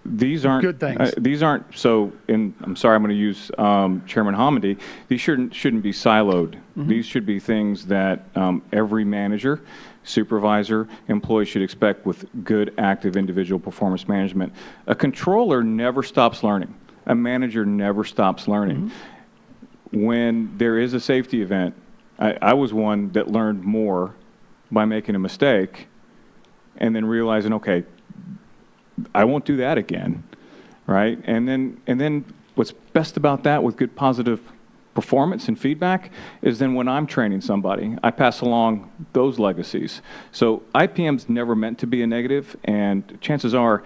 these aren't good things. These aren't I'm sorry, I'm going to use Chairman Hamady. These shouldn't be siloed. Mm-hmm. These should be things that every manager, supervisor, employee should expect with good, active individual performance management. A controller never stops learning. A manager never stops learning. Mm-hmm. When there is a safety event, I was one that learned more by making a mistake and then realizing, okay, I won't do that again, right? And then what's best about that with good positive performance and feedback is then when I'm training somebody, I pass along those legacies. So IPM's never meant to be a negative, and chances are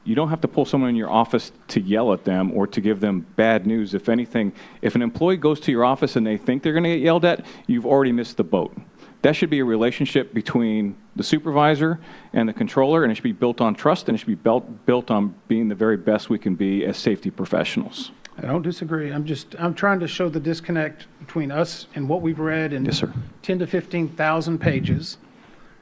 you don't have to pull someone in your office to yell at them or to give them bad news. If anything, if an employee goes to your office and they think they're going to get yelled at, you've already missed the boat. That should be a relationship between the supervisor and the controller, and it should be built on trust, and it should be built on being the very best we can be as safety professionals. I don't disagree. I'm trying to show the disconnect between us and what we've read in 10 to 15,000 pages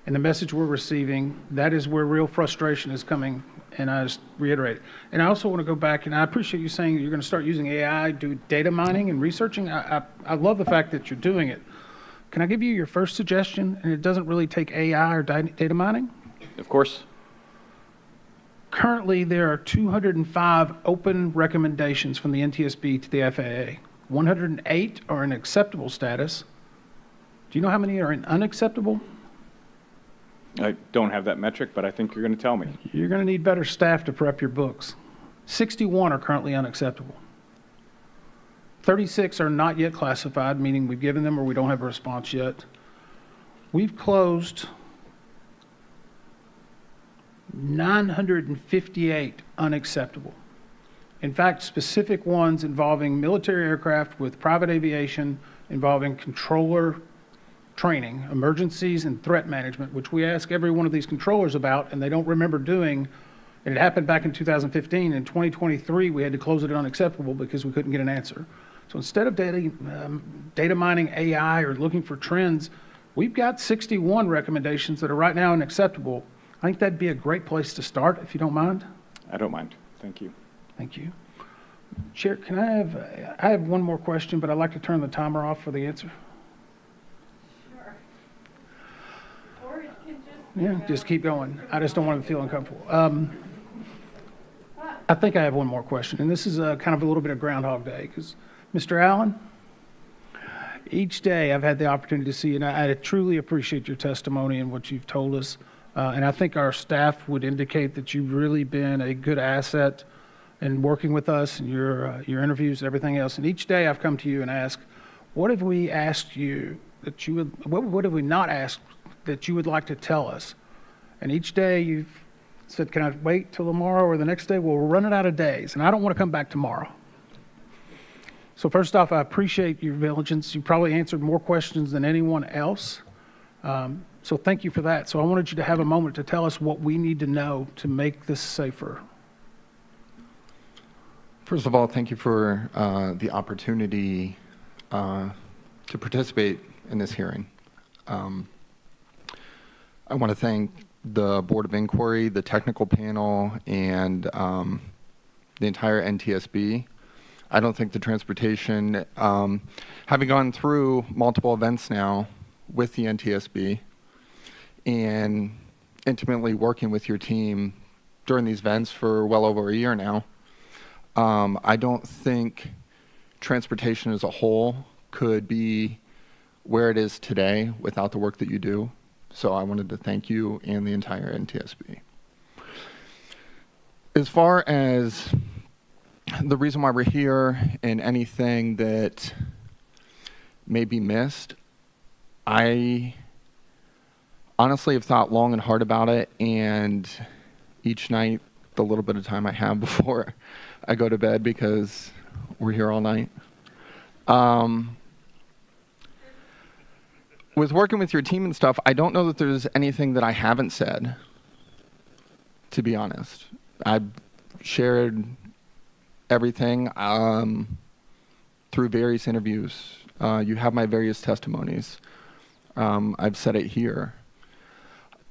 and the message we're receiving. That is where real frustration is coming, and I just reiterate it. And I also want to go back, and I appreciate you saying you're going to start using AI, do data mining and researching. I love the fact that you're doing it. Can I give you your first suggestion? And it doesn't really take AI or data mining. Of course. Currently, there are 205 open recommendations from the NTSB to the FAA. 108 are in acceptable status. Do you know how many are in unacceptable? I don't have that metric, but I think you're going to tell me. You're going to need better staff to prep your books. 61 are currently unacceptable. 36 are not yet classified, meaning we've given them or we don't have a response yet. We've closed 958 unacceptable. In fact, specific ones involving military aircraft with private aviation, involving controller training, emergencies and threat management, which we ask every one of these controllers about and they don't remember doing. And it happened back in 2015. In 2023, we had to close it unacceptable because we couldn't get an answer. So instead of data mining AI or looking for trends, we've got 61 recommendations that are right now unacceptable. I think that'd be a great place to start, if you don't mind. I don't mind. Thank you. Thank you. Chair, can I have one more question, but I'd like to turn the timer off for the answer. Sure. Or it can just Yeah, just keep going. I just don't want to feel uncomfortable. I think I have one more question, and this is kind of a little bit of Groundhog Day, because Mr. Allen, each day I've had the opportunity to see you, and I truly appreciate your testimony and what you've told us. And I think our staff would indicate that you've really been a good asset in working with us and your interviews and everything else. And each day I've come to you and asked, what have we asked you that you would, what have we not asked that you would like to tell us? And each day you've said, can I wait till tomorrow or the next day? Well, we're running out of days, and I don't want to come back tomorrow. So first off, I appreciate your diligence. You probably answered more questions than anyone else. So thank you for that. So I wanted you to have a moment to tell us what we need to know to make this safer. First of all, thank you for the opportunity to participate in this hearing. I want to thank the Board of Inquiry, the technical panel, and the entire NTSB. I don't think the transportation, having gone through multiple events now with the NTSB and intimately working with your team during these events for well over a year now, I don't think transportation as a whole could be where it is today without the work that you do. So I wanted to thank you and the entire NTSB. As far as the reason why we're here and anything that may be missed, I honestly have thought long and hard about it, and each night, the little bit of time I have before I go to bed, because we're here all night. With working with your team and stuff, I don't know that there's anything that I haven't said, to be honest. I've shared everything through various interviews. You have my various testimonies. I've said it here.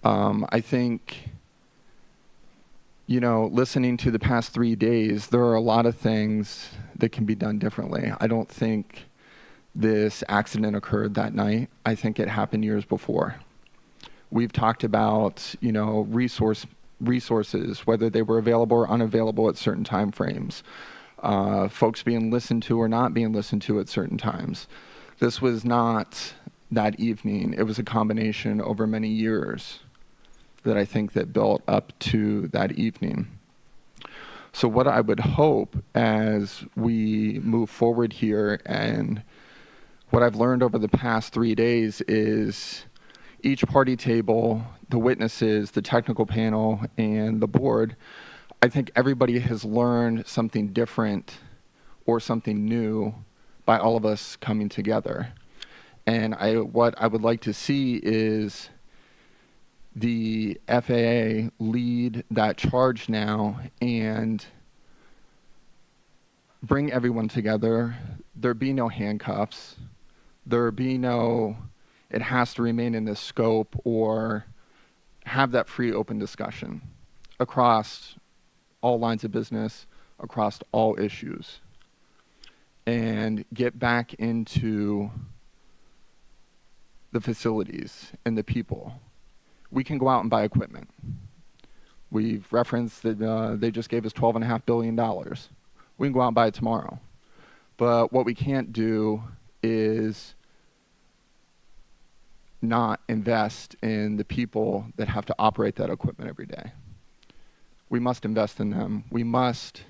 I think, you know, listening to the past 3 days, there are a lot of things that can be done differently. I don't think this accident occurred that night. I think it happened years before. We've talked about, you know, resources, whether they were available or unavailable at certain time frames, folks being listened to or not being listened to at certain times. This was not that evening. It was a combination over many years that I think that built up to that evening. So what I would hope as we move forward here, and what I've learned over the past 3 days, is each party table, the witnesses, the technical panel, and the board, I think everybody has learned something different or something new by all of us coming together. And what I would like to see is the FAA lead that charge now and bring everyone together. There be no handcuffs. There be no, it has to remain in this scope, or have that free, open discussion across all lines of business, across all issues, and get back into the facilities and the people. We can go out and buy equipment. We've referenced that they just gave us $12.5 billion. We can go out and buy it tomorrow. But what we can't do is not invest in the people that have to operate that equipment every day. We must invest in them. We must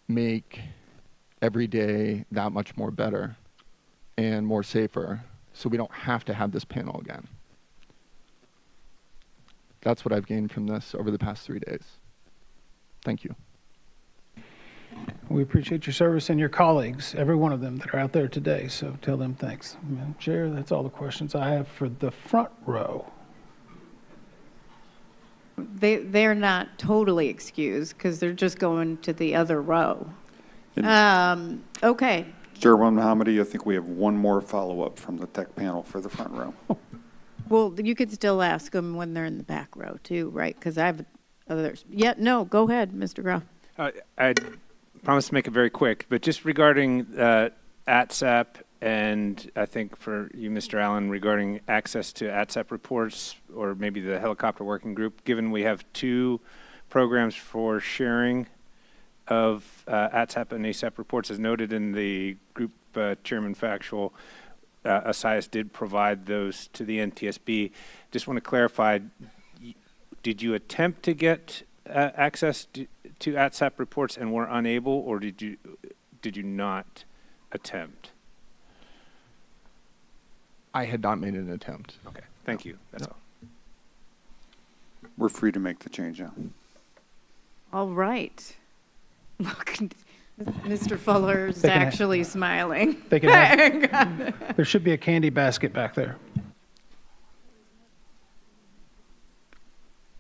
make every day that much more better and more safer, so we don't have to have this panel again. That's what I've gained from this over the past 3 days. Thank you. We appreciate your service and your colleagues, every one of them that are out there today, so tell them thanks. Madam Chair, that's all the questions I have for the front row. They're not totally excused because they're just going to the other row. Okay. Chairwoman Hamady, I think we have one more follow-up from the tech panel for the front row. Well, you could still ask them when they're in the back row too, right? Because I have others. Yeah, no, go ahead, Mr. Groff. I promise to make it very quick, but just regarding ATSAP, and I think for you, Mr. Allen, regarding access to ATSAP reports, or maybe the helicopter working group, given we have 2 programs for sharing of ATSAP and ASAP reports, as noted in the group chairman factual, ASIAS did provide those to the NTSB. Just want to clarify, did you attempt to get access to ATSAP reports and were unable, or did you not attempt? I had not made an attempt. Okay, thank you. That's all. We're free to make the change now. All right. Look, Mr. Fuller's They can actually smiling. They can have, there should be a candy basket back there.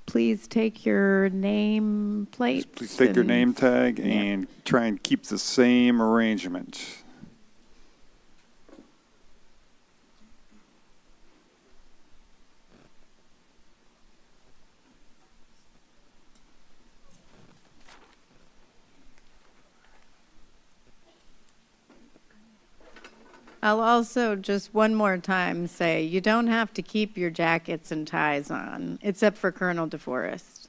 Please take your name plates. Please take your name tag and try and keep the same arrangement. I'll also just one more time say, you don't have to keep your jackets and ties on, except for Colonel DeForest.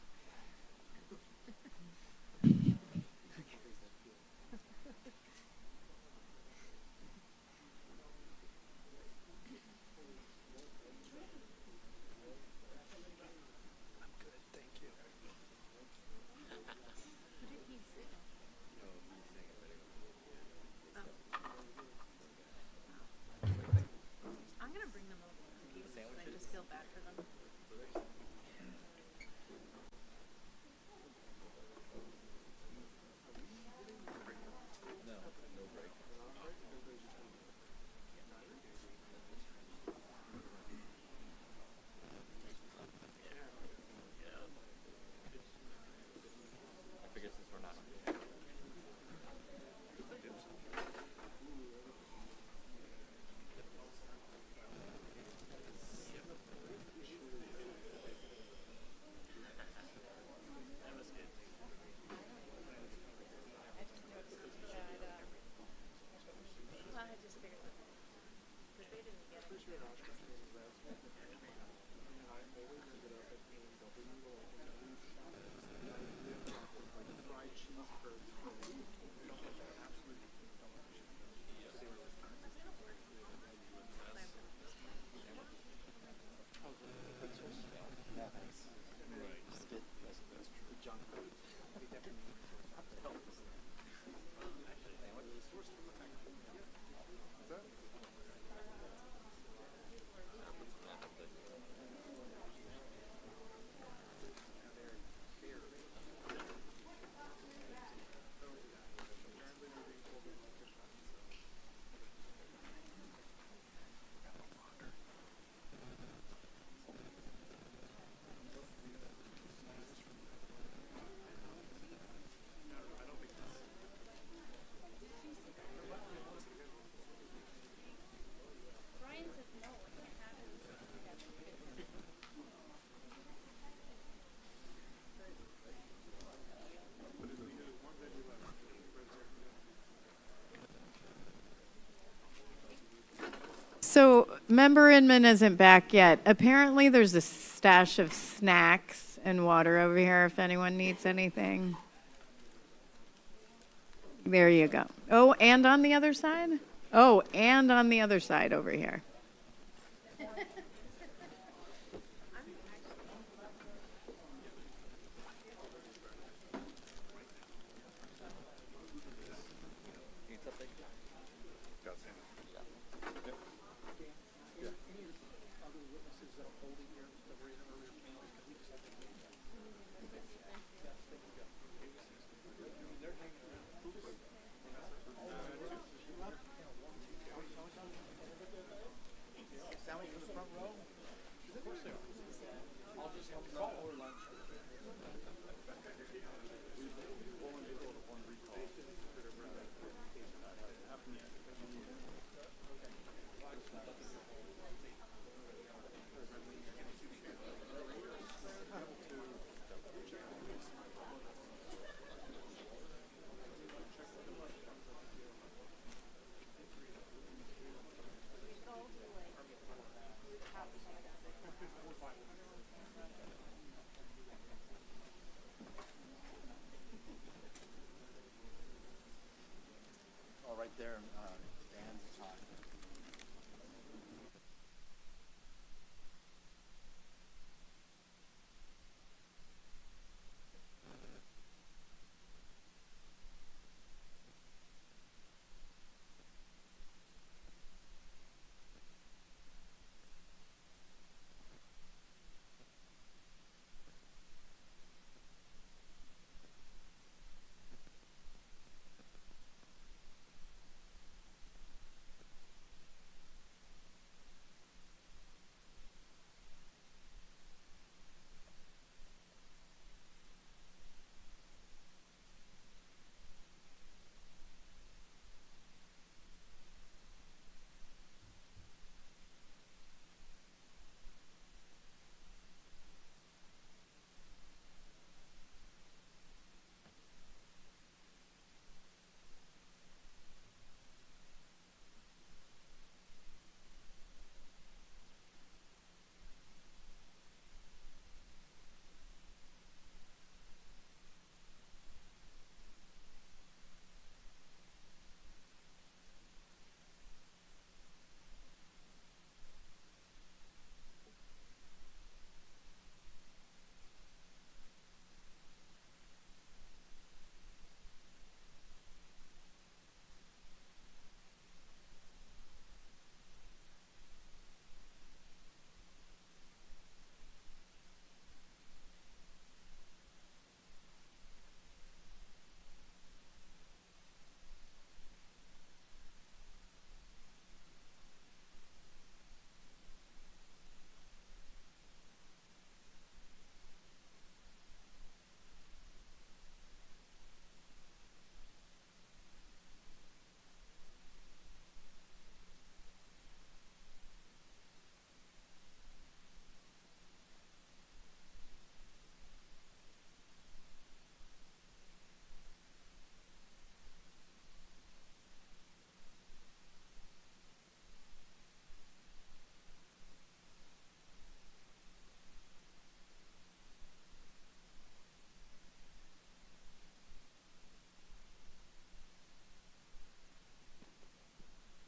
So Member Inman isn't back yet. Apparently there's a stash of snacks and water over here if anyone needs anything. There you go. Oh, and on the other side? Oh, and on the other side over here.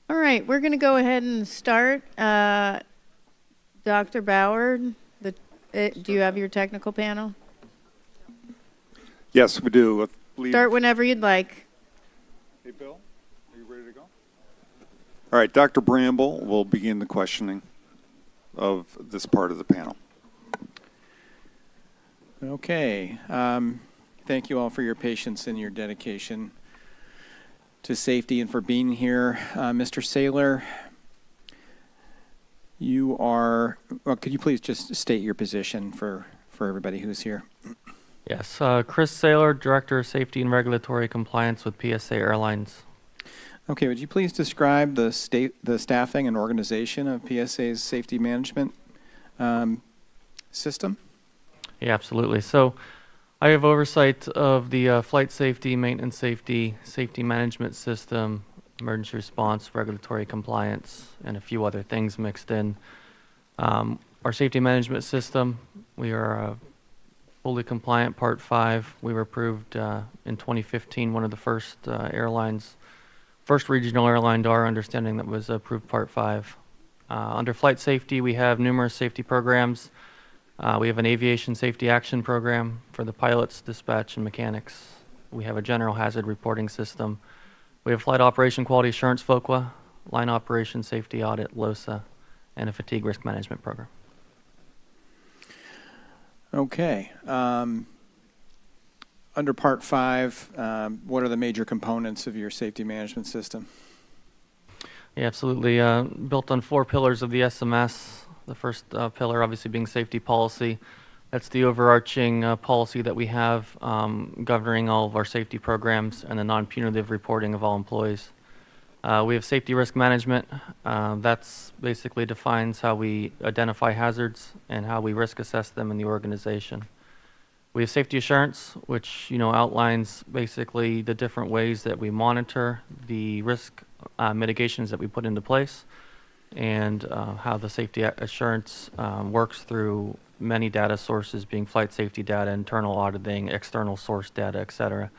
All right, we're going to go ahead and start. Dr. Bauer, do you have your technical panel? Yes, we do. Start whenever you'd like. Hey, Bill, are you ready to go? All right, Dr. Bramble will begin the questioning of this part of the panel. Okay. Thank you all for your patience and your dedication to safety and for being here. Mr. Saylor, you are, well, could you please just state your position for everybody who's here? Yes, Chris Saylor, Director of Safety and Regulatory Compliance with PSA Airlines. Okay, would you please describe the staffing and organization of PSA's safety management system? Yeah, absolutely. So I have oversight of the flight safety, maintenance safety, safety management system emergency response, regulatory compliance, and a few other things mixed in. Our safety management system, we are fully compliant, Part 5. We were approved in 2015, one of the first first regional airline, to our understanding, that was approved Part 5. Under flight safety, we have numerous safety programs. We have an aviation safety action program for the pilots, dispatch, and mechanics. We have a general hazard reporting system. We have flight operation quality assurance, FOQA, line operation safety audit, LOSA, and a fatigue risk management program. Okay. Under Part 5, what are the major components of your safety management system? Yeah, absolutely. Built on 4 pillars of the SMS. The first pillar obviously being safety policy. That's the overarching policy that we have governing all of our safety programs and the non-punitive reporting of all employees. We have safety risk management. That's basically defines how we identify hazards and how we risk assess them in the organization. We have safety assurance, which outlines basically the different ways that we monitor the risk mitigations that we put into place, and how the safety assurance works through many data sources, being flight safety data, internal auditing, external source data, et cetera.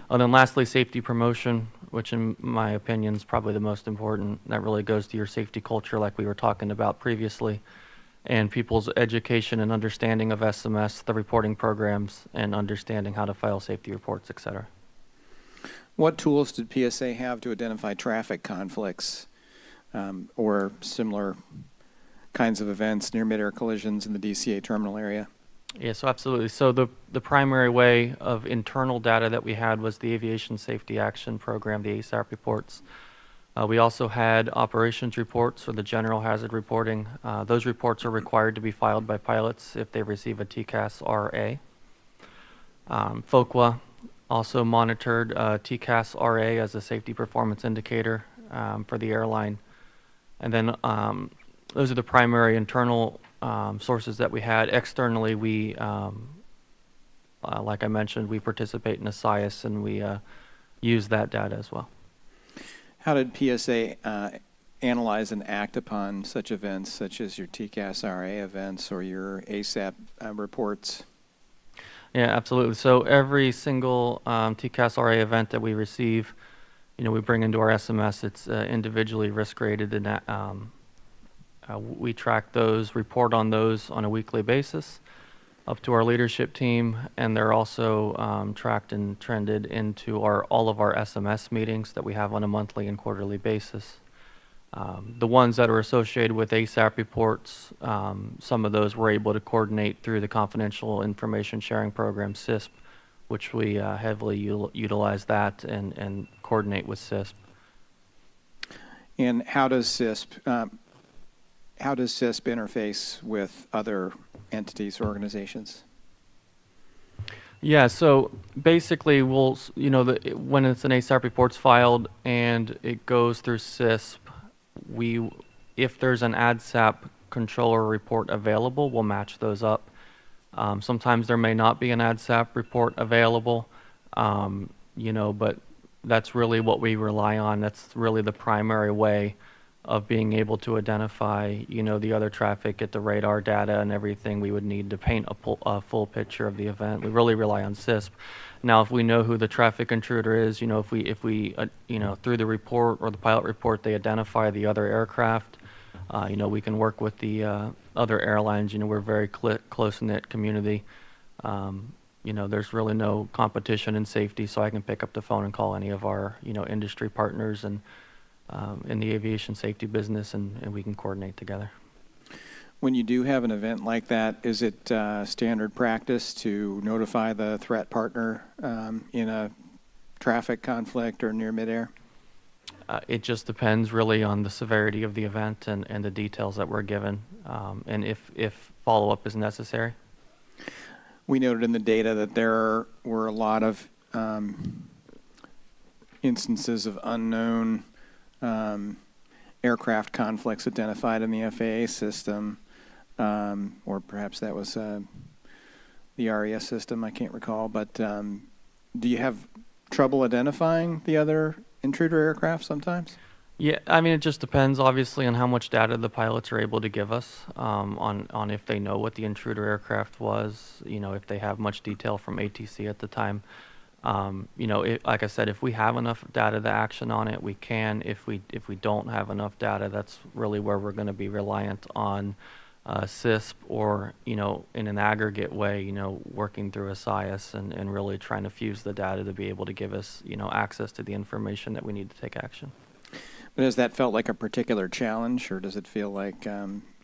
And then lastly, safety promotion, which in my opinion is probably the most important. That really goes to your safety culture like we were talking about previously, and people's education and understanding of SMS, the reporting programs, and understanding how to file safety reports, et cetera. What tools did PSA have to identify traffic conflicts or similar kinds of events, near midair collisions in the DCA terminal area? Yeah, so absolutely. So the primary way of internal data that we had was the Aviation Safety Action Program, the ASAP reports. We also had operations reports, or the general hazard reporting. Those reports are required to be filed by pilots if they receive a TCAS RA. FOQA also monitored TCAS RA as a safety performance indicator for the airline. And then those are the primary internal sources that we had. Externally, we, like I mentioned, we participate in a SIAS, and we use that data as well. How did PSA analyze and act upon such events, such as your TCAS RA events or your ASAP reports? Yeah, absolutely. So every single TCAS RA event that we receive, we bring into our SMS. It's individually risk rated, and we track those, report on those on a weekly basis up to our leadership team, and they're also tracked and trended into all of our SMS meetings that we have on a monthly and quarterly basis. The ones that are associated with ASAP reports, some of those we're able to coordinate through the Confidential Information Sharing Program, CISP, which we heavily utilize that and coordinate with CISP. And how does CISP interface with other entities or organizations? Yeah, so basically we'll, when it's an ASAP report's filed and it goes through CISP, if there's an ADSAP controller report available, we'll match those up. Sometimes there may not be an ADSAP report available, but that's really what we rely on. That's really the primary way of being able to identify, the other traffic, get the radar data and everything we would need to paint a full picture of the event. We really rely on CISP. Now, if we know who the traffic intruder is, if we through the report or the pilot report, they identify the other aircraft, we can work with the other airlines. We're a very close-knit community. There's really no competition in safety, so I can pick up the phone and call any of our, industry partners and in the aviation safety business, and we can coordinate together. When you do have an event like that, is it standard practice to notify the threat partner in a traffic conflict or near midair? It just depends really on the severity of the event and the details that we're given, and if follow-up is necessary. We noted in the data that there were a lot of instances of unknown aircraft conflicts identified in the FAA system, or perhaps that was the RES system, I can't recall. But do you have trouble identifying the other intruder aircraft sometimes? Yeah, I mean, it just depends, obviously, on how much data the pilots are able to give us, on if they know what the intruder aircraft was, if they have much detail from ATC at the time. Like I said, if we have enough data to action on it, we can. If we don't have enough data, that's really where we're going to be reliant on CISP or, in an aggregate way, working through a SIAS and really trying to fuse the data to be able to give us, access to the information that we need to take action. But has that felt like a particular challenge, or does it feel like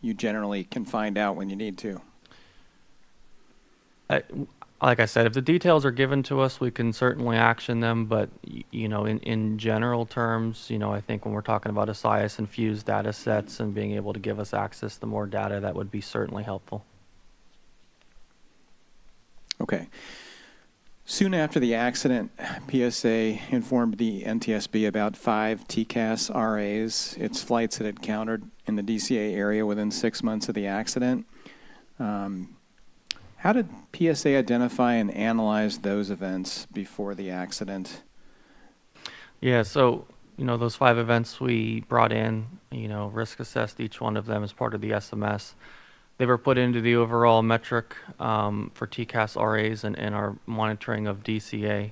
you generally can find out when you need to? Like I said, if the details are given to us, we can certainly action them. But in general terms, I think when we're talking about a SIAS infused data sets and being able to give us access to more data, that would be certainly helpful. Okay. Soon after the accident, PSA informed the NTSB about 5 TCAS RAs, its flights that had countered in the DCA area within 6 months of the accident. How did PSA identify and analyze those events before the accident? Yeah, so, those 5 events we brought in, risk assessed each one of them as part of the SMS. They were put into the overall metric for TCAS RAs and our monitoring of DCA.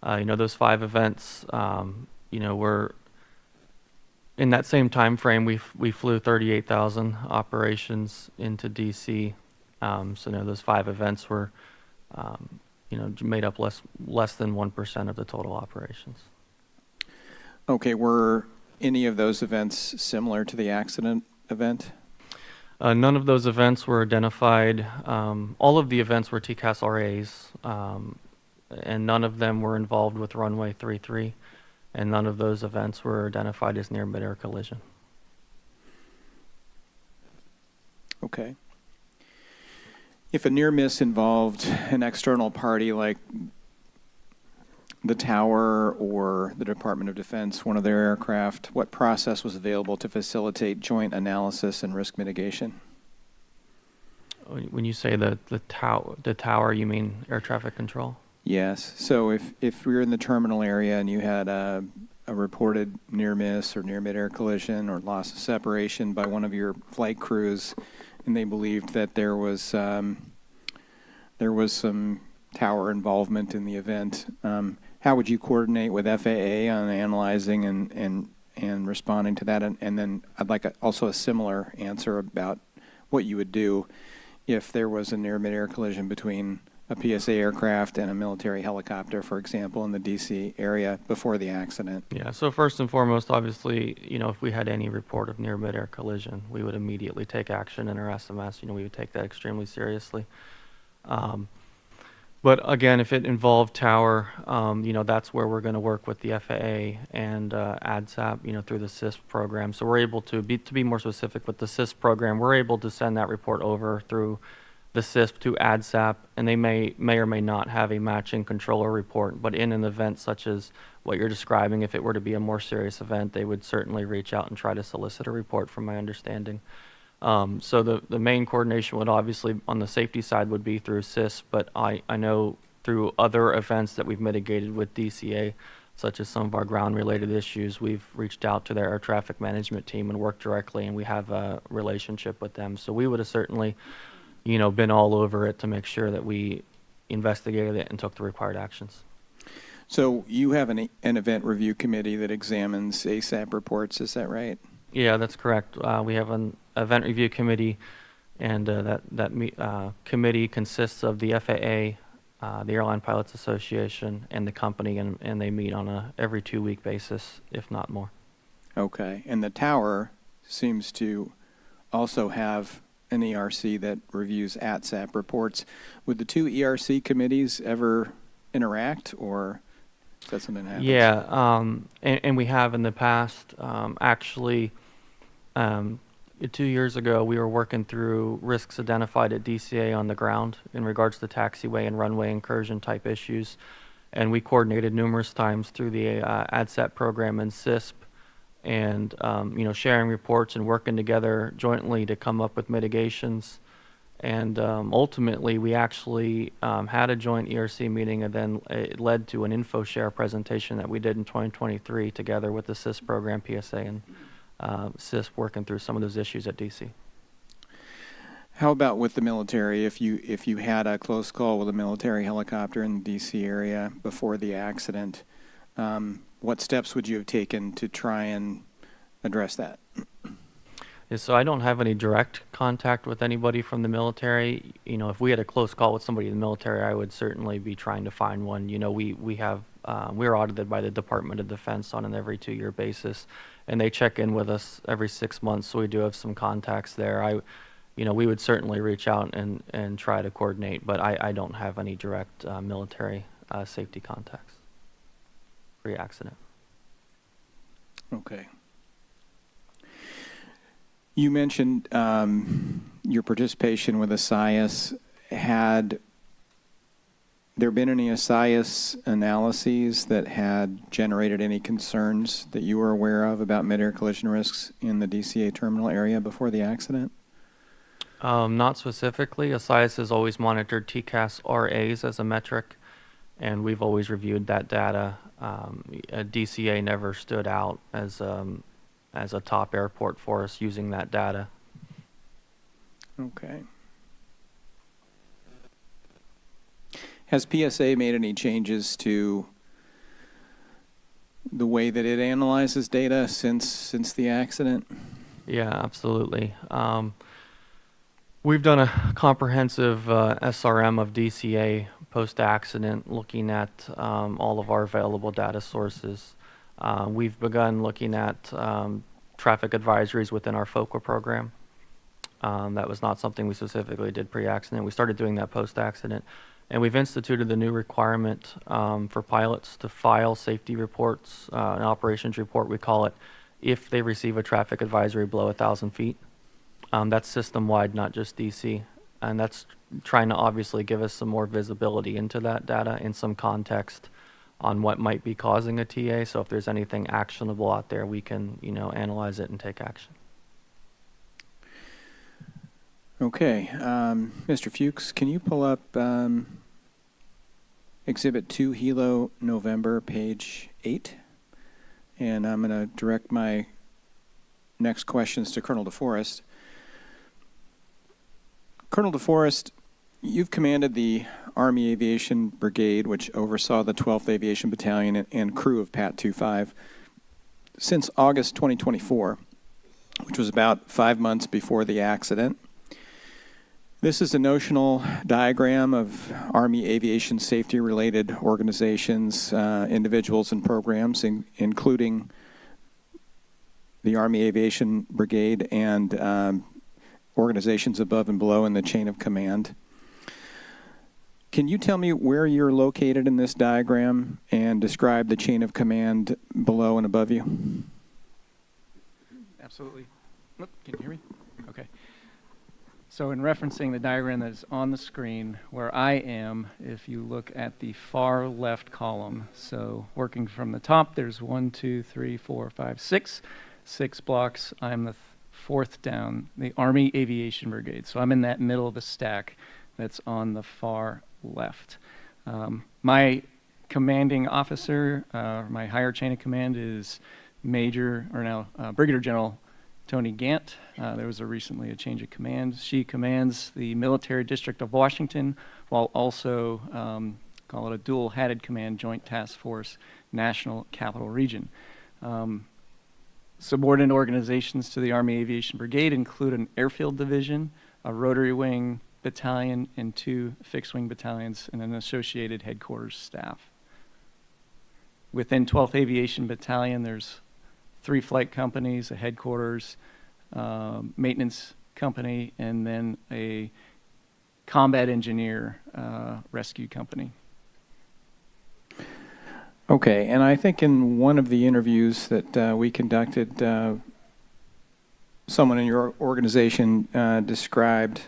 Those 5 events, were in that same time frame. We flew 38,000 operations into DC. So those 5 events were, made up less than 1% of the total operations. Okay, were any of those events similar to the accident event? None of those events were identified. All of the events were TCAS RAs, and none of them were involved with runway 33, and none of those events were identified as near midair collision. Okay. If a near miss involved an external party like the tower or the Department of Defense, one of their aircraft, what process was available to facilitate joint analysis and risk mitigation? When you say the tower, you mean air traffic control? Yes. So if we were in the terminal area and you had a reported near miss or near midair collision or loss of separation by one of your flight crews, and they believed that there was some tower involvement in the event, how would you coordinate with FAA on analyzing and responding to that? And then I'd like also a similar answer about what you would do if there was a near midair collision between a PSA aircraft and a military helicopter, for example, in the DC area before the accident. Yeah, so first and foremost, obviously, if we had any report of near midair collision, we would immediately take action in our SMS. We would take that extremely seriously. But again, if it involved tower, that's where we're going to work with the FAA and ADSAP, through the CISP program. So we're able to be more specific with the CISP program, we're able to send that report over through the CISP to ADSAP, and they may or may not have a matching controller report. But in an event such as what you're describing, if it were to be a more serious event, they would certainly reach out and try to solicit a report, from my understanding. So the main coordination would obviously on the safety side would be through CISP, but I know through other events that we've mitigated with DCA, such as some of our ground-related issues, we've reached out to their air traffic management team and worked directly, and we have a relationship with them. So we would have certainly, been all over it to make sure that we investigated it and took the required actions. So you have an event review committee that examines ASAP reports, is that right? Yeah, that's correct. We have an event review committee, and that committee consists of the FAA, the Airline Pilots Association, and the company, and they meet on a every 2-week basis, if not more. Okay, and the tower seems to also have an ERC that reviews ATSAP reports. Would the 2 ERC committees ever interact, or is that something that happens? Yeah, and we have in the past. Actually, 2 years ago, we were working through risks identified at DCA on the ground in regards to taxiway and runway incursion type issues, and we coordinated numerous times through the ADSAP program and CISP, and sharing reports and working together jointly to come up with mitigations. And ultimately, we actually had a joint ERC meeting, and then it led to an info share presentation that we did in 2023 together with the CIS program, PSA, and CIS working through some of those issues at DC. How about with the military? If you had a close call with a military helicopter in the DC area before the accident, what steps would you have taken to try and address that? Yeah, so I don't have any direct contact with anybody from the military. You know, if we had a close call with somebody in the military, I would certainly be trying to find one. You know, we're audited by the Department of Defense on an every 2-year basis, and they check in with us every 6 months, so we do have some contacts there. You know, we would certainly reach out and try to coordinate, but I don't have any direct military safety contacts pre-accident. Okay. You mentioned your participation with ASIAS. Had there been any ASIAS analyses that had generated any concerns that you were aware of about mid-air collision risks in the DCA terminal area before the accident? Not specifically. ASIAS has always monitored TCAS RAs as a metric, and we've always reviewed that data. DCA never stood out as a top airport for us using that data. Okay. Has PSA made any changes to the way that it analyzes data since the accident? Yeah, absolutely. We've done a comprehensive SRM of DCA post-accident, looking at all of our available data sources. We've begun looking at traffic advisories within our FOCA program. That was not something we specifically did pre-accident. We started doing that post-accident. And we've instituted the new requirement for pilots to file safety reports, an operations report, we call it, if they receive a traffic advisory below 1,000 feet. That's system-wide, not just DC. And that's trying to obviously give us some more visibility into that data and some context on what might be causing a TA. So if there's anything actionable out there, we can, you know, analyze it and take action. Okay. Mr. Fuchs, can you pull up Exhibit 2, Hilo, November, page 8? And I'm going to direct my next questions to Colonel DeForest. Colonel DeForest, you've commanded the Army Aviation Brigade, which oversaw the 12th Aviation Battalion and crew of PAT 25, since August 2024, which was about 5 months before the accident. This is a notional diagram of Army aviation safety-related organizations, individuals, and programs, including the Army Aviation Brigade and organizations above and below in the chain of command. Can you tell me where you're located in this diagram and describe the chain of command below and above you? Absolutely. Can you hear me? Okay. So in referencing the diagram that is on the screen, where I am, if you look at the far left column, so working from the top, there's 1, 2, 3, 4, 5, 6. 6 blocks. I'm the fourth down, the Army Aviation Brigade. So I'm in that middle of the stack that's on the far left. My commanding officer, my higher chain of command is Brigadier General Tony Gant. There was recently a change of command. She commands the Military District of Washington, while also call it a dual-hatted command, Joint Task Force, National Capital Region. Subordinate organizations to the Army Aviation Brigade include an airfield division, a rotary wing battalion, and 2 fixed-wing battalions, and an associated headquarters staff. Within 12th Aviation Battalion, there's 3 flight companies, a headquarters, maintenance company, and then a combat engineer rescue company. Okay, and I think in one of the interviews that we conducted, someone in your organization described,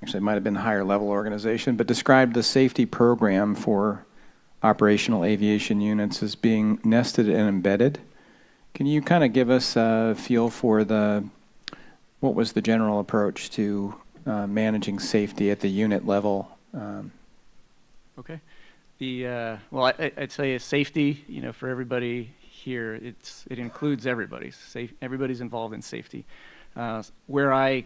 actually it might have been a higher level organization, but described the safety program for operational aviation units as being nested and embedded. Can you kind of give us a feel for the what was the general approach to managing safety at the unit level? Okay. Well, I'd say safety, for everybody here, it includes everybody. Everybody's involved in safety. Where I,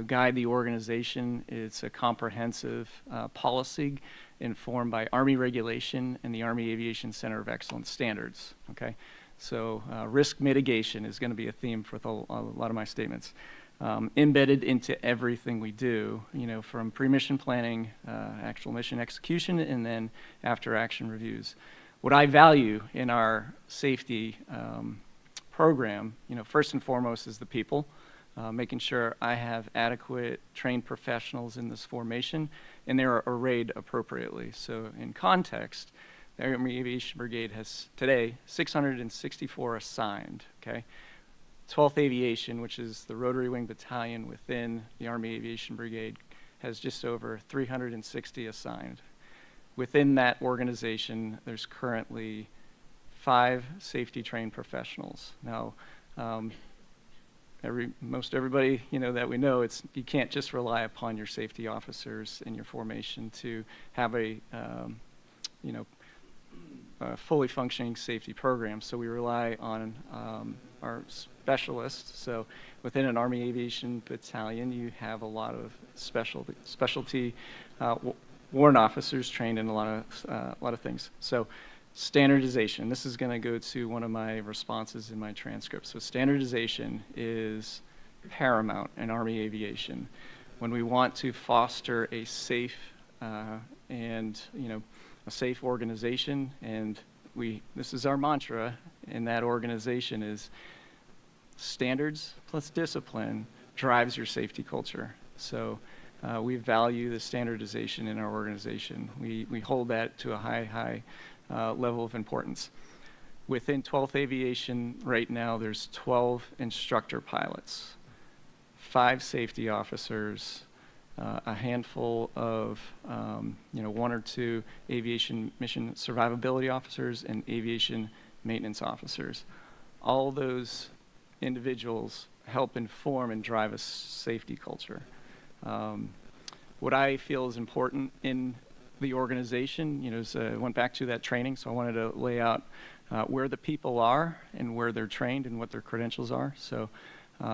guide the organization, it's a comprehensive policy informed by Army regulation and the Army Aviation Center of Excellence standards. Okay, so risk mitigation is going to be a theme for a lot of my statements. Embedded into everything we do, from pre-mission planning, actual mission execution, and then after action reviews. What I value in our safety program, first and foremost is the people, making sure I have adequate trained professionals in this formation, and they're arrayed appropriately. So in context, the Army Aviation Brigade has today 664 assigned, okay? 12th Aviation, which is the Rotary Wing Battalion within the Army Aviation Brigade, has just over 360 assigned. Within that organization, there's currently 5 safety trained professionals. Now, most everybody that we know, you can't just rely upon your safety officers in your formation to have a fully functioning safety program. So we rely on our specialists. So within an Army Aviation Battalion, you have a lot of specialty warrant officers trained in a lot of things. So standardization. This is going to go to one of my responses in my transcript. So standardization is paramount in Army aviation. When we want to foster a safe and a safe organization, and this is our mantra in that organization is standards plus discipline drives your safety culture. So we value the standardization in our organization. We hold that to a high level of importance. Within 12th Aviation right now, there's 12 instructor pilots, 5 safety officers, a handful of 1 or 2 aviation mission survivability officers and aviation maintenance officers. All those individuals help inform and drive a safety culture. What I feel is important in the organization, I went back to that training, so I wanted to lay out where the people are and where they're trained and what their credentials are. So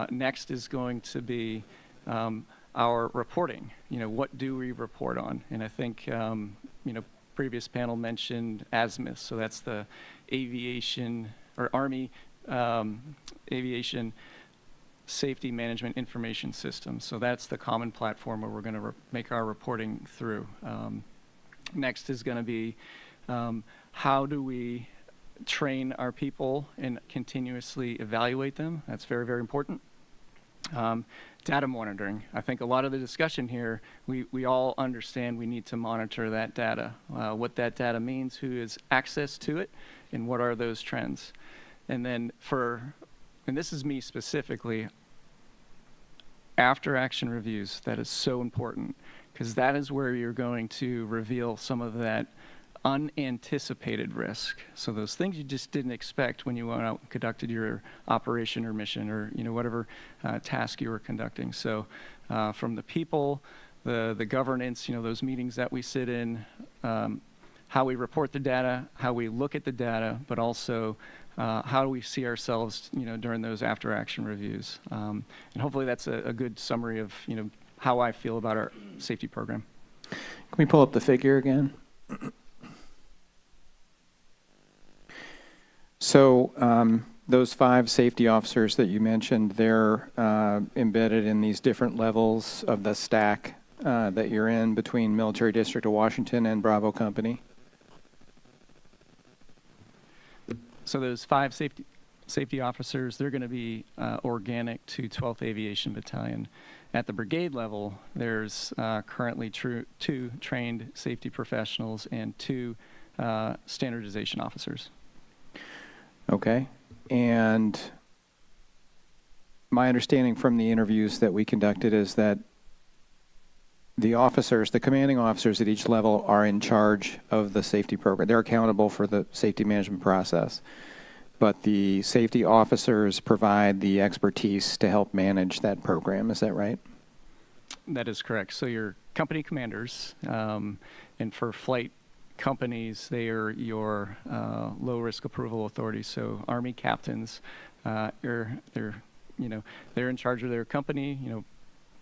next is going to be our reporting. What do we report on? And I think, previous panel mentioned ASMIS, so that's the Aviation or Army Aviation Safety Management Information System. So that's the common platform where we're going to make our reporting through. Next is going to be how do we train our people and continuously evaluate them? That's very, very important. Data monitoring. I think a lot of the discussion here, we all understand we need to monitor that data, what that data means, who has access to it, and what are those trends. And then and this is me specifically, after action reviews, that is so important because that is where you're going to reveal some of that unanticipated risk. So those things you just didn't expect when you went out and conducted your operation or mission or whatever task you were conducting. So from the people, the governance, those meetings that we sit in, how we report the data, how we look at the data, but also how do we see ourselves during those after action reviews. And hopefully that's a good summary of how I feel about our safety program. Can we pull up the figure again? So those 5 safety officers that you mentioned, they're embedded in these different levels of the stack that you're in between Military District of Washington and Bravo Company? So those 5 safety officers, they're going to be organic to 12th Aviation Battalion. At the brigade level, there's currently 2 trained safety professionals and 2 standardization officers. Okay. And my understanding from the interviews that we conducted is that the officers, the commanding officers at each level are in charge of the safety program. They're accountable for the safety management process. but the safety officers provide the expertise to help manage that program. Is that right? That is correct. So your company commanders, and for flight companies, they are your low-risk approval authorities. So Army captains, they're in charge of their company.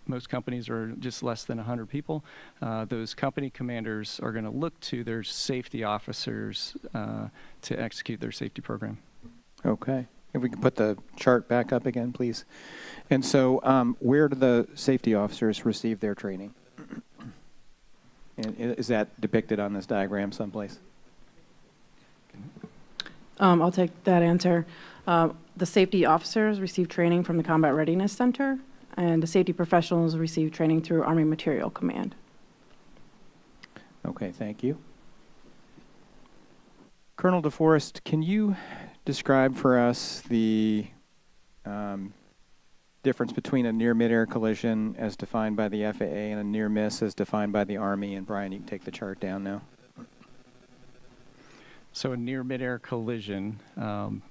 Most companies are just less than 100 people. Those company commanders are going to look to their safety officers to execute their safety program. Okay. If we can put the chart back up again, please. And so where do the safety officers receive their training? And is that depicted on this diagram someplace? I'll take that answer. The safety officers receive training from the Combat Readiness Center, and the safety professionals receive training through Army Material Command. Okay, thank you. Colonel DeForest, can you describe for us the difference between a near midair collision as defined by the FAA and a near miss as defined by the Army? And Brian, you can take the chart down now. So a near midair collision,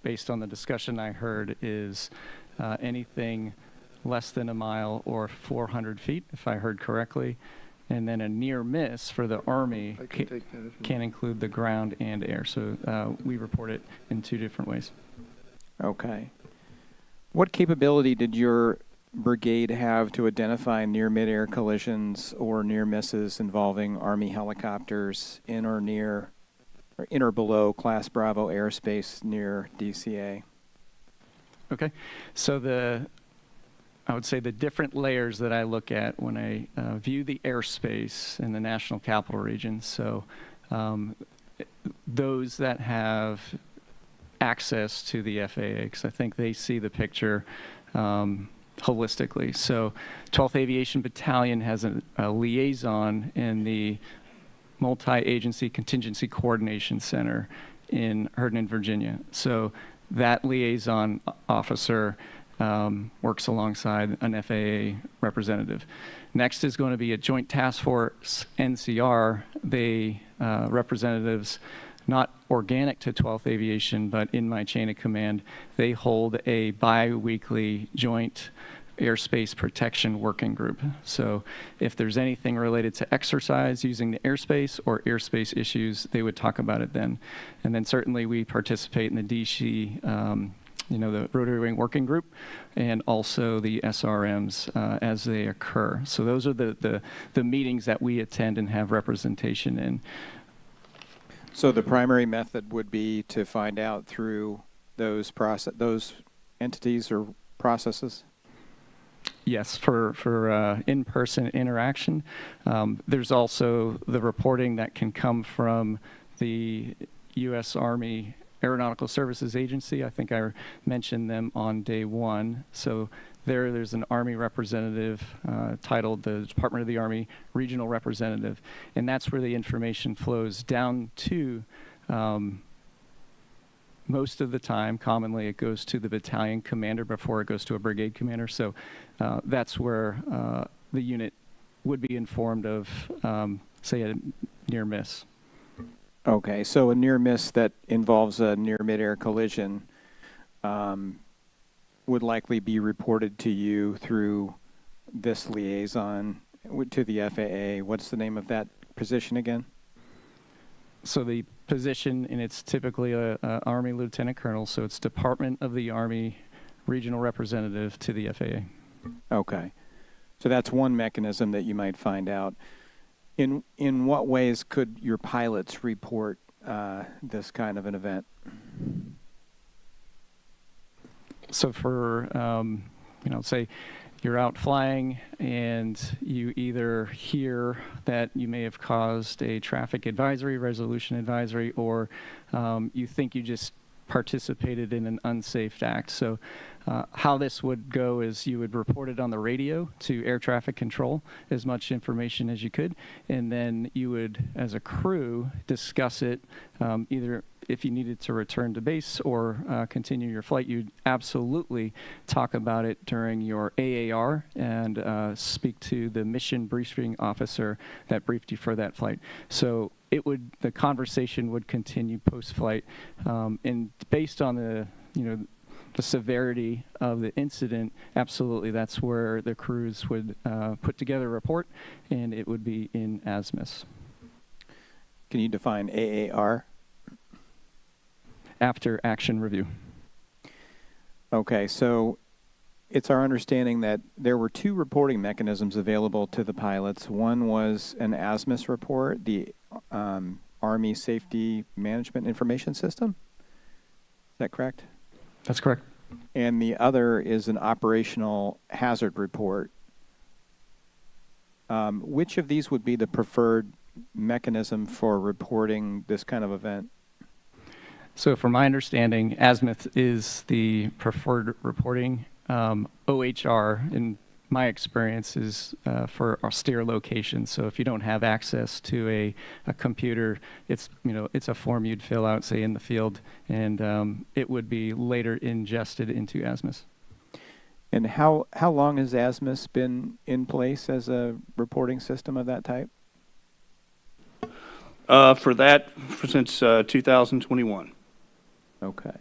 based on the discussion I heard, is anything less than a mile or 400 feet, if I heard correctly. And then a near miss for the Army can include the ground and air. So we report it in two different ways. Okay. What capability did your brigade have to identify near midair collisions or near misses involving Army helicopters in or near or in or below Class Bravo airspace near DCA? Okay. So I would say the different layers that I look at when I view the airspace in the National Capital Region. So those that have access to the FAA, because I think they see the picture holistically. So 12th Aviation Battalion has a liaison in the Multi-Agency Contingency Coordination Center in Herndon, Virginia. So that liaison officer works alongside an FAA representative. Next is going to be a Joint Task Force NCR. They representatives, not organic to 12th Aviation, but in my chain of command, they hold a bi-weekly joint airspace protection working group. So if there's anything related to exercise using the airspace or airspace issues, they would talk about it then. And then certainly we participate in the DC, the Rotary Wing Working Group, and also the SRMs as they occur. So those are the meetings that we attend and have representation in. So the primary method would be to find out through those entities or processes? Yes, for in-person interaction. There's also the reporting that can come from the U.S. Army Aeronautical Services Agency. I think I mentioned them on day one. So there's an Army representative titled the Department of the Army Regional Representative, and that's where the information flows down to, most of the time, commonly it goes to the battalion commander before it goes to a brigade commander. So that's where the unit would be informed of, say, a near miss. Okay, so a near miss that involves a near midair collision would likely be reported to you through this liaison to the FAA. What's the name of that position again? So the position, and it's typically a Army Lieutenant Colonel, so it's Department of the Army Regional Representative to the FAA. Okay, so that's one mechanism that you might find out. In what ways could your pilots report this kind of an event? So for, say you're out flying and you either hear that you may have caused a traffic advisory, resolution advisory, or you think you just participated in an unsafe act. So how this would go is you would report it on the radio to air traffic control, as much information as you could, and then you would, as a crew, discuss it either if you needed to return to base or continue your flight. You'd absolutely talk about it during your AAR and speak to the mission briefing officer that briefed you for that flight. So the conversation would continue post-flight, and based on the severity of the incident, absolutely, that's where the crews would put together a report, and it would be in ASMIS. Can you define AAR? After action review. Okay, so it's our understanding that there were two reporting mechanisms available to the pilots. One was an ASMIS report, the Army Safety Management Information System. Is that correct? That's correct. And the other is an operational hazard report. Which of these would be the preferred mechanism for reporting this kind of event? So from my understanding, ASMIS is the preferred reporting. OHR, in my experience, is for austere locations. So if you don't have access to a computer, it's a form you'd fill out, say, in the field, and it would be later ingested into ASMIS. And how long has ASMIS been in place as a reporting system of that type? Since 2021. Okay.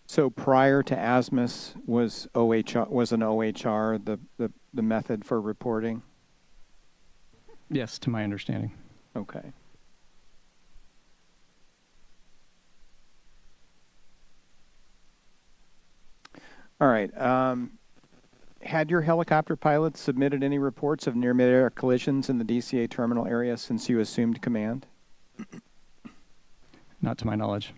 So prior to ASMIS was an OHR the method for reporting? Yes, to my understanding. Okay. All right. Had your helicopter pilots submitted any reports of near midair collisions in the DCA terminal area since you assumed command? Not to my knowledge.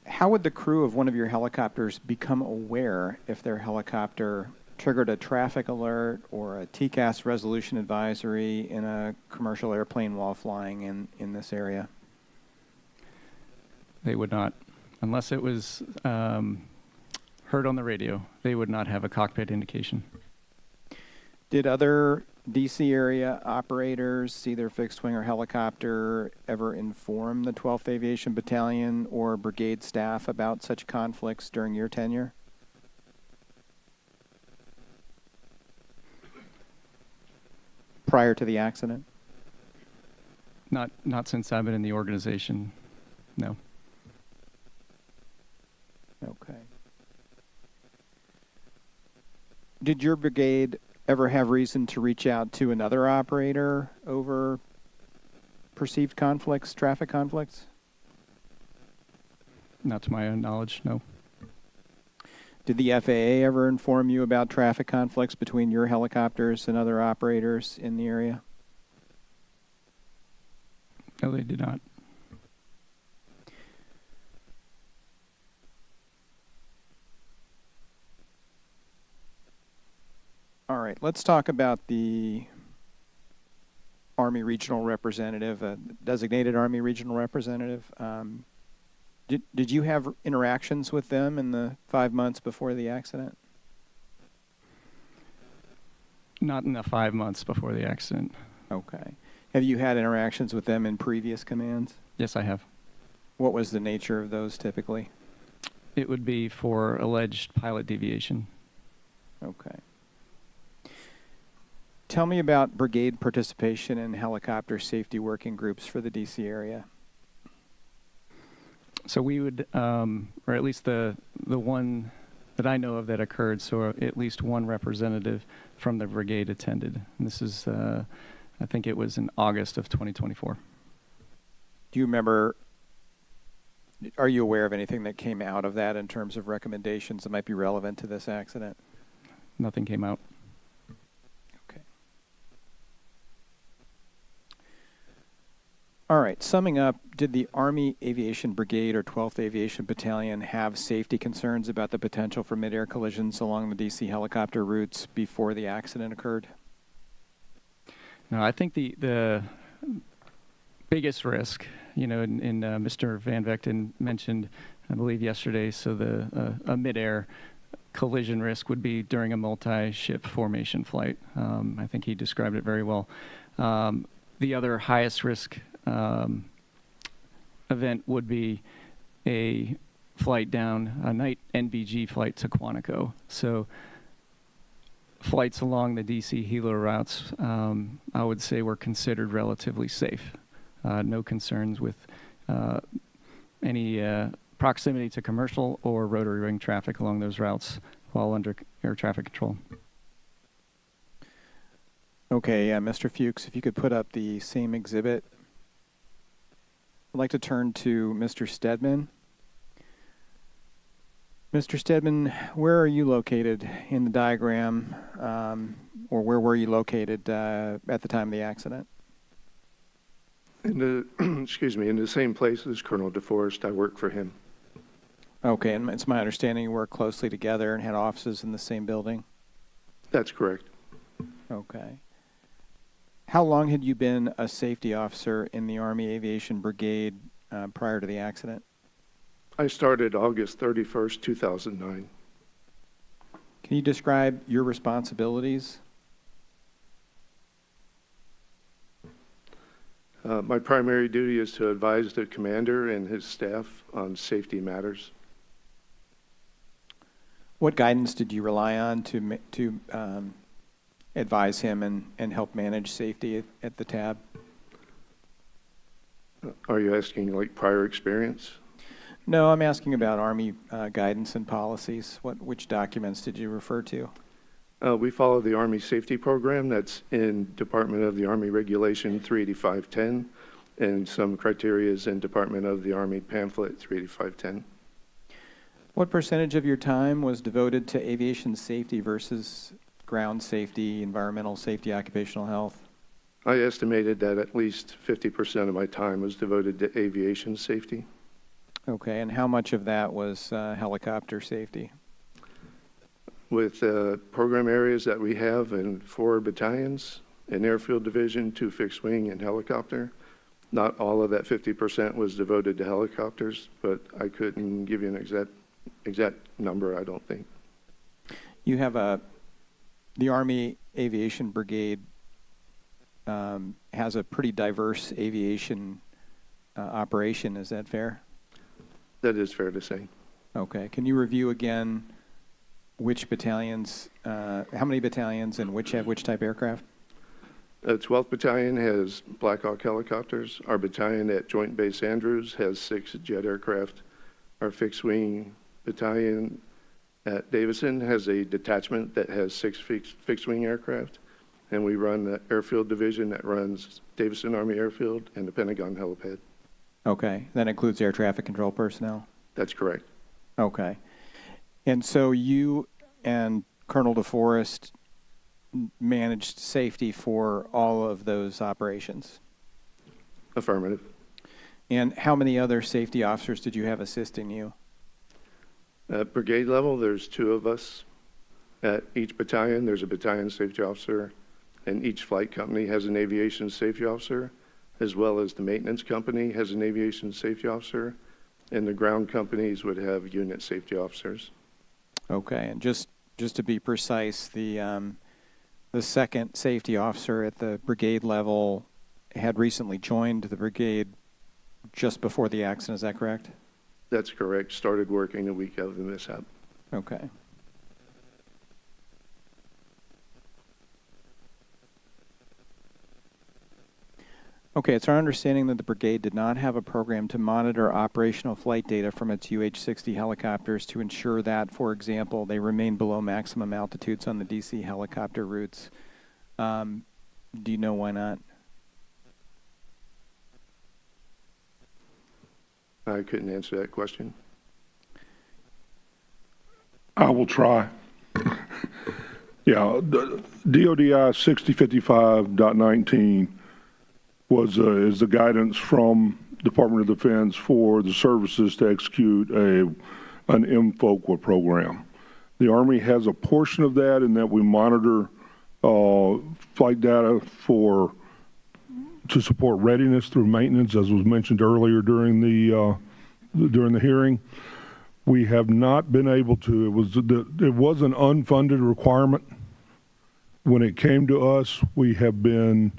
How would the crew of one of your helicopters become aware if their helicopter triggered a traffic alert or a TCAS resolution advisory in a commercial airplane while flying in this area? They would not. Unless it was heard on the radio, they would not have a cockpit indication. Did other DC area operators, either fixed wing or helicopter, ever inform the 12th Aviation Battalion or brigade staff about such conflicts during your tenure? Prior to the accident? Not since I've been in the organization, no. Okay. Did your brigade ever have reason to reach out to another operator over perceived conflicts, traffic conflicts? Not to my own knowledge, no. Did the FAA ever inform you about traffic conflicts between your helicopters and other operators in the area? No, they did not. All right, let's talk about the Army Regional Representative, designated Army Regional Representative. Did you have interactions with them in the 5 months before the accident? Not in the 5 months before the accident. Okay. Have you had interactions with them in previous commands? Yes, I have. What was the nature of those typically? It would be for alleged pilot deviation. Okay. Tell me about brigade participation in helicopter safety working groups for the DC area. So we would, or at least the one that I know of that occurred, so at least one representative from the brigade attended. And this is, I think it was in August of 2024. Do you remember, are you aware of anything that came out of that in terms of recommendations that might be relevant to this accident? Nothing came out. All right, summing up, did the Army Aviation Brigade or 12th Aviation Battalion have safety concerns about the potential for mid-air collisions along the DC helicopter routes before the accident occurred? No, I think the biggest risk, and Mr. Van Vechten mentioned, I believe yesterday, so a mid-air collision risk would be during a multi-ship formation flight. I think he described it very well. The other highest risk event would be a flight down, a night NVG flight to Quantico. So flights along the DC helo routes, I would say were considered relatively safe. No concerns with any proximity to commercial or rotary wing traffic along those routes while under air traffic control. Okay, Mr. Fuchs, if you could put up the same exhibit. I'd like to turn to Mr. Stedman. Mr. Stedman, where are you located in the diagram, or where were you located at the time of the accident? In the, excuse me, in the same place as Colonel DeForest. I work for him. Okay, and it's my understanding you work closely together and had offices in the same building? That's correct. Okay. How long had you been a safety officer in the Army Aviation Brigade prior to the accident? I started August 31st, 2009. Can you describe your responsibilities? My primary duty is to advise the commander and his staff on safety matters. What guidance did you rely on to advise him and help manage safety at the TAB? Are you asking like prior experience? No, I'm asking about Army guidance and policies. Which documents did you refer to? We follow the Army Safety Program that's in Department of the Army Regulation 38510 and some criteria is in Department of the Army Pamphlet 38510. What percentage of your time was devoted to aviation safety versus ground safety, environmental safety, occupational health? I estimated that at least 50% of my time was devoted to aviation safety. Okay, and how much of that was helicopter safety? With program areas that we have in 4 battalions, an airfield division, 2 fixed wing, and helicopter. Not all of that 50% was devoted to helicopters, but I couldn't give you an exact number, I don't think. You have the Army Aviation Brigade has a pretty diverse aviation operation, is that fair? That is fair to say. Okay, can you review again which battalions, how many battalions and which have which type aircraft? 12th Battalion has Black Hawk helicopters. Our battalion at Joint Base Andrews has 6 jet aircraft. Our fixed wing battalion at Davison has a detachment that has 6 fixed wing aircraft. And we run the airfield division that runs Davison Army Airfield and the Pentagon helipad. Okay, that includes air traffic control personnel? That's correct. Okay. And so you and Colonel DeForest managed safety for all of those operations? Affirmative. And how many other safety officers did you have assisting you? At brigade level, there's 2 of us. At each battalion, there's a battalion safety officer, and each flight company has an aviation safety officer, as well as the maintenance company has an aviation safety officer, and the ground companies would have unit safety officers. Okay, and just to be precise, the second safety officer at the brigade level had recently joined the brigade just before the accident, is that correct? That's correct. Started working the week of the mishap. Okay. Okay, it's our understanding that the brigade did not have a program to monitor operational flight data from its UH-60 helicopters to ensure that, for example, they remain below maximum altitudes on the DC helicopter routes. Do you know why not? I couldn't answer that question. I will try. Yeah, DODI 6055.19 is the guidance from Department of Defense for the services to execute an MFOQA program. The Army has a portion of that in that we monitor flight data to support readiness through maintenance, as was mentioned earlier during the hearing. We have not been able to. It was an unfunded requirement. When it came to us, we have been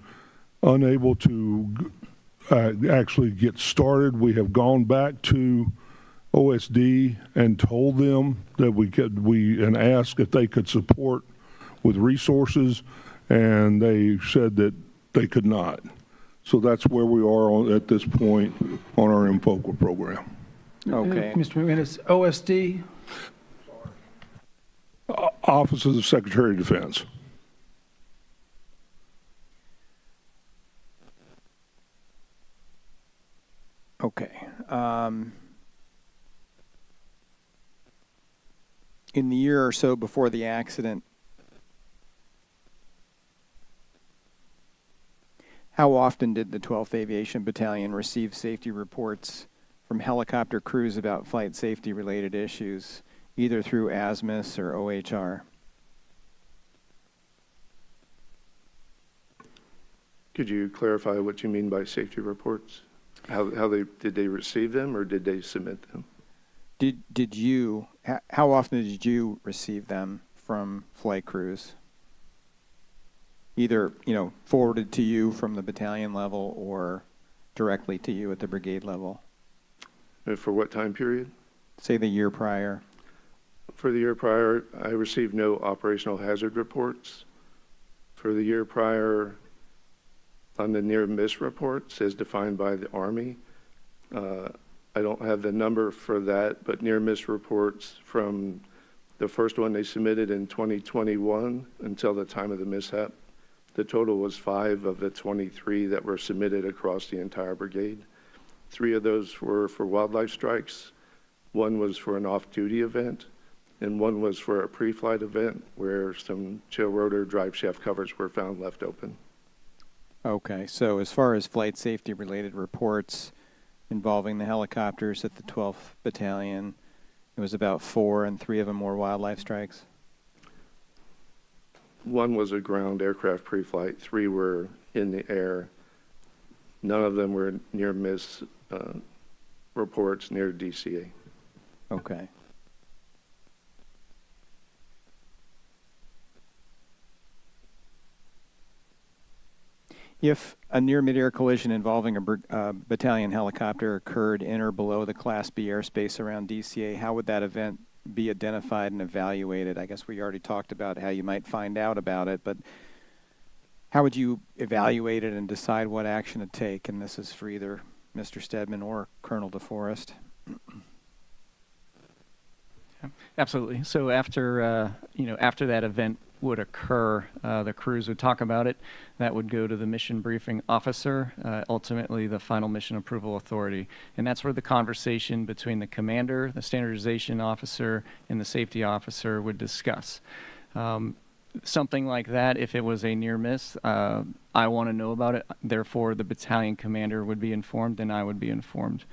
unable to actually get started. We have gone back to OSD and told them that and asked if they could support with resources, and they said that they could not. So that's where we are at this point on our MFOCA program. Okay. Mr. McManus, OSD? Office of the Secretary of Defense. Okay. In the year or so before the accident, how often did the 12th Aviation Battalion receive safety reports from helicopter crews about flight safety related issues, either through ASMIS or OHR? Could you clarify what you mean by safety reports? Did they receive them or did they submit them? How often did you receive them from flight crews? Either, forwarded to you from the battalion level or directly to you at the brigade level? For what time period? Say the year prior. For the year prior, I received no operational hazard reports. For the year prior, on the near miss reports as defined by the Army, I don't have the number for that, but near miss reports from the first one they submitted in 2021 until the time of the mishap, the total was 5 of the 23 that were submitted across the entire brigade. 3 of those were for wildlife strikes, 1 was for an off-duty event, and 1 was for a pre-flight event where some tail rotor drive shaft covers were found left open. Okay, so as far as flight safety related reports involving the helicopters at the 12th Battalion, it was about 4 and 3 of them were wildlife strikes? 1 was a ground aircraft pre-flight, 3 were in the air. None of them were near miss reports near DCA. Okay. If a near midair collision involving a battalion helicopter occurred in or below the Class B airspace around DCA, how would that event be identified and evaluated? I guess we already talked about how you might find out about it, but how would you evaluate it and decide what action to take? And this is for either Mr. Stedman or Colonel DeForest. Absolutely. So after after that event would occur, the crews would talk about it. That would go to the mission briefing officer, ultimately the final mission approval authority. And that's where the conversation between the commander, the standardization officer, and the safety officer would discuss. Something like that, if it was a near miss, I want to know about it. Therefore, the battalion commander would be informed and I would be informed.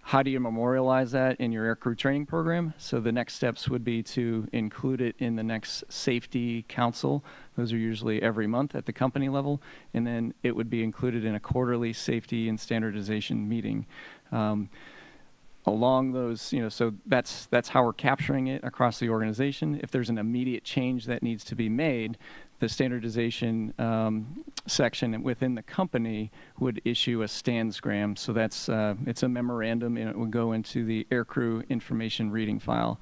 How do you memorialize that in your aircrew training program? So the next steps would be to include it in the next safety council. Those are usually every month at the company level. And then it would be included in a quarterly safety and standardization meeting. Along those, so that's how we're capturing it across the organization. If there's an immediate change that needs to be made, the standardization section within the company would issue a standsgram. So that's it's a memorandum, and it would go into the aircrew information reading file.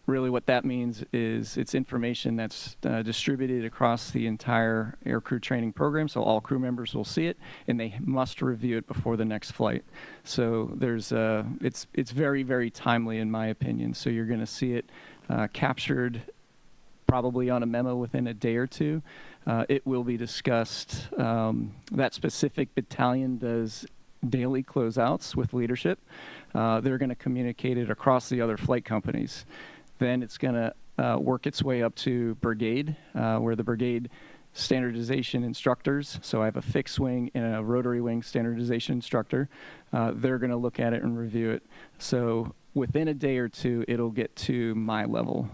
Really what that means is it's information that's distributed across the entire aircrew training program, so all crew members will see it, and they must review it before the next flight. So there's it's very, very timely in my opinion. So you're going to see it captured probably on a memo within a day or two. It will be discussed. That specific battalion does daily closeouts with leadership. They're going to communicate it across the other flight companies. Then it's going to work its way up to brigade, where the brigade standardization instructors, so I have a fixed wing and a rotary wing standardization instructor, they're going to look at it and review it. So within a day or two, it'll get to my level.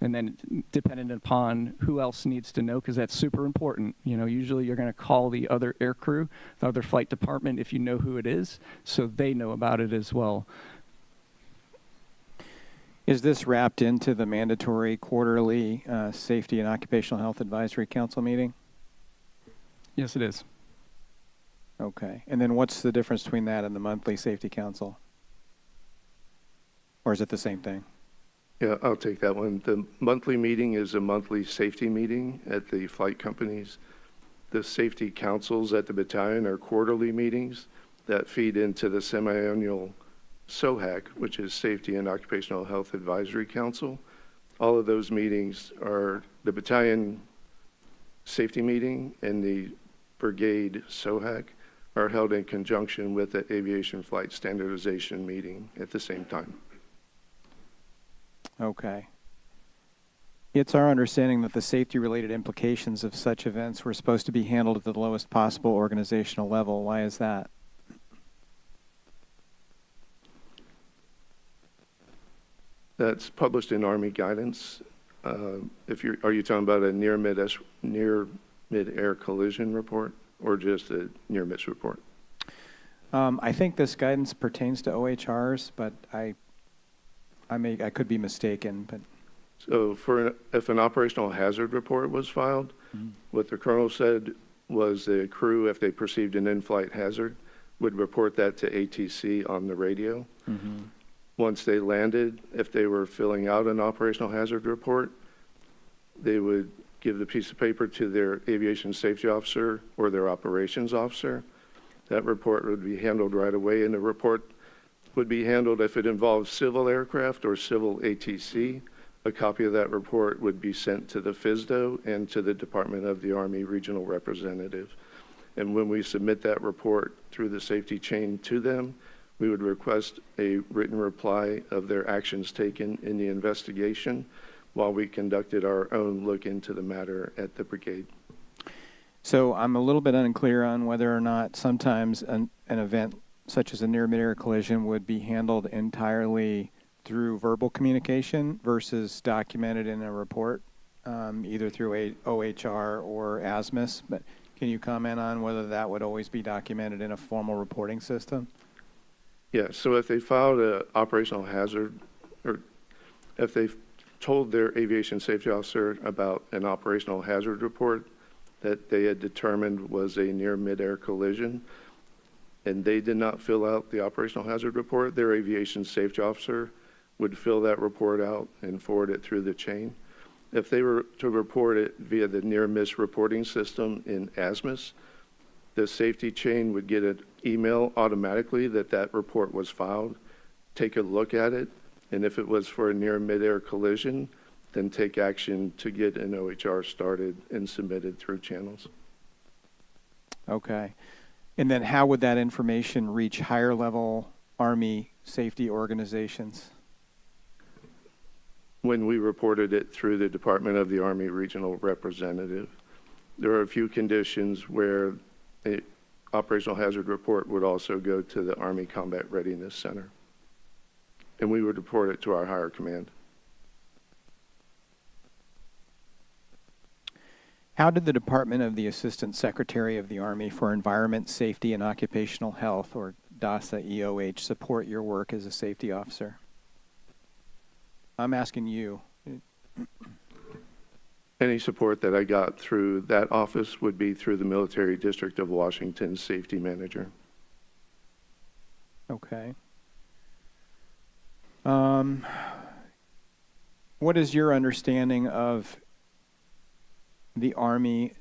And then dependent upon who else needs to know, because that's super important. Usually you're going to call the other air crew, the other flight department, if you know who it is, so they know about it as well. Is this wrapped into the mandatory quarterly Safety and Occupational Health Advisory Council meeting? Yes, it is. Okay. And then what's the difference between that and the monthly Safety Council? Or is it the same thing? Yeah, I'll take that one. The monthly meeting is a monthly safety meeting at the flight companies. The safety councils at the battalion are quarterly meetings that feed into the semi-annual SOHAC, which is Safety and Occupational Health Advisory Council. All of those meetings are the battalion safety meeting and the brigade SOHAC are held in conjunction with the aviation flight standardization meeting at the same time. Okay. It's our understanding that the safety-related implications of such events were supposed to be handled at the lowest possible organizational level. Why is that? That's published in Army guidance. Are you talking about a near mid-air collision report or just a near-miss report? I think this guidance pertains to OHRs, but I could be mistaken. But so if an operational hazard report was filed, what the colonel said was the crew, if they perceived an in-flight hazard, would report that to ATC on the radio. Once they landed, if they were filling out an operational hazard report, they would give the piece of paper to their aviation safety officer or their operations officer. That report would be handled right away, and the report would be handled if it involves civil aircraft or civil ATC. A copy of that report would be sent to the FSDO and to the Department of the Army Regional Representative. And when we submit that report through the safety chain to them, we would request a written reply of their actions taken in the investigation while we conducted our own look into the matter at the brigade. so I'm a little bit unclear on whether or not sometimes an event such as a near-mid-air collision would be handled entirely through verbal communication versus documented in a report, either through OHR or ASMIS. But can you comment on whether that would always be documented in a formal reporting system? Yeah, so if they filed an operational hazard, or if they told their aviation safety officer about an operational hazard report that they had determined was a near mid-air collision, and they did not fill out the operational hazard report, their aviation safety officer would fill that report out and forward it through the chain. If they were to report it via the near-miss reporting system in ASMIS, the safety chain would get an email automatically that that report was filed, take a look at it, and if it was for a near mid-air collision, then take action to get an OHR started and submitted through channels. Okay. And then how would that information reach higher level Army safety organizations? When we reported it through the Department of the Army Regional Representative, there are a few conditions where an operational hazard report would also go to the Army Combat Readiness Center, and we would report it to our higher command. How did the Department of the Assistant Secretary of the Army for Environment, Safety, and Occupational Health, or DASA EOH, support your work as a safety officer? I'm asking you. Any support that I got through that office would be through the Military District of Washington's safety manager. Okay. What is your understanding of the Army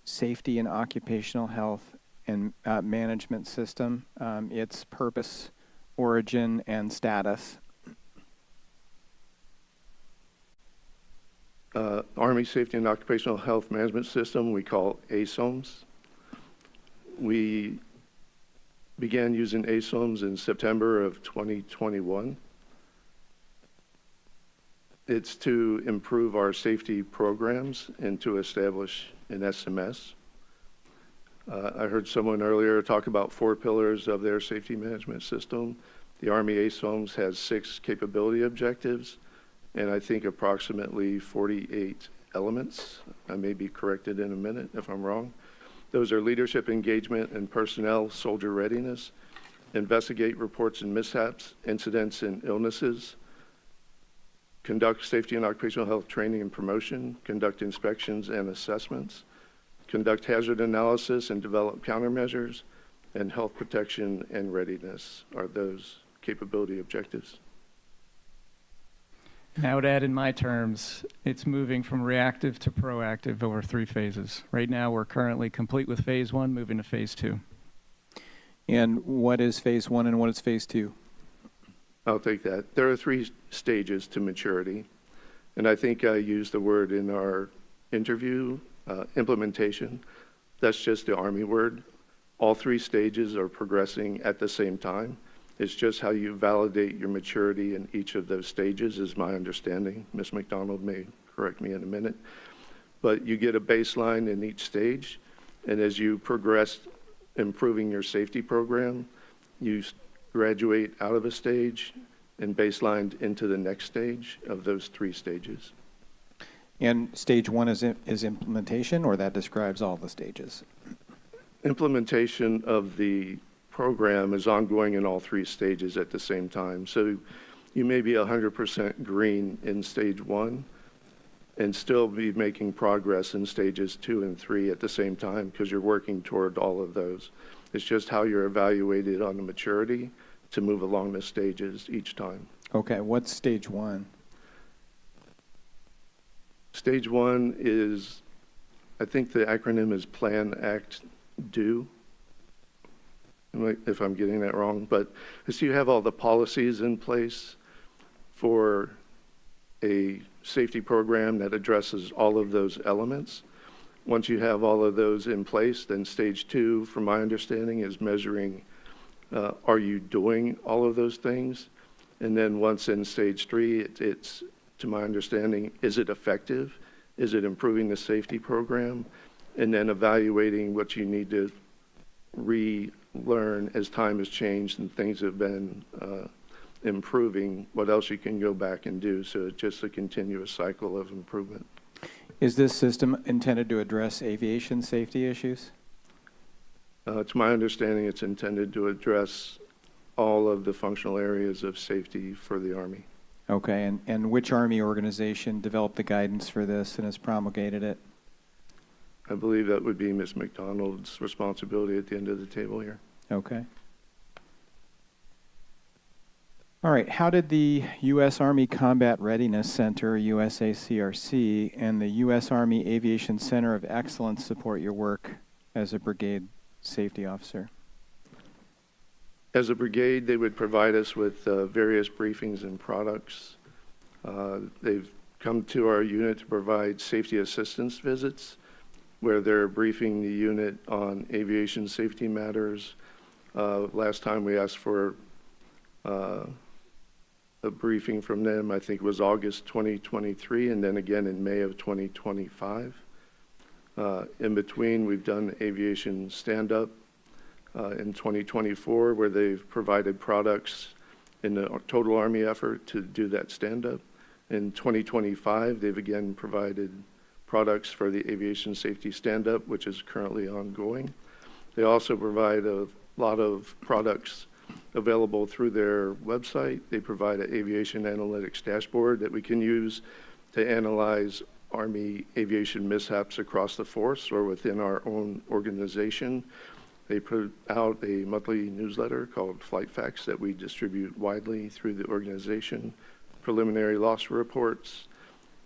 Safety and Occupational Health and Management System, its purpose, origin, and status? Army Safety and Occupational Health Management System, we call ASOMS. We began using ASOMS in September of 2021. It's to improve our safety programs and to establish an SMS. I heard someone earlier talk about 4 pillars of their safety management system. The Army ASOMS has 6 capability objectives, and I think approximately 48 elements. I may be corrected in a minute if I'm wrong. Those are leadership engagement and personnel soldier readiness, investigate reports and mishaps, incidents and illnesses, conduct safety and occupational health training and promotion, conduct inspections and assessments, conduct hazard analysis and develop countermeasures, and health protection and readiness are those capability objectives. And I would add in my terms, it's moving from reactive to proactive over 3 phases. Right now, we're currently complete with phase 1, moving to phase 2. And what is phase 1 and what is phase 2? I'll take that. There are 3 stages to maturity. And I think I used the word in our interview, implementation. That's just the Army word. All 3 stages are progressing at the same time. It's just how you validate your maturity in each of those stages is my understanding. Ms. McDonald may correct me in a minute. But you get a baseline in each stage, and as you progress improving your safety program, you graduate out of a stage and baselined into the next stage of those 3 stages. And stage 1 is implementation, or that describes all the stages? Implementation of the program is ongoing in all 3 stages at the same time. So you may be 100% green in stage 1 and still be making progress in stages 2 and 3 at the same time because you're working toward all of those. It's just how you're evaluated on the maturity to move along the stages each time. Okay, what's stage 1? Stage 1 is, I think the acronym is Plan, Act, Do. If I'm getting that wrong, but as you have all the policies in place for a safety program that addresses all of those elements, once you have all of those in place, then stage 2, from my understanding, is measuring, are you doing all of those things? And then once in stage 3, it's, to my understanding, is it effective? Is it improving the safety program? And then evaluating what you need to relearn as time has changed and things have been improving, what else you can go back and do. So it's just a continuous cycle of improvement. Is this system intended to address aviation safety issues? To my understanding, it's intended to address all of the functional areas of safety for the Army. Okay, and which Army organization developed the guidance for this and has promulgated it? I believe that would be Ms. McDonald's responsibility at the end of the table here. Okay. All right, how did the U.S. Army Combat Readiness Center, USACRC, and the U.S. Army Aviation Center of Excellence support your work as a brigade safety officer? As a brigade, they would provide us with various briefings and products. They've come to our unit to provide safety assistance visits, where they're briefing the unit on aviation safety matters. Last time we asked for a briefing from them, I think it was August 2023, and then again in May of 2025. In between, we've done aviation stand-up in 2024, where they've provided products in the total Army effort to do that stand-up. In 2025, they've again provided products for the aviation safety stand-up, which is currently ongoing. They also provide a lot of products available through their website. They provide an aviation analytics dashboard that we can use to analyze Army aviation mishaps across the force or within our own organization. They put out a monthly newsletter called Flight Facts that we distribute widely through the organization, preliminary loss reports.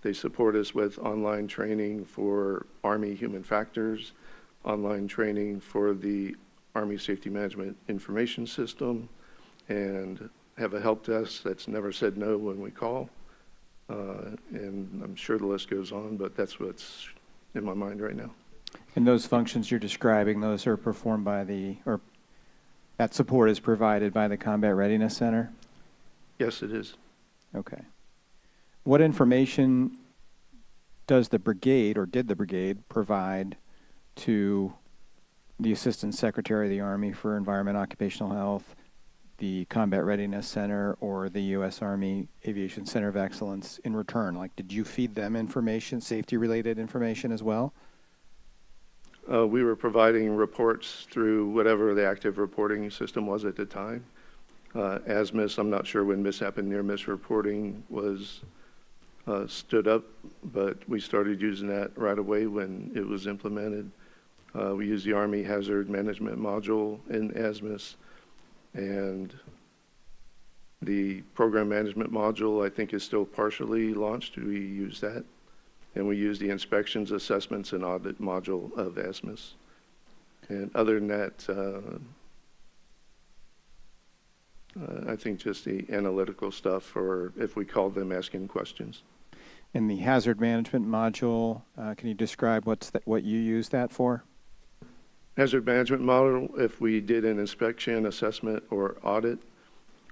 They support us with online training for Army human factors, online training for the Army Safety Management Information System, and have a help desk that's never said no when we call. And I'm sure the list goes on, but that's what's in my mind right now. And those functions you're describing, those are performed by or that support is provided by the Combat Readiness Center? Yes, it is. Okay. What information does the brigade, or did the brigade, provide to the Assistant Secretary of the Army for Environment and Occupational Health, the Combat Readiness Center, or the U.S. Army Aviation Center of Excellence in return? Like, did you feed them information, safety-related information as well? We were providing reports through whatever the active reporting system was at the time. ASMIS, I'm not sure when mishap and near miss reporting was stood up, but we started using that right away when it was implemented. We use the Army Hazard Management Module in ASMIS, and The program management module, I think, is still partially launched. We use that. And we use the inspections, assessments, and audit module of ASMIS. And other than that, I think just the analytical stuff, or if we call them asking questions. In the hazard management module, can you describe what you use that for? Hazard management model, if we did an inspection, assessment, or audit,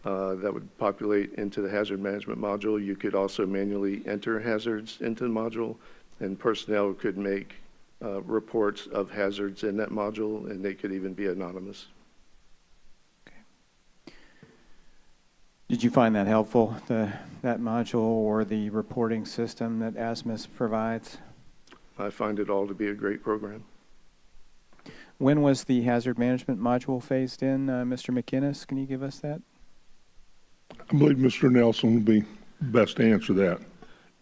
that would populate into the hazard management module. You could also manually enter hazards into the module, and personnel could make reports of hazards in that module, and they could even be anonymous. Did you find that helpful, that module or the reporting system that ASMIS provides? I find it all to be a great program. When was the hazard management module phased in, Mr. McInnes? Can you give us that? I believe Mr. Nelson would be best to answer that.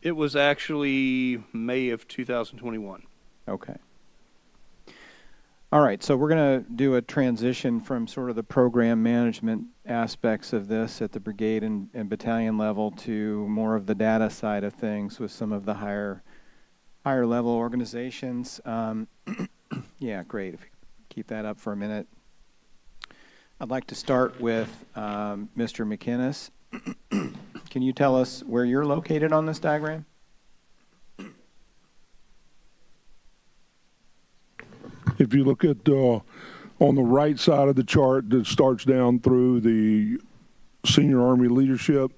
It was actually May of 2021. Okay. All right, so we're going to do a transition from sort of the program management aspects of this at the brigade and battalion level to more of the data side of things with some of the higher level organizations. Yeah, great. If you keep that up for a minute. I'd like to start with Mr. McInnes. Can you tell us where you're located on this diagram? If you look at on the right side of the chart that starts down through the senior Army leadership,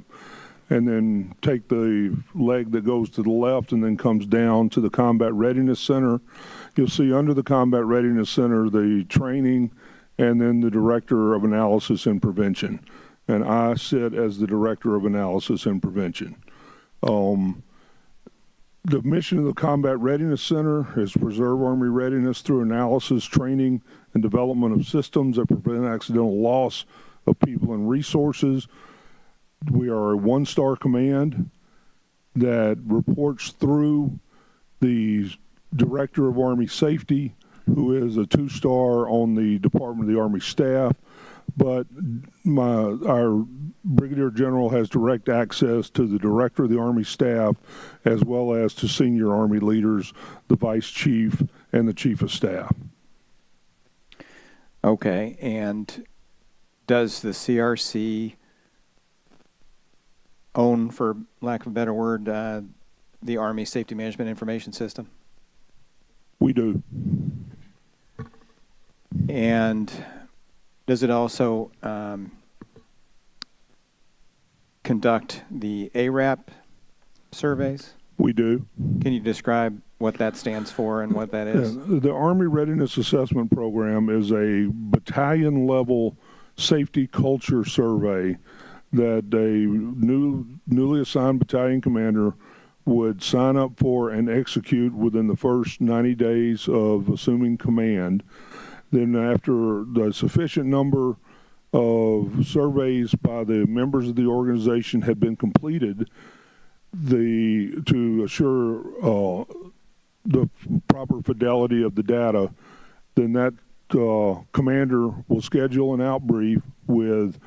and then take the leg that goes to the left and then comes down to the Combat Readiness Center, you'll see under the Combat Readiness Center the training and then the Director of Analysis and Prevention. And I sit as the Director of Analysis and Prevention. The mission of the Combat Readiness Center is to preserve Army readiness through analysis, training, and development of systems that prevent accidental loss of people and resources. We are a one-star command that reports through the Director of Army Safety, who is a two-star on the Department of the Army staff. But our Brigadier General has direct access to the Director of the Army staff, as well as to senior Army leaders, the Vice Chief, and the Chief of Staff. Okay, and does the CRC own, for lack of a better word, the Army Safety Management Information System? We do. And does it also conduct the ARAP surveys? We do. Can you describe what that stands for and what that is? Yeah, the Army Readiness Assessment Program is a battalion-level safety culture survey that a newly assigned battalion commander would sign up for and execute within the first 90 days of assuming command. Then after the sufficient number of surveys by the members of the organization had been completed, to assure the proper fidelity of the data, then that commander will schedule an outbrief with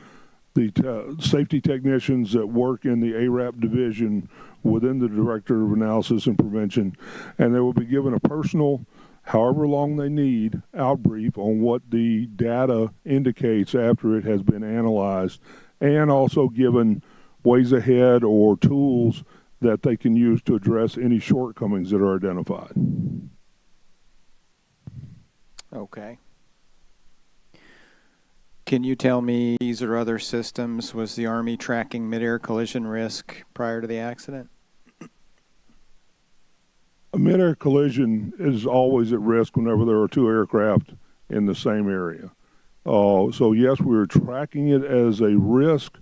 the safety technicians that work in the ARAP division within the Director of Analysis and Prevention, and they will be given a personal, however long they need, outbrief on what the data indicates after it has been analyzed, and also given ways ahead or tools that they can use to address any shortcomings that are identified. Okay. Can you tell me, these or other systems, was the Army tracking midair collision risk prior to the accident? A midair collision is always at risk whenever there are two aircraft in the same area. So yes, we were tracking it as a risk.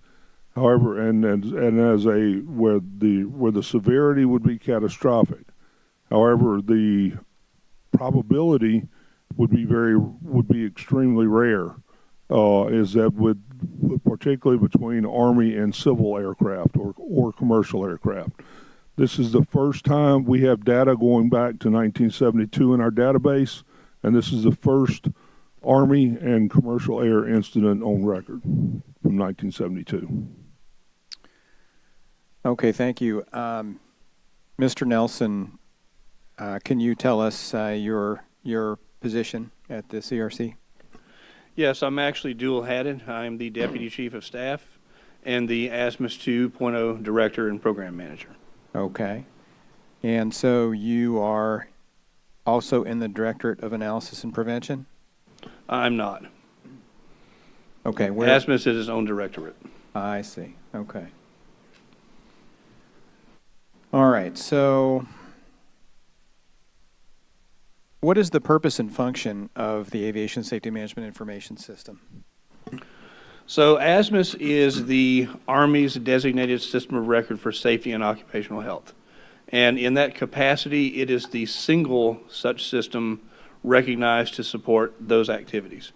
However, and as a where the severity would be catastrophic. However, the probability would be extremely rare. Is that particularly between Army and civil aircraft or commercial aircraft. This is the first time we have data going back to 1972 in our database, and this is the first Army and commercial air incident on record from 1972. Okay, thank you. Mr. Nelson, can you tell us your position at the CRC? Yes, I'm actually dual-hatted. I'm the Deputy Chief of Staff and the ASMUS 2.0 Director and Program Manager. Okay. And so you are also in the Directorate of Analysis and Prevention? I'm not. Okay. ASMUS is its own directorate. I see. Okay. All right. So what is the purpose and function of the Aviation Safety Management Information System? So ASMUS is the Army's designated system of record for safety and occupational health. And in that capacity, it is the single such system recognized to support those activities.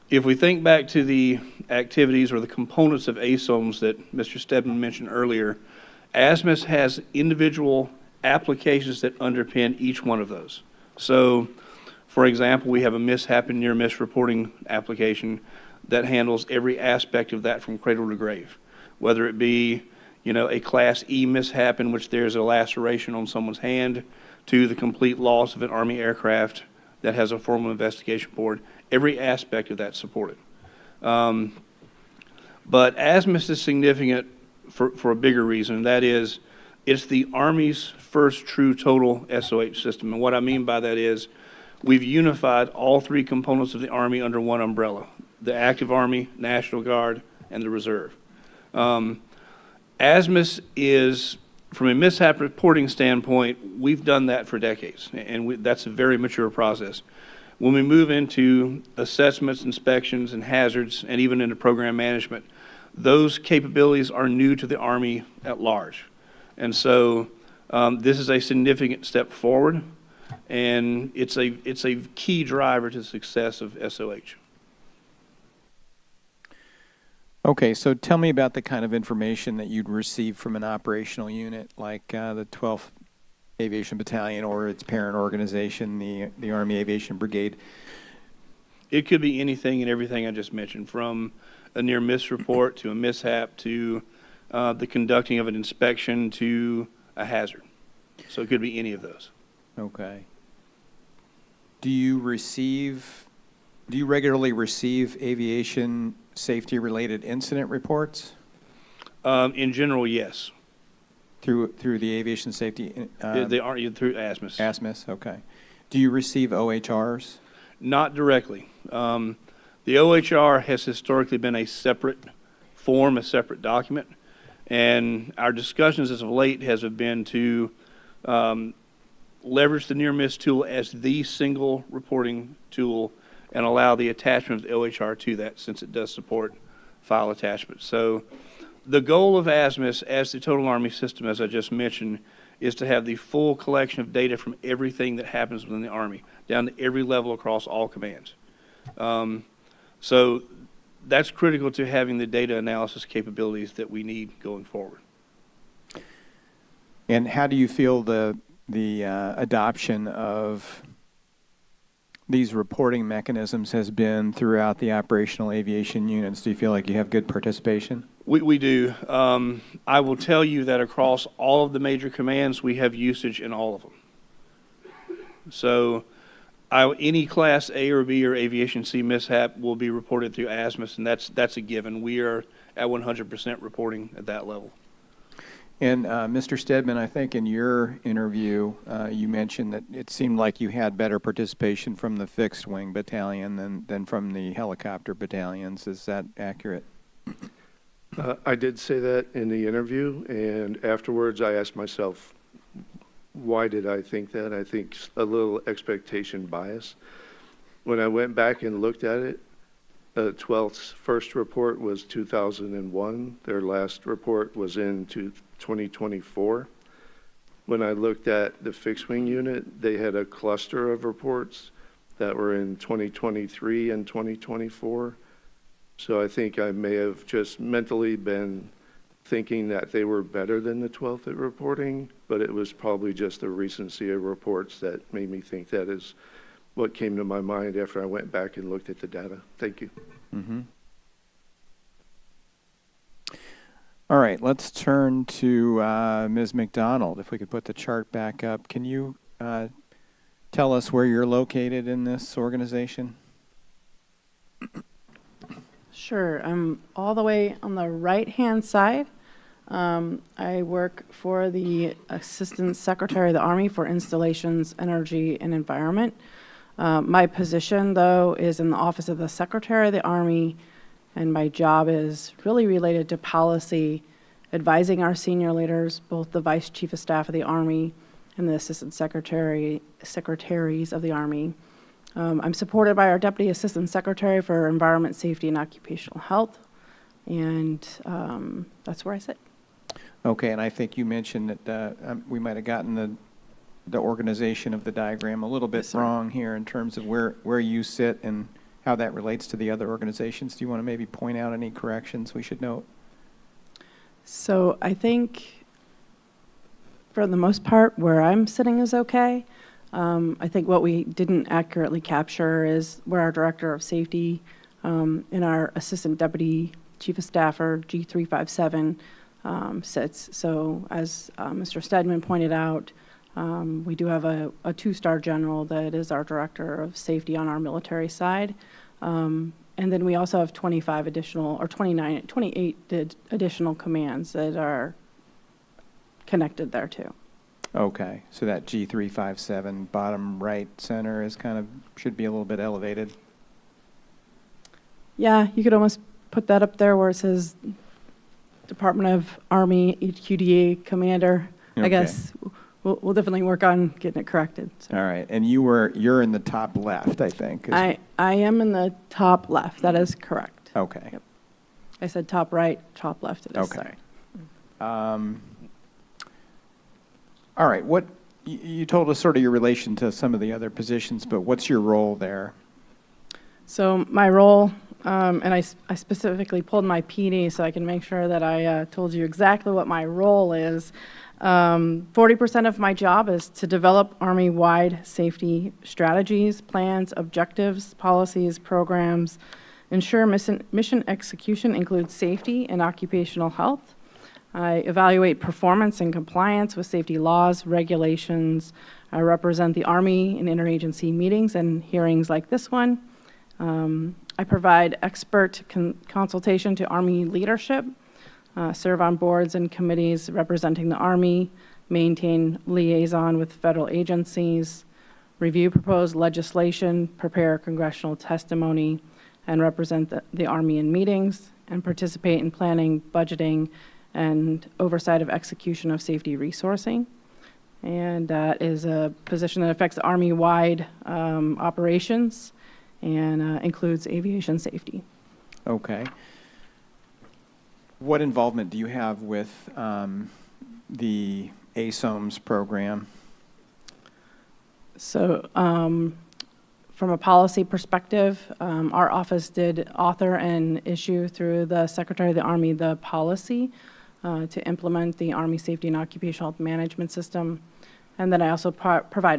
If we think back to the activities or the components of ASOMs that Mr. Stedman mentioned earlier, ASMUS has individual applications that underpin each one of those. So, for example, we have a mishap and near-miss reporting application that handles every aspect of that from cradle to grave, whether it be, you know, a Class E mishap in which there's a laceration on someone's hand, to the complete loss of an Army aircraft that has a formal investigation board. Every aspect of that's supported. But ASMUS is significant for a bigger reason, and that is it's the Army's first true total SOH system. And what I mean by that is we've unified all three components of the Army under one umbrella: the active Army, National Guard, and the Reserve. ASMUS is, from a mishap reporting standpoint, we've done that for decades, and that's a very mature process. When we move into assessments, inspections, and hazards, and even into program management, those capabilities are new to the Army at large. And so this is a significant step forward, and it's a key driver to the success of SOH. Okay, so tell me about the kind of information that you'd receive from an operational unit like the 12th Aviation Battalion or its parent organization, the Army Aviation Brigade. It could be anything and everything I just mentioned, from a near-miss report to a mishap to the conducting of an inspection to a hazard. So it could be any of those. Okay. Do you regularly receive aviation safety-related incident reports? In general, yes. Through the aviation safety? They are through ASMUS. ASMUS, okay. Do you receive OHRs? Not directly. The OHR has historically been a separate form, a separate document, and our discussions as of late has been to leverage the near-miss tool as the single reporting tool and allow the attachment of the OHR to that, since it does support file attachment. So the goal of ASMUS as the total Army system, as I just mentioned, is to have the full collection of data from everything that happens within the Army, down to every level across all commands. So that's critical to having the data analysis capabilities that we need going forward. And how do you feel the adoption of these reporting mechanisms has been throughout the operational aviation units? Do you feel like you have good participation? We do. I will tell you that across all of the major commands, we have usage in all of them. So any Class A or B or Aviation C mishap will be reported through ASMUS, and that's a given. We are at 100% reporting at that level. And Mr. Stedman, I think in your interview, you mentioned that it seemed like you had better participation from the fixed wing battalion than from the helicopter battalions. Is that accurate? I did say that in the interview, and afterwards I asked myself, why did I think that? I think a little expectation bias. When I went back and looked at it, 12th's first report was 2001. Their last report was in 2024. When I looked at the fixed wing unit, they had a cluster of reports that were in 2023 and 2024. So I think I may have just mentally been thinking that they were better than the 12th at reporting, but it was probably just the recency of reports that made me think that is what came to my mind after I went back and looked at the data. Thank you. Mm-hmm. All right, let's turn to Ms. McDonald. If we could put the chart back up. Can you tell us where you're located in this organization? Sure. I'm all the way on the right-hand side. I work for the Assistant Secretary of the Army for Installations, Energy, and Environment. My position, though, is in the Office of the Secretary of the Army, and my job is really related to policy, advising our senior leaders, both the Vice Chief of Staff of the Army and the Assistant Secretaries of the Army. I'm supported by our Deputy Assistant Secretary for Environment, Safety, and Occupational Health, and that's where I sit. Okay, and I think you mentioned that we might have gotten the organization of the diagram a little bit wrong here in terms of where you sit and how that relates to the other organizations. Do you want to maybe point out any corrections we should note? So I think for the most part where I'm sitting is okay. I think what we didn't accurately capture is where our Director of Safety and our Assistant Deputy Chief of Staff, or G357, sits. So as Mr. Stedman pointed out, we do have a two-star general that is our Director of Safety on our military side. And then we also have 25 additional, or 28 additional commands that are connected there too. Okay, so that G357 bottom right center is should be a little bit elevated. Yeah, you could almost put that up there where it says Department of Army HQDA Commander. Okay. I guess we'll definitely work on getting it corrected. So. All right, and you're in the top left, I think. I am in the top left. That is correct. Okay. Yep. I said top right, top left. It is. Okay. Sorry. All right. What you told us sort of your relation to some of the other positions, but what's your role there? So my role, and I specifically pulled my PD so I can make sure that I told you exactly what my role is. 40% of my job is to develop Army-wide safety strategies, plans, objectives, policies, programs, ensure mission execution includes safety and occupational health. I evaluate performance and compliance with safety laws, regulations. I represent the Army in interagency meetings and hearings like this one. I provide expert consultation to Army leadership, serve on boards and committees representing the Army, maintain liaison with federal agencies, review proposed legislation, prepare congressional testimony, and represent the Army in meetings, and participate in planning, budgeting, and oversight of execution of safety resourcing. And that is a position that affects Army-wide operations and includes aviation safety. Okay. What involvement do you have with the ASOMS program? So from a policy perspective, our office did author and issue through the Secretary of the Army the policy to implement the Army Safety and Occupational Health Management System. And then I also provide